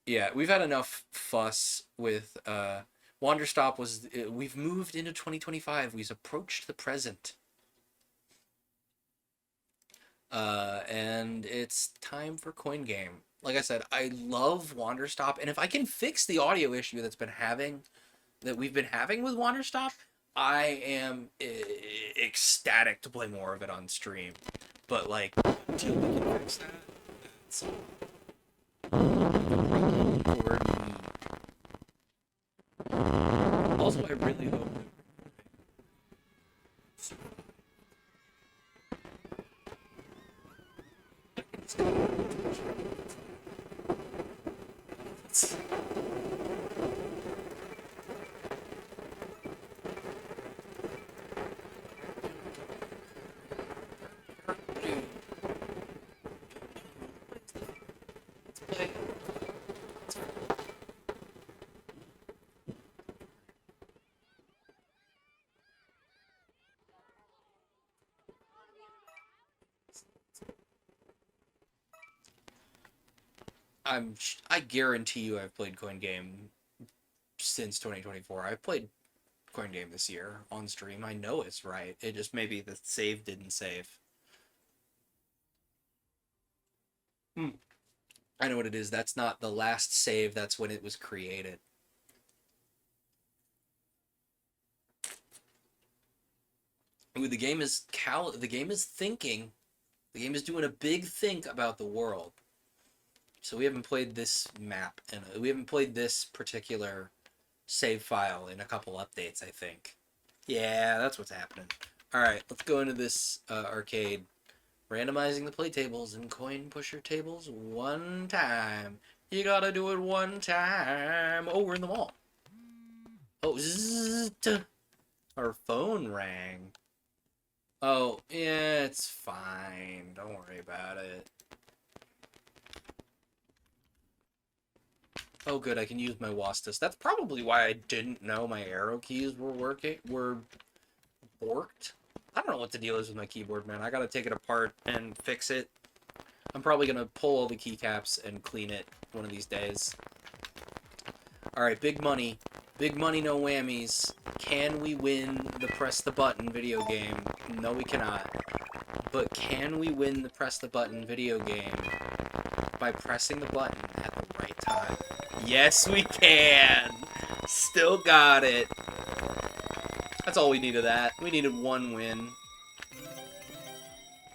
Yeah, we've had enough fuss with, Wanderstop was, we've moved into 2025, we've approached the present. And it's time for coin game. Like I said, I love Wanderstop, and if I can fix the audio issue that we've been having with Wanderstop, I am ecstatic to play more of it on stream. but like until we can fix that, that's or also I really hope that I guarantee you I've played Coin Game since 2024. I've played Coin Game this year on stream. I know it's right. It just maybe the save didn't save. I know what it is. That's not the last save. That's when it was created. Ooh, the game is thinking. The game is doing a big think about the world. So we haven't played this map, and we haven't played this particular save file in a couple updates, I think. Yeah, that's what's happening. Alright, let's go into this arcade. Randomizing the play tables and coin pusher tables one time. You gotta do it one time. Oh, we're in the mall. Oh, zzzt. Our phone rang. Oh, yeah, it's fine. Don't worry about it. Oh, good, I can use my Wastus. That's probably why I didn't know my arrow keys were borked. I don't know what the deal is with my keyboard, man. I gotta take it apart and fix it. I'm probably gonna pull all the keycaps and clean it one of these days. Alright, big money. Big money, no whammies. Can we win the press the button video game? No, we cannot. But can we win the press the button video game by pressing the button at the right time? Yes, we can! Still got it. That's all we needed that. We needed one win.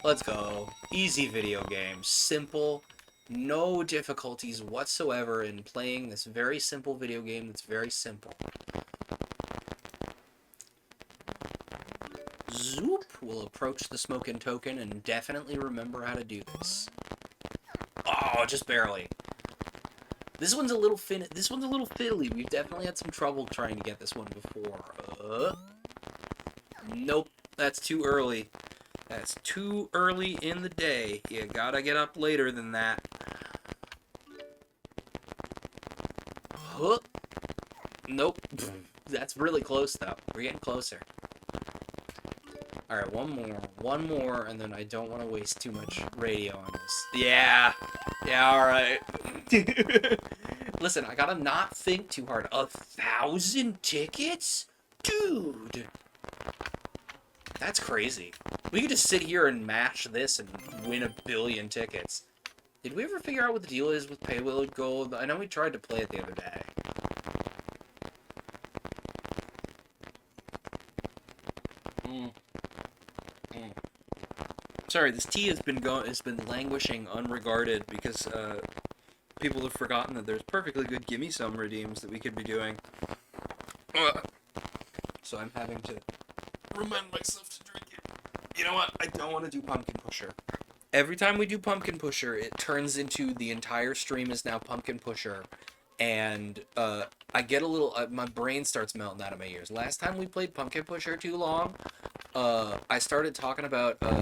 Let's go. Easy video game. Simple. No difficulties whatsoever in playing this very simple video game that's very simple. Zoop! We'll approach the smoking token and definitely remember how to do this. Oh, just barely. This one's a little fiddly. We've definitely had some trouble trying to get this one before. Nope, that's too early. That's too early in the day. You gotta get up later than that. Huh? Nope. That's really close, though. We're getting closer. Alright, one more, and then I don't want to waste too much radio on this. Yeah! Yeah, alright. Listen, I gotta not think too hard. 1,000 tickets? Dude! That's crazy. We could just sit here and mash this and win 1 billion tickets. Did we ever figure out what the deal is with Bejeweled Gold? I know we tried to play it the other day. Sorry, this tea has been languishing unregarded because people have forgotten that there's perfectly good gimme some redeems that we could be doing. So I'm having to remind myself to drink it. You know what? I don't want to do Pumpkin Pusher. Every time we do Pumpkin Pusher, it turns into the entire stream is now Pumpkin Pusher, and I get a little. My brain starts melting out of my ears. Last time we played Pumpkin Pusher too long, I started talking about a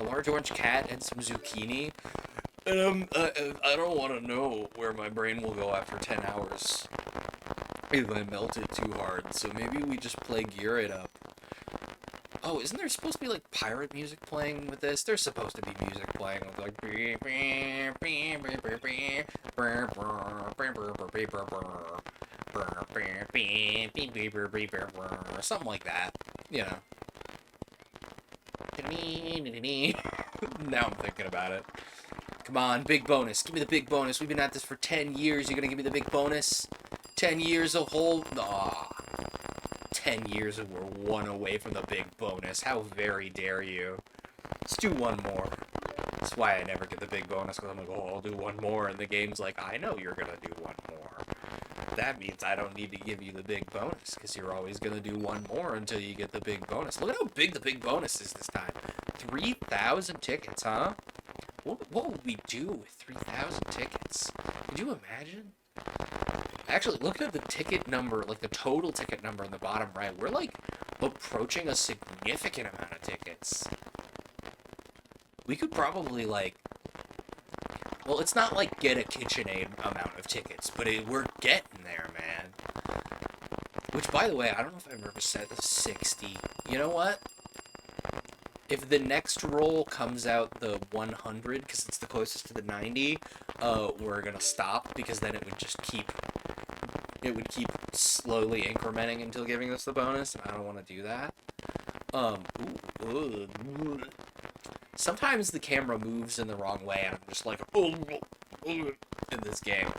large orange cat, and some zucchini, and I don't want to know where my brain will go after 10 hours if I melt it too hard. So maybe we just play Gear It Up. Oh, isn't there supposed to be, like, pirate music playing with this? There's supposed to be music playing with, like, something like that, you know. Now I'm thinking about it. Come on, big bonus. Give me the big bonus. We've been at this for 10 years. You're gonna give me the big bonus? 10 years of whole... Aw. 10 years and we're 1 away from the big bonus. How very dare you. Let's do one more. That's why I never get the big bonus, because I'm like, oh, I'll do one more, and the game's like, I know you're gonna do one more. That means I don't need to give you the big bonus, because you're always gonna do one more until you get the big bonus. Look at how big the big bonus is this time. 3,000 tickets, huh? What would we do with 3,000 tickets? Could you imagine? Actually, look at the ticket number, like the total ticket number in the bottom right. We're like approaching a significant amount of tickets. We could probably like, well, it's not like get a KitchenAid amount of tickets, but we're getting there, man. Which, by the way, I don't know if I've ever said the 60. You know what? If the next roll comes out the 100, because it's the closest to the 90, we're gonna stop, because then it would just keep slowly incrementing until giving us the bonus, and I don't want to do that. Sometimes the camera moves in the wrong way, and I'm just like, in this game.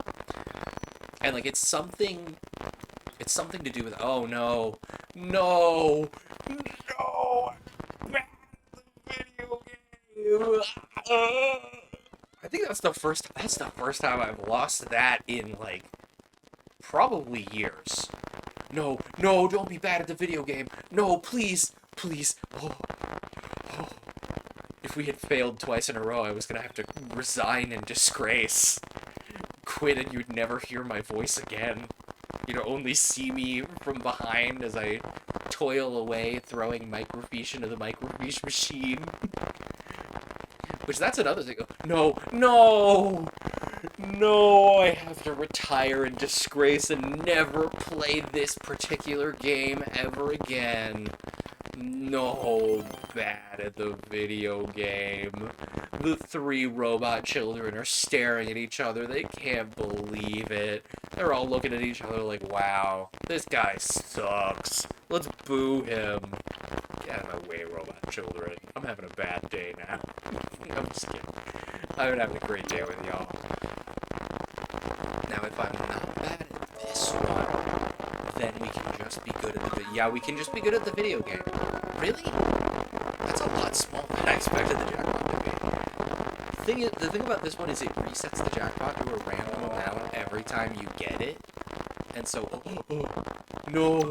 And like, it's something to do with, oh no, video game. I think that's the first time I've lost that in like probably years. No, don't be bad at the video game. No, please. Oh. If we had failed twice in a row, I was gonna have to resign in disgrace. Quit, and you'd never hear my voice again. You'd only see me from behind as I toil away, throwing microfiche into the microfiche machine. Which, that's another thing. No, I have to retire in disgrace and never play this particular game ever again. No, bad at the video game. The 3 robot children are staring at each other. They can't believe it. They're all looking at each other like, wow, this guy sucks. Let's boo him. Get out of my way, robot children. I'm having a bad day now. I'm just kidding. I've been having a great day with y'all. Now, if I'm not bad at this one, then we can just be good at we can just be good at the video game. Really? That's a lot smaller than I expected the jackpot to be. The thing about this one is it resets the jackpot to a random amount every time you get it. And so, no.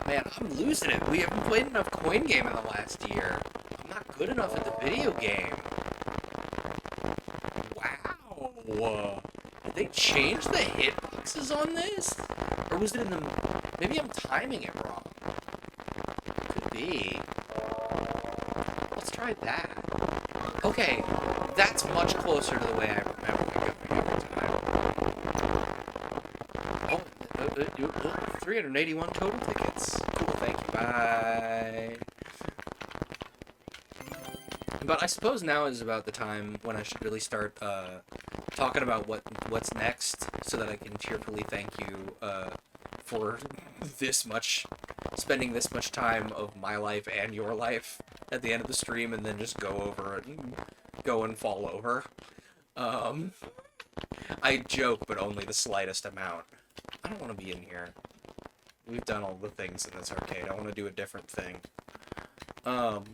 Man, I'm losing it. We haven't played enough coin game in the last year. I'm not good enough at the video game. Wow. Did they change the hitboxes on this? Or was it in the... Maybe I'm timing it wrong. Could be. Let's try that. Okay, that's much closer to the way I remember it going every time. Oh, 381 total tickets. Cool, thank you, bye. But I suppose now is about the time when I should really start talking about what's next, so that I can cheerfully thank you for spending this much time of my life and your life at the end of the stream, and then just go over it and go and fall over. I joke, but only the slightest amount. I don't want to be in here. We've done all the things in this arcade. I want to do a different thing. But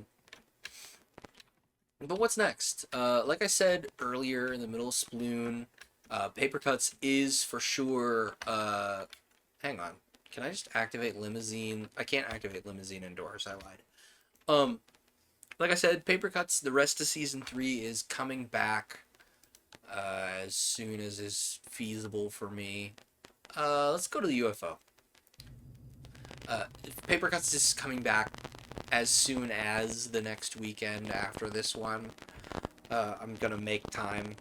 what's next? Like I said earlier in the middle of Splatoon, Paper Cuts is for sure, hang on. Can I just activate Limousine? I can't activate Limousine indoors, I lied. Like I said, Paper Cuts, the rest of Season 3 is coming back, as soon as is feasible for me. Let's go to the UFO. Paper Cuts is coming back as soon as the next weekend after this one. I'm gonna make time,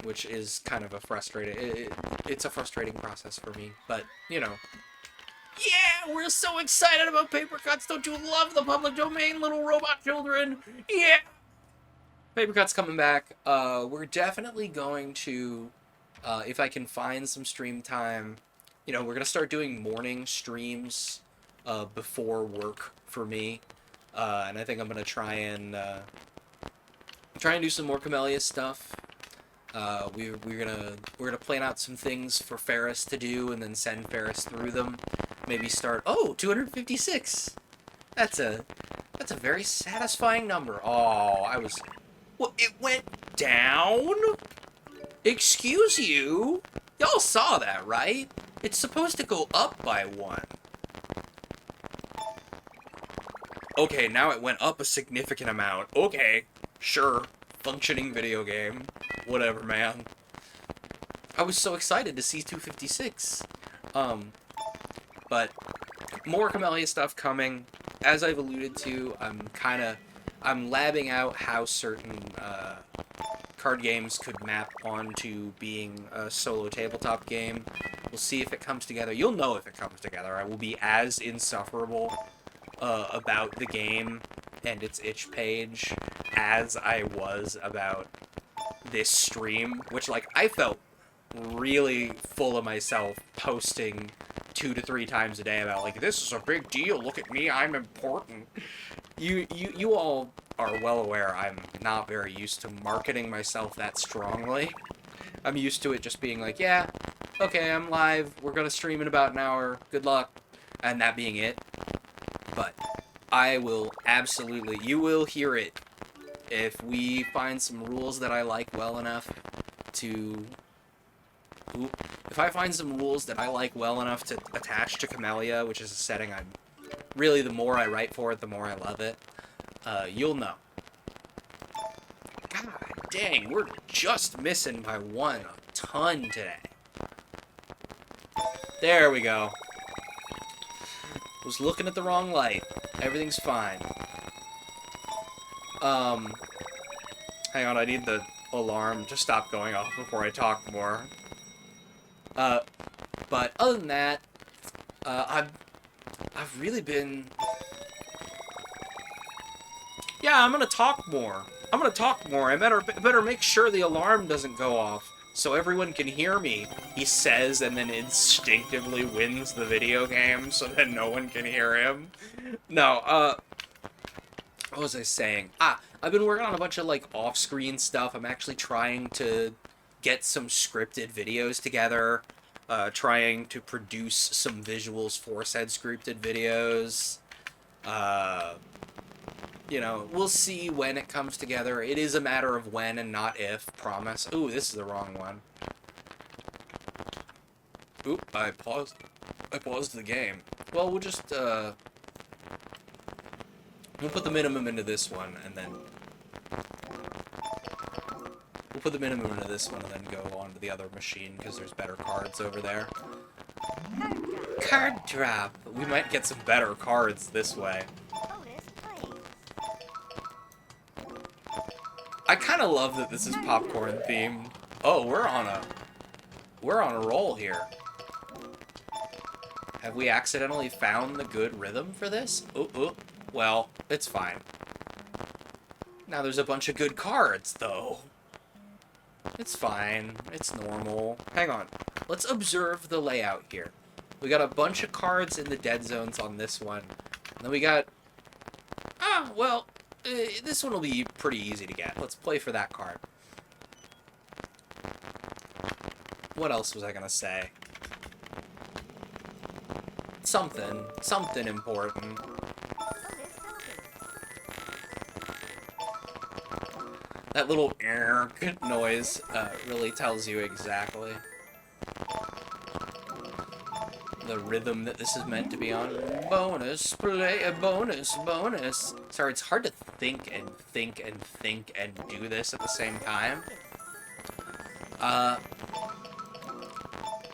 which is kind of a frustrating... It's a frustrating process for me, but, you know. Yeah, we're so excited about Paper Cuts. Don't you love the public domain, little robot children? Yeah! Paper Cuts coming back. We're definitely going to, if I can find some stream time, you know, we're gonna start doing morning streams before work for me, and I think I'm gonna try and do some more Camellia stuff. We're gonna plan out some things for Ferris to do, and then send Ferris through them. Maybe start 256. That's That's a very satisfying number. Oh, I was... Well, it went down? Excuse you? Y'all saw that, right? It's supposed to go up by 1. Okay, now it went up a significant amount. Okay, sure. Functioning video game. Whatever, man. I was so excited to see 256. But more Camellia stuff coming. As I've alluded to, I'm labbing out how certain card games could map onto being a solo tabletop game. We'll see if it comes together. You'll know if it comes together. I will be as insufferable about the game and its itch page as I was about this stream, which, like, I felt really full of myself posting 2 to 3 times a day about, like, this is a big deal, look at me, I'm important. You all are well aware I'm not very used to marketing myself that strongly. I'm used to it just being like, yeah, okay, I'm live, we're gonna stream in about an hour, good luck, and that being it. But I will absolutely, you will hear it if we find some rules that I like well enough to... If I find some rules that I like well enough to attach to Camellia, which is a setting I'm... Really, the more I write for it, the more I love it. You'll know. God dang, we're just missing by 1 a ton today. There we go. Was looking at the wrong light. Everything's fine. Hang on, I need the alarm to stop going off before I talk more. But other than that, I've really been... Yeah, I'm gonna talk more. I better make sure the alarm doesn't go off so everyone can hear me, he says, and then instinctively wins the video game so that no one can hear him. No, what was I saying? I've been working on a bunch of, like, off-screen stuff. I'm actually trying to get some scripted videos together, trying to produce some visuals for said scripted videos. You know, we'll see when it comes together. It is a matter of when and not if, promise. Ooh, this is the wrong one. Oop, I paused the game. Well, we'll just, we'll put the minimum into this one, and then... We'll put the minimum into this one, and then go on to the other machine, because there's better cards over there. Card drop! We might get some better cards this way. I kind of love that this is popcorn themed. Oh, we're on a roll here. Have we accidentally found the good rhythm for this? Ooh. Well, it's fine. Now there's a bunch of good cards, though. It's fine. It's normal. Hang on. Let's observe the layout here. We got a bunch of cards in the dead zones on this one. And then we got... well... this one will be pretty easy to get. Let's play for that card. What else was I gonna say? Something important. That little noise really tells you exactly the rhythm that this is meant to be on. Bonus, play a bonus. Sorry, it's hard to think and do this at the same time.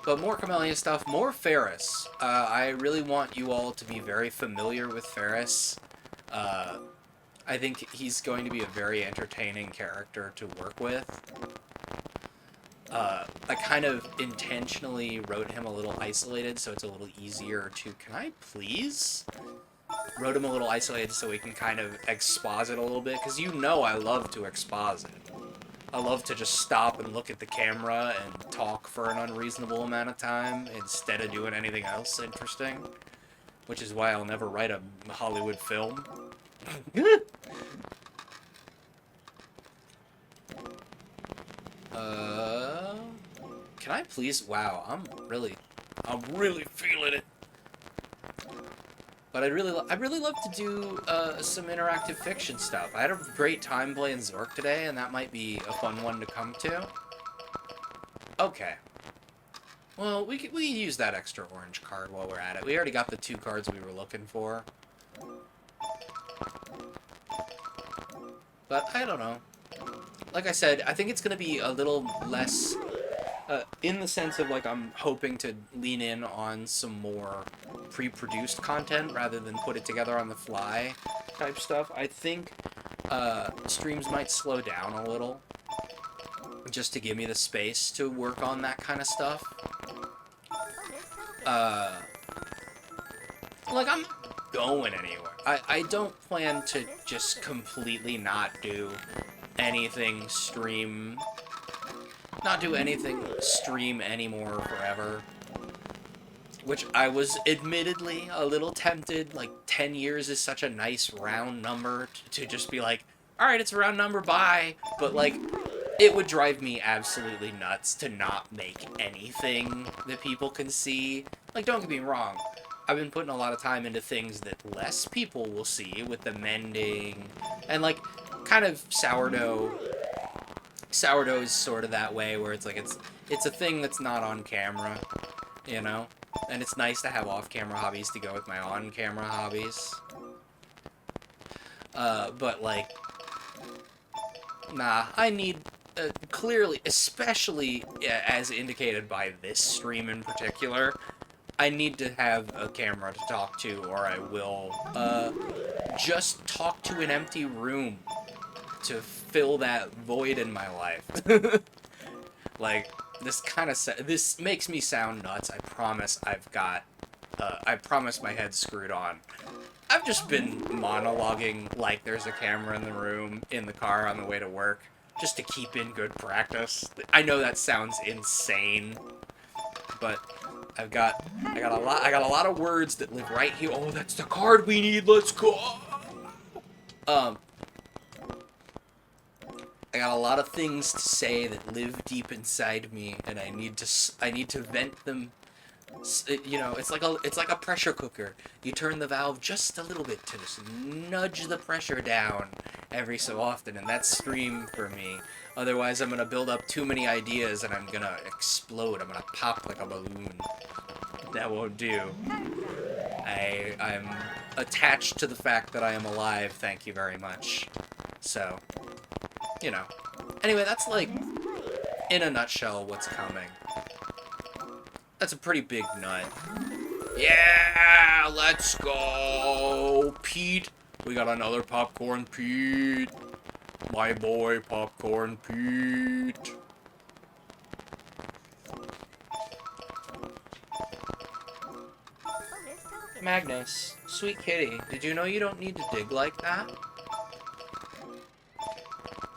But more Camellia stuff, more Ferris. I really want you all to be very familiar with Ferris. I think he's going to be a very entertaining character to work with. I kind of intentionally wrote him a little isolated, so it's a little easier to... Can I please? Wrote him a little isolated so we can kind of exposit a little bit, because you know I love to exposit. I love to just stop and look at the camera and talk for an unreasonable amount of time instead of doing anything else interesting. Which is why I'll never write a Hollywood film. Can I please? Wow, I'm really feeling it. But I'd really love to do some interactive fiction stuff. I had a great time playing Zork today, and that might be a fun one to come to. Okay. Well, we can use that extra orange card while we're at it. We already got the 2 cards we were looking for. But I don't know. Like I said, I think it's going to be a little less, in the sense of, like, I'm hoping to lean in on some more pre-produced content rather than put it together on the fly type stuff. I think streams might slow down a little just to give me the space to work on that kind of stuff. Like, I'm not going anywhere. I don't plan to just completely not do anything stream anymore forever. Which I was admittedly a little tempted. Like, 10 years is such a nice round number to just be like, alright, it's a round number, bye. But, like, it would drive me absolutely nuts to not make anything that people can see. Like, don't get me wrong. I've been putting a lot of time into things that less people will see, with the mending, and, like, kind of sourdough. Sourdough is sort of that way, where it's like, it's a thing that's not on camera, you know? And it's nice to have off-camera hobbies to go with my on-camera hobbies. But, like, nah, I need, clearly, especially as indicated by this stream in particular, I need to have a camera to talk to, or I will, just talk to an empty room to fill that void in my life. Like, this makes me sound nuts. I promise I promise my head's screwed on. I've just been monologuing like there's a camera in the room, in the car on the way to work, just to keep in good practice. I know that sounds insane, but I got a lot of words that live right here. Oh, that's the card we need. Let's go. I got a lot of things to say that live deep inside me, and I need to vent them. You know, it's like a pressure cooker. You turn the valve just a little bit to just nudge the pressure down every so often, and that's stream for me. Otherwise, I'm gonna build up too many ideas, and I'm gonna explode. I'm gonna pop like a balloon. That won't do. I'm attached to the fact that I am alive. Thank you very much. So, you know. Anyway, that's, like, in a nutshell, what's coming. That's a pretty big nut. Yeah, let's go, Pete. We got another Popcorn Pete. My boy, Popcorn Pete. Magnus, sweet kitty, did you know you don't need to dig like that?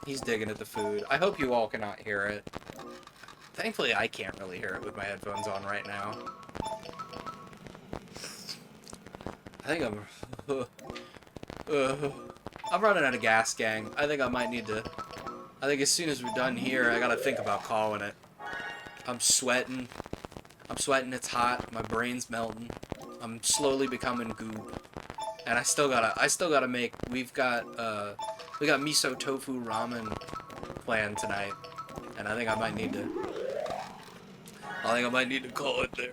He's digging at the food. I hope you all cannot hear it. Thankfully, I can't really hear it with my headphones on right now. I think I'm running out of gas, gang. I think I might need to... I think as soon as we're done here, I gotta think about calling it. I'm sweating. It's hot. My brain's melting. I'm slowly becoming goop. And I still gotta make... We got miso tofu ramen planned tonight. And I think I might need to call it there.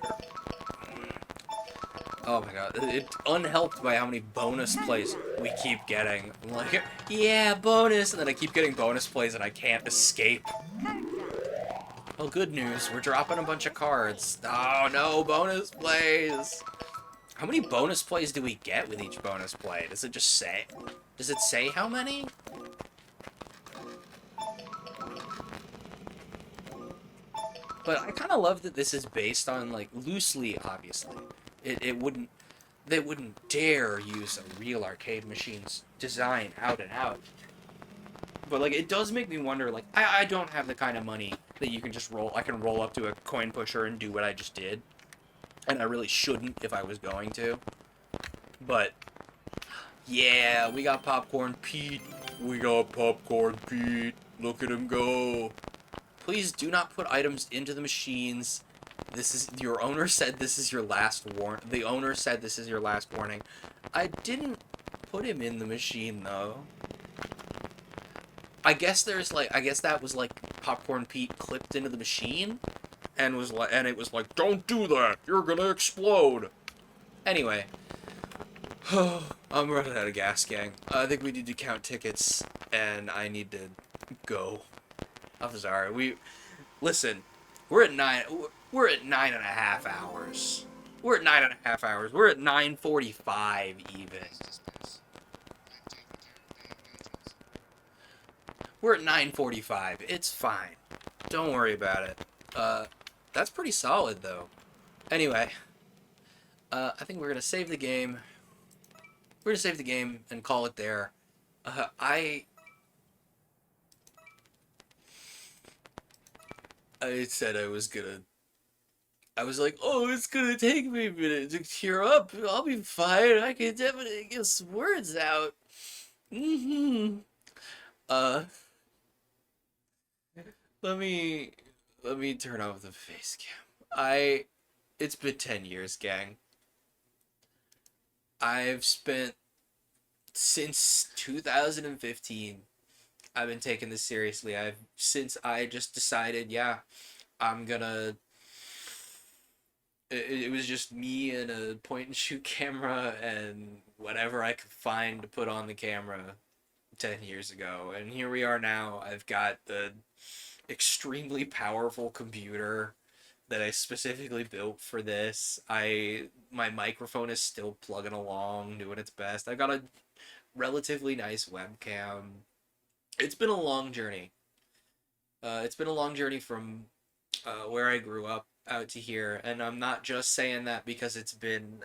Oh my god, it's unhelped by how many bonus plays we keep getting. I'm like, yeah, bonus, and then I keep getting bonus plays and I can't escape. Well, good news, we're dropping a bunch of cards. Oh no, bonus plays! How many bonus plays do we get with each bonus play? Does it just say? Does it say how many? But I kind of love that this is based on, like, loosely, obviously. They wouldn't dare use a real arcade machine's design out and out. But, like, it does make me wonder, like, I don't have the kind of money that you can just I can roll up to a coin pusher and do what I just did. And I really shouldn't if I was going to. But, yeah, we got Popcorn Pete. We got Popcorn Pete. Look at him go. Please do not put items into the machines This is your owner said this is your last The owner said this is your last warning. I didn't put him in the machine though. I guess that was like Popcorn Pete clipped into the machine and it was like, "Don't do that. You're going to explode." Anyway, I'm running out of gas, gang. I think we need to count tickets and I need to go. I'm sorry. Listen. We're at 9.5 hours. We're at 9.5 hours. We're at 9:45 even. We're at 9:45. It's fine. Don't worry about it. That's pretty solid though. Anyway, I think we're gonna save the game. We're gonna save the game and call it there. I said I was gonna. I was like, oh, it's gonna take me a minute to cure up. I'll be fine. I can definitely get some words out. Mm-hmm. Let me turn off the face cam. It's been 10 years, gang. I've spent since 2015. I've been taking this seriously. Since I just decided, yeah, I'm gonna. It was just me and a point and shoot camera and whatever I could find to put on the camera 10 years ago. And here we are now. I've got the extremely powerful computer that I specifically built for this. My microphone is still plugging along, doing its best. I got a relatively nice webcam. It's been a long journey. It's been a long journey from where I grew up out to here, and I'm not just saying that because it's been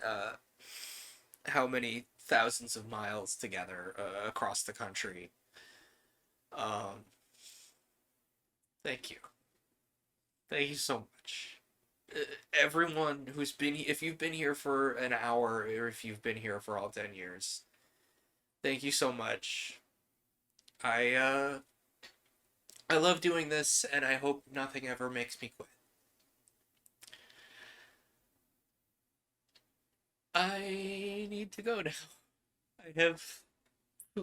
how many thousands of miles together across the country. Thank you. Thank you so much. Everyone who's been, if you've been here for an hour or if you've been here for all 10 years, thank you so much. I love doing this, and I hope nothing ever makes me quit. I need to go now.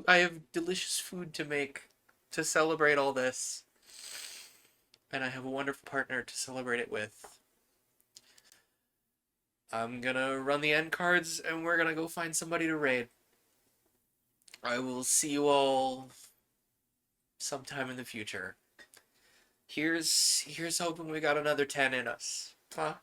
I have delicious food to make to celebrate all this, and I have a wonderful partner to celebrate it with. I'm gonna run the end cards, and we're gonna go find somebody to raid. I will see you all sometime in the future. Here's hoping we got another 10 in us. Huh?